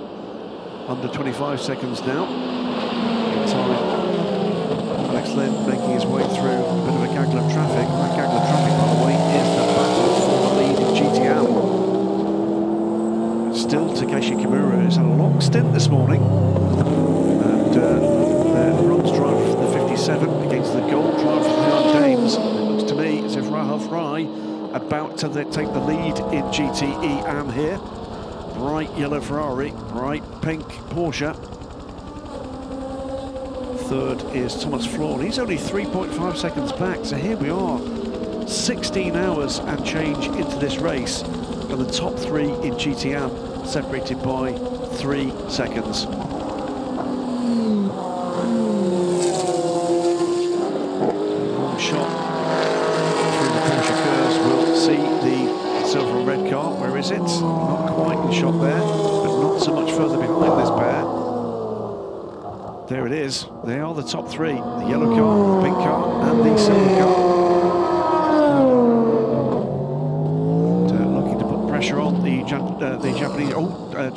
under 25 seconds now. In time. Alex Lynn making his way through a bit of a gaggle of traffic. That gaggle of traffic, by the way, is the battle for the lead in GTM. Still, Takeshi Kimura has had a long stint this morning. And the bronze driver for the 57 against the gold driver for the Hard Dames. It looks to me as if Rahul Fry about to take the lead in GTE AM here. Bright yellow Ferrari, bright pink Porsche. Third is Thomas Flawn. He's only 3.5 seconds back, so here we are, 16 hours and change into this race, and the top 3 in GTM separated by 3 seconds. Long shot through the Porsche curves. We'll see the silver and red car. Where is it? Not quite in shot there, but not so much further behind this pair. There it is. They are the top 3. The yellow car, the pink car, and the silver car. And, looking to put pressure on the Japanese.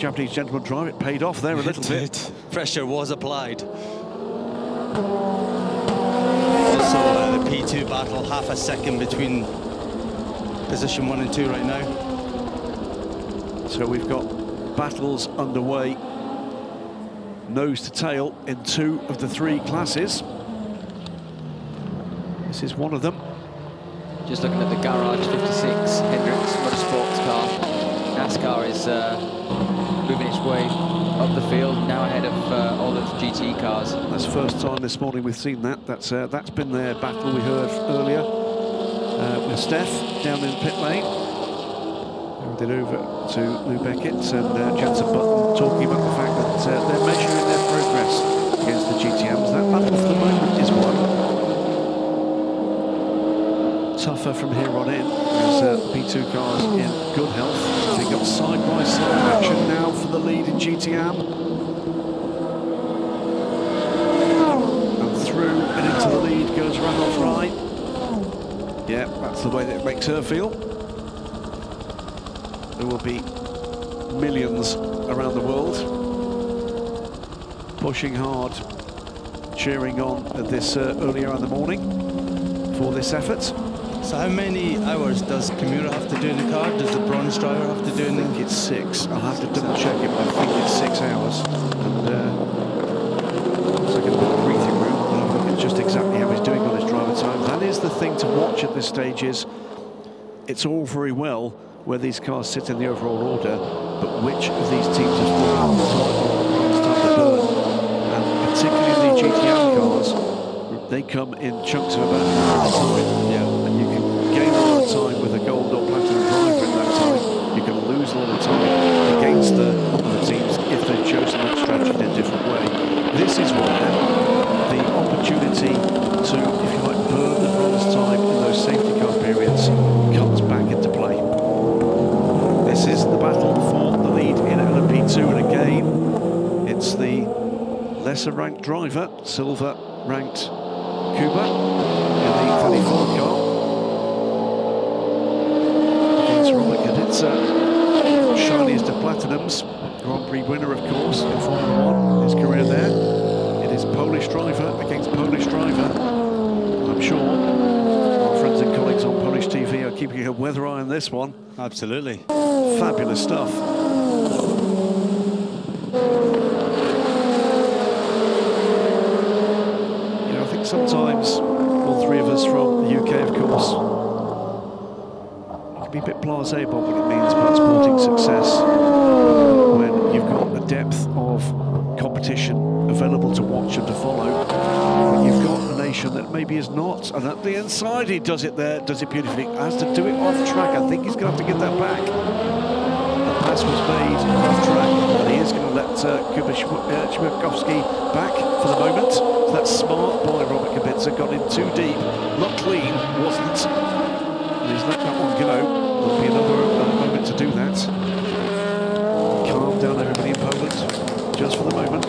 Japanese gentleman drive. It paid off there a little bit. Pressure was applied. Also, the P2 battle, half a second between position 1 and 2 right now. So we've got battles underway. Nose to tail in 2 of the 3 classes. This is one of them. Just looking at the garage, 56 Hendricks Motorsports car. NASCAR is moving its way up the field, now ahead of all of the GT cars. That's the first time this morning we've seen that. That's been their battle we heard earlier with Steph down in pit lane. Handed over to Lou Beckett and Jensen Button, talking about the fact that they're measuring their progress against the GTMs. That battle for the moment is won. Tougher from here on in, as the P2 cars in good health. They got side-by-side action now for the lead in GTM. And through and into the lead goes Rahul Fry. Yeah, that's the way that it makes her feel. There will be millions around the world pushing hard, cheering on this earlier in the morning for this effort. So how many hours does Kimura have to do in the car? Does the bronze driver have to do in the... I think it's 6. I'll have to double check it, but I think it's 6 hours. And so I can put a breathing room and have a look at just exactly how he's doing on his driver time. That is the thing to watch at this stage. Is it's all very well where these cars sit in the overall order, but which of these teams has still got the time to burn? And particularly the GTM cars, they come in chunks of about half the time. Yeah, and you can gain a lot of time with a gold or platinum driver in that time. You can lose a lot of time against the other teams if they've chosen that strategy in a different way. This is where the opportunity to, if you like, burn the bronze time in those safety car periods comes back into play. This is the battle for the lead in LMP2, and again, it's the lesser-ranked driver, silver-ranked Kuba in the 34 car against Robert Kubica, shiniest of platinums, Grand Prix winner, of course, in Formula 1, his career there. It is Polish driver against Polish driver. I'm sure our friends and colleagues on Polish TV are keeping a weather eye on this one. Absolutely. Fabulous stuff. You know, I think sometimes all 3 of us from the UK, of course, can be a bit blasé about what it means about sporting success when you've got a depth of competition available to watch and to follow. But you've got a nation that maybe is not, and at the inside he does it there, does it beautifully. Has to do it off track. I think he's going to have to get that back. The pass was made off track, and he is going to let Kuba Chmerkovskiy back for the moment. So that's smart by Robert Kubica, got in too deep. Not clean, wasn't. And he's let that one go. There'll be another moment to do that. Calm down, everybody in Poland, just for the moment.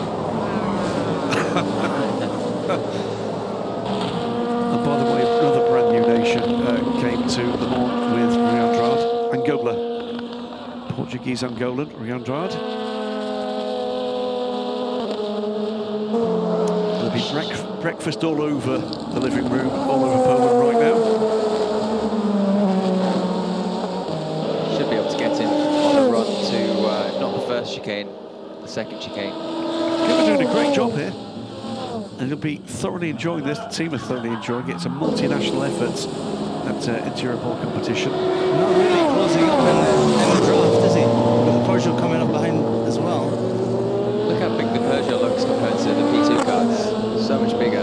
And by the way, another brand new nation came to Le Mans with Riandrade, Angola. Portuguese Angolan, Riandrade. There'll be breakfast all over the living room, all over Poland right now. Should be able to get in on the run to, if not the first chicane, the second chicane. Kuba doing a great job here. And he'll be thoroughly enjoying this. The team are thoroughly enjoying it. It's a multinational effort at interior ball competition. Not really closing up in the draft, is he? With the Peugeot coming up behind as well. Look how big the Peugeot looks compared to the P2 cars. So much bigger. I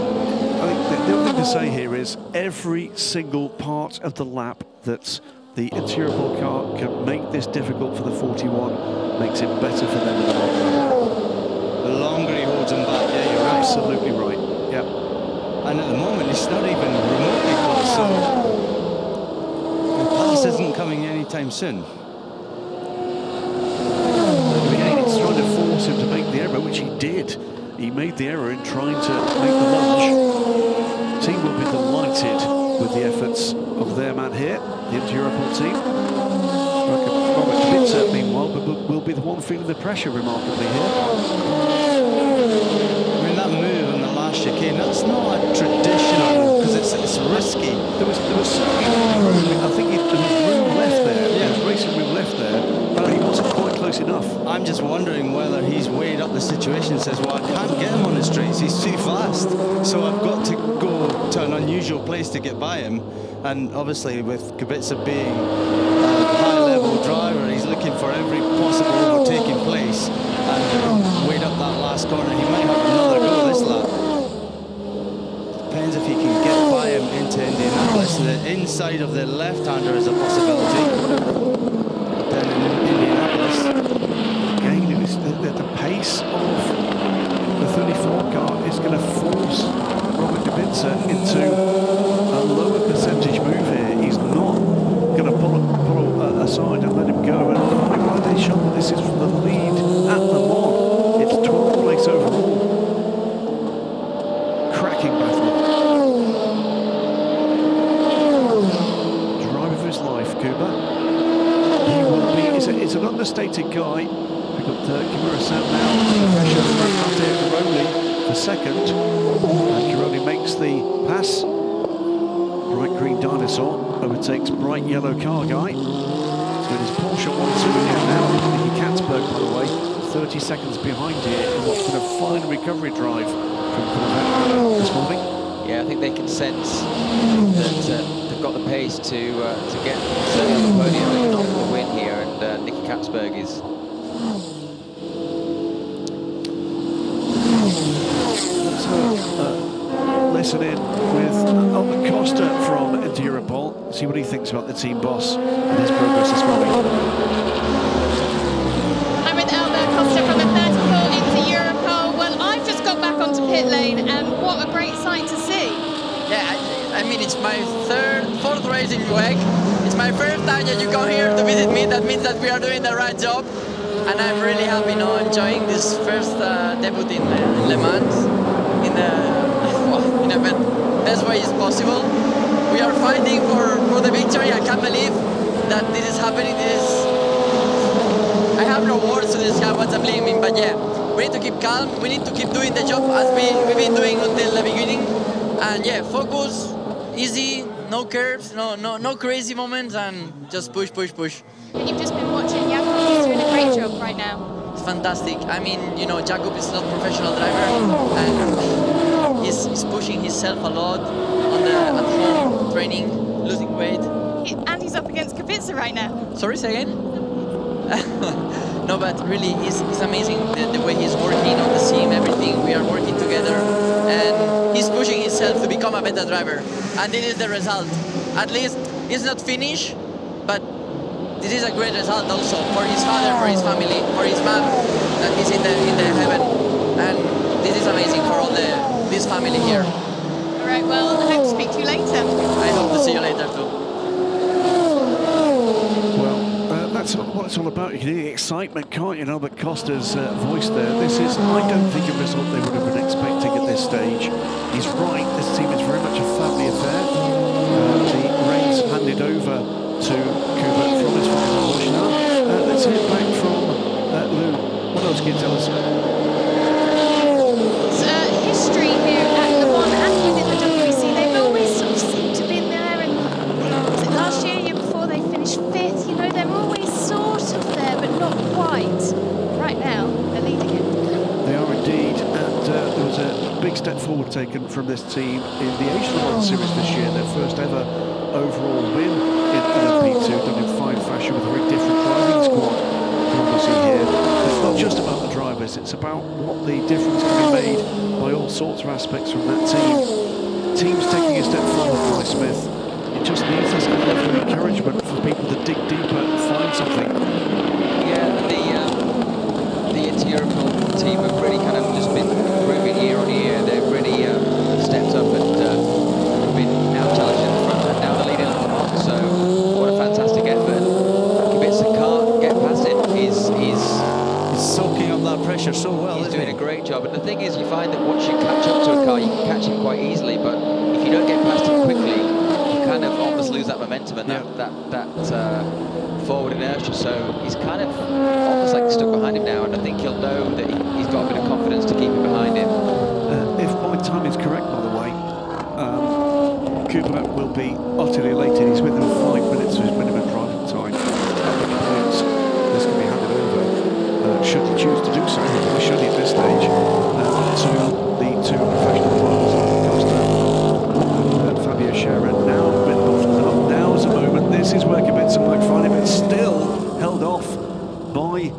think the other thing to say here is every single part of the lap that the interior ball car can make this difficult for the 41 makes it better for them in the long run. The longer he holds him back, yeah, you're right. Absolutely right, yeah. And at the moment, he's not even remotely close, so the pass isn't coming anytime soon. Again, it's trying to force him to make the error, which he did. He made the error in trying to make the lunge. The team will be delighted with the efforts of their man here, the interior ball team. Robert Kubica, meanwhile, will be the one feeling the pressure remarkably here. I mean, that move in the last chicane, that's not a traditional, because it's risky. There was I think there was room left there. Yeah. There was racing room left there, but he wasn't quite close enough. I'm just wondering whether he's weighed up the situation and says, well, I can't get him on the straights, he's too fast, so I've got to go to an unusual place to get by him. And obviously with Kubica being a high-level driver, he's looking for every possible overtaking place, and weighed up that last corner. He might have another go this lap. Depends if he can get by him into Indianapolis. The inside of the left-hander is a possibility. Then in Indianapolis. Again, it was the pace of the 34 car is going to force Robert Kubica into a lower percentage move here. He's not going to pull aside and let him go. And why they show that this is from the lead at Le Mans. It's 12th place overall. Cracking battle. Drive of his life, Kuba. He will be. It's an understated guy. We've got Kimura Sam now. Pressure from Matteo Caroli for second. And Caroli makes the pass. Bright green dinosaur overtakes bright yellow car guy. So it is Porsche 1-2 here now. Nicky Katzberg, by the way, 30 seconds behind here in what's been a fine recovery drive from Corvette this morning. Yeah, I think they can sense that they've got the pace to get certainly on the podium and not the win here. And Nicky Katzberg is. Listen in with Albert Costa from Europol. See what he thinks about the team boss and his progress this morning. I'm with Albert Costa from the 34 into Europol. Well, I've just got back onto pit lane, and what a great sight to see. Yeah, I mean, it's my fourth race in UEG. It's my first time that you come here to visit me. That means that we are doing the right job. And I'm really happy now enjoying this first debut in Le Mans in the best way is possible. We are fighting for the victory. I can't believe that this is happening. I have no words to describe what I'm living, but yeah, we need to keep calm. We need to keep doing the job as we've been doing until the beginning. And yeah, focus, easy, no curves, no crazy moments, and just push. You've just been watching Jakob. He's doing a great job right now. It's fantastic. I mean, you know, Jakob is not a professional driver, and he's pushing himself a lot on at home training, losing weight. And he's up against Kubica right now. Sorry, say again? No, but really, it's amazing the way he's working on the sim, everything. We are working together, and he's pushing himself to become a better driver. And this is the result. At least it's not finished, but this is a great result also for his father, for his family, for his mom that is in the heaven. And this is amazing for all this family here. All right, well, I hope to speak to you later. I hope to see you later too. That's what it's all about. You can hear the excitement, can't you? Albert Costa's voice there. This is, I don't think, a result they would have been expecting at this stage. He's right. This team is very much a family affair. The reins handed over to Kubert from his father, Wojna. Let's hear back from Lou. What else can you tell us? It's history here at Le Mans and within the WEC. They've always sort of seemed to be there, and was it last year, year before, they finished 5th? You know, they're always sort of there, but not quite. Right now, they're leading it. They are indeed, and there was a big step forward taken from this team in the Asian Le Mans Series this year, their first ever overall win in LMP2, done in fine fashion with a very different driving squad to what we see here. It's not just about the drivers, it's about what the difference can be made by all sorts of aspects from that team. Teams taking a step forward, Roy Smith. It just needs this kind of encouragement for people to dig deeper and find something. Yeah, the inter-European team have really kind of just been improving year on year. They've really stepped up and been now challenging in the front, and now they're leading Le Mans. So what a fantastic effort! Kubica can't get past him. He's soaking up that pressure so well. He's doing a great job. And the thing is, you find that once you catch up to a car, you can catch him quite easily. But if you don't get past him quickly, kind of almost lose that momentum and that forward inertia. So he's kind of almost like stuck behind him now, and I think he'll know that he's got a bit of confidence to keep him behind him. If my time is correct, by the way, Cooper will be utterly elated. He's within 5 minutes of his minimum driving time. At which point this can be handed over, should he choose to do so. He should at this stage. So the two professional drivers, Costa and Fabio Scherer, now a bit bottled up. Now's a moment. This is where Kubica might find him. It's still held off by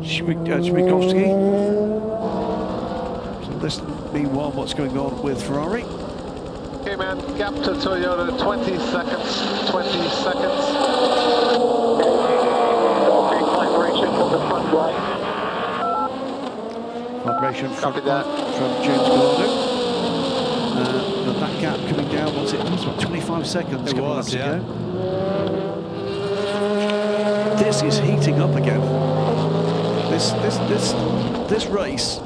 Śmigłowski. So listen, meanwhile, what's going on with Ferrari? Okay, man, gap to Toyota, 20 seconds, 20 seconds. Okay, vibration from the front right. Vibration from James Gallardo. But that gap coming down, what's it? It's about 25 seconds. It was, yeah. This is heating up again. This race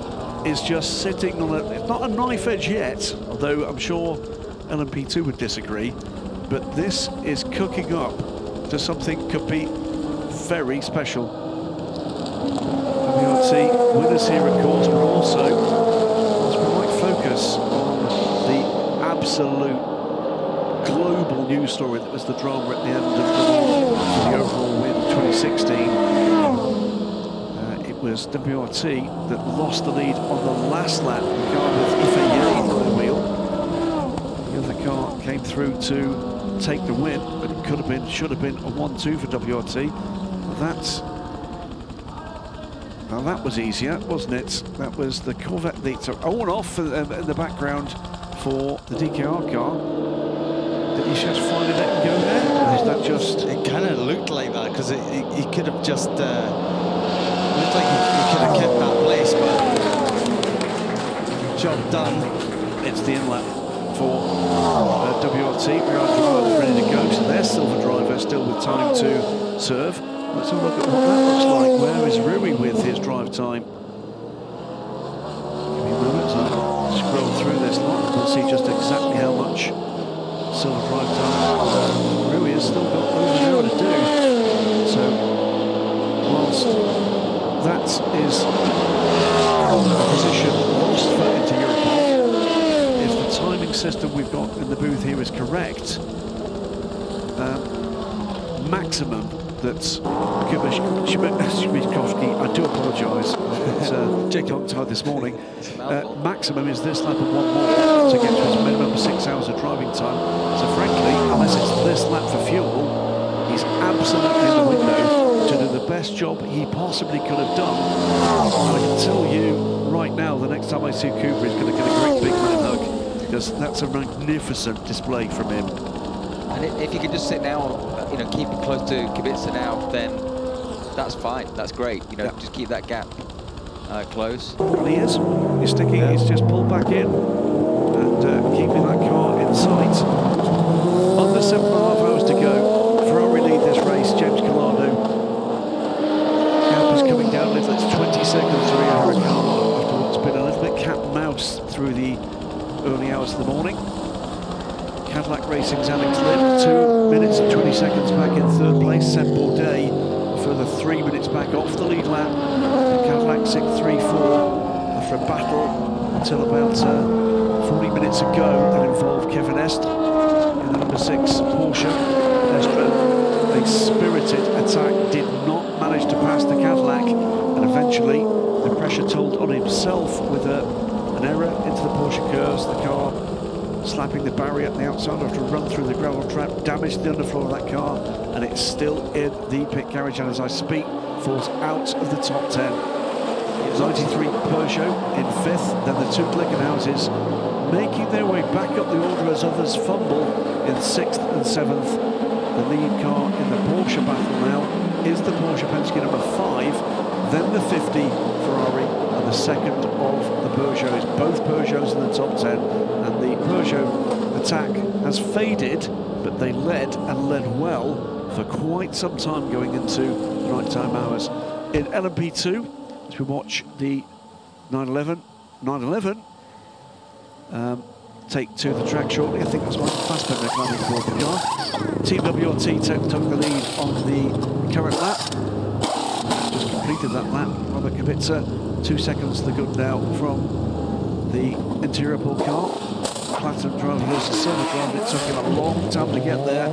is just sitting on a, it's not a knife edge yet, although I'm sure LMP2 would disagree, but this is cooking up to something could be very special. WRT winners here, of course, but also as we might focus on the absolute global news story that was the drama at the end of the overall win 2016. It was WRT that lost the lead on the last lap, the car with Ife on the wheel. The other car came through to take the win, but it could have been, should have been a 1-2 for WRT. Now that was easier, wasn't it? That was the Corvette lead. So on off in the background for the DKR car. Did he just finally let him go there? Or is that just... It kind of looked like that, because he could have just... looked like he could have kept that place, but... Job done. It's the inlet for WRT. We are ready to go, so their silver driver still with time to serve. Let's have a look at what that looks like. Where is Rui with his drive time? Give me a moment, I'll scroll through this lot. We'll see just exactly how much silver drive time Rui has still got over an hour to do. So, whilst that is a position lost for inter-Europe, if the timing system we've got in the booth here is correct, maximum that Śmigłowski, I do apologise, Jake got tired this morning, maximum is this lap and one more to get to his minimum 6 hours of driving time. So frankly, unless it's this lap for fuel, he's absolutely in the window to do the best job he possibly could have done. And I can tell you right now, the next time I see Cooper, he's going to get a great big man hug, because that's a magnificent display from him. And if you can just sit now, you know, keep it close to Kubica now, then that's fine. That's great. You know, just keep that gap close. And he is. He's sticking. He's just pulled back in and keeping that car in sight. Under 7.5 hours to go. Ferrari lead this race. James Collado. Gap is coming down a little. It's 20 seconds to Rio Hirakawa after what's been a little bit cat and mouse through the early hours of the morning. Cadillac Racing's Alex Lim, 2 minutes and 20 seconds back in third place. Seb Bourdais, a further 3 minutes back off the lead lap. Cadillac 6.34 after a battle until about 40 minutes ago that involved Kevin Est in the number 6 Porsche. Estra, a spirited attack, did not manage to pass the Cadillac, and eventually the pressure told on himself with an error into the Porsche curves. The car slapping the barrier at the outside after a run through the gravel trap, damaged the underfloor of that car, and it's still in the pit garage, and as I speak, falls out of the top 10. 93 Peugeot in 5th, then the two Glickenhauses making their way back up the order as others fumble in 6th and 7th. The lead car in the Porsche battle now is the Porsche Penske number 5, then the 50 Ferrari, and the second of the Peugeots. Both Peugeots in the top 10, and the Peugeot attack has faded, but they led and led well for quite some time going into the nighttime hours. In LMP2, as we watch the 911 take to the track shortly. I think that's Michael Fassbender climbing aboard the car. Team WRT took the lead on the current lap. Just completed that lap. Robert Kubica, 2 seconds to the good now from the interior pool car. Platinum driver versus silver driver. It took him a long time to get there.